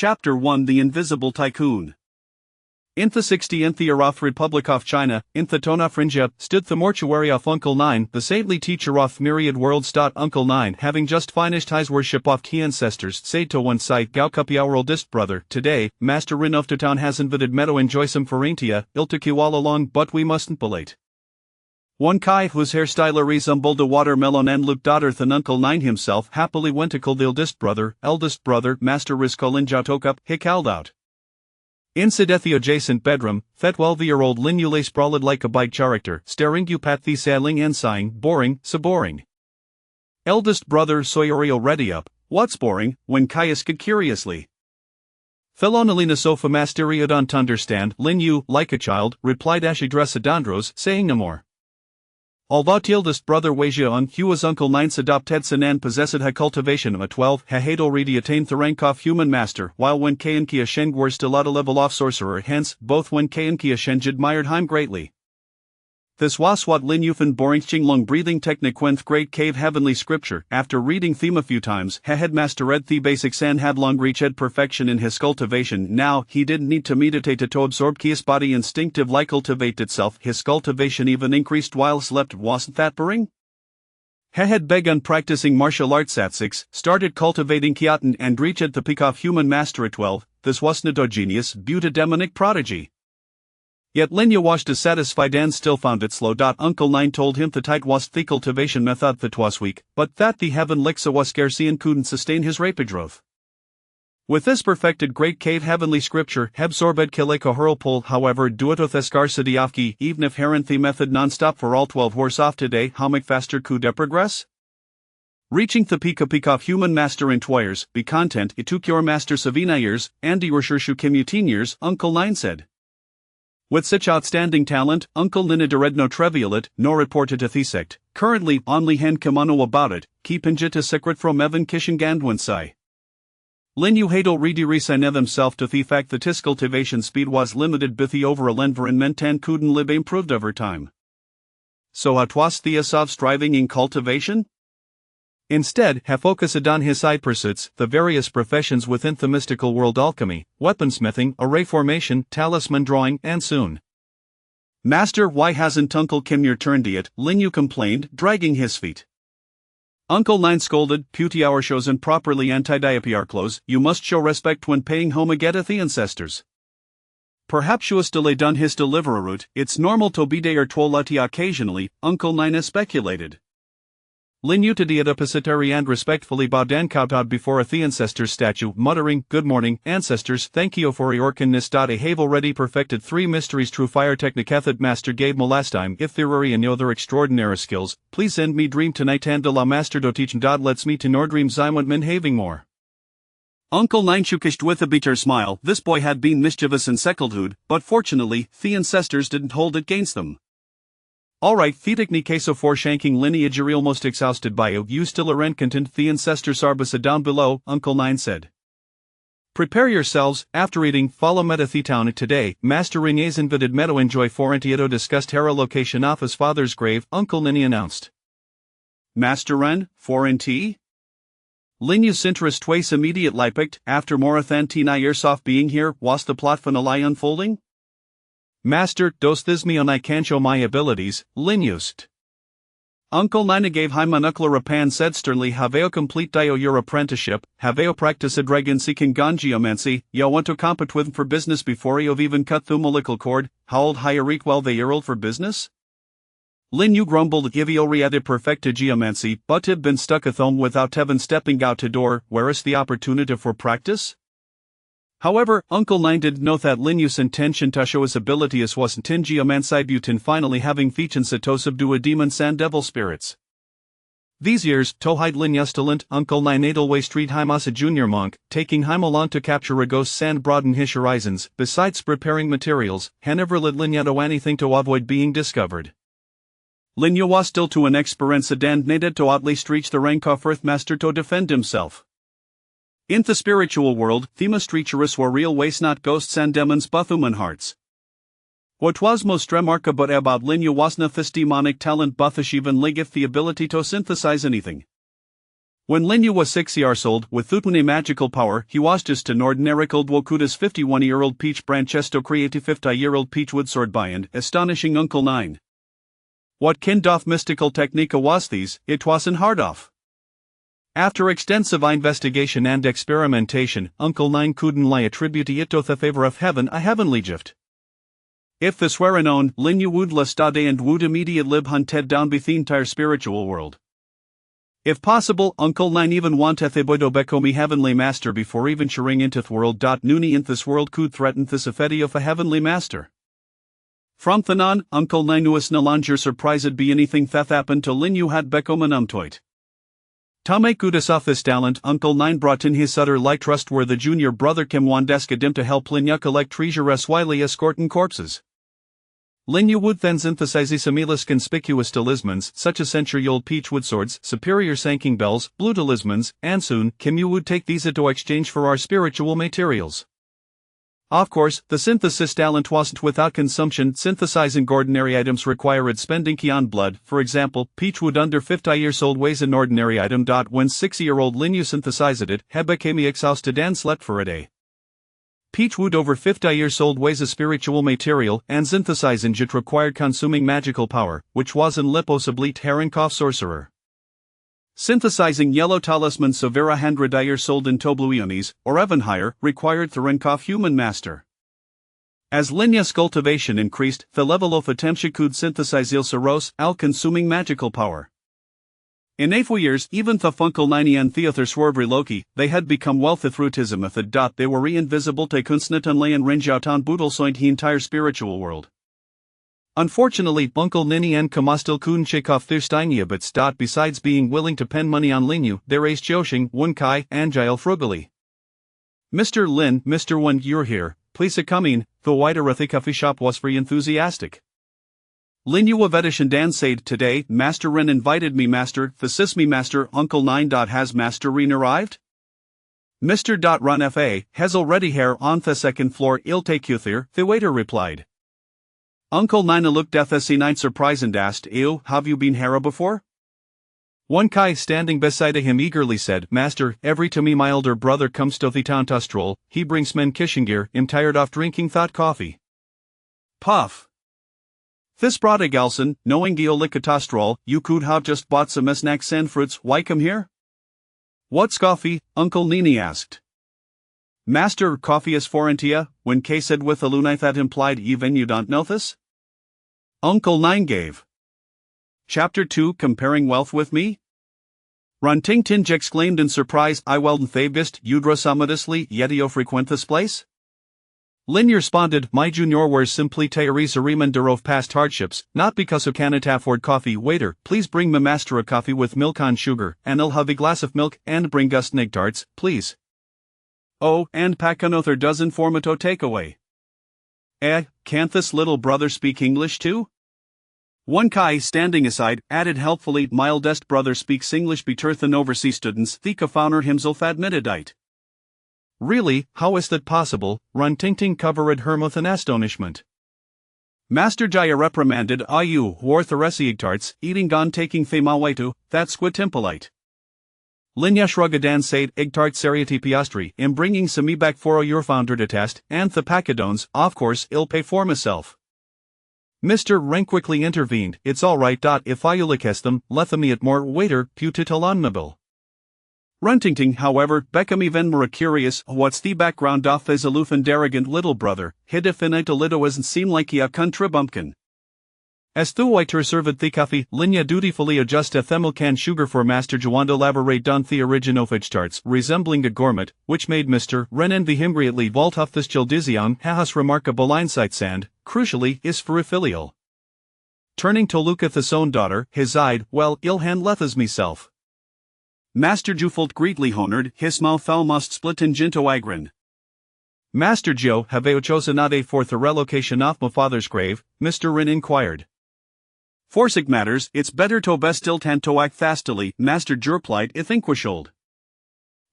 Chapter 1 The Invisible Tycoon. In the 60th year of Republic of China, in the Tonafrinja, stood the mortuary of Uncle Nine, the saintly teacher of myriad worlds. Uncle Nine, having just finished his worship of key ancestors, said to one side, Gao Kupi our oldest brother, today, Master Rin of the town has invited Meadow enjoy some Farintia, iltiku all along, but we mustn't be late. One Kai whose hairstyle resembled a watermelon and looked odder than Uncle Nine himself happily went to call the eldest brother, Master Rizkolin Jautokup, he called out. Inside the adjacent bedroom, that 12-year-old Lin Yu lay sprawled like a bite character, staring you at the sailing and sighing, boring, so boring. Eldest brother Soyori already up, what's boring, when Kai asked curiously. Felonalina sofa masteria don't understand, Lin Yu, like a child, replied Ashidresadandros, saying no more. Although the eldest brother Weijian Hu was Uncle Nine's adopted son and possessed a cultivation of a 12, he had already attained the rank of human master, while when Kai and Kia Sheng were still at a level of sorcerer, hence, both when Kai and Kia Sheng admired him greatly. This was what Lin Yufan boring Qinglong breathing technique went great cave heavenly scripture. After reading theme a few times, he had mastered the basics and had long reached perfection in his cultivation. Now, he didn't need to meditate to absorb Kia's body instinctive like cultivate itself. His cultivation even increased while slept. Wasn't that boring? He had begun practicing martial arts at 6, started cultivating Kiatan and reached the peak of human master at 12. This wasn't a genius, beauty demonic prodigy. Yet Lin Yu was dissatisfied and still found it slow. Uncle Nine told him that it was the cultivation method that was weak, but that the heaven lixa was scarce and couldn't sustain his rapid growth. With this perfected great cave heavenly scripture, absorbed kileko hurlpul, however, do it with a scarcity of ki, even if herent the method non-stop for all 12 horse off today, how much faster could it progress? Reaching the peak of human master in 2 years, be content, it took your master Savina years, and your shu Kim 10 years, Uncle Nine said. With such outstanding talent, Uncle Nina dered no trivialit, nor reported to the sect. Currently, only hen kimono about it, keeping it a secret from Evan Kishengandwansai. Lin Yu hadel redirisinev himself to the fact that his cultivation speed was limited by the overall environment and couldn't live improved over time. So how was the of striving in cultivation? Instead, he focused on his side pursuits, the various professions within the mystical world: alchemy, weaponsmithing, array formation, talisman drawing, and soon. Master, why hasn't Uncle Kim your turn yet? Lin Yu complained, dragging his feet. Uncle Nine scolded, Puty hour shows and properly anti-diapr clothes, you must show respect when paying homage at the ancestors. Perhaps you was delay done his delivery route, it's normal to be there twolati occasionally, Uncle Nine speculated. Lin Yu to oppositary and respectfully bowed and kowtowed before the ancestors' statue, muttering, Good morning, ancestors, thank you for your kindness. I have already perfected 3 mysteries true fire technique that master gave me last time. If there are any other extraordinary skills, please send me dream tonight and la master do teach lets me to nor dreams I want men having more. Uncle Nine shukished with a bitter smile. This boy had been mischievous in childhood, but fortunately, the ancestors didn't hold it against them. Alright, Thetic queso for shanking lineage are almost exhausted by you still are content the ancestors arbasa down below, Uncle Nine said. Prepare yourselves, after eating, follow Metathetown today, Master Rene's invited Meadow enjoy Forentieto discussed Hera location off his father's grave, Uncle Nini announced. Master Ren, Forenti? Lin Yu's interest twice immediate lipict, after more than 10 years off being here, was the plot finale unfolding? Master, dos this me on I can show my abilities, Lin used. Uncle Nina gave him an Rapan said sternly, Haveo complete dio your apprenticeship, Haveo practice a dragon seeking geomancy, yo want to compete with for business before you've even cut through umbilical cord, how old higher well they year old for business? Lin Yu grumbled, Ivio reade perfecta geomancy, but have been stuck at home without even stepping out to door, where is the opportunity for practice? However, Uncle Nine did know that Lin Yu's intention to show his ability as wasn't in geomancy butin finally having feachens to subdue a demon and devil spirits. These years, Tohide Lin Yustalent, Uncle Nine Edelweiss treat him as a junior monk, taking him along to capture a ghost and broaden his horizons, besides preparing materials, he never let Lin do anything to avoid being discovered. Lin Yu was still too inexperienced and needed to at least reach the rank of Earthmaster to defend himself. In the spiritual world, Thema Streacherus were real ways not ghosts and demons but human hearts. What was most remarkable about Lin Yu wasn't this demonic talent but even ligeth the ability to synthesize anything. When Linyu was 6 years old, with Thutune magical power, he was just an ordinary Coldwokuda's 51-year-old peach branchesto creative 50-year-old peachwood sword beyond, astonishing Uncle Nine. What kind of mystical technique was these, it wasn't hard of. After extensive investigation and experimentation, Uncle Nine couldn't lie attribute it to the favor of heaven a heavenly gift. If this were known, Linyu would la stade and would immediate lib hunted down be the entire spiritual world. If possible, Uncle Nine even wanteth a boydo bekomi heavenly master before even sharing into the world. Nuni in this world could threaten this afedi of a heavenly master. From Thanon, Uncle Nine was no longer surprised be anything that happened to Linyu had bekomanumtoit. To make good of this talent, Uncle Nine brought in his utter light trust where the junior brother Kim Wandeskadim to help Linyu collect treasure as wily escorting corpses. Linyu would then synthesize similis conspicuous talismans such as century-old peachwood swords, superior sanking bells, blue talismans, and soon Kim would take these into exchange for our spiritual materials. Of course, the synthesis talent wasn't without consumption. Synthesizing ordinary items required spending on blood. For example, peachwood under 50 years old weighs an ordinary item. When 6-year-old Linyu synthesized it, he became exhausted and slept for a day. Peachwood over 50 years old weighs a spiritual material, and synthesizing it required consuming magical power, which was an liposablit Herankov sorcerer. Synthesizing yellow talisman Severa 100 years old in Tobluiones, or even higher, required Therankov human master. As Linyu's cultivation increased, the level of attention could synthesize il Saros, al-consuming magical power. In 8 years, even the Funkel 90 and Theother Swervri Loki, they had become wealthy through Tismethod. They were invisible to Kunstnet and Layan Rinjautan Boodlesoint he entire spiritual world. Unfortunately, Uncle Nini and Kamastil couldn't shake off their Steinjabits. Besides being willing to pen money on Linyu, their ace Joshing, Wunkai, and Jail frugally. Mr. Lin, Mr. Wen, you're here, please come in. The wider at the coffee shop was very enthusiastic. Linyu of Edition Dan said today, Master Ren invited me master, the sisme master, Uncle Nine. Has Master Ren arrived? Mr. Run Fa, has already here on the second floor, I'll take you there, the waiter replied. Uncle Nina looked at the C9 surprised and asked, Ew, have you been here before? One Kai standing beside him eagerly said, Master, every to me my elder brother comes to the town to stroll, he brings men Kishingir, I'm tired of drinking thought coffee. Puff. This brought a Galson, knowing Geolicatostrol, you could have just bought some snack sand fruits, why come here? What's coffee? Uncle Nini asked. Master, coffee is forentia, when Kay said with a lunite that implied even you don't know this? Uncle Nine gave. Chapter 2 Comparing Wealth with Me? Runtingtinj exclaimed in surprise, I welden thabist, udrosamadisly, yetio frequent this place? Linyu responded, my junior wears simply teories a remainder of past hardships, not because of cannot afford coffee. Waiter, please bring me master a coffee with milk on sugar, and I'll have a glass of milk, and bring us neg tarts, please. Oh, and pack another dozen formato takeaway. Can't this little brother speak English too? One Kai standing aside, added helpfully, my eldest brother speaks English better than overseas students, the co-founder himself admitted it. Really, how is that possible? Runtingting covered her with an astonishment. Master Jaya reprimanded, you, war theresi igtarts, eating gone taking themawaitu, that's squid-timpolite. Linya Shrugadan said, igtart seriati piastri, in bringing some me back for your founder to test, and the packadones, of course, I'll pay for myself. Mr. Ren quickly intervened, it's alright. If I ulikes them, let them eat more, waiter, putitalonmabil. Runtingting, however, became even more curious, what's the background of this aloof and arrogant little brother, hidifinite a little doesn't seem like he a country bumpkin. As the waiter served the coffee, Linya dutifully adjusted themilcan sugar for Master Jawanda elaborate on the originofage tarts, resembling a gourmet, which made Mr. Ren envy him greatly. Vault of this Childizion has remarkable insights and, crucially, is for filial. Turning to Lucas' own daughter, his eyed, well, Ilhan lethas meself. Master Jufult greatly honored, his mouth almost split in ginto agrin. Master Joe, have you chosen ade for the relocation of my father's grave? Mr. Rin inquired. Forsig matters, it's better to bestilt and to act fastily, Master Jurplied ithinquishold.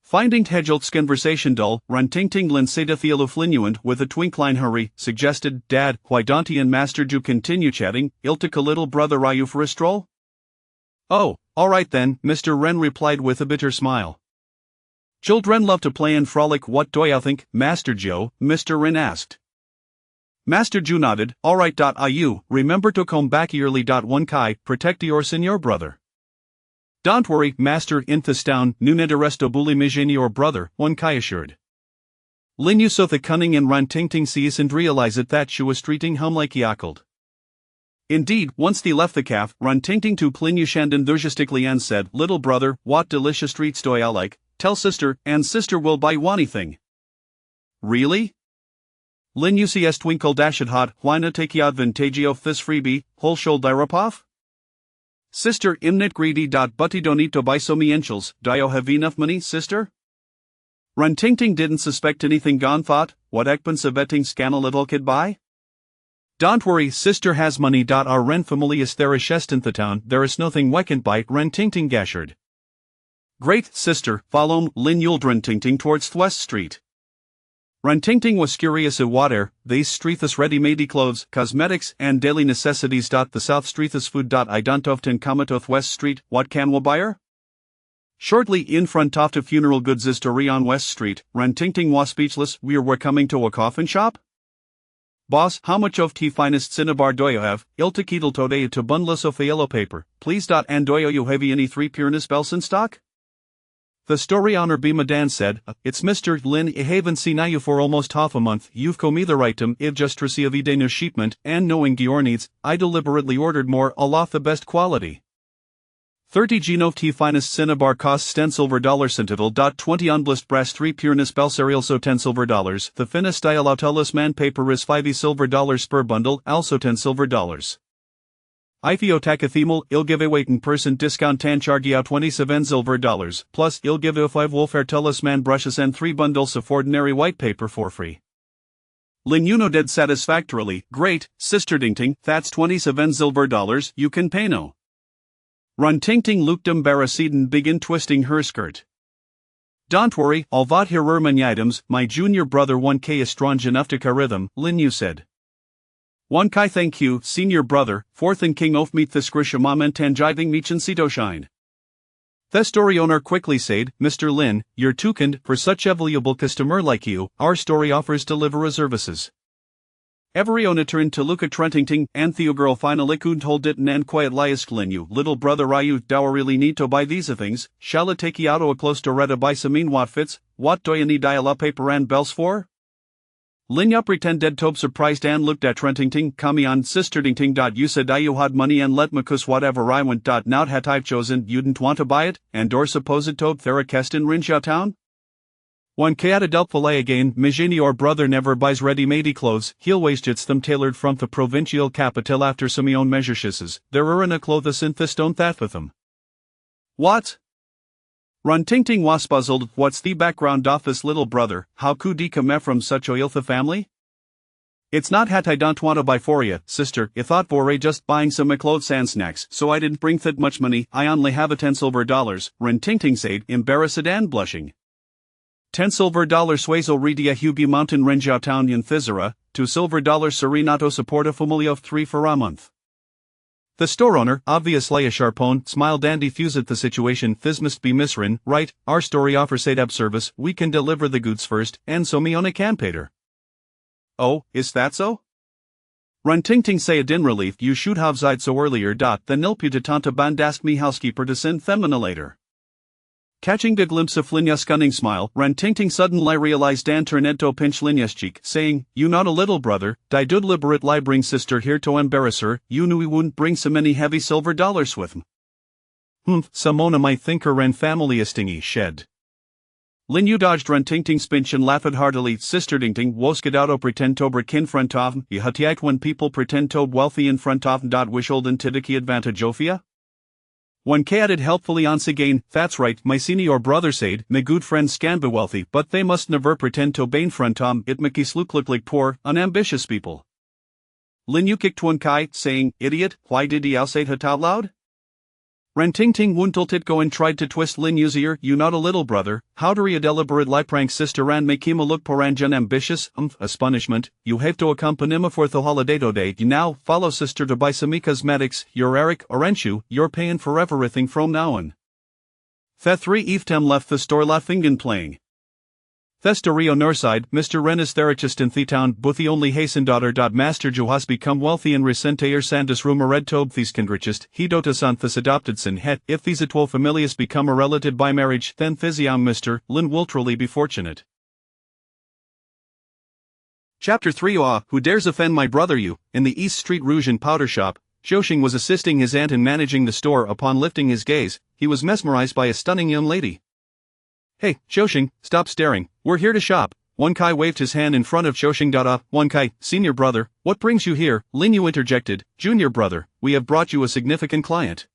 Finding Tejolt's conversation dull, Runtingting Linseda Theoloflinuant with a twinkline hurry, suggested, Dad, why don't he and Master Ju continue chatting, iltic a little brother Rayu for a stroll? Oh, alright then, Mr. Wren replied with a bitter smile. Children love to play and frolic, what do you think, Master Joe? Mr. Wren asked. Master Joe nodded, alright. You remember to come back yearly. One kai, protect your senior brother. Don't worry, Master, in this town, nu ned resto bully mijini your brother, one kai assured. Lin you saw the cunning and ran ting ting sees and realize it that she was treating him like yakult. Indeed, once they left the calf, ran ting ting to plin you shandan enthusiastically and said, little brother, what delicious treats do I like, tell sister, and sister will buy you anything. Really? Lin you see twinkle dashed hot, why not take you advantage of this freebie, whole shoulder diropoff? Sister imnit greedy. But you don't need to buy so many inchels, do you have enough money, sister? Ran ting ting didn't suspect anything gone thought, what ekpence a betting scan a little kid buy? Don't worry, sister has money. Our Ren family is there is in the town, there is nothing we can buy, Ren ting ting gashered. Great, sister, follow Lin yuled Ren ting ting towards West Street. Ren ting ting was curious of what are these streets ready-made clothes, cosmetics, and daily necessities. The South Streets food. I don't often come at West Street, what can we buy her? Shortly in front of the funeral goods is to on West Street, Ren ting ting was speechless. We're coming to a coffin shop? Boss, how much of tea finest cinnabar do you have? Ilta keedle today to bundles of yellow paper, please. And do you have any 3 pureness bells in stock? The story owner Bimadan said, it's Mr. Lin, I haven't seen you for almost half a month, you've come either item, I've just received a new shipment, and knowing your needs, I deliberately ordered more, all off the best quality. 30 Genov tea finest cinnabar costs 10 silver dollars centival. 20 unblessed brass 3 pureness bell cereal so 10 silver dollars. The finest style autolus man paper is 5 silver dollars per bundle, also 10 silver dollars. Ifio takathimal, il give away 10% discount tan chargi out 27 silver dollars, plus il give a 5 wolf artellus man brushes and 3 bundles of ordinary white paper for free. Lin Yuno did satisfactorily, great, sister Ding Ting, that's 27 silver dollars, you can pay no. Run ting ting looked embarrassed and begin twisting her skirt. Don't worry, I'll vot here many items, my junior brother 1K is strong enough to carry them, Lin Yu said. 1K thank you, senior brother, fourth and king of meet the skrishamam and tanjiving meechin sito shine. The story owner quickly said, Mr. Lin, you're too kind, for such a valuable customer like you, our story offers delivery services. Every owner turned to look at Trentington, and Theo girl finally couldn't hold it and quiet liasked Lin you, little brother Ryu, do I really need to buy these things, shall I take you out a close to red buy some mean what fits, what do you need dial-up paper and bells for? Lin ya pretended to be surprised and looked at Trentington, kami on sister Dingting. You said you had money and let me cuss whatever I want. Now that I've chosen you didn't want to buy it, and or supposed to Therakest in Rinja town? One kayata doubtful again, Mijini or brother never buys ready-made clothes, he'll waste it's them tailored from the provincial capital after some own measuresses, there are in a clothes in this don't that with them. What? Run ting ting was puzzled, what's the background of this little brother, how could he come from such a iltha family? It's not hat I don't want to buy for you, sister, I thought for just buying some clothes and snacks, so I didn't bring that much money, I only have a 10 silver dollars, Run ting ting said, embarrassed and blushing. 10 silver dollar suezo redia hubi mountain renjao town in Thizara, 2 silver dollar serenato support a family of 3 for a month. The store owner, obviously a sharpone, smiled and defused the situation. This must be Miss Rin, right? Our story offers ADAP service, we can deliver the goods first, and so me on a can pater. Oh, is that so? Run ting ting say in relief, you should have zide so earlier. The nilputa tanta band asked me housekeeper to send femina later. Catching a glimpse of Linya's cunning smile, Ran ting ting suddenly realized Dan Ternetto pinch Linya's cheek, saying, you not a little brother, die dud liberate lie bring sister here to embarrass her, you knew we wouldn't bring so many heavy silver dollars with him. Samona might think her Ran family is stingy shed. Lin yu dodged Ran ting ting spinch and laughed heartily, sister ding ting woskadauto pretend to brick in front of y hatiite when people pretend to wealthy in front of wish old and tidiki advantage ofia? One K added helpfully once again, that's right, my senior brother said, my good friends can be wealthy, but they must never pretend to be in front it makes look like poor, unambitious people. Lin Yu kicked one Kai, saying, idiot, why did he say it out loud? Ren Ting Ting Wunteltit go and tried to twist Lin Yu's ear. You not a little brother, how do a deliberate lie prank sister ran make him look poranjan ambitious, as punishment, you have to accompany him for the holiday today. You now follow sister to buy some cosmetics, your Eric Orenchu, you're paying for everything from now on. The 3 Eftem left the store laughing playing. Thestorio Nurside, Mr. Ren is therapist in the town, but the only hasten daughter. Master Jo has become wealthy and recente sandus rumor red tobe these kindrichest, he dotas on this adopted sin het, if these a 12 familias become a relative by marriage, then thisiam Mr. Lin will truly be fortunate. Chapter 3 Who dares offend my brother you? In the East Street Rouge and Powder Shop, Xiaoxing was assisting his aunt in managing the store. Upon lifting his gaze, he was mesmerized by a stunning young lady. Hey, Xiaoxing, stop staring, we're here to shop. Wen Kai waved his hand in front of Xiaoxing. Wen Kai, senior brother, what brings you here? Lin Yu interjected, junior brother, we have brought you a significant client.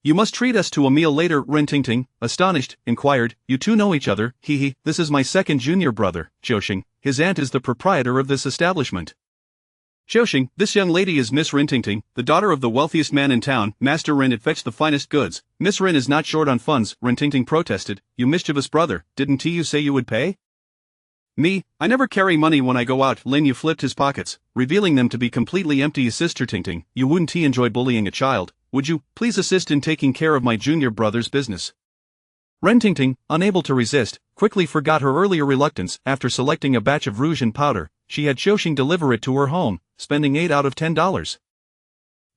You must treat us to a meal later. Ren Tingting, astonished, inquired, you two know each other? He, this is my second junior brother, Xiaoxing, his aunt is the proprietor of this establishment. Xiaoxing, this young lady is Miss Ren Tingting, the daughter of the wealthiest man in town. Master Ren had fetched the finest goods. Miss Ren is not short on funds. Ren Tingting protested, you mischievous brother, didn't you say you would pay? Me, I never carry money when I go out. Lin Yu flipped his pockets, revealing them to be completely empty. Sister Tingting, you wouldn't enjoy bullying a child, would you? Please assist in taking care of my junior brother's business. Ren Tingting, unable to resist, quickly forgot her earlier reluctance. After selecting a batch of rouge and powder, she had Xiaoxing deliver it to her home, spending $8 out of $10.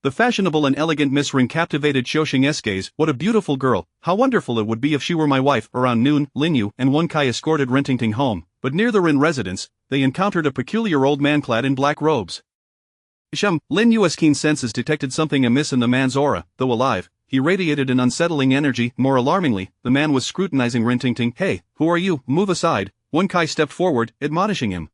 The fashionable and elegant Miss Ren captivated Xiaoxing's gaze. What a beautiful girl, how wonderful it would be if she were my wife. Around noon, Lin Yu and Wen Kai escorted Ren Tingting home, but near the Ren residence, they encountered a peculiar old man clad in black robes. Lin Yu's keen senses detected something amiss in the man's aura. Though alive, he radiated an unsettling energy. More alarmingly, the man was scrutinizing Ren Tingting. Hey, who are you? Move aside. Wen Kai stepped forward, admonishing him.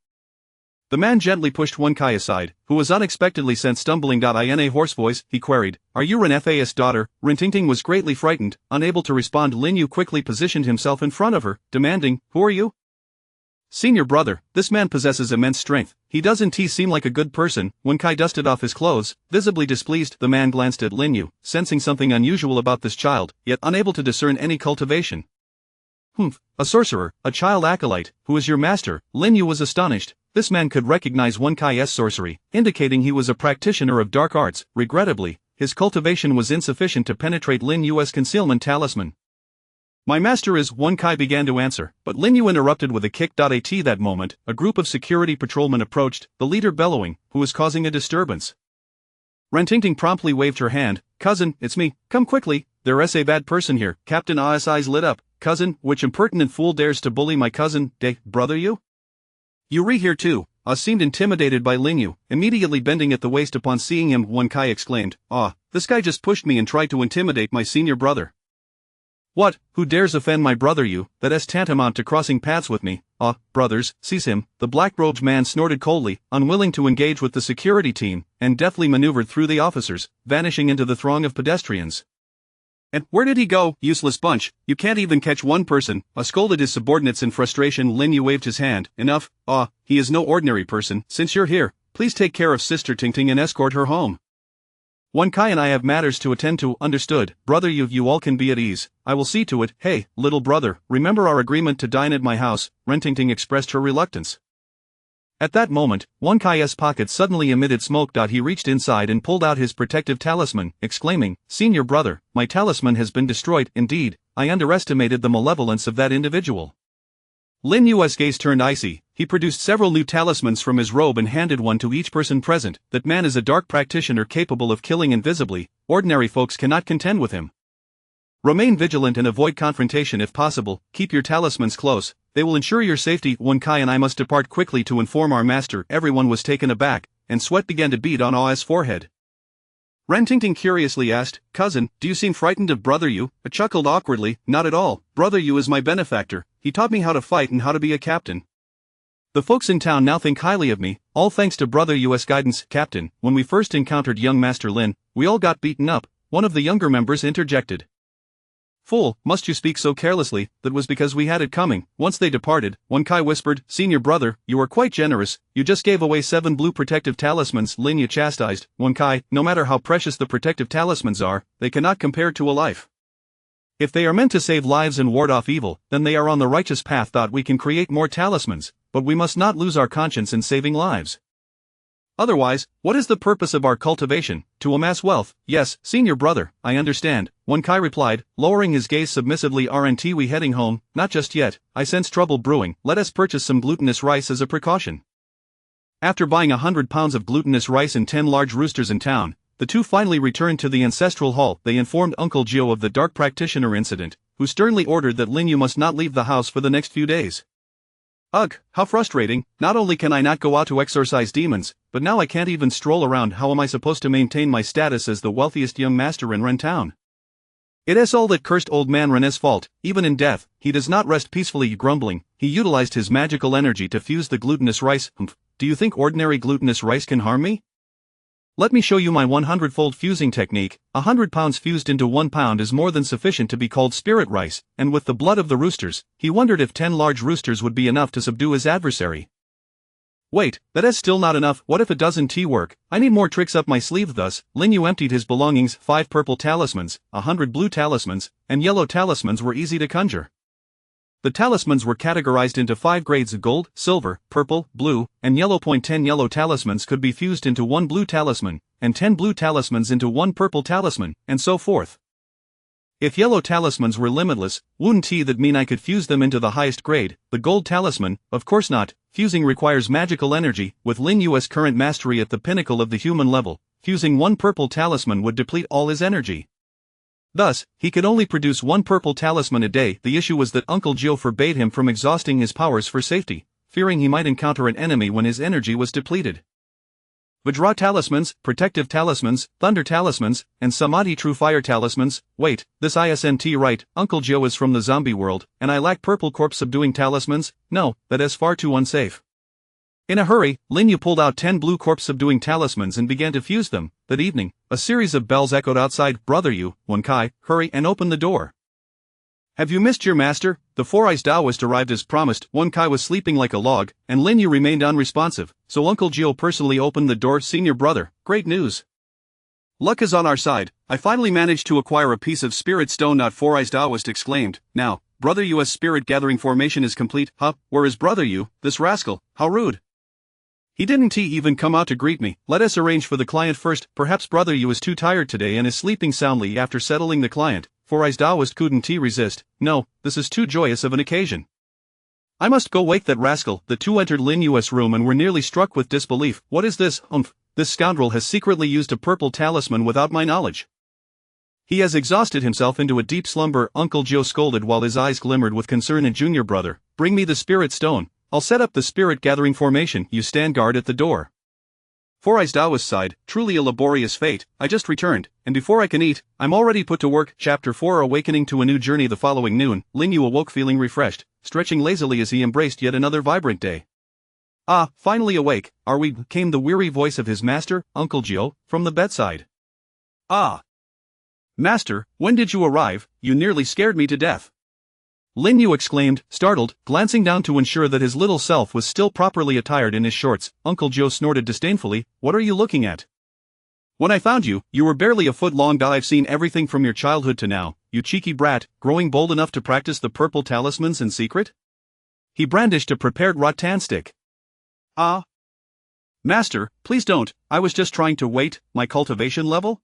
The man gently pushed Wen Kai aside, who was unexpectedly sent stumbling. In a hoarse voice, he queried, are you Ren Fa's daughter? Ren Tingting was greatly frightened. Unable to respond, Lin Yu quickly positioned himself in front of her, demanding, who are you? Senior brother, this man possesses immense strength, he doesn't seem like a good person. Wen Kai dusted off his clothes, visibly displeased. The man glanced at Lin Yu, sensing something unusual about this child, yet unable to discern any cultivation. A sorcerer, a child acolyte, who is your master? Lin Yu was astonished. This man could recognize Wen Kai's sorcery, indicating he was a practitioner of dark arts. Regrettably, his cultivation was insufficient to penetrate Lin Yu's concealment talisman. My master is, Wen Kai began to answer, but Lin Yu interrupted with a kick. At that moment, a group of security patrolmen approached, the leader bellowing, who was causing a disturbance. Ren Tingting promptly waved her hand, cousin, it's me, come quickly, there's a bad person here. Captain A's eyes lit up, cousin, which impertinent fool dares to bully my cousin, brother you? You here too. Seemed intimidated by Lin Yu, immediately bending at the waist upon seeing him. Wen Kai exclaimed, this guy just pushed me and tried to intimidate my senior brother. What, who dares offend my brother you? That is tantamount to crossing paths with me. Brothers, seize him. The black-robed man snorted coldly, unwilling to engage with the security team, and deftly maneuvered through the officers, vanishing into the throng of pedestrians. And where did he go, useless bunch? You can't even catch one person, scolded his subordinates in frustration. Lin Yu waved his hand. Enough, he is no ordinary person. Since you're here, please take care of Sister Tingting and escort her home. Wen Kai and I have matters to attend to. Understood, brother you all can be at ease, I will see to it. Hey, little brother, remember our agreement to dine at my house? Ren Tingting expressed her reluctance. At that moment, Wen Kai's pocket suddenly emitted smoke. He reached inside and pulled out his protective talisman, exclaiming, senior brother, my talisman has been destroyed. Indeed, I underestimated the malevolence of that individual. Lin Yu's gaze turned icy. He produced several new talismans from his robe and handed one to each person present. That man is a dark practitioner capable of killing invisibly. Ordinary folks cannot contend with him. Remain vigilant and avoid confrontation if possible. Keep your talismans close, they will ensure your safety. Wen Kai and I must depart quickly to inform our master. Everyone was taken aback, and sweat began to bead on A's forehead. Ren Tingting curiously asked, cousin, do you seem frightened of brother you? I chuckled awkwardly, not at all, brother you is my benefactor, he taught me how to fight and how to be a captain. The folks in town now think highly of me, all thanks to brother U's guidance. Captain, when we first encountered young Master Lin, we all got beaten up, one of the younger members interjected. Fool, must you speak so carelessly? That was because we had it coming. Once they departed, Wen Kai whispered, Senior brother, you are quite generous, you just gave away 7 blue protective talismans. Lin Yu chastised, Wen Kai, no matter how precious the protective talismans are, they cannot compare to a life. If they are meant to save lives and ward off evil, then they are on the righteous path. We can create more talismans, but we must not lose our conscience in saving lives. Otherwise, what is the purpose of our cultivation? To amass wealth? Yes, senior brother, I understand, Wen Kai replied, lowering his gaze submissively. Aren't we heading home? Not just yet, I sense trouble brewing. Let us purchase some glutinous rice as a precaution. After buying 100 pounds of glutinous rice and 10 large roosters in town, the two finally returned to the ancestral hall. They informed Uncle Gio of the dark practitioner incident, who sternly ordered that Lin Yu must not leave the house for the next few days. Ugh, how frustrating, not only can I not go out to exorcise demons, but now I can't even stroll around. How am I supposed to maintain my status as the wealthiest young master in Ren Town? It is all that cursed old man Ren's fault. Even in death, he does not rest peacefully. Grumbling, he utilized his magical energy to fuse the glutinous rice. Do you think ordinary glutinous rice can harm me? Let me show you my 100-fold fusing technique. 100 pounds fused into 1 pound is more than sufficient to be called spirit rice, and with the blood of the roosters, he wondered if 10 large roosters would be enough to subdue his adversary. Wait, that is still not enough. What if a dozen tea work? I need more tricks up my sleeve. Thus, Lin Yu emptied his belongings. 5 purple talismans, 100 blue talismans, and yellow talismans were easy to conjure. The talismans were categorized into 5 grades of gold, silver, purple, blue, and yellow. 10 yellow talismans could be fused into 1 blue talisman, and 10 blue talismans into 1 purple talisman, and so forth. If yellow talismans were limitless, wouldn't that mean I could fuse them into the highest grade, the gold talisman? Of course not. Fusing requires magical energy. With Lin Yu's current mastery at the pinnacle of the human level, fusing 1 purple talisman would deplete all his energy. Thus, he could only produce 1 purple talisman a day. The issue was that Uncle Gio forbade him from exhausting his powers for safety, fearing he might encounter an enemy when his energy was depleted. Vajra talismans, protective talismans, thunder talismans, and Samadhi true fire talismans. Wait, this isn't right. Uncle Gio is from the zombie world, and I lack purple corpse subduing talismans? No, that is far too unsafe. In a hurry, Lin Yu pulled out 10 blue corpse subduing talismans and began to fuse them. That evening, a series of bells echoed outside. Brother Yu, Wen Kai, hurry and open the door. Have you missed your master? The Four-Eyes Taoist arrived as promised. Wen Kai was sleeping like a log, and Lin Yu remained unresponsive, so Uncle Gio personally opened the door. Senior brother, great news. Luck is on our side. I finally managed to acquire a piece of spirit stone. Four-Eyes Taoist exclaimed. Now, Brother Yu's spirit gathering formation is complete. Huh? Where is Brother Yu? This rascal, how rude. He didn't even come out to greet me. Let us arrange for the client first. Perhaps Brother Yu is too tired today and is sleeping soundly. After settling the client, Four-Eyes Taoist couldn't resist. No, this is too joyous of an occasion. I must go wake that rascal. The two entered Lin Yu's room and were nearly struck with disbelief. What is this? This scoundrel has secretly used a purple talisman without my knowledge. He has exhausted himself into a deep slumber. Uncle Gio scolded while his eyes glimmered with concern. And junior brother, bring me the spirit stone. I'll set up the spirit gathering formation. You stand guard at the door. Four-Eyes Taoist sighed. Truly a laborious fate. I just returned, and before I can eat, I'm already put to work. Chapter 4. Awakening to a new journey. The following noon, Lin Yu awoke feeling refreshed, stretching lazily as he embraced yet another vibrant day. Ah, finally awake, are we? Came the weary voice of his master, Uncle Gio, from the bedside. Ah! Master, when did you arrive? You nearly scared me to death. Lin Yu exclaimed, startled, glancing down to ensure that his little self was still properly attired in his shorts. Uncle Gio snorted disdainfully, what are you looking at? When I found you, you were barely a foot long. I've seen everything from your childhood to now, you cheeky brat, growing bold enough to practice the purple talismans in secret? He brandished a prepared rattan stick. Ah! Master, please don't, I was just trying to wait, my cultivation level?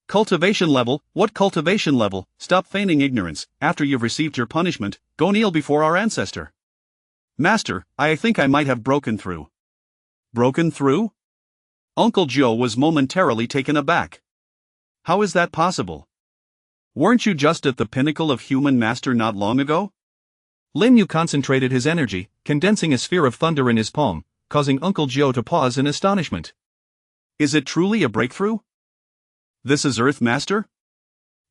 Cultivation level? What cultivation level? Stop feigning ignorance. After you've received your punishment, go kneel before our ancestor. Master, I think I might have broken through. Broken through? Uncle Gio was momentarily taken aback. How is that possible? Weren't you just at the pinnacle of human master not long ago? Lin Yu concentrated his energy, condensing a sphere of thunder in his palm, causing Uncle Gio to pause in astonishment. Is it truly a breakthrough? This is Earth Master?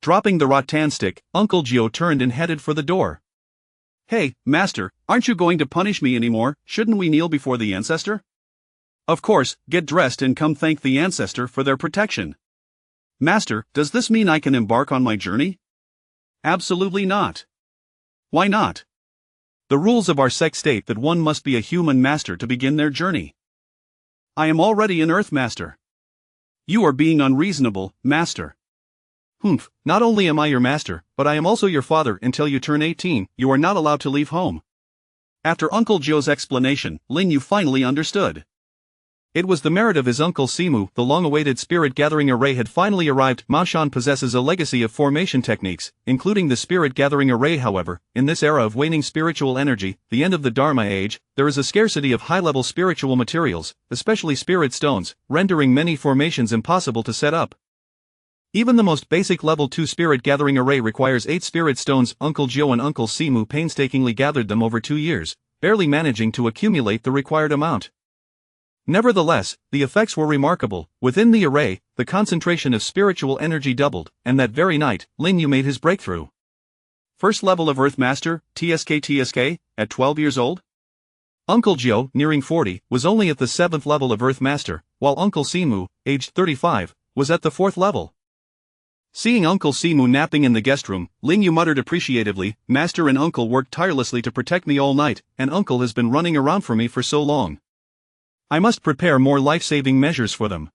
Dropping the rattan stick, Uncle Gio turned and headed for the door. Hey, Master, aren't you going to punish me anymore? Shouldn't we kneel before the ancestor? Of course, get dressed and come thank the ancestor for their protection. Master, does this mean I can embark on my journey? Absolutely not. Why not? The rules of our sect state that one must be a human master to begin their journey. I am already an Earth Master. You are being unreasonable, Master. Humph, not only am I your master, but I am also your father. Until you turn 18, you are not allowed to leave home. After Uncle Joe's explanation, Lin Yu finally understood. It was the merit of his uncle Simu. The long-awaited spirit gathering array had finally arrived. Ma Shan possesses a legacy of formation techniques, including the spirit gathering array. However, in this era of waning spiritual energy, the end of the Dharma age, there is a scarcity of high-level spiritual materials, especially spirit stones, rendering many formations impossible to set up. Even the most basic level 2 spirit gathering array requires 8 spirit stones. Uncle Joe and Uncle Simu painstakingly gathered them over 2 years, barely managing to accumulate the required amount. Nevertheless, the effects were remarkable. Within the array, the concentration of spiritual energy doubled, and that very night, Lin Yu made his breakthrough. First level of Earth Master, TSK, at 12 years old? Uncle Joe, nearing 40, was only at the 7th level of Earth Master, while Uncle Simu, aged 35, was at the 4th level. Seeing Uncle Simu napping in the guest room, Lin Yu muttered appreciatively, "Master and Uncle worked tirelessly to protect me all night, and Uncle has been running around for me for so long. I must prepare more life-saving measures for them.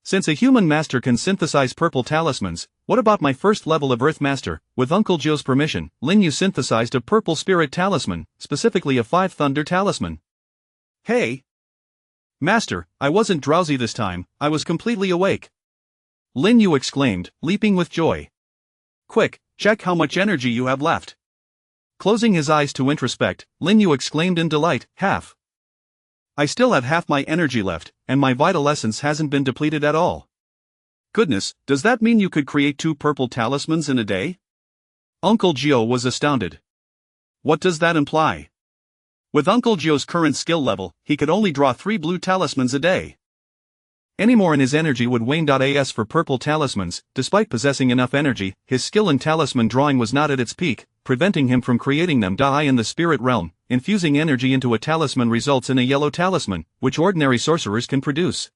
Since a human master can synthesize purple talismans, what about my first level of Earth Master?" With Uncle Joe's permission, Lin Yu synthesized a purple spirit talisman, specifically a 5 thunder talisman. "Hey! Master, I wasn't drowsy this time, I was completely awake!" Lin Yu exclaimed, leaping with joy. "Quick, check how much energy you have left." Closing his eyes to introspect, Lin Yu exclaimed in delight, "Half. I still have half my energy left, and my vital essence hasn't been depleted at all. Goodness, does that mean you could create 2 purple talismans in a day?" Uncle Joe was astounded. "What does that imply?" With Uncle Joe's current skill level, he could only draw 3 blue talismans a day. Any more and his energy would wane. As for purple talismans, despite possessing enough energy, his skill in talisman drawing was not at its peak, preventing him from creating them. In the spirit realm, infusing energy into a talisman results in a yellow talisman, which ordinary sorcerers can produce.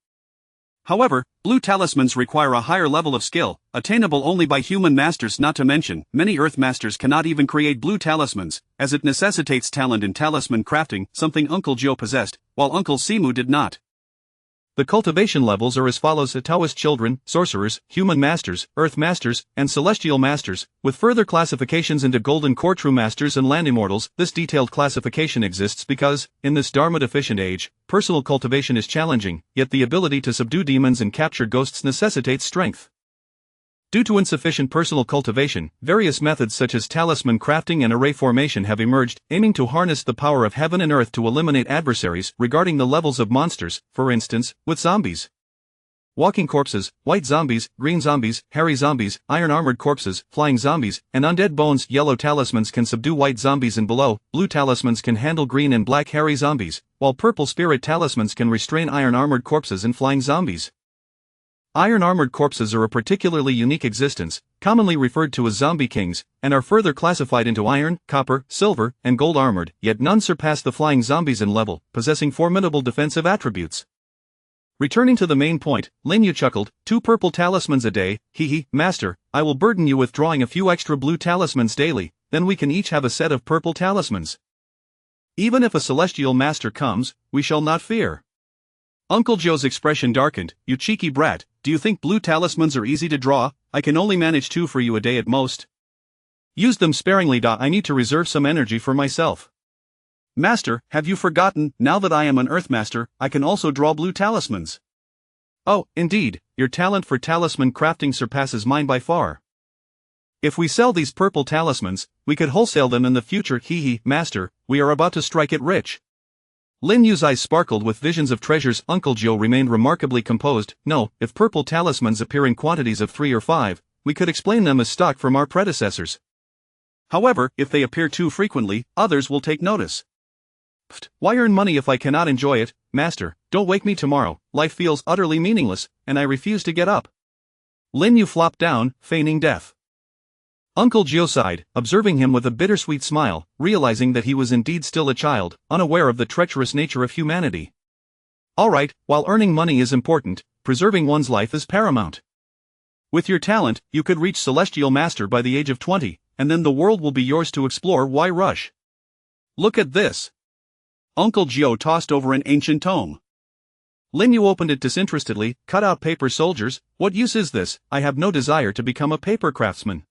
However, blue talismans require a higher level of skill, attainable only by human masters. Not to mention, many Earth Masters cannot even create blue talismans, as it necessitates talent in talisman crafting, something Uncle Joe possessed, while Uncle Simu did not. The cultivation levels are as follows: Taoist children, sorcerers, human masters, earth masters, and celestial masters, with further classifications into golden core true masters and land immortals. This detailed classification exists because, in this dharma-deficient age, personal cultivation is challenging, yet the ability to subdue demons and capture ghosts necessitates strength. Due to insufficient personal cultivation, various methods such as talisman crafting and array formation have emerged, aiming to harness the power of heaven and earth to eliminate adversaries. Regarding the levels of monsters, for instance, with zombies, walking corpses, white zombies, green zombies, hairy zombies, iron-armored corpses, flying zombies, and undead bones, yellow talismans can subdue white zombies and below, blue talismans can handle green and black hairy zombies, while purple spirit talismans can restrain iron-armored corpses and flying zombies. Iron-armored corpses are a particularly unique existence, commonly referred to as zombie kings, and are further classified into iron, copper, silver, and gold armored, yet none surpass the flying zombies in level, possessing formidable defensive attributes. Returning to the main point, Lin Yu chuckled, 2 purple talismans a day, hee, master, I will burden you with drawing a few extra blue talismans daily, then we can each have a set of purple talismans. Even if a celestial master comes, we shall not fear. Uncle Joe's expression darkened. You cheeky brat, do you think blue talismans are easy to draw? I can only manage 2 for you a day at most. Use them sparingly. I need to reserve some energy for myself. Master, have you forgotten, now that I am an Earth Master, I can also draw blue talismans. Oh, indeed, your talent for talisman crafting surpasses mine by far. If we sell these purple talismans, we could wholesale them in the future. Hee, master, we are about to strike it rich. Lin Yu's eyes sparkled with visions of treasures. Uncle Joe remained remarkably composed. No, if purple talismans appear in quantities of 3 or 5, we could explain them as stock from our predecessors. However, if they appear too frequently, others will take notice. Pfft, why earn money if I cannot enjoy it? Master, don't wake me tomorrow, life feels utterly meaningless, and I refuse to get up. Lin Yu flopped down, feigning death. Uncle Joe sighed, observing him with a bittersweet smile, realizing that he was indeed still a child, unaware of the treacherous nature of humanity. Alright, while earning money is important, preserving one's life is paramount. With your talent, you could reach Celestial Master by the age of 20, and then the world will be yours to explore. Why rush? Look at this. Uncle Joe tossed over an ancient tome. Lin Yu opened it disinterestedly. Cut out paper soldiers. What use is this? I have no desire to become a paper craftsman.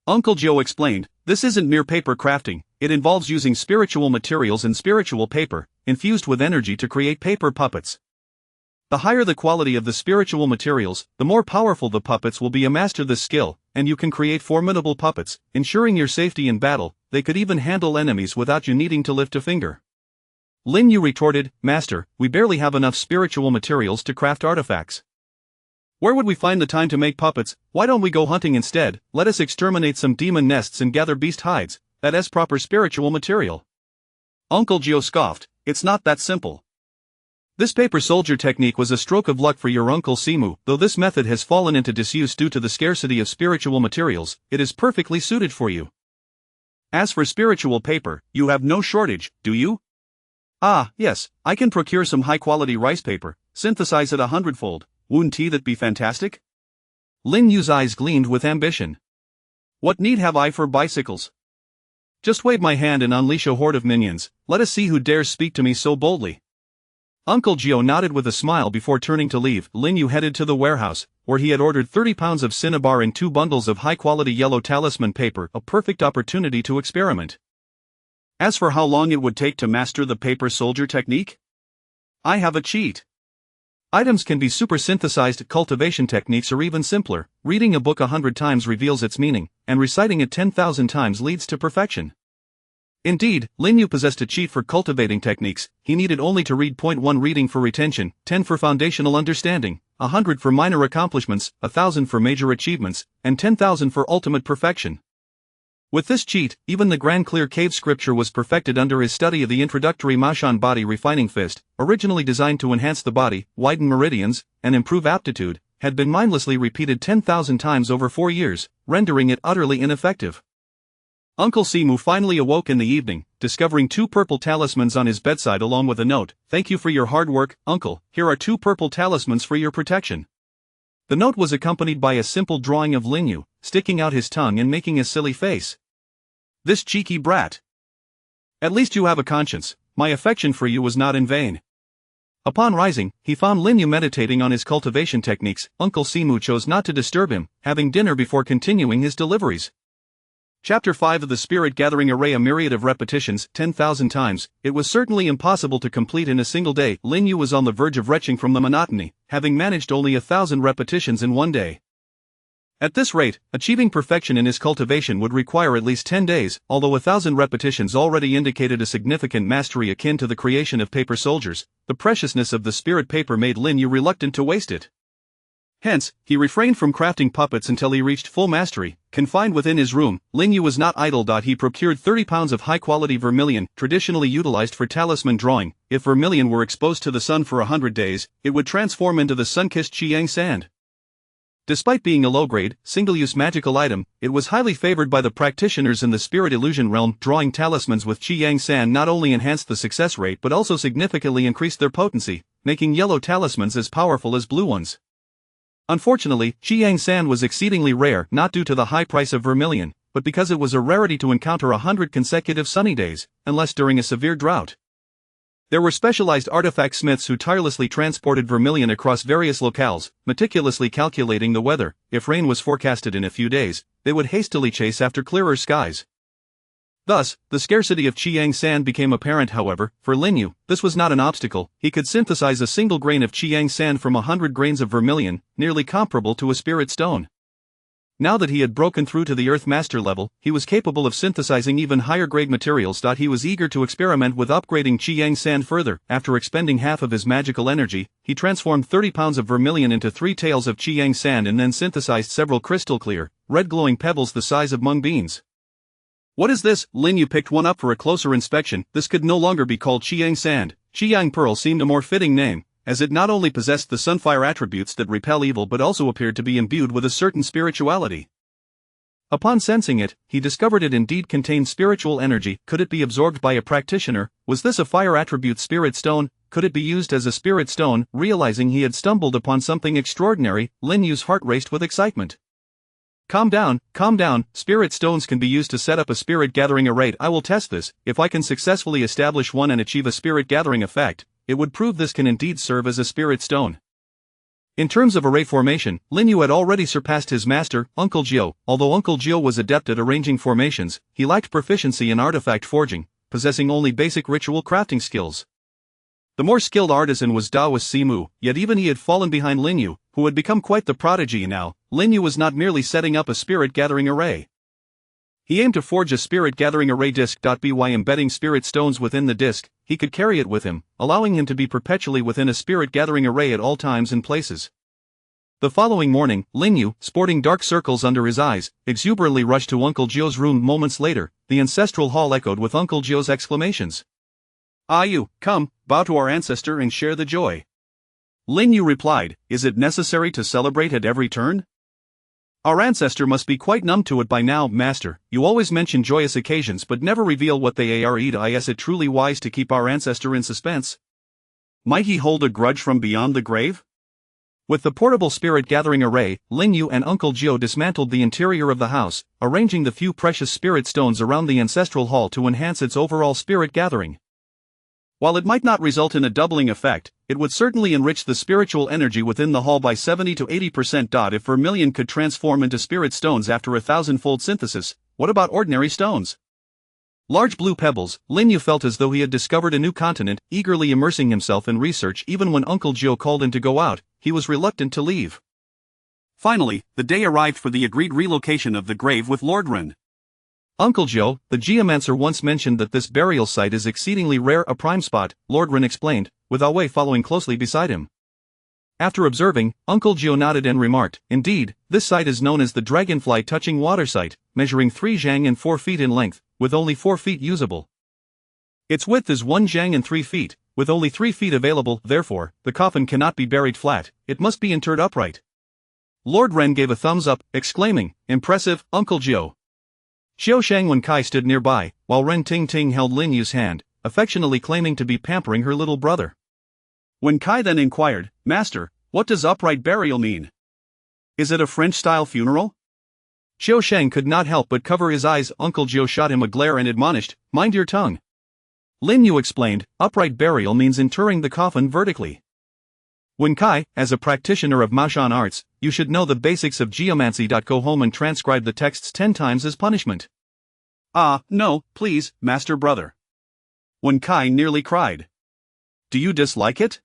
Uncle Joe explained, this isn't mere paper crafting, it involves using spiritual materials and spiritual paper, infused with energy to create paper puppets. The higher the quality of the spiritual materials, the more powerful the puppets will be. Master this skill, and you can create formidable puppets, ensuring your safety in battle. They could even handle enemies without you needing to lift a finger. Lin Yu retorted, Master, we barely have enough spiritual materials to craft artifacts. Where would we find the time to make puppets? Why don't we go hunting instead? Let us exterminate some demon nests and gather beast hides. That's proper spiritual material. Uncle Joe scoffed, it's not that simple. This paper soldier technique was a stroke of luck for your Uncle Simu. Though this method has fallen into disuse due to the scarcity of spiritual materials, it is perfectly suited for you. As for spiritual paper, you have no shortage, do you? Ah, yes, I can procure some high-quality rice paper, synthesize it 100-fold. Wouldn't that be fantastic? Lin Yu's eyes gleamed with ambition. What need have I for bicycles? Just wave my hand and unleash a horde of minions. Let us see who dares speak to me so boldly. Uncle Joe nodded with a smile before turning to leave. Lin Yu headed to the warehouse, where he had ordered 30 pounds of cinnabar and 2 bundles of high-quality yellow talisman paper, a perfect opportunity to experiment. As for how long it would take to master the paper soldier technique? I have a cheat. Items can be super synthesized. Cultivation techniques are even simpler. Reading a book 100 times reveals its meaning, and reciting it 10,000 times leads to perfection. Indeed, Lin Yu possessed a cheat for cultivating techniques. He needed only to read. 1 Reading for retention, 10 for foundational understanding, 100 for minor accomplishments, 1,000 for major achievements, and 10,000 for ultimate perfection. With this cheat, even the Grand Clear Cave scripture was perfected under his study of the introductory Mashan body refining fist, originally designed to enhance the body, widen meridians, and improve aptitude, had been mindlessly repeated 10,000 times over 4 years, rendering it utterly ineffective. Uncle Simu finally awoke in the evening, discovering 2 purple talismans on his bedside along with a note. Thank you for your hard work, Uncle. Here are 2 purple talismans for your protection. The note was accompanied by a simple drawing of Lin Yu, sticking out his tongue and making a silly face. This cheeky brat. At least you have a conscience. My affection for you was not in vain. Upon rising, he found Lin Yu meditating on his cultivation techniques. Uncle Simu chose not to disturb him, having dinner before continuing his deliveries. Chapter 5 of the Spirit Gathering Array. A myriad of repetitions, 10,000 times. It was certainly impossible to complete in a single day. Lin Yu was on the verge of retching from the monotony, having managed only 1,000 repetitions in one day. At this rate, achieving perfection in his cultivation would require at least 10 days, although 1,000 repetitions already indicated a significant mastery akin to the creation of paper soldiers. The preciousness of the spirit paper made Lin Yu reluctant to waste it. Hence, he refrained from crafting puppets until he reached full mastery. Confined within his room, Lin Yu was not idle. He procured 30 pounds of high-quality vermilion, traditionally utilized for talisman drawing. If vermilion were exposed to the sun for 100 days, it would transform into the sun-kissed Chiang sand. Despite being a low-grade, single-use magical item, it was highly favored by the practitioners in the spirit illusion realm. Drawing talismans with Chiang sand not only enhanced the success rate but also significantly increased their potency, making yellow talismans as powerful as blue ones. Unfortunately, Chiang sand was exceedingly rare, not due to the high price of vermilion, but because it was a rarity to encounter 100 consecutive sunny days, unless during a severe drought. There were specialized artifact smiths who tirelessly transported vermilion across various locales, meticulously calculating the weather. If rain was forecasted in a few days, they would hastily chase after clearer skies. Thus, the scarcity of Chiang sand became apparent. However, for Lin Yu, this was not an obstacle. He could synthesize a single grain of Chiang sand from 100 grains of vermilion, nearly comparable to a spirit stone. Now that he had broken through to the Earth Master level, he was capable of synthesizing even higher-grade materials. He was eager to experiment with upgrading Chiang sand further. After expending half of his magical energy, he transformed 30 pounds of vermilion into 3 taels of Chiang sand and then synthesized several crystal-clear, red-glowing pebbles the size of mung beans. What is this? Lin Yu picked one up for a closer inspection. This could no longer be called Chiang sand. Chiang pearl seemed a more fitting name, as it not only possessed the sunfire attributes that repel evil but also appeared to be imbued with a certain spirituality. Upon sensing it, he discovered it indeed contained spiritual energy. Could it be absorbed by a practitioner? Was this a fire attribute spirit stone? Could it be used as a spirit stone? Realizing he had stumbled upon something extraordinary, Lin Yu's heart raced with excitement. Calm down, spirit stones can be used to set up a spirit gathering array. I will test this. If I can successfully establish one and achieve a spirit gathering effect, it would prove this can indeed serve as a spirit stone. In terms of array formation, Lin Yu had already surpassed his master, Uncle Jiu. Although Uncle Jiu was adept at arranging formations, he lacked proficiency in artifact forging, possessing only basic ritual crafting skills. The more skilled artisan was Daoist Simu, yet even he had fallen behind Lin Yu, who had become quite the prodigy now. Lin Yu was not merely setting up a spirit gathering array. He aimed to forge a spirit gathering array disc. By embedding spirit stones within the disc, he could carry it with him, allowing him to be perpetually within a spirit gathering array at all times and places. The following morning, Lin Yu, sporting dark circles under his eyes, exuberantly rushed to Uncle Jiu's room. Moments later, the ancestral hall echoed with Uncle Jiu's exclamations. "Ah Yu, come, bow to our ancestor and share the joy." Lin Yu replied, "Is it necessary to celebrate at every turn? Our ancestor must be quite numb to it by now, master. You always mention joyous occasions but never reveal what they are. Is it truly wise to keep our ancestor in suspense? Might he hold a grudge from beyond the grave?" With the portable spirit gathering array, Lin Yu and Uncle Jiu dismantled the interior of the house, arranging the few precious spirit stones around the ancestral hall to enhance its overall spirit gathering. While it might not result in a doubling effect, it would certainly enrich the spiritual energy within the hall by 70 to 80%. If vermilion could transform into spirit stones after 1,000-fold synthesis, what about ordinary stones? Large blue pebbles. Lin Yu felt as though he had discovered a new continent, eagerly immersing himself in research. Even when Uncle Jiu called him to go out, he was reluctant to leave. Finally, the day arrived for the agreed relocation of the grave with Lord Ren. Uncle Jiu, the geomancer, once mentioned that this burial site is exceedingly rare. A prime spot, Lord Ren explained, with Wei following closely beside him. After observing, Uncle Jiu nodded and remarked, "Indeed, this site is known as the Dragonfly Touching Water Site, measuring 3 zhang and 4 feet in length, with only 4 feet usable. Its width is 1 zhang and 3 feet, with only 3 feet available. Therefore, the coffin cannot be buried flat, it must be interred upright." Lord Ren gave a thumbs up, exclaiming, "Impressive, Uncle Jiu." Xiao Shang Wen Kai stood nearby, while Ren Ting Ting held Lin Yu's hand, affectionately claiming to be pampering her little brother. Wen Kai then inquired, "Master, what does upright burial mean? Is it a French-style funeral?" Xiao Shang could not help but cover his eyes. Uncle Jiu shot him a glare and admonished, "Mind your tongue." Lin Yu explained, "Upright burial means interring the coffin vertically. Wen Kai, as a practitioner of Maoshan arts, you should know the basics of geomancy. Go home and transcribe the texts 10 times as punishment." "Ah, no, please, master brother." Wen Kai nearly cried. "Do you dislike it?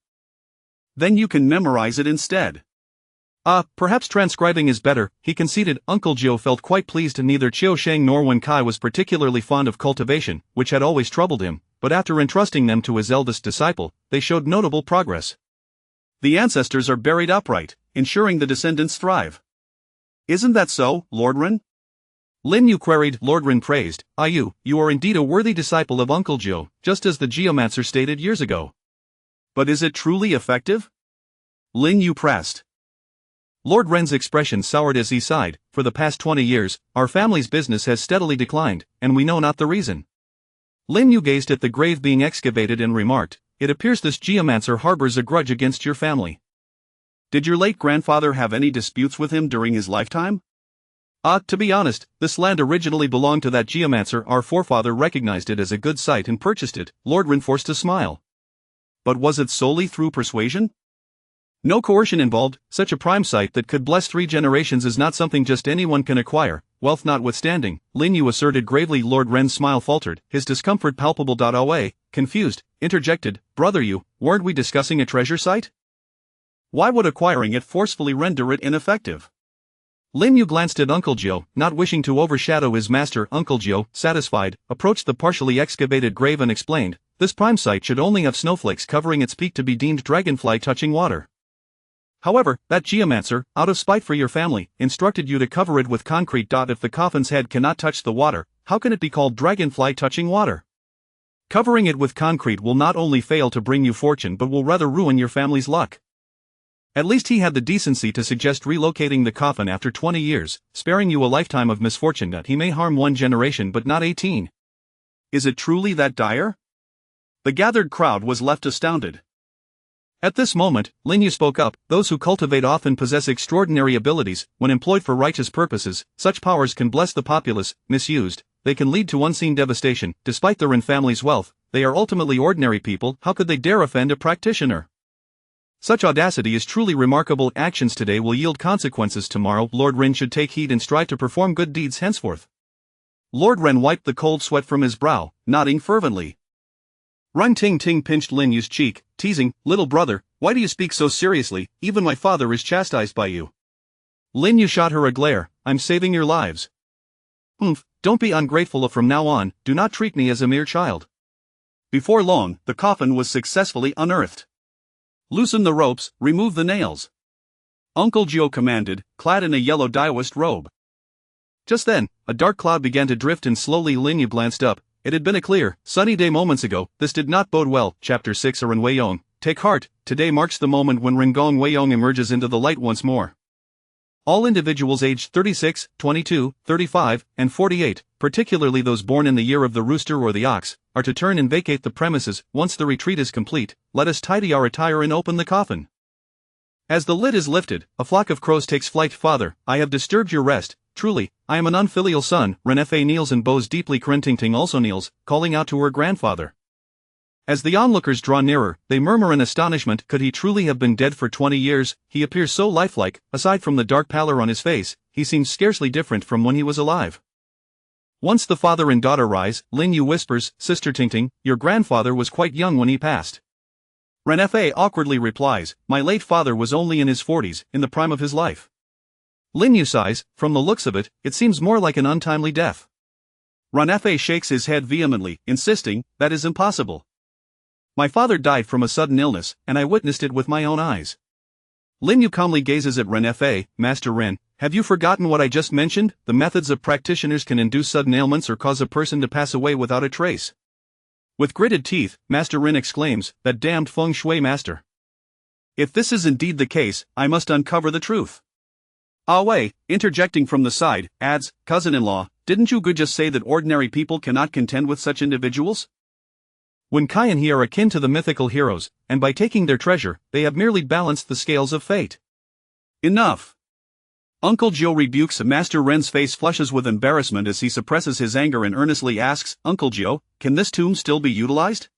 Then you can memorize it instead." Perhaps transcribing is better," he conceded. Uncle Jiu felt quite pleased. Neither Xiao Shang nor Wen Kai was particularly fond of cultivation, which had always troubled him, but after entrusting them to his eldest disciple, they showed notable progress. The ancestors are buried upright, ensuring the descendants thrive. "Isn't that so, Lord Ren?" Lin Yu queried. Lord Ren praised, "You are indeed a worthy disciple of Uncle Jiu, just as the geomancer stated years ago." "But is it truly effective?" Lin Yu pressed. Lord Ren's expression soured as he sighed. "For the past 20 years, our family's business has steadily declined, and we know not the reason." Lin Yu gazed at the grave being excavated and remarked, "It appears this geomancer harbors a grudge against your family. Did your late grandfather have any disputes with him during his lifetime?" To be honest, this land originally belonged to that geomancer. Our forefather recognized it as a good site and purchased it." Lord Ren forced a smile. "But was it solely through persuasion? No coercion involved. Such a prime site that could bless 3 generations is not something just anyone can acquire, wealth notwithstanding," Lin Yu asserted gravely. Lord Ren's smile faltered, his discomfort palpable. Wei, confused, interjected, "Brother Yu, weren't we discussing a treasure site? Why would acquiring it forcefully render it ineffective?" Lin Yu glanced at Uncle Jiu, not wishing to overshadow his master. Uncle Jiu, satisfied, approached the partially excavated grave and explained, "This prime site should only have snowflakes covering its peak to be deemed dragonfly touching water. However, that geomancer, out of spite for your family, instructed you to cover it with concrete. If the coffin's head cannot touch the water, how can it be called dragonfly touching water? Covering it with concrete will not only fail to bring you fortune but will rather ruin your family's luck." At least he had the decency to suggest relocating the coffin after 20 years, sparing you a lifetime of misfortune. He may harm 1 generation but not 18. "Is it truly that dire?" The gathered crowd was left astounded. At this moment, Lin Yu spoke up. Those who cultivate often possess extraordinary abilities. When employed for righteous purposes, such powers can bless the populace. Misused, they can lead to unseen devastation. Despite their Ren family's wealth, they are ultimately ordinary people. How could they dare offend a practitioner? Such audacity is truly remarkable. Actions today will yield consequences tomorrow. Lord Ren should take heed and strive to perform good deeds henceforth. Lord Ren wiped the cold sweat from his brow, nodding fervently. Ren Ting Ting pinched Lin Yu's cheek, teasing, "Little brother, why do you speak so seriously? Even my father is chastised by you." Lin Yu shot her a glare. "I'm saving your lives." Don't be ungrateful. From now on, do not treat me as a mere child." Before long, the coffin was successfully unearthed. "Loosen the ropes, remove the nails," Uncle Gio commanded, clad in a yellow Daoist robe. Just then, a dark cloud began to drift and slowly Lin Yu glanced up. It had been a clear, sunny day moments ago. This did not bode well. Chapter 6. Ren Weiyong, take heart. Today marks the moment when Rengong Weiyong emerges into the light once more. All individuals aged 36, 22, 35, and 48, particularly those born in the year of the rooster or the ox, are to turn and vacate the premises. Once the retreat is complete, let us tidy our attire and open the coffin. As the lid is lifted, a flock of crows takes flight. "Father, I have disturbed your rest. Truly, I am an unfilial son." Ren Fa kneels and bows deeply. Ting also kneels, calling out to her grandfather. As the onlookers draw nearer, they murmur in astonishment. Could he truly have been dead for 20 years? He appears so lifelike. Aside from the dark pallor on his face, he seems scarcely different from when he was alive. Once the father and daughter rise, Lin Yu whispers, "Sister Ting, your grandfather was quite young when he passed." Ren Fa awkwardly replies, "My late father was only in his 40s, in the prime of his life." Lin Yu sighs. "From the looks of it, it seems more like an untimely death." Ren Fa shakes his head vehemently, insisting, "That is impossible. My father died from a sudden illness, and I witnessed it with my own eyes." Lin Yu calmly gazes at Ren Fa. "Master Ren, have you forgotten what I just mentioned? The methods of practitioners can induce sudden ailments or cause a person to pass away without a trace." With gritted teeth, Master Ren exclaims, "That damned feng shui master. If this is indeed the case, I must uncover the truth." Ah Wei, interjecting from the side, adds, "Cousin-in-law, didn't you just say that ordinary people cannot contend with such individuals? When Kai and he are akin to the mythical heroes, and by taking their treasure, they have merely balanced the scales of fate." "Enough!" Uncle Joe rebukes. Master Ren's face flushes with embarrassment as he suppresses his anger and earnestly asks, "Uncle Joe, can this tomb still be utilized?"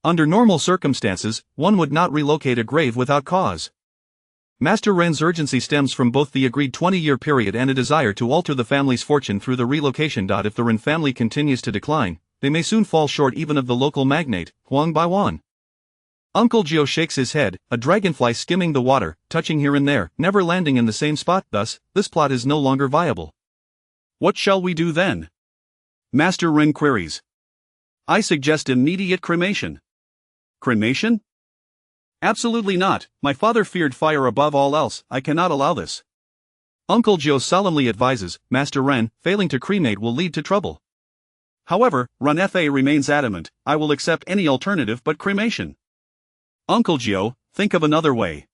Under normal circumstances, one would not relocate a grave without cause. Master Ren's urgency stems from both the agreed 20-year period and a desire to alter the family's fortune through the relocation. If the Ren family continues to decline, they may soon fall short even of the local magnate, Huang Baiwan. Uncle Gio shakes his head, a dragonfly skimming the water, touching here and there, never landing in the same spot. Thus, this plot is no longer viable. "What shall we do then?" Master Ren queries. "I suggest immediate cremation." "Cremation? Absolutely not. My father feared fire above all else. I cannot allow this." Uncle Gio solemnly advises, "Master Ren, failing to cremate will lead to trouble." However, Ren Fa remains adamant, "I will accept any alternative but cremation." "Uncle Gio, think of another way."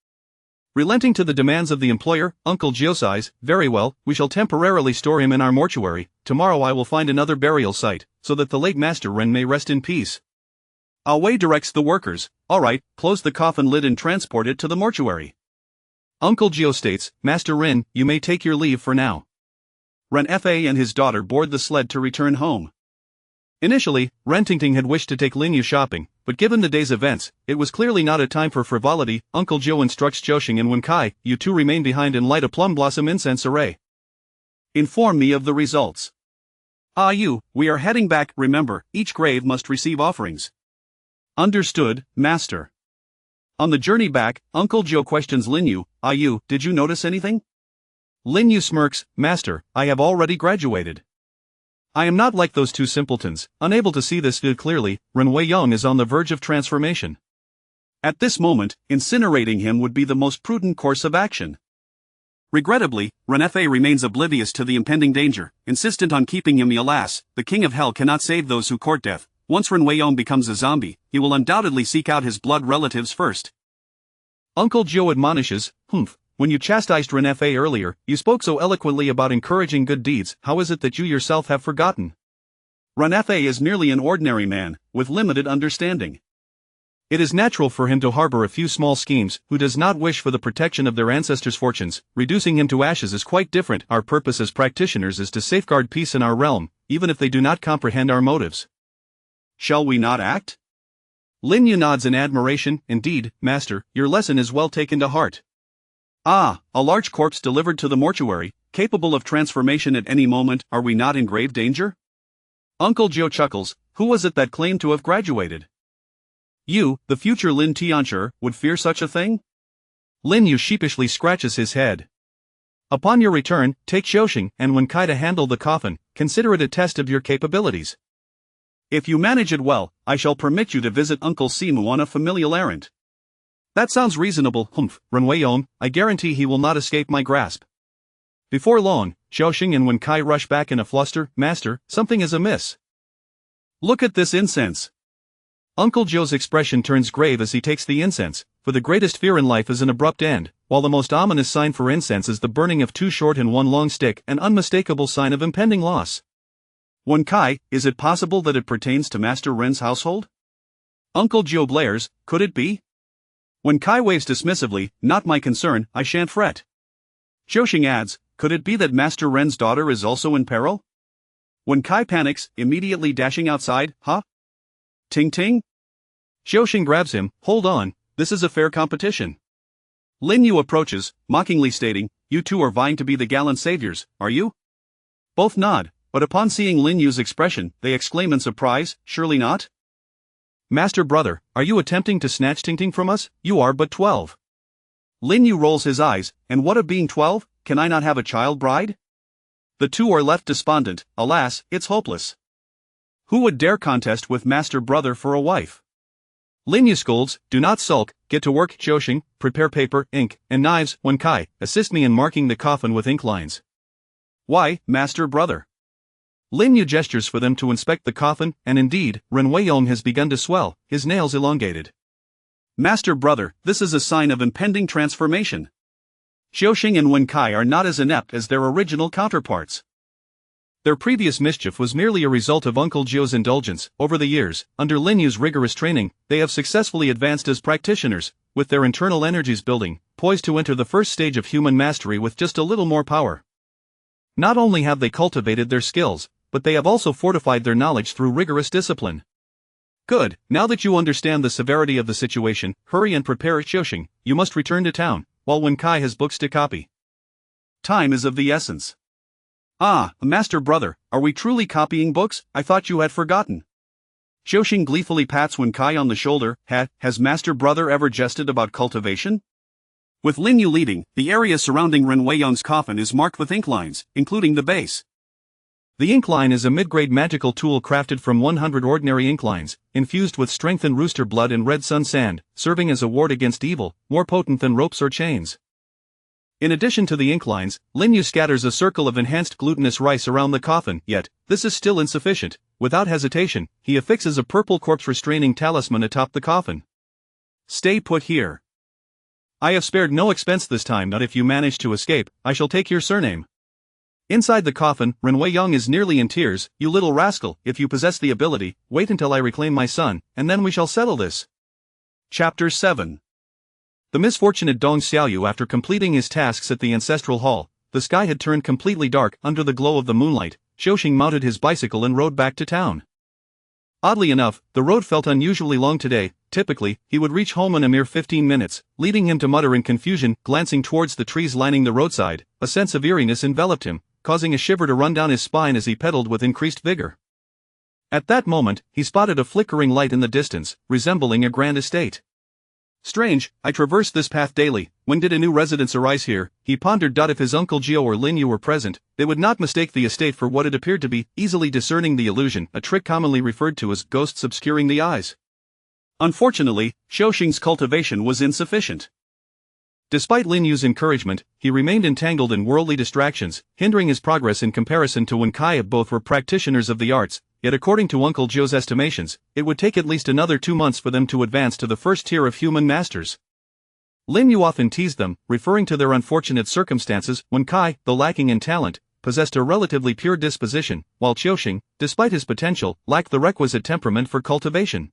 Relenting to the demands of the employer, Uncle Gio sighs, "Very well, we shall temporarily store him in our mortuary. Tomorrow I will find another burial site, so that the late Master Ren may rest in peace." Ah Wei directs the workers, "All right, close the coffin lid and transport it to the mortuary." Uncle Gio states, "Master Ren, you may take your leave for now." Ren Fa and his daughter board the sled to return home. Initially, Ren Ting had wished to take Lin Yu shopping, but given the day's events, it was clearly not a time for frivolity. Uncle Joe instructs Zhouxing and Wen Kai, "You two remain behind and light a plum blossom incense array. Inform me of the results." "Ah Yu, we are heading back. Remember, each grave must receive offerings." "Understood, Master." On the journey back, Uncle Joe questions Lin Yu, "Ah Yu, did you notice anything?" Lin Yu smirks, "Master, I have already graduated. I am not like those two simpletons." Unable to see this clearly, Ren Weiyong is on the verge of transformation. At this moment, incinerating him would be the most prudent course of action. Regrettably, Ren Fa remains oblivious to the impending danger, insistent on keeping him. Alas, the King of Hell cannot save those who court death. Once Ren Weiyong becomes a zombie, he will undoubtedly seek out his blood relatives first. Uncle Joe admonishes, "When you chastised Ren Fa earlier, you spoke so eloquently about encouraging good deeds. How is it that you yourself have forgotten?" Ren Fa is merely an ordinary man, with limited understanding. It is natural for him to harbor a few small schemes. Who does not wish for the protection of their ancestors' fortunes? Reducing him to ashes is quite different. Our purpose as practitioners is to safeguard peace in our realm, even if they do not comprehend our motives. Shall we not act? Lin Yu nods in admiration. Indeed, master, your lesson is well taken to heart. Ah, a large corpse delivered to the mortuary, capable of transformation at any moment. Are we not in grave danger? Uncle Joe chuckles. Who was it that claimed to have graduated? You, the future Lin Tianchi, would fear such a thing? Lin Yu sheepishly scratches his head. Upon your return, take Xiaoxing and Wenkai to handle the coffin. Consider it a test of your capabilities. If you manage it well, I shall permit you to visit Uncle Simu on a familial errand. That sounds reasonable. Ren Weiyong, I guarantee he will not escape my grasp. Before long, Xiaoxing and Wenkai rush back in a fluster. Master, something is amiss. Look at this incense. Uncle Joe's expression turns grave as he takes the incense, for the greatest fear in life is an abrupt end, while the most ominous sign for incense is the burning of two short and one long stick, an unmistakable sign of impending loss. Wenkai, is it possible that it pertains to Master Ren's household? Uncle Joe blares, could it be? Wenkai waves dismissively, not my concern, I shan't fret. Xiaoxing adds, could it be that Master Ren's daughter is also in peril? Wenkai panics, immediately dashing outside. Huh? Ting ting? Xiaoxing grabs him. Hold on, this is a fair competition. Lin Yu approaches, mockingly stating, you two are vying to be the gallant saviors, are you? Both nod, but upon seeing Lin Yu's expression, they exclaim in surprise, surely not? Master brother, are you attempting to snatch Ting Ting from us? You are but 12. Lin Yu rolls his eyes, and what of being 12? Can I not have a child bride? The two are left despondent. Alas, it's hopeless. Who would dare contest with Master Brother for a wife? Lin Yu scolds, do not sulk, get to work. Xiaoxing, prepare paper, ink, and knives. Wenkai, assist me in marking the coffin with ink lines. Why, Master Brother? Lin Yu gestures for them to inspect the coffin, and indeed, Ren Weiyong has begun to swell, his nails elongated. Master Brother, this is a sign of impending transformation. Xiaoxing and Wenkai are not as inept as their original counterparts. Their previous mischief was merely a result of Uncle Joe's indulgence. Over the years, under Lin Yu's rigorous training, they have successfully advanced as practitioners, with their internal energies building, poised to enter the first stage of human mastery with just a little more power. Not only have they cultivated their skills, but they have also fortified their knowledge through rigorous discipline. Good, now that you understand the severity of the situation, hurry and prepare. Xiaoxing, you must return to town, while Wenkai has books to copy. Time is of the essence. Ah, Master Brother, are we truly copying books? I thought you had forgotten. Xiaoxing gleefully pats Wenkai on the shoulder. Has Master Brother ever jested about cultivation? With Lin Yu leading, the area surrounding Ren Weiyong's coffin is marked with ink lines, including the base. The ink line is a mid-grade magical tool crafted from 100 ordinary ink lines, infused with strengthened rooster blood and red sun sand, serving as a ward against evil, more potent than ropes or chains. In addition to the ink lines, Lin Yu scatters a circle of enhanced glutinous rice around the coffin, yet, this is still insufficient. Without hesitation, he affixes a purple corpse-restraining talisman atop the coffin. Stay put here. I have spared no expense this time. Not if you manage to escape, I shall take your surname. Inside the coffin, Ren Weiyong is nearly in tears. You little rascal, if you possess the ability, wait until I reclaim my son, and then we shall settle this. Chapter 7. The misfortunate Dong Xiaoyu, after completing his tasks at the ancestral hall, the sky had turned completely dark under the glow of the moonlight. Xiaoxing mounted his bicycle and rode back to town. Oddly enough, the road felt unusually long today. Typically, he would reach home in a mere 15 minutes, leading him to mutter in confusion. Glancing towards the trees lining the roadside, a sense of eeriness enveloped him, causing a shiver to run down his spine as he pedaled with increased vigor. At that moment, he spotted a flickering light in the distance, resembling a grand estate. Strange, I traverse this path daily. When did a new residence arise here? He pondered. If his Uncle Gio or Lin Yu were present, they would not mistake the estate for what it appeared to be, easily discerning the illusion, a trick commonly referred to as ghosts obscuring the eyes. Unfortunately, Xiaoxing's cultivation was insufficient. Despite Lin Yu's encouragement, he remained entangled in worldly distractions, hindering his progress in comparison to Wenkai. Both were practitioners of the arts, yet according to Uncle Joe's estimations, it would take at least another 2 months for them to advance to the first tier of human masters. Lin Yu often teased them, referring to their unfortunate circumstances. Wenkai, though lacking in talent, possessed a relatively pure disposition, while Xiaoxing, despite his potential, lacked the requisite temperament for cultivation.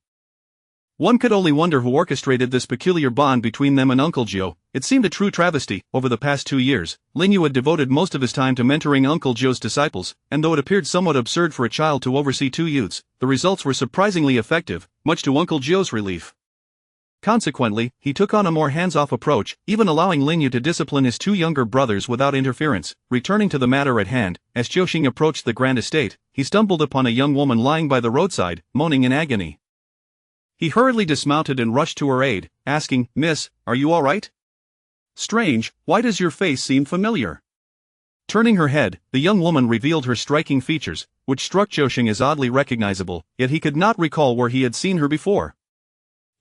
One could only wonder who orchestrated this peculiar bond between them and Uncle Joe. It seemed a true travesty. Over the past 2 years, Lin Yu had devoted most of his time to mentoring Uncle Joe's disciples, and though it appeared somewhat absurd for a child to oversee 2 youths, the results were surprisingly effective, much to Uncle Joe's relief. Consequently, he took on a more hands-off approach, even allowing Lin Yu to discipline his 2 younger brothers without interference. Returning to the matter at hand, as Jiuxing approached the grand estate, he stumbled upon a young woman lying by the roadside, moaning in agony. He hurriedly dismounted and rushed to her aid, asking, "Miss, are you all right? Strange, why does your face seem familiar?" Turning her head, the young woman revealed her striking features, which struck Jiuxing as oddly recognizable, yet he could not recall where he had seen her before.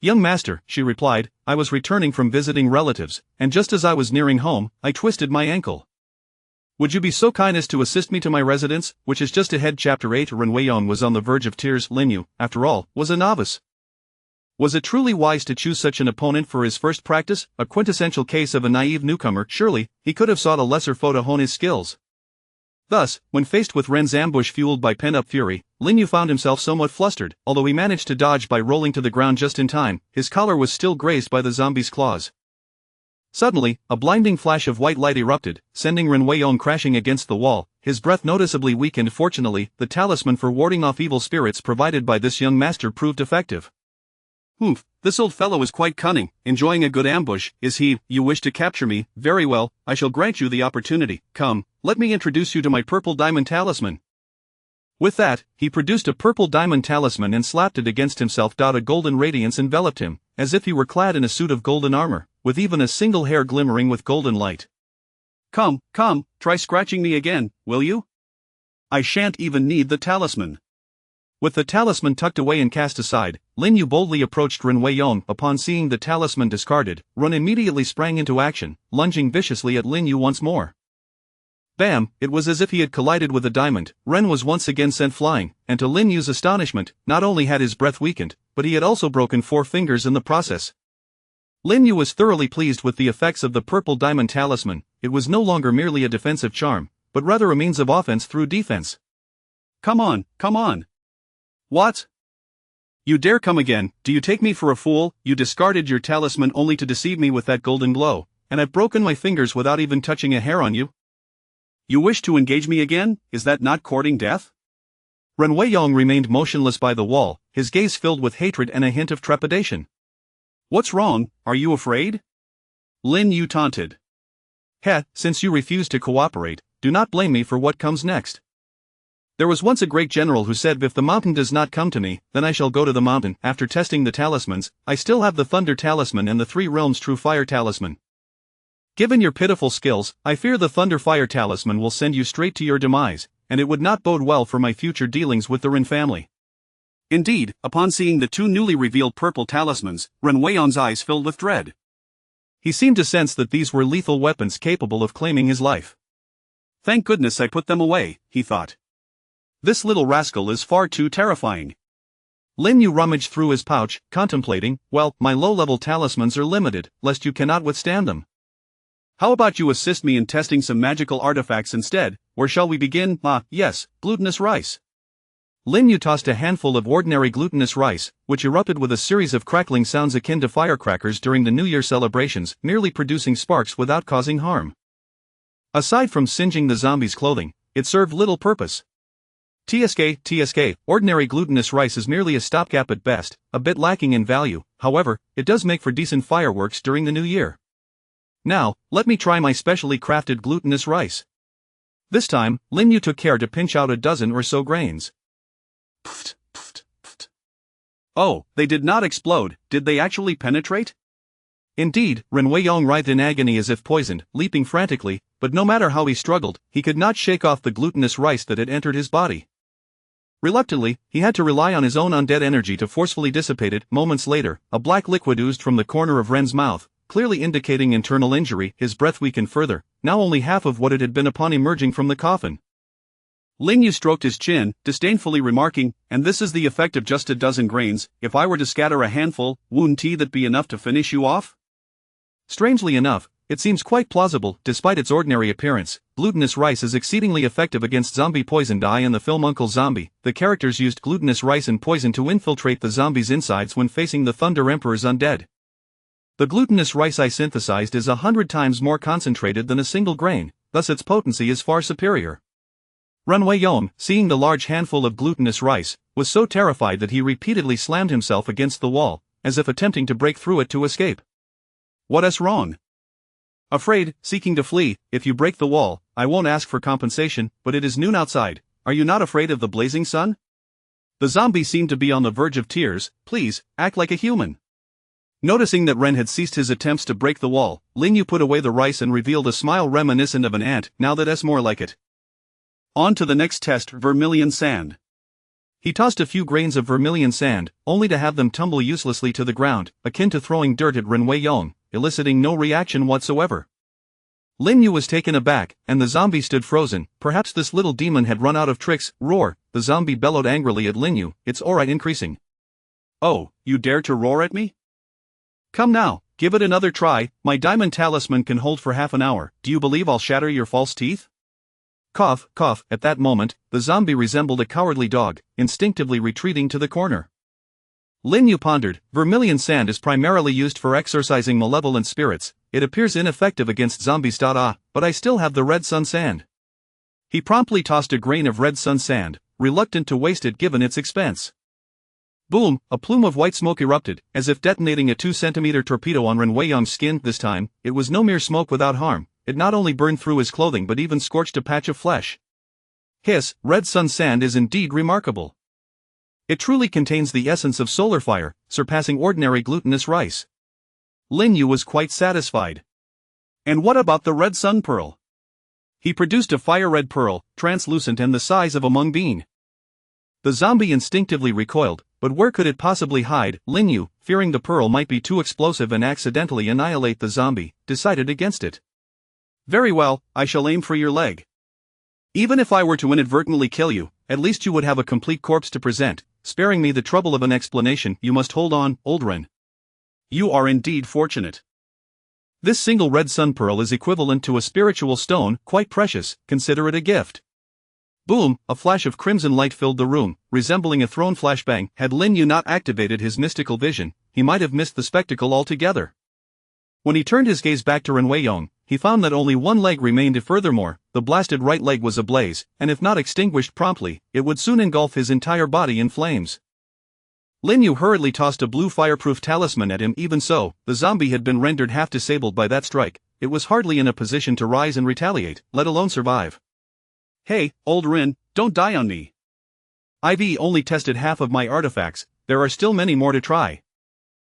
"Young master," she replied, "I was returning from visiting relatives, and just as I was nearing home, I twisted my ankle. Would you be so kind as to assist me to my residence, which is just ahead?" Chapter 8. Ren Weiyong was on the verge of tears. Lin Yu, after all, was a novice. Was it truly wise to choose such an opponent for his first practice, a quintessential case of a naive newcomer? Surely, he could have sought a lesser foe to hone his skills. Thus, when faced with Ren's ambush fueled by pent-up fury, Lin Yu found himself somewhat flustered. Although he managed to dodge by rolling to the ground just in time, his collar was still grazed by the zombie's claws. Suddenly, a blinding flash of white light erupted, sending Ren Weiyong crashing against the wall. His breath noticeably weakened. Fortunately, the talisman for warding off evil spirits provided by this young master proved effective. "Oof, this old fellow is quite cunning, enjoying a good ambush, is he? You wish to capture me? Very well, I shall grant you the opportunity. Come, let me introduce you to my purple diamond talisman." With that, he produced a purple diamond talisman and slapped it against himself. A golden radiance enveloped him, as if he were clad in a suit of golden armor, with even a single hair glimmering with golden light. Come, try scratching me again, will you? I shan't even need the talisman." With the talisman tucked away and cast aside, Lin Yu boldly approached Ren Weiyong. Upon seeing the talisman discarded, Ren immediately sprang into action, lunging viciously at Lin Yu once more. Bam! It was as if he had collided with a diamond. Ren was once again sent flying, and to Lin Yu's astonishment, not only had his breath weakened, but he had also broken 4 fingers in the process. Lin Yu was thoroughly pleased with the effects of the purple diamond talisman. It was no longer merely a defensive charm, but rather a means of offense through defense. Come on. What? You dare come again? Do you take me for a fool? You discarded your talisman only to deceive me with that golden glow, and I've broken my fingers without even touching a hair on you. You wish to engage me again? Is that not courting death? Ren Weiyong remained motionless by the wall, his gaze filled with hatred and a hint of trepidation. What's wrong? Are you afraid? Lin Yu taunted. Since you refuse to cooperate, do not blame me for what comes next. There was once a great general who said, if the mountain does not come to me, then I shall go to the mountain. After testing the talismans, I still have the Thunder Talisman and the 3 Realms True Fire Talisman. Given your pitiful skills, I fear the Thunder Fire Talisman will send you straight to your demise, and it would not bode well for my future dealings with the Ren family. Indeed, upon seeing the 2 newly revealed purple talismans, Ren Weiyong's eyes filled with dread. He seemed to sense that these were lethal weapons capable of claiming his life. Thank goodness I put them away, he thought. This little rascal is far too terrifying. Lin Yu rummaged through his pouch, contemplating, well, my low-level talismans are limited, lest you cannot withstand them. How about you assist me in testing some magical artifacts instead? Where shall we begin? Yes, glutinous rice. Lin Yu tossed a handful of ordinary glutinous rice, which erupted with a series of crackling sounds akin to firecrackers during the New Year celebrations, merely producing sparks without causing harm. Aside from singeing the zombie's clothing, it served little purpose. TSK, ordinary glutinous rice is merely a stopgap at best, a bit lacking in value. However, it does make for decent fireworks during the new year. Now, let me try my specially crafted glutinous rice. This time, Lin Yu took care to pinch out a dozen or so grains. Pft. Oh, they did not explode. Did they actually penetrate? Indeed, Ren Weiyong writhed in agony as if poisoned, leaping frantically, but no matter how he struggled, he could not shake off the glutinous rice that had entered his body. Reluctantly, he had to rely on his own undead energy to forcefully dissipate it. Moments later, a black liquid oozed from the corner of Ren's mouth, clearly indicating internal injury. His breath weakened further, now only half of what it had been upon emerging from the coffin. Lin Yu stroked his chin, disdainfully remarking, and this is the effect of just a dozen grains. If I were to scatter a handful, wouldn't that be enough to finish you off? Strangely enough, It seems quite plausible. Despite its ordinary appearance, glutinous rice is exceedingly effective against zombie poison. In the film Uncle Zombie, the characters used glutinous rice and poison to infiltrate the zombies' insides when facing the Thunder Emperor's undead. The glutinous rice I synthesized is 100 times more concentrated than a single grain, thus its potency is far superior. Ren Wei-yong, seeing the large handful of glutinous rice, was so terrified that he repeatedly slammed himself against the wall, as if attempting to break through it to escape. What's wrong? Afraid, seeking to flee. If you break the wall, I won't ask for compensation, but it is noon outside. Are you not afraid of the blazing sun? The zombie seemed to be on the verge of tears. Please, act like a human. Noticing that Ren had ceased his attempts to break the wall, Lin Yu put away the rice and revealed a smile reminiscent of an ant. Now that's more like it. On to the next test, vermilion sand. He tossed a few grains of vermilion sand, only to have them tumble uselessly to the ground, akin to throwing dirt at Ren Wei-yong, eliciting no reaction whatsoever. Lin Yu was taken aback, and the zombie stood frozen. Perhaps this little demon had run out of tricks. Roar! The zombie bellowed angrily at Lin Yu, its aura increasing. Oh, you dare to roar at me? Come now, give it another try. My diamond talisman can hold for half an hour. Do you believe I'll shatter your false teeth? Cough, cough. At that moment, the zombie resembled a cowardly dog, instinctively retreating to the corner. Lin Yu pondered. Vermilion sand is primarily used for exorcising malevolent spirits. It appears ineffective against zombies. But I still have the red sun sand. He promptly tossed a grain of red sun sand, reluctant to waste it given its expense. Boom! A plume of white smoke erupted, as if detonating a 2-centimeter torpedo on Ren Wei-yong's skin. This time, it was no mere smoke without harm. It not only burned through his clothing but even scorched a patch of flesh. Hiss! Red sun sand is indeed remarkable. It truly contains the essence of solar fire, surpassing ordinary glutinous rice. Lin Yu was quite satisfied. And what about the red sun pearl? He produced a fire-red pearl, translucent and the size of a mung bean. The zombie instinctively recoiled, but where could it possibly hide? Lin Yu, fearing the pearl might be too explosive and accidentally annihilate the zombie, decided against it. Very well, I shall aim for your leg. Even if I were to inadvertently kill you, at least you would have a complete corpse to present, sparing me the trouble of an explanation. You must hold on, old Ren. You are indeed fortunate. This single red sun pearl is equivalent to a spiritual stone, quite precious. Consider it a gift. Boom! A flash of crimson light filled the room, resembling a thrown flashbang. Had Lin Yu not activated his mystical vision, he might have missed the spectacle altogether. When he turned his gaze back to Ren Wei-yong, he found that only one leg remained. Furthermore, the blasted right leg was ablaze, and if not extinguished promptly, it would soon engulf his entire body in flames. Lin Yu hurriedly tossed a blue fireproof talisman at him. Even so, the zombie had been rendered half disabled by that strike. It was hardly in a position to rise and retaliate, let alone survive. Hey, old Rin, don't die on me. I've only tested half of my artifacts, there are still many more to try.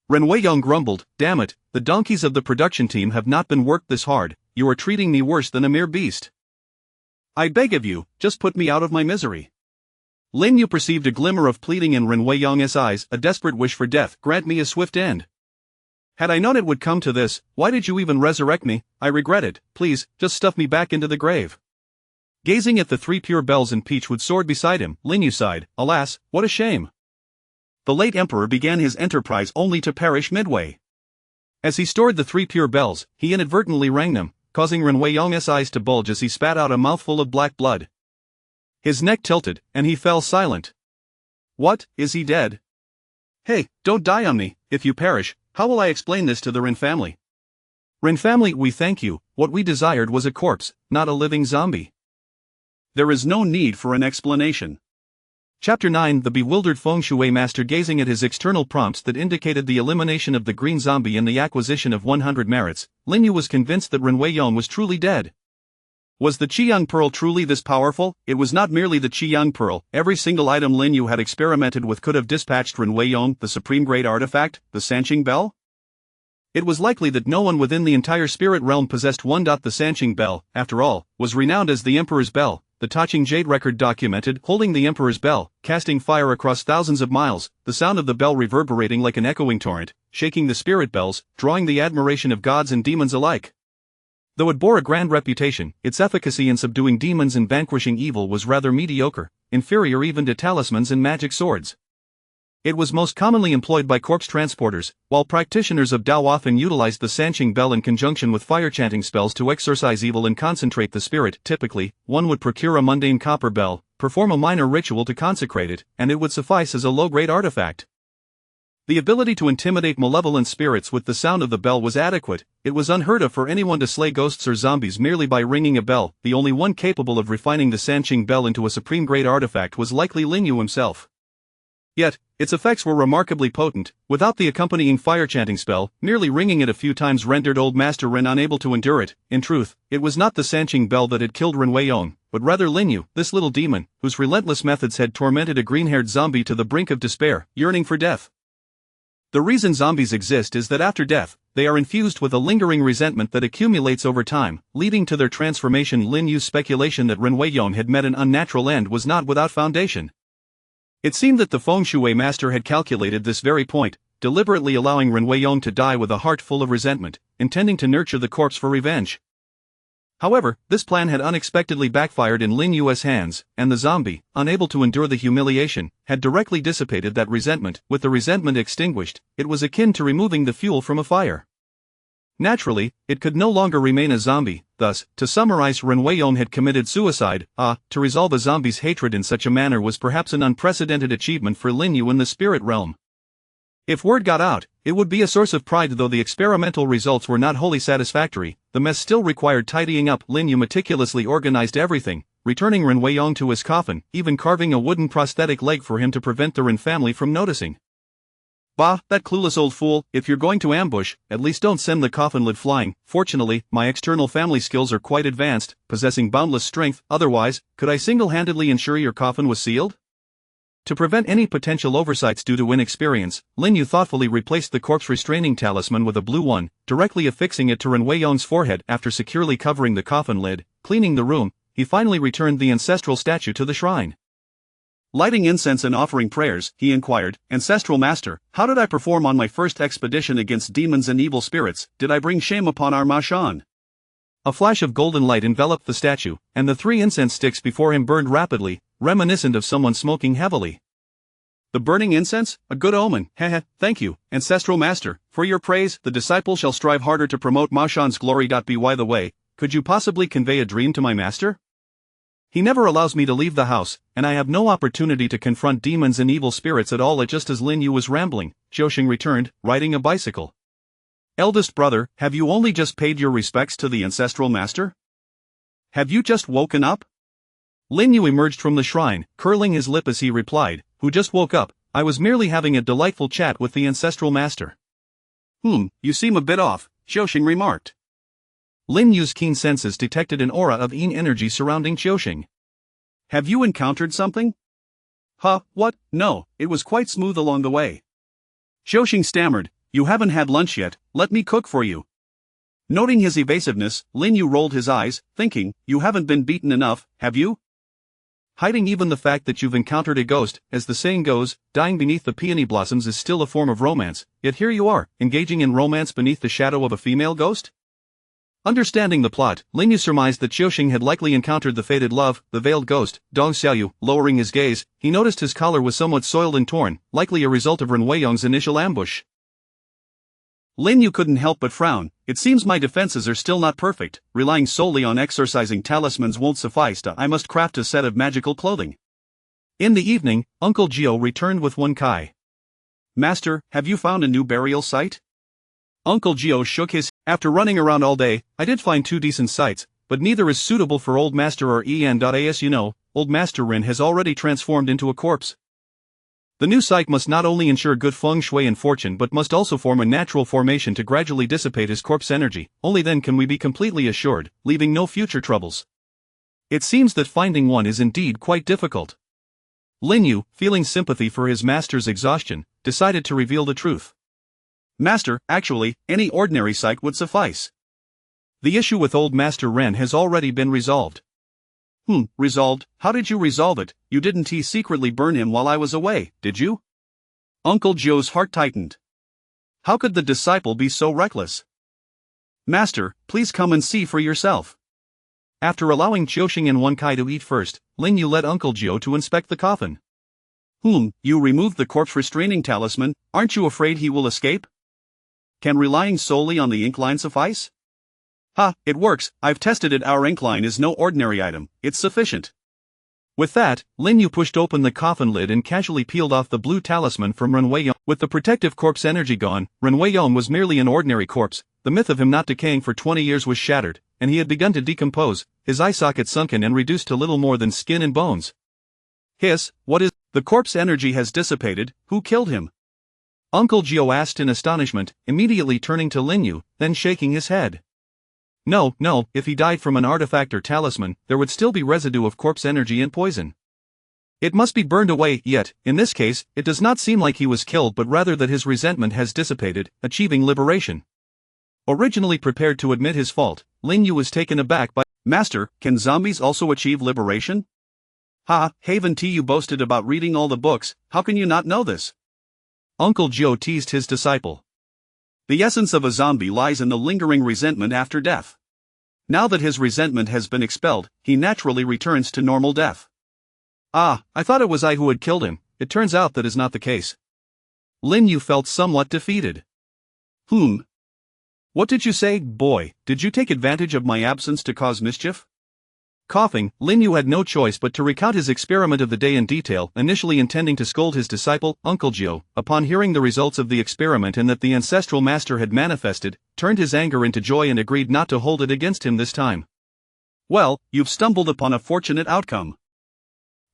Ren Wei-yong grumbled, damn it, the donkeys of the production team have not been worked this hard. You are treating me worse than a mere beast. I beg of you, just put me out of my misery. Lin Yu perceived a glimmer of pleading in Ren Wei-yong's eyes, a desperate wish for death. Grant me a swift end. Had I known it would come to this, why did you even resurrect me? I regret it. Please, just stuff me back into the grave. Gazing at the 3 pure bells and Peachwood sword beside him, Lin Yu sighed, alas, what a shame. The late emperor began his enterprise only to perish midway. As he stored the 3 pure bells, he inadvertently rang them, causing Ren Wei-yong's eyes to bulge as he spat out a mouthful of black blood. His neck tilted, and he fell silent. What, is he dead? Hey, don't die on me. If you perish, how will I explain this to the Ren family? Ren family, we thank you. What we desired was a corpse, not a living zombie. There is no need for an explanation. Chapter 9. The bewildered feng shui master gazing at his external prompts that indicated the elimination of the green zombie and the acquisition of 100 merits, Lin Yu was convinced that Ren Wei-yong was truly dead. Was the Qiyang Pearl truly this powerful? It was not merely the Qiyang Pearl. Every single item Lin Yu had experimented with could have dispatched Ren Wei-yong. The supreme great artifact, the Sanqing Bell? It was likely that no one within the entire spirit realm possessed one. The Sanqing Bell, after all, was renowned as the Emperor's Bell. The Taching Jade record documented, holding the Emperor's Bell, casting fire across thousands of miles, the sound of the bell reverberating like an echoing torrent, shaking the spirit bells, drawing the admiration of gods and demons alike. Though it bore a grand reputation, its efficacy in subduing demons and vanquishing evil was rather mediocre, inferior even to talismans and magic swords. It was most commonly employed by corpse transporters, while practitioners of Dao often utilized the Sanqing bell in conjunction with fire chanting spells to exorcise evil and concentrate the spirit. Typically, one would procure a mundane copper bell, perform a minor ritual to consecrate it, and it would suffice as a low-grade artifact. The ability to intimidate malevolent spirits with the sound of the bell was adequate. It was unheard of for anyone to slay ghosts or zombies merely by ringing a bell. The only one capable of refining the Sanqing bell into a supreme-grade artifact was likely Lin Yu himself. Yet, its effects were remarkably potent. Without the accompanying fire-chanting spell, merely ringing it a few times rendered Old Master Ren unable to endure it. In truth, it was not the Sanqing bell that had killed Ren Weiyong, but rather Lin Yu, this little demon, whose relentless methods had tormented a green-haired zombie to the brink of despair, yearning for death. The reason zombies exist is that after death, they are infused with a lingering resentment that accumulates over time, leading to their transformation. Lin Yu's speculation that Ren Weiyong had met an unnatural end was not without foundation. It seemed that the Feng Shui master had calculated this very point, deliberately allowing Ren Weiyong to die with a heart full of resentment, intending to nurture the corpse for revenge. However, this plan had unexpectedly backfired in Lin Yu's hands, and the zombie, unable to endure the humiliation, had directly dissipated that resentment. With the resentment extinguished, it was akin to removing the fuel from a fire. Naturally, it could no longer remain a zombie. Thus, to summarize, Ren Weiyong had committed suicide. To resolve a zombie's hatred in such a manner was perhaps an unprecedented achievement for Lin Yu in the spirit realm. If word got out, it would be a source of pride. Though the experimental results were not wholly satisfactory, the mess still required tidying up. Lin Yu meticulously organized everything, returning Ren Weiyong to his coffin, even carving a wooden prosthetic leg for him to prevent the Ren family from noticing. Bah, that clueless old fool. If you're going to ambush, at least don't send the coffin lid flying. Fortunately, my external family skills are quite advanced, possessing boundless strength. Otherwise, could I single-handedly ensure your coffin was sealed? To prevent any potential oversights due to inexperience, Lin Yu thoughtfully replaced the corpse restraining talisman with a blue one, directly affixing it to Ren Weiyong's forehead. After securely covering the coffin lid, cleaning the room, he finally returned the ancestral statue to the shrine. Lighting incense and offering prayers, he inquired, "Ancestral Master, how did I perform on my first expedition against demons and evil spirits? Did I bring shame upon our Ma Shan?" A flash of golden light enveloped the statue, and the 3 incense sticks before him burned rapidly, reminiscent of someone smoking heavily. "The burning incense? A good omen. Thank you, Ancestral Master, for your praise. The disciple shall strive harder to promote Ma Shan's glory. By the way, could you possibly convey a dream to my master? He never allows me to leave the house, and I have no opportunity to confront demons and evil spirits at all." Just as Lin Yu was rambling, Xiaoxing returned, riding a bicycle. "Eldest brother, have you only just paid your respects to the Ancestral Master? Have you just woken up?" Lin Yu emerged from the shrine, curling his lip as he replied, "Who just woke up? I was merely having a delightful chat with the Ancestral Master." You seem a bit off," Xiaoxing remarked. Lin Yu's keen senses detected an aura of yin energy surrounding Xiaoxing. "Have you encountered something?" What? No, it was quite smooth along the way." Xiaoxing stammered, "You haven't had lunch yet, let me cook for you." Noting his evasiveness, Lin Yu rolled his eyes, thinking, "You haven't been beaten enough, have you? Hiding even the fact that you've encountered a ghost. As the saying goes, dying beneath the peony blossoms is still a form of romance, yet here you are, engaging in romance beneath the shadow of a female ghost?" Understanding the plot, Lin Yu surmised that Xiaoxing had likely encountered the fated love, the veiled ghost, Dong Xiaoyu. Lowering his gaze, he noticed his collar was somewhat soiled and torn, likely a result of Ren Weiyong's initial ambush. Lin Yu couldn't help but frown. "It seems my defenses are still not perfect. Relying solely on exorcising talismans won't suffice. I must craft a set of magical clothing." In the evening, Uncle Gio returned with one kai. "Master, have you found a new burial site?" Uncle Gio shook his head. "After running around all day, I did find 2 decent sites, but neither is suitable for Old Master or En.As. You know, Old Master Ren has already transformed into a corpse. The new site must not only ensure good feng shui and fortune but must also form a natural formation to gradually dissipate his corpse energy. Only then can we be completely assured, leaving no future troubles. It seems that finding one is indeed quite difficult." Lin Yu, feeling sympathy for his master's exhaustion, decided to reveal the truth. "Master, actually, any ordinary site would suffice. The issue with Old Master Ren has already been resolved." Resolved? How did you resolve it? You didn't secretly burn him while I was away, did you?" Uncle Gio's heart tightened. How could the disciple be so reckless? "Master, please come and see for yourself." After allowing Xiaoxing and Wen Kai to eat first, Lin Yu led Uncle Gio to inspect the coffin. You removed the corpse restraining talisman, aren't you afraid he will escape? Can relying solely on the ink line suffice? Ha, it works, I've tested it, our ink line is no ordinary item, it's sufficient. With that, Lin Yu pushed open the coffin lid and casually peeled off the blue talisman from Ren Weiyong. With the protective corpse energy gone, Ren Weiyong was merely an ordinary corpse. The myth of him not decaying for 20 years was shattered, and he had begun to decompose, his eye socket sunken and reduced to little more than skin and bones. Hiss, what is... The corpse energy has dissipated, who killed him? Uncle Gio asked in astonishment, immediately turning to Lin Yu, then shaking his head. No, if he died from an artifact or talisman, there would still be residue of corpse energy and poison. It must be burned away, yet, in this case, it does not seem like he was killed but rather that his resentment has dissipated, achieving liberation. Originally prepared to admit his fault, Lin Yu was taken aback by, Master, can zombies also achieve liberation? Ha, Haven T, you boasted about reading all the books, how can you not know this? Uncle Gio teased his disciple. The essence of a zombie lies in the lingering resentment after death. Now that his resentment has been expelled, he naturally returns to normal death. Ah, I thought it was I who had killed him, it turns out that is not the case. Lin Yu felt somewhat defeated. What did you say, boy, did you take advantage of my absence to cause mischief? Coughing, Lin Yu had no choice but to recount his experiment of the day in detail, initially intending to scold his disciple, Uncle Gio, upon hearing the results of the experiment and that the ancestral master had manifested, turned his anger into joy and agreed not to hold it against him this time. Well, you've stumbled upon a fortunate outcome.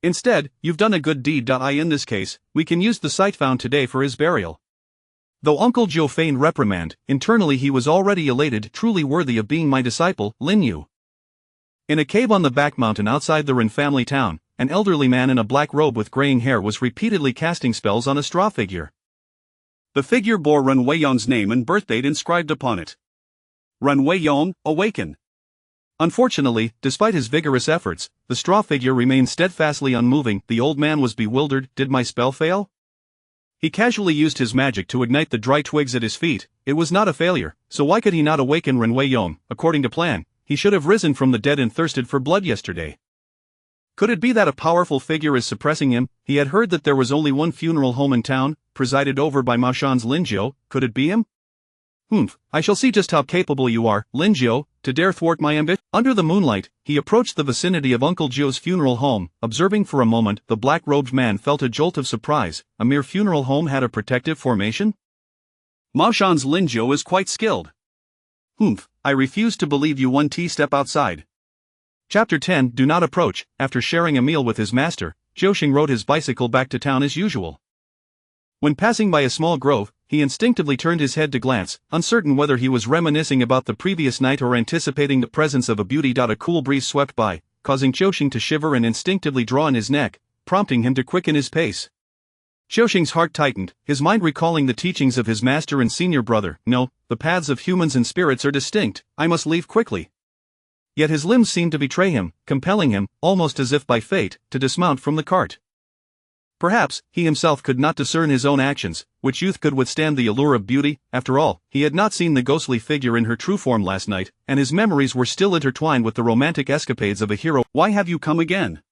Instead, you've done a good deed. In this case, we can use the site found today for his burial. Though Uncle Gio feigned reprimand, internally he was already elated, truly worthy of being my disciple, Lin Yu. In a cave on the back mountain outside the Ren family town, an elderly man in a black robe with graying hair was repeatedly casting spells on a straw figure. The figure bore Ren Weiyong's name and birthdate inscribed upon it. Ren Weiyong, awaken. Unfortunately, despite his vigorous efforts, the straw figure remained steadfastly unmoving. The old man was bewildered. Did my spell fail? He casually used his magic to ignite the dry twigs at his feet. It was not a failure, so why could he not awaken Ren Weiyong, according to plan? He should have risen from the dead and thirsted for blood yesterday. Could it be that a powerful figure is suppressing him? He had heard that there was only one funeral home in town, presided over by Maoshan's Lin Jiao. Could it be him? I shall see just how capable you are, Lin Jiao, to dare thwart my ambition. Under the moonlight, he approached the vicinity of Uncle Gio's funeral home. Observing for a moment, the black-robed man felt a jolt of surprise. A mere funeral home had a protective formation? Maoshan's Lin Jiao is quite skilled. I refuse to believe you. 1 step outside. Chapter 10. Do not approach. After sharing a meal with his master, Jiuxing rode his bicycle back to town as usual. When passing by a small grove, he instinctively turned his head to glance, uncertain whether he was reminiscing about the previous night or anticipating the presence of a beauty. A cool breeze swept by, causing Jiuxing to shiver and instinctively draw in his neck, prompting him to quicken his pace. Jiuxing's heart tightened, his mind recalling the teachings of his master and senior brother. No, the paths of humans and spirits are distinct, I must leave quickly. Yet his limbs seemed to betray him, compelling him, almost as if by fate, to dismount from the cart. Perhaps, he himself could not discern his own actions, which youth could withstand the allure of beauty. After all, he had not seen the ghostly figure in her true form last night, and his memories were still intertwined with the romantic escapades of a hero. Why have you come again?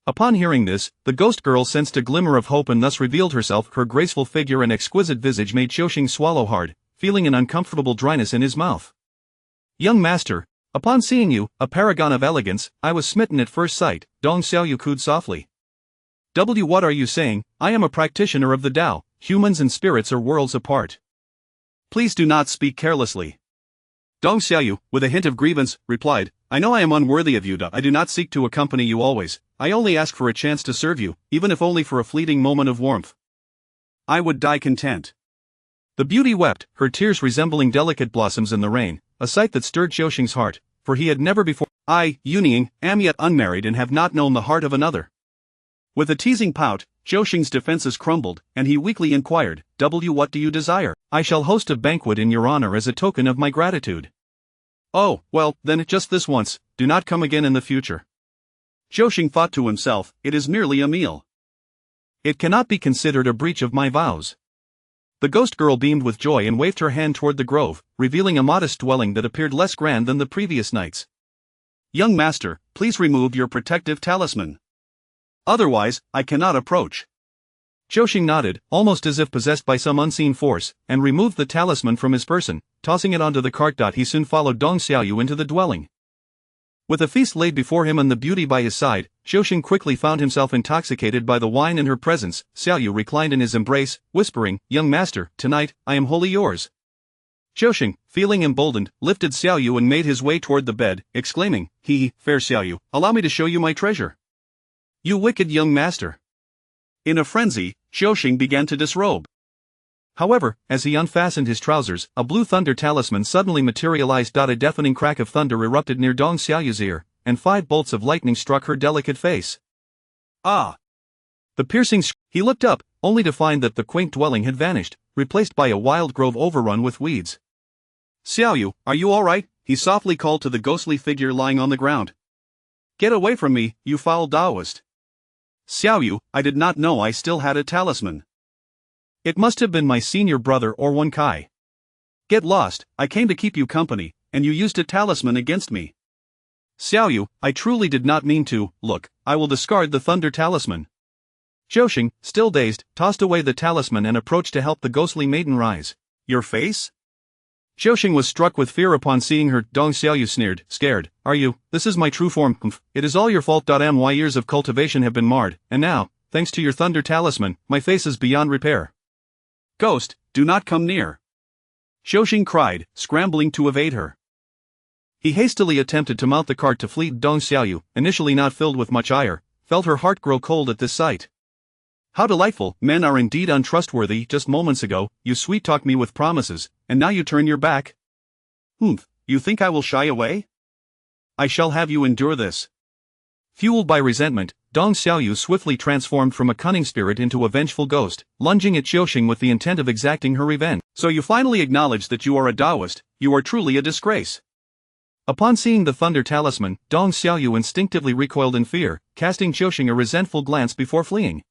Upon hearing this, the ghost girl sensed a glimmer of hope and thus revealed herself. Her graceful figure and exquisite visage made Jiuxing swallow hard, feeling an uncomfortable dryness in his mouth. Young master, upon seeing you, a paragon of elegance, I was smitten at first sight. Dong Xiaoyu cooed softly. What are you saying? I am a practitioner of the Tao. Humans and spirits are worlds apart. Please do not speak carelessly. Dong Xiaoyu, with a hint of grievance, replied, I know I am unworthy of you. I do not seek to accompany you always. I only ask for a chance to serve you, even if only for a fleeting moment of warmth. I would die content. The beauty wept, her tears resembling delicate blossoms in the rain, a sight that stirred Jiuxing's heart, for he had never before. I, Yuning, am yet unmarried and have not known the heart of another. With a teasing pout, Jiuxing's defenses crumbled, and he weakly inquired, What do you desire? I shall host a banquet in your honor as a token of my gratitude. Oh, well, then just this once, do not come again in the future. Jiuxing thought to himself, it is merely a meal. It cannot be considered a breach of my vows. The ghost girl beamed with joy and waved her hand toward the grove, revealing a modest dwelling that appeared less grand than the previous nights. Young master, please remove your protective talisman. Otherwise, I cannot approach. Zhou nodded, almost as if possessed by some unseen force, and removed the talisman from his person, tossing it onto the cart. He soon followed Dong Xiaoyu into the dwelling. With a feast laid before him and the beauty by his side, Zhou quickly found himself intoxicated by the wine in her presence. Xiaoyu reclined in his embrace, whispering, "Young master, tonight, I am wholly yours." Zhou, feeling emboldened, lifted Xiaoyu and made his way toward the bed, exclaiming, "Fair Xiaoyu, allow me to show you my treasure." "You wicked young master." In a frenzy, Zhou began to disrobe. However, as he unfastened his trousers, a blue thunder talisman suddenly materialized. A deafening crack of thunder erupted near Dong Xiaoyu's ear, and 5 bolts of lightning struck her delicate face. Ah! The piercing he looked up, only to find that the quaint dwelling had vanished, replaced by a wild grove overrun with weeds. "Xiaoyu, are you all right?" he softly called to the ghostly figure lying on the ground. "Get away from me, you foul Taoist." "Xiaoyu, I did not know I still had a talisman. It must have been my senior brother or Wen Kai. Get lost, I came to keep you company, and you used a talisman against me." "Xiaoyu, I truly did not mean to. Look, I will discard the thunder talisman." Zhou, still dazed, tossed away the talisman and approached to help the ghostly maiden rise. "Your face?" Zhou was struck with fear upon seeing her. Dong Xiaoyu sneered, "Scared, are you? This is my true form. It is all your fault. My years of cultivation have been marred, and now, thanks to your thunder talisman, my face is beyond repair." "Ghost, do not come near!" Zhou cried, scrambling to evade her. He hastily attempted to mount the cart to flee. Dong Xiaoyu, initially not filled with much ire, felt her heart grow cold at this sight. "How delightful! Men are indeed untrustworthy. Just moments ago, you sweet-talked me with promises, and now you turn your back. You think I will shy away? I shall have you endure this." Fueled by resentment, Dong Xiaoyu swiftly transformed from a cunning spirit into a vengeful ghost, lunging at Zhou with the intent of exacting her revenge. "So you finally acknowledge that you are a Taoist. You are truly a disgrace." Upon seeing the thunder talisman, Dong Xiaoyu instinctively recoiled in fear, casting Zhou a resentful glance before fleeing.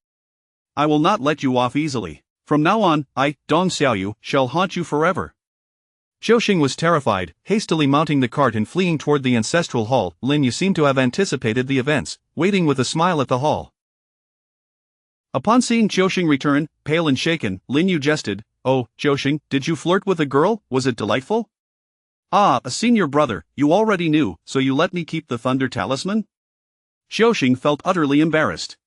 "I will not let you off easily. From now on, I, Dong Xiaoyu, shall haunt you forever." Zhou was terrified, hastily mounting the cart and fleeing toward the ancestral hall. Lin Yu seemed to have anticipated the events, waiting with a smile at the hall. Upon seeing Zhou return, pale and shaken, Lin Yu jested, "Oh, Zhou, did you flirt with a girl? Was it delightful?" "Ah, a senior brother, you already knew, so you let me keep the thunder talisman?" Zhou felt utterly embarrassed.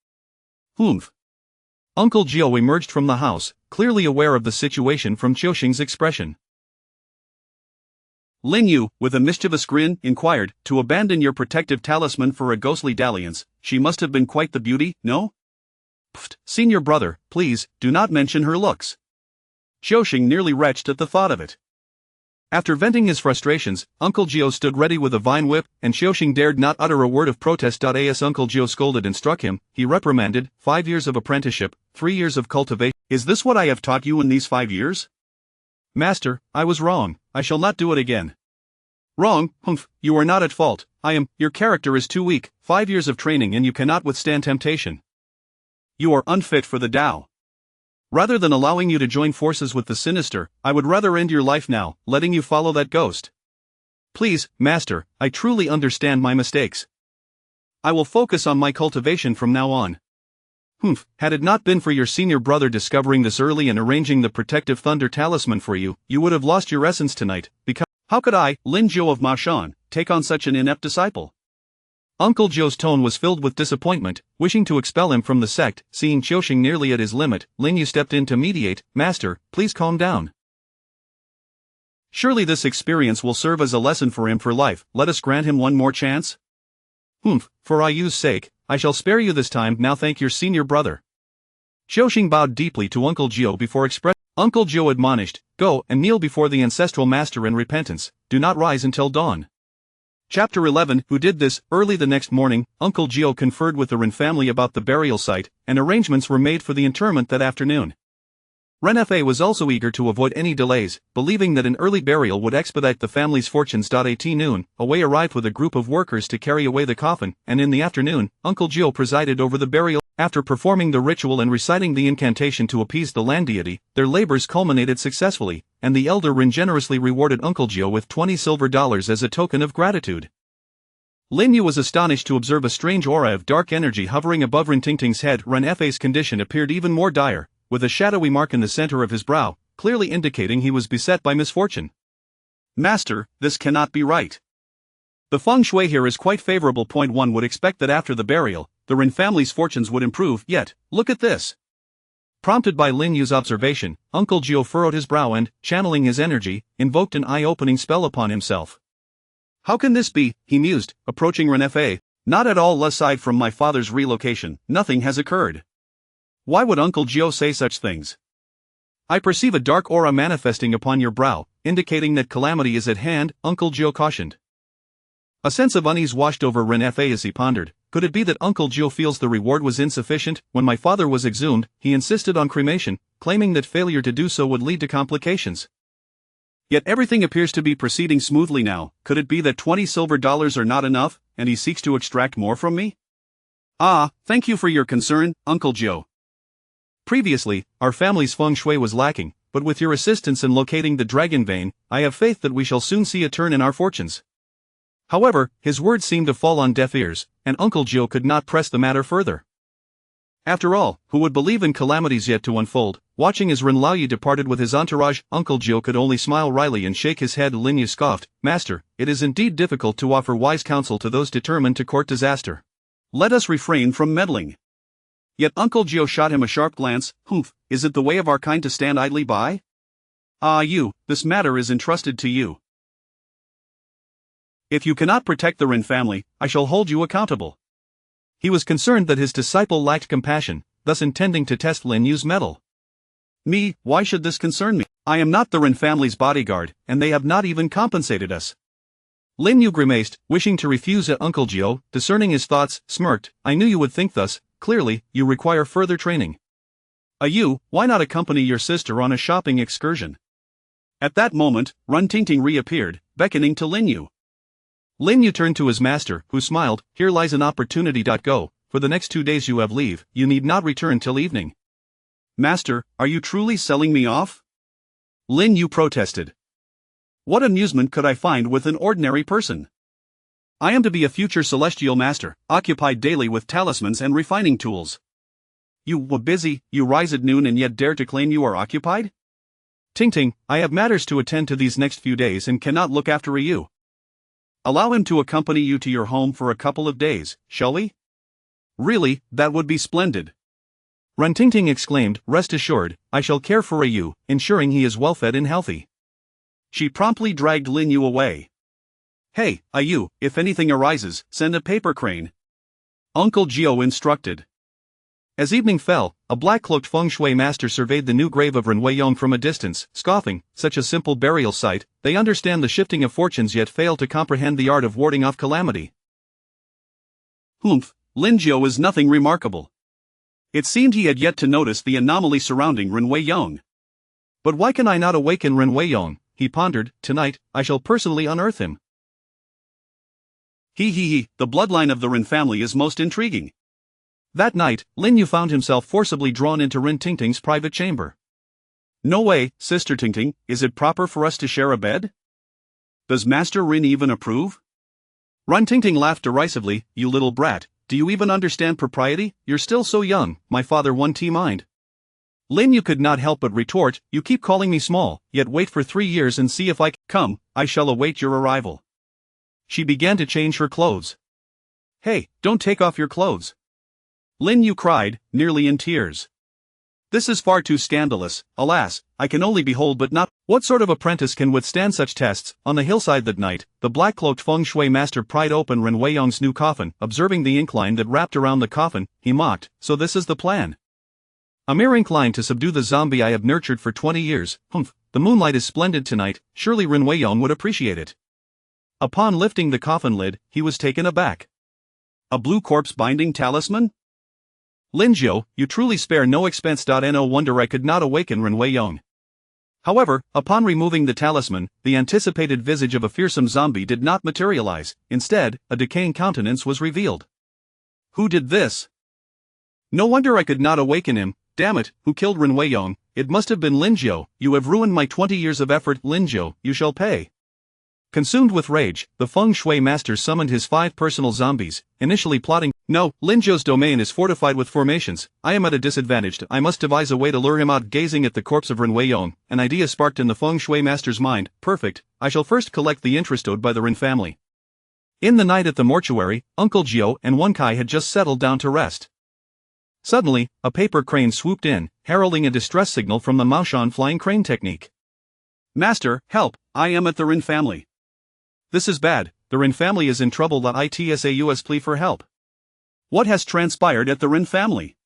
Uncle Jiao emerged from the house, clearly aware of the situation from Zhou's expression. Lin Yu, with a mischievous grin, inquired, "To abandon your protective talisman for a ghostly dalliance, she must have been quite the beauty, no?" "Pfft, senior brother, please, do not mention her looks." Zhou nearly retched at the thought of it. After venting his frustrations, Uncle Jiao stood ready with a vine whip, and Zhou dared not utter a word of protest. As Uncle Jiao scolded and struck him, he reprimanded, 5 years of apprenticeship, 3 years of cultivation. Is this what I have taught you in these 5 years? Master, I was wrong, I shall not do it again. Wrong, you are not at fault, your character is too weak, 5 years of training and you cannot withstand temptation. You are unfit for the Tao. Rather than allowing you to join forces with the sinister, I would rather end your life now, letting you follow that ghost. Please, Master, I truly understand my mistakes. I will focus on my cultivation from now on. Had it not been for your senior brother discovering this early and arranging the protective thunder talisman for you, you would have lost your essence tonight, because how could I, Lin Jiao of Mashan, take on such an inept disciple? Uncle Jiao's tone was filled with disappointment, wishing to expel him from the sect. Seeing Zhou nearly at his limit, Lin Yu stepped in to mediate. Master, please calm down. Surely this experience will serve as a lesson for him for life, let us grant him one more chance? For Ayu's sake, I shall spare you this time. Now thank your senior brother. Zhou bowed deeply to Uncle Jiao before expressing. Uncle Jiao admonished, go and kneel before the ancestral master in repentance, do not rise until dawn. Chapter 11. Who did this? Early the next morning, Uncle Jiao conferred with the Ren family about the burial site, and arrangements were made for the interment that afternoon. Ren Fa was also eager to avoid any delays, believing that an early burial would expedite the family's fortunes. At noon, Away arrived with a group of workers to carry away the coffin, and in the afternoon, Uncle Jiao presided over the burial. After performing the ritual and reciting the incantation to appease the land deity, their labors culminated successfully, and the elder Ren generously rewarded Uncle Jiao with $20 silver as a token of gratitude. Lin Yu was astonished to observe a strange aura of dark energy hovering above Ren Tingting's head. Ren Fei's condition appeared even more dire, with a shadowy mark in the center of his brow, clearly indicating he was beset by misfortune. Master, this cannot be right. The feng shui here is quite favorable. One would expect that after the burial, the Ren family's fortunes would improve, yet, look at this. Prompted by Lin Yu's observation, Uncle Gio furrowed his brow and, channeling his energy, invoked an eye-opening spell upon himself. How can this be, he mused, approaching Ren Fei. Not at all. Aside from my father's relocation, nothing has occurred. Why would Uncle Gio say such things? I perceive a dark aura manifesting upon your brow, indicating that calamity is at hand, Uncle Gio cautioned. A sense of unease washed over Ren Fei as he pondered. Could it be that Uncle Gio feels the reward was insufficient? When my father was exhumed, he insisted on cremation, claiming that failure to do so would lead to complications. Yet everything appears to be proceeding smoothly now. Could it be that 20 silver dollars are not enough, and he seeks to extract more from me? Ah, thank you for your concern, Uncle Gio. Previously, our family's feng shui was lacking, but with your assistance in locating the dragon vein, I have faith that we shall soon see a turn in our fortunes. However, his words seemed to fall on deaf ears, and Uncle Gio could not press the matter further. After all, who would believe in calamities yet to unfold? Watching as Ren Laoyi departed with his entourage, Uncle Gio could only smile wryly and shake his head. Lin Yu scoffed. Master, it is indeed difficult to offer wise counsel to those determined to court disaster. Let us refrain from meddling. Yet Uncle Gio shot him a sharp glance. Humph, is it the way of our kind to stand idly by? Ah, you, this matter is entrusted to you. If you cannot protect the Ren family, I shall hold you accountable. He was concerned that his disciple lacked compassion, thus intending to test Lin Yu's mettle. Me, why should this concern me? I am not the Ren family's bodyguard, and they have not even compensated us. Lin Yu grimaced, wishing to refuse at Uncle Gio, discerning his thoughts, smirked. I knew you would think thus. Clearly, you require further training. You, why not accompany your sister on a shopping excursion? At that moment, Ren Tingting reappeared, beckoning to Lin Yu. Lin Yu turned to his master, who smiled. Here lies an opportunity. Go, for the next 2 days you have leave, you need not return till evening. Master, are you truly selling me off? Lin Yu protested. What amusement could I find with an ordinary person? I am to be a future celestial master, occupied daily with talismans and refining tools. You were busy, you rise at noon and yet dare to claim you are occupied? Tingting, I have matters to attend to these next few days and cannot look after you. Allow him to accompany you to your home for a couple of days, shall we? Really, that would be splendid. Ren Tingting exclaimed, rest assured, I shall care for you, ensuring he is well fed and healthy. She promptly dragged Lin Yu away. Hey, you, if anything arises, send a paper crane. Uncle Gio instructed. As evening fell, a black-cloaked feng shui master surveyed the new grave of Ren Weiyong from a distance, scoffing, such a simple burial site, they understand the shifting of fortunes yet fail to comprehend the art of warding off calamity. Humph, Lin Gio is nothing remarkable. It seemed he had yet to notice the anomaly surrounding Ren Weiyong. But why can I not awaken Ren Weiyong? He pondered. Tonight, I shall personally unearth him. The bloodline of the Ren family is most intriguing. That night, Lin Yu found himself forcibly drawn into Ren Tingting's private chamber. No way, Sister Tingting, is it proper for us to share a bed? Does Master Ren even approve? Ren Tingting laughed derisively. You little brat, do you even understand propriety? You're still so young, my father one mind. Lin Yu could not help but retort, you keep calling me small, yet wait for 3 years and see if I come, I shall await your arrival. She began to change her clothes. Hey, don't take off your clothes. Lin Yu cried, nearly in tears. This is far too scandalous, alas, I can only behold but not. What sort of apprentice can withstand such tests? On the hillside that night, the black-cloaked feng shui master pried open Ren Weiyong's new coffin. Observing the incline that wrapped around the coffin, he mocked, so this is the plan. A mere incline to subdue the zombie I have nurtured for 20 years, humph, the moonlight is splendid tonight, surely Ren Weiyong would appreciate it. Upon lifting the coffin lid, he was taken aback. A blue corpse binding talisman? Lin Gio, you truly spare no expense. No wonder I could not awaken Ren Weiyong. However, upon removing the talisman, the anticipated visage of a fearsome zombie did not materialize. Instead, a decaying countenance was revealed. Who did this? No wonder I could not awaken him. Damn it, who killed Ren Weiyong? It must have been Lin Gio. You have ruined my 20 years of effort. Lin Gio, you shall pay. Consumed with rage, the feng shui master summoned his 5 personal zombies, initially plotting, "No, Lin Zhou's domain is fortified with formations, I am at a disadvantage, I must devise a way to lure him out." Gazing at the corpse of Ren Weiyong, an idea sparked in the feng shui master's mind. "Perfect, I shall first collect the interest owed by the Ren family." In the night at the mortuary, Uncle Jiao and Wen Kai had just settled down to rest. Suddenly, a paper crane swooped in, heralding a distress signal from the Maoshan flying crane technique. "Master, help, I am at the Ren family. This is bad, the Ren family is in trouble. Itsaus plea for help." What has transpired at the Ren family?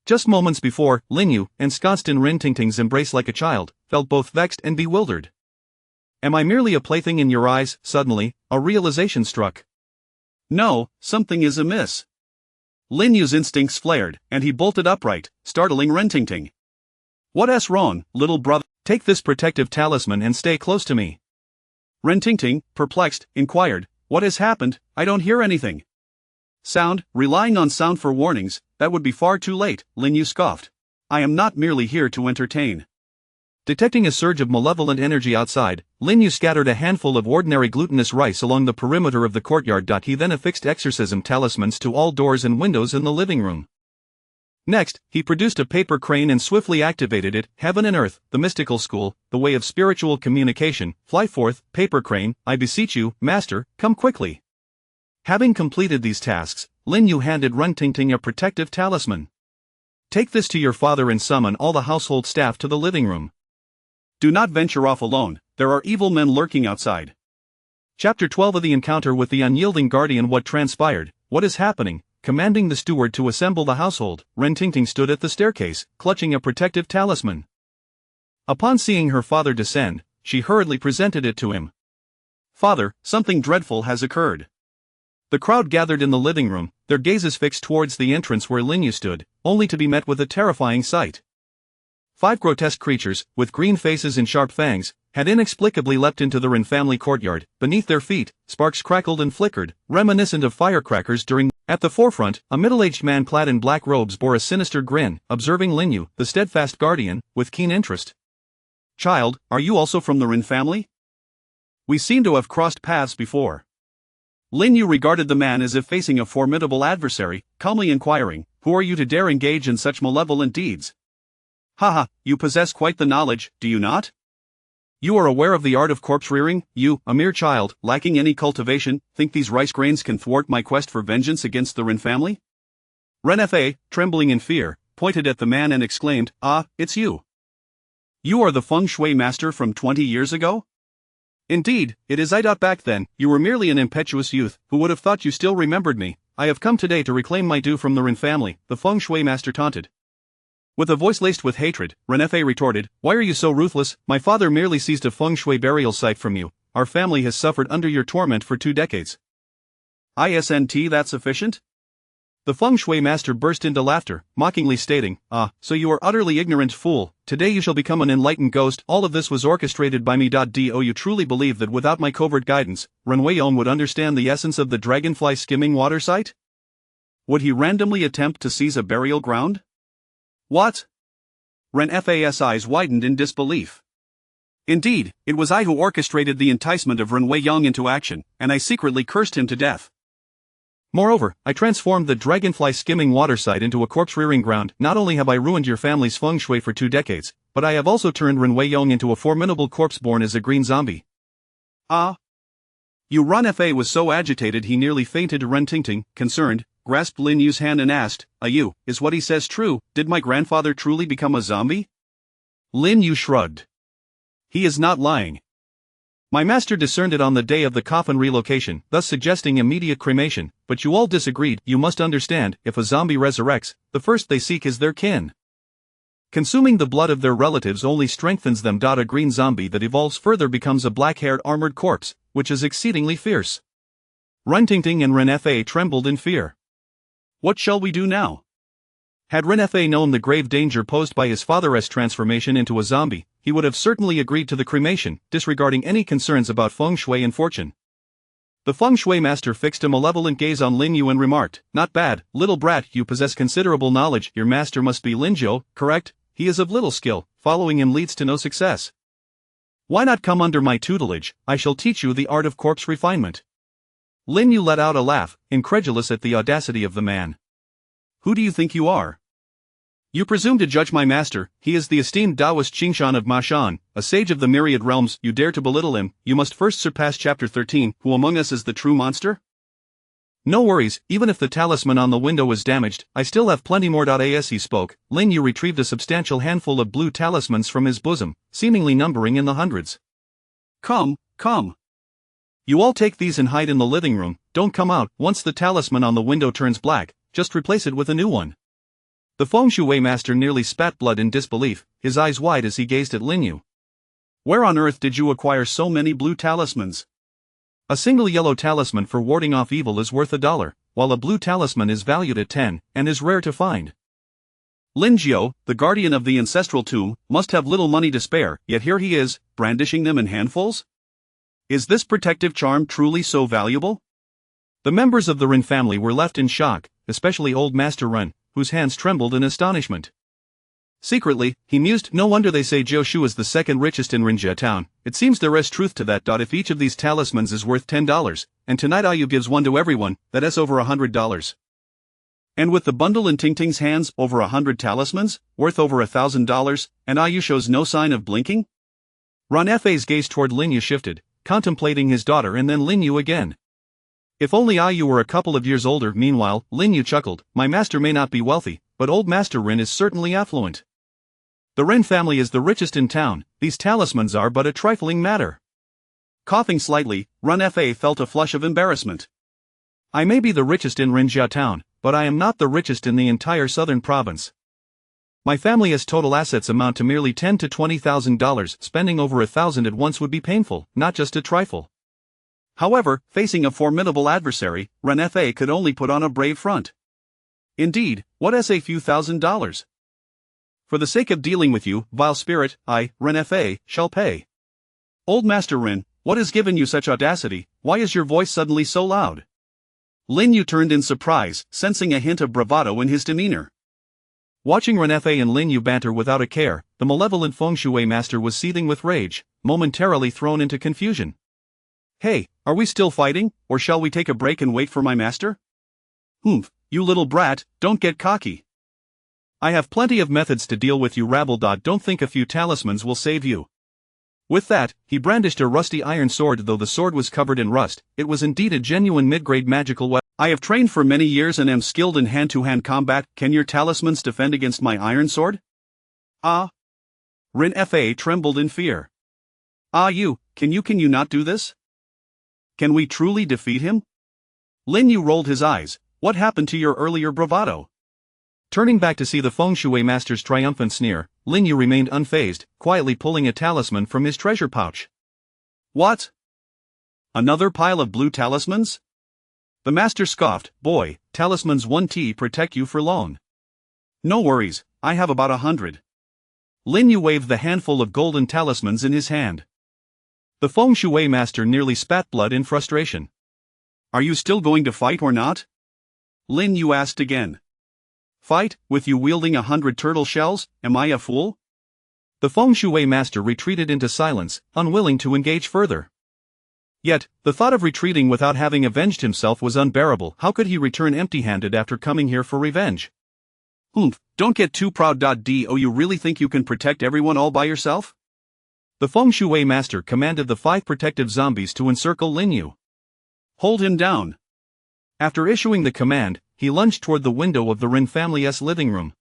Just moments before, Lin Yu, ensconced in Ren Tingting's embrace like a child, felt both vexed and bewildered. "Am I merely a plaything in your eyes?" Suddenly, a realization struck. No, something is amiss. Lin Yu's instincts flared, and he bolted upright, startling Ren Tingting. "What's wrong, little brother? Take this protective talisman and stay close to me." Ren Tingting, perplexed, inquired, "What has happened? I don't hear anything." "Sound, relying on sound for warnings, that would be far too late," Lin Yu scoffed. "I am not merely here to entertain." Detecting a surge of malevolent energy outside, Lin Yu scattered a handful of ordinary glutinous rice along the perimeter of the courtyard. He then affixed exorcism talismans to all doors and windows in the living room. Next, he produced a paper crane and swiftly activated it. "Heaven and earth, the mystical school, the way of spiritual communication, fly forth, paper crane, I beseech you, master, come quickly." Having completed these tasks, Lin Yu handed Ren Tingting a protective talisman. "Take this to your father and summon all the household staff to the living room. Do not venture off alone, there are evil men lurking outside." Chapter 12 of the encounter with the unyielding guardian. What transpired? What is happening? Commanding the steward to assemble the household, Ren Tingting stood at the staircase, clutching a protective talisman. Upon seeing her father descend, she hurriedly presented it to him. "Father, something dreadful has occurred." The crowd gathered in the living room, their gazes fixed towards the entrance where Lin Yu stood, only to be met with a terrifying sight. 5 grotesque creatures, with green faces and sharp fangs, had inexplicably leapt into the Ren family courtyard. Beneath their feet, sparks crackled and flickered, reminiscent of firecrackers during. At the forefront, a middle-aged man clad in black robes bore a sinister grin, observing Lin Yu, the steadfast guardian, with keen interest. "Child, are you also from the Ren family? We seem to have crossed paths before." Lin Yu regarded the man as if facing a formidable adversary, calmly inquiring, "Who are you to dare engage in such malevolent deeds?" "Haha, you possess quite the knowledge, do you not? You are aware of the art of corpse rearing. You, a mere child, lacking any cultivation, think these rice grains can thwart my quest for vengeance against the Ren family?" Ren Fa, trembling in fear, pointed at the man and exclaimed, "Ah, it's you. You are the feng shui master from 20 years ago?" "Indeed, it is I. Back then, you were merely an impetuous youth, who would have thought you still remembered me. I have come today to reclaim my due from the Ren family," the feng shui master taunted. With a voice laced with hatred, Ren Fa retorted, "Why are you so ruthless? My father merely seized a feng shui burial site from you. Our family has suffered under your torment for 2 decades. Isn't that sufficient?" The feng shui master burst into laughter, mockingly stating, "Ah, so you are utterly ignorant fool, today you shall become an enlightened ghost. All of this was orchestrated by me. Do you truly believe that without my covert guidance, Ren Weiyong would understand the essence of the dragonfly skimming water site? Would he randomly attempt to seize a burial ground? What?" Ren Fa's eyes widened in disbelief. "Indeed, it was I who orchestrated the enticement of Ren Weiyong into action, and I secretly cursed him to death. Moreover, I transformed the dragonfly skimming water site into a corpse-rearing ground. Not only have I ruined your family's feng shui for 2 decades, but I have also turned Ren Weiyong into a formidable corpse born as a green zombie." "Ah?" Ren Fa was so agitated he nearly fainted. Ren Tingting, concerned, grasped Lin Yu's hand and asked, "You, is what he says true? Did my grandfather truly become a zombie?" Lin Yu shrugged. "He is not lying. My master discerned it on the day of the coffin relocation, thus suggesting immediate cremation, but you all disagreed. You must understand, if a zombie resurrects, the first they seek is their kin. Consuming the blood of their relatives only strengthens them. A green zombie that evolves further becomes a black-haired armored corpse, which is exceedingly fierce." Ren Tingting and Ren Fa trembled in fear. What shall we do now? Had Ren Fa known the grave danger posed by his father's transformation into a zombie, he would have certainly agreed to the cremation, disregarding any concerns about feng shui and fortune. The feng shui master fixed a malevolent gaze on Lin Yu and remarked, "Not bad, little brat, you possess considerable knowledge. Your master must be Lin Zhou, correct? He is of little skill, following him leads to no success." Why not come under my tutelage? I shall teach you the art of corpse refinement. Lin Yu let out a laugh, incredulous at the audacity of the man. Who do you think you are? You presume to judge my master. He is the esteemed Taoist Qingshan of Mashan, a sage of the myriad realms. You dare to belittle him? You must first surpass chapter 13. Who among us is the true monster? No worries, even if the talisman on the window is damaged, I still have plenty more. As he spoke, Lin Yu retrieved a substantial handful of blue talismans from his bosom, seemingly numbering in the hundreds. Come. You all take these and hide in the living room. Don't come out. Once the talisman on the window turns black, just replace it with a new one. The feng shui master nearly spat blood in disbelief, his eyes wide as he gazed at Lin Yu. Where on earth did you acquire so many blue talismans? A single yellow talisman for warding off evil is worth $1, while a blue talisman is valued at 10, and is rare to find. Lin Jiao, the guardian of the ancestral tomb, must have little money to spare, yet here he is, brandishing them in handfuls? Is this protective charm truly so valuable? The members of the Ren family were left in shock, especially old Master Ren, whose hands trembled in astonishment. Secretly, he mused, no wonder they say Jiu is the second richest in Rinjia town. It seems there is truth to that. If each of these talismans is worth $10, and tonight Ayu gives one to everyone, that is over $100. And with the bundle in Tingting's hands, over 100 talismans, worth over $1,000, and Ayu shows no sign of blinking? Ran Fa's gaze toward Lin Yu shifted, contemplating his daughter and then Lin Yu again. If only Ayu were a couple of years older. Meanwhile, Lin Yu chuckled, my master may not be wealthy, but old Master Ren is certainly affluent. The Ren family is the richest in town, these talismans are but a trifling matter. Coughing slightly, Ran Fa felt a flush of embarrassment. I may be the richest in Rinjia town, but I am not the richest in the entire southern province. My family's total assets amount to merely $10,000 to $20,000. Spending over $1,000 at once would be painful, not just a trifle. However, facing a formidable adversary, Ran Fa could only put on a brave front. Indeed, what is a few $1,000s? For the sake of dealing with you, vile spirit, I, Ran Fa, shall pay. Old Master Ren, what has given you such audacity? Why is your voice suddenly so loud? Lin Yu turned in surprise, sensing a hint of bravado in his demeanor. Watching Ran Fa and Lin Yu banter without a care, the malevolent feng shui master was seething with rage, momentarily thrown into confusion. Hey, are we still fighting, or shall we take a break and wait for my master? Humph, you little brat, don't get cocky. I have plenty of methods to deal with you, rabble. Don't think a few talismans will save you. With that, he brandished a rusty iron sword. Though the sword was covered in rust, it was indeed a genuine mid-grade magical weapon. I have trained for many years and am skilled in hand-to-hand combat. Can your talismans defend against my iron sword? Ah! Ran Fa trembled in fear. Can you not do this? Can we truly defeat him? Lin Yu rolled his eyes. What happened to your earlier bravado? Turning back to see the feng shui master's triumphant sneer, Lin Yu remained unfazed, quietly pulling a talisman from his treasure pouch. What? Another pile of blue talismans? The master scoffed, boy, talismans won't protect you for long. No worries, I have about 100. Lin Yu waved the handful of golden talismans in his hand. The feng shui master nearly spat blood in frustration. Are you still going to fight or not? Lin Yu asked again. Fight, with you wielding 100 turtle shells? Am I a fool? The feng shui master retreated into silence, unwilling to engage further. Yet, the thought of retreating without having avenged himself was unbearable. How could he return empty-handed after coming here for revenge? Humph, don't get too proud. Do you really think you can protect everyone all by yourself? The feng shui master commanded the 5 protective zombies to encircle Lin Yu. Hold him down. After issuing the command, he lunged toward the window of the Ren family's living room.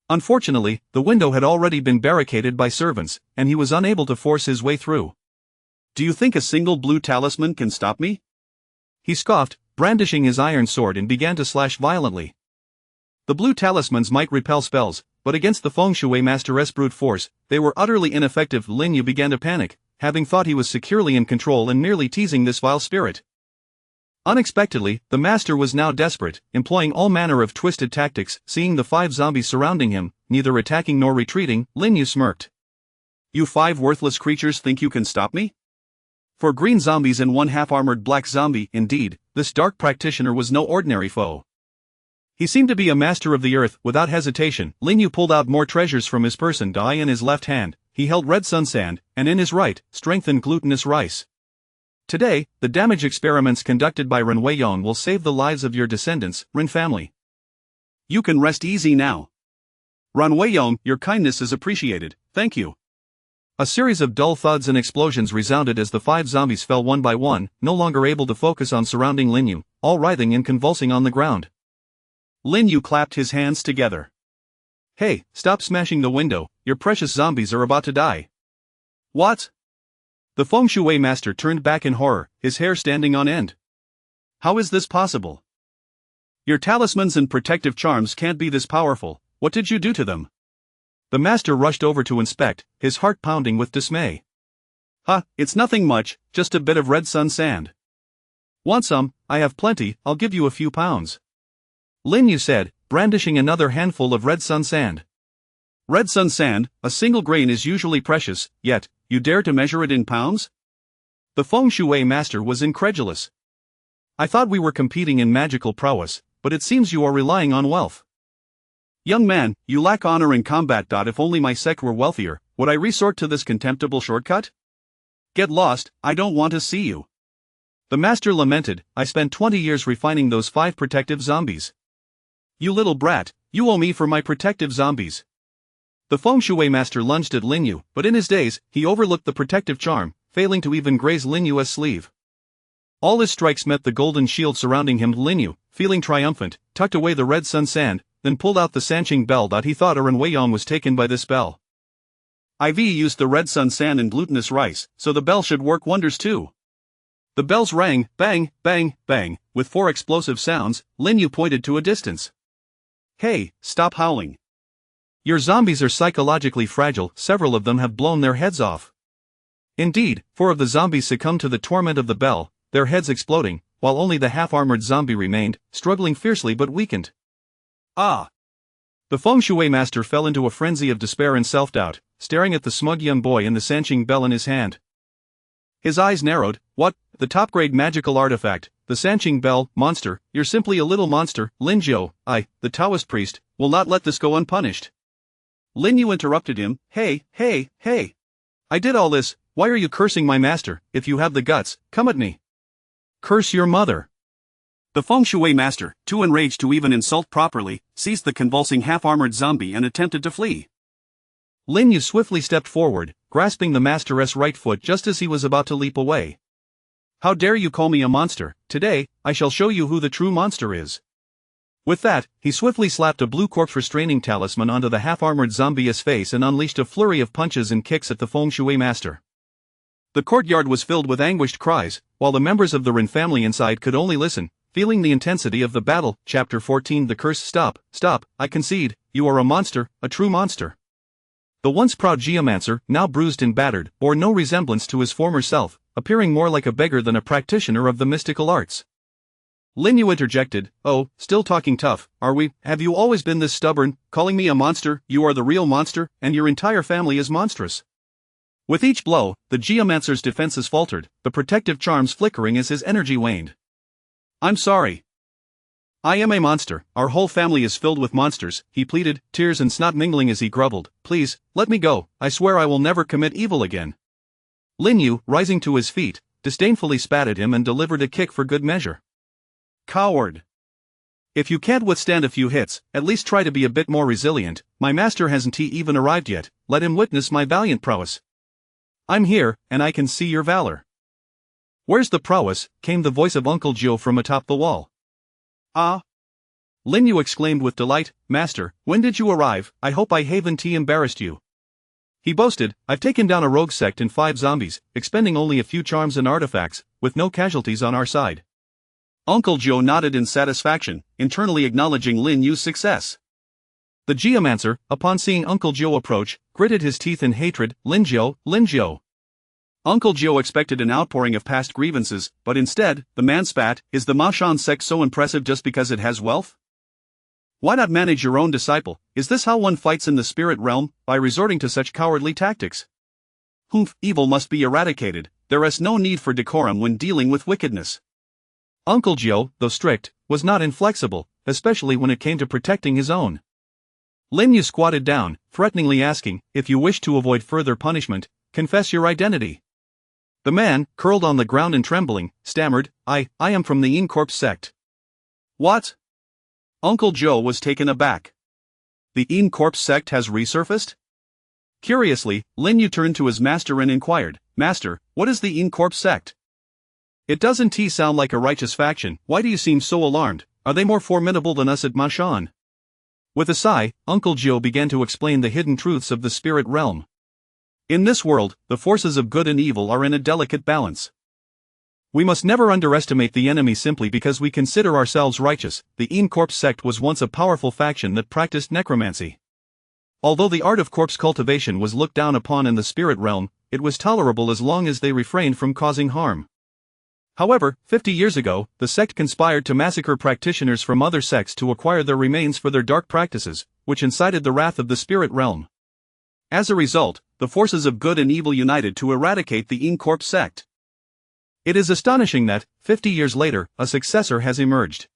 Unfortunately, the window had already been barricaded by servants, and he was unable to force his way through. Do you think a single blue talisman can stop me? He scoffed, brandishing his iron sword, and began to slash violently. The blue talismans might repel spells, but against the feng shui master's brute force, they were utterly ineffective. Lin Yu began to panic, having thought he was securely in control and merely teasing this vile spirit. Unexpectedly, the master was now desperate, employing all manner of twisted tactics. Seeing the 5 zombies surrounding him, neither attacking nor retreating, Lin Yu smirked. You 5 worthless creatures think you can stop me? 4 green zombies and 1 half-armored black zombie. Indeed, this dark practitioner was no ordinary foe. He seemed to be a master of the earth. Without hesitation, Lin Yu pulled out more treasures from his person. In his left hand, he held red sun sand, and in his right, strengthened glutinous rice. Today, the damage experiments conducted by Ren Weiyong will save the lives of your descendants, Ren family. You can rest easy now. Ren Weiyong, your kindness is appreciated, thank you. A series of dull thuds and explosions resounded as the 5 zombies fell one by one, no longer able to focus on surrounding Lin Yu, all writhing and convulsing on the ground. Lin Yu clapped his hands together. Hey, stop smashing the window, your precious zombies are about to die. What? The Feng Shui master turned back in horror, his hair standing on end. How is this possible? Your talismans and protective charms can't be this powerful, what did you do to them? The master rushed over to inspect, his heart pounding with dismay. It's nothing much, just a bit of red sun sand. Want some? I have plenty, I'll give you a few pounds. Lin Yu said, brandishing another handful of red sun sand. Red sun sand, a single grain is usually precious, yet, you dare to measure it in pounds? The Feng Shui master was incredulous. I thought we were competing in magical prowess, but it seems you are relying on wealth. Young man, you lack honor in combat. If only my sect were wealthier, would I resort to this contemptible shortcut? Get lost, I don't want to see you. The master lamented, I spent 20 years refining those 5 protective zombies. You little brat, you owe me for my protective zombies. The Feng Shui master lunged at Lin Yu, but in his daze, he overlooked the protective charm, failing to even graze Lin Yu's sleeve. All his strikes met the golden shield surrounding him. Lin Yu, feeling triumphant, tucked away the red sun sand, then pulled out the Sanqing bell. He thought Ren Weiyong was taken by this bell. IV used the red sun sand and glutinous rice, so the bell should work wonders too. The bells rang, bang, bang, bang, with 4 explosive sounds. Lin Yu pointed to a distance. Hey, stop howling. Your zombies are psychologically fragile, several of them have blown their heads off. Indeed, 4 of the zombies succumbed to the torment of the bell, their heads exploding, while only the half-armored zombie remained, struggling fiercely but weakened. The Feng Shui master fell into a frenzy of despair and self-doubt, staring at the smug young boy and the Sanqing bell in his hand. His eyes narrowed. What? The top-grade magical artifact, the Sanqing bell, monster, you're simply a little monster. Lin Jiu, the Taoist priest, will not let this go unpunished. Lin Yu interrupted him, hey. I did all this, why are you cursing my master? If you have the guts, come at me. Curse your mother. The Feng Shui master, too enraged to even insult properly, seized the convulsing half-armored zombie and attempted to flee. Lin Yu swiftly stepped forward, grasping the master's right foot just as he was about to leap away. How dare you call me a monster? Today, I shall show you who the true monster is. With that, he swiftly slapped a blue corpse restraining talisman onto the half-armored zombie's face and unleashed a flurry of punches and kicks at the Feng Shui master. The courtyard was filled with anguished cries, while the members of the Ren family inside could only listen, feeling the intensity of the battle. Chapter 14. The curse. Stop, I concede, you are a monster, a true monster. The once proud geomancer, now bruised and battered, bore no resemblance to his former self, appearing more like a beggar than a practitioner of the mystical arts. Lin Yu interjected, oh, still talking tough, are we? Have you always been this stubborn, calling me a monster? You are the real monster, and your entire family is monstrous. With each blow, the geomancer's defenses faltered, the protective charms flickering as his energy waned. I'm sorry. I am a monster, our whole family is filled with monsters, he pleaded, tears and snot mingling as he grumbled, please, let me go, I swear I will never commit evil again. Lin Yu, rising to his feet, disdainfully spat at him and delivered a kick for good measure. Coward. If you can't withstand a few hits, at least try to be a bit more resilient. My master hasn't even arrived yet, let him witness my valiant prowess. I'm here, and I can see your valor. Where's the prowess? Came the voice of Uncle Jiu from atop the wall. Lin Yu exclaimed with delight, Master, when did you arrive? I hope I haven't embarrassed you. He boasted, I've taken down a rogue sect and 5 zombies, expending only a few charms and artifacts, with no casualties on our side. Uncle Jiu nodded in satisfaction, internally acknowledging Lin Yu's success. The geomancer, upon seeing Uncle Jiu approach, gritted his teeth in hatred. Lin Jiu. Uncle Jiu expected an outpouring of past grievances, but instead, the man spat, is the Mashan sect so impressive just because it has wealth? Why not manage your own disciple? Is this how one fights in the spirit realm, by resorting to such cowardly tactics? Evil must be eradicated, there is no need for decorum when dealing with wickedness. Uncle Jiu, though strict, was not inflexible, especially when it came to protecting his own. Lin Yu squatted down, threateningly asking, if you wish to avoid further punishment, confess your identity. The man, curled on the ground and trembling, stammered, I am from the Yin Corpse sect. What? Uncle Joe was taken aback. The Yin Corpse sect has resurfaced? Curiously, Lin Yu turned to his master and inquired, Master, what is the Yin Corpse sect? It doesn't sound like a righteous faction. Why do you seem so alarmed? Are they more formidable than us at Mashan? With a sigh, Uncle Joe began to explain the hidden truths of the spirit realm. In this world, the forces of good and evil are in a delicate balance. We must never underestimate the enemy simply because we consider ourselves righteous. The Yin Corpse sect was once a powerful faction that practiced necromancy. Although the art of corpse cultivation was looked down upon in the spirit realm, it was tolerable as long as they refrained from causing harm. However, 50 years ago, the sect conspired to massacre practitioners from other sects to acquire their remains for their dark practices, which incited the wrath of the spirit realm. As a result, the forces of good and evil united to eradicate the Yin Corpse sect. It is astonishing that, 50 years later, a successor has emerged.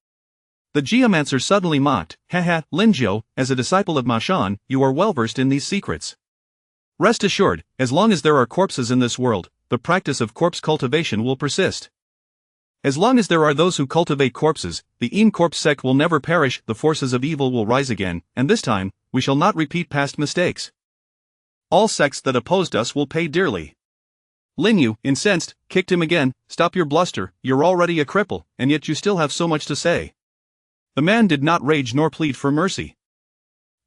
The geomancer suddenly mocked, Haha, Lin Jiu, as a disciple of Mashan, you are well versed in these secrets. Rest assured, as long as there are corpses in this world, the practice of corpse cultivation will persist. As long as there are those who cultivate corpses, the Yin Corpse sect will never perish, the forces of evil will rise again, and this time, we shall not repeat past mistakes. All sects that opposed us will pay dearly. Lin Yu, incensed, kicked him again. Stop your bluster, you're already a cripple, and yet you still have so much to say. The man did not rage nor plead for mercy.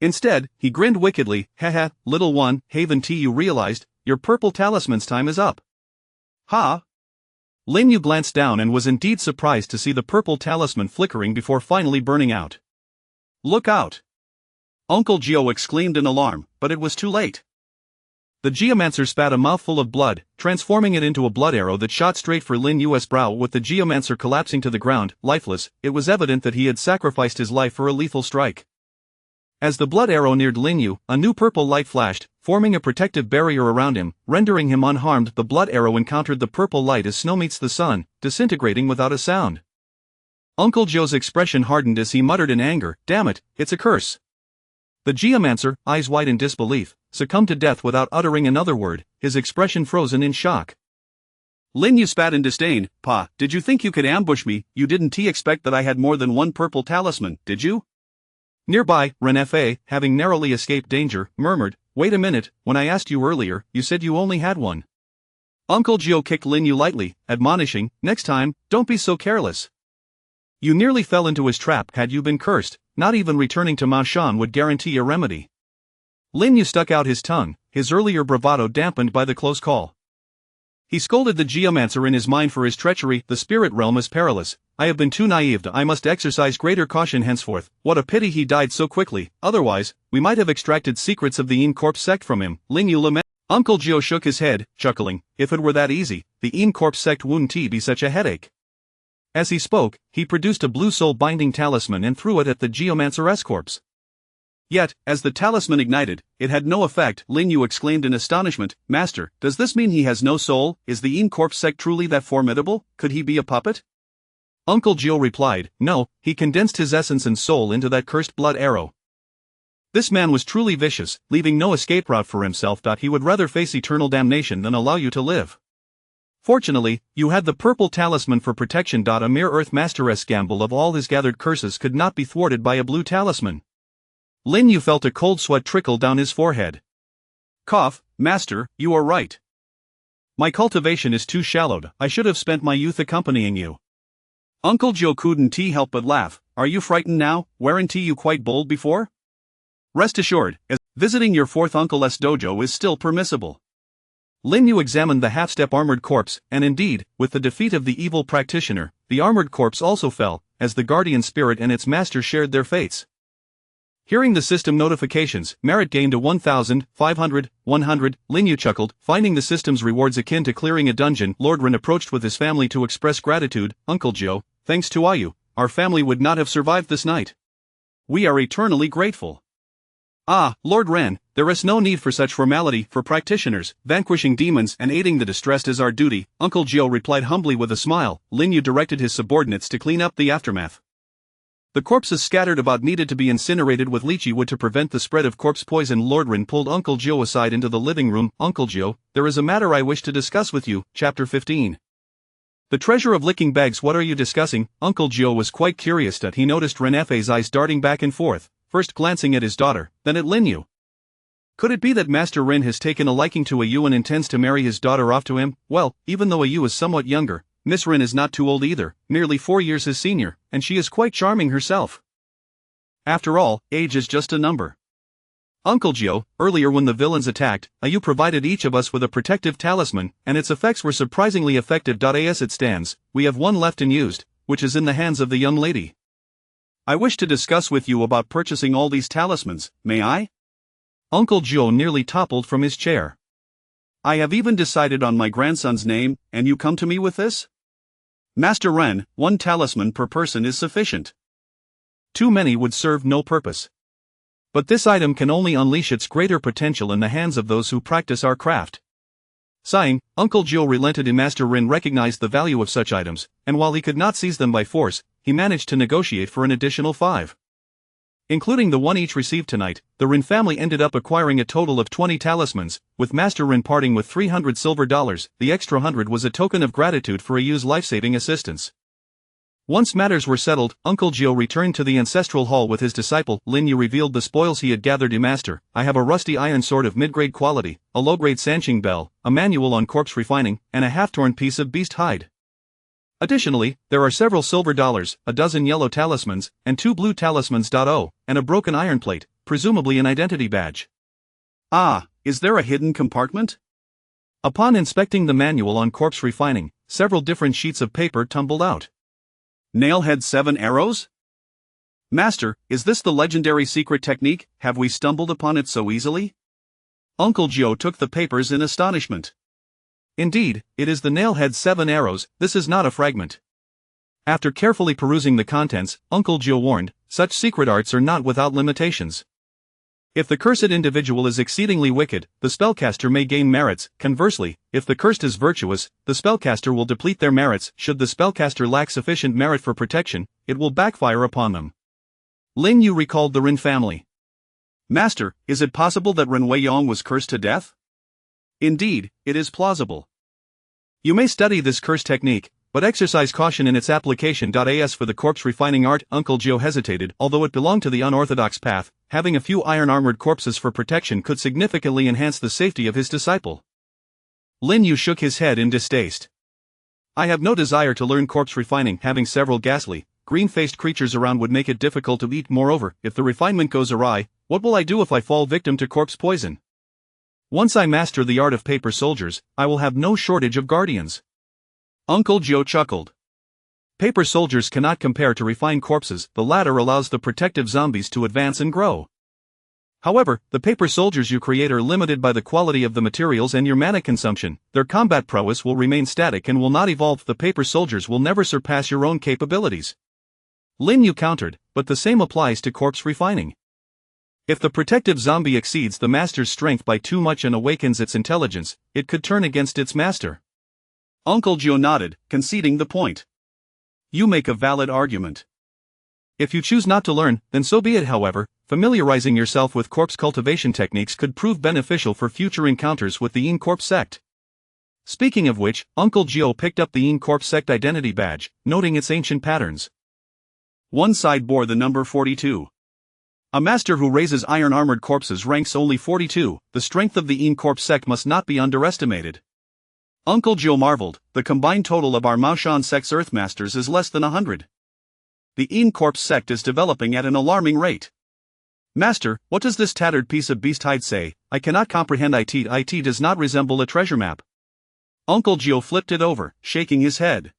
Instead, he grinned wickedly, Haha, little one, haven't you realized, your purple talisman's time is up. Ha! Lin Yu glanced down and was indeed surprised to see the purple talisman flickering before finally burning out. Look out! Uncle Joe exclaimed in alarm, but it was too late. The geomancer spat a mouthful of blood, transforming it into a blood arrow that shot straight for Lin Yu's brow. With the geomancer collapsing to the ground, lifeless, it was evident that he had sacrificed his life for a lethal strike. As the blood arrow neared Lin Yu, a new purple light flashed, forming a protective barrier around him, rendering him unharmed. The blood arrow encountered the purple light as snow meets the sun, disintegrating without a sound. Uncle Joe's expression hardened as he muttered in anger, Damn it, it's a curse. The geomancer, eyes wide in disbelief, succumbed to death without uttering another word, his expression frozen in shock. Lin Yu spat in disdain, Pa, did you think you could ambush me? You didn't expect that I had more than one purple talisman, did you? Nearby, Ren Fa, having narrowly escaped danger, murmured, Wait a minute, when I asked you earlier, you said you only had one. Uncle Joe kicked Lin Yu lightly, admonishing, Next time, don't be so careless. You nearly fell into his trap. Had you been cursed, not even returning to Mashan would guarantee a remedy. Lin Yu stuck out his tongue, his earlier bravado dampened by the close call. He scolded the geomancer in his mind for his treachery. The spirit realm is perilous. I have been too naive. I must exercise greater caution henceforth. What a pity he died so quickly, otherwise, we might have extracted secrets of the Yin Corpse sect from him. Lin Yu lamented. Uncle Joe shook his head, chuckling, if it were that easy, the Yin Corpse sect wouldn't be such a headache. As he spoke, he produced a blue soul binding talisman and threw it at the geomancer's corpse. Yet, as the talisman ignited, it had no effect. Lin Yu exclaimed in astonishment, Master, does this mean he has no soul? Is the Yin Corpse sect truly that formidable? Could he be a puppet? Uncle Joe replied, No, he condensed his essence and soul into that cursed blood arrow. This man was truly vicious, leaving no escape route for himself. He would rather face eternal damnation than allow you to live. Fortunately, you had the purple talisman for protection. A mere Earth Master's gamble of all his gathered curses could not be thwarted by a blue talisman. Lin Yu felt a cold sweat trickle down his forehead. Cough, Master, you are right. My cultivation is too shallowed. I should have spent my youth accompanying you. Uncle Joe couldn't help but laugh. Are you frightened now? Weren't you quite bold before? Rest assured, as visiting your fourth uncle's dojo is still permissible. Lin Yu examined the half-step armored corpse, and indeed, with the defeat of the evil practitioner, the armored corpse also fell, as the guardian spirit and its master shared their fates. Hearing the system notifications, merit gained to 1,500, 100, Lin Yu chuckled, finding the system's rewards akin to clearing a dungeon. Lord Ren approached with his family to express gratitude. Uncle Joe, thanks to you, our family would not have survived this night. We are eternally grateful. Ah, Lord Ren, there is no need for such formality. For practitioners, vanquishing demons and aiding the distressed is our duty, Uncle Joe replied humbly with a smile. Lin Yu directed his subordinates to clean up the aftermath. The corpses scattered about needed to be incinerated with lychee wood to prevent the spread of corpse poison. Lord Rin pulled Uncle Joe aside into the living room. Uncle Joe, there is a matter I wish to discuss with you. Chapter 15. The treasure of licking bags. What are you discussing? Uncle Joe was quite curious that he noticed Renfei's eyes darting back and forth, first glancing at his daughter, then at Lin Yu. Could it be that Master Rin has taken a liking to Yu and intends to marry his daughter off to him? Well, even though Yu is somewhat younger, Miss Rin is not too old either, nearly 4 years his senior, and she is quite charming herself. After all, age is just a number. Uncle Joe, earlier when the villains attacked, Yu provided each of us with a protective talisman, and its effects were surprisingly effective. As it stands, we have one left unused, which is in the hands of the young lady. I wish to discuss with you about purchasing all these talismans, may I? Uncle Joe nearly toppled from his chair. I have even decided on my grandson's name, and you come to me with this? Master Ren, 1 talisman per person is sufficient. Too many would serve no purpose. But this item can only unleash its greater potential in the hands of those who practice our craft. Sighing, Uncle Joe relented and Master Rin recognized the value of such items, and while he could not seize them by force, he managed to negotiate for an additional 5. Including the one each received tonight, the Rin family ended up acquiring a total of 20 talismans, with Master Rin parting with $300 silver. The extra 100 was a token of gratitude for Yu's life-saving assistance. Once matters were settled, Uncle Joe returned to the ancestral hall with his disciple. Lin Yu revealed the spoils he had gathered. Master, I have a rusty iron sword of mid-grade quality, a low-grade sanching bell, a manual on corpse refining, and a half-torn piece of beast hide. Additionally, there are several silver dollars, a dozen yellow talismans, and 2 blue talismans. And a broken iron plate, presumably an identity badge. Ah, is there a hidden compartment? Upon inspecting the manual on corpse refining, several different sheets of paper tumbled out. Nailhead 7 arrows? Master, is this the legendary secret technique? Have we stumbled upon it so easily? Uncle Joe took the papers in astonishment. Indeed, it is the Nailhead 7 arrows. This is not a fragment. After carefully perusing the contents, Uncle Joe warned, such secret arts are not without limitations. If the cursed individual is exceedingly wicked, the spellcaster may gain merits. Conversely, if the cursed is virtuous, the spellcaster will deplete their merits. Should the spellcaster lack sufficient merit for protection, it will backfire upon them. Lin Yu recalled the Rin family. Master, is it possible that Ren Weiyong was cursed to death? Indeed, it is plausible. You may study this curse technique, but exercise caution in its application. As for the corpse refining art, Uncle Joe hesitated. Although it belonged to the unorthodox path, having a few iron-armored corpses for protection could significantly enhance the safety of his disciple. Lin Yu shook his head in distaste. I have no desire to learn corpse refining. Having several ghastly, green-faced creatures around would make it difficult to eat. Moreover, if the refinement goes awry, what will I do if I fall victim to corpse poison? Once I master the art of paper soldiers, I will have no shortage of guardians. Uncle Joe chuckled. Paper soldiers cannot compare to refined corpses. The latter allows the protective zombies to advance and grow. However, the paper soldiers you create are limited by the quality of the materials and your mana consumption. Their combat prowess will remain static and will not evolve. The paper soldiers will never surpass your own capabilities. Lin Yu countered, but the same applies to corpse refining. If the protective zombie exceeds the master's strength by too much and awakens its intelligence, it could turn against its master. Uncle Joe nodded, conceding the point. You make a valid argument. If you choose not to learn, then so be it. However, familiarizing yourself with corpse cultivation techniques could prove beneficial for future encounters with the Yin Corpse sect. Speaking of which, Uncle Joe picked up the Yin Corpse sect identity badge, noting its ancient patterns. One side bore the number 42. A master who raises iron-armored corpses ranks only 42. The strength of the Yin Corpse sect must not be underestimated. Uncle Joe marveled, the combined total of our Maoshan sect's Earthmasters is less than 100. The Yin Corpse sect is developing at an alarming rate. Master, what does this tattered piece of beast hide say? I cannot comprehend it. It does not resemble a treasure map. Uncle Joe flipped it over, shaking his head.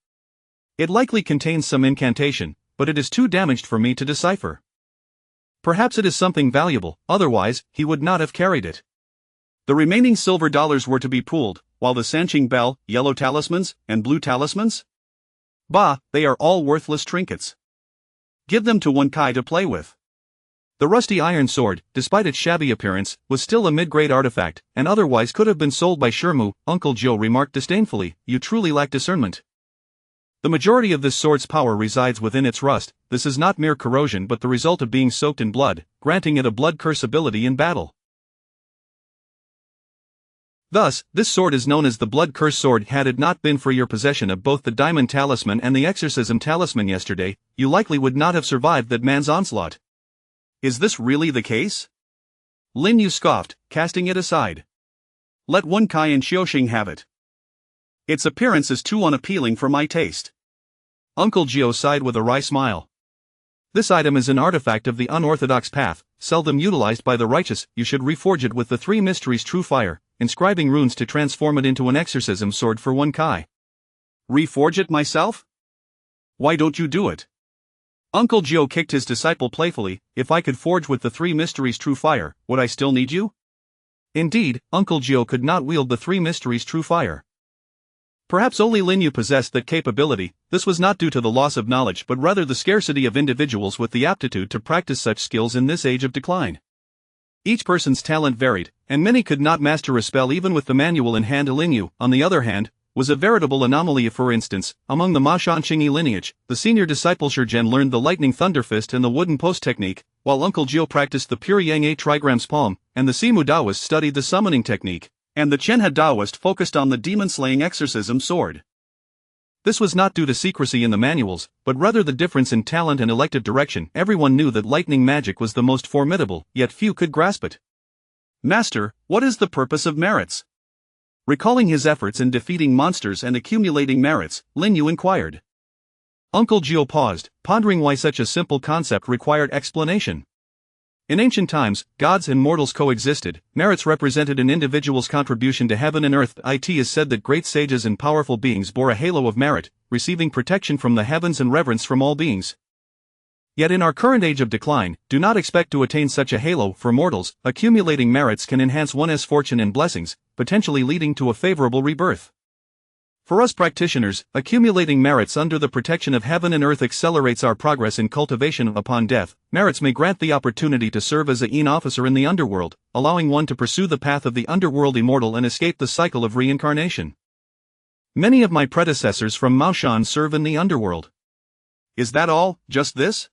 It likely contains some incantation, but it is too damaged for me to decipher. Perhaps it is something valuable, otherwise, he would not have carried it. The remaining silver dollars were to be pooled, while the Sanqing Bell, yellow talismans, and blue talismans? Bah, they are all worthless trinkets. Give them to Wen Kai to play with. The rusty iron sword, despite its shabby appearance, was still a mid-grade artifact, and otherwise could have been sold by Shermu. Uncle Joe remarked disdainfully, you truly lack discernment. The majority of this sword's power resides within its rust. This is not mere corrosion but the result of being soaked in blood, granting it a blood curse ability in battle. Thus, this sword is known as the Blood Curse Sword. Had it not been for your possession of both the Diamond Talisman and the Exorcism Talisman yesterday, you likely would not have survived that man's onslaught. Is this really the case? Lin Yu scoffed, casting it aside. Let Wen Kai and Xiaoxing have it. Its appearance is too unappealing for my taste. Uncle Gio sighed with a wry smile. This item is an artifact of the unorthodox path, seldom utilized by the righteous. You should reforge it with the three mysteries true fire, inscribing runes to transform it into an exorcism sword for Wen Kai. Reforge it myself? Why don't you do it? Uncle Gio kicked his disciple playfully. If I could forge with the three mysteries true fire, would I still need you? Indeed, Uncle Gio could not wield the three mysteries true fire. Perhaps only Lin Yu possessed that capability. This was not due to the loss of knowledge but rather the scarcity of individuals with the aptitude to practice such skills in this age of decline. Each person's talent varied, and many could not master a spell even with the manual in hand. Lin Yu, on the other hand, was a veritable anomaly. For instance, among the Ma Shanqingyi lineage, the senior disciple Shizhen learned the lightning thunder fist and the wooden post technique, while Uncle Gio practiced the pure Yang A trigram's palm, and the Simu Daoist studied the summoning technique, and the Chenhe Daoist focused on the demon-slaying exorcism sword. This was not due to secrecy in the manuals, but rather the difference in talent and elective direction. Everyone knew that lightning magic was the most formidable, yet few could grasp it. Master, what is the purpose of merits? Recalling his efforts in defeating monsters and accumulating merits, Lin Yu inquired. Uncle Gio paused, pondering why such a simple concept required explanation. In ancient times, gods and mortals coexisted. Merits represented an individual's contribution to heaven and earth. It is said that great sages and powerful beings bore a halo of merit, receiving protection from the heavens and reverence from all beings. Yet in our current age of decline, do not expect to attain such a halo. For mortals, accumulating merits can enhance one's fortune and blessings, potentially leading to a favorable rebirth. For us practitioners, accumulating merits under the protection of heaven and earth accelerates our progress in cultivation. Upon death, merits may grant the opportunity to serve as an officer in the underworld, allowing one to pursue the path of the underworld immortal and escape the cycle of reincarnation. Many of my predecessors from Maoshan serve in the underworld. Is that all, just this?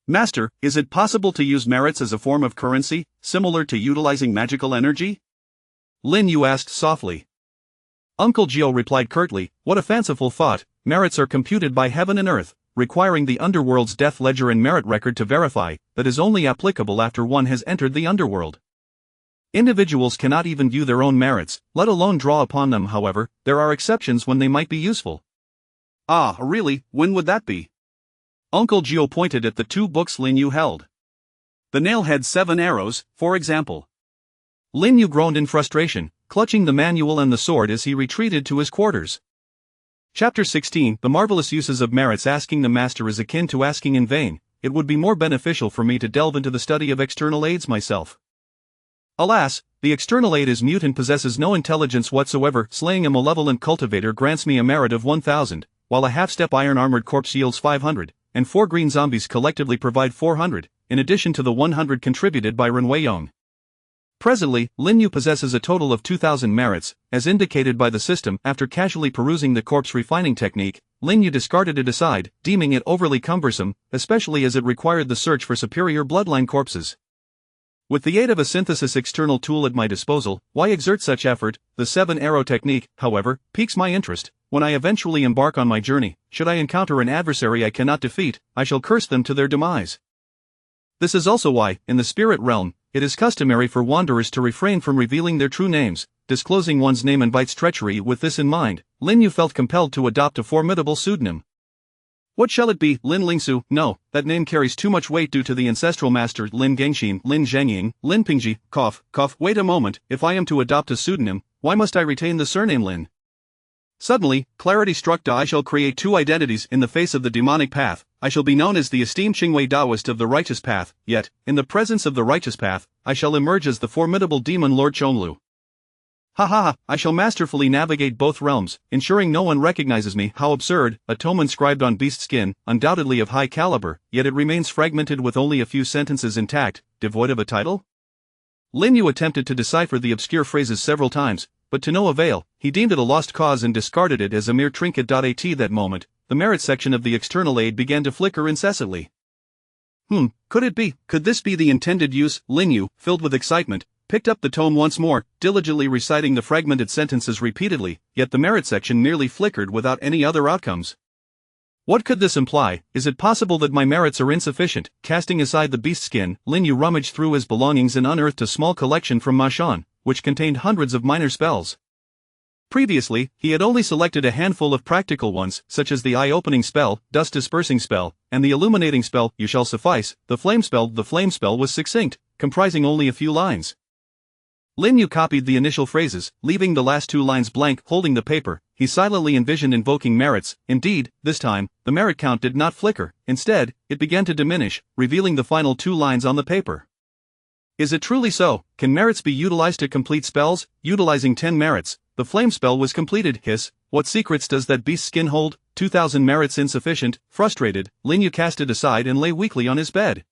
Master, is it possible to use merits as a form of currency, similar to utilizing magical energy? Lin Yu asked softly. Uncle Gio replied curtly, what a fanciful thought. Merits are computed by heaven and earth, requiring the underworld's death ledger and merit record to verify, that is only applicable after one has entered the underworld. Individuals cannot even view their own merits, let alone draw upon them. However, there are exceptions when they might be useful. Ah, really, when would that be? Uncle Gio pointed at the two books Lin Yu held. The Nailhead 7 Arrows, for example. Lin Yu groaned in frustration, clutching the manual and the sword as he retreated to his quarters. Chapter 16 The Marvelous Uses of Merits. Asking the master is akin to asking in vain. It would be more beneficial for me to delve into the study of external aids myself. Alas, the external aid is mute and possesses no intelligence whatsoever. Slaying a malevolent cultivator grants me a merit of 1000, while a half-step iron-armored corpse yields 500, and 4 green zombies collectively provide 400, in addition to the 100 contributed by Ren Weiyong. Presently, Lin Yu possesses a total of 2000 merits, as indicated by the system. After casually perusing the corpse refining technique, Lin Yu discarded it aside, deeming it overly cumbersome, especially as it required the search for superior bloodline corpses. With the aid of a synthesis external tool at my disposal, why exert such effort? The 7-arrow technique, however, piques my interest. When I eventually embark on my journey, should I encounter an adversary I cannot defeat, I shall curse them to their demise. This is also why, in the spirit realm, it is customary for wanderers to refrain from revealing their true names. Disclosing one's name invites treachery. With this in mind, Lin Yu felt compelled to adopt a formidable pseudonym. What shall it be? Lin Lingsu? No, that name carries too much weight due to the ancestral master Lin Gangxin, Lin Zhengying, Lin Pingji. Wait a moment, if I am to adopt a pseudonym, why must I retain the surname Lin? Suddenly, clarity struck. I shall create two identities in the face of the demonic path. I shall be known as the esteemed Qingwei Daoist of the righteous path, yet, in the presence of the righteous path, I shall emerge as the formidable demon Lord Chonglu. I shall masterfully navigate both realms, ensuring no one recognizes me. How absurd, a tome inscribed on beast skin, undoubtedly of high caliber, yet it remains fragmented with only a few sentences intact, devoid of a title? Lin Yu attempted to decipher the obscure phrases several times, but to no avail. He deemed it a lost cause and discarded it as a mere trinket. At that moment, the merit section of the external aid began to flicker incessantly. Could this be the intended use? Lin Yu, filled with excitement, picked up the tome once more, diligently reciting the fragmented sentences repeatedly, yet the merit section merely flickered without any other outcomes. What could this imply? Is it possible that my merits are insufficient? Casting aside the beast skin, Lin Yu rummaged through his belongings and unearthed a small collection from Ma Shan, which contained hundreds of minor spells. Previously, he had only selected a handful of practical ones, such as the eye-opening spell, dust-dispersing spell, and the illuminating spell, you shall suffice. The flame spell was succinct, comprising only a few lines. Lin Yu copied the initial phrases, leaving the last 2 lines blank. Holding the paper, he silently envisioned invoking merits. Indeed, this time, the merit count did not flicker. Instead, it began to diminish, revealing the final 2 lines on the paper. Is it truly so? Can merits be utilized to complete spells? Utilizing 10 merits, the flame spell was completed. Hiss, what secrets does that beast skin hold? 2,000 merits insufficient. Frustrated, Lin Yu cast it aside and lay weakly on his bed.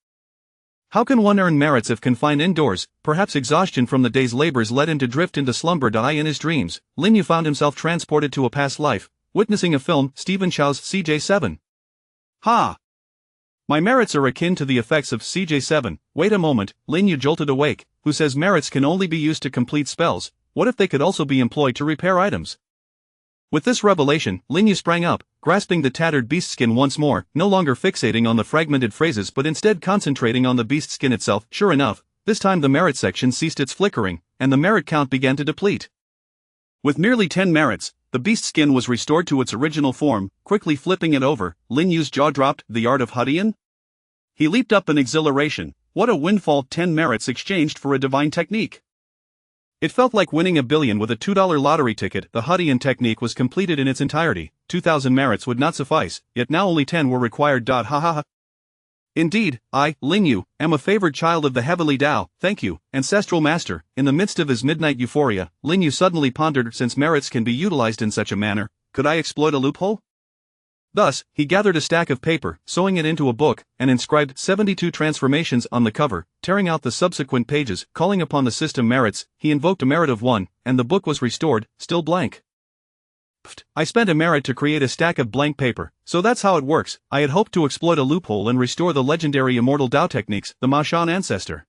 How can one earn merits if confined indoors? Perhaps exhaustion from the day's labors led him to drift into slumber. In his dreams, Lin Yu found himself transported to a past life, witnessing a film, Stephen Chow's CJ7. Ha! My merits are akin to the effects of CJ7. Wait a moment, Lin Yu jolted awake. Who says merits can only be used to complete spells? What if they could also be employed to repair items? With this revelation, Lin Yu sprang up, grasping the tattered beast skin once more, no longer fixating on the fragmented phrases but instead concentrating on the beast skin itself. Sure enough, this time the merit section ceased its flickering, and the merit count began to deplete. With merely 10 merits, the beast skin was restored to its original form. Quickly flipping it over, Lin Yu's jaw dropped. The art of Hudian? He leaped up in exhilaration. What a windfall! 10 merits exchanged for a divine technique. It felt like winning $1 billion with a $2 lottery ticket. The Hudian technique was completed in its entirety. 2,000 merits would not suffice, yet now only 10 were required. Ha ha ha. Indeed, I, Lin Yu, am a favored child of the heavenly Tao. Thank you, ancestral master. In the midst of his midnight euphoria, Lin Yu suddenly pondered, since merits can be utilized in such a manner, could I exploit a loophole? Thus, he gathered a stack of paper, sewing it into a book, and inscribed 72 transformations on the cover. Tearing out the subsequent pages, calling upon the system merits, he invoked a merit of 1, and the book was restored, still blank. Pfft, I spent a merit to create a stack of blank paper, so that's how it works. I had hoped to exploit a loophole and restore the legendary immortal Tao techniques, the Ma Shan ancestor.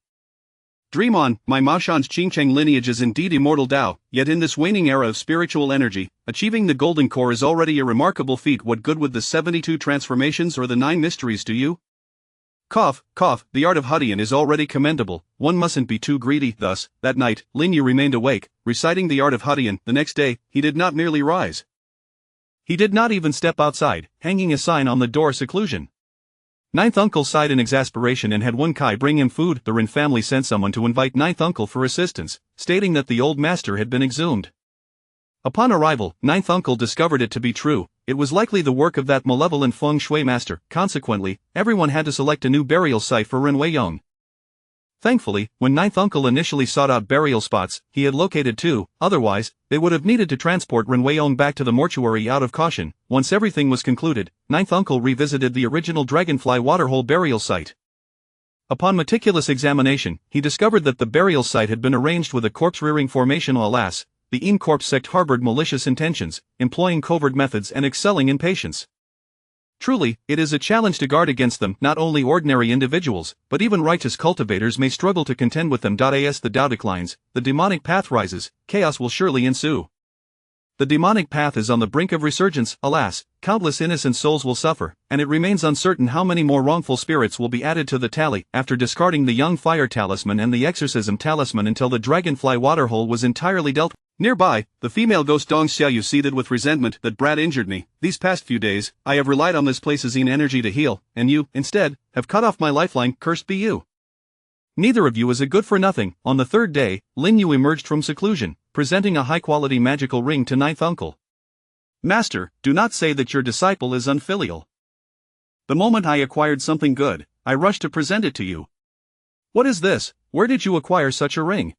Dream on, my Ma Shan's Qingcheng lineage is indeed immortal Tao, yet in this waning era of spiritual energy, achieving the golden core is already a remarkable feat. What good would the 72 transformations or the 9 mysteries do you? Cough, the art of Hudian is already commendable, one mustn't be too greedy. Thus, that night, Lin Yu remained awake, reciting the art of Hudian. The next day, he did not merely rise. He did not even step outside, hanging a sign on the door, seclusion. Ninth Uncle sighed in exasperation and had Wen Kai bring him food. The Ren family sent someone to invite Ninth Uncle for assistance, stating that the old master had been exhumed. Upon arrival, Ninth Uncle discovered it to be true. It was likely the work of that malevolent feng shui master. Consequently, everyone had to select a new burial site for Ren Weiyong. Thankfully, when Ninth Uncle initially sought out burial spots, he had located 2, otherwise, they would have needed to transport Ren Weiyong back to the mortuary out of caution. Once everything was concluded, Ninth Uncle revisited the original Dragonfly Waterhole burial site. Upon meticulous examination, he discovered that the burial site had been arranged with a corpse-rearing formation. Alas, the Im Corpse sect harbored malicious intentions, employing covert methods and excelling in patience. Truly, it is a challenge to guard against them. Not only ordinary individuals, but even righteous cultivators may struggle to contend with them. As the Tao declines, the demonic path rises, chaos will surely ensue. The demonic path is on the brink of resurgence. Alas, countless innocent souls will suffer, and it remains uncertain how many more wrongful spirits will be added to the tally. After discarding the Young Fire Talisman and the Exorcism Talisman until the Dragonfly Waterhole was entirely dealt with. Nearby, the female ghost Dong Xiaoyu seethed with resentment. That brat injured me. These past few days, I have relied on this place's energy to heal, and you, instead, have cut off my lifeline. Cursed be you. Neither of you is a good for nothing. On the 3rd day, Lin Yu emerged from seclusion, presenting a high-quality magical ring to Ninth Uncle. Master, do not say that your disciple is unfilial. The moment I acquired something good, I rushed to present it to you. What is this? Where did you acquire such a ring?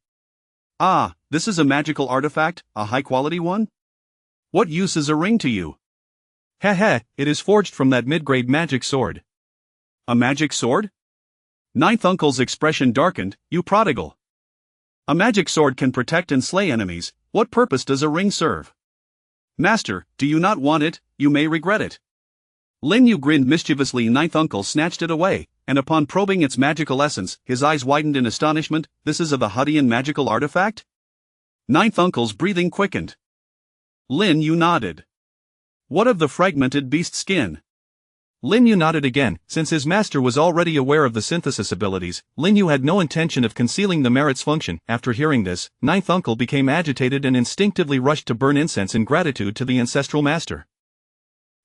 Ah, this is a magical artifact, a high-quality one? What use is a ring to you? Heh, it is forged from that mid-grade magic sword. A magic sword? Ninth Uncle's expression darkened. You prodigal. A magic sword can protect and slay enemies. What purpose does a ring serve? Master, do you not want it? You may regret it. Lin Yu grinned mischievously. Ninth uncle snatched it away, and upon probing its magical essence, his eyes widened in astonishment. This is a Vahadian magical artifact? Ninth uncle's breathing quickened. Lin Yu nodded. What of the fragmented beast skin? Lin Yu nodded again. Since his master was already aware of the synthesis abilities, Lin Yu had no intention of concealing the merit's function. After hearing this, ninth uncle became agitated and instinctively rushed to burn incense in gratitude to the ancestral master.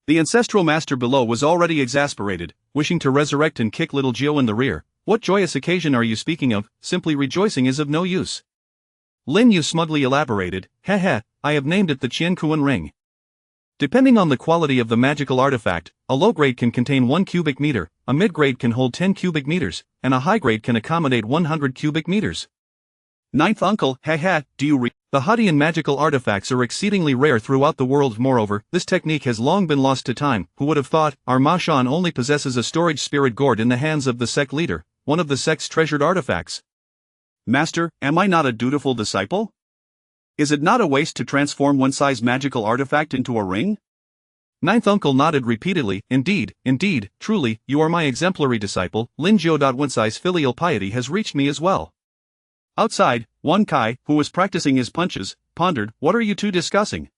The ancestral master below was already exasperated, wishing to resurrect and kick little Jiao in the rear. What joyous occasion are you speaking of? Simply rejoicing is of no use. Lin Yu smugly elaborated, I have named it the Qiankuan ring. Depending on the quality of the magical artifact, a low grade can contain 1 cubic meter, a mid grade can hold 10 cubic meters, and a high grade can accommodate 100 cubic meters. Ninth uncle, do you The Hadian magical artifacts are exceedingly rare throughout the world. Moreover, this technique has long been lost to time. Who would have thought? Our Ma Shan only possesses a storage spirit gourd in the hands of the sect leader, one of the sect's treasured artifacts. Master, am I not a dutiful disciple? Is it not a waste to transform one-size magical artifact into a ring? Ninth uncle nodded repeatedly. Indeed, truly, you are my exemplary disciple. Lin Jiao. One-size filial piety has reached me as well. Outside, Wan Kai, who was practicing his punches, pondered, what are you two discussing?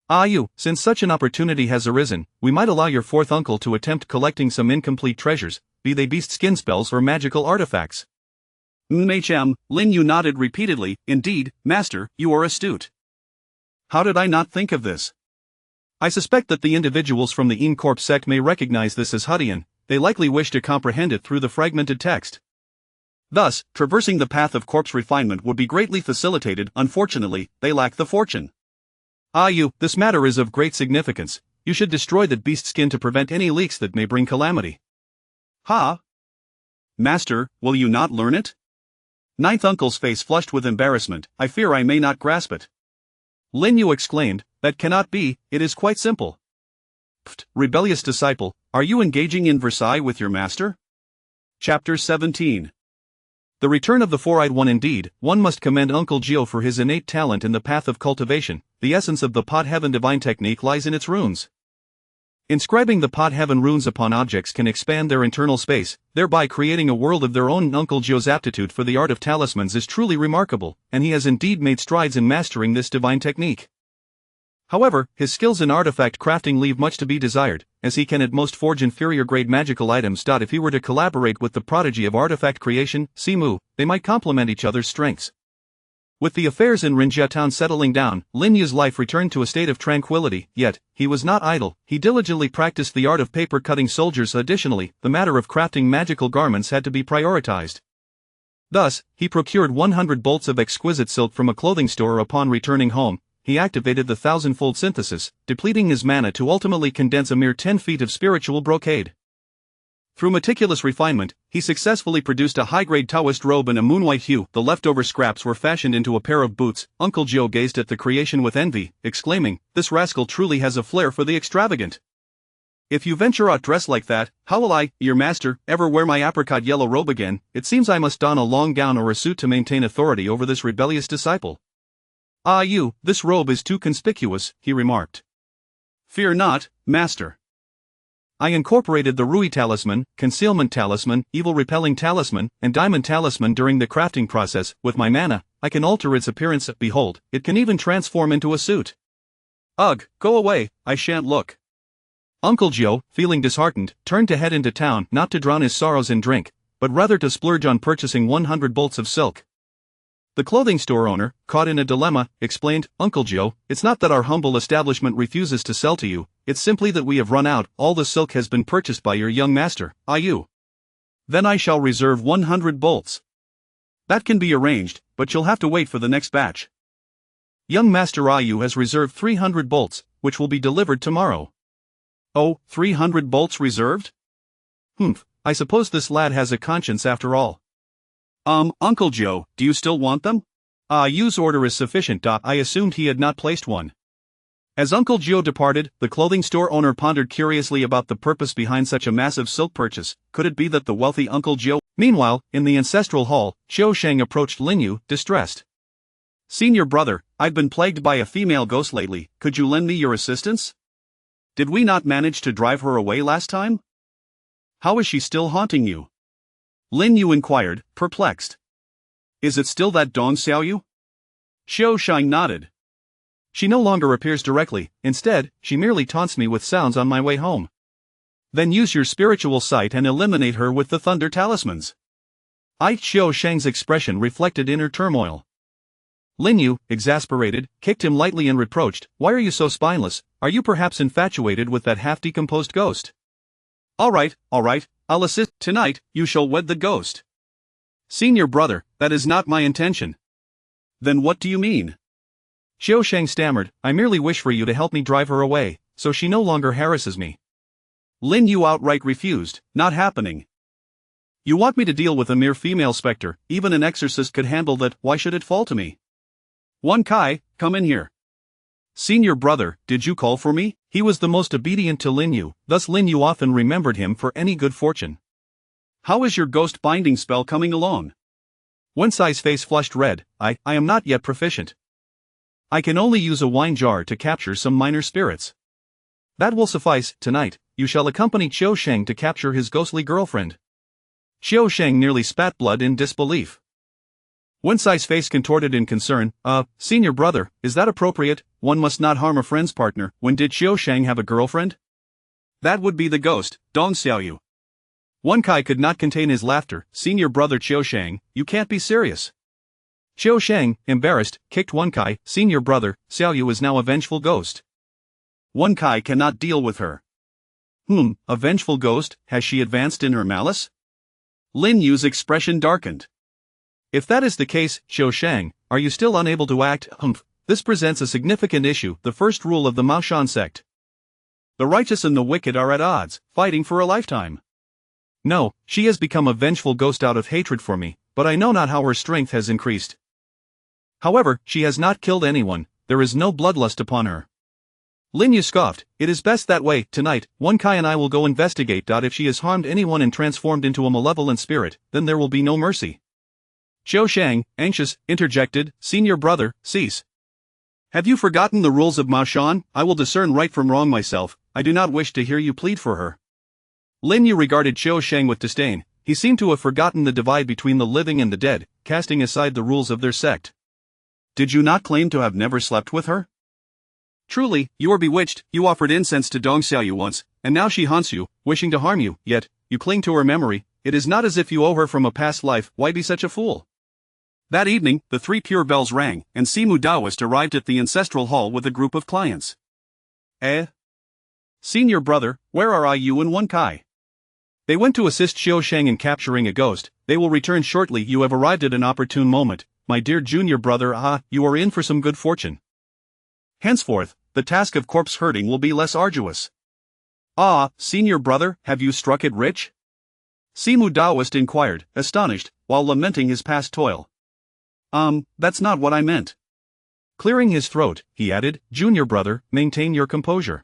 Since such an opportunity has arisen, we might allow your fourth uncle to attempt collecting some incomplete treasures, be they beast skin spells or magical artifacts. Lin Yu nodded repeatedly. Indeed, master, you are astute. How did I not think of this? I suspect that the individuals from the Corp sect may recognize this as Hadian. They likely wish to comprehend it through the fragmented text. Thus, traversing the path of corpse refinement would be greatly facilitated. Unfortunately, they lack the fortune. This matter is of great significance. You should destroy that beast skin to prevent any leaks that may bring calamity. Master, will you not learn it? Ninth uncle's face flushed with embarrassment. I fear I may not grasp it. Lin Yu exclaimed, that cannot be, it is quite simple. Rebellious disciple, are you engaging in Versailles with your master? Chapter 17. The return of the four-eyed one. Indeed, one must commend Uncle Jiao for his innate talent in the path of cultivation. The essence of the pot heaven divine technique lies in its runes. Inscribing the pot heaven runes upon objects can expand their internal space, thereby creating a world of their own. Uncle Jiao's aptitude for the art of talismans is truly remarkable, and he has indeed made strides in mastering this divine technique. However, his skills in artifact crafting leave much to be desired, as he can at most forge inferior-grade magical items. If he were to collaborate with the prodigy of artifact creation, Simu, they might complement each other's strengths. With the affairs in Rinjia town settling down, Lin Yu's life returned to a state of tranquility, yet, he was not idle. He diligently practiced the art of paper-cutting soldiers. Additionally, the matter of crafting magical garments had to be prioritized. Thus, he procured 100 bolts of exquisite silk from a clothing store. Upon returning home, he activated the thousand-fold synthesis, depleting his mana to ultimately condense a mere 10 feet of spiritual brocade. Through meticulous refinement, he successfully produced a high-grade Taoist robe in a moonwhite hue. The leftover scraps were fashioned into a pair of boots. Uncle Jiao gazed at the creation with envy, exclaiming, this rascal truly has a flair for the extravagant. If you venture out dressed like that, how will I, your master, ever wear my apricot yellow robe again? It seems I must don a long gown or a suit to maintain authority over this rebellious disciple. This robe is too conspicuous, he remarked. Fear not, master. I incorporated the Rui talisman, concealment talisman, evil repelling talisman, and diamond talisman during the crafting process. With my mana, I can alter its appearance. Behold, it can even transform into a suit. Ugh, go away, I shan't look. Uncle Jiao, feeling disheartened, turned to head into town, not to drown his sorrows in drink, but rather to splurge on purchasing 100 bolts of silk. The clothing store owner, caught in a dilemma, explained, Uncle Jiao, it's not that our humble establishment refuses to sell to you, it's simply that we have run out. All the silk has been purchased by your young master, Ayu. Then I shall reserve 100 bolts. That can be arranged, but you'll have to wait for the next batch. Young master Ayu has reserved 300 bolts, which will be delivered tomorrow. Oh, 300 bolts reserved? I suppose this lad has a conscience after all. Uncle Jiao, do you still want them? Yu's order is sufficient. I assumed he had not placed one. As Uncle Jiao departed, the clothing store owner pondered curiously about the purpose behind such a massive silk purchase. Could it be that the wealthy Uncle Jiao? Meanwhile, in the ancestral hall, Qiao Sheng approached Lin Yu, distressed. Senior brother, I've been plagued by a female ghost lately, could you lend me your assistance? Did we not manage to drive her away last time? How is she still haunting you? Lin Yu inquired, perplexed. Is it still that Dong Xiaoyu? Xiao Shang nodded. She no longer appears directly, instead, she merely taunts me with sounds on my way home. Then use your spiritual sight and eliminate her with the thunder talismans. Xiao Shang's expression reflected inner turmoil. Lin Yu, exasperated, kicked him lightly and reproached, why are you so spineless, are you perhaps infatuated with that half-decomposed ghost? Alright, I'll assist. Tonight, you shall wed the ghost. Senior brother, that is not my intention. Then what do you mean? Xiao Shang stammered, I merely wish for you to help me drive her away, so she no longer harasses me. Lin Yu outright refused, not happening. You want me to deal with a mere female specter, even an exorcist could handle that, why should it fall to me? Wen Kai, come in here. Senior brother, did you call for me? He was the most obedient to Lin Yu, thus Lin Yu often remembered him for any good fortune. How is your ghost binding spell coming along? Wen Sai's face flushed red, I am not yet proficient. I can only use a wine jar to capture some minor spirits. That will suffice. Tonight, you shall accompany Xiao Shang to capture his ghostly girlfriend. Xiao Shang nearly spat blood in disbelief. Wen Sai's face contorted in concern, senior brother, is that appropriate? One must not harm a friend's partner. When did Xiao Shang have a girlfriend? That would be the ghost, Dong Xiaoyu. Wen Kai could not contain his laughter, senior brother Xiao Shang, you can't be serious. Xiao Shang, embarrassed, kicked Wen Kai, senior brother, Xiaoyu is now a vengeful ghost. Wen Kai cannot deal with her. A vengeful ghost, has she advanced in her malice? Lin Yu's expression darkened. If that is the case, Xiao Shang, are you still unable to act? This presents a significant issue, the first rule of the Maoshan sect. The righteous and the wicked are at odds, fighting for a lifetime. No, she has become a vengeful ghost out of hatred for me, but I know not how her strength has increased. However, she has not killed anyone, there is no bloodlust upon her. Lin Yu scoffed, it is best that way. Tonight, Wen Kai and I will go investigate. If she has harmed anyone and transformed into a malevolent spirit, then there will be no mercy. Xiao Shang, anxious, interjected, senior brother, cease. Have you forgotten the rules of Maoshan? I will discern right from wrong myself, I do not wish to hear you plead for her. Lin Yu regarded Xiao Shang with disdain, he seemed to have forgotten the divide between the living and the dead, casting aside the rules of their sect. Did you not claim to have never slept with her? Truly, you are bewitched. You offered incense to Dong Xiaoyu once, and now she haunts you, wishing to harm you, yet, you cling to her memory. It is not as if you owe her from a past life. Why be such a fool? That evening, the 3 pure bells rang, and Simu Daoist arrived at the ancestral hall with a group of clients. Senior brother, where are you and Wen Kai? They went to assist Xiao Shang in capturing a ghost. They will return shortly. You have arrived at an opportune moment, my dear junior brother. You are in for some good fortune. Henceforth, the task of corpse herding will be less arduous. Senior brother, have you struck it rich? Simu Daoist inquired, astonished, while lamenting his past toil. That's not what I meant. Clearing his throat, he added, junior brother, maintain your composure.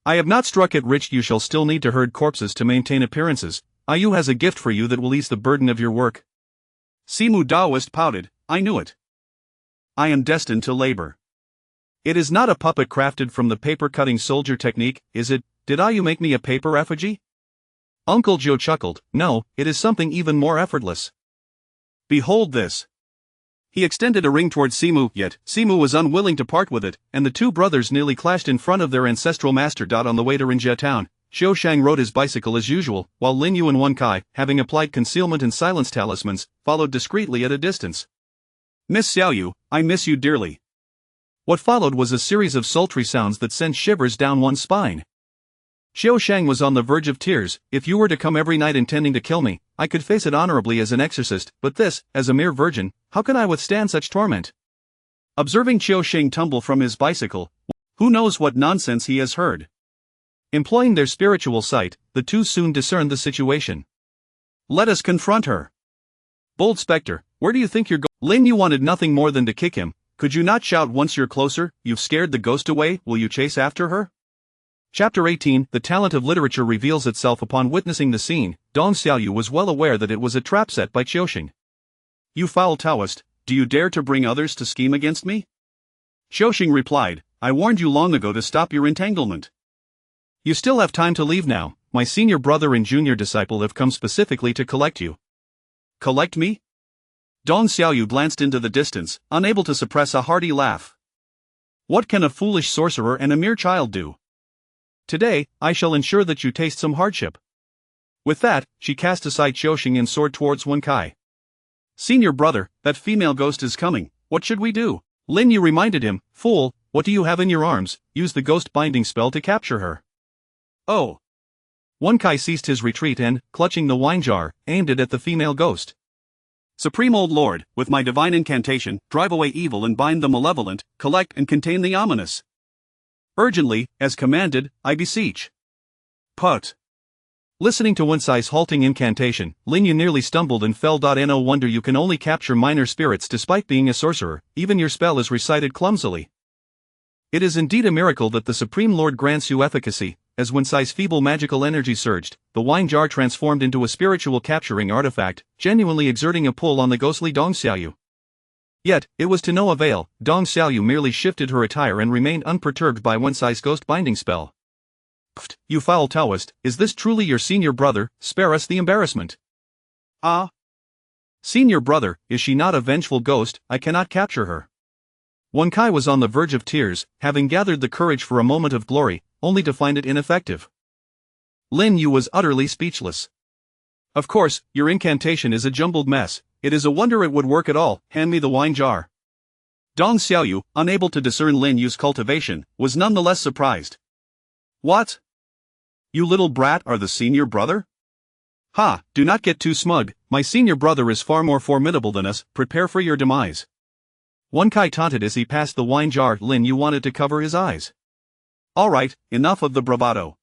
I have not struck it rich. You shall still need to herd corpses to maintain appearances. Ayu has a gift for you that will ease the burden of your work. Simu Daoist pouted, I knew it. I am destined to labor. It is not a puppet crafted from the paper-cutting soldier technique, is it? Did Ayu make me a paper effigy? Uncle Joe chuckled, no, it is something even more effortless. Behold this. He extended a ring toward Simu, yet Simu was unwilling to part with it, and the two brothers nearly clashed in front of their ancestral master. On the way to Rinjia town, Xiao Shang rode his bicycle as usual, while Lin Yu and Wen Kai, having applied concealment and silence talismans, followed discreetly at a distance. Miss Xiaoyu, I miss you dearly. What followed was a series of sultry sounds that sent shivers down one's spine. Xiao Shang was on the verge of tears. If you were to come every night intending to kill me, I could face it honorably as an exorcist, but this, as a mere virgin, how can I withstand such torment? Observing Xiao Shang tumble from his bicycle, who knows what nonsense he has heard? Employing their spiritual sight, the two soon discerned the situation. Let us confront her. Bold spectre, where do you think you're going? Lin Yu wanted nothing more than to kick him. Could you not shout once you're closer? You've scared the ghost away, will you chase after her? Chapter 18, The talent of literature reveals itself upon witnessing the scene. Dong Xiaoyu was well aware that it was a trap set by Xiaoxing. You foul Taoist, do you dare to bring others to scheme against me? Xiaoxing replied, I warned you long ago to stop your entanglement. You still have time to leave now. My senior brother and junior disciple have come specifically to collect you. Collect me? Dong Xiaoyu glanced into the distance, unable to suppress a hearty laugh. What can a foolish sorcerer and a mere child do? Today, I shall ensure that you taste some hardship. With that, she cast aside Qiuxing and soared towards Wen Kai. Senior brother, that female ghost is coming. What should we do? Lin Yu reminded him. Fool, what do you have in your arms? Use the ghost binding spell to capture her. Oh. Wen Kai ceased his retreat and, clutching the wine jar, aimed it at the female ghost. Supreme Old Lord, with my divine incantation, drive away evil and bind the malevolent, collect and contain the ominous. Urgently, as commanded, I beseech. Put. Listening to Wen Sai's halting incantation, Lin Yu nearly stumbled and fell. No wonder you can only capture minor spirits despite being a sorcerer, even your spell is recited clumsily. It is indeed a miracle that the Supreme Lord grants you efficacy. As Wen Sai's feeble magical energy surged, the wine jar transformed into a spiritual capturing artifact, genuinely exerting a pull on the ghostly Dong Xiaoyu. Yet, it was to no avail. Dong Xiaoyu merely shifted her attire and remained unperturbed by Wen Sai's ghost binding spell. Pfft, you foul Taoist, is this truly your senior brother? Spare us the embarrassment. Ah. Senior brother, is she not a vengeful ghost? I cannot capture her. Wen Kai was on the verge of tears, having gathered the courage for a moment of glory, only to find it ineffective. Lin Yu was utterly speechless. Of course, your incantation is a jumbled mess. It is a wonder it would work at all. Hand me the wine jar. Dong Xiaoyu, unable to discern Lin Yu's cultivation, was nonetheless surprised. What? You little brat are the senior brother? Ha, do not get too smug. My senior brother is far more formidable than us. Prepare for your demise. Wen Kai taunted as he passed the wine jar. Lin Yu wanted to cover his eyes. Alright, enough of the bravado.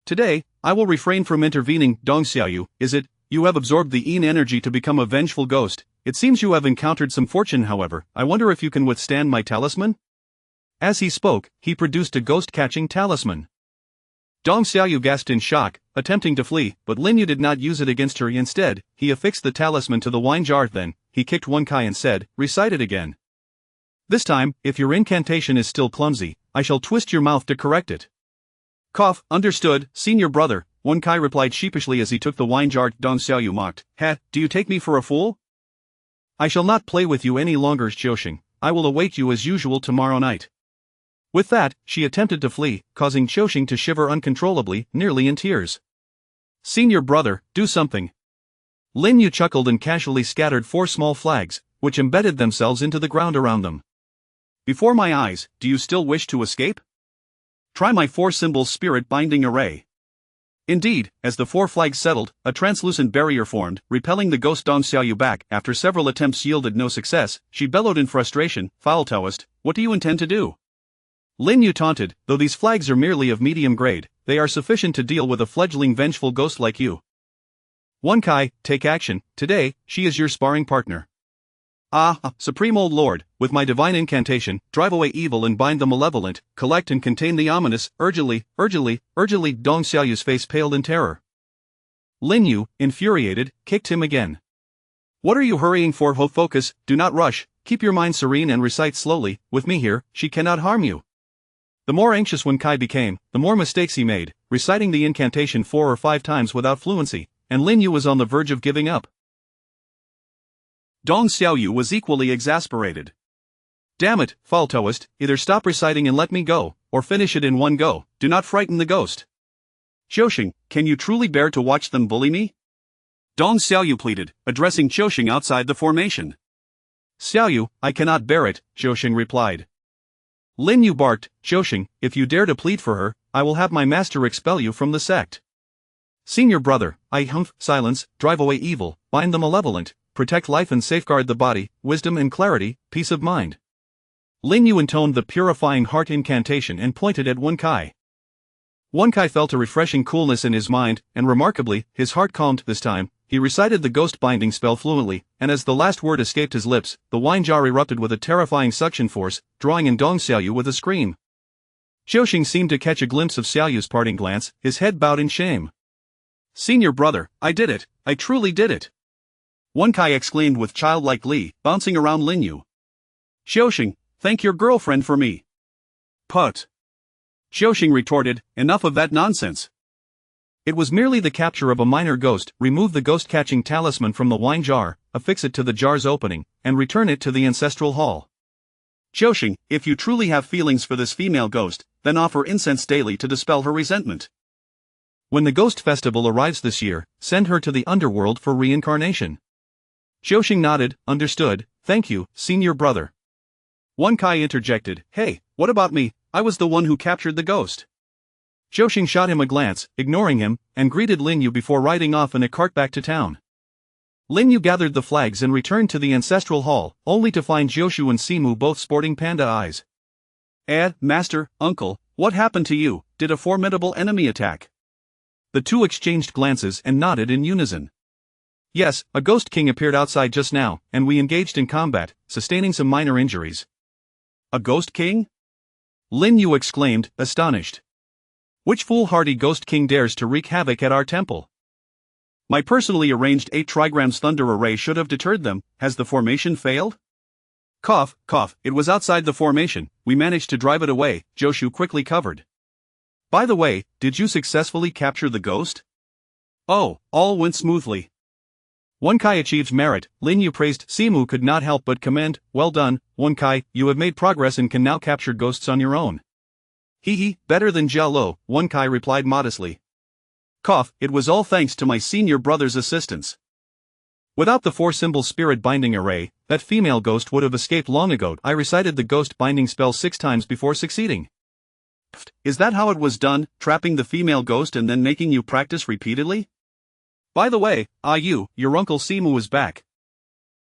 Today, I will refrain from intervening. Dong Xiaoyu, is it, you have absorbed the Yin energy to become a vengeful ghost? It seems you have encountered some fortune however. I wonder if you can withstand my talisman? As he spoke, he produced a ghost-catching talisman. Dong Xiaoyu gasped in shock, attempting to flee, but Lin Yu did not use it against her. Instead, he affixed the talisman to the wine jar. Then, he kicked Wen Kai and said, recite it again. This time, if your incantation is still clumsy, I shall twist your mouth to correct it. Cough, understood, senior brother, Wen Kai replied sheepishly as he took the wine jar. Dong Xiaoyu mocked, do you take me for a fool? I shall not play with you any longer, Qiuxing. I will await you as usual tomorrow night. With that, she attempted to flee, causing Qiuxing to shiver uncontrollably, nearly in tears. Senior brother, do something. Lin Yu chuckled and casually scattered 4 small flags, which embedded themselves into the ground around them. Before my eyes, do you still wish to escape? Try my 4-symbol spirit binding array. Indeed, as the 4 flags settled, a translucent barrier formed, repelling the ghost Dong Xiaoyu back. After several attempts yielded no success, she bellowed in frustration, foul Taoist, what do you intend to do? Lin Yu taunted, though these flags are merely of medium grade, they are sufficient to deal with a fledgling vengeful ghost like you. Wen Kai, take action. Today, she is your sparring partner. Supreme Old Lord, with my divine incantation, drive away evil and bind the malevolent, collect and contain the ominous. Urgently. Dong Xiaoyu's face paled in terror. Lin Yu, infuriated, kicked him again. What are you hurrying for? Focus, do not rush, keep your mind serene and recite slowly. With me here, she cannot harm you. The more anxious Wen Kai became, the more mistakes he made, reciting the incantation 4 or 5 times without fluency, and Lin Yu was on the verge of giving up. Dong Xiaoyu was equally exasperated. Damn it, foul Taoist, either stop reciting and let me go, or finish it in one go. Do not frighten the ghost. Qiuxing, can you truly bear to watch them bully me? Dong Xiaoyu pleaded, addressing Qiuxing outside the formation. Xiaoyu, I cannot bear it, Qiuxing replied. Lin Yu barked, Qiuxing, if you dare to plead for her, I will have my master expel you from the sect. Senior brother, silence, drive away evil, bind the malevolent, protect life and safeguard the body, wisdom and clarity, peace of mind. Lin Yu intoned the purifying heart incantation and pointed at Wen Kai. Wen Kai felt a refreshing coolness in his mind, and remarkably, his heart calmed this time. He recited the ghost binding spell fluently, and as the last word escaped his lips, the wine jar erupted with a terrifying suction force, drawing in Dong Xiaoyu with a scream. Qiuxing seemed to catch a glimpse of Xiaoyu's parting glance, his head bowed in shame. Senior brother, I did it, I truly did it. Wen Kai exclaimed with childlike glee, bouncing around Lin Yu. Qiuxing, thank your girlfriend for me. Put. Xiaoxing retorted, enough of that nonsense. It was merely the capture of a minor ghost. Remove the ghost-catching talisman from the wine jar, affix it to the jar's opening, and return it to the ancestral hall. Xiaoxing, if you truly have feelings for this female ghost, then offer incense daily to dispel her resentment. When the ghost festival arrives this year, send her to the underworld for reincarnation. Xiaoxing nodded, understood, thank you, senior brother. Wen Kai interjected, hey, what about me? I was the one who captured the ghost. Xiaoxing shot him a glance, ignoring him, and greeted Lin Yu before riding off in a cart back to town. Lin Yu gathered the flags and returned to the ancestral hall, only to find Jiushu and Simu both sporting panda eyes. Master, uncle, what happened to you? Did a formidable enemy attack? The two exchanged glances and nodded in unison. Yes, a ghost king appeared outside just now, and we engaged in combat, sustaining some minor injuries. A ghost king? Lin Yu exclaimed, astonished. Which foolhardy ghost king dares to wreak havoc at our temple? My personally arranged 8 trigrams thunder array should have deterred them. Has the formation failed? Cough, cough, it was outside the formation, we managed to drive it away, Jiushu quickly covered. By the way, did you successfully capture the ghost? Oh, all went smoothly. Wen Kai achieved merit. Lin Yu praised. Simu could not help but commend, well done, Wen Kai, you have made progress and can now capture ghosts on your own. Hee, better than Jia Lo, Wen Kai replied modestly. Cough, it was all thanks to my senior brother's assistance. Without the 4-symbol spirit binding array, that female ghost would have escaped long ago. I recited the ghost binding spell 6 times before succeeding. Is that how it was done, trapping the female ghost and then making you practice repeatedly? By the way, your uncle Simu is back.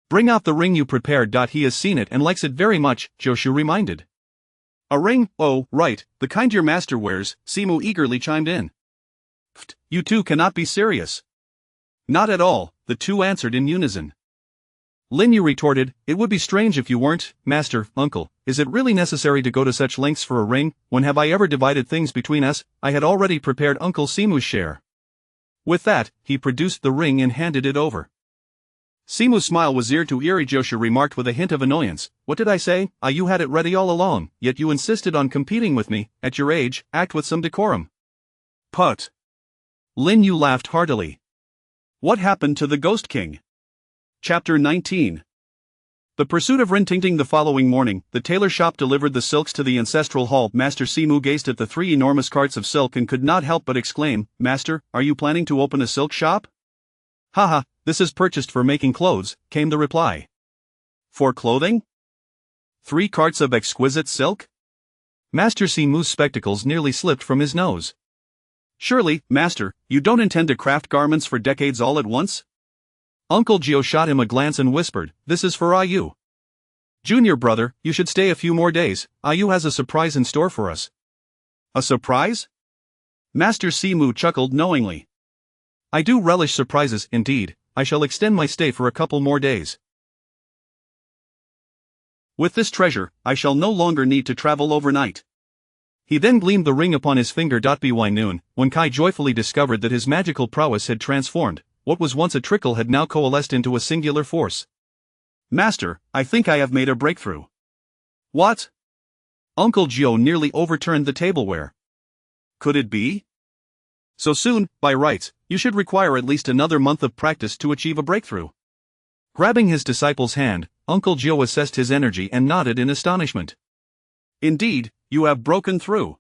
Bring out the ring you prepared. He has seen it and likes it very much, Jiushu reminded. A ring? Oh, right, the kind your master wears, Simu eagerly chimed in. You two cannot be serious. Not at all, the two answered in unison. Lin Yu retorted, it would be strange if you weren't, master, uncle, is it really necessary to go to such lengths for a ring? When have I ever divided things between us? I had already prepared Uncle Simu's share. With that, he produced the ring and handed it over. Simu's smile was ear to ear. Jiushu remarked with a hint of annoyance, what did I say? You had it ready all along, yet you insisted on competing with me. At your age, act with some decorum. Put. Lin Yu laughed heartily. What happened to the Ghost King? Chapter 19. The pursuit of Rintingting. The following morning, the tailor shop delivered the silks to the ancestral hall. Master Simu gazed at the 3 enormous carts of silk and could not help but exclaim, Master, are you planning to open a silk shop? Haha, this is purchased for making clothes, came the reply. For clothing? 3 carts of exquisite silk? Master Simu's spectacles nearly slipped from his nose. Surely, master, you don't intend to craft garments for decades all at once? Uncle Gio shot him a glance and whispered, this is for Ayu. Junior brother, you should stay a few more days, Ayu has a surprise in store for us. A surprise? Master Simu chuckled knowingly. I do relish surprises, indeed, I shall extend my stay for a couple more days. With this treasure, I shall no longer need to travel overnight. He then gleamed the ring upon his finger. By noon, when Kai joyfully discovered that his magical prowess had transformed, what was once a trickle had now coalesced into a singular force. Master, I think I have made a breakthrough. What? Uncle Gio nearly overturned the tableware. Could it be? So soon, by rights, you should require at least another month of practice to achieve a breakthrough. Grabbing his disciple's hand, Uncle Gio assessed his energy and nodded in astonishment. Indeed, you have broken through.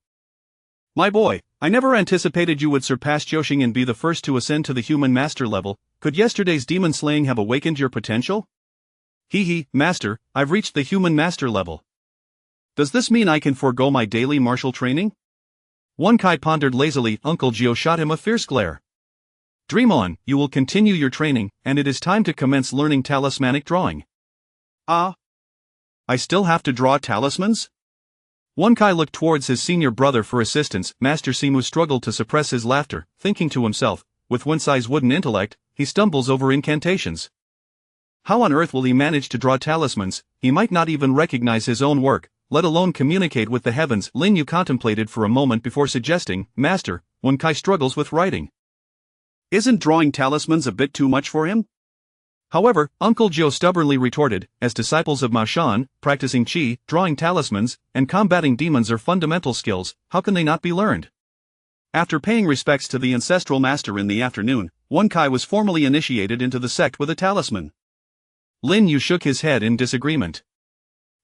My boy, I never anticipated you would surpass Xiaoxing and be the first to ascend to the human master level. Could yesterday's demon slaying have awakened your potential? Master, I've reached the human master level. Does this mean I can forego my daily martial training? Wen Kai pondered lazily. Uncle Gio shot him a fierce glare. Dream on, you will continue your training, and it is time to commence learning talismanic drawing. I still have to draw talismans? Wen Kai looked towards his senior brother for assistance. Master Simu struggled to suppress his laughter, thinking to himself, with Wen Sai's wooden intellect, he stumbles over incantations. How on earth will he manage to draw talismans? He might not even recognize his own work, let alone communicate with the heavens. Lin Yu contemplated for a moment before suggesting, Master, Wen Kai struggles with writing. Isn't drawing talismans a bit too much for him? However, Uncle Jiu stubbornly retorted, as disciples of Mao Shan, practicing qi, drawing talismans, and combating demons are fundamental skills, how can they not be learned? After paying respects to the ancestral master in the afternoon, Wen Kai was formally initiated into the sect with a talisman. Lin Yu shook his head in disagreement.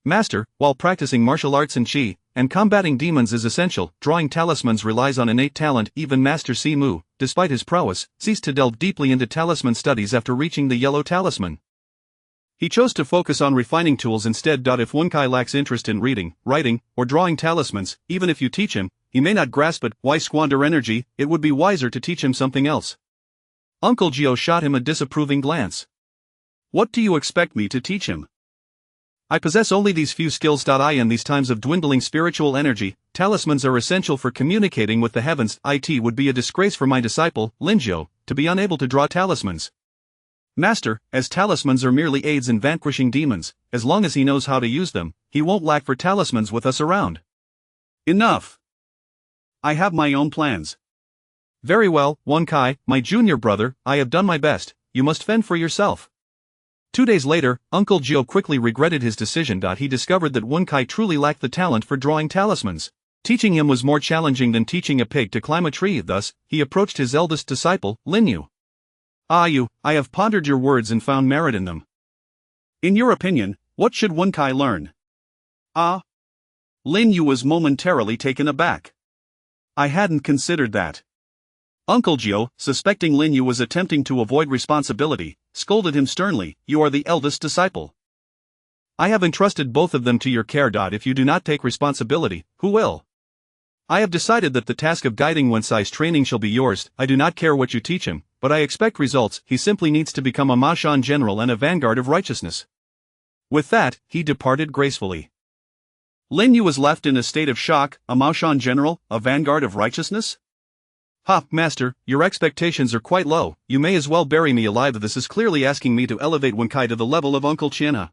Master, while practicing martial arts and qi, and combating demons is essential, drawing talismans relies on innate talent. Even Master Si Mu, despite his prowess, ceased to delve deeply into talisman studies after reaching the yellow talisman. He chose to focus on refining tools instead. If Wen Kai lacks interest in reading, writing, or drawing talismans, even if you teach him, he may not grasp it. Why squander energy? It would be wiser to teach him something else. Uncle Jiu shot him a disapproving glance. What do you expect me to teach him? I possess only these few skills. In these times of dwindling spiritual energy, talismans are essential for communicating with the heavens. It would be a disgrace for my disciple, Lin Jiu, to be unable to draw talismans. Master, as talismans are merely aids in vanquishing demons, as long as he knows how to use them, he won't lack for talismans with us around. Enough! I have my own plans. Very well, Wen Kai, my junior brother, I have done my best. You must fend for yourself. 2 days later, Uncle Jiu quickly regretted his decision. He discovered that Wen Kai truly lacked the talent for drawing talismans. Teaching him was more challenging than teaching a pig to climb a tree. Thus, he approached his eldest disciple, Lin Yu. I have pondered your words and found merit in them. In your opinion, what should Wen Kai learn? Lin Yu was momentarily taken aback. I hadn't considered that. Uncle Jiu, suspecting Lin Yu was attempting to avoid responsibility, scolded him sternly. You are the eldest disciple. I have entrusted both of them to your care. If you do not take responsibility, who will? I have decided that the task of guiding Wen Kai's training shall be yours. I do not care what you teach him, but I expect results. He simply needs to become a Mao Shan general and a vanguard of righteousness. With that, he departed gracefully. Lin Yu was left in a state of shock. A Mao Shan general, a vanguard of righteousness? Master, your expectations are quite low. You may as well bury me alive. This is clearly asking me to elevate Wen Kai to the level of Uncle Qianhe.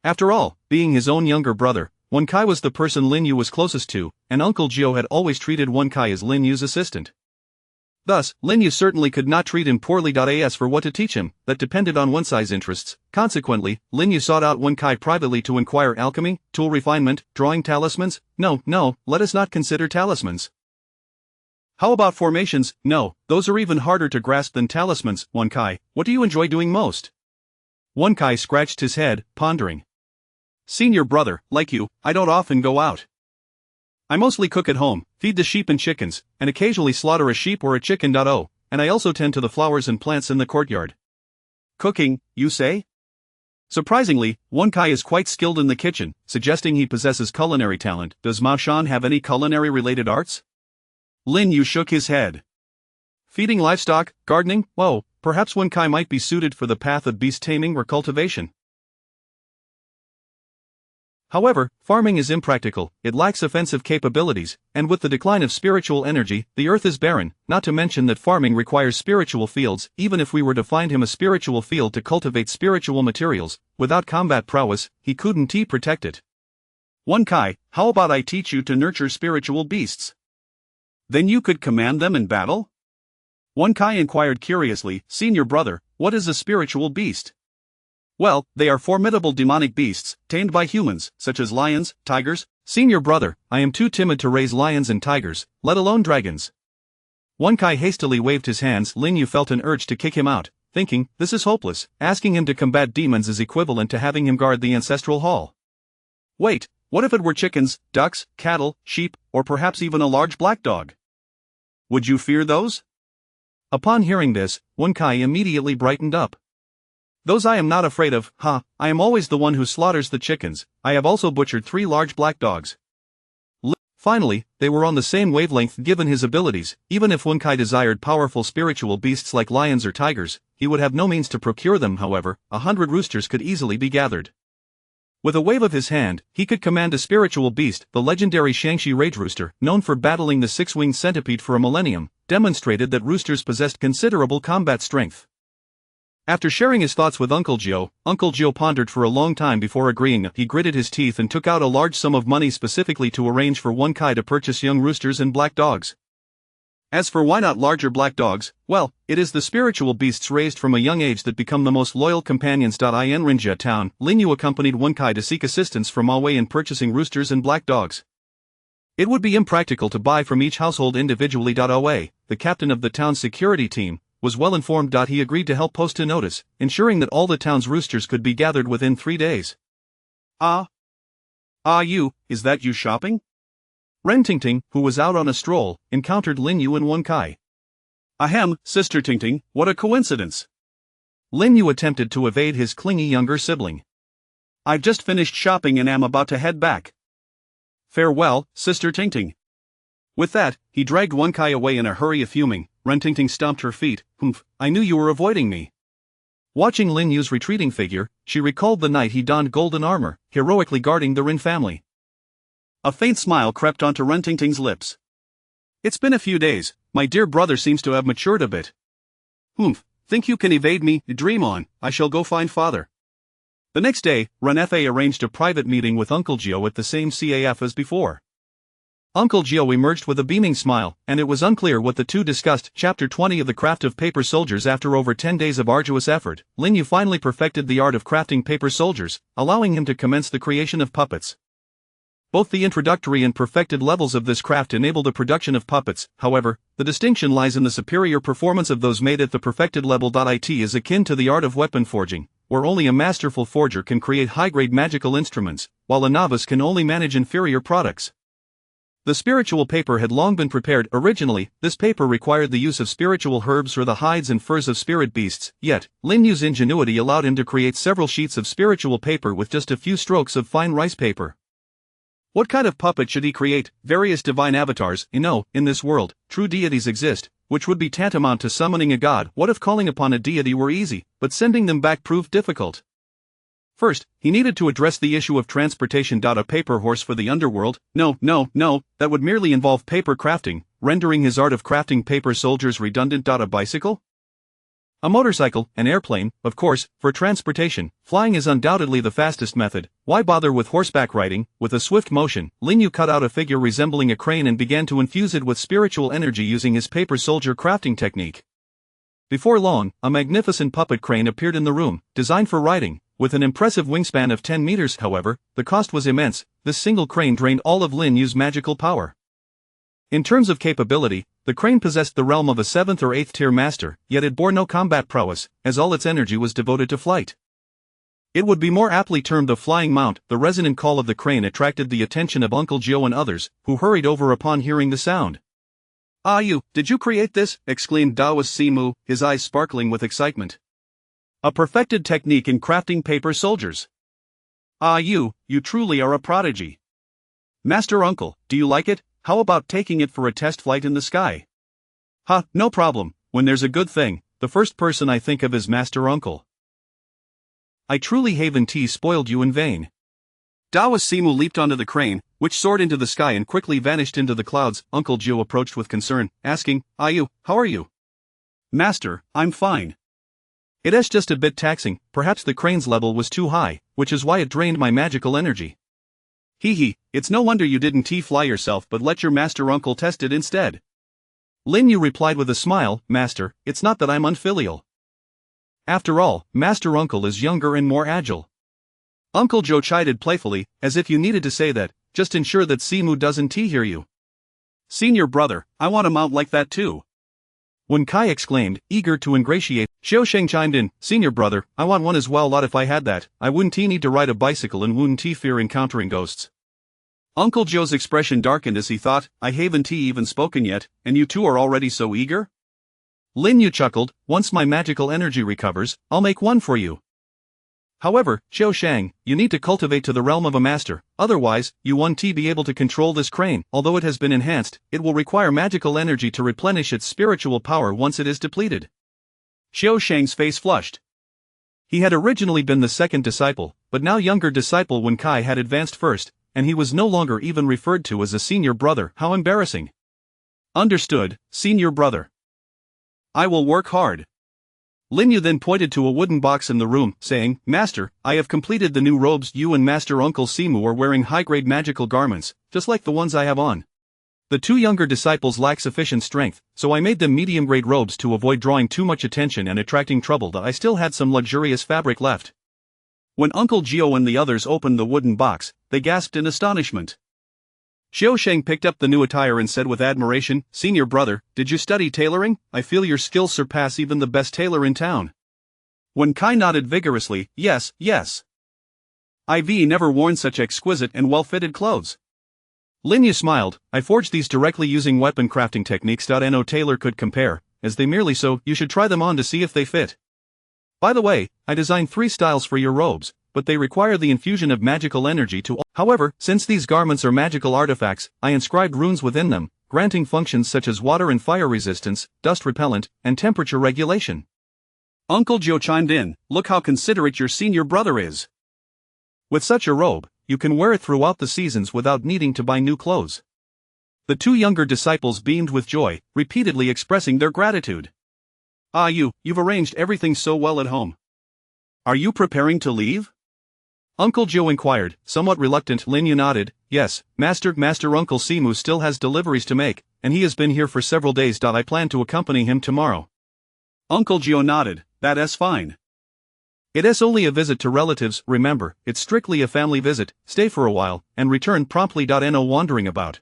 After all, being his own younger brother, Wen Kai was the person Lin Yu was closest to, and Uncle Jiu had always treated Wen Kai as Lin Yu's assistant. Thus, Lin Yu certainly could not treat him poorly. As for what to teach him, that depended on Wen Kai's interests. Consequently, Lin Yu sought out Wen Kai privately to inquire alchemy, tool refinement, drawing talismans. No, let us not consider talismans. How about formations? No, those are even harder to grasp than talismans. Wen Kai, what do you enjoy doing most? Wen Kai scratched his head, pondering. Senior brother, like you, I don't often go out. I mostly cook at home, feed the sheep and chickens, and occasionally slaughter a sheep or a chicken. And I also tend to the flowers and plants in the courtyard. Cooking, you say? Surprisingly, Wen Kai is quite skilled in the kitchen, suggesting he possesses culinary talent. Does Mao Shan have any culinary-related arts? Lin Yu shook his head. Feeding livestock, gardening, perhaps Wen Kai might be suited for the path of beast taming or cultivation. However, farming is impractical, it lacks offensive capabilities, and with the decline of spiritual energy, the earth is barren, not to mention that farming requires spiritual fields. Even if we were to find him a spiritual field to cultivate spiritual materials, without combat prowess, he couldn't protect it. Wen Kai, how about I teach you to nurture spiritual beasts? Then you could command them in battle? Wen Kai inquired curiously. Senior brother, what is a spiritual beast? Well, they are formidable demonic beasts, tamed by humans, such as lions, tigers. Senior brother, I am too timid to raise lions and tigers, let alone dragons. Wen Kai hastily waved his hands. Lin Yu felt an urge to kick him out, thinking, this is hopeless. Asking him to combat demons is equivalent to having him guard the ancestral hall. Wait, what if it were chickens, ducks, cattle, sheep, or perhaps even a large black dog? Would you fear those? Upon hearing this, Wen Kai immediately brightened up. Those I am not afraid of. I am always the one who slaughters the chickens. I have also butchered 3 large black dogs. Finally, they were on the same wavelength given his abilities. Even if Wen Kai desired powerful spiritual beasts like lions or tigers, he would have no means to procure them. However, 100 roosters could easily be gathered. With a wave of his hand, he could command a spiritual beast. The legendary Shangxi Rage Rooster, known for battling the 6-winged centipede for a millennium, demonstrated that roosters possessed considerable combat strength. After sharing his thoughts with Uncle Jiu pondered for a long time before agreeing. He gritted his teeth and took out a large sum of money specifically to arrange for Wen Kai to purchase young roosters and black dogs. As for why not larger black dogs, well, it is the spiritual beasts raised from a young age that become the most loyal companions. In Rinjia town, Lin Yu accompanied Wenkai to seek assistance from Awei in purchasing roosters and black dogs. It would be impractical to buy from each household individually. Awei, the captain of the town's security team, was well informed. He agreed to help post a notice, ensuring that all the town's roosters could be gathered within 3 days. You, is that you shopping? Ren Tingting, who was out on a stroll, encountered Lin Yu and Wenkai. Ahem, Sister Tingting, what a coincidence. Lin Yu attempted to evade his clingy younger sibling. I've just finished shopping and am about to head back. Farewell, Sister Tingting. With that, he dragged Wenkai away in a hurry. Fuming, Ren Tingting stomped her feet. Humph, I knew you were avoiding me. Watching Lin Yu's retreating figure, she recalled the night he donned golden armor, heroically guarding the Rin family. A faint smile crept onto Ren Tingting's lips. It's been a few days, my dear brother seems to have matured a bit. Humph, think you can evade me? Dream on, I shall go find father. The next day, Ren Fa arranged a private meeting with Uncle Gio at the same CAF as before. Uncle Gio emerged with a beaming smile, and it was unclear what the two discussed. Chapter 20 of the Craft of Paper Soldiers. After over 10 days of arduous effort, Lin Yu finally perfected the art of crafting paper soldiers, allowing him to commence the creation of puppets. Both the introductory and perfected levels of this craft enable the production of puppets. However, the distinction lies in the superior performance of those made at the perfected level. It is akin to the art of weapon forging, where only a masterful forger can create high-grade magical instruments, while a novice can only manage inferior products. The spiritual paper had long been prepared. Originally, this paper required the use of spiritual herbs or the hides and furs of spirit beasts, yet, Lin Yu's ingenuity allowed him to create several sheets of spiritual paper with just a few strokes of fine rice paper. What kind of puppet should he create? Various divine avatars. In this world, true deities exist, which would be tantamount to summoning a god. What if calling upon a deity were easy, but sending them back proved difficult? First, he needed to address the issue of transportation. A paper horse for the underworld? No, that would merely involve paper crafting, rendering his art of crafting paper soldiers redundant. A bicycle? A motorcycle, an airplane, of course, for transportation. Flying is undoubtedly the fastest method. Why bother with horseback riding? With a swift motion, Lin Yu cut out a figure resembling a crane and began to infuse it with spiritual energy using his paper soldier crafting technique. Before long, a magnificent puppet crane appeared in the room, designed for riding. With an impressive wingspan of 10 meters, however, the cost was immense. This single crane drained all of Lin Yu's magical power. In terms of capability, the crane possessed the realm of a 7th or 8th tier master, yet it bore no combat prowess, as all its energy was devoted to flight. It would be more aptly termed the flying mount. The resonant call of the crane attracted the attention of Uncle Gio and others, who hurried over upon hearing the sound. Did you create this? Exclaimed Daoist Simu, his eyes sparkling with excitement. A perfected technique in crafting paper soldiers. You truly are a prodigy. Master Uncle, do you like it? How about taking it for a test flight in the sky? No problem. When there's a good thing, the first person I think of is Master Uncle. I truly haven't spoiled you in vain. Daoist Simu leaped onto the crane, which soared into the sky and quickly vanished into the clouds. Uncle Gio approached with concern, asking, how are you? Master, I'm fine. It's just a bit taxing. Perhaps the crane's level was too high, which is why it drained my magical energy. It's no wonder you didn't fly yourself but let your Master Uncle test it instead. Lin Yu replied with a smile, Master, it's not that I'm unfilial. After all, Master Uncle is younger and more agile. Uncle Joe chided playfully, as if you needed to say that. Just ensure that Simu doesn't hear you. Senior brother, I want a mount like that too. Wenkai exclaimed, eager to ingratiate. Xiao Sheng chimed in, Senior brother, I want one as well. If I had that, I wouldn't need to ride a bicycle and wouldn't fear encountering ghosts. Uncle Joe's expression darkened as he thought, I haven't even spoken yet, and you two are already so eager? Lin Yu chuckled, once my magical energy recovers, I'll make one for you. However, Xiao Shang, you need to cultivate to the realm of a master, otherwise, you won't be able to control this crane. Although it has been enhanced, it will require magical energy to replenish its spiritual power once it is depleted. Xiao Shang's face flushed. He had originally been the second disciple, but now younger disciple Wenkai had advanced first, and he was no longer even referred to as a senior brother. How embarrassing. Understood, senior brother. I will work hard. Lin Yu then pointed to a wooden box in the room, saying, Master, I have completed the new robes. You and Master Uncle Simu are wearing high-grade magical garments, just like the ones I have on. The two younger disciples lack sufficient strength, so I made them medium-grade robes to avoid drawing too much attention and attracting trouble. I still had some luxurious fabric left. When Uncle Gio and the others opened the wooden box, they gasped in astonishment. Xiao Sheng picked up the new attire and said with admiration, "Senior brother, did you study tailoring? I feel your skills surpass even the best tailor in town." Wen Kai nodded vigorously, "Yes, yes. I've never worn such exquisite and well-fitted clothes." Lin Yu smiled, "I forged these directly using weapon crafting techniques. No tailor could compare, as they merely sew. You should try them on to see if they fit. By the way, I designed 3 styles for your robes, but they require the infusion of magical energy to. However, since these garments are magical artifacts, I inscribed runes within them, granting functions such as water and fire resistance, dust repellent, and temperature regulation." Uncle Gio chimed in, "Look how considerate your senior brother is. With such a robe, you can wear it throughout the seasons without needing to buy new clothes." The two younger disciples beamed with joy, repeatedly expressing their gratitude. "Ah, you've arranged everything so well at home. Are you preparing to leave?" Uncle Gio inquired, somewhat reluctant. Lin Yu nodded, "Yes, Master Uncle Simu still has deliveries to make, and he has been here for several days. I plan to accompany him tomorrow." Uncle Gio nodded, "That's fine. It is only a visit to relatives, remember, it's strictly a family visit, stay for a while, and return promptly. No wandering about."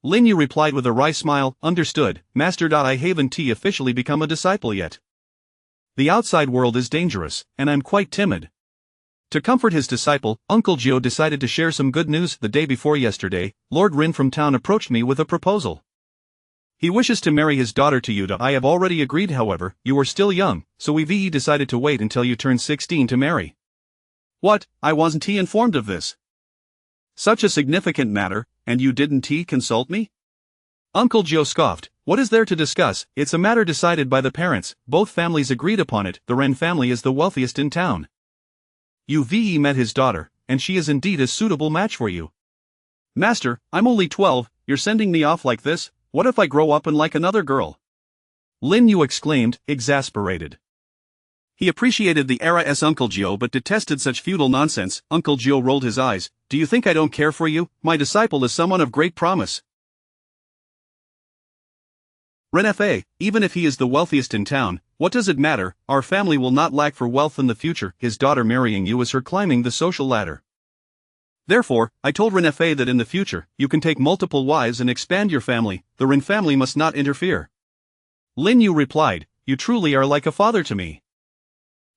Lin Yu replied with a wry smile, "Understood, Master. I haven't officially become a disciple yet. The outside world is dangerous, and I'm quite timid." To comfort his disciple, Uncle Gio decided to share some good news. The day before yesterday, Lord Rin from town approached me with a proposal. He wishes to marry his daughter to you. I have already agreed. However, you are still young, so we've decided to wait until you turn 16 to marry. What? I wasn't informed of this. Such a significant matter, and you didn't consult me? Uncle Gio scoffed, "What is there to discuss? It's a matter decided by the parents, both families agreed upon it. The Ren family is the wealthiest in town. You've met his daughter, and she is indeed a suitable match for you." "Master, I'm only 12, you're sending me off like this? What if I grow up and like another girl?" Lin Yu exclaimed, exasperated. He appreciated the era's Uncle Gio but detested such feudal nonsense. Uncle Gio rolled his eyes, "Do you think I don't care for you? My disciple is someone of great promise. Ren Fa, even if he is the wealthiest in town, what does it matter? Our family will not lack for wealth in the future. His daughter marrying you is her climbing the social ladder. Therefore, I told Ren Fa that in the future, you can take multiple wives and expand your family. The Ren family must not interfere." Lin Yu replied, "You truly are like a father to me.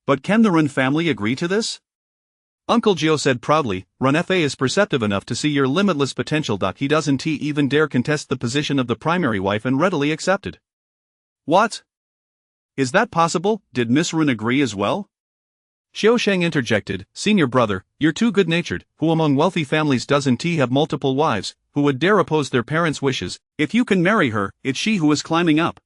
But can the Ren family agree to this?" Uncle Gio said proudly, "Ren Fa is perceptive enough to see your limitless potential. He doesn't even dare contest the position of the primary wife and readily accepted." "What? Is that possible? Did Miss Ren agree as well?" Xiao Sheng interjected, "Senior brother, you're too good-natured. Who among wealthy families doesn't have multiple wives? Who would dare oppose their parents' wishes? If you can marry her, it's she who is climbing up."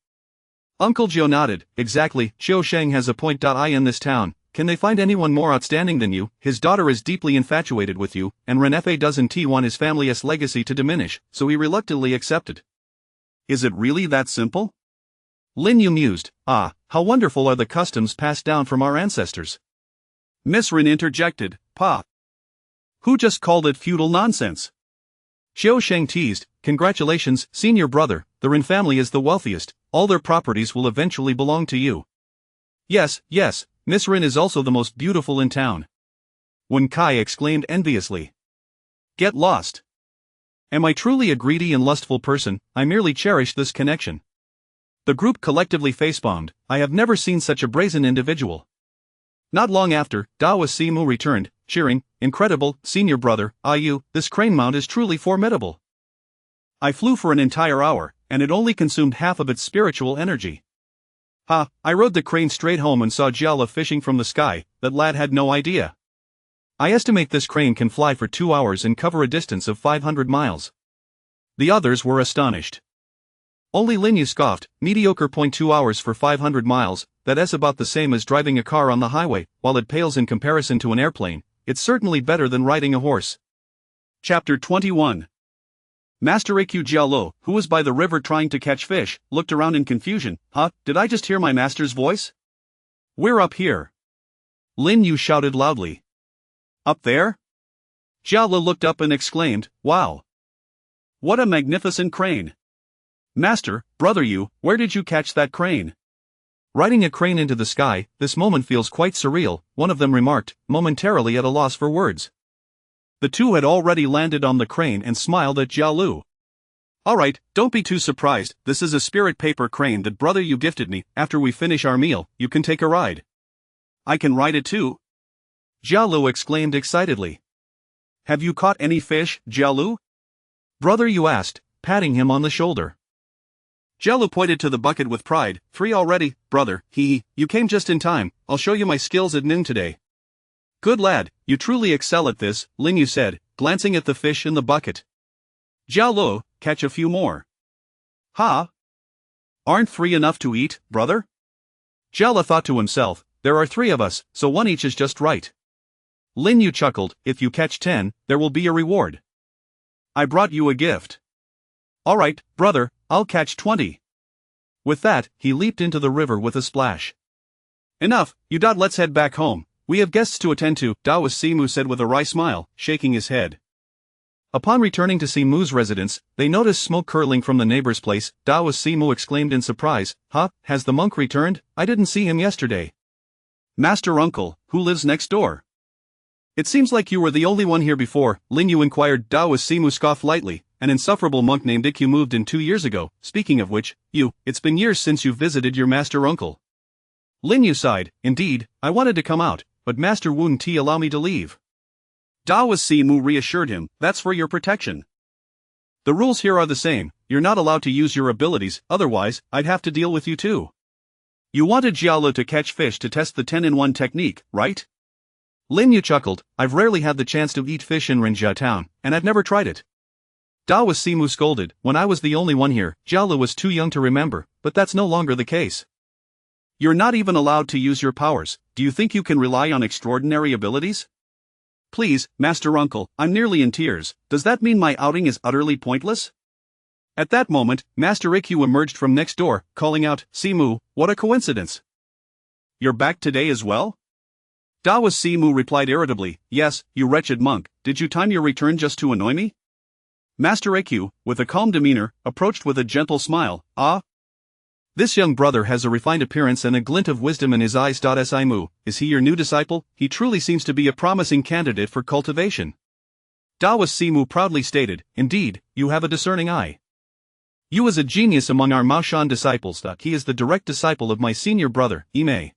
Uncle Gio nodded, "Exactly, Xiao Sheng has a point. In this town, can they find anyone more outstanding than you? His daughter is deeply infatuated with you, and Ren Fa doesn't want his family's legacy to diminish, so he reluctantly accepted." "Is it really that simple?" Lin Yu mused, "Ah, how wonderful are the customs passed down from our ancestors." Miss Rin interjected, "Pa. Who just called it feudal nonsense?" Xiao Sheng teased, "Congratulations, senior brother, the Rin family is the wealthiest, all their properties will eventually belong to you." Yes, Miss Rin is also the most beautiful in town." Wen Kai exclaimed enviously. "Get lost. Am I truly a greedy and lustful person? I merely cherish this connection." The group collectively facepalmed. "I have never seen such a brazen individual." Not long after, Daoist Simu returned, cheering, "Incredible, senior brother, this crane mount is truly formidable. I flew for an entire hour, and it only consumed half of its spiritual energy. I rode the crane straight home and saw Jiala fishing from the sky. That lad had no idea. I estimate this crane can fly for 2 hours and cover a distance of 500 miles. The others were astonished. Only Lin Yu scoffed, "Mediocre. 2 hours for 500 miles, that is about the same as driving a car on the highway. While it pales in comparison to an airplane, it's certainly better than riding a horse." Chapter 21. Master Aq Jialo, who was by the river trying to catch fish, looked around in confusion. Did I just hear my master's voice? "We're up here." Lin Yu shouted loudly. "Up there?" Jialo looked up and exclaimed, "Wow. What a magnificent crane! Master, brother where did you catch that crane? Riding a crane into the sky, this moment feels quite surreal, one of them remarked, momentarily at a loss for words. The two had already landed on the crane and smiled at Jia Lu. Alright, don't be too surprised, this is a spirit paper crane that brother you gifted me. After we finish our meal, you can take a ride. I can ride it too? Jia Lu exclaimed excitedly. Have you caught any fish, Jia Lu? Brother you asked, patting him on the shoulder. Jia Lu pointed to the bucket with pride. 3 already, brother, you came just in time, I'll show you my skills at noon today. Good lad, you truly excel at this, Lin Yu said, glancing at the fish in the bucket. Jia Lu, catch a few more. Ha! Aren't 3 enough to eat, brother? Jia Lu thought to himself, there are 3 of us, so 1 each is just right. Lin Yu chuckled, if you catch 10, there will be a reward. I brought you a gift. Alright, brother, I'll catch 20. With that, he leaped into the river with a splash. Enough, let's head back home. We have guests to attend to, Daoist Simu said with a wry smile, shaking his head. Upon returning to Simu's residence, they noticed smoke curling from the neighbor's place. Daoist Simu exclaimed in surprise, Huh, has the monk returned? I didn't see him yesterday. Master uncle, who lives next door? It seems like you were the only one here before, Lin Yu inquired. Daoist Simu scoffed lightly. An insufferable monk named Ikyu moved in 2 years ago. Speaking of which, it's been years since you've visited your master uncle. Lin Yu sighed. Indeed, I wanted to come out, but Master Wu Ti allowed me to leave. Daoist Simu reassured him, that's for your protection. The rules here are the same, you're not allowed to use your abilities, otherwise, I'd have to deal with you too. You wanted Jia Lu to catch fish to test the 10-in-1 technique, right? Lin Yu chuckled, I've rarely had the chance to eat fish in Rinjia town, and I've never tried it. Daoist Simu scolded, when I was the only one here, Jia Lu was too young to remember, but that's no longer the case. You're not even allowed to use your powers, do you think you can rely on extraordinary abilities? Please, Master Uncle, I'm nearly in tears, does that mean my outing is utterly pointless? At that moment, Master Ikyu emerged from next door, calling out, Simu, what a coincidence. You're back today as well? Daoist Simu replied irritably, yes, you wretched monk, did you time your return just to annoy me? Master Ikyu, with a calm demeanor, approached with a gentle smile, This young brother has a refined appearance and a glint of wisdom in his eyes. Simu, is he your new disciple? He truly seems to be a promising candidate for cultivation. Daoist Simu proudly stated, indeed, you have a discerning eye. You is a genius among our Maoshan disciples. He is the direct disciple of my senior brother, Ime.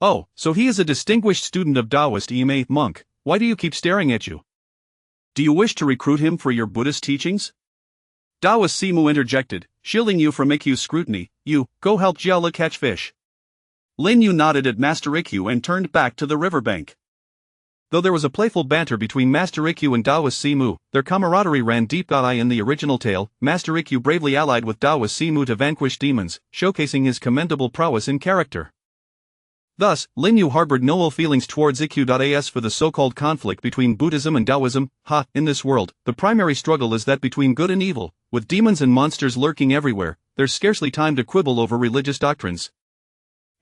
Oh, so he is a distinguished student of Daoist Ime, monk, why do you keep staring at you? Do you wish to recruit him for your Buddhist teachings? Daoist Simu interjected, shielding you from Ikyu's scrutiny, go help Jia Lu catch fish. Lin Yu nodded at Master Ikyu and turned back to the riverbank. Though there was a playful banter between Master Ikyu and Daoist Simu, their camaraderie ran deep. In the original tale, Master Ikyu bravely allied with Daoist Simu to vanquish demons, showcasing his commendable prowess in character. Thus, Lin Yu harbored no ill feelings towards Ikyu. For the so-called conflict between Buddhism and Taoism, in this world, the primary struggle is that between good and evil. With demons and monsters lurking everywhere, there's scarcely time to quibble over religious doctrines.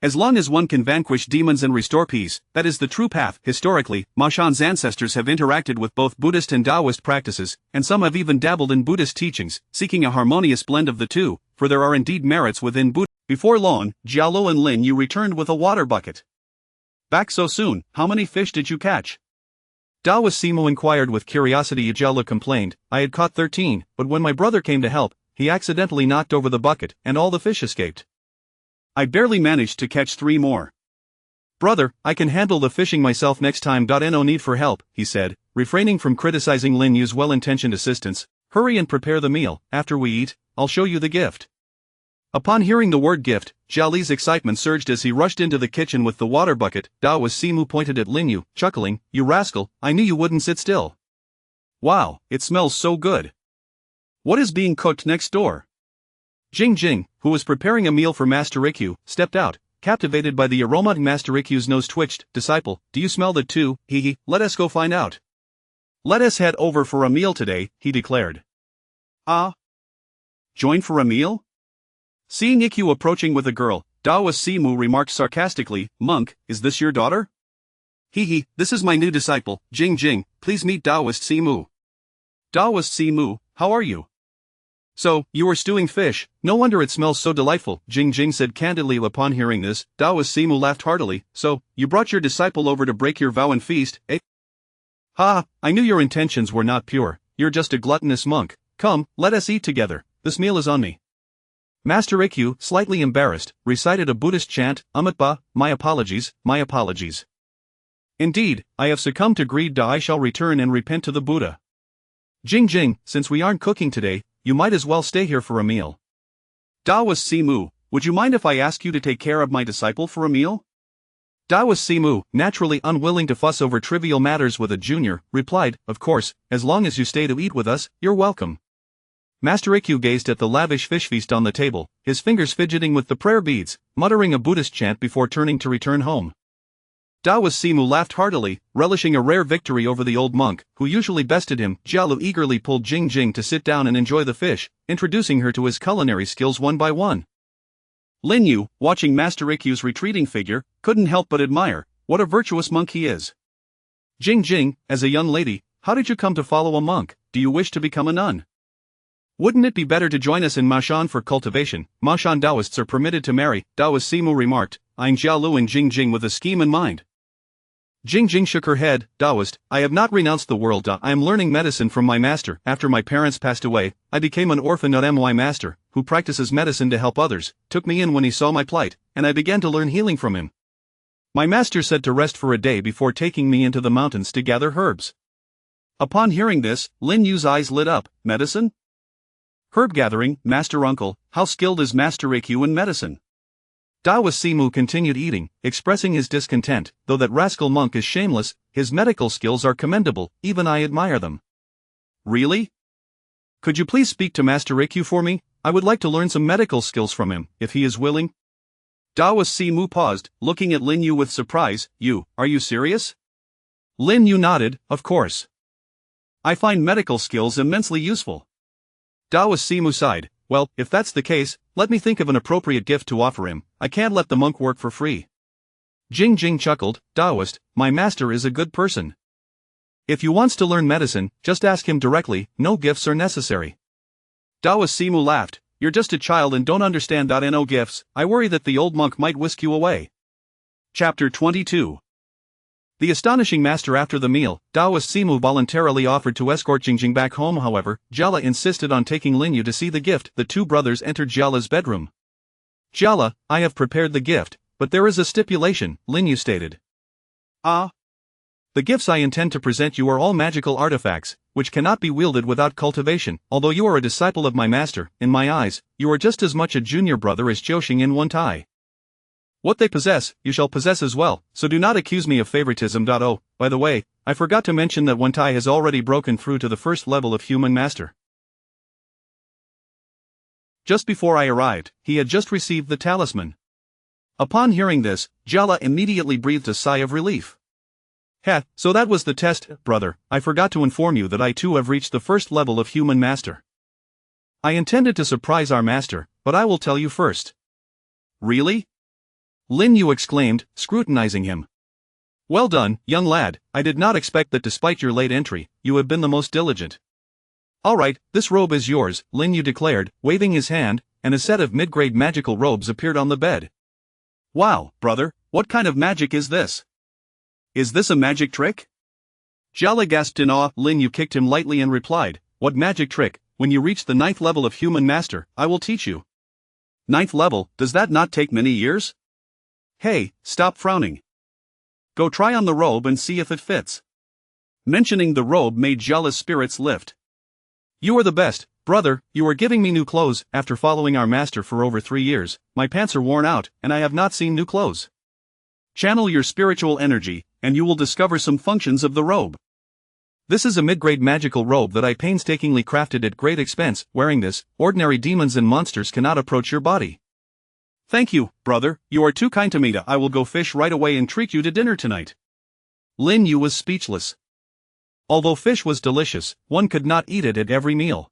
As long as one can vanquish demons and restore peace, that is the true path. Historically, Maoshan's ancestors have interacted with both Buddhist and Taoist practices, and some have even dabbled in Buddhist teachings, seeking a harmonious blend of the two, for there are indeed merits within Buddhism. Before long, Jia Lu and Lin Yu returned with a water bucket. Back so soon, how many fish did you catch? Daoist Simu inquired with curiosity. Jia Lu complained, I had caught 13, but when my brother came to help, he accidentally knocked over the bucket, and all the fish escaped. I barely managed to catch 3 more. Brother, I can handle the fishing myself next time. No need for help, he said, refraining from criticizing Lin Yu's well-intentioned assistance. Hurry and prepare the meal, after we eat, I'll show you the gift. Upon hearing the word gift, Jia Li's excitement surged as he rushed into the kitchen with the water bucket. Daoist Simu pointed at Lin Yu, chuckling, you rascal, I knew you wouldn't sit still. Wow, it smells so good. What is being cooked next door? Jing, who was preparing a meal for Master Ikyu, stepped out, captivated by the aroma. Master Ikyu's nose twitched. Disciple, do you smell that too? Let us go find out. Let us head over for a meal today, he declared. Join for a meal? Seeing Ikyu approaching with a girl, Daoist Simu remarked sarcastically, Monk, is this your daughter? This is my new disciple, Jing, please meet Daoist Simu. Daoist Simu, how are you? So, you are stewing fish, no wonder it smells so delightful, Jing Jing said candidly. Upon hearing this, Taoist Simu laughed heartily. So, you brought your disciple over to break your vow and feast, eh? Ha, I knew your intentions were not pure, you're just a gluttonous monk. Come, let us eat together, this meal is on me. Master Ikkyu, slightly embarrassed, recited a Buddhist chant, Umatba, my apologies, my apologies. Indeed, I have succumbed to greed. I shall return and repent to the Buddha. Jing Jing, since we aren't cooking today, you might as well stay here for a meal. Taoist Simu, would you mind if I ask you to take care of my disciple for a meal? Taoist Simu, naturally unwilling to fuss over trivial matters with a junior, replied, of course, as long as you stay to eat with us, you're welcome. Master Ikkyu gazed at the lavish fish feast on the table, his fingers fidgeting with the prayer beads, muttering a Buddhist chant before turning to return home. Taoist Simu laughed heartily, relishing a rare victory over the old monk, who usually bested him. Jialu eagerly pulled Jing Jing to sit down and enjoy the fish, introducing her to his culinary skills one by one. Lin Yu, watching Master Ikkyu's retreating figure, couldn't help but admire, what a virtuous monk he is. Jing Jing, as a young lady, how did you come to follow a monk? Do you wish to become a nun? Wouldn't it be better to join us in Mashan for cultivation? Mashan Taoists are permitted to marry, Taoist Simu remarked, eyeing Jialu and Jing Jing with a scheme in mind. Jing Jing shook her head. Taoist, I have not renounced the world. I am learning medicine from my master. After my parents passed away, I became an orphan. My master, who practices medicine to help others, took me in when he saw my plight, and I began to learn healing from him. My master said to rest for a day before taking me into the mountains to gather herbs. Upon hearing this, Lin Yu's eyes lit up. Medicine? Herb gathering, Master Uncle, how skilled is Master Ikkyu in medicine? Taoist Simu continued eating, expressing his discontent. Though that rascal monk is shameless, his medical skills are commendable, even I admire them. Really? Could you please speak to Master Ikkyu for me? I would like to learn some medical skills from him, if he is willing. Taoist Simu paused, looking at Lin Yu with surprise. Are you serious? Lin Yu nodded, of course. I find medical skills immensely useful. Taoist Simu sighed. Well, if that's the case, let me think of an appropriate gift to offer him. I can't let the monk work for free. Jing Jing chuckled. Taoist, my master is a good person. If you wants to learn medicine, just ask him directly, no gifts are necessary. Taoist Simu laughed. You're just a child and don't understand. No gifts, I worry that the old monk might whisk you away. Chapter 22. The astonishing master. After the meal, Taoist Simu voluntarily offered to escort Jing Jing back home. However, Jiala insisted on taking Lin Yu to see the gift. The two brothers entered Jiala's bedroom. Jiala, I have prepared the gift, but there is a stipulation, Lin Yu stated. Ah? The gifts I intend to present you are all magical artifacts, which cannot be wielded without cultivation. Although you are a disciple of my master, in my eyes, you are just as much a junior brother as Jiuxing in Wen Tai. What they possess, you shall possess as well, so do not accuse me of favoritism. Oh, by the way, I forgot to mention that Wen Tai has already broken through to the first level of human master. Just before I arrived, he had just received the talisman. Upon hearing this, Jiala immediately breathed a sigh of relief. So that was the test, brother. I forgot to inform you that I too have reached the first level of human master. I intended to surprise our master, but I will tell you first. Really? Lin Yu exclaimed, scrutinizing him. Well done, young lad. I did not expect that despite your late entry, you have been the most diligent. Alright, this robe is yours, Lin Yu declared, waving his hand, and a set of mid-grade magical robes appeared on the bed. Wow, brother, what kind of magic is this? Is this a magic trick? Jiala gasped in awe. Lin Yu kicked him lightly and replied, what magic trick? When you reach the 9th level of human master, I will teach you. 9th level, does that not take many years? Hey, stop frowning. Go try on the robe and see if it fits. Mentioning the robe made Jiala's spirits lift. You are the best, brother, you are giving me new clothes. After following our master for over 3 years, my pants are worn out, and I have not seen new clothes. Channel your spiritual energy, and you will discover some functions of the robe. This is a mid-grade magical robe that I painstakingly crafted at great expense. Wearing this, ordinary demons and monsters cannot approach your body. Thank you, brother, you are too kind to me. I will go fish right away and treat you to dinner tonight. Lin Yu was speechless. Although fish was delicious, one could not eat it at every meal.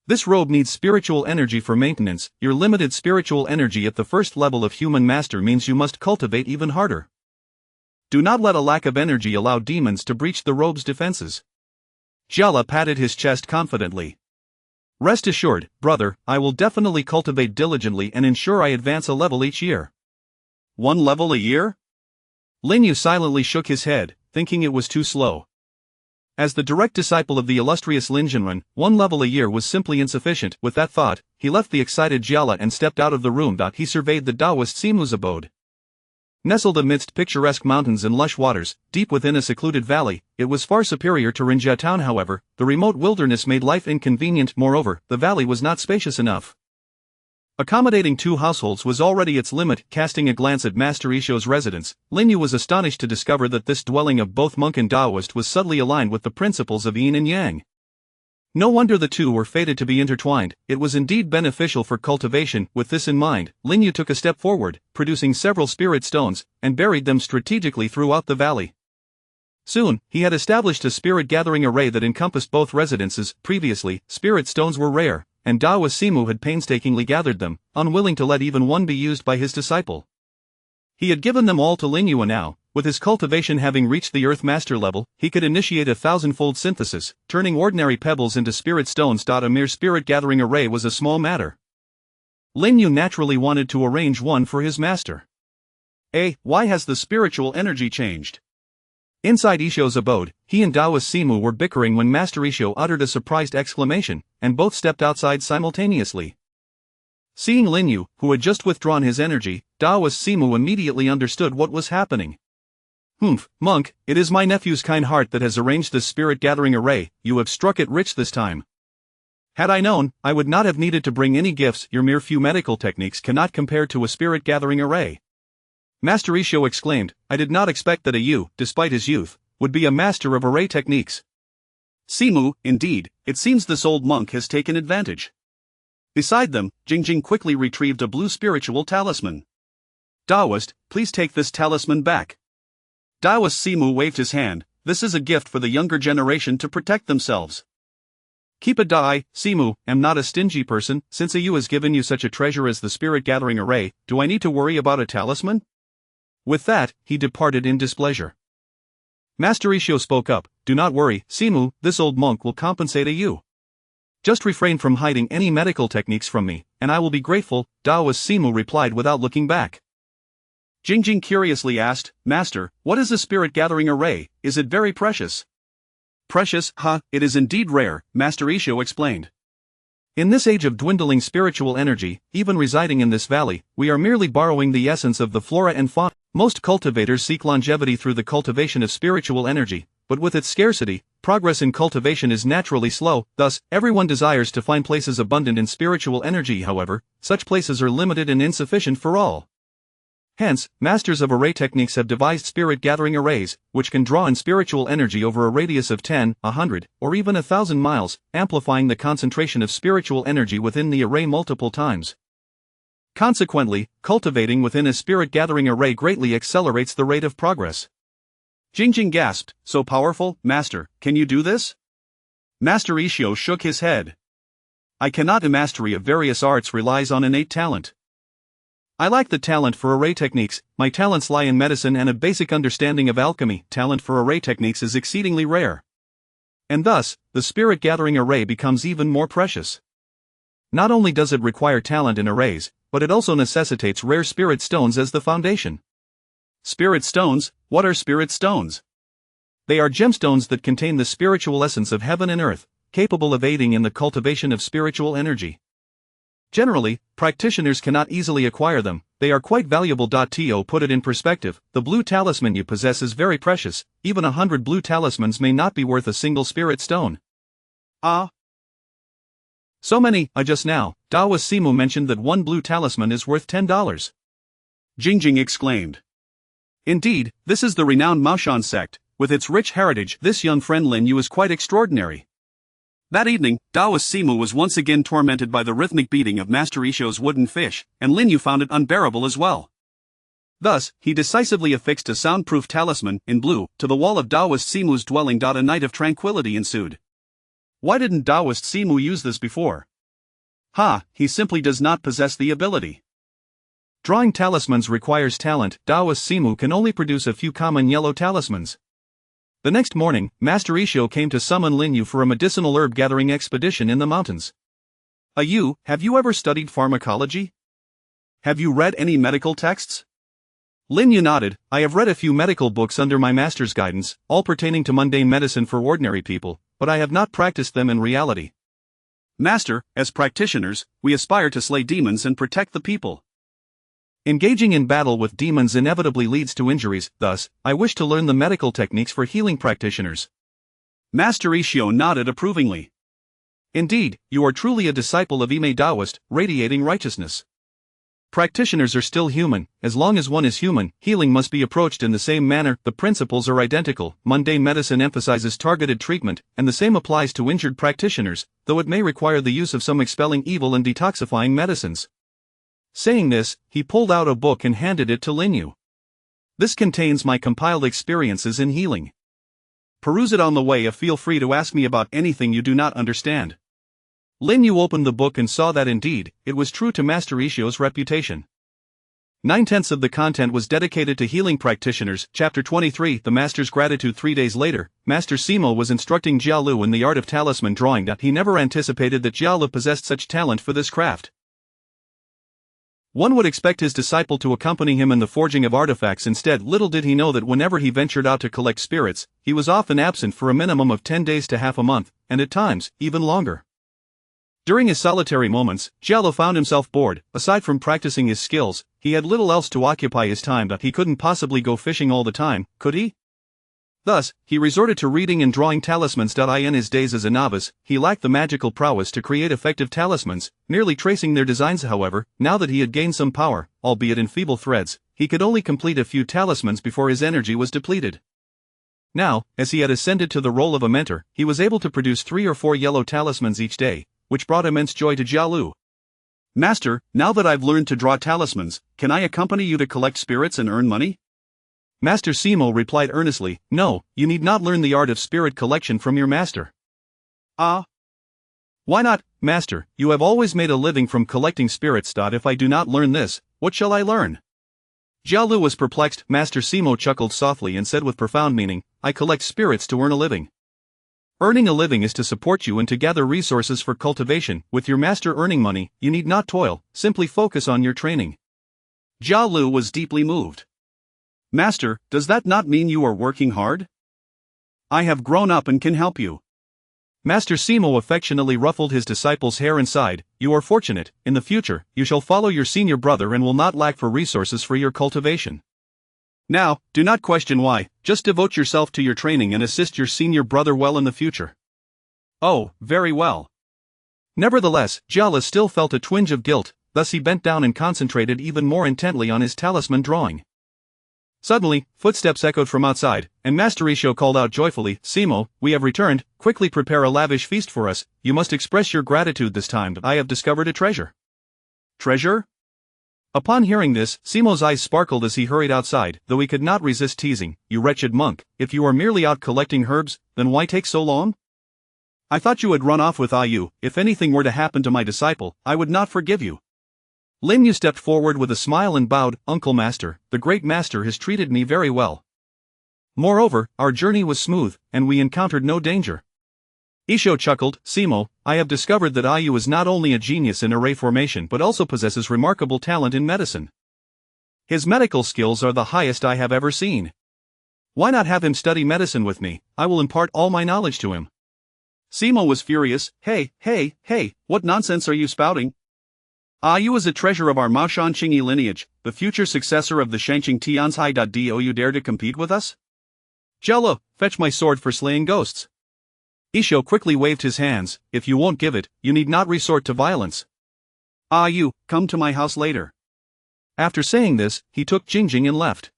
This robe needs spiritual energy for maintenance. Your limited spiritual energy at the first level of human master means you must cultivate even harder. Do not let a lack of energy allow demons to breach the robe's defenses. Jiala patted his chest confidently. Rest assured, brother, I will definitely cultivate diligently and ensure I advance a level each year. 1 level a year? Lin Yu silently shook his head, thinking it was too slow. As the direct disciple of the illustrious Lin Jinren, 1 level a year was simply insufficient. With that thought, he left the excited Jiala and stepped out of the room. He surveyed the Taoist Simu's abode. Nestled amidst picturesque mountains and lush waters, deep within a secluded valley, it was far superior to Rinjia town. However, the remote wilderness made life inconvenient. Moreover, the valley was not spacious enough. Accommodating 2 households was already its limit. Casting a glance at Master Isho's residence, Lin Yu was astonished to discover that this dwelling of both monk and Taoist was subtly aligned with the principles of yin and yang. No wonder the two were fated to be intertwined. It was indeed beneficial for cultivation. With this in mind, Lin Yu took a step forward, producing several spirit stones, and buried them strategically throughout the valley. Soon, he had established a spirit gathering array that encompassed both residences. Previously, spirit stones were rare, and Taoist Simu had painstakingly gathered them, unwilling to let even one be used by his disciple. He had given them all to Lin Yu, and now, with his cultivation having reached the Earth Master level, he could initiate a 1,000-fold synthesis, turning ordinary pebbles into spirit stones. A mere spirit gathering array was a small matter. Lin Yu naturally wanted to arrange one for his master. Why has the spiritual energy changed? Inside Isho's abode, he and Taoist Simu were bickering when Master Isho uttered a surprised exclamation, and both stepped outside simultaneously. Seeing Lin Yu, who had just withdrawn his energy, Taoist Simu immediately understood what was happening. Monk, it is my nephew's kind heart that has arranged this spirit gathering array. You have struck it rich this time. Had I known, I would not have needed to bring any gifts. Your mere few medical techniques cannot compare to a spirit gathering array. Master Isho exclaimed, I did not expect that a Yu, despite his youth, would be a master of array techniques. Simu, indeed, it seems this old monk has taken advantage. Beside them, Jingjing quickly retrieved a blue spiritual talisman. Taoist, please take this talisman back. Taoist Simu waved his hand. This is a gift for the younger generation to protect themselves. Keep it. Simu, am not a stingy person. Since a Yu has given you such a treasure as the spirit gathering array, do I need to worry about a talisman? With that, he departed in displeasure. Master Isho spoke up, do not worry, Simu, this old monk will compensate a Yu. Just refrain from hiding any medical techniques from me, and I will be grateful, Taoist Simu replied without looking back. Jingjing curiously asked, Master, what is a spirit gathering array? Is it very precious? Precious, it is indeed rare, Master Isho explained. In this age of dwindling spiritual energy, even residing in this valley, we are merely borrowing the essence of the flora and fauna. Most cultivators seek longevity through the cultivation of spiritual energy, but with its scarcity, progress in cultivation is naturally slow. Thus, everyone desires to find places abundant in spiritual energy. However, such places are limited and insufficient for all. Hence, masters of array techniques have devised spirit gathering arrays, which can draw in spiritual energy over a radius of 10, 100, or even 1,000 miles, amplifying the concentration of spiritual energy within the array multiple times. Consequently, cultivating within a spirit gathering array greatly accelerates the rate of progress. Jingjing gasped, so powerful, Master, can you do this? Master Isho shook his head. I cannot. The mastery of various arts relies on innate talent. I lack the talent for array techniques. My talents lie in medicine and a basic understanding of alchemy. Talent for array techniques is exceedingly rare. And thus, the spirit gathering array becomes even more precious. Not only does it require talent in arrays, but it also necessitates rare spirit stones as the foundation. Spirit stones? What are spirit stones? They are gemstones that contain the spiritual essence of heaven and earth, capable of aiding in the cultivation of spiritual energy. Generally, practitioners cannot easily acquire them. They are quite valuable. To put it in perspective, the blue talisman you possess is very precious. Even 100 blue talismans may not be worth a single spirit stone. So many. Just now, Taoist Simu mentioned that one blue talisman is worth $10. Jingjing exclaimed. Indeed, this is the renowned Maoshan sect. With its rich heritage, this young friend Lin Yu is quite extraordinary. That evening, Taoist Simu was once again tormented by the rhythmic beating of Master Isho's wooden fish, and Lin Yu found it unbearable as well. Thus, he decisively affixed a soundproof talisman, in blue, to the wall of Taoist Simu's dwelling. A night of tranquility ensued. Why didn't Taoist Simu use this before? He simply does not possess the ability. Drawing talismans requires talent. Taoist Simu can only produce a few common yellow talismans. The next morning, Master Isho came to summon Lin Yu for a medicinal herb gathering expedition in the mountains. Have you ever studied pharmacology? Have you read any medical texts? Lin Yu nodded. I have read a few medical books under my master's guidance, all pertaining to mundane medicine for ordinary people, but I have not practiced them in reality. Master, as practitioners, we aspire to slay demons and protect the people. Engaging in battle with demons inevitably leads to injuries, thus, I wish to learn the medical techniques for healing practitioners. Master Ishio nodded approvingly. Indeed, you are truly a disciple of Ime Taoist, radiating righteousness. Practitioners are still human. As long as one is human, healing must be approached in the same manner. The principles are identical. Mundane medicine emphasizes targeted treatment, and the same applies to injured practitioners, though it may require the use of some expelling evil and detoxifying medicines. Saying this, he pulled out a book and handed it to Lin Yu. This contains my compiled experiences in healing. Peruse it on the way. Feel free to ask me about anything you do not understand. Lin Yu opened the book and saw that indeed, it was true to Master Ishio's reputation. 9/10 of the content was dedicated to healing practitioners. Chapter 23, The Master's Gratitude. 3 days later, Master Simo was instructing Jia Lu in the art of talisman drawing. He never anticipated that Jia Lu possessed such talent for this craft. One would expect his disciple to accompany him in the forging of artifacts. Instead, little did he know that whenever he ventured out to collect spirits, he was often absent for a minimum of 10 days to half a month, and at times, even longer. During his solitary moments, Jia Lu found himself bored. Aside from practicing his skills, he had little else to occupy his time. He couldn't possibly go fishing all the time, could he? Thus, he resorted to reading and drawing talismans. In his days as a novice, he lacked the magical prowess to create effective talismans, merely tracing their designs. However, now that he had gained some power, albeit in feeble threads, he could only complete a few talismans before his energy was depleted. Now, as he had ascended to the role of a mentor, he was able to produce 3 or 4 yellow talismans each day, which brought immense joy to Jia Lu. Master, now that I've learned to draw talismans, can I accompany you to collect spirits and earn money? Master Simo replied earnestly, No, you need not learn the art of spirit collection from your master. Ah? Why not, Master? You have always made a living from collecting spirits. If I do not learn this, what shall I learn? Jia Lu was perplexed. Master Simo chuckled softly and said with profound meaning, I collect spirits to earn a living. Earning a living is to support you and to gather resources for cultivation. With your master earning money, you need not toil, simply focus on your training. Jia Lu was deeply moved. Master, does that not mean you are working hard? I have grown up and can help you. Master Simo affectionately ruffled his disciple's hair and sighed, You are fortunate. In the future, you shall follow your senior brother and will not lack for resources for your cultivation. Now, do not question why, just devote yourself to your training and assist your senior brother well in the future. Oh, very well. Nevertheless, Jia Lu still felt a twinge of guilt, thus he bent down and concentrated even more intently on his talisman drawing. Suddenly, footsteps echoed from outside, and Master Ishio called out joyfully, Simo, we have returned, quickly prepare a lavish feast for us, you must express your gratitude this time. I have discovered a treasure. Treasure? Upon hearing this, Simo's eyes sparkled as he hurried outside, though he could not resist teasing, You wretched monk, if you are merely out collecting herbs, then why take so long? I thought you had run off with Ayu. If anything were to happen to my disciple, I would not forgive you. Lin Yu stepped forward with a smile and bowed, Uncle Master, the great master has treated me very well. Moreover, our journey was smooth, and we encountered no danger. Ishio chuckled, Simo, I have discovered that Ayu is not only a genius in array formation but also possesses remarkable talent in medicine. His medical skills are the highest I have ever seen. Why not have him study medicine with me? I will impart all my knowledge to him. Simo was furious, Hey, what nonsense are you spouting? Ayu is a treasure of our Maoshan Qingyi lineage, the future successor of the Shangqing Tianzhai. Do you dare to compete with us? Jia Lu, fetch my sword for slaying ghosts. Ishio quickly waved his hands, If you won't give it, you need not resort to violence. Ayu, come to my house later. After saying this, he took Jingjing and left.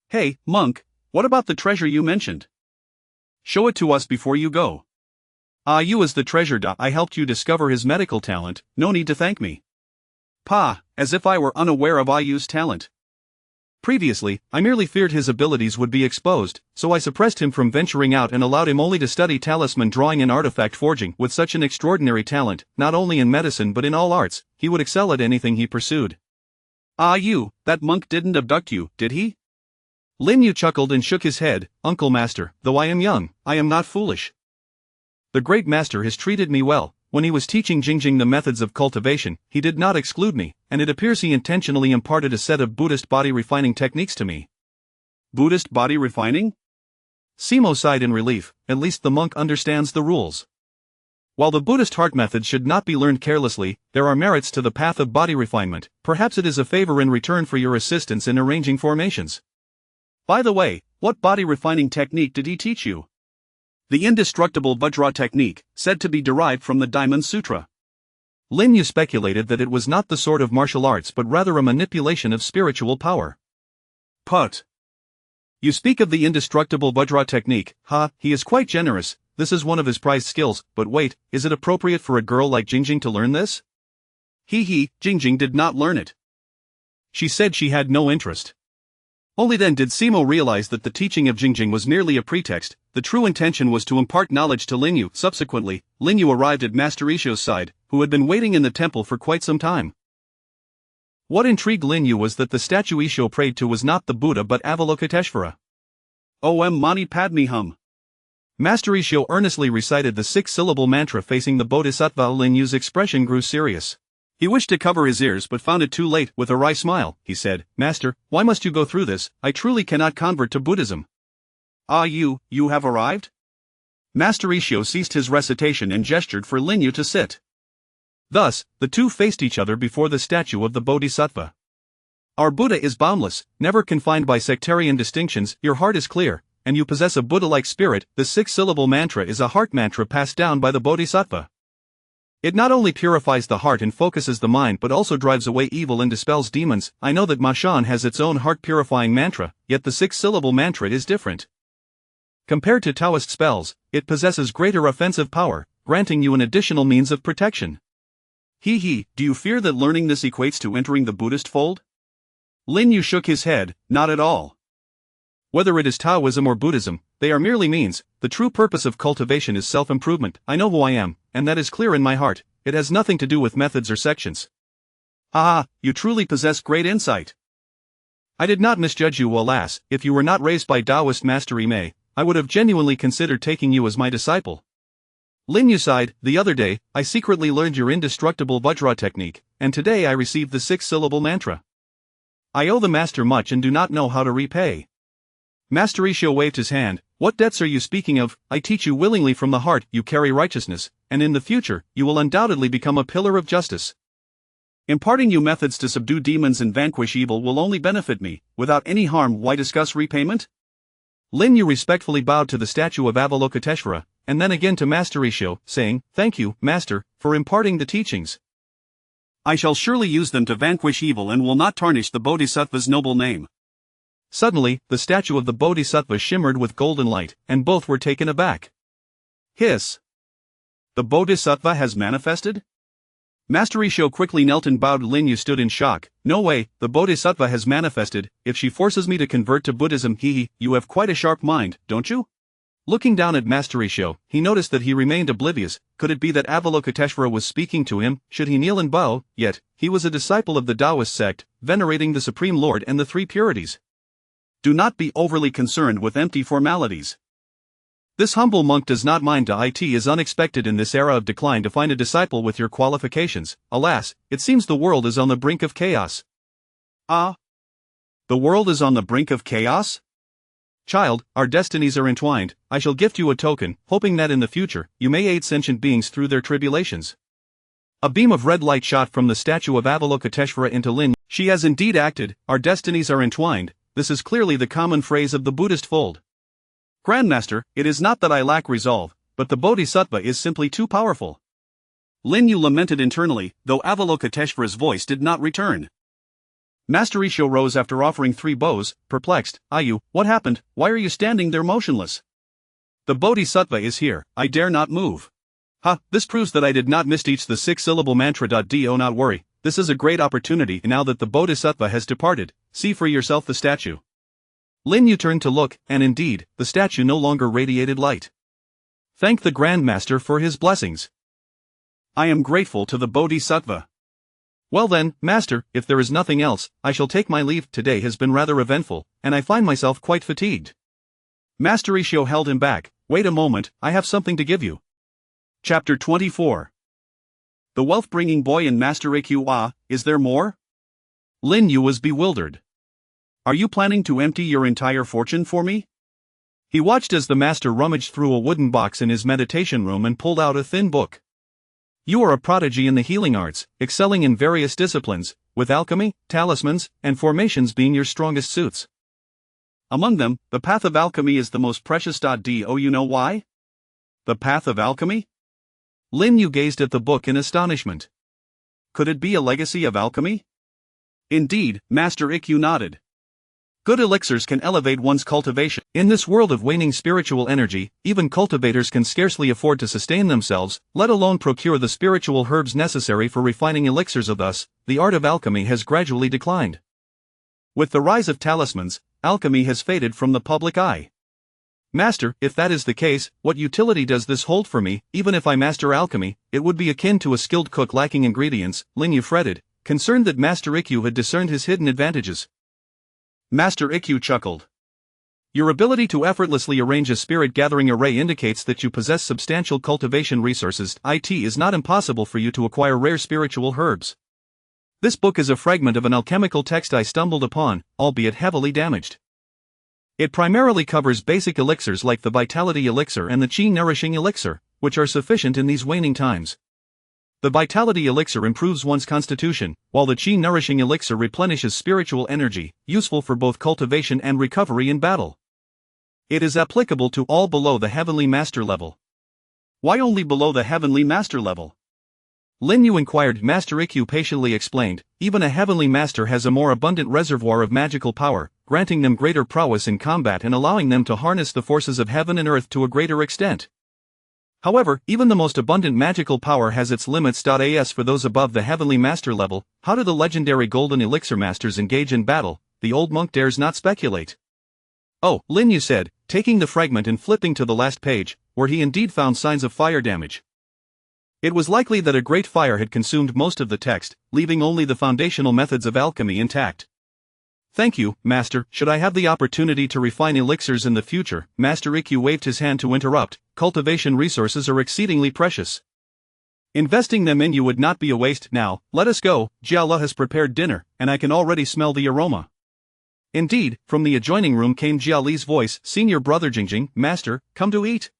Hey, monk, what about the treasure you mentioned? Show it to us before you go. Ayu is the treasure. I helped you discover his medical talent, no need to thank me. Pa, as if I were unaware of Ayu's talent. Previously, I merely feared his abilities would be exposed, so I suppressed him from venturing out and allowed him only to study talisman drawing and artifact forging. With such an extraordinary talent, not only in medicine but in all arts, he would excel at anything he pursued. Ayu, that monk didn't abduct you, did he? Lin Yu chuckled and shook his head, Uncle Master, though I am young, I am not foolish. The great master has treated me well. When he was teaching Jingjing the methods of cultivation, he did not exclude me, and it appears he intentionally imparted a set of Buddhist body refining techniques to me. Buddhist body refining? Simo sighed in relief. At least the monk understands the rules. While the Buddhist heart method should not be learned carelessly, there are merits to the path of body refinement. Perhaps it is a favor in return for your assistance in arranging formations. By the way, what body refining technique did he teach you? The indestructible Vajra technique, said to be derived from the Diamond Sutra. Lin Yu speculated that it was not the sort of martial arts but rather a manipulation of spiritual power. Put. You speak of the indestructible Vajra technique. He is quite generous. This is one of his prized skills, but wait, is it appropriate for a girl like Jingjing to learn this? Jingjing did not learn it. She said she had no interest. Only then did Simo realize that the teaching of Jingjing was merely a pretext. The true intention was to impart knowledge to Lin Yu. Subsequently, Lin Yu arrived at Master Isho's side, who had been waiting in the temple for quite some time. What intrigued Lin Yu was that the statue Isho prayed to was not the Buddha but Avalokiteshvara. Om Mani Padme Hum. Master Isho earnestly recited the 6-syllable mantra facing the Bodhisattva. Lin Yu's expression grew serious. He wished to cover his ears but found it too late. With a wry smile, he said, Master, why must you go through this? I truly cannot convert to Buddhism. You have arrived? Master Isho ceased his recitation and gestured for Lin Yu to sit. Thus, the two faced each other before the statue of the Bodhisattva. Our Buddha is boundless, never confined by sectarian distinctions. Your heart is clear, and you possess a Buddha-like spirit. The 6-syllable mantra is a heart mantra passed down by the Bodhisattva. It not only purifies the heart and focuses the mind but also drives away evil and dispels demons. I know that Mashan has its own heart-purifying mantra, yet the 6-syllable mantra is different. Compared to Taoist spells, it possesses greater offensive power, granting you an additional means of protection. Do you fear that learning this equates to entering the Buddhist fold? Lin Yu shook his head, not at all. Whether it is Taoism or Buddhism, they are merely means. The true purpose of cultivation is self-improvement. I know who I am, and that is clear in my heart. It has nothing to do with methods or sections. You truly possess great insight. I did not misjudge you, alas. If you were not raised by Taoist Master Imei, I would have genuinely considered taking you as my disciple. Lin Yu sighed. The other day, I secretly learned your indestructible Vajra technique, and today I received the 6-syllable mantra. I owe the master much and do not know how to repay. Master Isho waved his hand. What debts are you speaking of? I teach you willingly from the heart. You carry righteousness, and in the future, you will undoubtedly become a pillar of justice. Imparting you methods to subdue demons and vanquish evil will only benefit me. Without any harm, why discuss repayment? Lin Yu respectfully bowed to the statue of Avalokiteshvara, and then again to Master Isho, saying, Thank you, Master, for imparting the teachings. I shall surely use them to vanquish evil and will not tarnish the Bodhisattva's noble name. Suddenly, the statue of the Bodhisattva shimmered with golden light, and both were taken aback. Hiss! The Bodhisattva has manifested? Master Isho quickly knelt and bowed. Lin Yu stood in shock. No way, the Bodhisattva has manifested. If she forces me to convert to Buddhism, you have quite a sharp mind, don't you? Looking down at Master Isho, he noticed that he remained oblivious. Could it be that Avalokiteshvara was speaking to him? Should he kneel and bow? Yet, he was a disciple of the Taoist sect, venerating the Supreme Lord and the Three Purities. Do not be overly concerned with empty formalities. This humble monk does not mind. It is unexpected in this era of decline to find a disciple with your qualifications. Alas, it seems the world is on the brink of chaos. The world is on the brink of chaos? Child, our destinies are entwined. I shall gift you a token, hoping that in the future, you may aid sentient beings through their tribulations. A beam of red light shot from the statue of Avalokiteshvara into Lin. She has indeed acted. Our destinies are entwined. This is clearly the common phrase of the Buddhist fold. Grandmaster, it is not that I lack resolve, but the Bodhisattva is simply too powerful. Lin Yu lamented internally, though Avalokiteshvara's voice did not return. Master Isho rose after offering 3 bows, perplexed. Ayu, what happened? Why are you standing there motionless? The Bodhisattva is here. I dare not move. This proves that I did not misteach the 6-syllable mantra. Do not worry. This is a great opportunity now that the Bodhisattva has departed. See for yourself the statue. Lin Yu turned to look, and indeed, the statue no longer radiated light. Thank the Grandmaster for his blessings. I am grateful to the Bodhisattva. Well then, Master, if there is nothing else, I shall take my leave. Today has been rather eventful, and I find myself quite fatigued. Master Isho held him back. Wait a moment, I have something to give you. Chapter 24. The wealth-bringing boy and Master Iq. Is there more? Lin Yu was bewildered. Are you planning to empty your entire fortune for me? He watched as the master rummaged through a wooden box in his meditation room and pulled out a thin book. You are a prodigy in the healing arts, excelling in various disciplines, with alchemy, talismans, and formations being your strongest suits. Among them, the path of alchemy is the most precious. Do you know why? The path of alchemy? Lin Yu gazed at the book in astonishment. Could it be a legacy of alchemy? Indeed, Master Iq nodded. Good elixirs can elevate one's cultivation. In this world of waning spiritual energy, even cultivators can scarcely afford to sustain themselves, let alone procure the spiritual herbs necessary for refining elixirs. Thus, the art of alchemy has gradually declined. With the rise of talismans, alchemy has faded from the public eye. Master, if that is the case, what utility does this hold for me? Even if I master alchemy, it would be akin to a skilled cook lacking ingredients, Lin Yu fretted, concerned that Master Iq had discerned his hidden advantages. Master Iq chuckled. Your ability to effortlessly arrange a spirit-gathering array indicates that you possess substantial cultivation resources. It is not impossible for you to acquire rare spiritual herbs. This book is a fragment of an alchemical text I stumbled upon, albeit heavily damaged. It primarily covers basic elixirs like the Vitality Elixir and the Qi-nourishing Elixir, which are sufficient in these waning times. The Vitality Elixir improves one's constitution, while the Qi-nourishing Elixir replenishes spiritual energy, useful for both cultivation and recovery in battle. It is applicable to all below the Heavenly Master level. Why only below the Heavenly Master level? Lin Yu inquired. Master Iq patiently explained, even a Heavenly Master has a more abundant reservoir of magical power, granting them greater prowess in combat and allowing them to harness the forces of heaven and earth to a greater extent. However, even the most abundant magical power has its limits. As for those above the Heavenly Master level, how do the legendary Golden Elixir Masters engage in battle? The old monk dares not speculate. Oh, Lin Yu said, taking the fragment and flipping to the last page, where he indeed found signs of fire damage. It was likely that a great fire had consumed most of the text, leaving only the foundational methods of alchemy intact. Thank you, Master. Should I have the opportunity to refine elixirs in the future? Master Iq waved his hand to interrupt. Cultivation resources are exceedingly precious. Investing them in you would not be a waste. Now, let us go. Jiala has prepared dinner, and I can already smell the aroma. Indeed, from the adjoining room came Jiali's voice. Senior brother Jingjing, Master, come to eat.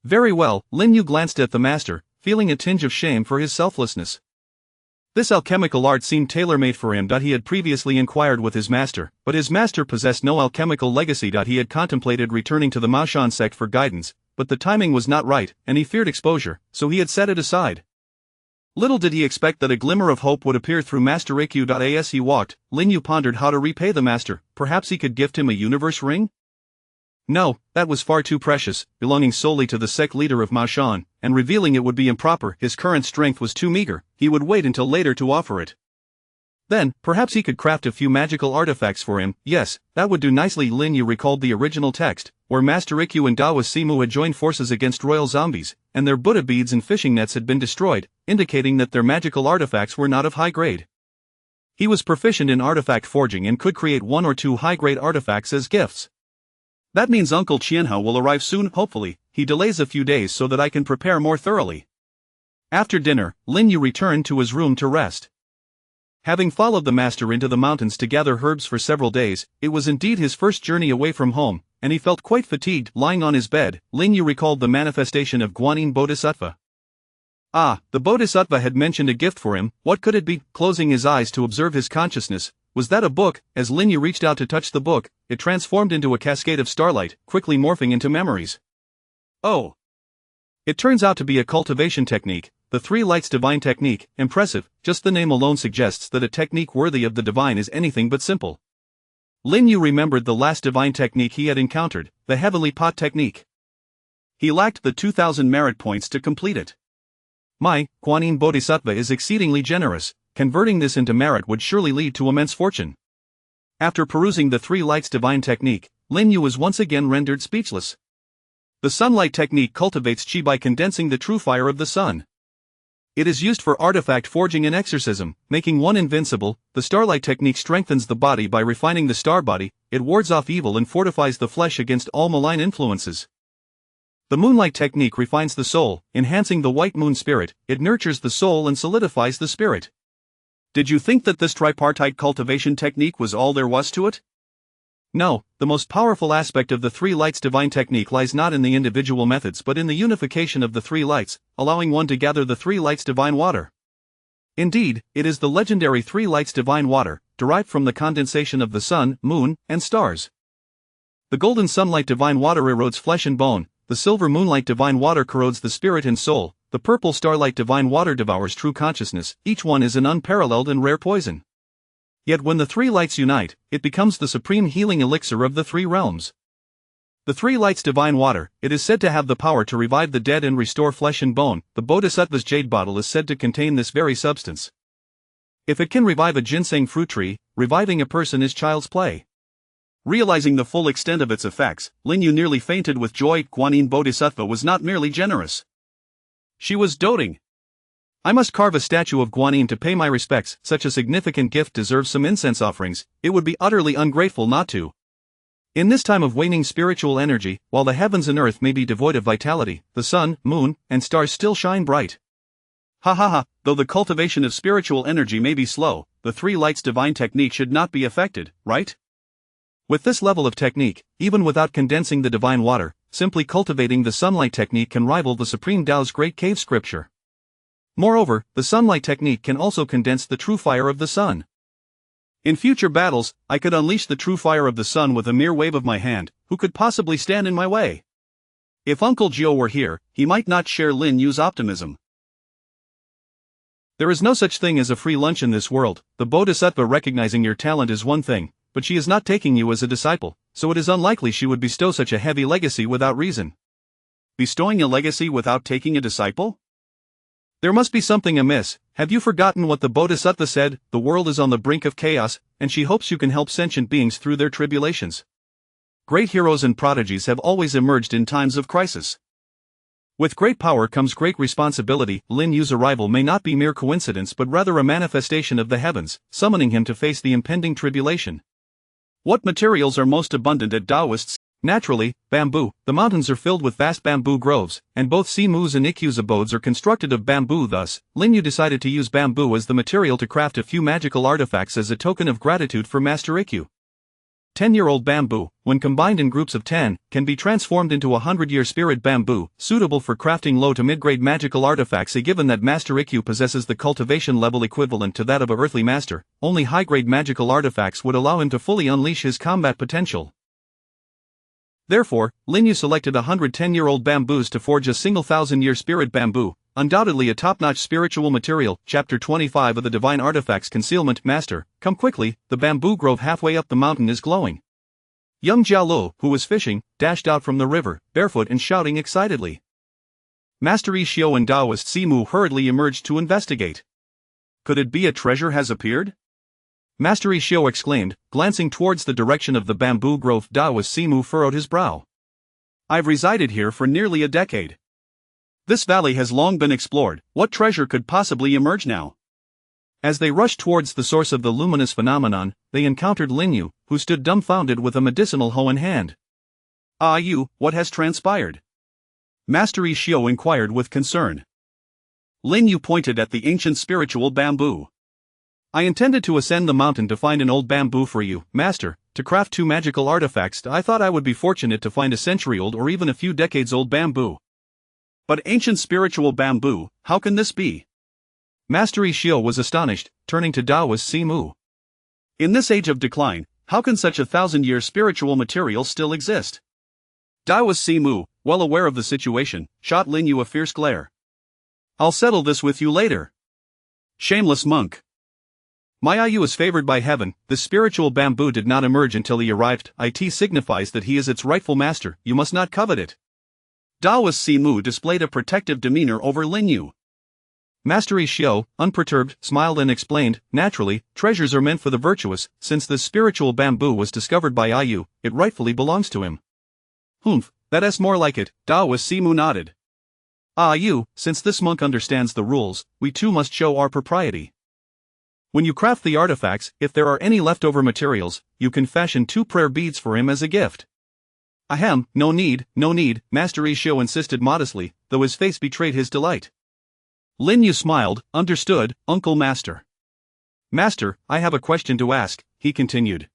Very well. Lin Yu glanced at the master, feeling a tinge of shame for his selflessness. This alchemical art seemed tailor-made for him. He had previously inquired with his master, but his master possessed no alchemical legacy. He had contemplated returning to the Maoshan sect for guidance, but the timing was not right, and he feared exposure, so he had set it aside. Little did he expect that a glimmer of hope would appear through Master Iq. As he walked, Lin Yu pondered how to repay the master. Perhaps he could gift him a universe ring? No, that was far too precious, belonging solely to the sect leader of Maoshan, and revealing it would be improper. His current strength was too meager. He would wait until later to offer it. Then, perhaps he could craft a few magical artifacts for him. Yes, that would do nicely. Lin Yu recalled the original text, where Master Iq and Dawa Simu had joined forces against royal zombies, and their Buddha beads and fishing nets had been destroyed, indicating that their magical artifacts were not of high grade. He was proficient in artifact forging and could create 1 or 2 high-grade artifacts as gifts. That means Uncle Qianhao will arrive soon. Hopefully, he delays a few days so that I can prepare more thoroughly. After dinner, Lin Yu returned to his room to rest. Having followed the master into the mountains to gather herbs for several days, it was indeed his first journey away from home, and he felt quite fatigued. Lying on his bed, Lin Yu recalled the manifestation of Guanyin Bodhisattva. The Bodhisattva had mentioned a gift for him. What could it be? Closing his eyes to observe his consciousness, was that a book? As Lin Yu reached out to touch the book, it transformed into a cascade of starlight, quickly morphing into memories. Oh! It turns out to be a cultivation technique, the 3 lights divine technique. Impressive. Just the name alone suggests that a technique worthy of the divine is anything but simple. Lin Yu remembered the last divine technique he had encountered, the heavenly pot technique. He lacked the 2,000 merit points to complete it. My, Guanyin Bodhisattva is exceedingly generous. Converting this into merit would surely lead to immense fortune. After perusing the 3 lights divine technique, Lin Yu was once again rendered speechless. The sunlight technique cultivates qi by condensing the true fire of the sun. It is used for artifact forging and exorcism, making one invincible. The starlight technique strengthens the body by refining the star body. It wards off evil and fortifies the flesh against all malign influences. The moonlight technique refines the soul, enhancing the white moon spirit. It nurtures the soul and solidifies the spirit. Did you think that this tripartite cultivation technique was all there was to it? No, the most powerful aspect of the three lights divine technique lies not in the individual methods but in the unification of the three lights, allowing one to gather the three lights divine water. Indeed, it is the legendary three lights divine water, derived from the condensation of the sun, moon, and stars. The golden sunlight divine water erodes flesh and bone, the silver moonlight divine water corrodes the spirit and soul, the purple starlight divine water devours true consciousness. Each one is an unparalleled and rare poison. Yet when the three lights unite, it becomes the supreme healing elixir of the three realms. The three lights divine water, it is said to have the power to revive the dead and restore flesh and bone. The Bodhisattva's jade bottle is said to contain this very substance. If it can revive a ginseng fruit tree, reviving a person is child's play. Realizing the full extent of its effects, Lin Yu nearly fainted with joy. Guanyin Bodhisattva was not merely generous. She was doting. I must carve a statue of Guanyin to pay my respects. Such a significant gift deserves some incense offerings. It would be utterly ungrateful not to. In this time of waning spiritual energy, while the heavens and earth may be devoid of vitality, the sun, moon, and stars still shine bright. Ha ha ha, though the cultivation of spiritual energy may be slow, the three lights divine technique should not be affected, right? With this level of technique, even without condensing the divine water, simply cultivating the sunlight technique can rival the supreme Tao's great cave scripture. Moreover, the sunlight technique can also condense the true fire of the sun. In future battles, I could unleash the true fire of the sun with a mere wave of my hand. Who could possibly stand in my way? If Uncle Gio were here, he might not share Lin Yu's optimism. There is no such thing as a free lunch in this world. The Bodhisattva recognizing your talent is one thing, but she is not taking you as a disciple, so it is unlikely she would bestow such a heavy legacy without reason. Bestowing a legacy without taking a disciple? There must be something amiss. Have you forgotten what the Bodhisattva said? The world is on the brink of chaos, and she hopes you can help sentient beings through their tribulations. Great heroes and prodigies have always emerged in times of crisis. With great power comes great responsibility. Lin Yu's arrival may not be mere coincidence but rather a manifestation of the heavens, summoning him to face the impending tribulation. What materials are most abundant at Taoists? Naturally, bamboo. The mountains are filled with vast bamboo groves, and both Simu's and Ikkyu's abodes are constructed of bamboo. Thus, Lin Yu decided to use bamboo as the material to craft a few magical artifacts as a token of gratitude for Master Ikkyu. 10-year-old bamboo, when combined in groups of 10, can be transformed into a 100-year spirit bamboo, suitable for crafting low to mid-grade magical artifacts. Given that Master Ikkyu possesses the cultivation level equivalent to that of a earthly master, only high-grade magical artifacts would allow him to fully unleash his combat potential. Therefore, Lin Yu selected 110-year-old bamboos to forge a single 1,000-year spirit bamboo, undoubtedly a top-notch spiritual material. Chapter 25 of the Divine Artifacts Concealment. Master, come quickly, the bamboo grove halfway up the mountain is glowing. Young Jiaolu, who was fishing, dashed out from the river, barefoot and shouting excitedly. Master Yi Xiao and Taoist Simu hurriedly emerged to investigate. Could it be a treasure has appeared? Master Yi Xiao exclaimed, glancing towards the direction of the bamboo grove. Taoist Simu furrowed his brow. I've resided here for nearly a decade. This valley has long been explored. What treasure could possibly emerge now? As they rushed towards the source of the luminous phenomenon, they encountered Lin Yu, who stood dumbfounded with a medicinal hoe in hand. Ah Yu, what has transpired? Master Yi Xiao inquired with concern. Lin Yu pointed at the ancient spiritual bamboo. I intended to ascend the mountain to find an old bamboo for you, Master, to craft 2 magical artifacts. I thought I would be fortunate to find a century-old or even a few decades-old bamboo. But ancient spiritual bamboo, how can this be? Master Yi Xiao was astonished, turning to Taoist Simu. In this age of decline, how can such a 1,000-year spiritual material still exist? Taoist Simu, well aware of the situation, shot Lin Yu a fierce glare. I'll settle this with you later. Shameless monk. My Ayu is favored by heaven. The spiritual bamboo did not emerge until he arrived. It signifies that he is its rightful master. You must not covet it. Taoist Simu displayed a protective demeanor over Lin Yu. Master Yi Xiao, unperturbed, smiled and explained, naturally, treasures are meant for the virtuous. Since this spiritual bamboo was discovered by Ayu, it rightfully belongs to him. Humph, that's more like it. Taoist Simu nodded. Ayu, since this monk understands the rules, we too must show our propriety. When you craft the artifacts, if there are any leftover materials, you can fashion 2 prayer beads for him as a gift. Ahem, no need, Master Isho insisted modestly, though his face betrayed his delight. Lin Yu smiled, understood, Uncle Master. Master, I have a question to ask, he continued.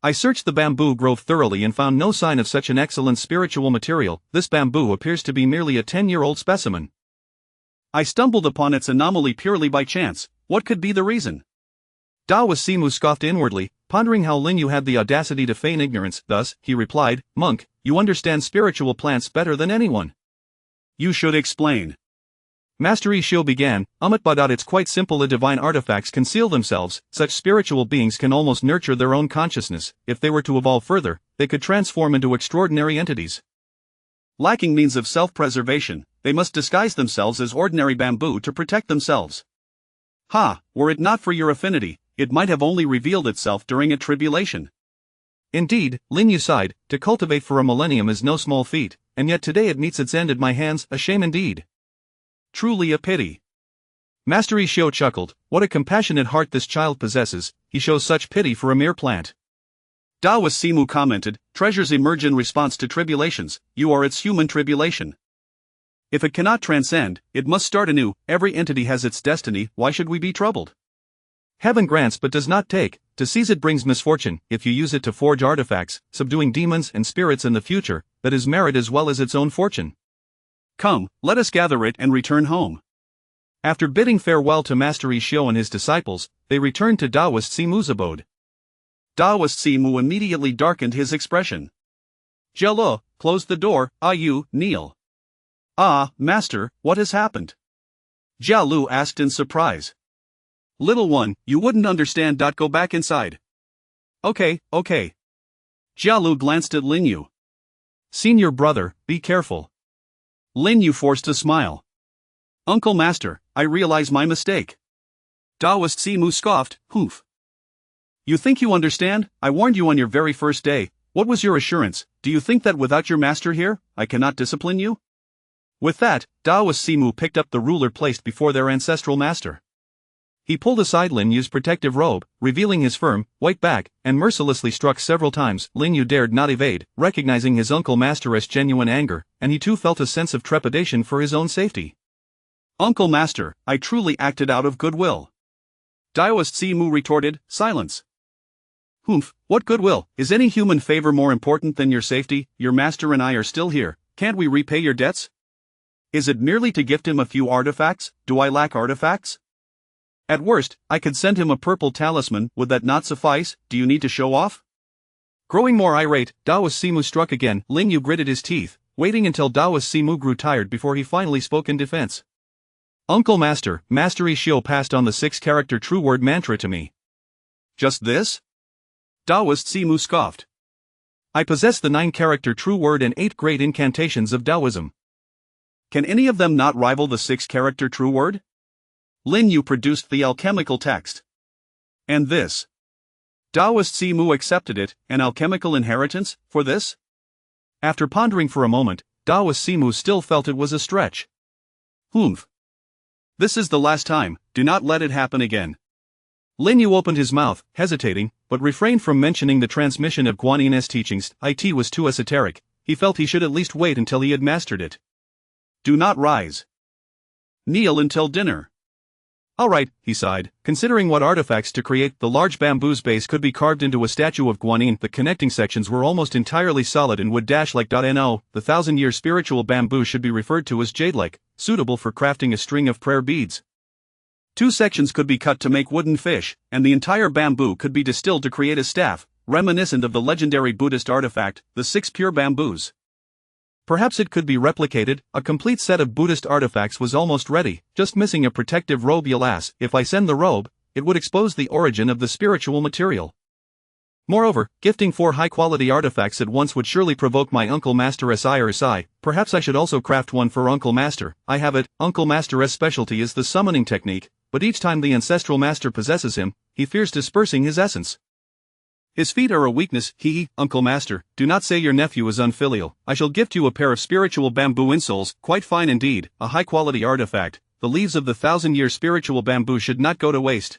I searched the bamboo grove thoroughly and found no sign of such an excellent spiritual material. This bamboo appears to be merely a 10-year-old specimen. I stumbled upon its anomaly purely by chance. What could be the reason? Daoist Simu scoffed inwardly, pondering how Lin Yu had the audacity to feign ignorance. Thus, he replied, Monk, you understand spiritual plants better than anyone. You should explain. Master Isho began, but it's quite simple. The divine artifacts conceal themselves. Such spiritual beings can almost nurture their own consciousness. If they were to evolve further, they could transform into extraordinary entities. Lacking means of self-preservation, they must disguise themselves as ordinary bamboo to protect themselves. Were it not for your affinity, it might have only revealed itself during a tribulation. Indeed, Lin Yu sighed, to cultivate for a millennium is no small feat, and yet today it meets its end at my hands, a shame indeed. Truly a pity. Master Isho chuckled, what a compassionate heart this child possesses, he shows such pity for a mere plant. Daoist Simu commented, treasures emerge in response to tribulations, you are its human tribulation. If it cannot transcend, it must start anew. Every entity has its destiny, why should we be troubled? Heaven grants but does not take, to seize it brings misfortune. If you use it to forge artifacts, subduing demons and spirits in the future, that is merit as well as its own fortune. Come, let us gather it and return home. After bidding farewell to Master Isho and his disciples, they returned to Daoist Simu's abode. Daoist Simu immediately darkened his expression. Jia, close the door. You, kneel. Master, what has happened? Jia Lu asked in surprise. Little one, you wouldn't understand. Go back inside. Okay. Jia Lu glanced at Lin Yu. Senior brother, be careful. Lin Yu forced a smile. Uncle Master, I realize my mistake. Daoist Simu scoffed, Hoof. You think you understand? I warned you on your very first day. What was your assurance? Do you think that without your master here, I cannot discipline you? With that, Daoist Simu picked up the ruler placed before their ancestral master. He pulled aside Lin Yu's protective robe, revealing his firm, white back, and mercilessly struck several times. Lin Yu dared not evade, recognizing his uncle master's genuine anger, and he too felt a sense of trepidation for his own safety. Uncle Master, I truly acted out of goodwill. Daoist Simu retorted, silence. Humph, what goodwill? Is any human favor more important than your safety? Your master and I are still here, can't we repay your debts? Is it merely to gift him a few artifacts? Do I lack artifacts? At worst, I could send him a purple talisman, would that not suffice? Do you need to show off? Growing more irate, Daoist Simu struck again. Lin Yu gritted his teeth, waiting until Daoist Simu grew tired before he finally spoke in defense. Uncle Master, Master Isho passed on the 6-character true word mantra to me. Just this? Daoist Simu scoffed. I possess the 9-character true word and 8 great incantations of Taoism. Can any of them not rival the 6-character true word? Lin Yu produced the alchemical text. And this? Daoist Simu accepted it, an alchemical inheritance, for this? After pondering for a moment, Daoist Simu still felt it was a stretch. Humph. This is the last time, do not let it happen again. Lin Yu opened his mouth, hesitating, but refrained from mentioning the transmission of Guanyin teachings. It was too esoteric, he felt he should at least wait until he had mastered it. Do not rise. Kneel until dinner. Alright, he sighed, considering what artifacts to create. The large bamboo's base could be carved into a statue of Guanyin. The connecting sections were almost entirely solid and would dash like .no. The 1,000-year spiritual bamboo should be referred to as jade-like, suitable for crafting a string of prayer beads. 2 sections could be cut to make wooden fish, and the entire bamboo could be distilled to create a staff, reminiscent of the legendary Buddhist artifact, the 6 pure bamboos. Perhaps it could be replicated. A complete set of Buddhist artifacts was almost ready, just missing a protective robe. Alas, if I send the robe, it would expose the origin of the spiritual material. Moreover, gifting 4 high-quality artifacts at once would surely provoke my Uncle Master's ire. Perhaps I should also craft one for Uncle Master. I have it. Uncle Master's specialty is the summoning technique, but each time the ancestral master possesses him, he fears dispersing his essence. His feet are a weakness. Uncle Master, do not say your nephew is unfilial. I shall gift you a pair of spiritual bamboo insoles, quite fine indeed, a high-quality artifact. The leaves of the 1,000-year spiritual bamboo should not go to waste.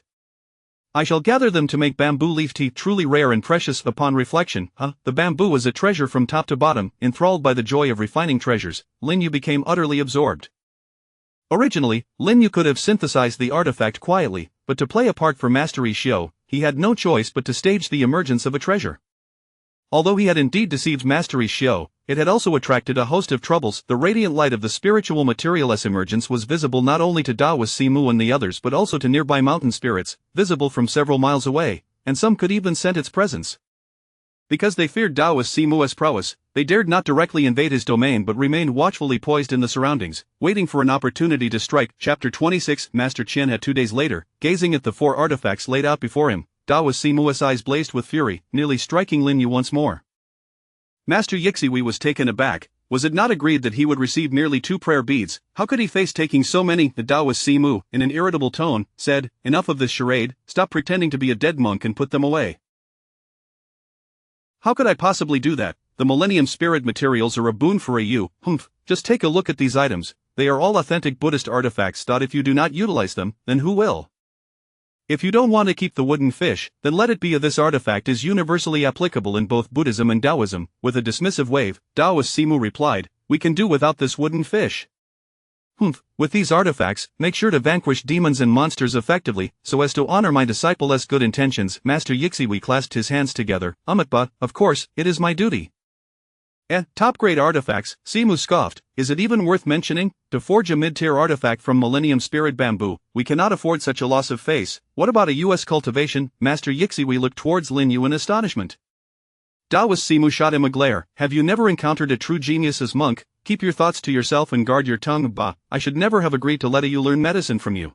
I shall gather them to make bamboo leaf tea truly rare and precious. Upon reflection, the bamboo was a treasure from top to bottom. Enthralled by the joy of refining treasures, Lin Yu became utterly absorbed. Originally, Lin Yu could have synthesized the artifact quietly, but to play a part for Master Yi Xiu, he had no choice but to stage the emergence of a treasure. Although he had indeed deceived Master Yi Xiu, it had also attracted a host of troubles. The radiant light of the spiritual materialist's emergence was visible not only to Taoist Simu and the others but also to nearby mountain spirits, visible from several miles away, and some could even scent its presence. Because they feared Taoist Simu's prowess, they dared not directly invade his domain but remained watchfully poised in the surroundings, waiting for an opportunity to strike. Chapter 26. Master Qian had 2 days later, gazing at the 4 artifacts laid out before him. Taoist Simu's eyes blazed with fury, nearly striking Lin Yu once more. Master Yixiwi was taken aback. Was it not agreed that he would receive merely 2 prayer beads? How could he face taking so many? The Taoist Simu, in an irritable tone, said, "Enough of this charade, stop pretending to be a dead monk and put them away." "How could I possibly do that? The Millennium Spirit materials are a boon for you. Just take a look at these items, they are all authentic Buddhist artifacts. If you do not utilize them, then who will? If you don't want to keep the wooden fish, then let it be. This artifact is universally applicable in both Buddhism and Taoism." With a dismissive wave, Taoist Simu replied, "We can do without this wooden fish. With these artifacts, make sure to vanquish demons and monsters effectively, so as to honor my disciple's good intentions." Master Yixiwi clasped his hands together. But, of course, it is my duty." Top-grade artifacts, Simu scoffed. "Is it even worth mentioning? To forge a mid-tier artifact from Millennium Spirit bamboo, we cannot afford such a loss of face. What about a US cultivation?" Master Yixiwi looked towards Lin Yu in astonishment. Taoist Simu shot him a glare. "Have you never encountered a true genius's monk? Keep your thoughts to yourself and guard your tongue. Bah, I should never have agreed to let you learn medicine from you.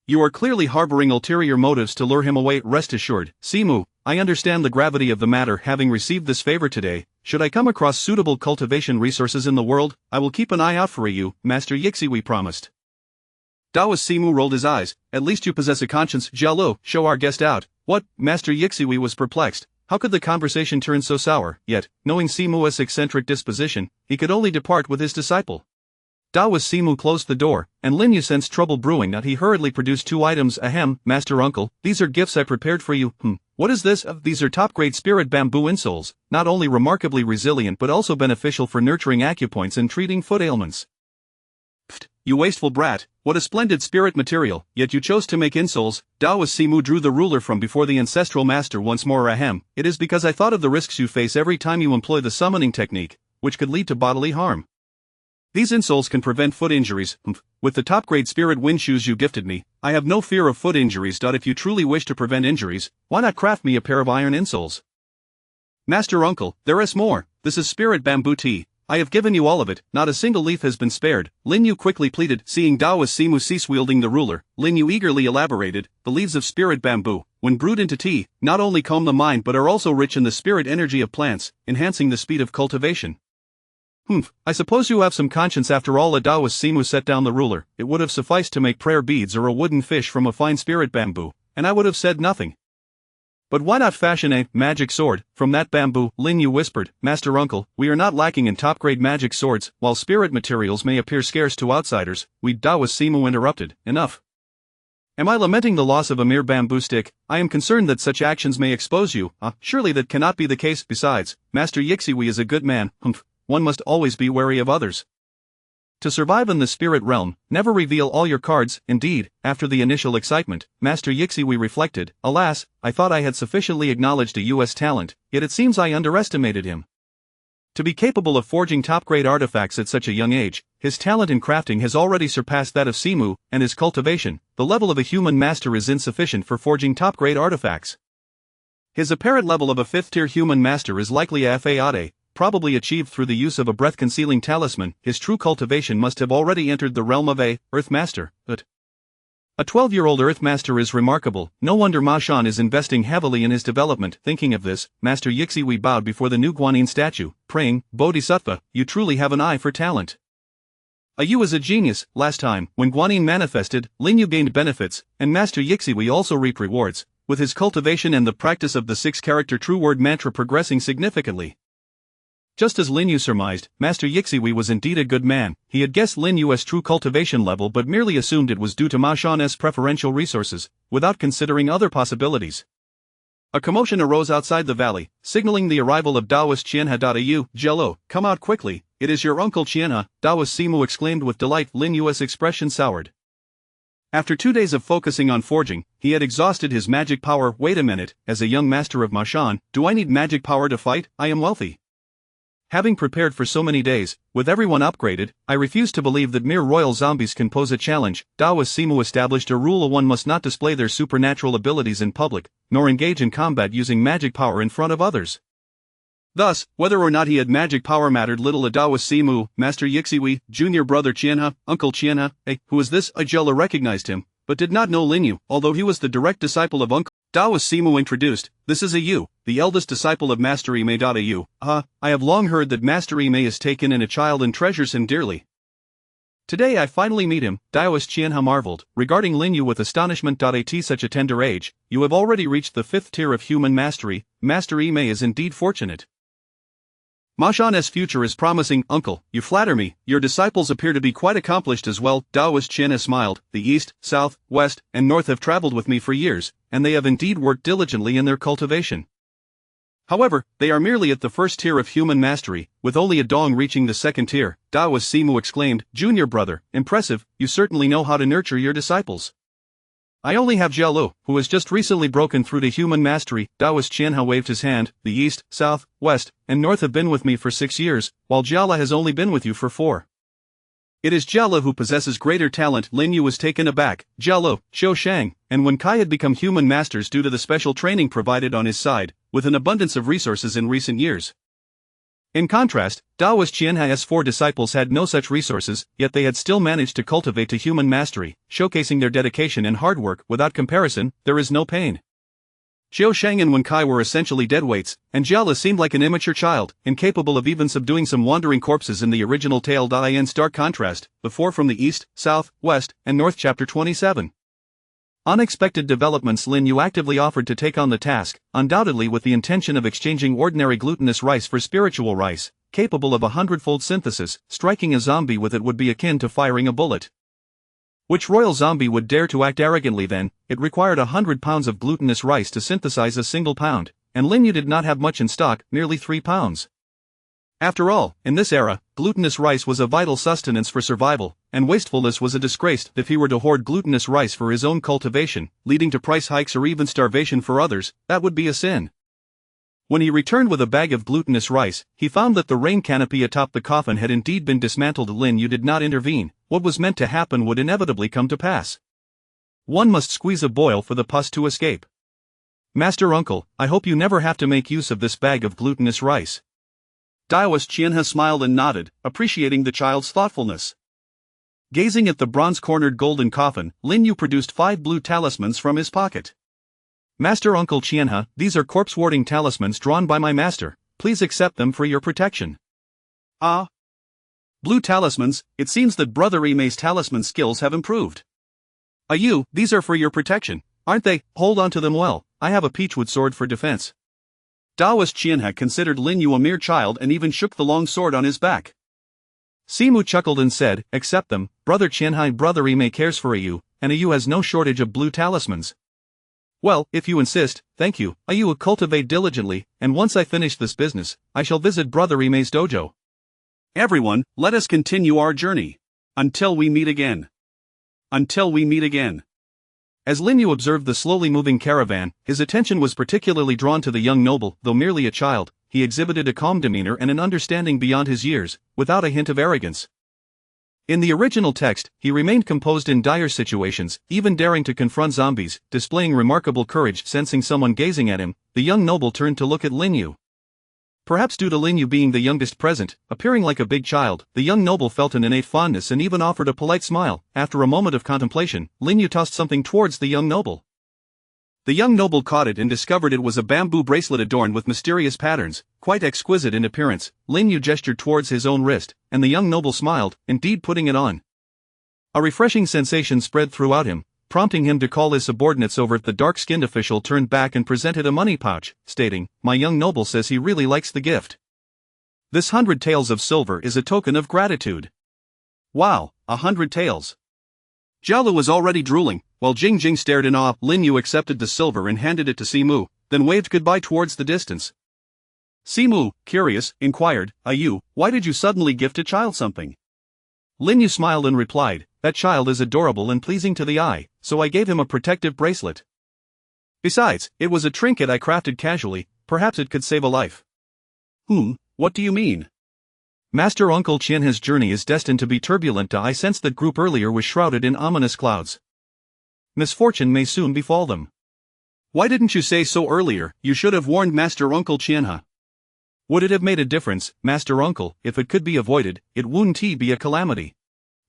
You are clearly harboring ulterior motives to lure him away." "Rest assured, Simu, I understand the gravity of the matter. Having received this favor today, should I come across suitable cultivation resources in the world, I will keep an eye out for you," Master Yixiwi promised. Taoist Simu rolled his eyes. "At least you possess a conscience. Jialu, show our guest out." "What?" Master Yixiwi was perplexed. How could the conversation turn so sour? Yet, knowing Simu's eccentric disposition, he could only depart with his disciple. Taoist Simu closed the door, and Lin Yu sensed trouble brewing. He hurriedly produced 2 items. "Ahem, Master Uncle, these are gifts I prepared for you." What is this?" "These are top-grade spirit bamboo insoles, not only remarkably resilient but also beneficial for nurturing acupoints and treating foot ailments." "Pfft, you wasteful brat, what a splendid spirit material, yet you chose to make insoles." Taoist Simu drew the ruler from before the ancestral master once more. "Ahem, it is because I thought of the risks you face every time you employ the summoning technique, which could lead to bodily harm. These insoles can prevent foot injuries. With the top-grade spirit wind shoes you gifted me, I have no fear of foot injuries. If you truly wish to prevent injuries, why not craft me a pair of iron insoles?" "Master Uncle, there is more. This is spirit bamboo tea. I have given you all of it, not a single leaf has been spared," Lin Yu quickly pleaded. Seeing Taoist Simu cease wielding the ruler, Lin Yu eagerly elaborated, "The leaves of spirit bamboo, when brewed into tea, not only calm the mind but are also rich in the spirit energy of plants, enhancing the speed of cultivation." I suppose you have some conscience after all." Taoist Simu set down the ruler. "It would have sufficed to make prayer beads or a wooden fish from a fine spirit bamboo, and I would have said nothing. But why not fashion a magic sword from that bamboo?" Lin Yu whispered. "Master Uncle, we are not lacking in top-grade magic swords. While spirit materials may appear scarce to outsiders, we..." Taoist Simu interrupted. "Enough. Am I lamenting the loss of a mere bamboo stick? I am concerned that such actions may expose you. Surely that cannot be the case. Besides, Master Yixiwi is a good man. One must always be wary of others. To survive in the spirit realm, never reveal all your cards." Indeed, after the initial excitement, Master Yixiwi reflected, "Alas, I thought I had sufficiently acknowledged a US talent, yet it seems I underestimated him. To be capable of forging top-grade artifacts at such a young age, his talent in crafting has already surpassed that of Simu, and his cultivation, the level of a human master, is insufficient for forging top-grade artifacts. His apparent level of a 5th-tier human master is likely a FAAD, probably achieved through the use of a breath-concealing talisman. His true cultivation must have already entered the realm of a Earth Master. But a 12-year-old Earth Master is remarkable. No wonder Ma Shan is investing heavily in his development." Thinking of this, Master Yixiwi bowed before the new Guanyin statue, praying, "Bodhisattva, you truly have an eye for talent. You is a genius." Last time, when Guanyin manifested, Lin Yu gained benefits, and Master Yixiwi also reaped rewards, with his cultivation and the practice of the 6-character true word mantra progressing significantly. Just as Lin Yu surmised, Master Yixiwei was indeed a good man. He had guessed Lin Yu's true cultivation level but merely assumed it was due to Ma Shan's preferential resources, without considering other possibilities. A commotion arose outside the valley, signaling the arrival of Daoist Qianhe. "You, Jello, come out quickly, it is your uncle Qianhe," Daoist Simu exclaimed with delight. Lin Yu's expression soured. After 2 days of focusing on forging, he had exhausted his magic power. "Wait a minute, as a young master of Ma Shan, do I need magic power to fight? I am wealthy. Having prepared for so many days, with everyone upgraded, I refuse to believe that mere royal zombies can pose a challenge." Daoist Simu established a rule: one must not display their supernatural abilities in public, nor engage in combat using magic power in front of others. Thus, whether or not he had magic power mattered little to Daoist Simu. "Master Yixiwei, junior brother Qianhe, Uncle Qianhe, who is this?" Jello recognized him, but did not know Lin Yu, although he was the direct disciple of Uncle. Daoist Simu introduced, "This is Yu, the eldest disciple of Master Ime. Yu, I have long heard that Master Ime is taken in a child and treasures him dearly. Today I finally meet him." Daoist Qianhe marveled, regarding Lin Yu with astonishment. "At such a tender age, you have already reached the 5th tier of human mastery. Master Ime is indeed fortunate. Ma Shan's future is promising." "Uncle, you flatter me, your disciples appear to be quite accomplished as well." Daoist Qianhe smiled. "The east, south, west, and north have traveled with me for years, and they have indeed worked diligently in their cultivation. However, they are merely at the 1st tier of human mastery, with only a dong reaching the 2nd tier. Daoist Simu exclaimed, "Junior brother, impressive, you certainly know how to nurture your disciples. I only have Jialu, who has just recently broken through to human mastery." Daoist Qianhe waved his hand. "The east, south, west, and north have been with me for 6 years, while Jiala has only been with you for 4. It is Jiala who possesses greater talent." Lin Yu was taken aback. Jialu, Xiao Shang, and Wen Kai had become human masters due to the special training provided on his side, with an abundance of resources in recent years. In contrast, Daoist Qianhe's 4 disciples had no such resources, yet they had still managed to cultivate to human mastery, showcasing their dedication and hard work. Without comparison, there is no pain. Xiao Shang and Wen Kai were essentially deadweights, and Jiala seemed like an immature child, incapable of even subduing some wandering corpses in the original tale. In stark contrast, the 4 from the east, south, west, and north. Chapter 27. Unexpected developments. Lin Yu actively offered to take on the task, undoubtedly with the intention of exchanging ordinary glutinous rice for spiritual rice, capable of 100-fold synthesis. Striking a zombie with it would be akin to firing a bullet. Which royal zombie would dare to act arrogantly then? It required 100 pounds of glutinous rice to synthesize a single pound, and Lin Yu did not have much in stock, merely 3 pounds. After all, in this era, glutinous rice was a vital sustenance for survival, and wastefulness was a disgrace. If he were to hoard glutinous rice for his own cultivation, leading to price hikes or even starvation for others, that would be a sin. When he returned with a bag of glutinous rice, he found that the rain canopy atop the coffin had indeed been dismantled. Lin Yu did not intervene. What was meant to happen would inevitably come to pass. One must squeeze a boil for the pus to escape. "Master Uncle, I hope you never have to make use of this bag of glutinous rice." Daoist Qianhe smiled and nodded, appreciating the child's thoughtfulness. Gazing at the bronze-cornered golden coffin, Lin Yu produced 5 blue talismans from his pocket. "Master Uncle Qianhe, these are corpse-warding talismans drawn by my master. Please accept them for your protection." "Ah. Blue talismans, it seems that Brother Ime's talisman skills have improved." "You, these are for your protection, aren't they? Hold on to them well, I have a peachwood sword for defense." Daoist Qianhe considered Lin Yu a mere child and even shook the long sword on his back. Simu chuckled and said, "Accept them, Brother Qianhe. Brother Ime cares for you, and Yu has no shortage of blue talismans." "Well, if you insist, thank you. You will cultivate diligently, and once I finish this business, I shall visit Brother Ime's dojo." Everyone, let us continue our journey. Until we meet again. Until we meet again. As Lin Yu observed the slowly moving caravan, his attention was particularly drawn to the young noble. Though merely a child, he exhibited a calm demeanor and an understanding beyond his years, without a hint of arrogance. In the original text, he remained composed in dire situations, even daring to confront zombies, displaying remarkable courage. Sensing someone gazing at him, the young noble turned to look at Lin Yu. Perhaps due to Lin Yu being the youngest present, appearing like a big child, the young noble felt an innate fondness and even offered a polite smile. After a moment of contemplation, Lin Yu tossed something towards the young noble. The young noble caught it and discovered it was a bamboo bracelet adorned with mysterious patterns, quite exquisite in appearance. Lin Yu gestured towards his own wrist, and the young noble smiled, indeed putting it on. A refreshing sensation spread throughout him, prompting him to call his subordinates over. The dark-skinned official turned back and presented a money pouch, stating, "My young noble says he really likes the gift." This 100 taels of silver is a token of gratitude. Wow, 100 taels. Jialu was already drooling, while Jing Jing stared in awe. Lin Yu accepted the silver and handed it to Simu, then waved goodbye towards the distance. Simu, curious, inquired, "Yu, why did you suddenly gift a child something?" Lin Yu smiled and replied, "That child is adorable and pleasing to the eye, so I gave him a protective bracelet. Besides, it was a trinket I crafted casually, perhaps it could save a life." What do you mean? Master Uncle Qianha's journey is destined to be turbulent. I sensed that group earlier was shrouded in ominous clouds. Misfortune may soon befall them. Why didn't you say so earlier? You should have warned Master Uncle Qianha. Would it have made a difference, Master Uncle? If it could be avoided, it wouldn't be a calamity.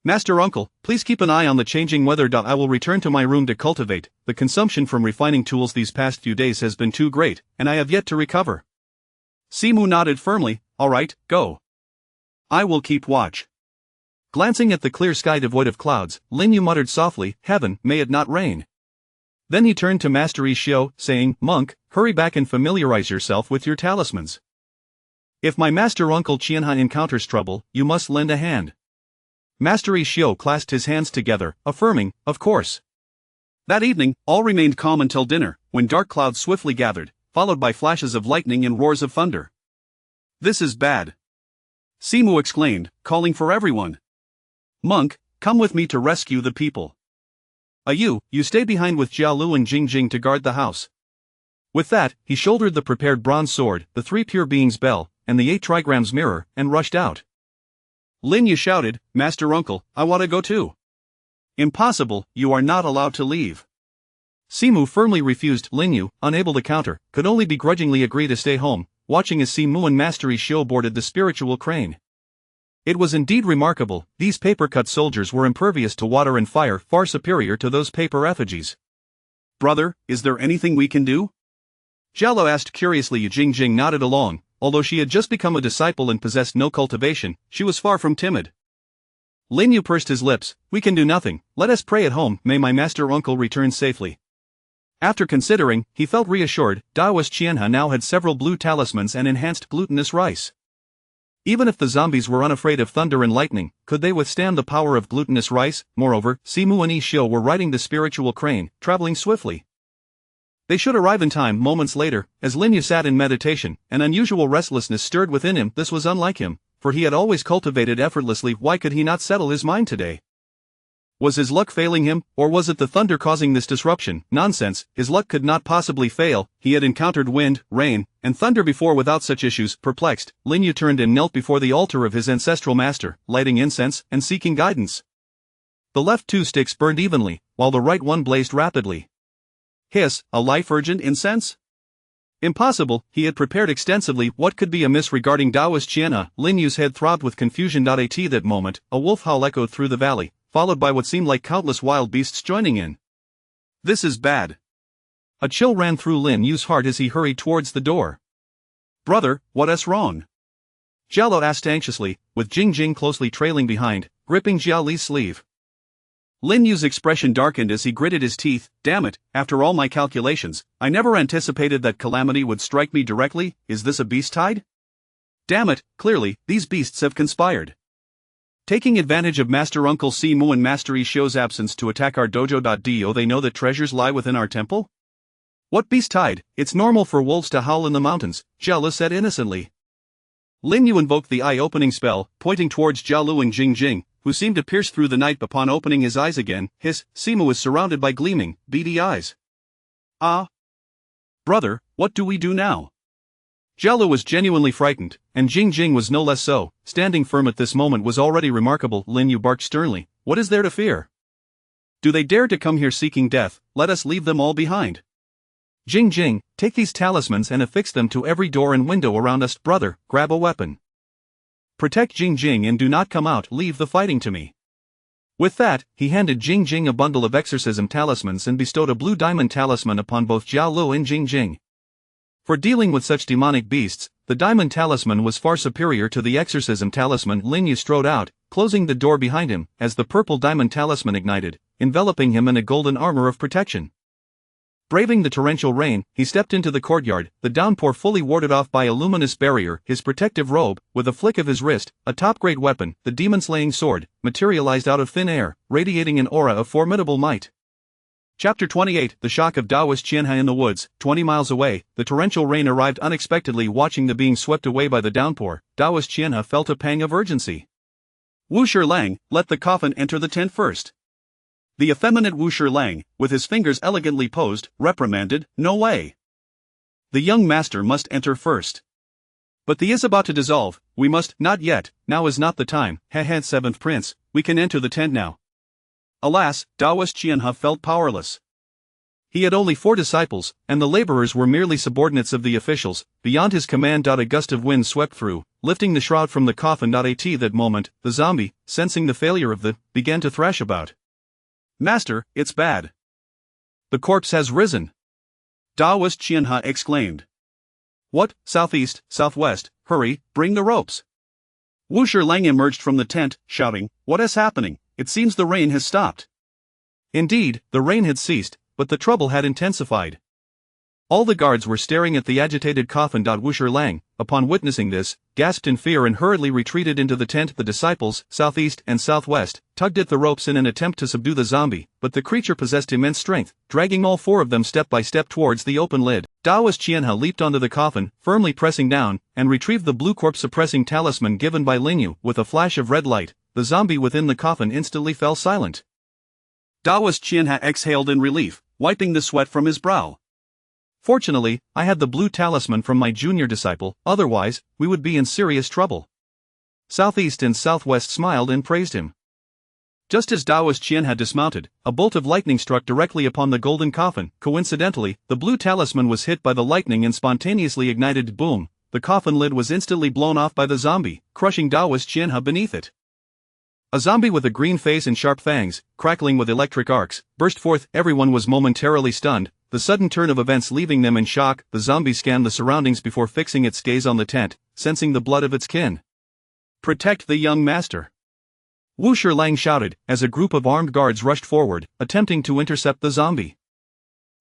Master Uncle, please keep an eye on the changing weather. I will return to my room to cultivate. The consumption from refining tools these past few days has been too great, and I have yet to recover. Simu nodded firmly. All right, go. I will keep watch. Glancing at the clear sky devoid of clouds, Lin Yu muttered softly, "Heaven, may it not rain." Then he turned to Master Xiao, saying, "Monk, hurry back and familiarize yourself with your talismans. If my Master Uncle Qianha encounters trouble, you must lend a hand." Master Xiao clasped his hands together, affirming, "Of course." That evening, all remained calm until dinner, when dark clouds swiftly gathered, followed by flashes of lightning and roars of thunder. "This is bad," Simu exclaimed, calling for everyone. "Monk, come with me to rescue the people. Yu, you stay behind with Jialu and Jing Jing to guard the house." With that, he shouldered the prepared bronze sword, the 3 pure beings' bell, and the 8 trigrams mirror, and rushed out. Lin Yu shouted, "Master Uncle, I want to go too." "Impossible, you are not allowed to leave." Simu firmly refused. Lin Yu, unable to counter, could only begrudgingly agree to stay home, watching as Simu and Master Xiao boarded the spiritual crane. It was indeed remarkable. These paper-cut soldiers were impervious to water and fire, far superior to those paper effigies. "Brother, is there anything we can do?" Jialo asked curiously. Jing Jing nodded along. Although she had just become a disciple and possessed no cultivation, she was far from timid. Lin Yu pursed his lips. "We can do nothing. Let us pray at home. May my Master Uncle return safely." After considering, he felt reassured. Daoist Qianha now had several blue talismans and enhanced glutinous rice. Even if the zombies were unafraid of thunder and lightning, could they withstand the power of glutinous rice? Moreover, Simu and Xiao were riding the spiritual crane, traveling swiftly. They should arrive in time. Moments later, as Lin Yu sat in meditation, an unusual restlessness stirred within him. This was unlike him, for he had always cultivated effortlessly. Why could he not settle his mind today? Was his luck failing him, or was it the thunder causing this disruption? Nonsense, his luck could not possibly fail. He had encountered wind, rain, and thunder before without such issues. Perplexed, Lin Yu turned and knelt before the altar of his ancestral master, lighting incense and seeking guidance. The left 2 sticks burned evenly, while the right one blazed rapidly. Hiss, a life-urgent incense? Impossible, he had prepared extensively. What could be amiss regarding Daoist Qianha? Lin Yu's head throbbed with confusion. At that moment, a wolf howl echoed through the valley, followed by what seemed like countless wild beasts joining in. "This is bad." A chill ran through Lin Yu's heart as he hurried towards the door. "Brother, what's wrong?" Jialo asked anxiously, with Jing Jing closely trailing behind, gripping Jia Li's sleeve. Lin Yu's expression darkened as he gritted his teeth. "Damn it, after all my calculations, I never anticipated that calamity would strike me directly. Is this a beast tide? Damn it, clearly, these beasts have conspired. Taking advantage of Master Uncle Simu and Master Xiao's absence to attack our dojo. Do they know that treasures lie within our temple? What beast tide? It's normal for wolves to howl in the mountains," Jialo said innocently. Lin Yu invoked the eye-opening spell, pointing towards Jialu and Jing Jing, who seemed to pierce through the night. Upon opening his eyes again, Simu was surrounded by gleaming, beady eyes. "Ah! Brother, what do we do now?" Jialu was genuinely frightened, and Jing Jing was no less so. Standing firm at this moment was already remarkable. Lin Yu barked sternly, "What is there to fear? Do they dare to come here seeking death? Let us leave them all behind. Jing Jing, take these talismans and affix them to every door and window around us. Brother, grab a weapon. Protect Jing Jing and do not come out. Leave the fighting to me." With that, he handed Jing Jing a bundle of exorcism talismans and bestowed a blue diamond talisman upon both Jialu and Jing Jing. For dealing with such demonic beasts, the diamond talisman was far superior to the exorcism talisman. Lin Yu strode out, closing the door behind him, as the purple diamond talisman ignited, enveloping him in a golden armor of protection. Braving the torrential rain, he stepped into the courtyard, the downpour fully warded off by a luminous barrier, his protective robe, with a flick of his wrist, a top-grade weapon, the demon-slaying sword, materialized out of thin air, radiating an aura of formidable might. Chapter 28 The Shock of Taoist Qianhe in the woods, 20 miles away, the torrential rain arrived unexpectedly. Watching the being swept away by the downpour, Taoist Qianhe felt a pang of urgency. Wu Shilang, let the coffin enter the tent first. The effeminate Wu Shilang, with his fingers elegantly posed, reprimanded, no way. The young master must enter first. But the is about to dissolve, we must, not yet, now is not the time, seventh prince, we can enter the tent now. Alas, Taoist Qianhe felt powerless. He had only 4 disciples, and the laborers were merely subordinates of the officials. Beyond his command, a gust of wind swept through, lifting the shroud from the coffin. At that moment, the zombie, sensing the failure of began to thrash about. Master, it's bad. The corpse has risen. Taoist Qianhe exclaimed. What, southeast, southwest, hurry, bring the ropes. Wu Shilang emerged from the tent, shouting, what is happening? It seems the rain has stopped. Indeed, the rain had ceased, but the trouble had intensified. All the guards were staring at the agitated coffin. Wu Shilang, upon witnessing this, gasped in fear and hurriedly retreated into the tent. The disciples, southeast and southwest, tugged at the ropes in an attempt to subdue the zombie, but the creature possessed immense strength, dragging all 4 of them step by step towards the open lid. Taoist Qianhe leaped onto the coffin, firmly pressing down, and retrieved the blue corpse-suppressing talisman given by Linyu. With a flash of red light, the zombie within the coffin instantly fell silent. Taoist Qianhe exhaled in relief, wiping the sweat from his brow. Fortunately, I had the blue talisman from my junior disciple, otherwise, we would be in serious trouble. Southeast and Southwest smiled and praised him. Just as Taoist Qianhe dismounted, a bolt of lightning struck directly upon the golden coffin. Coincidentally, the blue talisman was hit by the lightning and spontaneously ignited. Boom! The coffin lid was instantly blown off by the zombie, crushing Taoist Qianhe beneath it. A zombie with a green face and sharp fangs, crackling with electric arcs, burst forth. Everyone was momentarily stunned, the sudden turn of events leaving them in shock. The zombie scanned the surroundings before fixing its gaze on the tent, sensing the blood of its kin. Protect the young master. Wu Shilang shouted, as a group of armed guards rushed forward, attempting to intercept the zombie.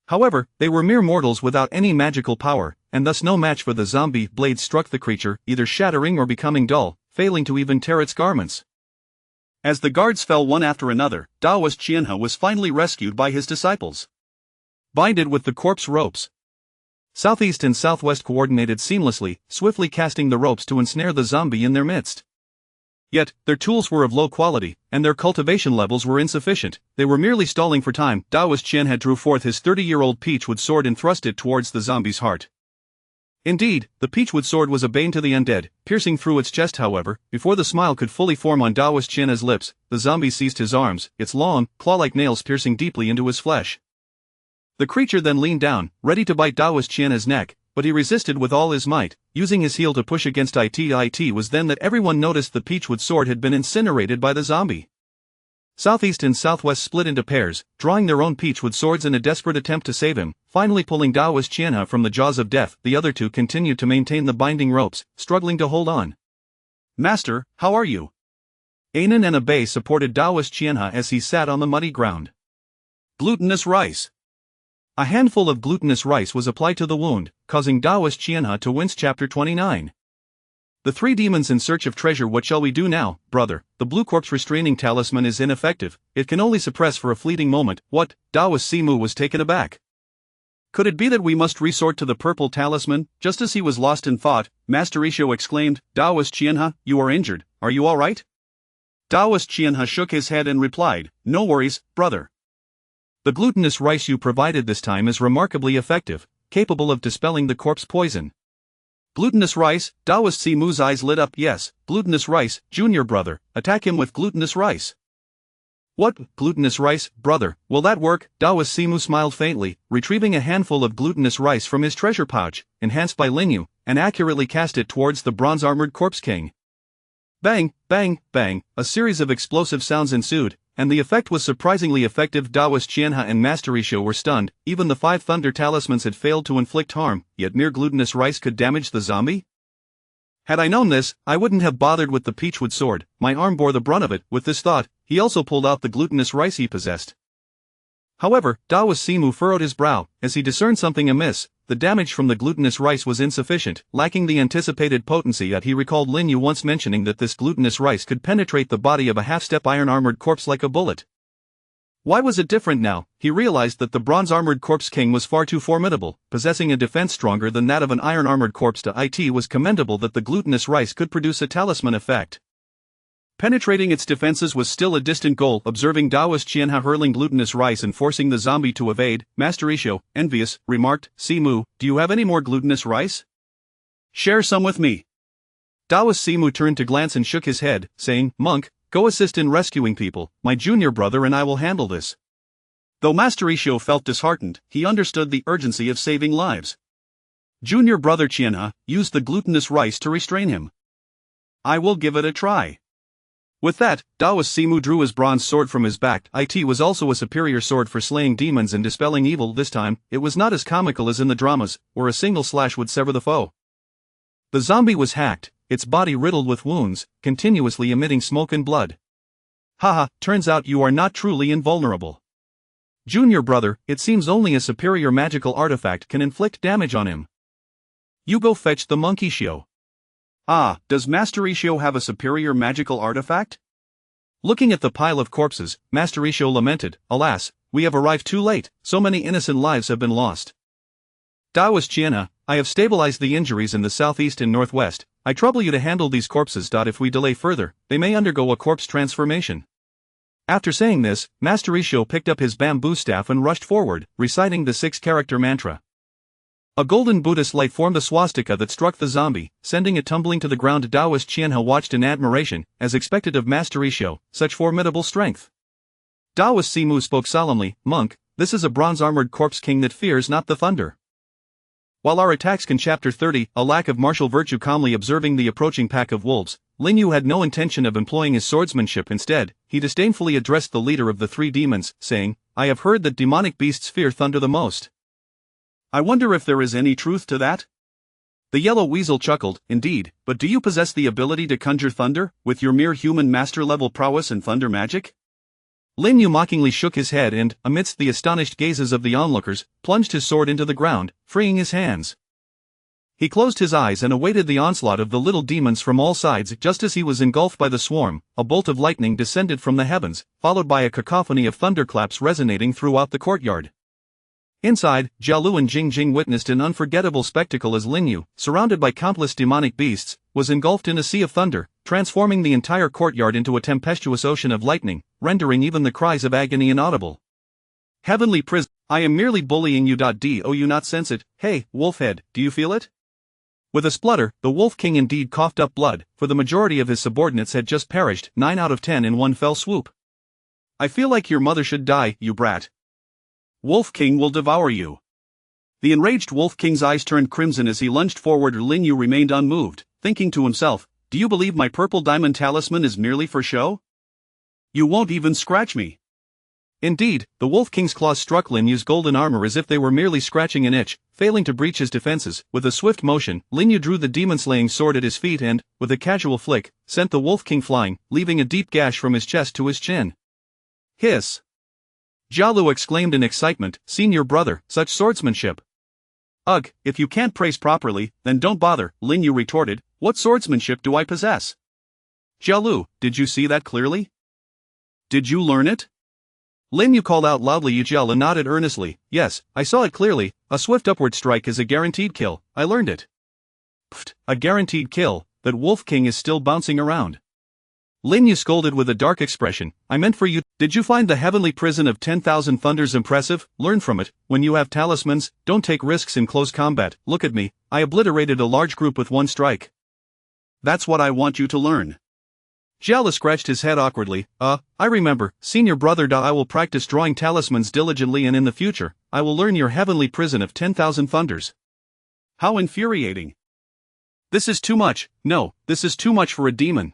However, they were mere mortals without any magical power, and thus no match for the zombie. Blades struck the creature, either shattering or becoming dull, failing to even tear its garments. As the guards fell one after another, Taoist Qianhe was finally rescued by his disciples. Bind it with the corpse ropes. Southeast and Southwest coordinated seamlessly, swiftly casting the ropes to ensnare the zombie in their midst. Yet, their tools were of low quality, and their cultivation levels were insufficient. They were merely stalling for time. Taoist Qianhe drew forth his 30-year-old peachwood sword and thrust it towards the zombie's heart. Indeed, the peachwood sword was a bane to the undead, piercing through its chest. However, before the smile could fully form on Taoist Qianhe's lips, the zombie seized his arms, its long, claw-like nails piercing deeply into his flesh. The creature then leaned down, ready to bite Taoist Qianhe's neck, but he resisted with all his might, using his heel to push against it. It was then that everyone noticed the peachwood sword had been incinerated by the zombie. Southeast and Southwest split into pairs, drawing their own peachwood swords in a desperate attempt to save him, finally pulling Taoist Qianhe from the jaws of death. The other 2 continued to maintain the binding ropes, struggling to hold on. Master, how are you? Anan and Abei supported Taoist Qianhe as he sat on the muddy ground. Glutinous rice. A handful of glutinous rice was applied to the wound, causing Taoist Qianhe to wince. Chapter 29 The 3 demons in search of treasure. What shall we do now, brother? The blue corpse restraining talisman is ineffective, it can only suppress for a fleeting moment. What? Taoist Simu was taken aback. Could it be that we must resort to the purple talisman? Just as he was lost in thought, Master Isho exclaimed, Taoist Qianhe, you are injured, are you alright? Taoist Qianhe shook his head and replied, no worries, brother. The glutinous rice you provided this time is remarkably effective, capable of dispelling the corpse poison. Glutinous rice? Taoist Simu's eyes lit up. Yes, glutinous rice, junior brother, attack him with glutinous rice. What, glutinous rice, brother, will that work? Taoist Simu smiled faintly, retrieving a handful of glutinous rice from his treasure pouch, enhanced by Linyu, and accurately cast it towards the bronze-armored corpse king. Bang, bang, bang, a series of explosive sounds ensued, and the effect was surprisingly effective. Taoist Qianhe and Master Isho were stunned. Even the 5 thunder talismans had failed to inflict harm, yet mere glutinous rice could damage the zombie? Had I known this, I wouldn't have bothered with the peachwood sword, my arm bore the brunt of it. With this thought, he also pulled out the glutinous rice he possessed. However, Daoist Simu furrowed his brow, as he discerned something amiss. The damage from the glutinous rice was insufficient, lacking the anticipated potency. Yet he recalled Lin Yu once mentioning that this glutinous rice could penetrate the body of a half-step iron-armored corpse like a bullet. Why was it different now? He realized that the bronze-armored corpse king was far too formidable. Possessing a defense stronger than that of an iron-armored corpse, it was commendable that the glutinous rice could produce a talisman effect. Penetrating its defenses was still a distant goal. Observing Daoist Qianha hurling glutinous rice and forcing the zombie to evade, Master Isho, envious, remarked, "Simu, do you have any more glutinous rice? Share some with me." Daoist Simu turned to glance and shook his head, saying, "Monk, go assist in rescuing people. My junior brother and I will handle this." Though Master Isho felt disheartened, he understood the urgency of saving lives. Junior brother Qianha used the glutinous rice to restrain him. "I will give it a try." With that, Daoist Simu drew his bronze sword from his back. It was also a superior sword for slaying demons and dispelling evil. This time, it was not as comical as in the dramas, where a single slash would sever the foe. The zombie was hacked, its body riddled with wounds, continuously emitting smoke and blood. "Haha, turns out you are not truly invulnerable. Junior brother, it seems only a superior magical artifact can inflict damage on him. You go fetch the monkey Shio." "Ah, does Master Isho have a superior magical artifact?" Looking at the pile of corpses, Master Isho lamented, "Alas, we have arrived too late, so many innocent lives have been lost. Daoist Qianha, I have stabilized the injuries in the southeast and northwest. I trouble you to handle these corpses. If we delay further, they may undergo a corpse transformation." After saying this, Master Isho picked up his bamboo staff and rushed forward, reciting the 6-character mantra. A golden Buddhist light formed a swastika that struck the zombie, sending it tumbling to the ground. Daoist Qianha watched in admiration, as expected of Master Isho, such formidable strength. Daoist Simu spoke solemnly, "Monk, this is a bronze-armored corpse king that fears not the thunder. While our attacks can." Chapter 30, a lack of martial virtue. Calmly observing the approaching pack of wolves, Lin Yu had no intention of employing his swordsmanship. Instead, he disdainfully addressed the leader of the 3 demons, saying, "I have heard that demonic beasts fear thunder the most. I wonder if there is any truth to that?" The yellow weasel chuckled, "Indeed, but do you possess the ability to conjure thunder, with your mere human master-level prowess in thunder magic?" Lin Yu mockingly shook his head and, amidst the astonished gazes of the onlookers, plunged his sword into the ground, freeing his hands. He closed his eyes and awaited the onslaught of the little demons from all sides. Just as he was engulfed by the swarm, a bolt of lightning descended from the heavens, followed by a cacophony of thunderclaps resonating throughout the courtyard. Inside, Jialu and Jingjing witnessed an unforgettable spectacle as Lin Yu, surrounded by countless demonic beasts, was engulfed in a sea of thunder, transforming the entire courtyard into a tempestuous ocean of lightning, rendering even the cries of agony inaudible. "Heavenly prison, I am merely bullying you. Do you not sense it? Hey, Wolfhead, do you feel it?" With a splutter, the Wolf King indeed coughed up blood, for the majority of his subordinates had just perished, 9 out of 10 in one fell swoop. "I feel like your mother should die, you brat. Wolf King will devour you." The enraged Wolf King's eyes turned crimson as he lunged forward. Lin Yu remained unmoved, thinking to himself, "Do you believe my purple diamond talisman is merely for show? You won't even scratch me." Indeed, the Wolf King's claws struck Lin Yu's golden armor as if they were merely scratching an itch, failing to breach his defenses. With a swift motion, Lin Yu drew the demon-slaying sword at his feet and, with a casual flick, sent the Wolf King flying, leaving a deep gash from his chest to his chin. "Hiss!" Jialu exclaimed in excitement, "Senior brother, such swordsmanship!" "Ugh, if you can't praise properly, then don't bother," Lin Yu retorted. "What swordsmanship do I possess?" "Jialu, did you see that clearly? Did you learn it?" Lin Yu called out loudly. Jialu nodded earnestly, "Yes, I saw it clearly. A swift upward strike is a guaranteed kill. I learned it." "Pfft, a guaranteed kill? That Wolf King is still bouncing around." Lin Yu scolded with a dark expression, "I meant for you. Did you find the heavenly prison of 10,000 thunders impressive? Learn from it. When you have talismans, don't take risks in close combat. Look at me, I obliterated a large group with one strike. That's what I want you to learn." Jialu scratched his head awkwardly. I remember, senior brother. I will practice drawing talismans diligently, and in the future, I will learn your heavenly prison of 10,000 thunders." "How infuriating. This is too much. No, this is too much for a demon."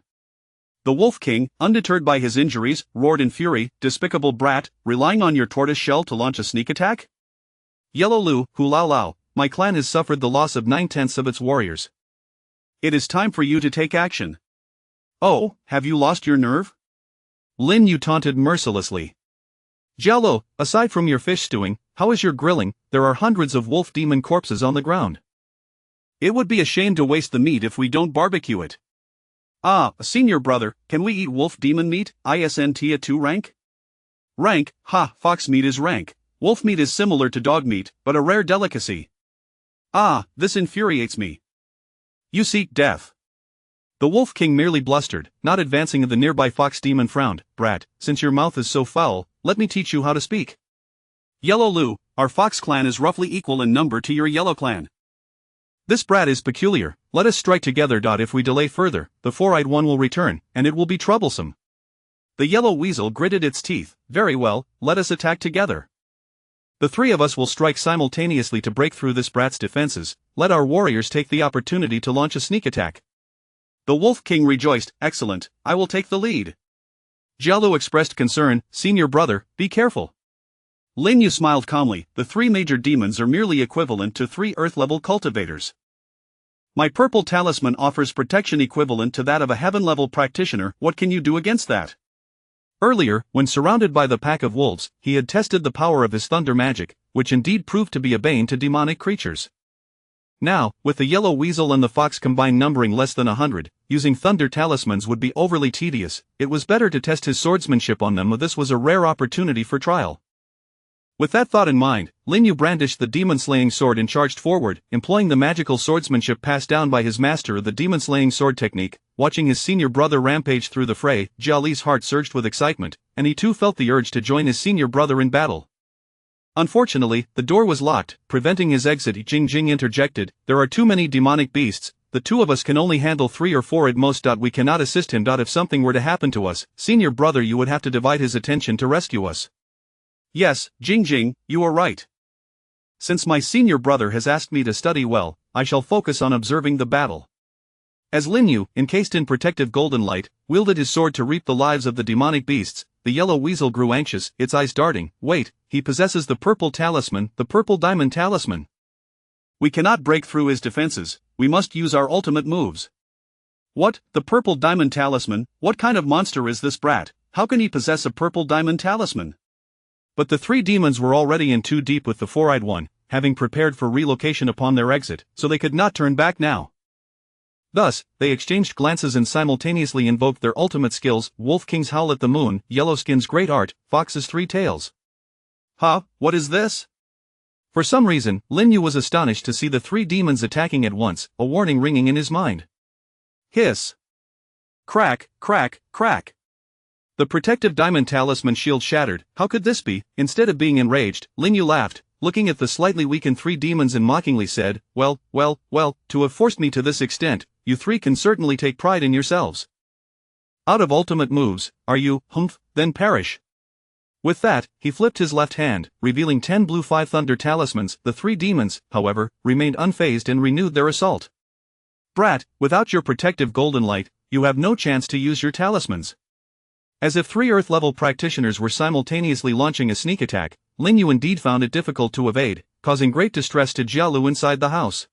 The Wolf King, undeterred by his injuries, roared in fury, "Despicable brat, relying on your tortoise shell to launch a sneak attack? Yellow Lu, Hu Lao Lao, my clan has suffered the loss of 9/10 of its warriors. It is time for you to take action." "Oh, have you lost your nerve?" Lin Yu taunted mercilessly. Jialo, aside from your fish stewing, how is your grilling? There are hundreds of wolf demon corpses on the ground. It would be a shame to waste the meat if we don't barbecue it. Ah, senior brother, can we eat wolf demon meat? Isn't a 2 rank? Rank, ha, fox meat is rank. Wolf meat is similar to dog meat, but a rare delicacy. Ah, this infuriates me. You seek death. The Wolf King merely blustered, not advancing. The nearby fox demon frowned. Brat, since your mouth is so foul, let me teach you how to speak. Yellow Lu, our fox clan is roughly equal in number to your yellow clan. This brat is peculiar, let us strike together. If we delay further, the four-eyed one will return, and it will be troublesome. The yellow weasel gritted its teeth. Very well, let us attack together. The three of us will strike simultaneously to break through this brat's defenses. Let our warriors take the opportunity to launch a sneak attack. The Wolf King rejoiced. Excellent, I will take the lead. Jialu expressed concern. Senior brother, be careful. Lin Yu smiled calmly. The 3 major demons are merely equivalent to 3 earth-level cultivators. My purple talisman offers protection equivalent to that of a heaven-level practitioner. What can you do against that? Earlier, when surrounded by the pack of wolves, he had tested the power of his thunder magic, which indeed proved to be a bane to demonic creatures. Now, with the yellow weasel and the fox combined numbering less than 100, using thunder talismans would be overly tedious. It was better to test his swordsmanship on them. This was a rare opportunity for trial. With that thought in mind, Lin Yu brandished the demon-slaying sword and charged forward, employing the magical swordsmanship passed down by his master of the demon-slaying sword technique. Watching his senior brother rampage through the fray, Jia Li's heart surged with excitement, and he too felt the urge to join his senior brother in battle. Unfortunately, the door was locked, preventing his exit. Jing Jing interjected, there are too many demonic beasts, the 2 of us can only handle 3 or 4 at most. We cannot assist him. If something were to happen to us, senior brother, you would have to divide his attention to rescue us. Yes, Jing Jing, you are right. Since my senior brother has asked me to study well, I shall focus on observing the battle. As Lin Yu, encased in protective golden light, wielded his sword to reap the lives of the demonic beasts, the yellow weasel grew anxious, its eyes darting. Wait, he possesses the purple talisman, the purple diamond talisman. We cannot break through his defenses, we must use our ultimate moves. What, the purple diamond talisman? What kind of monster is this brat? How can he possess a purple diamond talisman? But the 3 demons were already in too deep with the four-eyed one, having prepared for relocation upon their exit, so they could not turn back now. Thus, they exchanged glances and simultaneously invoked their ultimate skills. Wolf King's Howl at the Moon, Yellowskin's Great Art, Fox's 3 Tails. Huh, what is this? For some reason, Lin Yu was astonished to see the 3 demons attacking at once, a warning ringing in his mind. Hiss. Crack, crack, crack. The protective diamond talisman shield shattered. How could this be? Instead of being enraged, Lin Yu laughed, looking at the slightly weakened 3 demons and mockingly said, well, to have forced me to this extent, you 3 can certainly take pride in yourselves. Out of ultimate moves, are you, humph, then perish. With that, he flipped his left hand, revealing 10 blue 5 thunder talismans. The 3 demons, however, remained unfazed and renewed their assault. Brat, without your protective golden light, you have no chance to use your talismans. As if 3 Earth-level practitioners were simultaneously launching a sneak attack, Lin Yu indeed found it difficult to evade, causing great distress to Jialu inside the house.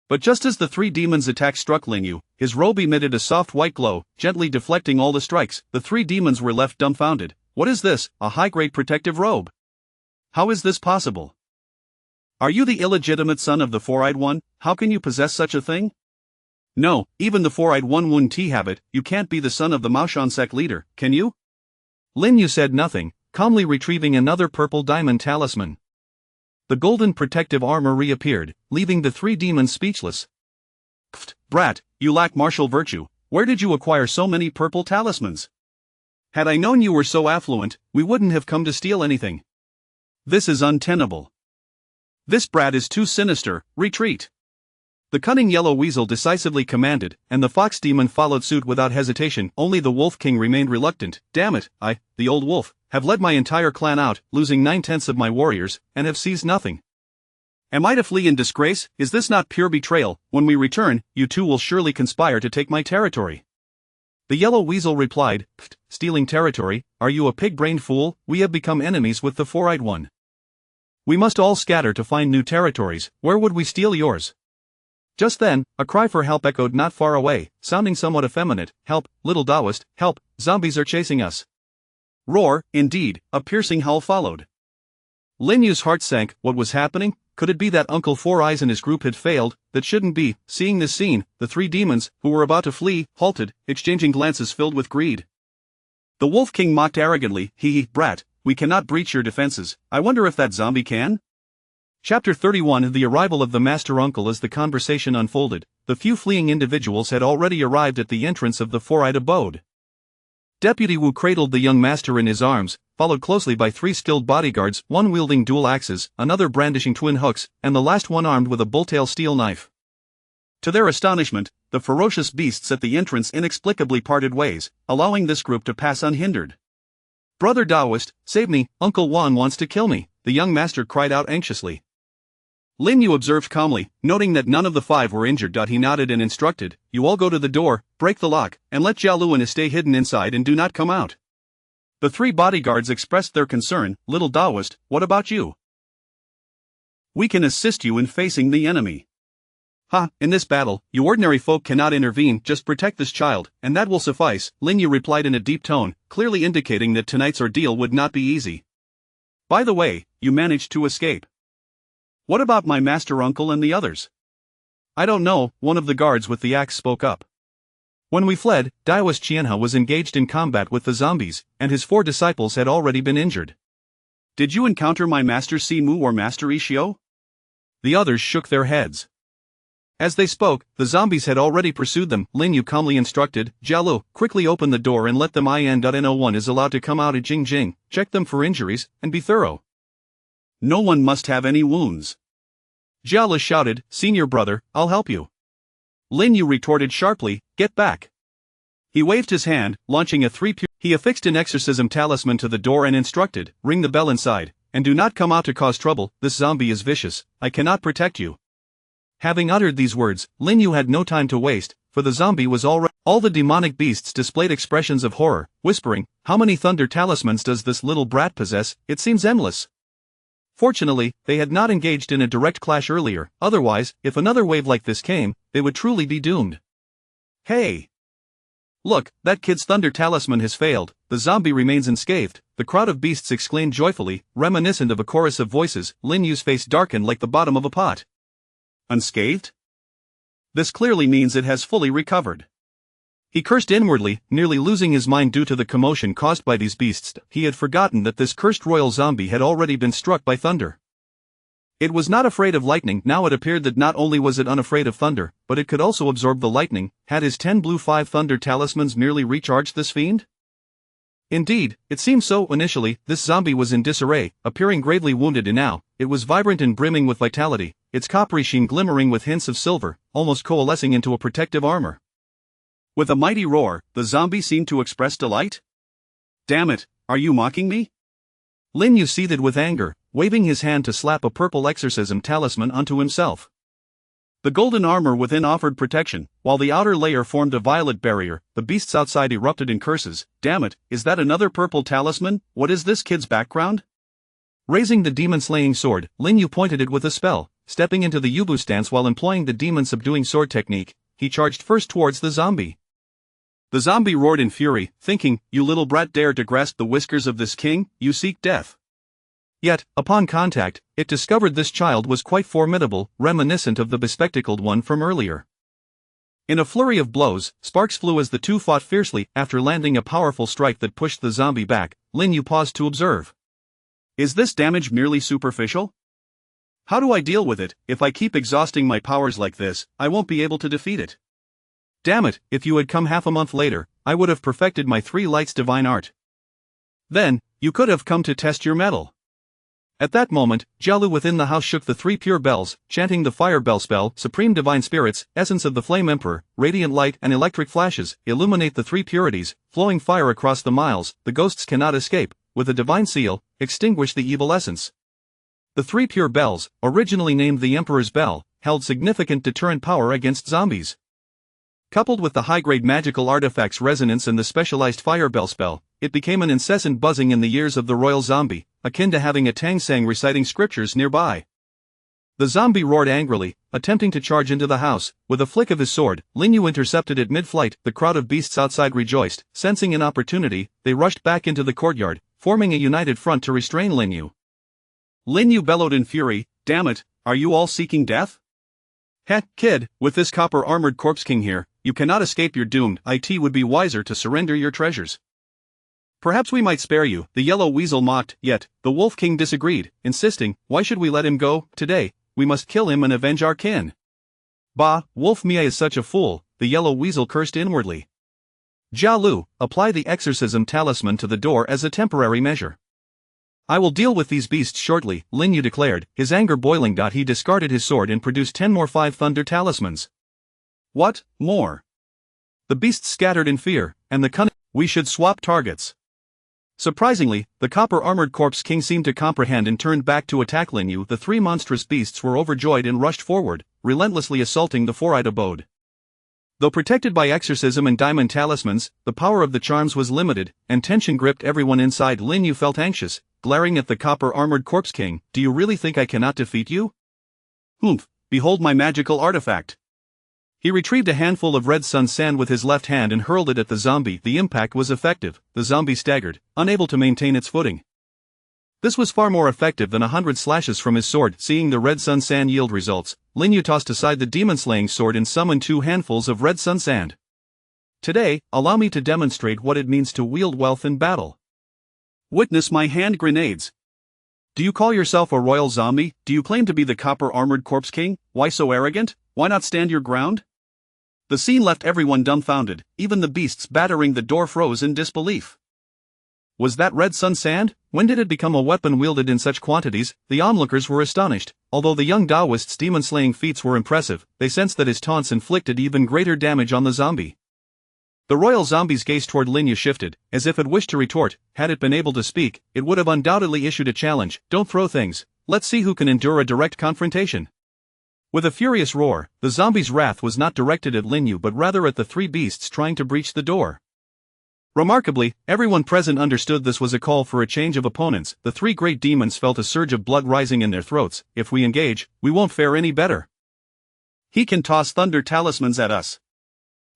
But just as the 3 demons' attack struck Lin Yu, his robe emitted a soft white glow, gently deflecting all the strikes. The 3 demons were left dumbfounded. What is this, a high-grade protective robe? How is this possible? Are you the illegitimate son of the four-eyed one? How can you possess such a thing? No, even the four-eyed one wouldn't have it. You can't be the son of the Maoshan sect leader, can you? Lin Yu said nothing, calmly retrieving another purple diamond talisman. The golden protective armor reappeared, leaving the 3 demons speechless. Pfft, brat, you lack martial virtue. Where did you acquire so many purple talismans? Had I known you were so affluent, we wouldn't have come to steal anything. This is untenable. This brat is too sinister, retreat. The cunning yellow weasel decisively commanded, and the fox demon followed suit without hesitation. Only the Wolf King remained reluctant. Damn it, I, the old wolf, have led my entire clan out, losing 9/10 of my warriors, and have seized nothing. Am I to flee in disgrace? Is this not pure betrayal? When we return, you 2 will surely conspire to take my territory. The yellow weasel replied, Pfft, stealing territory, are you a pig-brained fool? We have become enemies with the four-eyed one. We must all scatter to find new territories. Where would we steal yours? Just then, a cry for help echoed not far away, sounding somewhat effeminate. Help, little Taoist, help, zombies are chasing us. Roar, indeed, a piercing howl followed. Lin Yu's heart sank. What was happening? Could it be that Uncle Four Eyes and his group had failed? That shouldn't be. Seeing this scene, the three demons, who were about to flee, halted, exchanging glances filled with greed. The Wolf King mocked arrogantly, "Hee, brat, we cannot breach your defenses. I wonder if that zombie can?" Chapter 31. The arrival of the Master Uncle. As the conversation unfolded, the few fleeing individuals had already arrived at the entrance of the four-eyed abode. Deputy Wu cradled the young master in his arms, followed closely by three skilled bodyguards, one wielding dual axes, another brandishing twin hooks, and the last one armed with a bulltail steel knife. To their astonishment, the ferocious beasts at the entrance inexplicably parted ways, allowing this group to pass unhindered. "Brother Taoist, save me, Uncle Wan wants to kill me," the young master cried out anxiously. Lin Yu observed calmly, noting that none of the five were injured. He nodded and instructed, "You all go to the door, break the lock, and let Jialuan stay hidden inside and do not come out." The three bodyguards expressed their concern. "Little Taoist, what about you? We can assist you in facing the enemy." In this battle, you ordinary folk cannot intervene, just protect this child, and that will suffice," Lin Yu replied in a deep tone, clearly indicating that tonight's ordeal would not be easy. "By the way, you managed to escape. What about my master uncle and the others?" "I don't know," one of the guards with the axe spoke up. "When we fled, Taoist Qianhe was engaged in combat with the zombies, and his 4 disciples had already been injured." "Did you encounter my master Simu or master Ishio?" The others shook their heads. As they spoke, the zombies had already pursued them. Lin Yu calmly instructed, "Jialu, quickly open the door and let them in. No one is allowed to come out at Jing. Check them for injuries, and be thorough. No one must have any wounds." Jialu shouted, "Senior brother, I'll help you." Lin Yu retorted sharply, "Get back." He waved his hand, launching a 3-pure. He affixed an exorcism talisman to the door and instructed, "Ring the bell inside, and do not come out to cause trouble. This zombie is vicious. I cannot protect you." Having uttered these words, Lin Yu had no time to waste, for the zombie was already. All the demonic beasts displayed expressions of horror, whispering, "How many thunder talismans does this little brat possess? It seems endless." Fortunately, they had not engaged in a direct clash earlier, otherwise, if another wave like this came, they would truly be doomed. "Hey! Look, that kid's thunder talisman has failed, the zombie remains unscathed," the crowd of beasts exclaimed joyfully, reminiscent of a chorus of voices. Lin Yu's face darkened like the bottom of a pot. "Unscathed? This clearly means it has fully recovered." He cursed inwardly, nearly losing his mind due to the commotion caused by these beasts. He had forgotten that this cursed royal zombie had already been struck by thunder. It was not afraid of lightning. Now it appeared that not only was it unafraid of thunder, but it could also absorb the lightning. Had his 10 blue 5 thunder talismans merely recharged this fiend? Indeed, it seemed so. Initially, this zombie was in disarray, appearing gravely wounded, and now, it was vibrant and brimming with vitality, its coppery sheen glimmering with hints of silver, almost coalescing into a protective armor. With a mighty roar, the zombie seemed to express delight. "Damn it, are you mocking me?" Lin Yu seethed with anger, waving his hand to slap a purple exorcism talisman onto himself. The golden armor within offered protection, while the outer layer formed a violet barrier. The beasts outside erupted in curses. "Damn it, is that another purple talisman? What is this kid's background?" Raising the demon-slaying sword, Lin Yu pointed it with a spell. Stepping into the Yubu stance while employing the demon-subduing sword technique, he charged first towards the zombie. The zombie roared in fury, thinking, "You little brat dare to grasp the whiskers of this king, you seek death." Yet, upon contact, it discovered this child was quite formidable, reminiscent of the bespectacled one from earlier. In a flurry of blows, sparks flew as the two fought fiercely. After landing a powerful strike that pushed the zombie back, Lin Yu paused to observe. "Is this damage merely superficial? How do I deal with it? If I keep exhausting my powers like this, I won't be able to defeat it. Damn it, if you had come half a month later, I would have perfected my 3 lights divine art. Then, you could have come to test your mettle." At that moment, Jialu within the house shook the 3 pure bells, chanting the fire bell spell. "Supreme divine spirits, essence of the flame emperor, radiant light and electric flashes, illuminate the 3 purities, flowing fire across the miles, the ghosts cannot escape, with a divine seal, extinguish the evil essence." The 3 pure bells, originally named the Emperor's Bell, held significant deterrent power against zombies. Coupled with the high-grade magical artifact's resonance and the specialized fire bell spell, it became an incessant buzzing in the ears of the royal zombie, akin to having a Tangsang reciting scriptures nearby. The zombie roared angrily, attempting to charge into the house. With a flick of his sword, Lin Yu intercepted it mid-flight. The crowd of beasts outside rejoiced. Sensing an opportunity, they rushed back into the courtyard, forming a united front to restrain Lin Yu. Lin Yu bellowed in fury, "Damn it, are you all seeking death? Heh, kid, with this copper-armored corpse king here, you cannot escape your doom. It would be wiser to surrender your treasures. Perhaps we might spare you," the yellow weasel mocked. Yet, the wolf king disagreed, insisting, "Why should we let him go? Today, we must kill him and avenge our kin." "Bah, Wolf Mia is such a fool," the yellow weasel cursed inwardly. "Jia Lu, apply the exorcism talisman to the door as a temporary measure." "I will deal with these beasts shortly," Lin Yu declared, his anger boiling. He discarded his sword and produced 10 more 5 thunder talismans. "What, more?" The beasts scattered in fear, and the cunning, "We should swap targets." Surprisingly, the copper-armored corpse king seemed to comprehend and turned back to attack Lin Yu. The 3 monstrous beasts were overjoyed and rushed forward, relentlessly assaulting the four-eyed abode. Though protected by exorcism and diamond talismans, the power of the charms was limited, and tension gripped everyone inside. Lin Yu felt anxious, glaring at the copper-armored corpse king. "Do you really think I cannot defeat you? Humph, behold my magical artifact." He retrieved a handful of red sun sand with his left hand and hurled it at the zombie. The impact was effective. The zombie staggered, unable to maintain its footing. This was far more effective than 100 slashes from his sword. Seeing the red sun sand yield results, Lin Yu tossed aside the demon-slaying sword and summoned 2 handfuls of red sun sand. "Today, allow me to demonstrate what it means to wield wealth in battle. Witness my hand grenades." "Do you call yourself a royal zombie? Do you claim to be the copper-armored corpse king? Why so arrogant? Why not stand your ground?" The scene left everyone dumbfounded. Even the beasts battering the door froze in disbelief. Was that red sun sand? When did it become a weapon wielded in such quantities? The onlookers were astonished. Although the young Taoist's demon-slaying feats were impressive, they sensed that his taunts inflicted even greater damage on the zombie. The royal zombie's gaze toward Lin Yu shifted, as if it wished to retort. Had it been able to speak, it would have undoubtedly issued a challenge. "Don't throw things. Let's see who can endure a direct confrontation." With a furious roar, the zombie's wrath was not directed at Lin Yu but rather at the 3 beasts trying to breach the door. Remarkably, everyone present understood this was a call for a change of opponents. The 3 great demons felt a surge of blood rising in their throats. "If we engage, we won't fare any better. He can toss thunder talismans at us."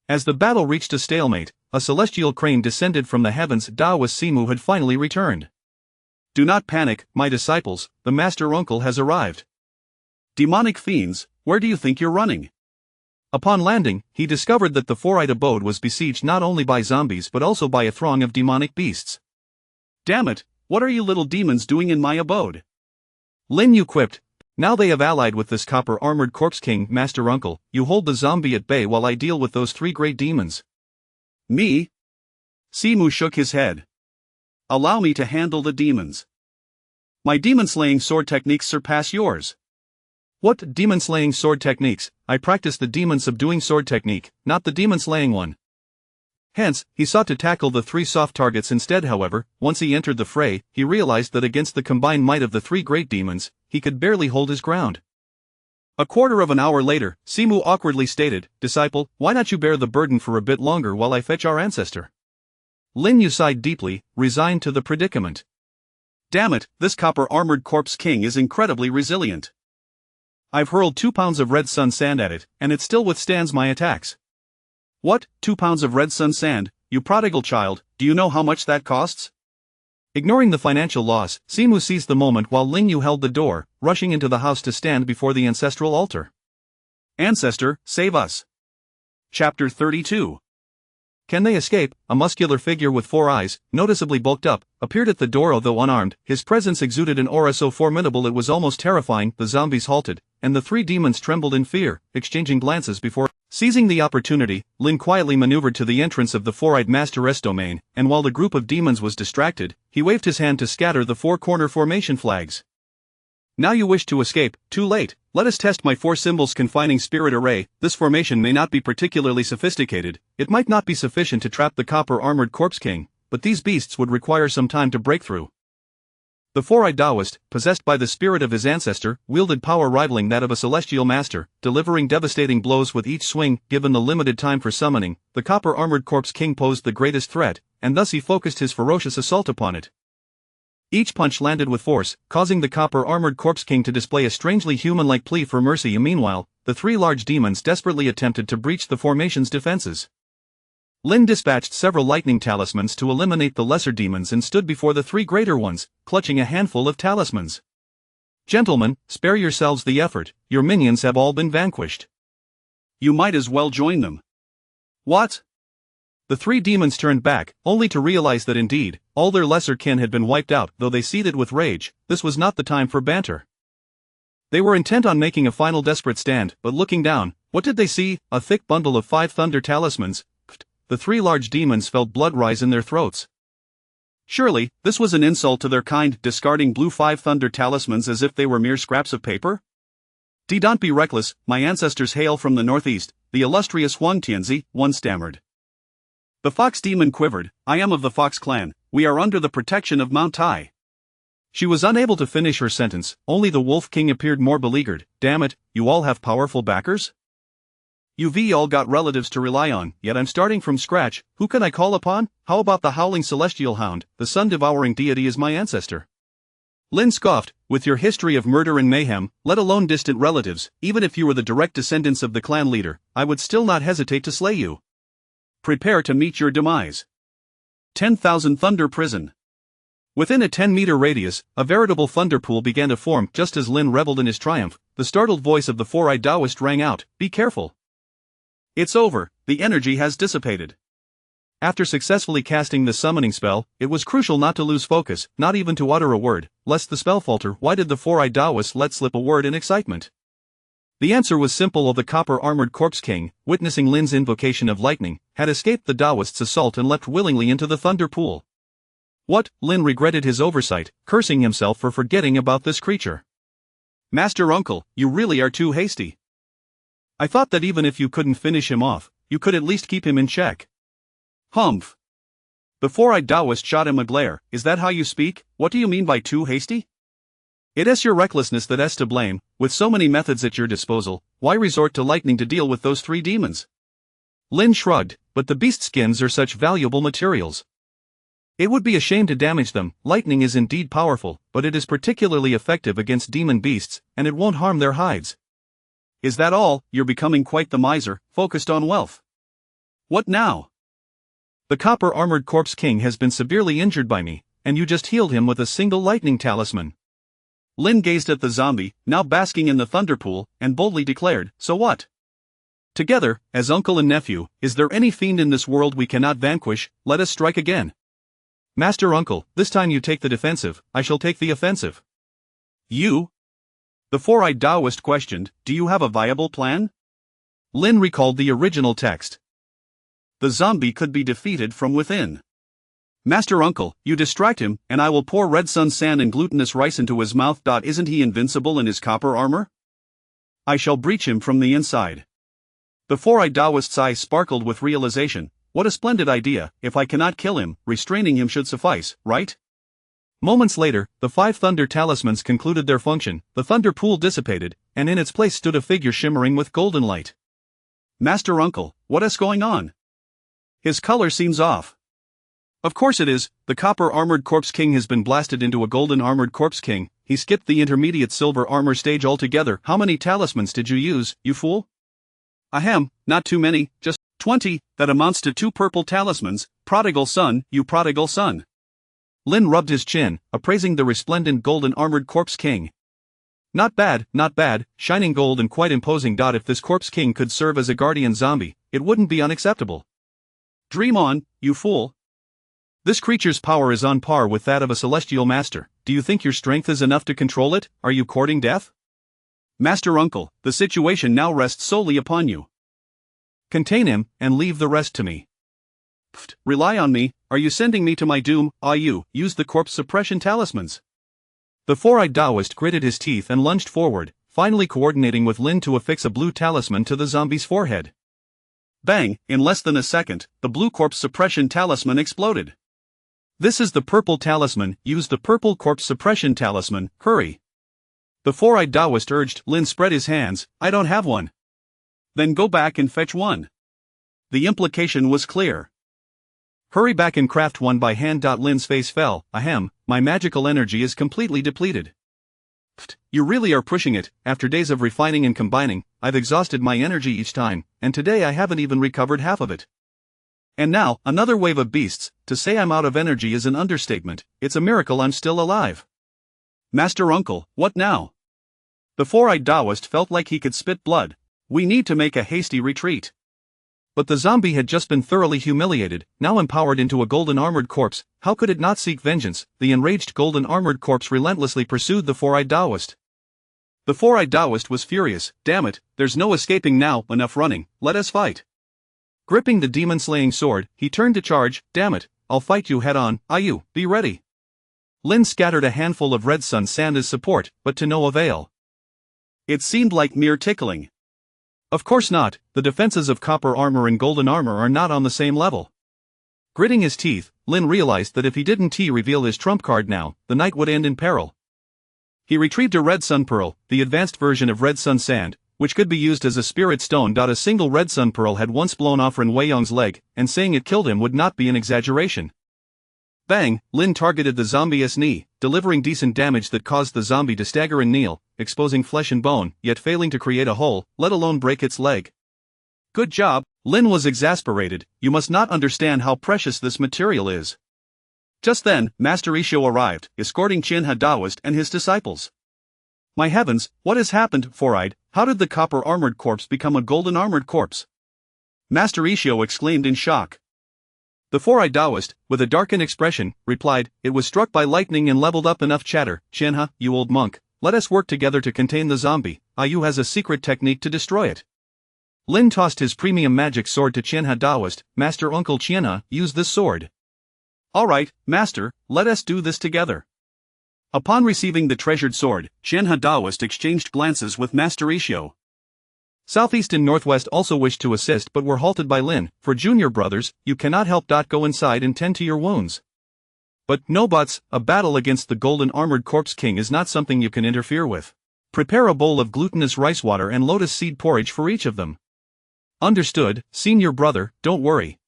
As the battle reached a stalemate, a celestial crane descended from the heavens. Taoist Simu had finally returned. "Do not panic, my disciples, the master uncle has arrived. Demonic fiends, where do you think you're running?" Upon landing, he discovered that the four-eyed abode was besieged not only by zombies but also by a throng of demonic beasts. "Damn it, what are you little demons doing in my abode?" Lin Yu quipped. "Now they have allied with this copper-armored corpse king. Master uncle, you hold the zombie at bay while I deal with those 3 great demons." "Me?" Simu shook his head. "Allow me to handle the demons. My demon-slaying sword techniques surpass yours." "What demon-slaying sword techniques? I practice the demon-subduing sword technique, not the demon-slaying one." Hence, he sought to tackle the 3 soft targets instead. However, once he entered the fray, he realized that against the combined might of the 3 great demons, he could barely hold his ground. A quarter of an hour later, Simu awkwardly stated, "Disciple, why not you bear the burden for a bit longer while I fetch our ancestor?" Lin Yu sighed deeply, resigned to the predicament. "Damn it, this copper-armored corpse king is incredibly resilient. I've hurled 2 pounds of red sun sand at it, and it still withstands my attacks." "What, 2 pounds of red sun sand, you prodigal child, do you know how much that costs?" Ignoring the financial loss, Simu seized the moment while Lin Yu held the door, rushing into the house to stand before the ancestral altar. "Ancestor, save us." Chapter 32. Can they escape? A muscular figure with 4 eyes, noticeably bulked up, appeared at the door. Although unarmed, his presence exuded an aura so formidable it was almost terrifying. The zombies halted, and the 3 demons trembled in fear, exchanging glances before. Seizing the opportunity, Lin quietly maneuvered to the entrance of the four-eyed master's domain, and while the group of demons was distracted, he waved his hand to scatter the 4-corner formation flags. "Now you wish to escape, too late. Let us test my 4 symbols confining spirit array. This formation may not be particularly sophisticated, it might not be sufficient to trap the copper-armored corpse king, but these beasts would require some time to break through." The four-eyed Taoist, possessed by the spirit of his ancestor, wielded power rivaling that of a celestial master, delivering devastating blows with each swing. Given the limited time for summoning, the copper-armored corpse king posed the greatest threat, and thus he focused his ferocious assault upon it. Each punch landed with force, causing the copper-armored Corpse King to display a strangely human-like plea for mercy. Meanwhile, the three large demons desperately attempted to breach the formation's defenses. Lin dispatched several lightning talismans to eliminate the lesser demons and stood before the three greater ones, clutching a handful of talismans. Gentlemen, spare yourselves the effort, your minions have all been vanquished. You might as well join them. What? The three demons turned back, only to realize that indeed, all their lesser kin had been wiped out. Though they seethed with rage, this was not the time for banter. They were intent on making a final desperate stand, but looking down, what did they see? A thick bundle of 5 thunder talismans. The three large demons felt blood rise in their throats. Surely, this was an insult to their kind, discarding blue 5 thunder talismans as if they were mere scraps of paper? Don't be reckless, my ancestors hail from the northeast, the illustrious Huang Tianzi, one stammered. The fox demon quivered. I am of the Fox clan, we are under the protection of Mount Tai. She was unable to finish her sentence, only the Wolf King appeared more beleaguered. Damn it, you all have powerful backers? You've all got relatives to rely on, yet I'm starting from scratch. Who can I call upon? How about the howling celestial hound? The sun-devouring deity is my ancestor. Lin scoffed. With your history of murder and mayhem, let alone distant relatives, even if you were the direct descendants of the clan leader, I would still not hesitate to slay you. Prepare to meet your demise. 10,000 Thunder Prison. Within a 10-meter radius, a veritable thunder pool began to form. Just as Lin reveled in his triumph, the startled voice of the four-eyed Taoist rang out, "Be careful. It's over, the energy has dissipated." After successfully casting the summoning spell, it was crucial not to lose focus, not even to utter a word, lest the spell falter. Why did the four-eyed Taoist let slip a word in excitement? The answer was simple. The copper-armored Corpse King, witnessing Lin's invocation of lightning, had escaped the Taoist's assault and leapt willingly into the thunder pool. What? Lin regretted his oversight, cursing himself for forgetting about this creature. Master Uncle, you really are too hasty. I thought that even if you couldn't finish him off, you could at least keep him in check. Humph. The four-eyed Taoist shot him a glare. Is that how you speak? What do you mean by too hasty? It is your recklessness that is to blame. With so many methods at your disposal, why resort to lightning to deal with those three demons? Lin shrugged, but the beast skins are such valuable materials. It would be a shame to damage them. Lightning is indeed powerful, but it is particularly effective against demon beasts, and it won't harm their hides. Is that all? You're becoming quite the miser, focused on wealth. What now? The copper-armored Corpse King has been severely injured by me, and you just healed him with a single lightning talisman. Lin gazed at the zombie, now basking in the thunder pool, and boldly declared, so what? Together, as uncle and nephew, is there any fiend in this world we cannot vanquish? Let us strike again. Master Uncle, this time you take the defensive, I shall take the offensive. You? The four-eyed Taoist questioned, do you have a viable plan? Lin recalled the original text. The zombie could be defeated from within. Master Uncle, you distract him, and I will pour red sun sand and glutinous rice into his mouth. Isn't he invincible in his copper armor? I shall breach him from the inside. The four-eyed Taoist's eyes sparkled with realization. What a splendid idea. If I cannot kill him, restraining him should suffice, right? Moments later, the 5 thunder talismans concluded their function, the thunder pool dissipated, and in its place stood a figure shimmering with golden light. Master Uncle, what is going on? His color seems off. Of course it is. The copper-armored Corpse King has been blasted into a golden-armored Corpse King. He skipped the intermediate silver armor stage altogether. How many talismans did you use, you fool? Ahem, not too many, just 20, that amounts to 2 purple talismans. Prodigal son, you prodigal son. Lin rubbed his chin, appraising the resplendent golden-armored Corpse King. Not bad, shining gold and quite imposing. If this Corpse King could serve as a guardian zombie, it wouldn't be unacceptable. Dream on, you fool. This creature's power is on par with that of a celestial master. Do you think your strength is enough to control it? Are you courting death? Master Uncle, the situation now rests solely upon you. Contain him, and leave the rest to me. Pfft, rely on me. Are you sending me to my doom? You use the corpse suppression talismans. The four-eyed Taoist gritted his teeth and lunged forward, finally coordinating with Lin to affix a blue talisman to the zombie's forehead. Bang! In less than a second, the blue corpse suppression talisman exploded. This is the purple talisman. Use the purple corpse suppression talisman. Hurry! The four-eyed Taoist urged. Lin spread his hands. I don't have one. Then go back and fetch one. The implication was clear. Hurry back and craft one by hand. Lin's face fell. Ahem, my magical energy is completely depleted. Pfft, you really are pushing it. After days of refining and combining, I've exhausted my energy each time, and today I haven't even recovered half of it. And now, another wave of beasts. To say I'm out of energy is an understatement. It's a miracle I'm still alive. Master Uncle, what now? The four-eyed Taoist felt like he could spit blood. We need to make a hasty retreat. But the zombie had just been thoroughly humiliated, now empowered into a golden armored corpse. How could it not seek vengeance? The enraged golden armored corpse relentlessly pursued the four-eyed Taoist. The four-eyed Taoist was furious. Damn it, there's no escaping now, enough running, let us fight. Gripping the demon-slaying sword, he turned to charge. Damn it, I'll fight you head-on. Ayu, be ready. Lin scattered a handful of red sun sand as support, but to no avail. It seemed like mere tickling. Of course not, the defenses of copper armor and golden armor are not on the same level. Gritting his teeth, Lin realized that if he didn't reveal his trump card now, the night would end in peril. He retrieved a red sun pearl, the advanced version of red sun sand, which could be used as a spirit stone. A single red sun pearl had once blown off Ren Weiyong's leg, and saying it killed him would not be an exaggeration. Bang, Lin targeted the zombie's knee, delivering decent damage that caused the zombie to stagger and kneel, exposing flesh and bone, yet failing to create a hole, let alone break its leg. Good job. Lin was exasperated. You must not understand how precious this material is. Just then, Master Isho arrived, escorting Qianhe Taoist and his disciples. My heavens, what has happened, four-eyed? How did the copper armored corpse become a golden armored corpse? Master Isho exclaimed in shock. The four-eyed Taoist, with a darkened expression, replied, it was struck by lightning and leveled up. Enough chatter, Qianhe, you old monk, let us work together to contain the zombie. Ayu has a secret technique to destroy it. Lin tossed his premium magic sword to Qianhe Taoist. Master Uncle Qianhe, use this sword. Alright, Master, let us do this together. Upon receiving the treasured sword, Qianhe Taoist exchanged glances with Master Isho. Southeast and Northwest also wished to assist but were halted by Lin. For junior brothers, you cannot help. Go inside and tend to your wounds. But no buts, a battle against the golden armored corpse king is not something you can interfere with. Prepare a bowl of glutinous rice water and lotus seed porridge for each of them. Understood, senior brother, don't worry.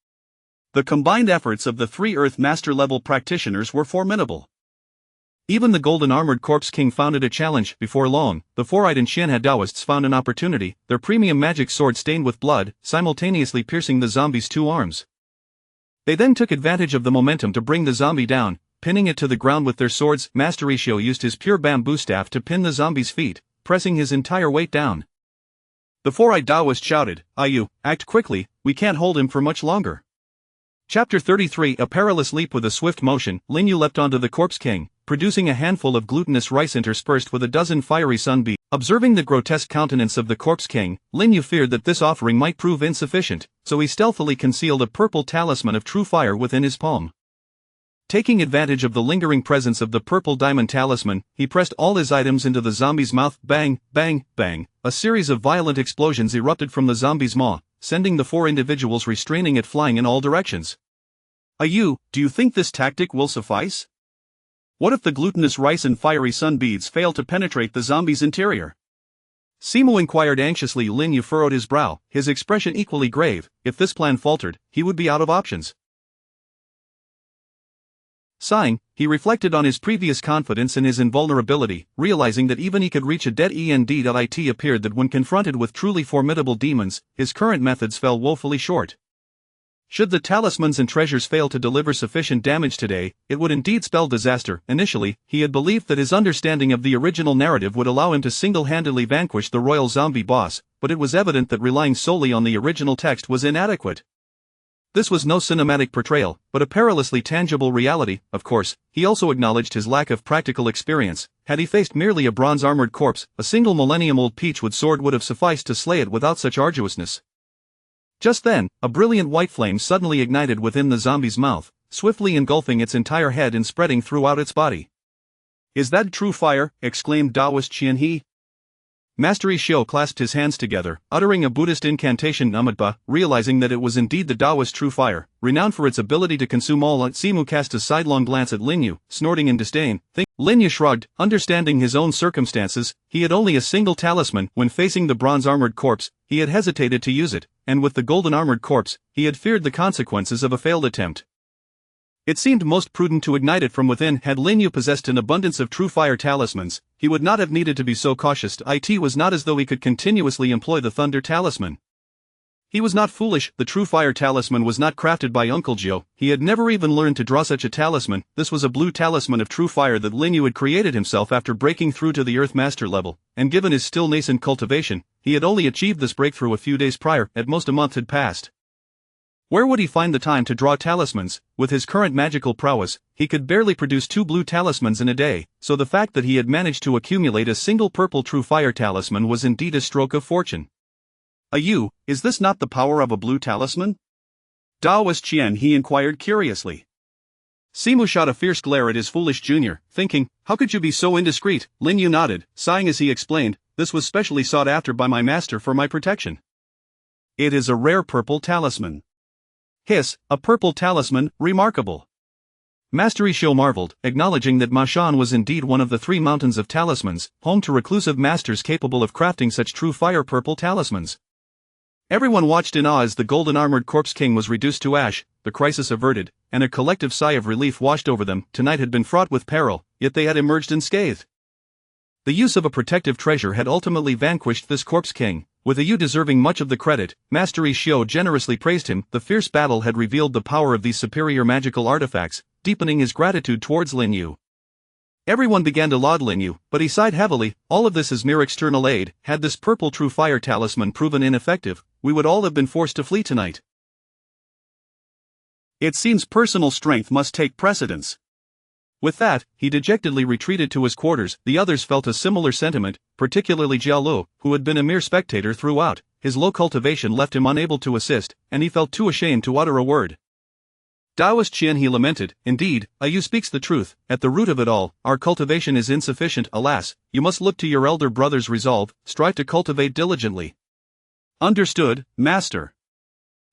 The combined efforts of the three Earth Master level practitioners were formidable. Even the golden armored corpse king found it a challenge. Before long, the four-eyed and Qianhe Taoists found an opportunity, their premium magic sword stained with blood, simultaneously piercing the zombie's two arms. They then took advantage of the momentum to bring the zombie down, pinning it to the ground with their swords. Master Isho used his pure bamboo staff to pin the zombie's feet, pressing his entire weight down. The four-eyed Taoist shouted, Ayu, act quickly, we can't hold him for much longer. Chapter 33 A perilous leap. With a swift motion, Lin Yu leapt onto the corpse king, producing a handful of glutinous rice interspersed with a dozen fiery sunbeams. Observing the grotesque countenance of the corpse king, Lin Yu feared that this offering might prove insufficient, so he stealthily concealed a purple talisman of true fire within his palm. Taking advantage of the lingering presence of the purple diamond talisman, he pressed all his items into the zombie's mouth. Bang, bang, bang. A series of violent explosions erupted from the zombie's maw, sending the four individuals restraining it flying in all directions. Ayu, do you think this tactic will suffice? What if the glutinous rice and fiery sun beads fail to penetrate the zombie's interior? Simu inquired anxiously. Lin Yu furrowed his brow, his expression equally grave. If this plan faltered, he would be out of options. Sighing, he reflected on his previous confidence and his invulnerability, realizing that even he could reach a dead end. It appeared that when confronted with truly formidable demons, his current methods fell woefully short. Should the talismans and treasures fail to deliver sufficient damage today, it would indeed spell disaster. Initially, he had believed that his understanding of the original narrative would allow him to single-handedly vanquish the royal zombie boss, but it was evident that relying solely on the original text was inadequate. This was no cinematic portrayal, but a perilously tangible reality. Of course, he also acknowledged his lack of practical experience. Had he faced merely a bronze-armored corpse, a single millennium-old peachwood sword would have sufficed to slay it without such arduousness. Just then, a brilliant white flame suddenly ignited within the zombie's mouth, swiftly engulfing its entire head and spreading throughout its body. Is that true fire? Exclaimed Taoist Qianhe. Master Isho clasped his hands together, uttering a Buddhist incantation Namadba, realizing that it was indeed the Taoist true fire, renowned for its ability to consume all. Simu cast a sidelong glance at Lin Yu, snorting in disdain. Lin Yu shrugged, understanding his own circumstances. He had only a single talisman. When facing the bronze-armored corpse, he had hesitated to use it, and with the golden-armored corpse, he had feared the consequences of a failed attempt. It seemed most prudent to ignite it from within. Had Lin Yu possessed an abundance of true fire talismans, he would not have needed to be so cautious. It was not as though he could continuously employ the thunder talisman. He was not foolish. The true fire talisman was not crafted by Uncle Joe. He had never even learned to draw such a talisman. This was a blue talisman of true fire that Lin Yu had created himself after breaking through to the Earth Master level, and given his still nascent cultivation, he had only achieved this breakthrough a few days prior. At most a month had passed. Where would he find the time to draw talismans? With his current magical prowess, he could barely produce 2 blue talismans in a day, so the fact that he had managed to accumulate a single purple true fire talisman was indeed a stroke of fortune. Is this not the power of a blue talisman? Daoist Qian, he inquired curiously. Simu shot a fierce glare at his foolish junior, thinking, how could you be so indiscreet? Lin Yu nodded, sighing as he explained, this was specially sought after by my master for my protection. It is a rare purple talisman. Hiss, a purple talisman, remarkable. Master Isho marveled, acknowledging that Mashan was indeed one of the 3 mountains of talismans, home to reclusive masters capable of crafting such true fire purple talismans. Everyone watched in awe as the golden-armored corpse king was reduced to ash, the crisis averted, and a collective sigh of relief washed over them. Tonight had been fraught with peril, yet they had emerged unscathed. The use of a protective treasure had ultimately vanquished this corpse king, with Yu deserving much of the credit. Master Ishio generously praised him. The fierce battle had revealed the power of these superior magical artifacts, deepening his gratitude towards Lin Yu. Everyone began to laud Lin Yu, but he sighed heavily. All of this is mere external aid. Had this purple true fire talisman proven ineffective, we would all have been forced to flee tonight. It seems personal strength must take precedence. With that, he dejectedly retreated to his quarters. The others felt a similar sentiment, particularly Jialu, who had been a mere spectator throughout. His low cultivation left him unable to assist, and he felt too ashamed to utter a word. Daoist Qian, he lamented, indeed, Yu speaks the truth. At the root of it all, our cultivation is insufficient. Alas, you must look to your elder brother's resolve, strive to cultivate diligently. Understood, master.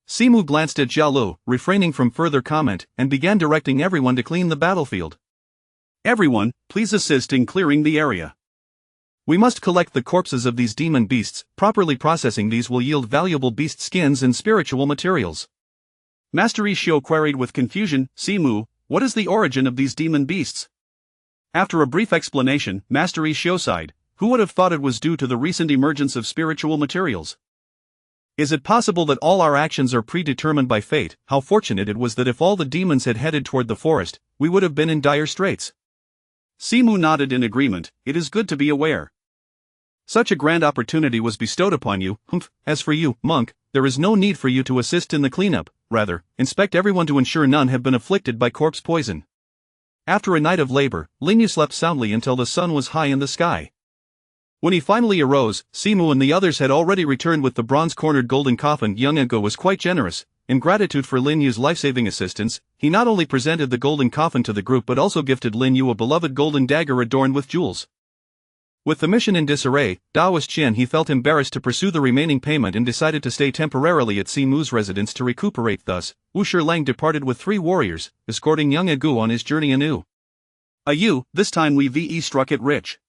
Simu glanced at Jialu, refraining from further comment, and began directing everyone to clean the battlefield. Everyone, please assist in clearing the area. We must collect the corpses of these demon beasts. Properly processing these will yield valuable beast skins and spiritual materials. Master Ishio queried with confusion, Simu, what is the origin of these demon beasts? After a brief explanation, Master Ishio sighed. Who would have thought it was due to the recent emergence of spiritual materials? Is it possible that all our actions are predetermined by fate? How fortunate it was that if all the demons had headed toward the forest, we would have been in dire straits. Simu nodded in agreement. It is good to be aware. Such a grand opportunity was bestowed upon you. As for you, monk, there is no need for you to assist in the cleanup. Rather, inspect everyone to ensure none have been afflicted by corpse poison. After a night of labor, Lin Yu slept soundly until the sun was high in the sky. When he finally arose, Simu and the others had already returned with the bronze-cornered golden coffin. Young Ego was quite generous. In gratitude for Lin Yu's life-saving assistance, he not only presented the golden coffin to the group but also gifted Lin Yu a beloved golden dagger adorned with jewels. With the mission in disarray, Daoist Qian he felt embarrassed to pursue the remaining payment and decided to stay temporarily at Simu's residence to recuperate. Thus, Wu Shilang departed with 3 warriors, escorting young Egu on his journey anew. This time we struck it rich.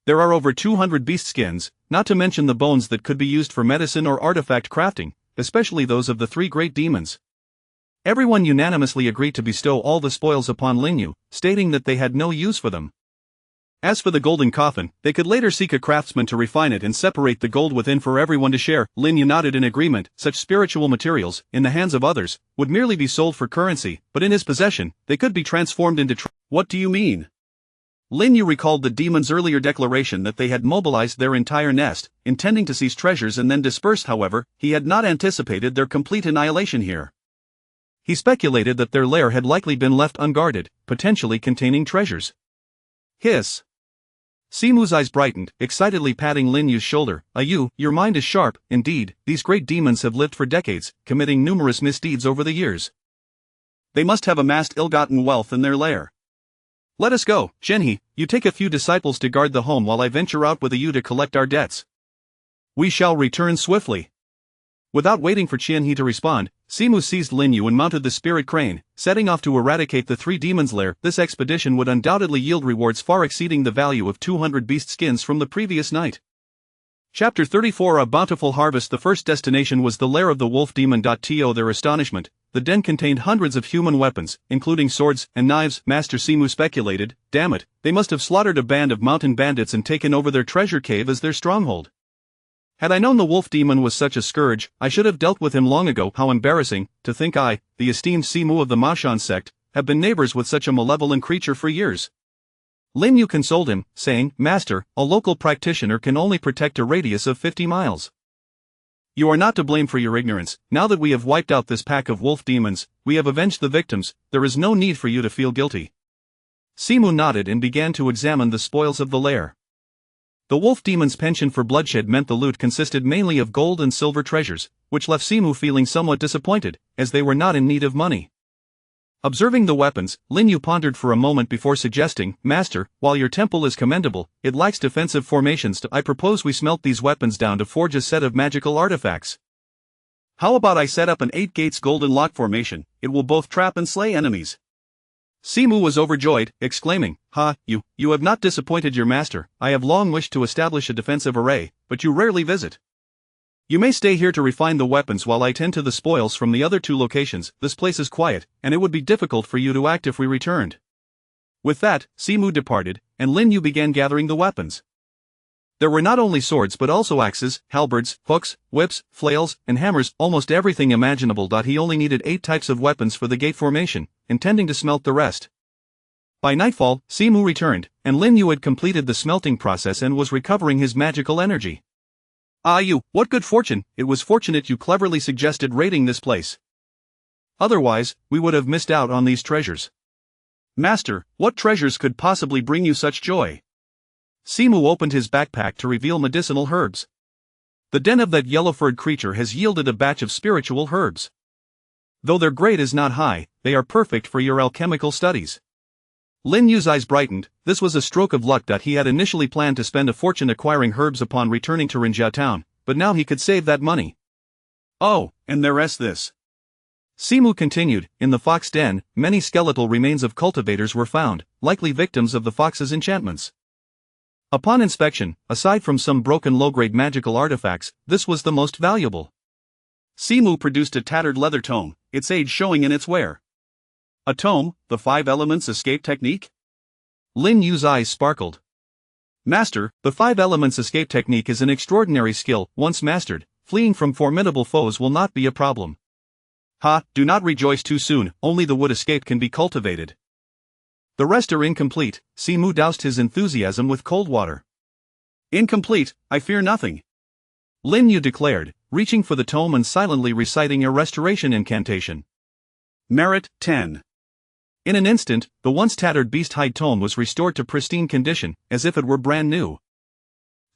There are over 200 beast skins, not to mention the bones that could be used for medicine or artifact crafting, especially those of the 3 great demons. Everyone unanimously agreed to bestow all the spoils upon Lin Yu, stating that they had no use for them. As for the golden coffin, they could later seek a craftsman to refine it and separate the gold within for everyone to share. Lin Yu nodded in agreement. Such spiritual materials, in the hands of others, would merely be sold for currency, but in his possession, they could be transformed into What do you mean? Lin Yu recalled the demon's earlier declaration that they had mobilized their entire nest, intending to seize treasures and then disperse. However, he had not anticipated their complete annihilation here. He speculated that their lair had likely been left unguarded, potentially containing treasures. Hiss. Simu's eyes brightened, excitedly patting Lin Yu's shoulder. Your mind is sharp. Indeed, these great demons have lived for decades, committing numerous misdeeds over the years. They must have amassed ill-gotten wealth in their lair. Let us go, Shenhe, you take a few disciples to guard the home while I venture out with you to collect our debts. We shall return swiftly. Without waiting for Qianhe to respond, Simu seized Lin Yu and mounted the spirit crane, setting off to eradicate the 3 demons' lair. This expedition would undoubtedly yield rewards far exceeding the value of 200 beast skins from the previous night. Chapter 34 A Bountiful Harvest. The first destination was the lair of the wolf demon. To their astonishment, the den contained hundreds of human weapons, including swords and knives. Master Simu speculated, damn it, they must have slaughtered a band of mountain bandits and taken over their treasure cave as their stronghold. Had I known the wolf demon was such a scourge, I should have dealt with him long ago. How embarrassing, to think I, the esteemed Simu of the Mashan sect, have been neighbors with such a malevolent creature for years. Lin Yu consoled him, saying, Master, a local practitioner can only protect a radius of 50 miles. You are not to blame for your ignorance. Now that we have wiped out this pack of wolf demons, we have avenged the victims, there is no need for you to feel guilty. Simu nodded and began to examine the spoils of the lair. The wolf demon's penchant for bloodshed meant the loot consisted mainly of gold and silver treasures, which left Simu feeling somewhat disappointed, as they were not in need of money. Observing the weapons, Lin Yu pondered for a moment before suggesting, Master, while your temple is commendable, it lacks defensive formations. I propose we smelt these weapons down to forge a set of magical artifacts. How about I set up an 8 gates golden lock formation? It will both trap and slay enemies. Simu was overjoyed, exclaiming, Ha, you have not disappointed your master. I have long wished to establish a defensive array, but you rarely visit. You may stay here to refine the weapons while I tend to the spoils from the other 2 locations. This place is quiet, and it would be difficult for you to act if we returned. With that, Simu departed, and Lin Yu began gathering the weapons. There were not only swords but also axes, halberds, hooks, whips, flails, and hammers, almost everything imaginable. He only needed 8 types of weapons for the gate formation, intending to smelt the rest. By nightfall, Simu returned, and Lin Yu had completed the smelting process and was recovering his magical energy. Ah, you, what good fortune! It was fortunate you cleverly suggested raiding this place. Otherwise, we would have missed out on these treasures. Master, what treasures could possibly bring you such joy? Simu opened his backpack to reveal medicinal herbs. The den of that yellow-furred creature has yielded a batch of spiritual herbs. Though their grade is not high, they are perfect for your alchemical studies. Lin Yu's eyes brightened. This was a stroke of luck. He had initially planned to spend a fortune acquiring herbs upon returning to Rinjia town, but now he could save that money. Oh, and the rest this. Simu continued, in the fox den, many skeletal remains of cultivators were found, likely victims of the fox's enchantments. Upon inspection, aside from some broken low-grade magical artifacts, this was the most valuable. Simu produced a tattered leather tome, its age showing in its wear. A tome, the 5 elements escape technique? Lin Yu's eyes sparkled. Master, the 5 elements escape technique is an extraordinary skill. Once mastered, fleeing from formidable foes will not be a problem. Ha, do not rejoice too soon, only the wood escape can be cultivated. The rest are incomplete. Simu doused his enthusiasm with cold water. Incomplete, I fear nothing. Lin Yu declared, reaching for the tome and silently reciting a restoration incantation. Merit 10. In an instant, the once tattered beast hide tome was restored to pristine condition, as if it were brand new.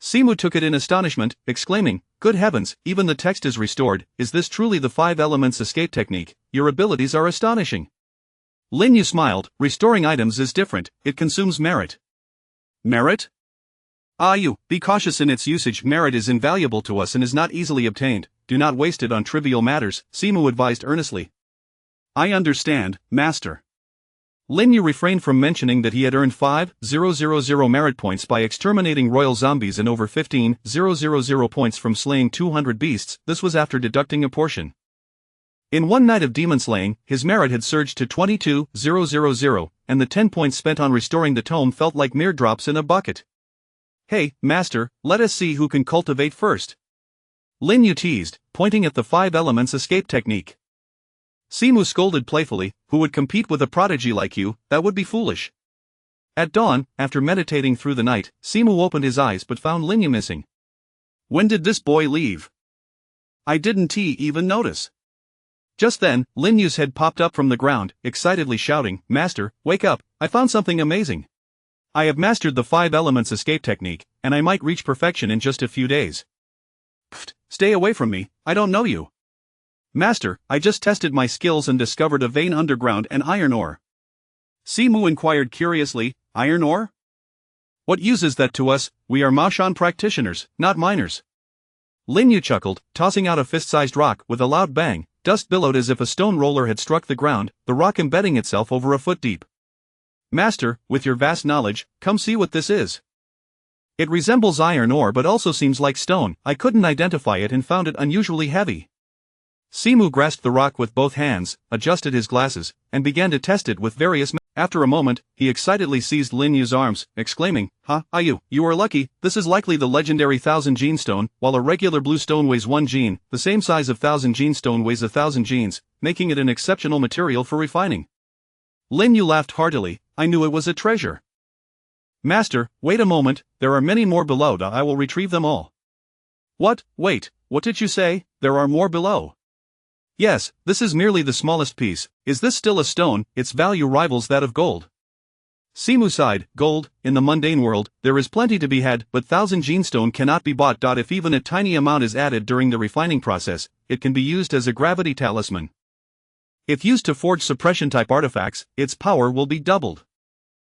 Simu took it in astonishment, exclaiming, Good heavens, even the text is restored. Is this truly the 5 elements escape technique? Your abilities are astonishing. Lin Yu smiled. Restoring items is different, it consumes merit. Merit? Ah, you, be cautious in its usage. Merit is invaluable to us and is not easily obtained. Do not waste it on trivial matters, Simu advised earnestly. I understand, Master. Lin Yu refrained from mentioning that he had earned 5,000 merit points by exterminating royal zombies and over 15,000 points from slaying 200 beasts. This was after deducting a portion. In one night of demon slaying, his merit had surged to 22,000, and the 10 points spent on restoring the tome felt like mere drops in a bucket. Hey, Master, let us see who can cultivate first. Lin Yu teased, pointing at the 5 elements escape technique. Simu scolded playfully, who would compete with a prodigy like you? That would be foolish. At dawn, after meditating through the night, Simu opened his eyes but found Lin Yu missing. When did this boy leave? I didn't even notice. Just then, Lin Yu's head popped up from the ground, excitedly shouting, Master, wake up, I found something amazing. I have mastered the 5 elements escape technique, and I might reach perfection in just a few days. Pfft, stay away from me, I don't know you. Master, I just tested my skills and discovered a vein underground and iron ore. Simu inquired curiously, iron ore? What use is that to us? We are Mashan practitioners, not miners. Lin Yu chuckled, tossing out a fist-sized rock. With a loud bang, dust billowed as if a stone roller had struck the ground, the rock embedding itself over a foot deep. Master, with your vast knowledge, come see what this is. It resembles iron ore but also seems like stone. I couldn't identify it and found it unusually heavy. Simu grasped the rock with both hands, adjusted his glasses, and began to test it with various After a moment, he excitedly seized Lin Yu's arms, exclaiming, "Ha, you are lucky, this is likely the legendary 1000 gene stone, while a regular blue stone weighs 1 gene, the same size of 1000 gene stone weighs 1000 genes, making it an exceptional material for refining." Lin Yu laughed heartily, "I knew it was a treasure." "Master, wait a moment, there are many more below, I will retrieve them all." "What, wait, what did you say, there are more below?" "Yes, this is merely the smallest piece. Is this still a stone? Its value rivals that of gold." Simu sighed, "Gold, in the mundane world, there is plenty to be had, but 1000 gene stone cannot be bought. If even a tiny amount is added during the refining process, it can be used as a gravity talisman. If used to forge suppression-type artifacts, its power will be doubled."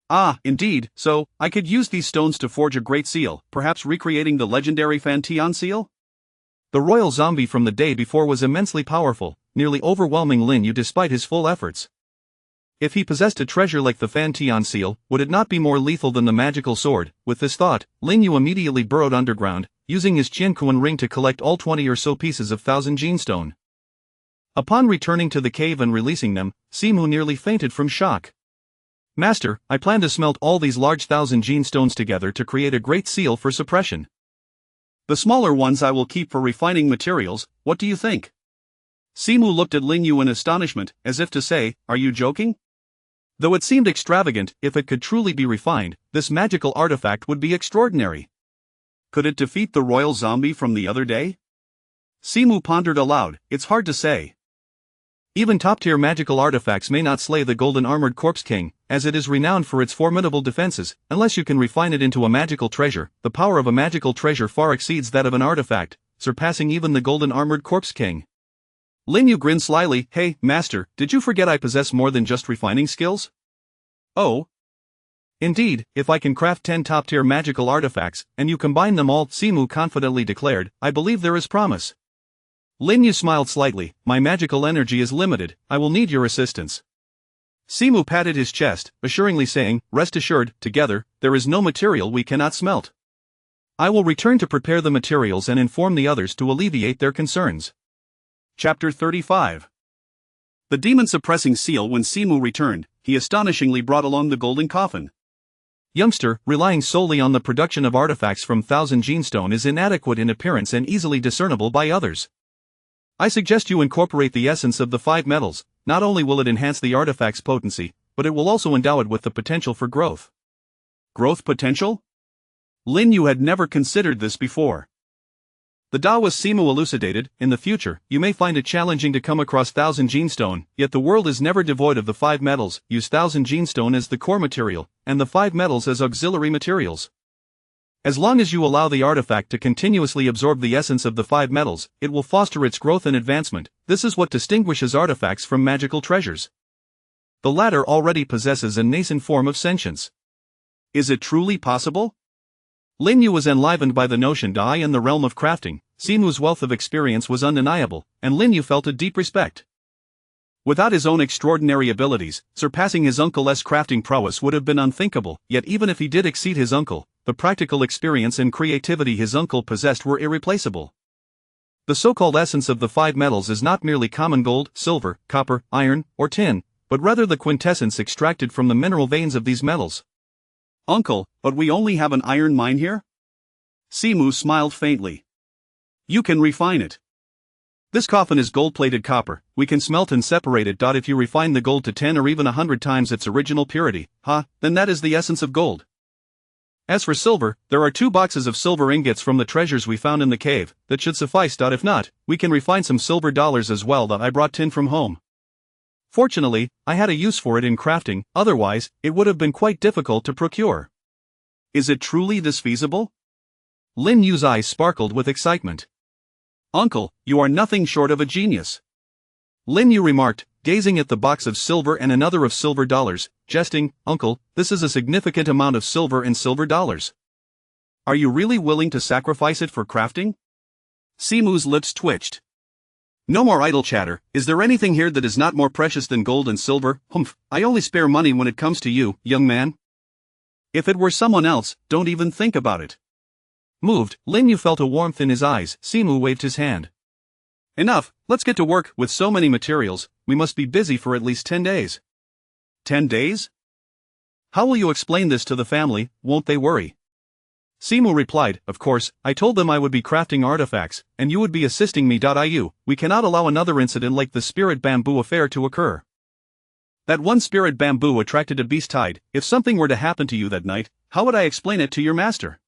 "Ah, indeed, so, I could use these stones to forge a great seal, perhaps recreating the legendary Fantian seal?" The royal zombie from the day before was immensely powerful, nearly overwhelming Lin Yu despite his full efforts. If he possessed a treasure like the Fantian seal, would it not be more lethal than the magical sword? With this thought, Lin Yu immediately burrowed underground, using his Qianquan ring to collect all 20 or so pieces of 1000 gene stone. Upon returning to the cave and releasing them, Simu nearly fainted from shock. "Master, I plan to smelt all these large 1000 gene stones together to create a great seal for suppression. The smaller ones I will keep for refining materials, what do you think?" Simu looked at Lin Yu in astonishment, as if to say, "Are you joking?" Though it seemed extravagant, if it could truly be refined, this magical artifact would be extraordinary. Could it defeat the royal zombie from the other day? Simu pondered aloud, "It's hard to say. Even top-tier magical artifacts may not slay the golden armored corpse king, as it is renowned for its formidable defenses, unless you can refine it into a magical treasure. The power of a magical treasure far exceeds that of an artifact, surpassing even the golden armored corpse king." Lin Yu grinned slyly, "Hey, master, did you forget I possess more than just refining skills?" "Oh? Indeed, if I can craft 10 top-tier magical artifacts, and you combine them all," Simu confidently declared, "I believe there is promise." Lin Yu smiled slightly, "My magical energy is limited, I will need your assistance." Simu patted his chest, assuringly saying, "Rest assured, together, there is no material we cannot smelt. I will return to prepare the materials and inform the others to alleviate their concerns." Chapter 35. The demon-suppressing seal. When Simu returned, he astonishingly brought along the golden coffin. "Youngster, relying solely on the production of artifacts from 1000 gene stone is inadequate in appearance and easily discernible by others. I suggest you incorporate the essence of the 5 metals. Not only will it enhance the artifact's potency, but it will also endow it with the potential for growth." Growth potential? Lin Yu had never considered this before. The Taoist Simu elucidated, "In the future, you may find it challenging to come across 1000 gene stone, yet the world is never devoid of the 5 metals. Use 1000 gene stone as the core material, and the 5 metals as auxiliary materials. As long as you allow the artifact to continuously absorb the essence of the 5 metals, it will foster its growth and advancement. This is what distinguishes artifacts from magical treasures. The latter already possesses a nascent form of sentience." Is it truly possible? Lin Yu was enlivened by the notion that in the realm of crafting, Simu's wealth of experience was undeniable, and Lin Yu felt a deep respect. Without his own extraordinary abilities, surpassing his uncle's crafting prowess would have been unthinkable, yet even if he did exceed his uncle, the practical experience and creativity his uncle possessed were irreplaceable. The so-called essence of the 5 metals is not merely common gold, silver, copper, iron, or tin, but rather the quintessence extracted from the mineral veins of these metals. "Uncle, but we only have an iron mine here?" Simu smiled faintly. "You can refine it. This coffin is gold-plated copper, we can smelt and separate it. If you refine the gold to 10 or even 100 times its original purity, then that is the essence of gold. As for silver, there are 2 boxes of silver ingots from the treasures we found in the cave, that should suffice. If not, we can refine some silver dollars as well. I brought tin from home. Fortunately, I had a use for it in crafting, otherwise, it would have been quite difficult to procure." Is it truly this feasible? Lin Yu's eyes sparkled with excitement. "Uncle, you are nothing short of a genius," Lin Yu remarked, gazing at the box of silver and another of silver dollars, jesting, "Uncle, this is a significant amount of silver and silver dollars. Are you really willing to sacrifice it for crafting?" Simu's lips twitched. "No more idle chatter. Is there anything here that is not more precious than gold and silver? Humph, I only spare money when it comes to you, young man. If it were someone else, don't even think about it." Moved, Lin Yu felt a warmth in his eyes. Simu waved his hand. Enough, let's get to work. With so many materials, we must be busy for at least 10 days. 10 days? How will you explain this to the family? Won't they worry? Simu replied, of course, I told them I would be crafting artifacts, and you would be assisting me. We cannot allow another incident like the spirit bamboo affair to occur. That one spirit bamboo attracted a beast tide. If something were to happen to you that night, how would I explain it to your master?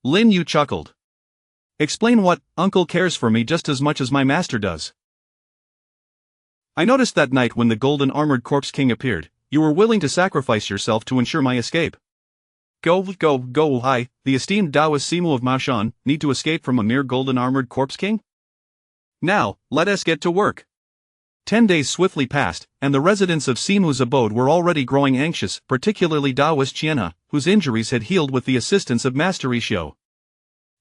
Lin Yu chuckled. Explain what? Uncle cares for me just as much as my master does. I noticed that night when the golden armored corpse king appeared, you were willing to sacrifice yourself to ensure my escape. Go, I, the esteemed Taoist Simu of Maoshan, need to escape from a mere golden armored corpse king? Now, let us get to work. 10 days swiftly passed, and the residents of Simu's abode were already growing anxious, particularly Taoist Qianhe, whose injuries had healed with the assistance of Master Isho.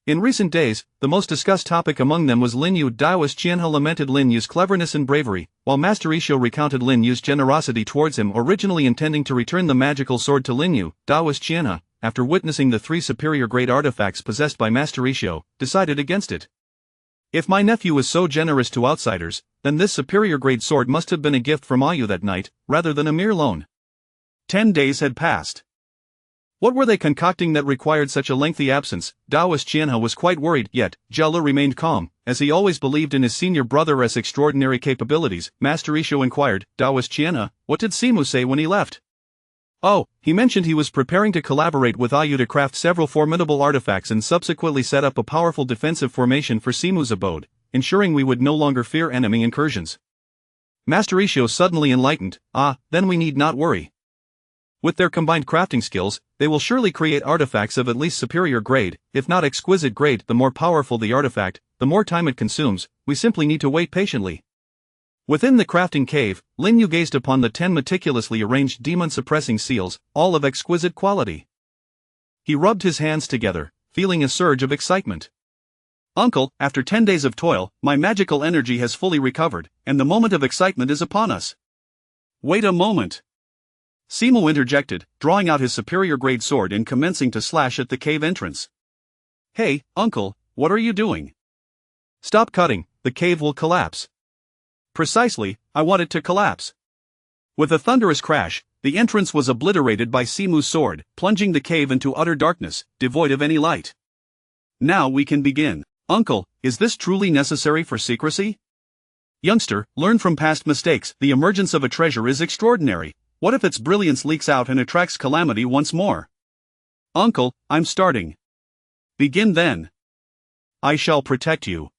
In recent days, the most discussed topic among them was Lin Yu. Taoist Qianhe lamented Lin Yu's cleverness and bravery, while Master Isho recounted Lin Yu's generosity towards him, originally intending to return the magical sword to Lin Yu. Taoist Qianhe, after witnessing the 3 superior-grade artifacts possessed by Master Isho, decided against it. If my nephew is so generous to outsiders, then this superior-grade sword must have been a gift from Ayu that night, rather than a mere loan. 10 days had passed. What were they concocting that required such a lengthy absence? Taoist Qianhe was quite worried, yet Jia remained calm, as he always believed in his senior brother's extraordinary capabilities. Master Isho inquired, Taoist Qianhe, what did Simu say when he left? Oh, he mentioned he was preparing to collaborate with Ayu to craft several formidable artifacts and subsequently set up a powerful defensive formation for Simu's abode, ensuring we would no longer fear enemy incursions. Master Isho suddenly enlightened, then we need not worry. With their combined crafting skills, they will surely create artifacts of at least superior grade, if not exquisite grade. The more powerful the artifact, the more time it consumes, we simply need to wait patiently. Within the crafting cave, Lin Yu gazed upon the 10 meticulously arranged demon-suppressing seals, all of exquisite quality. He rubbed his hands together, feeling a surge of excitement. Uncle, after 10 days of toil, my magical energy has fully recovered, and the moment of excitement is upon us. Wait a moment. Simu interjected, drawing out his superior-grade sword and commencing to slash at the cave entrance. Hey, Uncle, what are you doing? Stop cutting, the cave will collapse. Precisely, I want it to collapse. With a thunderous crash, the entrance was obliterated by Simu's sword, plunging the cave into utter darkness, devoid of any light. Now we can begin. Uncle, is this truly necessary for secrecy? Youngster, learn from past mistakes. The emergence of a treasure is extraordinary. What if its brilliance leaks out and attracts calamity once more? Uncle, I'm starting. Begin then. I shall protect you.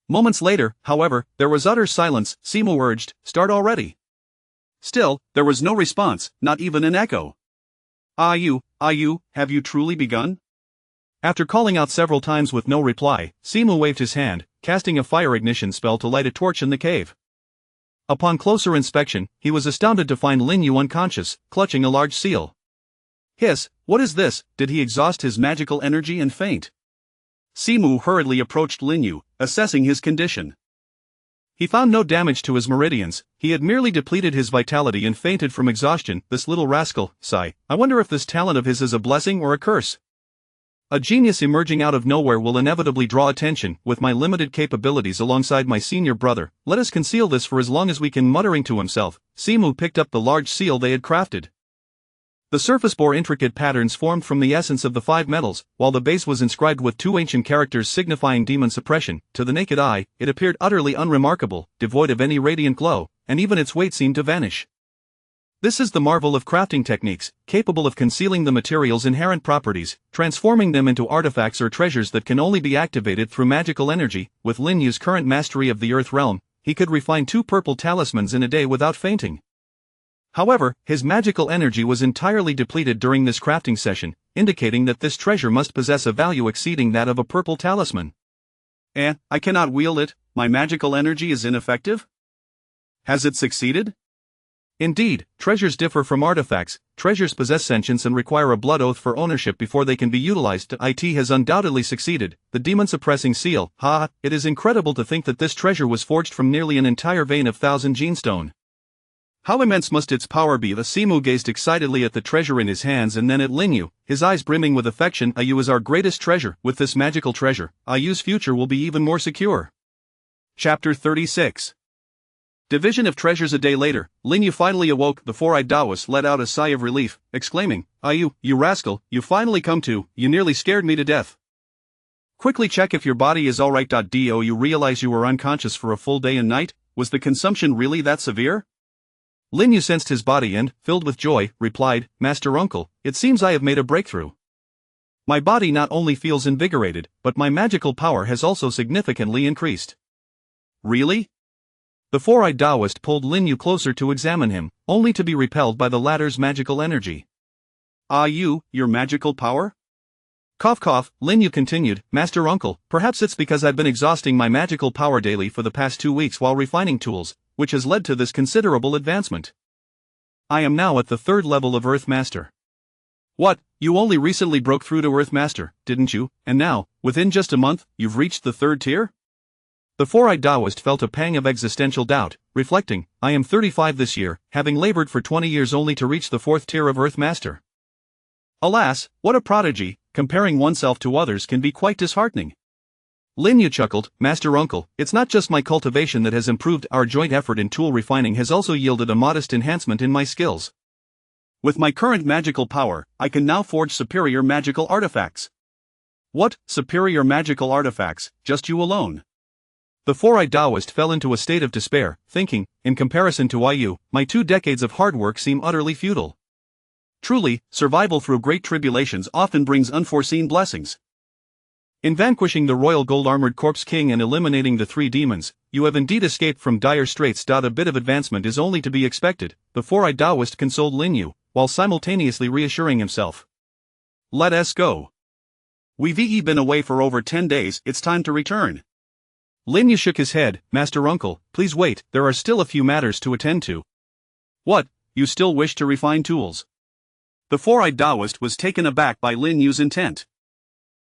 Moments later, however, there was utter silence. Simu urged, start already. Still, there was no response, not even an echo. Ayu, have you truly begun? After calling out several times with no reply, Simu waved his hand, casting a fire ignition spell to light a torch in the cave. Upon closer inspection, he was astounded to find Lin Yu unconscious, clutching a large seal. Hiss, what is this? Did he exhaust his magical energy and faint? Simu hurriedly approached Lin Yu, assessing his condition. He found no damage to his meridians, he had merely depleted his vitality and fainted from exhaustion. This little rascal, sigh, I wonder if this talent of his is a blessing or a curse. A genius emerging out of nowhere will inevitably draw attention. With my limited capabilities alongside my senior brother, let us conceal this for as long as we can. Muttering to himself, Simu picked up the large seal they had crafted. The surface bore intricate patterns formed from the essence of the 5 metals, while the base was inscribed with 2 ancient characters signifying demon suppression. To the naked eye, it appeared utterly unremarkable, devoid of any radiant glow, and even its weight seemed to vanish. This is the marvel of crafting techniques, capable of concealing the material's inherent properties, transforming them into artifacts or treasures that can only be activated through magical energy. With Lin Yu's current mastery of the Earth realm, he could refine 2 purple talismans in a day without fainting. However, his magical energy was entirely depleted during this crafting session, indicating that this treasure must possess a value exceeding that of a purple talisman. I cannot wield it, my magical energy is ineffective? Has it succeeded? Indeed, treasures differ from artifacts. Treasures possess sentience and require a blood oath for ownership before they can be utilized. It has undoubtedly succeeded. The demon-suppressing seal, it is incredible to think that this treasure was forged from nearly an entire vein of 1,000 gene stone. How immense must its power be? The Simu gazed excitedly at the treasure in his hands and then at Lin Yu, his eyes brimming with affection. Ayu is our greatest treasure. With this magical treasure, Ayu's future will be even more secure. Chapter 36. Division of treasures. A day later, Lin Yu finally awoke. The four-eyed Taoist let out a sigh of relief, exclaiming, "Ah, you rascal, you finally come to, you nearly scared me to death. Quickly check if your body is alright. Do you realize you were unconscious for a full day and night? Was the consumption really that severe?" Lin Yu sensed his body and, filled with joy, replied, "Master Uncle, it seems I have made a breakthrough. My body not only feels invigorated, but my magical power has also significantly increased." "Really?" The four-eyed Taoist pulled Lin Yu closer to examine him, only to be repelled by the latter's magical energy. "Ah, your magical power?" Cough cough, Lin Yu continued, "Master Uncle, perhaps it's because I've been exhausting my magical power daily for the past 2 weeks while refining tools, which has led to this considerable advancement. I am now at the 3rd level of Earth Master." "What, you only recently broke through to Earth Master, didn't you, and now, within just a month, you've reached the 3rd tier?" The four-eyed Taoist felt a pang of existential doubt, reflecting, "I am 35 this year, having labored for 20 years only to reach the 4th tier of Earth Master. Alas, what a prodigy, comparing oneself to others can be quite disheartening." Lin Yu chuckled, "Master Uncle, it's not just my cultivation that has improved. Our joint effort in tool refining has also yielded a modest enhancement in my skills. With my current magical power, I can now forge superior magical artifacts." "What, superior magical artifacts, just you alone?" The four-eyed Taoist fell into a state of despair, thinking, in comparison to Yu, my 2 decades of hard work seem utterly futile. Truly, survival through great tribulations often brings unforeseen blessings. In vanquishing the royal gold-armored corpse king and eliminating the 3 demons, you have indeed escaped from dire straits. A bit of advancement is only to be expected, the four-eyed Taoist consoled Lin Yu, while simultaneously reassuring himself. "Let us go. We've been away for over 10 days, it's time to return." Lin Yu shook his head, "Master Uncle, please wait, there are still a few matters to attend to." "What, you still wish to refine tools?" The four-eyed Taoist was taken aback by Lin Yu's intent.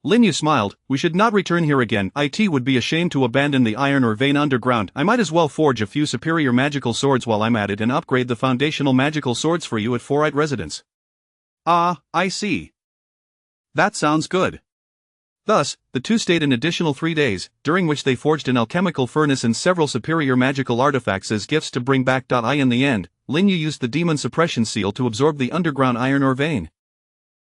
Lin Yu smiled, "We should not return here again. It would be a shame to abandon the iron or vein underground. I might as well forge a few superior magical swords while I'm at it and upgrade the foundational magical swords for you at Four-Eyed Residence." "Ah, I see. That sounds good." Thus, the two stayed an additional 3 days, during which they forged an alchemical furnace and several superior magical artifacts as gifts to bring back. In the end, Lin Yu used the demon suppression seal to absorb the underground iron ore vein.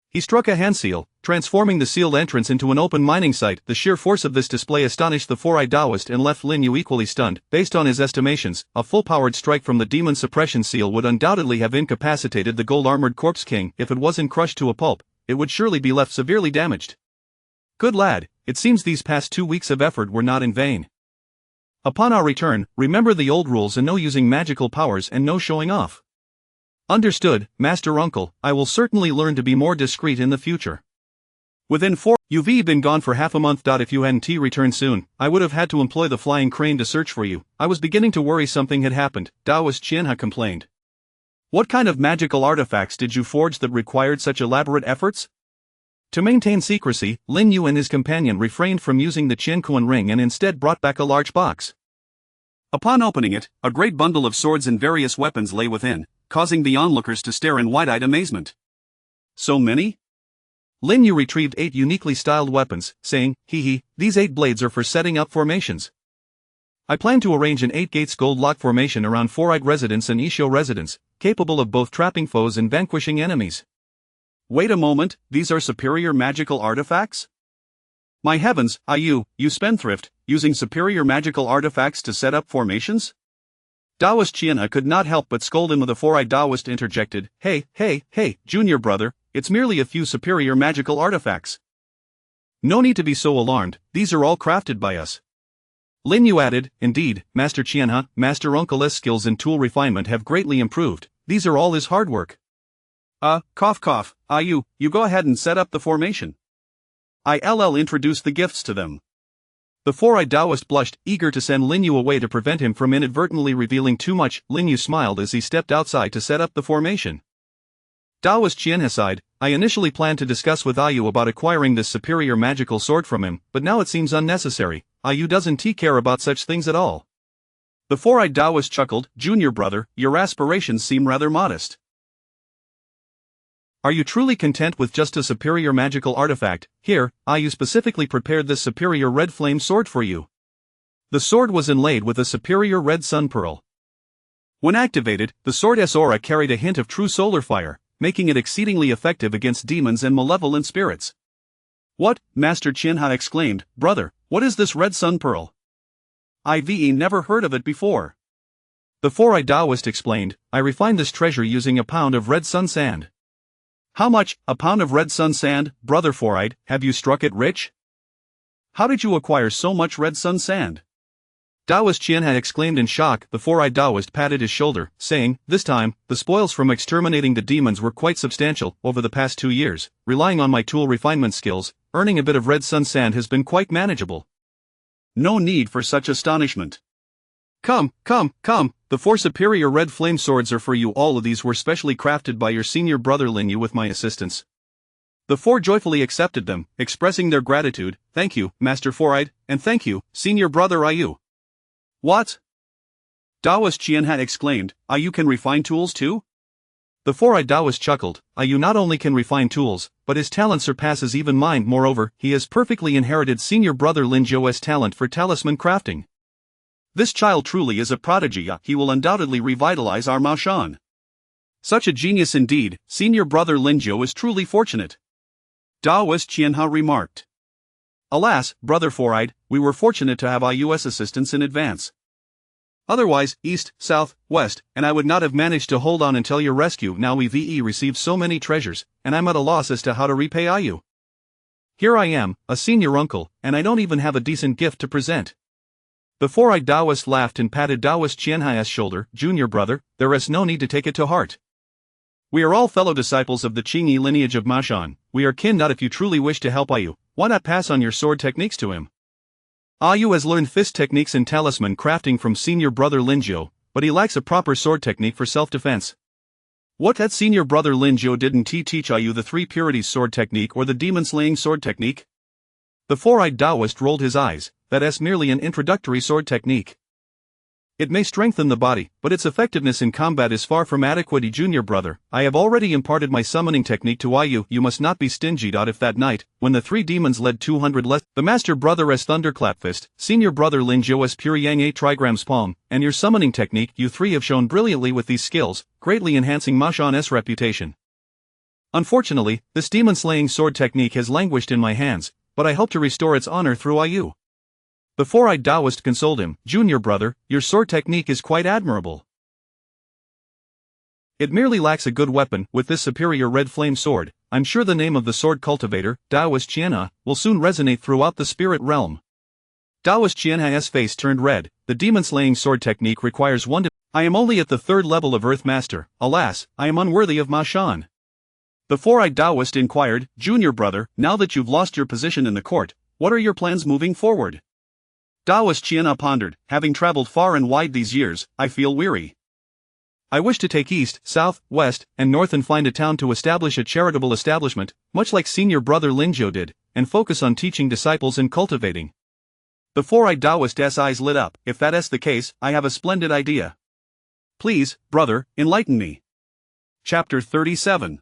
He struck a hand seal, transforming the sealed entrance into an open mining site. The sheer force of this display astonished the four-eyed Taoist and left Lin Yu equally stunned. Based on his estimations, a full-powered strike from the demon suppression seal would undoubtedly have incapacitated the gold-armored corpse king. If it wasn't crushed to a pulp, it would surely be left severely damaged. "Good lad, it seems these past 2 weeks of effort were not in vain. Upon our return, remember the old rules and no using magical powers and no showing off." "Understood, Master Uncle, I will certainly learn to be more discreet in the future." You've been gone for half a month. If you hadn't returned soon, I would have had to employ the flying crane to search for you. I was beginning to worry something had happened, Taoist Qianhe complained. "What kind of magical artifacts did you forge that required such elaborate efforts?" To maintain secrecy, Lin Yu and his companion refrained from using the Qiankuan ring and instead brought back a large box. Upon opening it, a great bundle of swords and various weapons lay within, causing the onlookers to stare in wide-eyed amazement. "So many?" Lin Yu retrieved 8 uniquely styled weapons, saying, "These 8 blades are for setting up formations. I plan to arrange an 8 gates gold lock formation around Four-Eyed Residence and Isho Residence, capable of both trapping foes and vanquishing enemies." "Wait a moment, these are superior magical artifacts? My heavens, you spendthrift, using superior magical artifacts to set up formations?" Taoist Qianhe could not help but scold him. The four-eyed Taoist interjected, Hey, junior brother, it's merely a few superior magical artifacts. No need to be so alarmed, these are all crafted by us." Lin Yu added, "Indeed, Master Qianhe, Master Uncle's skills in tool refinement have greatly improved, these are all his hard work." Cough, you go ahead and set up the formation. I'll introduce the gifts to them." The four-eyed Taoist blushed, eager to send Lin Yu away to prevent him from inadvertently revealing too much. Lin Yu smiled as he stepped outside to set up the formation. Taoist Qianhe sighed, "I initially planned to discuss with Yu about acquiring this superior magical sword from him, but now it seems unnecessary. Yu doesn't care about such things at all." The four-eyed Taoist chuckled, "Junior brother, your aspirations seem rather modest. Are you truly content with just a superior magical artifact? Here, Yu specifically prepared this superior red flame sword for you." The sword was inlaid with a superior red sun pearl. When activated, the sword's aura carried a hint of true solar fire, making it exceedingly effective against demons and malevolent spirits. "What?" Master Qianhai exclaimed, "Brother, what is this red sun pearl? I've never heard of it before." The four-eyed Taoist explained, "I refined this treasure using a pound of red sun sand." "How much? A pound of red sun sand, brother four-eyed, have you struck it rich? How did you acquire so much red sun sand?" Taoist Qianhai exclaimed in shock. The four-eyed Taoist patted his shoulder, saying, "This time, the spoils from exterminating the demons were quite substantial. Over the past 2 years, relying on my tool refinement skills, earning a bit of red sun sand has been quite manageable. No need for such astonishment. Come, the 4 superior red flame swords are for you. All of these were specially crafted by your senior brother Lin Yu with my assistance." The 4 joyfully accepted them, expressing their gratitude. "Thank you, Master Four-eyed, and thank you, senior brother Ayu." "What?" Taoist Qianhai exclaimed, "Ayu can refine tools too?" The four-eyed Taoist chuckled. "Ayu not only can refine tools, but his talent surpasses even mine. Moreover, he has perfectly inherited senior brother Lin Zhou's talent for talisman crafting. This child truly is a prodigy. He will undoubtedly revitalize our Maoshan. Such a genius indeed. Senior brother Lin Zhou is truly fortunate." Taoist Qianhai remarked. "Alas, brother four-eyed, we were fortunate to have Ayu's assistance in advance. Otherwise, east, south, west, and I would not have managed to hold on until your rescue. Now we've received so many treasures, and I'm at a loss as to how to repay Ayu. Here I am, a senior uncle, and I don't even have a decent gift to present." The four-eyed Taoist laughed and patted Taoist Qianhai's shoulder. "Junior brother, there is no need to take it to heart. We are all fellow disciples of the Qingyi lineage of Maoshan. We are kin. Not if you truly wish to help Ayu, why not pass on your sword techniques to him? Ayu has learned fist techniques and talisman crafting from senior brother Lin Zhou, but he lacks a proper sword technique for self-defense. What that senior brother Lin Zhou didn't teach Ayu the 3 purities sword technique or the demon-slaying sword technique?" The four-eyed Taoist rolled his eyes. "That's merely an introductory sword technique. It may strengthen the body, but its effectiveness in combat is far from adequate. Junior brother, I have already imparted my summoning technique to Ayu. You must not be stingy. If that night, when the 3 demons led 200 less, the master brother as thunderclap fist, senior brother Lin Zhou as pure yang 8 trigrams palm, and your summoning technique, you 3 have shown brilliantly with these skills, greatly enhancing Maoshan's reputation. Unfortunately, this demon-slaying sword technique has languished in my hands, but I hope to restore its honor through Ayu." The four-eyed Taoist consoled him. "Junior brother, your sword technique is quite admirable. It merely lacks a good weapon. With this superior red flame sword, I'm sure the name of the sword cultivator, Taoist Qianhai, will soon resonate throughout the spirit realm." Taoist Qianhai's face turned red. "The demon-slaying sword technique requires one to— I am only at the 3rd level of Earth Master. Alas, I am unworthy of Maoshan." The four-eyed Taoist inquired, "Junior brother, now that you've lost your position in the court, what are your plans moving forward?" Taoist Qianhai pondered. "Having traveled far and wide these years, I feel weary. I wish to take east, south, west, and north and find a town to establish a charitable establishment, much like senior brother Lin Zhou did, and focus on teaching disciples and cultivating." The four-eyed Taoist's eyes lit up. "If that's the case, I have a splendid idea. Please, brother, enlighten me." Chapter 37.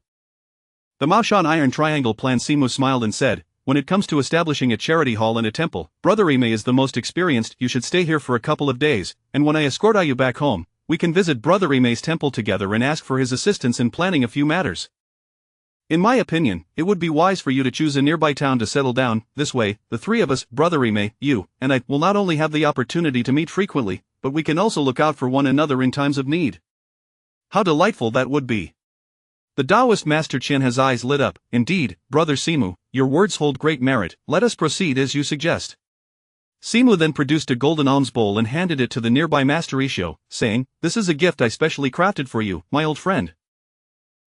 The Maoshan Iron Triangle Plan. Simu smiled and said, "When it comes to establishing a charity hall and a temple, Brother Ime is the most experienced. You should stay here for a couple of days, and when I escort Ayu back home, we can visit Brother Ime's temple together and ask for his assistance in planning a few matters. In my opinion, it would be wise for you to choose a nearby town to settle down. This way, the 3 of us, Brother Ime, you, and I, will not only have the opportunity to meet frequently, but we can also look out for one another in times of need." How delightful that would be. The Taoist Master Qianhai's eyes lit up. "Indeed, Brother Simu, your words hold great merit. Let us proceed as you suggest." Simu then produced a golden alms bowl and handed it to the nearby Master Isho, saying, "This is a gift I specially crafted for you, my old friend.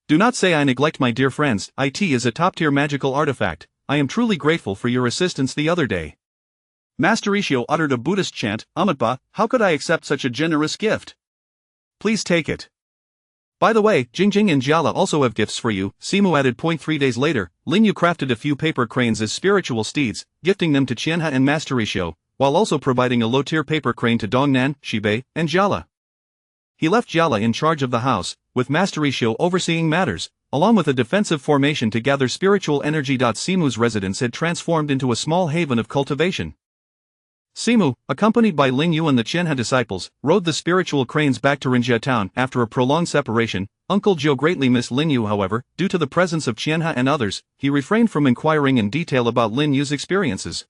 Do not say I neglect my dear friends. It is a top-tier magical artifact. I am truly grateful for your assistance the other day." Master Isho uttered a Buddhist chant. "Amatba, how could I accept such a generous gift? Please take it. By the way, Jingjing and Jiala also have gifts for you." Simu added. 3 days later, Lin Yu crafted a few paper cranes as spiritual steeds, gifting them to Qianhai and Master Isho, while also providing a low-tier paper crane to Dongnan, Shibei, and Jiala. He left Jiala in charge of the house, with Master Isho overseeing matters, along with a defensive formation to gather spiritual energy. Simu's residence had transformed into a small haven of cultivation. Simu, accompanied by Lin Yu and the Qianhe disciples, rode the spiritual cranes back to Rinjie town after a prolonged separation. Uncle Jiu greatly missed Lin Yu, however, due to the presence of Qianhe and others. He refrained from inquiring in detail about Lin Yu's experiences.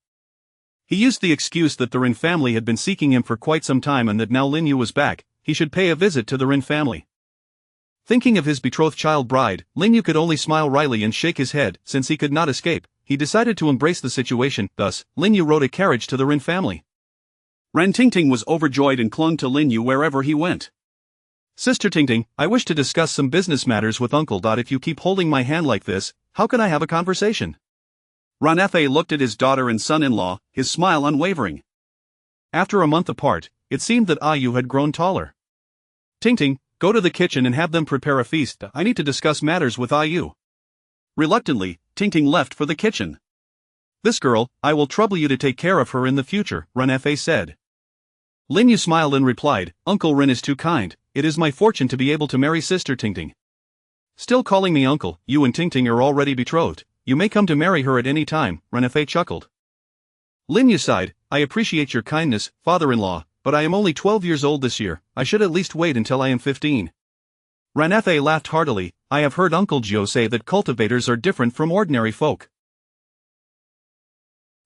He used the excuse that the Rin family had been seeking him for quite some time and that now Lin Yu was back, he should pay a visit to the Rin family. Thinking of his betrothed child bride, Lin Yu could only smile wryly and shake his head. Since he could not escape, he decided to embrace the situation. Thus, Lin Yu rode a carriage to the Rin family. Ren Tingting was overjoyed and clung to Lin Yu wherever he went. Sister Tingting, I wish to discuss some business matters with Uncle. If you keep holding my hand like this, how can I have a conversation? Ran Fa looked at his daughter and son-in-law, his smile unwavering. After a month apart, it seemed that Yu had grown taller. Tingting, go to the kitchen and have them prepare a feast. I need to discuss matters with Yu. Reluctantly, Tingting left for the kitchen. This girl, I will trouble you to take care of her in the future, Ran Fa said. Lin Yu smiled and replied, Uncle Rin is too kind. It is my fortune to be able to marry Sister Tingting. Still calling me uncle, you and Tingting are already betrothed. You may come to marry her at any time, Ran Fa chuckled. Lin Yu sighed, I appreciate your kindness, father-in-law, but I am only 12 years old this year. I should at least wait until I am 15. Ran Fa laughed heartily, I have heard Uncle Jiu say that cultivators are different from ordinary folk.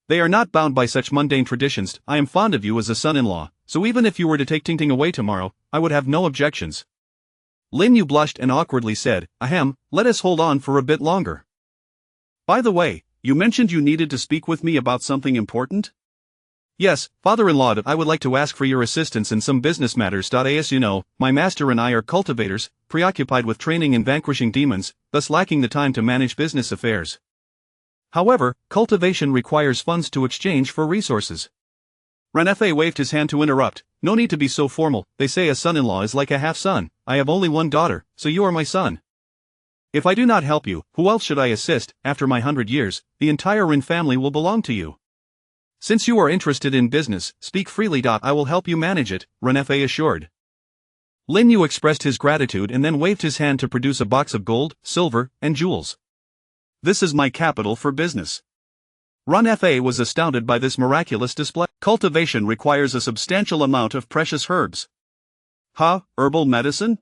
They are not bound by such mundane traditions. I am fond of you as a son-in-law, so even if you were to take Tingting away tomorrow, I would have no objections. Lin Yu blushed and awkwardly said, Ahem, let us hold on for a bit longer. By the way, you mentioned you needed to speak with me about something important? Yes, father-in-law, I would like to ask for your assistance in some business matters. As you know, my master and I are cultivators, preoccupied with training and vanquishing demons, thus lacking the time to manage business affairs. However, cultivation requires funds to exchange for resources. Ran Fa waved his hand to interrupt, no need to be so formal, they say a son-in-law is like a half-son. I have only one daughter, so you are my son. If I do not help you, who else should I assist? After my 100 years, the entire Rin family will belong to you. Since you are interested in business, speak freely. I will help you manage it, Ran Fa assured. Lin Yu expressed his gratitude and then waved his hand to produce a box of gold, silver, and jewels. This is my capital for business. Ran Fa was astounded by this miraculous display. Cultivation requires a substantial amount of precious herbs. Herbal medicine?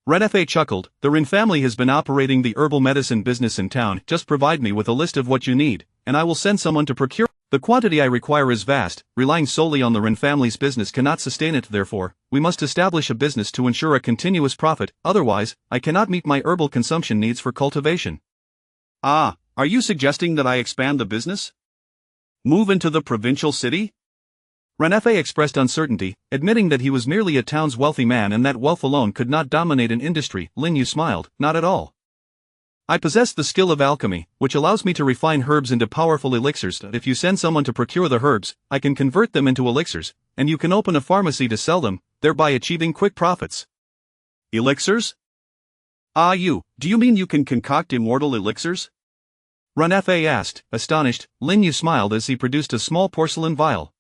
Ran Fa chuckled, the Rin family has been operating the herbal medicine business in town. Just provide me with a list of what you need, and I will send someone to procure. The quantity I require is vast, relying solely on the Rin family's business cannot sustain it. Therefore, we must establish a business to ensure a continuous profit, otherwise, I cannot meet my herbal consumption needs for cultivation. Are you suggesting that I expand the business? Move into the provincial city? Ran Fa expressed uncertainty, admitting that he was merely a town's wealthy man and that wealth alone could not dominate an industry. Lin Yu smiled, not at all. I possess the skill of alchemy, which allows me to refine herbs into powerful elixirs. If you send someone to procure the herbs, I can convert them into elixirs, and you can open a pharmacy to sell them, thereby achieving quick profits. Elixirs? Do you mean you can concoct immortal elixirs? Ran Fa asked, astonished. Lin Yu smiled as he produced a small porcelain vial.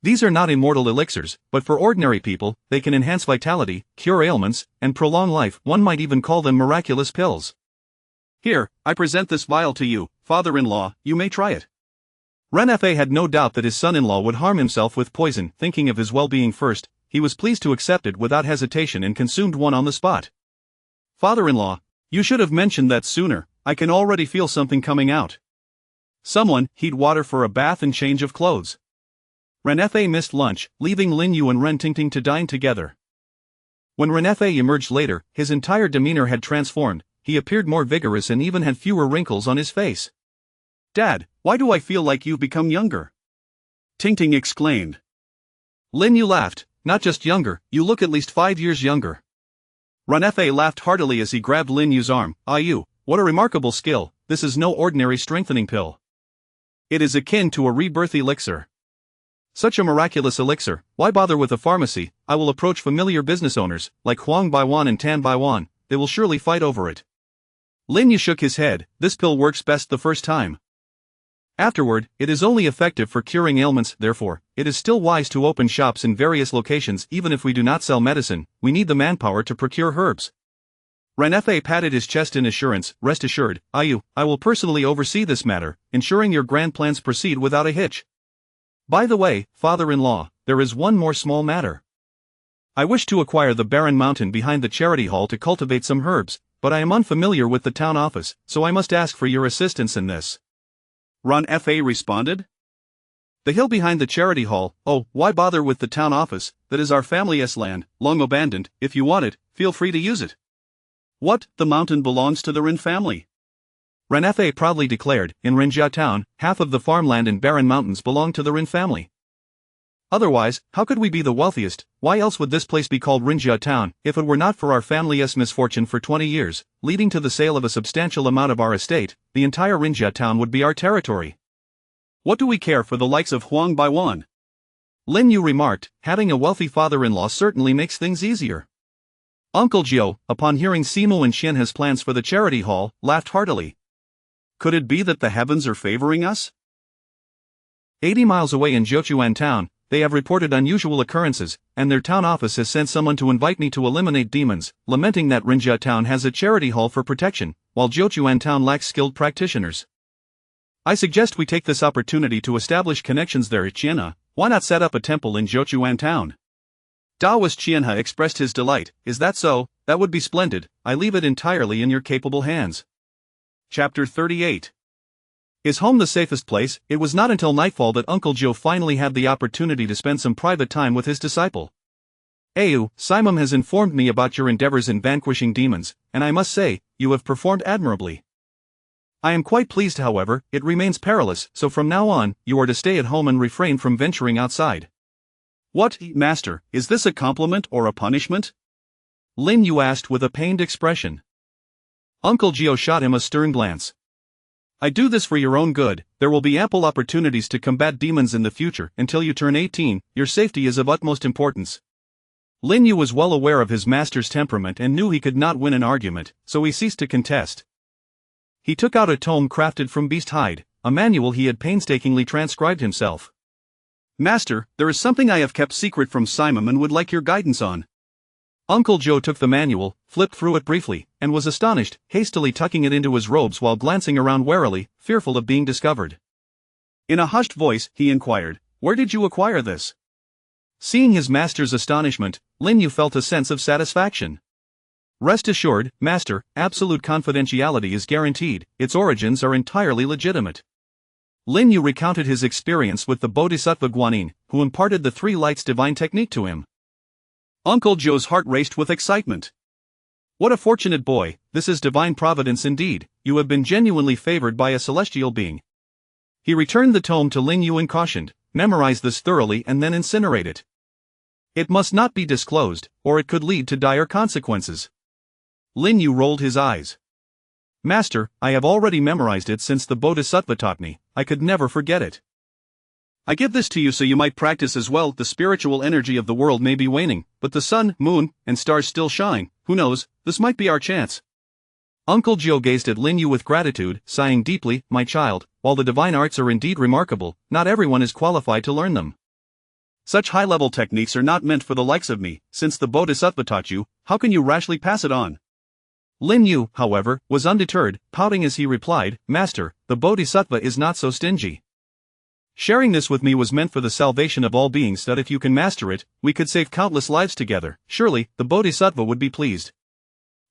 These are not immortal elixirs, but for ordinary people, they can enhance vitality, cure ailments, and prolong life. One might even call them miraculous pills. Here, I present this vial to you, father-in-law, you may try it. Ran Fa had no doubt that his son-in-law would harm himself with poison. Thinking of his well-being first, he was pleased to accept it without hesitation and consumed one on the spot. Father-in-law, you should have mentioned that sooner. I can already feel something coming out. Someone, heat water for a bath and change of clothes. Ran Fa missed lunch, leaving Lin Yu and Ren Tingting to dine together. When Ran Fa emerged later, his entire demeanor had transformed, he appeared more vigorous and even had fewer wrinkles on his face. Dad, why do I feel like you've become younger? Tingting exclaimed. Lin Yu laughed, not just younger, you look at least 5 years younger. Ran Fa laughed heartily as he grabbed Lin Yu's arm. What a remarkable skill, this is no ordinary strengthening pill. It is akin to a rebirth elixir. Such a miraculous elixir, why bother with a pharmacy? I will approach familiar business owners, like Huang Baiwan and Tan Baiwan, they will surely fight over it. Lin Yu shook his head, this pill works best the first time. Afterward, it is only effective for curing ailments. Therefore, it is still wise to open shops in various locations. Even if we do not sell medicine, we need the manpower to procure herbs. Ran Fa patted his chest in assurance, rest assured, I will personally oversee this matter, ensuring your grand plans proceed without a hitch. By the way, father-in-law, there is one more small matter. I wish to acquire the barren mountain behind the charity hall to cultivate some herbs, but I am unfamiliar with the town office, so I must ask for your assistance in this. Ron F.A. responded. The hill behind the charity hall, oh, why bother with the town office, that is our family's land, long abandoned. If you want it, feel free to use it. What, the mountain belongs to the Rin family? Ren F.A. proudly declared, in Rinjia town, half of the farmland in barren mountains belong to the Rin family. Otherwise, how could we be the wealthiest? Why else would this place be called Rinjia town, if it were not for our family's misfortune for 20 years, leading to the sale of a substantial amount of our estate? The entire Rinjia town would be our territory. What do we care for the likes of Huang Baiwan? Lin Yu remarked, having a wealthy father-in-law certainly makes things easier. Uncle Jiu, upon hearing Simo and Xianhe's plans for the charity hall, laughed heartily. Could it be that the heavens are favoring us? 80 miles away in Jiuquan town, they have reported unusual occurrences, and their town office has sent someone to invite me to eliminate demons, lamenting that Rinjia town has a charity hall for protection, while Jiuquan town lacks skilled practitioners. I suggest we take this opportunity to establish connections there at Qianhe. Why not set up a temple in Jiuquan town? Daoist Qianhe expressed his delight. Is that so? That would be splendid. I leave it entirely in your capable hands. Chapter 38. Is home the safest place? It was not until nightfall that Uncle Jiu finally had the opportunity to spend some private time with his disciple. Ayu, Simon has informed me about your endeavors in vanquishing demons, and I must say, you have performed admirably. I am quite pleased, however. It remains perilous, so from now on, you are to stay at home and refrain from venturing outside. What, master, is this a compliment or a punishment? Lin Yu asked with a pained expression. Uncle Jiu shot him a stern glance. I do this for your own good. There will be ample opportunities to combat demons in the future. Until you turn 18, your safety is of utmost importance. Lin Yu was well aware of his master's temperament and knew he could not win an argument, so he ceased to contest. He took out a tome crafted from beast hide, a manual he had painstakingly transcribed himself. Master, there is something I have kept secret from Simon and would like your guidance on. Uncle Joe took the manual, flipped through it briefly, and was astonished, hastily tucking it into his robes while glancing around warily, fearful of being discovered. In a hushed voice, he inquired, "Where did you acquire this?" Seeing his master's astonishment, Lin Yu felt a sense of satisfaction. Rest assured, master, absolute confidentiality is guaranteed. Its origins are entirely legitimate. Lin Yu recounted his experience with the Bodhisattva Guanyin, who imparted the three lights divine technique to him. Uncle Joe's heart raced with excitement. What a fortunate boy, this is divine providence indeed. You have been genuinely favored by a celestial being. He returned the tome to Lin Yu and cautioned, memorize this thoroughly and then incinerate it. It must not be disclosed, or it could lead to dire consequences. Lin Yu rolled his eyes. Master, I have already memorized it since the Bodhisattva taught me. I could never forget it. I give this to you so you might practice as well. The spiritual energy of the world may be waning, but the sun, moon, and stars still shine. Who knows, this might be our chance. Uncle Joe gazed at Lin Yu with gratitude, sighing deeply, my child, while the divine arts are indeed remarkable, not everyone is qualified to learn them. Such high-level techniques are not meant for the likes of me. Since the Bodhisattva taught you, how can you rashly pass it on? Lin Yu, however, was undeterred, pouting as he replied, Master, the Bodhisattva is not so stingy. Sharing this with me was meant for the salvation of all beings, that if you can master it, we could save countless lives together. Surely, the Bodhisattva would be pleased.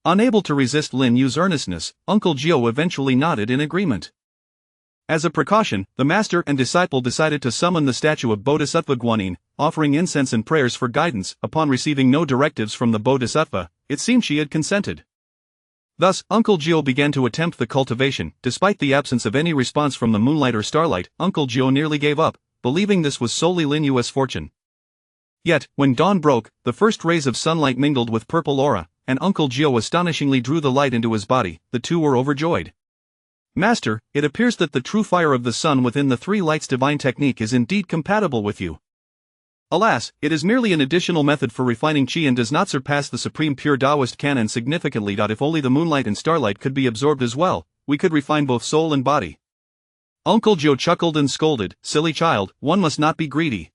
Unable to resist Lin Yu's earnestness, Uncle Jiu eventually nodded in agreement. As a precaution, the master and disciple decided to summon the statue of Bodhisattva Guanyin, offering incense and prayers for guidance. Upon receiving no directives from the Bodhisattva, it seemed she had consented. Thus, Uncle Jiu began to attempt the cultivation. Despite the absence of any response from the moonlight or starlight, Uncle Jiu nearly gave up, believing this was solely Lin Yu's fortune. Yet, when dawn broke, the first rays of sunlight mingled with purple aura, and Uncle Jiu astonishingly drew the light into his body. The two were overjoyed. Master, it appears that the true fire of the sun within the three lights divine technique is indeed compatible with you. Alas, it is merely an additional method for refining qi and does not surpass the supreme pure Taoist canon significantly. If only the moonlight and starlight could be absorbed as well, we could refine both soul and body. Uncle Joe chuckled and scolded, silly child, one must not be greedy.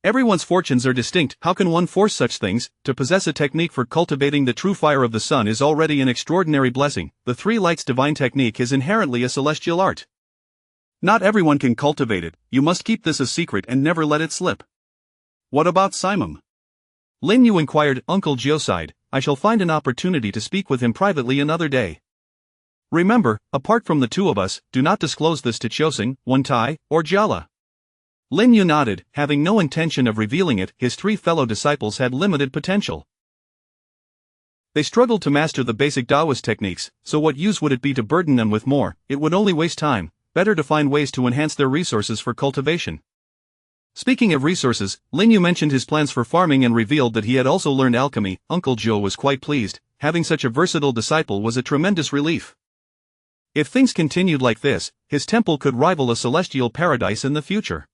Everyone's fortunes are distinct. How can one force such things? To possess a technique for cultivating the true fire of the sun is already an extraordinary blessing. The three lights divine technique is inherently a celestial art. Not everyone can cultivate it, you must keep this a secret and never let it slip. What about Simon? Lin Yu inquired. Uncle Jiu sighed, I shall find an opportunity to speak with him privately another day. Remember, apart from the two of us, do not disclose this to Chosing, Wentai, or Jala. Lin Yu nodded, having no intention of revealing it. His three fellow disciples had limited potential. They struggled to master the basic Taoist techniques, so what use would it be to burden them with more? It would only waste time. Better to find ways to enhance their resources for cultivation. Speaking of resources, Lin Yu mentioned his plans for farming and revealed that he had also learned alchemy. Uncle Jiu was quite pleased. Having such a versatile disciple was a tremendous relief. If things continued like this, his temple could rival a celestial paradise in the future.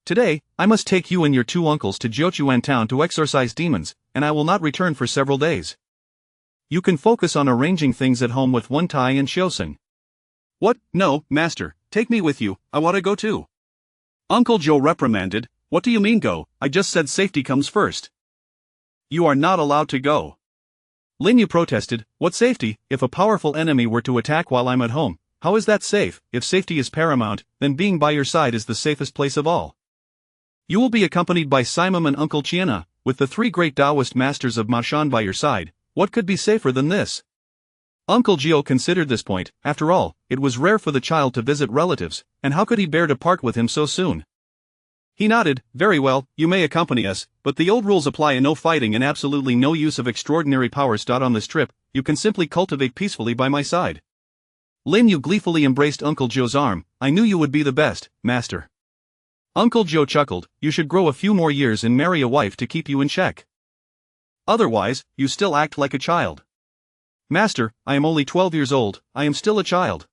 Today, I must take you and your two uncles to Jiuquan town to exorcise demons, and I will not return for several days. You can focus on arranging things at home with Wentai and Xiaoseng. What? No, master, take me with you, I want to go too. Uncle Jiu reprimanded. What do you mean go? I just said safety comes first. You are not allowed to go. Lin Yu protested. What safety? If a powerful enemy were to attack while I'm at home, how is that safe? If safety is paramount, then being by your side is the safest place of all. You will be accompanied by Simon and Uncle Chiena, with the three great Taoist masters of Mashan by your side. What could be safer than this? Uncle Jiu considered this point. After all, it was rare for the child to visit relatives, and how could he bear to part with him so soon? He nodded. Very well, you may accompany us, but the old rules apply and no fighting and absolutely no use of extraordinary powers. On this trip, you can simply cultivate peacefully by my side. Lin Yu gleefully embraced Uncle Jiu's arm. I knew you would be the best, master. Uncle Jiu chuckled. You should grow a few more years and marry a wife to keep you in check. Otherwise, you still act like a child. Master, I am only 12 years old, I am still a child.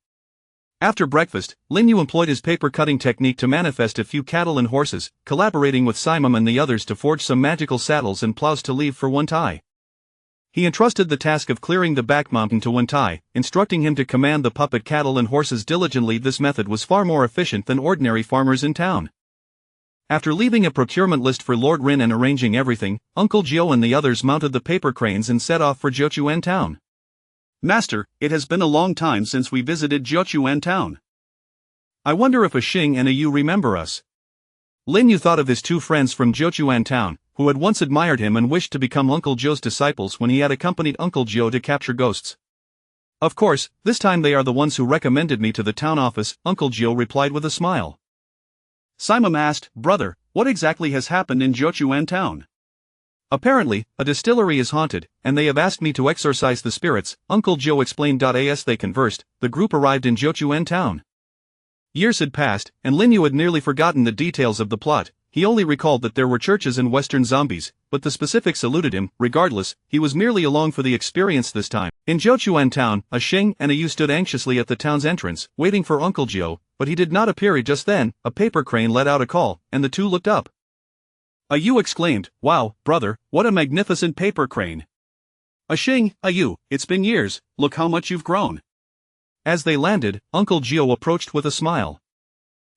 After breakfast, Lin Yu employed his paper-cutting technique to manifest a few cattle and horses, collaborating with Simon and the others to forge some magical saddles and plows to leave for Wentai. He entrusted the task of clearing the back mountain to Wentai, instructing him to command the puppet cattle and horses diligently. This method was far more efficient than ordinary farmers in town. After leaving a procurement list for Lord Rin and arranging everything, Uncle Jiu and the others mounted the paper cranes and set off for Jiuquan town. Master, it has been a long time since we visited Jiuquan town. I wonder if a Xing and a Yu remember us. Lin Yu thought of his two friends from Jiuquan town, who had once admired him and wished to become Uncle Jiu's disciples when he had accompanied Uncle Jiu to capture ghosts. Of course, this time they are the ones who recommended me to the town office, Uncle Jiu replied with a smile. Simon asked, Brother, what exactly has happened in Jiuquan town? Apparently, a distillery is haunted, and they have asked me to exorcise the spirits, Uncle Jiu explained. As they conversed, the group arrived in Jiuquan town. Years had passed, and Lin Yu had nearly forgotten the details of the plot. He only recalled that there were churches and western zombies, but the specifics eluded him. Regardless, he was merely along for the experience this time. In Jiuquan town, a Xing and a Yu stood anxiously at the town's entrance, waiting for Uncle Jiu, but he did not appear. Just then, a paper crane let out a call, and the two looked up. A Yu exclaimed, Wow, brother, what a magnificent paper crane. A Xing, a Yu, it's been years, look how much you've grown. As they landed, Uncle Jiu approached with a smile.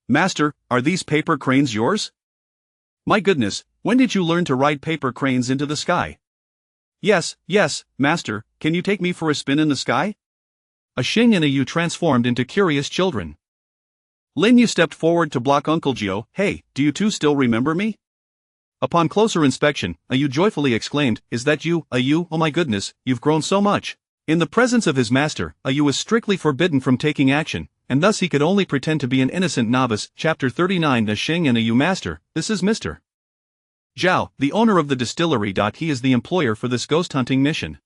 Master, are these paper cranes yours? My goodness, when did you learn to ride paper cranes into the sky? Yes, master, can you take me for a spin in the sky? A Xing and a Yu transformed into curious children. Lin Yu stepped forward to block Uncle Jiu. Hey, do you two still remember me? Upon closer inspection, a Yu joyfully exclaimed, Is that you, a Yu? Oh my goodness, you've grown so much. In the presence of his master, a Yu was strictly forbidden from taking action, and thus he could only pretend to be an innocent novice. Chapter 39 The Xing and a Yu Master, this is Mr. Zhao, the owner of the distillery. He is the employer for this ghost hunting mission.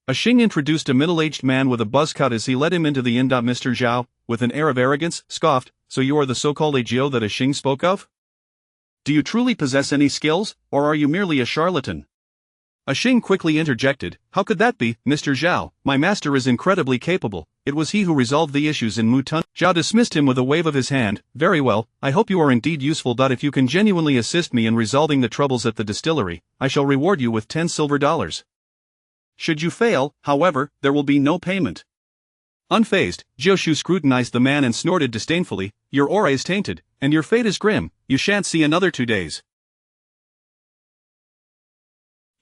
A Xing introduced a middle-aged man with a buzz cut as he led him into the inn. Mr. Zhao, with an air of arrogance, scoffed, So you are the so-called Agio that a Xing spoke of? Do you truly possess any skills, or are you merely a charlatan? A Xing quickly interjected, How could that be, Mr. Zhao? My master is incredibly capable. It was he who resolved the issues in Mutun. Zhao dismissed him with a wave of his hand. Very well, I hope you are indeed useful. If you can genuinely assist me in resolving the troubles at the distillery, I shall reward you with 10 silver dollars. Should you fail, however, there will be no payment. Unfazed, Jiushu scrutinized the man and snorted disdainfully, Your aura is tainted, and your fate is grim. You shan't see another 2 days.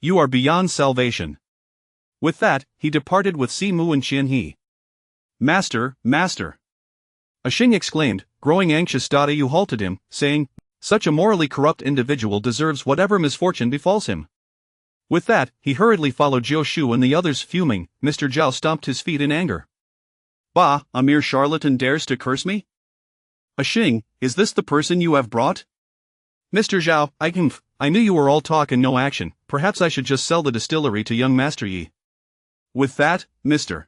You are beyond salvation. With that, he departed with Si Mu and Qian He. Master. Xing exclaimed, growing anxious. Yu halted him, saying, "Such a morally corrupt individual deserves whatever misfortune befalls him." With that, he hurriedly followed Jiu Shu and the others. Fuming, Mr. Zhao stomped his feet in anger. "Bah, a mere charlatan dares to curse me? Xing, is this the person you have brought?" "Mr. Zhao, I knew you were all talk and no action. Perhaps I should just sell the distillery to young Master Yi." With that, Mr.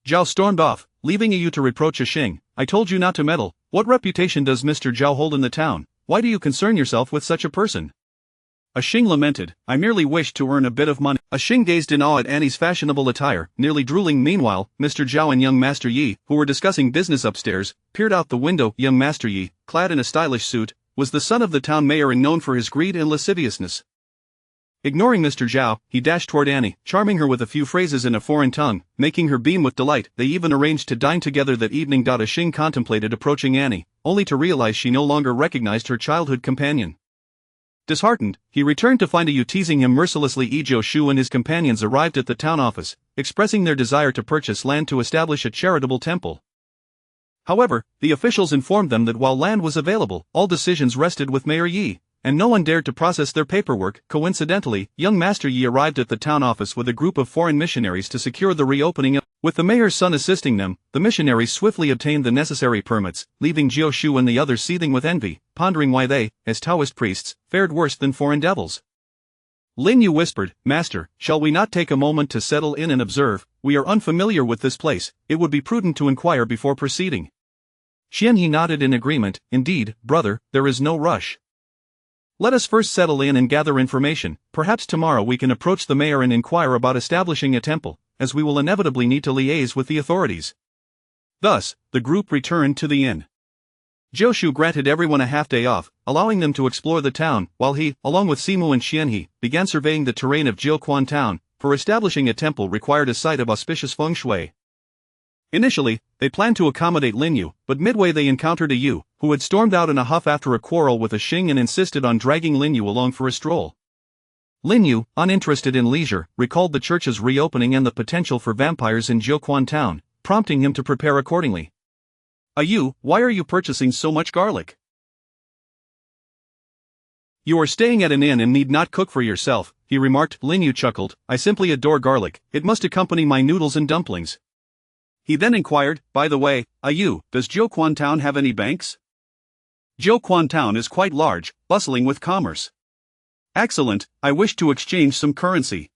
Zhao stormed off, leaving you to reproach Xing. "I told you not to meddle. What reputation does Mr. Zhao hold in the town? Why do you concern yourself with such a person?" Xing lamented, "I merely wished to earn a bit of money." Xing gazed in awe at Annie's fashionable attire, nearly drooling. Meanwhile, Mr. Zhao and young Master Yi, who were discussing business upstairs, peered out the window. Young Master Yi, clad in a stylish suit, was the son of the town mayor and known for his greed and lasciviousness. Ignoring Mr. Zhao, he dashed toward Annie, charming her with a few phrases in a foreign tongue, making her beam with delight. They even arranged to dine together that evening. Xing contemplated approaching Annie, only to realize she no longer recognized her childhood companion. Disheartened, he returned to find Yu teasing him mercilessly. Jiu Shu and his companions arrived at the town office, expressing their desire to purchase land to establish a charitable temple. However, the officials informed them that while land was available, all decisions rested with Mayor Yi, and no one dared to process their paperwork. Coincidentally, young Master Yi arrived at the town office with a group of foreign missionaries to secure the reopening of. With the mayor's son assisting them, the missionaries swiftly obtained the necessary permits, leaving Jiu Shu and the others seething with envy, pondering why they, as Taoist priests, fared worse than foreign devils. Lin Yu whispered, "Master, shall we not take a moment to settle in and observe? We are unfamiliar with this place. It would be prudent to inquire before proceeding." Xianhe nodded in agreement. "Indeed, brother, there is no rush. Let us first settle in and gather information. Perhaps tomorrow we can approach the mayor and inquire about establishing a temple, as we will inevitably need to liaise with the authorities." Thus, the group returned to the inn. Jiu Shu granted everyone a half-day off, allowing them to explore the town, while he, along with Simu and Xianhe, began surveying the terrain of Jiuquan town. For establishing a temple required a site of auspicious feng shui. Initially, they planned to accommodate Lin Yu, but midway they encountered Yu, who had stormed out in a huff after a quarrel with Xing and insisted on dragging Lin Yu along for a stroll. Lin Yu, uninterested in leisure, recalled the church's reopening and the potential for vampires in Jiuquan town, prompting him to prepare accordingly. "Yu, why are you purchasing so much garlic? You are staying at an inn and need not cook for yourself," he remarked. Lin Yu chuckled, "I simply adore garlic. It must accompany my noodles and dumplings." He then inquired, "By the way, Yu, does Jiuquan town have any banks?" "Jiuquan town is quite large, bustling with commerce." "Excellent, I wish to exchange some currency."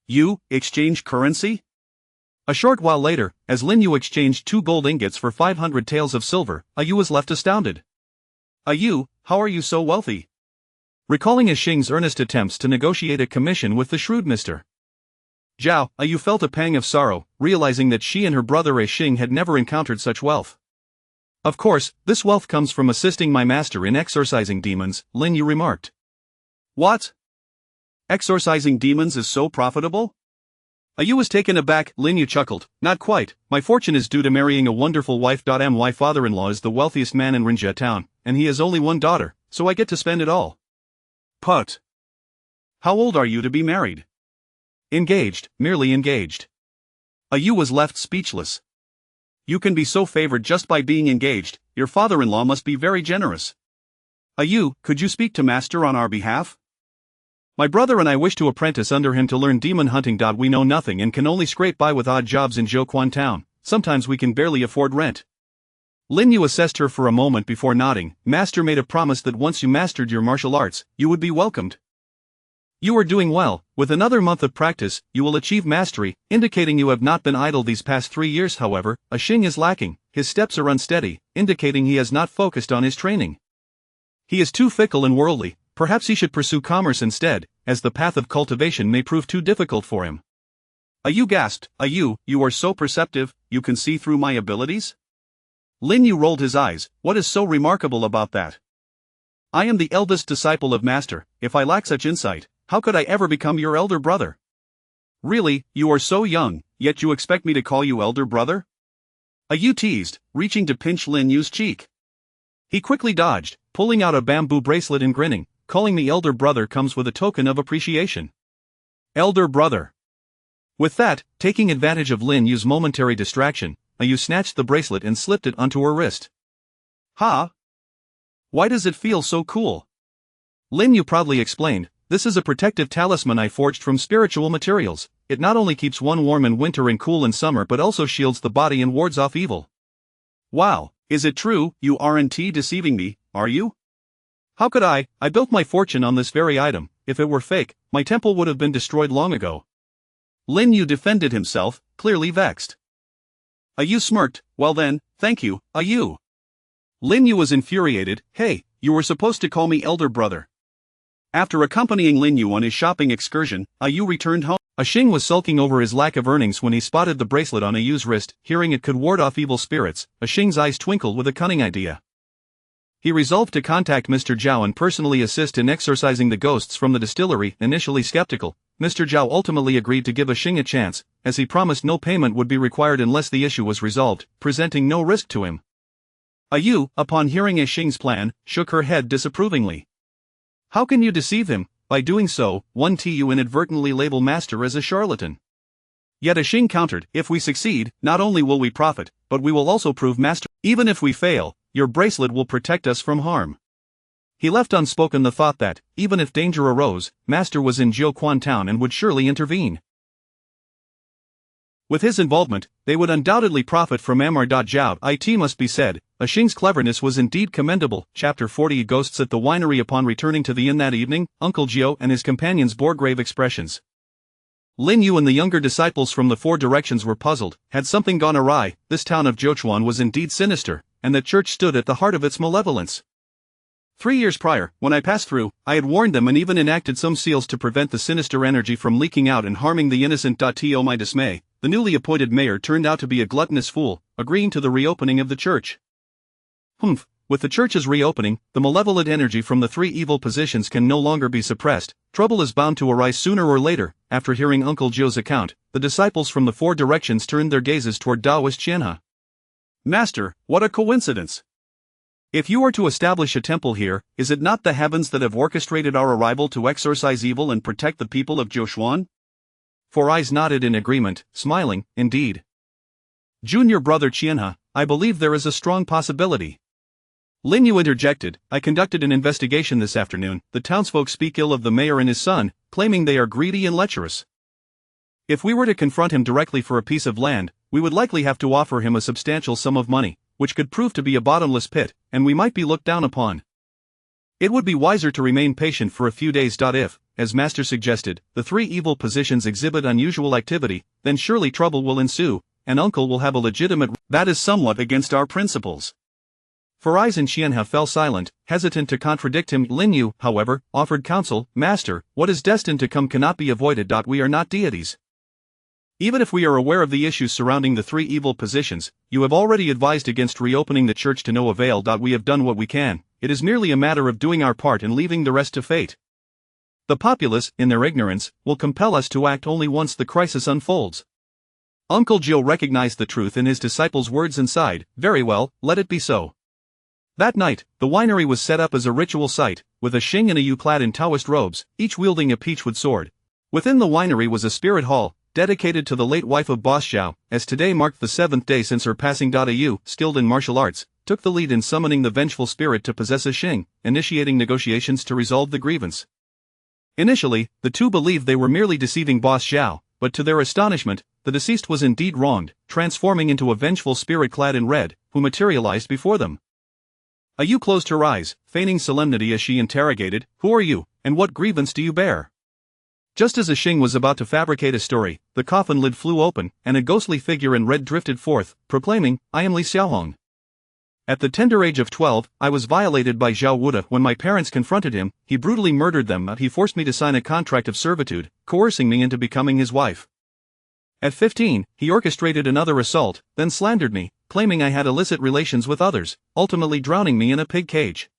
"You, exchange currency?" A short while later, as Lin Yu exchanged 2 gold ingots for 500 taels of silver, Yu was left astounded. "Yu, how are you so wealthy?" Recalling Xing's earnest attempts to negotiate a commission with the shrewd Mr. Zhao, Yu felt a pang of sorrow, realizing that she and her brother Xing had never encountered such wealth. "Of course, this wealth comes from assisting my master in exorcising demons," Lin Yu remarked. "What? Exorcising demons is so profitable?" Yu was taken aback. Lin Yu chuckled, "Not quite. My fortune is due to marrying a wonderful wife. My father-in-law is the wealthiest man in Rinjia town, and he has only one daughter, so I get to spend it all." "Put. How old are you to be married?" "Engaged, merely engaged." Yu was left speechless. "You can be so favored just by being engaged. Your father-in-law must be very generous." "Yu, could you speak to master on our behalf? My brother and I wish to apprentice under him to learn demon hunting. We know nothing and can only scrape by with odd jobs in Jiuquan town. Sometimes we can barely afford rent." Lin Yu assessed her for a moment before nodding. "Master made a promise that once you mastered your martial arts, you would be welcomed. You are doing well. With another month of practice, you will achieve mastery," indicating you have not been idle these past 3 years. However, Xing is lacking. His steps are unsteady, indicating he has not focused on his training. He is too fickle and worldly. Perhaps he should pursue commerce instead, as the path of cultivation may prove too difficult for him. Yu gasped. "Yu, you are so perceptive, you can see through my abilities?" Lin Yu rolled his eyes. "What is so remarkable about that? I am the eldest disciple of master. If I lack such insight, how could I ever become your elder brother?" "Really, you are so young, yet you expect me to call you elder brother?" Yu teased, reaching to pinch Lin Yu's cheek. He quickly dodged, pulling out a bamboo bracelet and grinning. "Calling me elder brother comes with a token of appreciation." "Elder brother." With that, taking advantage of Lin Yu's momentary distraction, Ayu snatched the bracelet and slipped it onto her wrist. Ha! Why does it feel so cool? Lin Yu proudly explained, this is a protective talisman I forged from spiritual materials. It not only keeps one warm in winter and cool in summer but also shields the body and wards off evil. Wow, is it true? You aren't deceiving me, are you? How could I built my fortune on this very item. If it were fake, my temple would have been destroyed long ago. Lin Yu defended himself, clearly vexed. Ayu smirked, well then, thank you, Ayu. Lin Yu was infuriated, hey, you were supposed to call me elder brother. After accompanying Lin Yu on his shopping excursion, Ayu returned home. Xing was sulking over his lack of earnings when he spotted the bracelet on Ayu's wrist. Hearing it could ward off evil spirits, Xing's eyes twinkled with a cunning idea. He resolved to contact Mr. Zhao and personally assist in exorcising the ghosts from the distillery. Initially skeptical, Mr. Zhao ultimately agreed to give Xing a chance, as he promised no payment would be required unless the issue was resolved, presenting no risk to him. Ayu, upon hearing Xing's plan, shook her head disapprovingly. How can you deceive him? By doing so, you inadvertently label Master as a charlatan. Yet Xing countered, if we succeed, not only will we profit, but we will also prove Master. Even if we fail, your bracelet will protect us from harm. He left unspoken the thought that, even if danger arose, Master was in Jiuquan town and would surely intervene. With his involvement, they would undoubtedly profit from Zhao. It must be said, Xing's cleverness was indeed commendable. Chapter 40 Ghosts at the winery. Upon returning to the inn that evening, Uncle Jiu and his companions bore grave expressions. Lin Yu and the younger disciples from the four directions were puzzled. Had something gone awry? This town of Jiuquan was indeed sinister, and the church stood at the heart of its malevolence. 3 years prior, when I passed through, I had warned them and even enacted some seals to prevent the sinister energy from leaking out and harming the innocent. To my dismay, the newly appointed mayor turned out to be a gluttonous fool, agreeing to the reopening of the church. Humph, with the church's reopening, the malevolent energy from the three evil positions can no longer be suppressed. Trouble is bound to arise sooner or later. After hearing Uncle Jiu's account, the disciples from the four directions turned their gazes toward Taoist Qianhe. Master, what a coincidence! If you are to establish a temple here, is it not the heavens that have orchestrated our arrival to exorcise evil and protect the people of Jiuquan? Four eyes nodded in agreement, smiling, indeed. Junior brother Qianhe, I believe there is a strong possibility. Lin Yu interjected, I conducted an investigation this afternoon. The townsfolk speak ill of the mayor and his son, claiming they are greedy and lecherous. If we were to confront him directly for a piece of land, we would likely have to offer him a substantial sum of money, which could prove to be a bottomless pit, and we might be looked down upon. It would be wiser to remain patient for a few days. If, as Master suggested, the three evil positions exhibit unusual activity, then surely trouble will ensue, and Uncle will have a legitimate. That is somewhat against our principles. Four eyes and Qianhe fell silent, hesitant to contradict him. Lin Yu, however, offered counsel, Master, what is destined to come cannot be avoided. We are not deities. Even if we are aware of the issues surrounding the three evil positions, you have already advised against reopening the church to no avail. We have done what we can. It is merely a matter of doing our part and leaving the rest to fate. The populace, in their ignorance, will compel us to act only once the crisis unfolds. Uncle Jiu recognized the truth in his disciples' words and sighed, very well, let it be so. That night, the winery was set up as a ritual site, with Xing and Ayu clad in Taoist robes, each wielding a peachwood sword. Within the winery was a spirit hall, dedicated to the late wife of Boss Zhao, as today marked the 7th day since her passing. Ayu, skilled in martial arts, took the lead in summoning the vengeful spirit to possess Xing, initiating negotiations to resolve the grievance. Initially, the two believed they were merely deceiving Boss Zhao, but to their astonishment, the deceased was indeed wronged, transforming into a vengeful spirit clad in red, who materialized before them. Ayu closed her eyes, feigning solemnity as she interrogated, who are you, and what grievance do you bear? Just as Xing was about to fabricate a story, the coffin lid flew open, and a ghostly figure in red drifted forth, proclaiming, I am Li Xiaohong. At the tender age of 12, I was violated by Zhao Wuda. When my parents confronted him, he brutally murdered them. He forced me to sign a contract of servitude, coercing me into becoming his wife. At 15, he orchestrated another assault, then slandered me, claiming I had illicit relations with others, ultimately drowning me in a pig cage.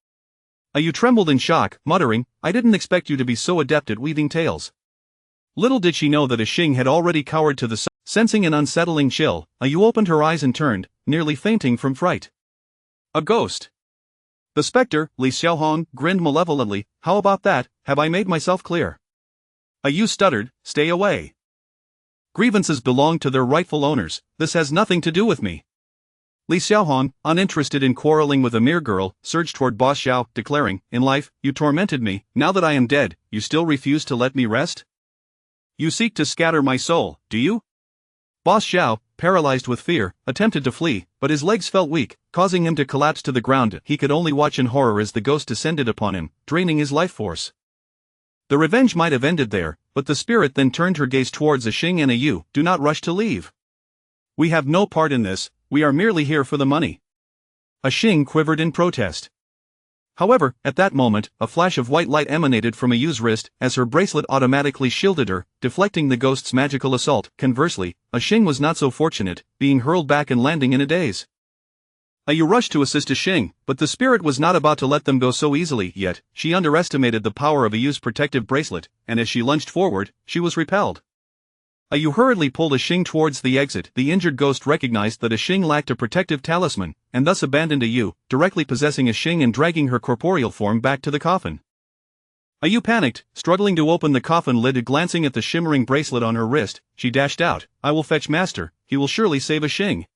Ayu trembled in shock, muttering, I didn't expect you to be so adept at weaving tales. Little did she know that Xing had already cowered to the side. Sensing an unsettling chill, Ayu opened her eyes and turned, nearly fainting from fright. A ghost. The specter, Li Xiaohong, grinned malevolently, how about that, have I made myself clear? Ayu stuttered, stay away. Grievances belong to their rightful owners, this has nothing to do with me. Li Xiaohong, uninterested in quarreling with a mere girl, surged toward Boss Xiao, declaring, "In life, you tormented me, now that I am dead, you still refuse to let me rest? You seek to scatter my soul, do you?" Boss Xiao, paralyzed with fear, attempted to flee, but his legs felt weak, causing him to collapse to the ground. He could only watch in horror as the ghost descended upon him, draining his life force. The revenge might have ended there, but the spirit then turned her gaze towards a Xing and a Yu. "Do not rush to leave. We have no part in this, we are merely here for the money." A Xing quivered in protest. However, at that moment, a flash of white light emanated from a Yu's wrist, as her bracelet automatically shielded her, deflecting the ghost's magical assault. Conversely, a Xing was not so fortunate, being hurled back and landing in a daze. A Yu rushed to assist a Xing, but the spirit was not about to let them go so easily. Yet she underestimated the power of a Yu's protective bracelet, and as she lunged forward, she was repelled. A Yu hurriedly pulled a Xing towards the exit. The injured ghost recognized that a Xing lacked a protective talisman, and thus abandoned a Yu, directly possessing a Xing and dragging her corporeal form back to the coffin. A Yu panicked, struggling to open the coffin lid. Glancing at the shimmering bracelet on her wrist, she dashed out, "I will fetch Master, he will surely save a Xing."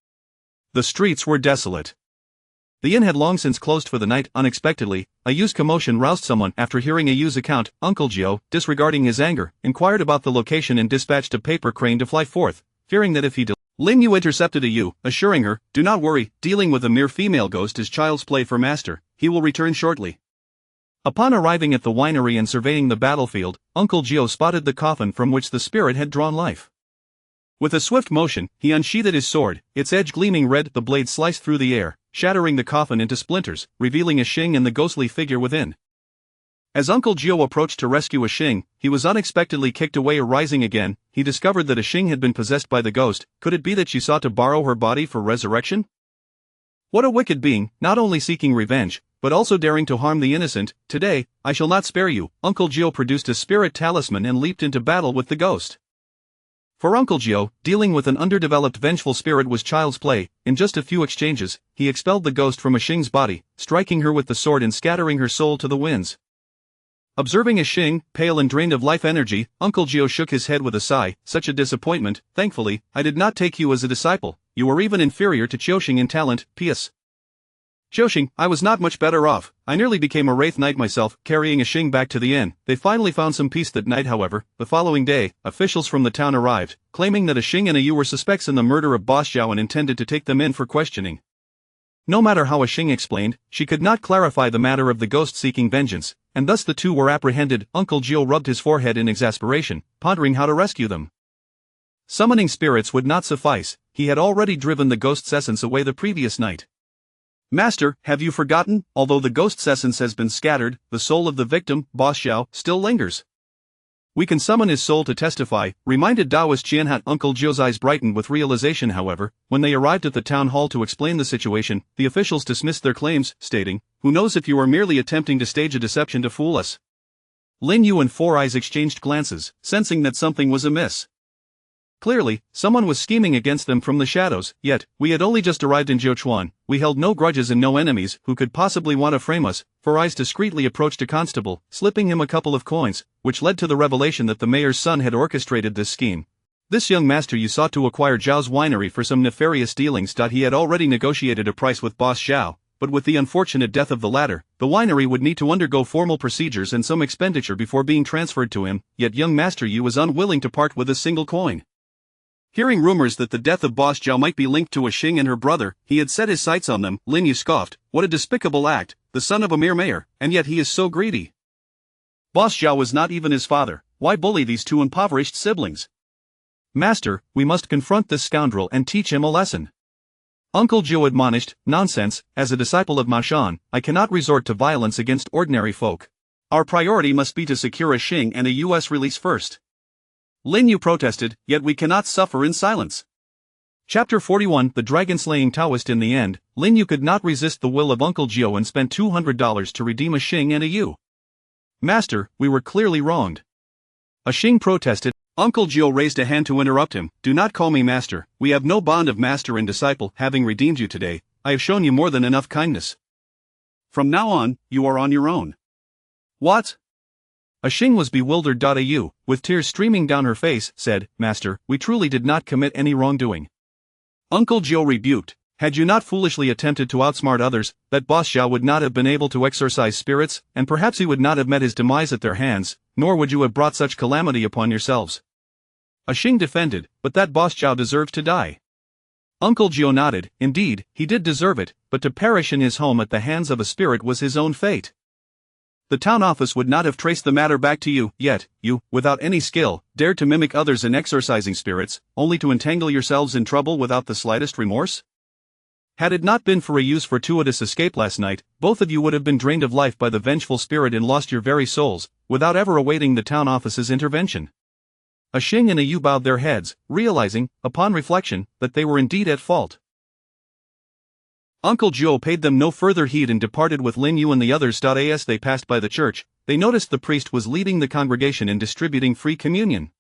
The streets were desolate. The inn had long since closed for the night. Unexpectedly, a Yu's commotion roused someone. After hearing a Yu's account, Uncle Gio, disregarding his anger, inquired about the location and dispatched a paper crane to fly forth, fearing that if he Lin Yu intercepted a Yu, assuring her, "Do not worry, dealing with a mere female ghost is child's play for Master, he will return shortly." Upon arriving at the winery and surveying the battlefield, Uncle Gio spotted the coffin from which the spirit had drawn life. With a swift motion, he unsheathed his sword, its edge gleaming red. The blade sliced through the air, shattering the coffin into splinters, revealing a Xing and the ghostly figure within. As Uncle Gio approached to rescue a Xing, he was unexpectedly kicked away. Rising again, he discovered that a Xing had been possessed by the ghost. Could it be that she sought to borrow her body for resurrection? What a wicked being, not only seeking revenge, but also daring to harm the innocent. "Today, I shall not spare you." Uncle Gio produced a spirit talisman and leaped into battle with the ghost. For Uncle Gio, dealing with an underdeveloped vengeful spirit was child's play. In just a few exchanges, he expelled the ghost from a Xing's body, striking her with the sword and scattering her soul to the winds. Observing a Xing, pale and drained of life energy, Uncle Gio shook his head with a sigh. "Such a disappointment. Thankfully, I did not take you as a disciple. You are even inferior to Qiuxing in talent. P.S. Qiuxing, I was not much better off. I nearly became a wraith knight myself, carrying a Xing back to the inn." They finally found some peace that night. However, the following day, officials from the town arrived, claiming that a Xing and a Yu were suspects in the murder of Boss Xiao and intended to take them in for questioning. No matter how a Xing explained, she could not clarify the matter of the ghost seeking vengeance, and thus the two were apprehended. Uncle Gio rubbed his forehead in exasperation, pondering how to rescue them. Summoning spirits would not suffice. He had already driven the ghost's essence away the previous night. "Master, have you forgotten? Although the ghost's essence has been scattered, the soul of the victim, Boss Xiao, still lingers. We can summon his soul to testify," reminded Taoist Qianhat. Uncle Gio's eyes brightened with realization. However, when they arrived at the town hall to explain the situation, the officials dismissed their claims, stating, "Who knows if you are merely attempting to stage a deception to fool us?" Lin Yu and Four Eyes exchanged glances, sensing that something was amiss. Clearly, someone was scheming against them from the shadows. Yet, we had only just arrived in Jiuchuan. We held no grudges and no enemies. Who could possibly want to frame us? Four Eyes discreetly approached a constable, slipping him a couple of coins, which led to the revelation that the mayor's son had orchestrated this scheme. "This young master you sought to acquire Zhao's winery for some nefarious dealings." He had already negotiated a price with Boss Xiao, but with the unfortunate death of the latter, the winery would need to undergo formal procedures and some expenditure before being transferred to him. Yet young Master Yu was unwilling to part with a single coin. Hearing rumors that the death of Boss Zhao might be linked to a Xing and her brother, he had set his sights on them. Lin Yu scoffed, "What a despicable act, the son of a mere mayor, and yet he is so greedy. Boss Zhao was not even his father, why bully these two impoverished siblings?" "Master, we must confront this scoundrel and teach him a lesson." Uncle Zhou admonished, "Nonsense, as a disciple of Ma Shan, I cannot resort to violence against ordinary folk. Our priority must be to secure a Xing and a US release first." Lin Yu protested, "Yet we cannot suffer in silence." Chapter 41 The Dragon-Slaying Taoist. In the end, Lin Yu could not resist the will of Uncle Gio and spent $200 to redeem a Xing and a Yu. "Master, we were clearly wronged." A Xing protested. Uncle Gio raised a hand to interrupt him. "Do not call me master, we have no bond of master and disciple. Having redeemed you today, I have shown you more than enough kindness. From now on, you are on your own." "What?" A Xing was bewildered. A Yu, with tears streaming down her face, said, "Master, we truly did not commit any wrongdoing." Uncle Gio rebuked, Had you not foolishly attempted to outsmart others, that boss Xiao would not have been able to exorcise spirits, and perhaps he would not have met his demise at their hands, nor would you have brought such calamity upon yourselves. A Xing defended, but that boss Xiao deserves to die. Uncle Jiu nodded. Indeed, he did deserve it, but to perish in his home at the hands of a spirit was his own fate. The town office would not have traced the matter back to you, yet, you, without any skill, dared to mimic others in exorcising spirits, only to entangle yourselves in trouble without the slightest remorse? Had it not been for a fortuitous escape last night, both of you would have been drained of life by the vengeful spirit and lost your very souls, without ever awaiting the town office's intervention. A Xing and a Yu bowed their heads, realizing, upon reflection, that they were indeed at fault. Uncle Jiu paid them no further heed and departed with Lin Yu and the others. As they passed by the church, they noticed the priest was leading the congregation in distributing free communion.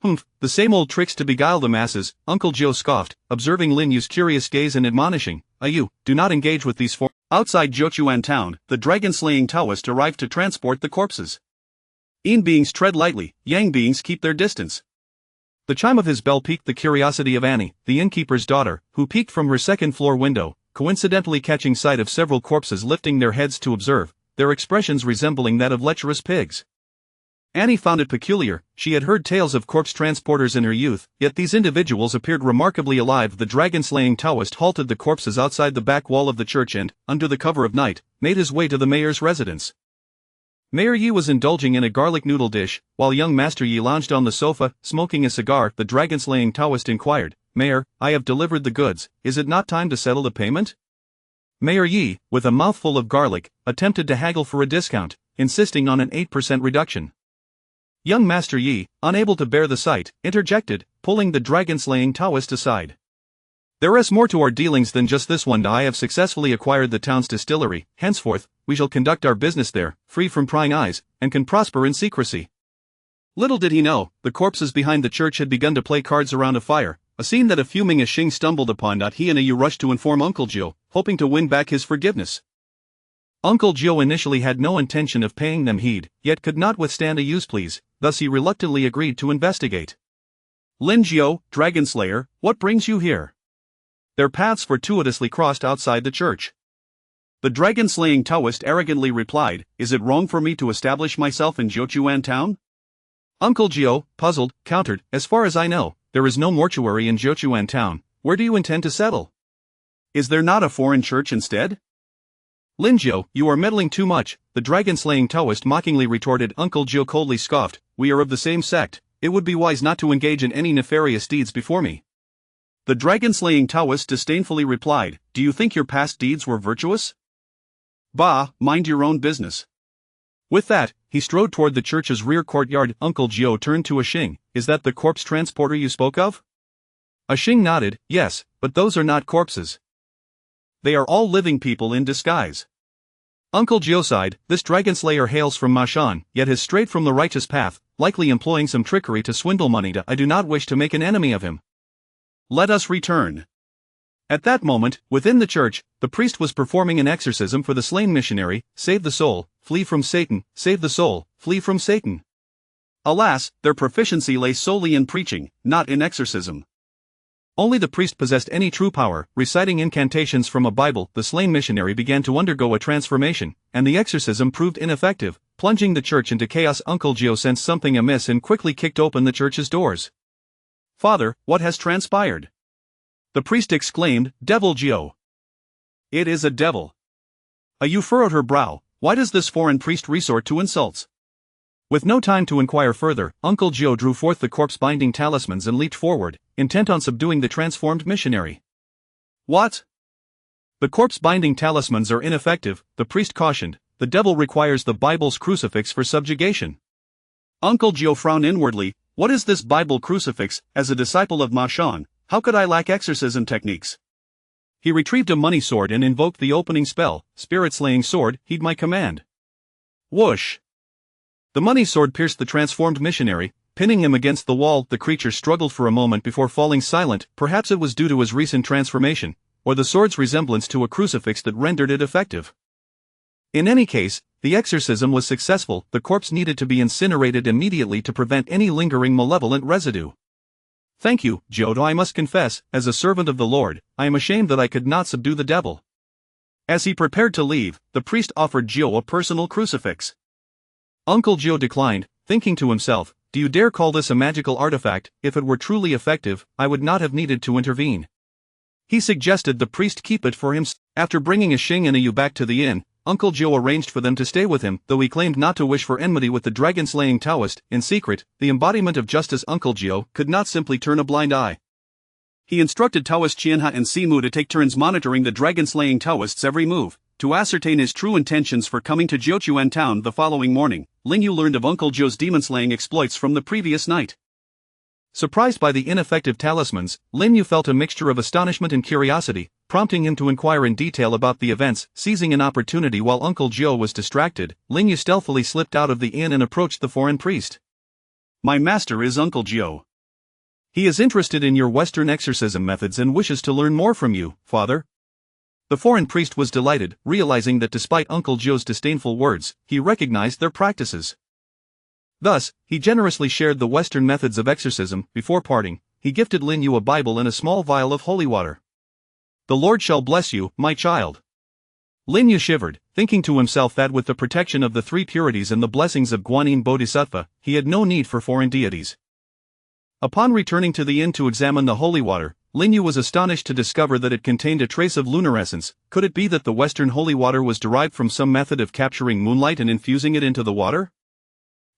Humph, the same old tricks to beguile the masses, Uncle Jiu scoffed, observing Lin Yu's curious gaze and admonishing, "You, do not engage with these Outside Jiuquan town, the dragon-slaying Taoist arrived to transport the corpses. Yin beings tread lightly, Yang beings keep their distance. The chime of his bell piqued the curiosity of Annie, the innkeeper's daughter, who peeked from her second-floor window, coincidentally catching sight of several corpses lifting their heads to observe, their expressions resembling that of lecherous pigs. Annie found it peculiar. She had heard tales of corpse transporters in her youth, yet these individuals appeared remarkably alive. The dragon-slaying Taoist halted the corpses outside the back wall of the church and, under the cover of night, made his way to the mayor's residence. Mayor Yi was indulging in a garlic noodle dish, while young Master Yi lounged on the sofa, smoking a cigar. The dragon-slaying Taoist inquired, "Mayor, I have delivered the goods, is it not time to settle the payment?" Mayor Yi, with a mouthful of garlic, attempted to haggle for a discount, insisting on an 8% reduction. Young Master Yi, unable to bear the sight, interjected, pulling the dragon-slaying Taoist aside. "There is more to our dealings than just this one. I have successfully acquired the town's distillery. Henceforth, we shall conduct our business there, free from prying eyes, and can prosper in secrecy." Little did he know, the corpses behind the church had begun to play cards around a fire, a scene that a fuming Xing stumbled upon. He and a Yu rushed to inform Uncle Jiu, hoping to win back his forgiveness. Uncle Jiu initially had no intention of paying them heed, yet could not withstand a Yu's pleas, thus he reluctantly agreed to investigate. "Lin Jiu, Dragonslayer, what brings you here?" Their paths fortuitously crossed outside the church. The dragon-slaying Taoist arrogantly replied, "Is it wrong for me to establish myself in Jiuquan town?" Uncle Jiu, puzzled, countered, "As far as I know, there is no mortuary in Jiuquan town. Where do you intend to settle? Is there not a foreign church instead?" "Lin Jiu, you are meddling too much," the dragon-slaying Taoist mockingly retorted. Uncle Jiu coldly scoffed, "We are of the same sect, it would be wise not to engage in any nefarious deeds before me." The dragon-slaying Taoist disdainfully replied, "Do you think your past deeds were virtuous? Bah, mind your own business." With that, he strode toward the church's rear courtyard. Uncle Jiu turned to a Xing, "Is that the corpse transporter you spoke of?" A Xing nodded, "Yes, but those are not corpses. They are all living people in disguise." Uncle Jiu sighed, "This dragon-slayer hails from Mashan, yet has strayed from the righteous path, likely employing some trickery to swindle money. I do not wish to make an enemy of him. Let us return." At that moment, within the church, the priest was performing an exorcism for the slain missionary. "Save the soul, flee from Satan, save the soul, flee from Satan." Alas, their proficiency lay solely in preaching, not in exorcism. Only the priest possessed any true power. Reciting incantations from a Bible, the slain missionary began to undergo a transformation, and the exorcism proved ineffective, plunging the church into chaos. Uncle Jiu sensed something amiss and quickly kicked open the church's doors. "Father, what has transpired?" The priest exclaimed, "Devil Jiu! It is a devil." A Yu furrowed her brow. Why does this foreign priest resort to insults? With no time to inquire further, Uncle Jiu drew forth the corpse-binding talismans and leaped forward, intent on subduing the transformed missionary. "What? The corpse-binding talismans are ineffective," the priest cautioned. "The devil requires the Bible's crucifix for subjugation." Uncle Jiu frowned inwardly. What is this Bible crucifix? As a disciple of Mashan, how could I lack exorcism techniques? He retrieved a money sword and invoked the opening spell, "Spirit-slaying sword, heed my command." Whoosh! The money sword pierced the transformed missionary, pinning him against the wall. The creature struggled for a moment before falling silent. Perhaps it was due to his recent transformation, or the sword's resemblance to a crucifix that rendered it effective. In any case, the exorcism was successful. The corpse needed to be incinerated immediately to prevent any lingering malevolent residue. Thank you, Jodo. I must confess, as a servant of the Lord, I am ashamed that I could not subdue the devil. As he prepared to leave, the priest offered Joe a personal crucifix. Uncle Joe declined, thinking to himself, "Do you dare call this a magical artifact? If it were truly effective, I would not have needed to intervene." He suggested the priest keep it for himself. After bringing a Xing and a Yu back to the inn, Uncle Joe arranged for them to stay with him, though he claimed not to wish for enmity with the dragon-slaying Taoist. In secret, the embodiment of justice Uncle Joe could not simply turn a blind eye. He instructed Taoist Qianha and Simu to take turns monitoring the dragon-slaying Taoist's every move. To ascertain his true intentions for coming to Jiuquan town the following morning, Lin Yu learned of Uncle Joe's demon-slaying exploits from the previous night. Surprised by the ineffective talismans, Lin Yu felt a mixture of astonishment and curiosity, prompting him to inquire in detail about the events. Seizing an opportunity while Uncle Joe was distracted, Lin Yu stealthily slipped out of the inn and approached the foreign priest. "My master is Uncle Joe. He is interested in your Western exorcism methods and wishes to learn more from you, Father." The foreign priest was delighted, realizing that despite Uncle Joe's disdainful words, he recognized their practices. Thus, he generously shared the Western methods of exorcism. Before parting, he gifted Lin Yu a Bible and a small vial of holy water. "The Lord shall bless you, my child." Lin Yu shivered, thinking to himself that with the protection of the three purities and the blessings of Guanyin Bodhisattva, he had no need for foreign deities. Upon returning to the inn to examine the holy water, Lin Yu was astonished to discover that it contained a trace of lunarescence. Could it be that the Western holy water was derived from some method of capturing moonlight and infusing it into the water?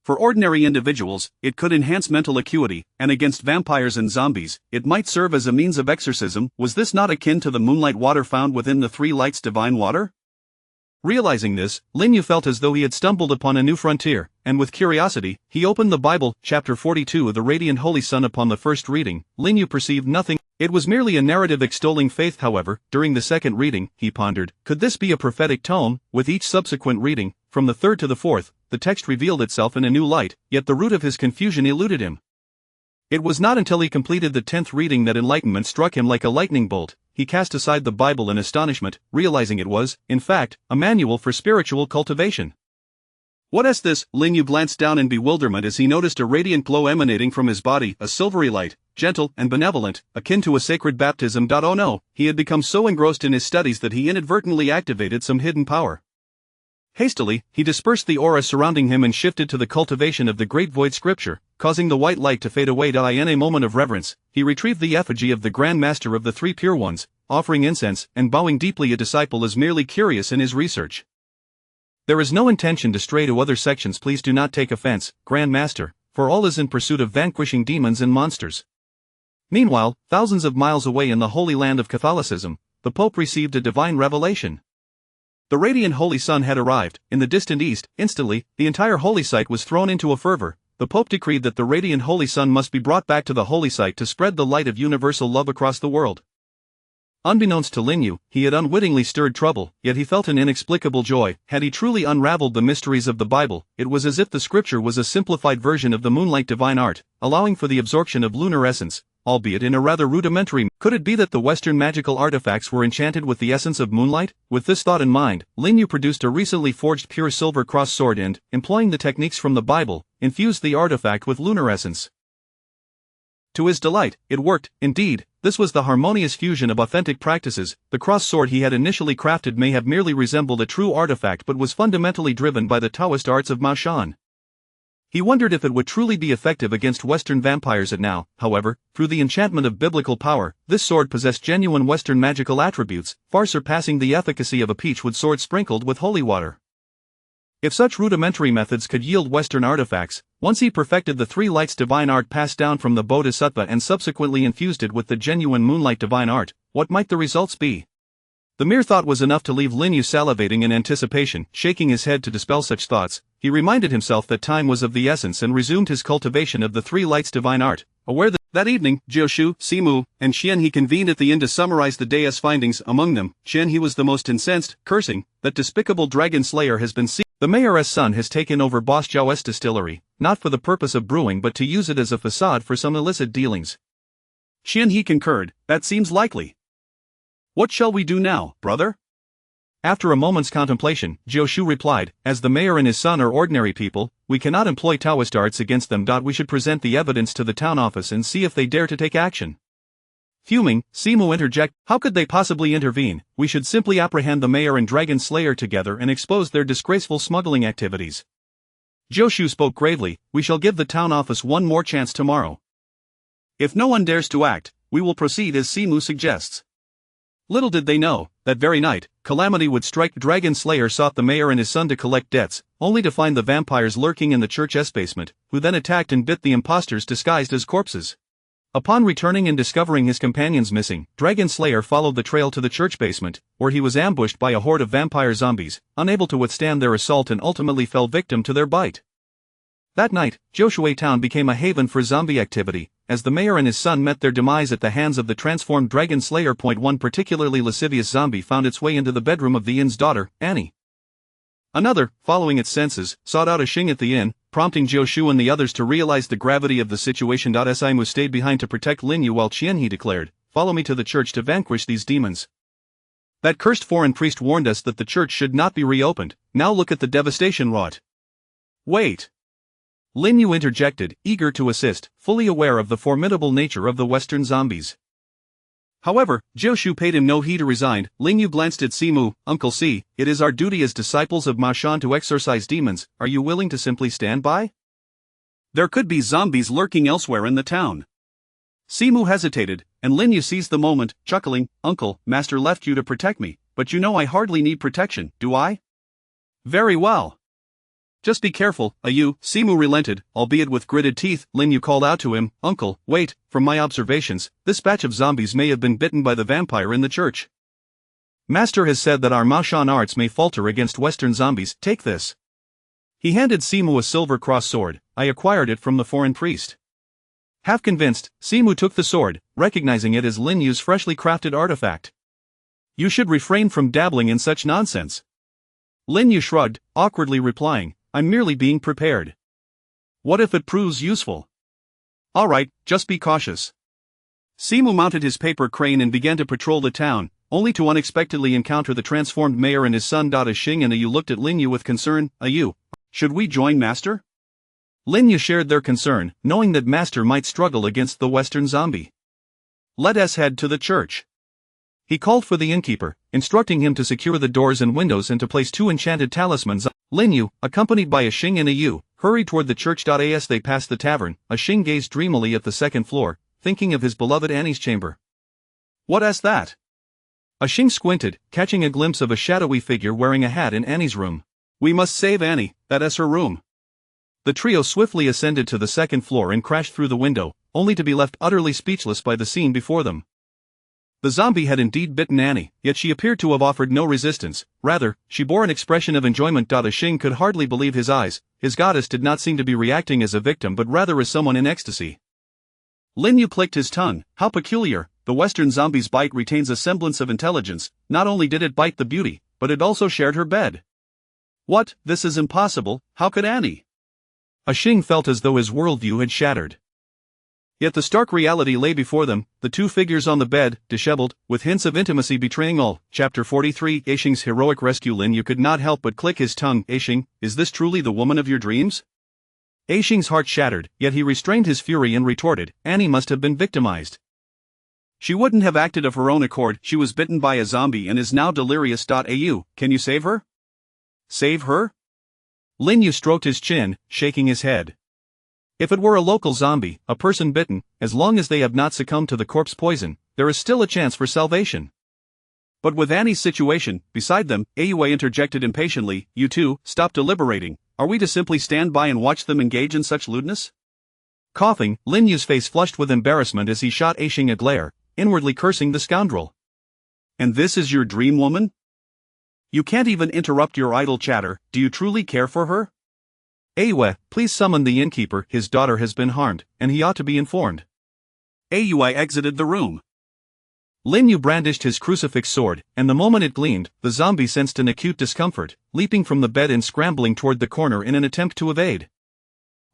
For ordinary individuals, it could enhance mental acuity, and against vampires and zombies, it might serve as a means of exorcism. Was this not akin to the moonlight water found within the Three Lights divine water? Realizing this, Lin Yu felt as though he had stumbled upon a new frontier, and with curiosity, he opened the Bible, chapter 42 of the Radiant Holy Sun. Upon the first reading, Lin Yu perceived nothing. It was merely a narrative extolling faith. However, during the second reading, he pondered, could this be a prophetic tome? With each subsequent reading, from the third to the fourth, the text revealed itself in a new light, yet the root of his confusion eluded him. It was not until he completed the 10th reading that enlightenment struck him like a lightning bolt. He cast aside the Bible in astonishment, realizing it was, in fact, a manual for spiritual cultivation. "What is this?" Lin Yu glanced down in bewilderment as he noticed a radiant glow emanating from his body, a silvery light, gentle and benevolent, akin to a sacred baptism. Oh no, he had become so engrossed in his studies that he inadvertently activated some hidden power. Hastily, he dispersed the aura surrounding him and shifted to the cultivation of the great void scripture, causing the white light to fade away. In a moment of reverence, he retrieved the effigy of the Grand Master of the Three Pure Ones, offering incense and bowing deeply. A disciple is merely curious in his research. There is no intention to stray to other sections. Please do not take offense, Grand Master, for all is in pursuit of vanquishing demons and monsters. Meanwhile, thousands of miles away in the holy land of Catholicism, the Pope received a divine revelation. The radiant holy sun had arrived. In the distant east, instantly, the entire holy site was thrown into a fervor. The Pope decreed that the radiant holy sun must be brought back to the holy site to spread the light of universal love across the world. Unbeknownst to Lin Yu, he had unwittingly stirred trouble, yet he felt an inexplicable joy. Had he truly unraveled the mysteries of the Bible, it was as if the scripture was a simplified version of the moonlight divine art, allowing for the absorption of lunar essence, albeit in a rather rudimentary. Could it be that the Western magical artifacts were enchanted with the essence of moonlight? With this thought in mind, Lin Yu produced a recently forged pure silver cross sword and, employing the techniques from the Bible, infused the artifact with lunar essence. To his delight, it worked. Indeed, this was the harmonious fusion of authentic practices. The cross sword he had initially crafted may have merely resembled a true artifact but was fundamentally driven by the Taoist arts of Mao Shan. He wondered if it would truly be effective against Western vampires. Now, however, through the enchantment of biblical power, this sword possessed genuine Western magical attributes, far surpassing the efficacy of a peachwood sword sprinkled with holy water. If such rudimentary methods could yield Western artifacts, once he perfected the Three Lights divine art passed down from the Bodhisattva and subsequently infused it with the genuine moonlight divine art, what might the results be? The mere thought was enough to leave Lin Yu salivating in anticipation. Shaking his head to dispel such thoughts, he reminded himself that time was of the essence and resumed his cultivation of the Three Lights divine art, aware that evening, Jiushu, Simu, and Qian he convened at the inn to summarize the day's findings. Among them, Qian he was the most incensed, cursing, "That despicable dragon slayer has been seized. The mayor's son has taken over Boss Zhao's distillery, not for the purpose of brewing but to use it as a facade for some illicit dealings." Qian he concurred, "That seems likely. What shall we do now, brother?" After a moment's contemplation, Jiu Shu replied, as the mayor and his son are ordinary people, we cannot employ Taoist arts against them. We should present the evidence to the town office and see if they dare to take action. Fuming, Simu interjected, how could they possibly intervene? We should simply apprehend the mayor and Dragon Slayer together and expose their disgraceful smuggling activities. Jiu Shu spoke gravely, we shall give the town office one more chance tomorrow. If no one dares to act, we will proceed as Simu suggests. Little did they know, that very night, calamity would strike. Dragon Slayer sought the mayor and his son to collect debts, only to find the vampires lurking in the church's basement, who then attacked and bit the impostors disguised as corpses. Upon returning and discovering his companions missing, Dragon Slayer followed the trail to the church basement, where he was ambushed by a horde of vampire zombies, unable to withstand their assault and ultimately fell victim to their bite. That night, Joshua Town became a haven for zombie activity, as the mayor and his son met their demise at the hands of the transformed Dragon Slayer. One particularly lascivious zombie found its way into the bedroom of the inn's daughter, Annie. Another, following its senses, sought out a Xing at the inn, prompting Jiu Shu and the others to realize the gravity of the situation. Simu stayed behind to protect Lin Yu while Qianhe declared, follow me to the church to vanquish these demons. That cursed foreign priest warned us that the church should not be reopened, now look at the devastation wrought. Wait. Lin Yu interjected, eager to assist, fully aware of the formidable nature of the Western zombies. However, Jiu Shu paid him no heed or resigned. Lin Yu glanced at Simu, Uncle Si, it is our duty as disciples of Ma Shan to exorcise demons, are you willing to simply stand by? There could be zombies lurking elsewhere in the town. Simu hesitated, and Lin Yu seized the moment, chuckling, Uncle, Master left you to protect me, but you know I hardly need protection, do I? Very well. Just be careful, you, Simu relented, albeit with gritted teeth. Lin Yu called out to him, Uncle, wait, from my observations, this batch of zombies may have been bitten by the vampire in the church. Master has said that our Ma Shan arts may falter against Western zombies, take this. He handed Simu a silver cross sword, I acquired it from the foreign priest. Half convinced, Simu took the sword, recognizing it as Lin Yu's freshly crafted artifact. You should refrain from dabbling in such nonsense. Lin Yu shrugged, awkwardly replying, I'm merely being prepared. What if it proves useful? Alright, just be cautious. Simu mounted his paper crane and began to patrol the town, only to unexpectedly encounter the transformed mayor and his son. Xing and Yu looked at Lin Yu with concern, Yu, should we join Master? Lin Yu shared their concern, knowing that Master might struggle against the Western zombie. Let us head to the church. He called for the innkeeper, instructing him to secure the doors and windows and to place 2 enchanted talismans. Lin Yu, accompanied by a Xing and a Yu, hurried toward the church. As they passed the tavern, a Xing gazed dreamily at the second floor, thinking of his beloved Annie's chamber. What's that? A Xing squinted, catching a glimpse of a shadowy figure wearing a hat in Annie's room. We must save Annie, that's her room. The trio swiftly ascended to the second floor and crashed through the window, only to be left utterly speechless by the scene before them. The zombie had indeed bitten Annie, yet she appeared to have offered no resistance, rather, she bore an expression of enjoyment. Xing could hardly believe his eyes, his goddess did not seem to be reacting as a victim but rather as someone in ecstasy. Lin Yu clicked his tongue, how peculiar, the Western zombie's bite retains a semblance of intelligence, not only did it bite the beauty, but it also shared her bed. What, this is impossible, how could Annie? A Xing felt as though his worldview had shattered. Yet the stark reality lay before them, the 2 figures on the bed, disheveled, with hints of intimacy betraying all. Chapter 43 Xing's heroic rescue. Lin Yu could not help but click his tongue. Xing, is this truly the woman of your dreams? Xing's heart shattered, yet he restrained his fury and retorted, Annie must have been victimized. She wouldn't have acted of her own accord, she was bitten by a zombie and is now delirious. Au, can you save her? Save her? Lin Yu stroked his chin, shaking his head. If it were a local zombie, a person bitten, as long as they have not succumbed to the corpse poison, there is still a chance for salvation. But with Annie's situation, beside them, Aue interjected impatiently, you two, stop deliberating, are we to simply stand by and watch them engage in such lewdness? Coughing, Lin Yu's face flushed with embarrassment as he shot Xing a glare, inwardly cursing the scoundrel. And this is your dream woman? You can't even interrupt your idle chatter, do you truly care for her? Aue, please summon the innkeeper, his daughter has been harmed, and he ought to be informed. Aue exited the room. Lin Yu brandished his crucifix sword, and the moment it gleamed, the zombie sensed an acute discomfort, leaping from the bed and scrambling toward the corner in an attempt to evade.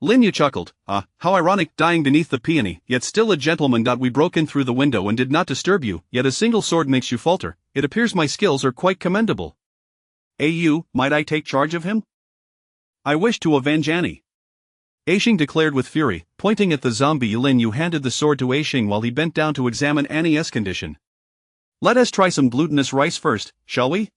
Lin Yu chuckled, how ironic, dying beneath the peony, yet still a gentleman. We broke in through the window and did not disturb you, yet a single sword makes you falter, it appears my skills are quite commendable. Might I take charge of him? I wish to avenge Annie. Aishing declared with fury, pointing at the zombie. Lin Yu handed the sword to Aishing while he bent down to examine Annie's condition. Let us try some glutinous rice first, shall we?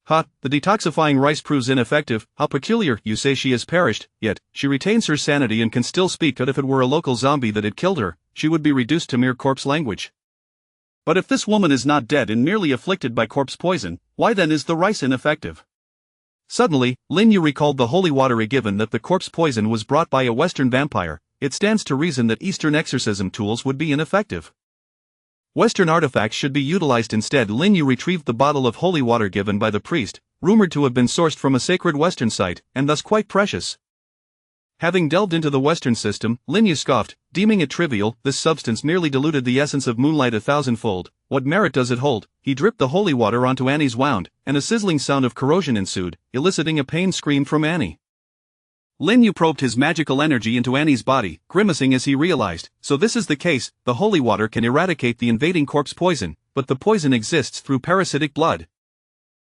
Ha, the detoxifying rice proves ineffective. How peculiar. You say she has perished, yet she retains her sanity and can still speak. But if it were a local zombie that had killed her, she would be reduced to mere corpse language. But if this woman is not dead and merely afflicted by corpse poison, why then is the rice ineffective? Suddenly, Lin Yu recalled the holy water. Given that the corpse poison was brought by a Western vampire, it stands to reason that Eastern exorcism tools would be ineffective. Western artifacts should be utilized instead. Lin Yu retrieved the bottle of holy water given by the priest, rumored to have been sourced from a sacred Western site, and thus quite precious. Having delved into the Western system, Lin Yu scoffed, deeming it trivial. This substance merely diluted the essence of moonlight 1,000-fold. What merit does it hold? He dripped the holy water onto Annie's wound, and a sizzling sound of corrosion ensued, eliciting a pain scream from Annie. Lin Yu probed his magical energy into Annie's body, grimacing as he realized, so this is the case. The holy water can eradicate the invading corpse poison, but the poison exists through parasitic blood.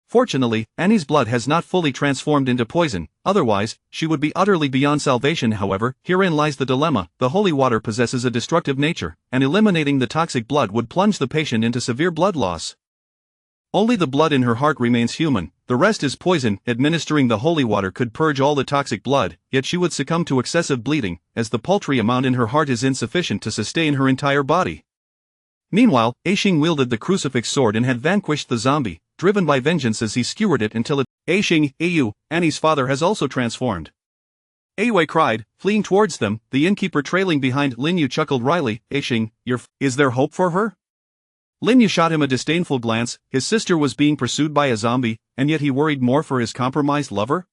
Fortunately, Annie's blood has not fully transformed into poison, otherwise, she would be utterly beyond salvation. However, herein lies the dilemma. The holy water possesses a destructive nature, and eliminating the toxic blood would plunge the patient into severe blood loss. Only the blood in her heart remains human, the rest is poison. Administering the holy water could purge all the toxic blood, yet she would succumb to excessive bleeding, as the paltry amount in her heart is insufficient to sustain her entire body. Meanwhile, Aishing wielded the crucifix sword and had vanquished the zombie, driven by vengeance as he skewered it until it— Aishing, Annie's father has also transformed. Wei cried, fleeing towards them, the innkeeper trailing behind. Lin Yu chuckled wryly. Aishing, is there hope for her? Lin Yu shot him a disdainful glance. His sister was being pursued by a zombie, and yet he worried more for his compromised lover?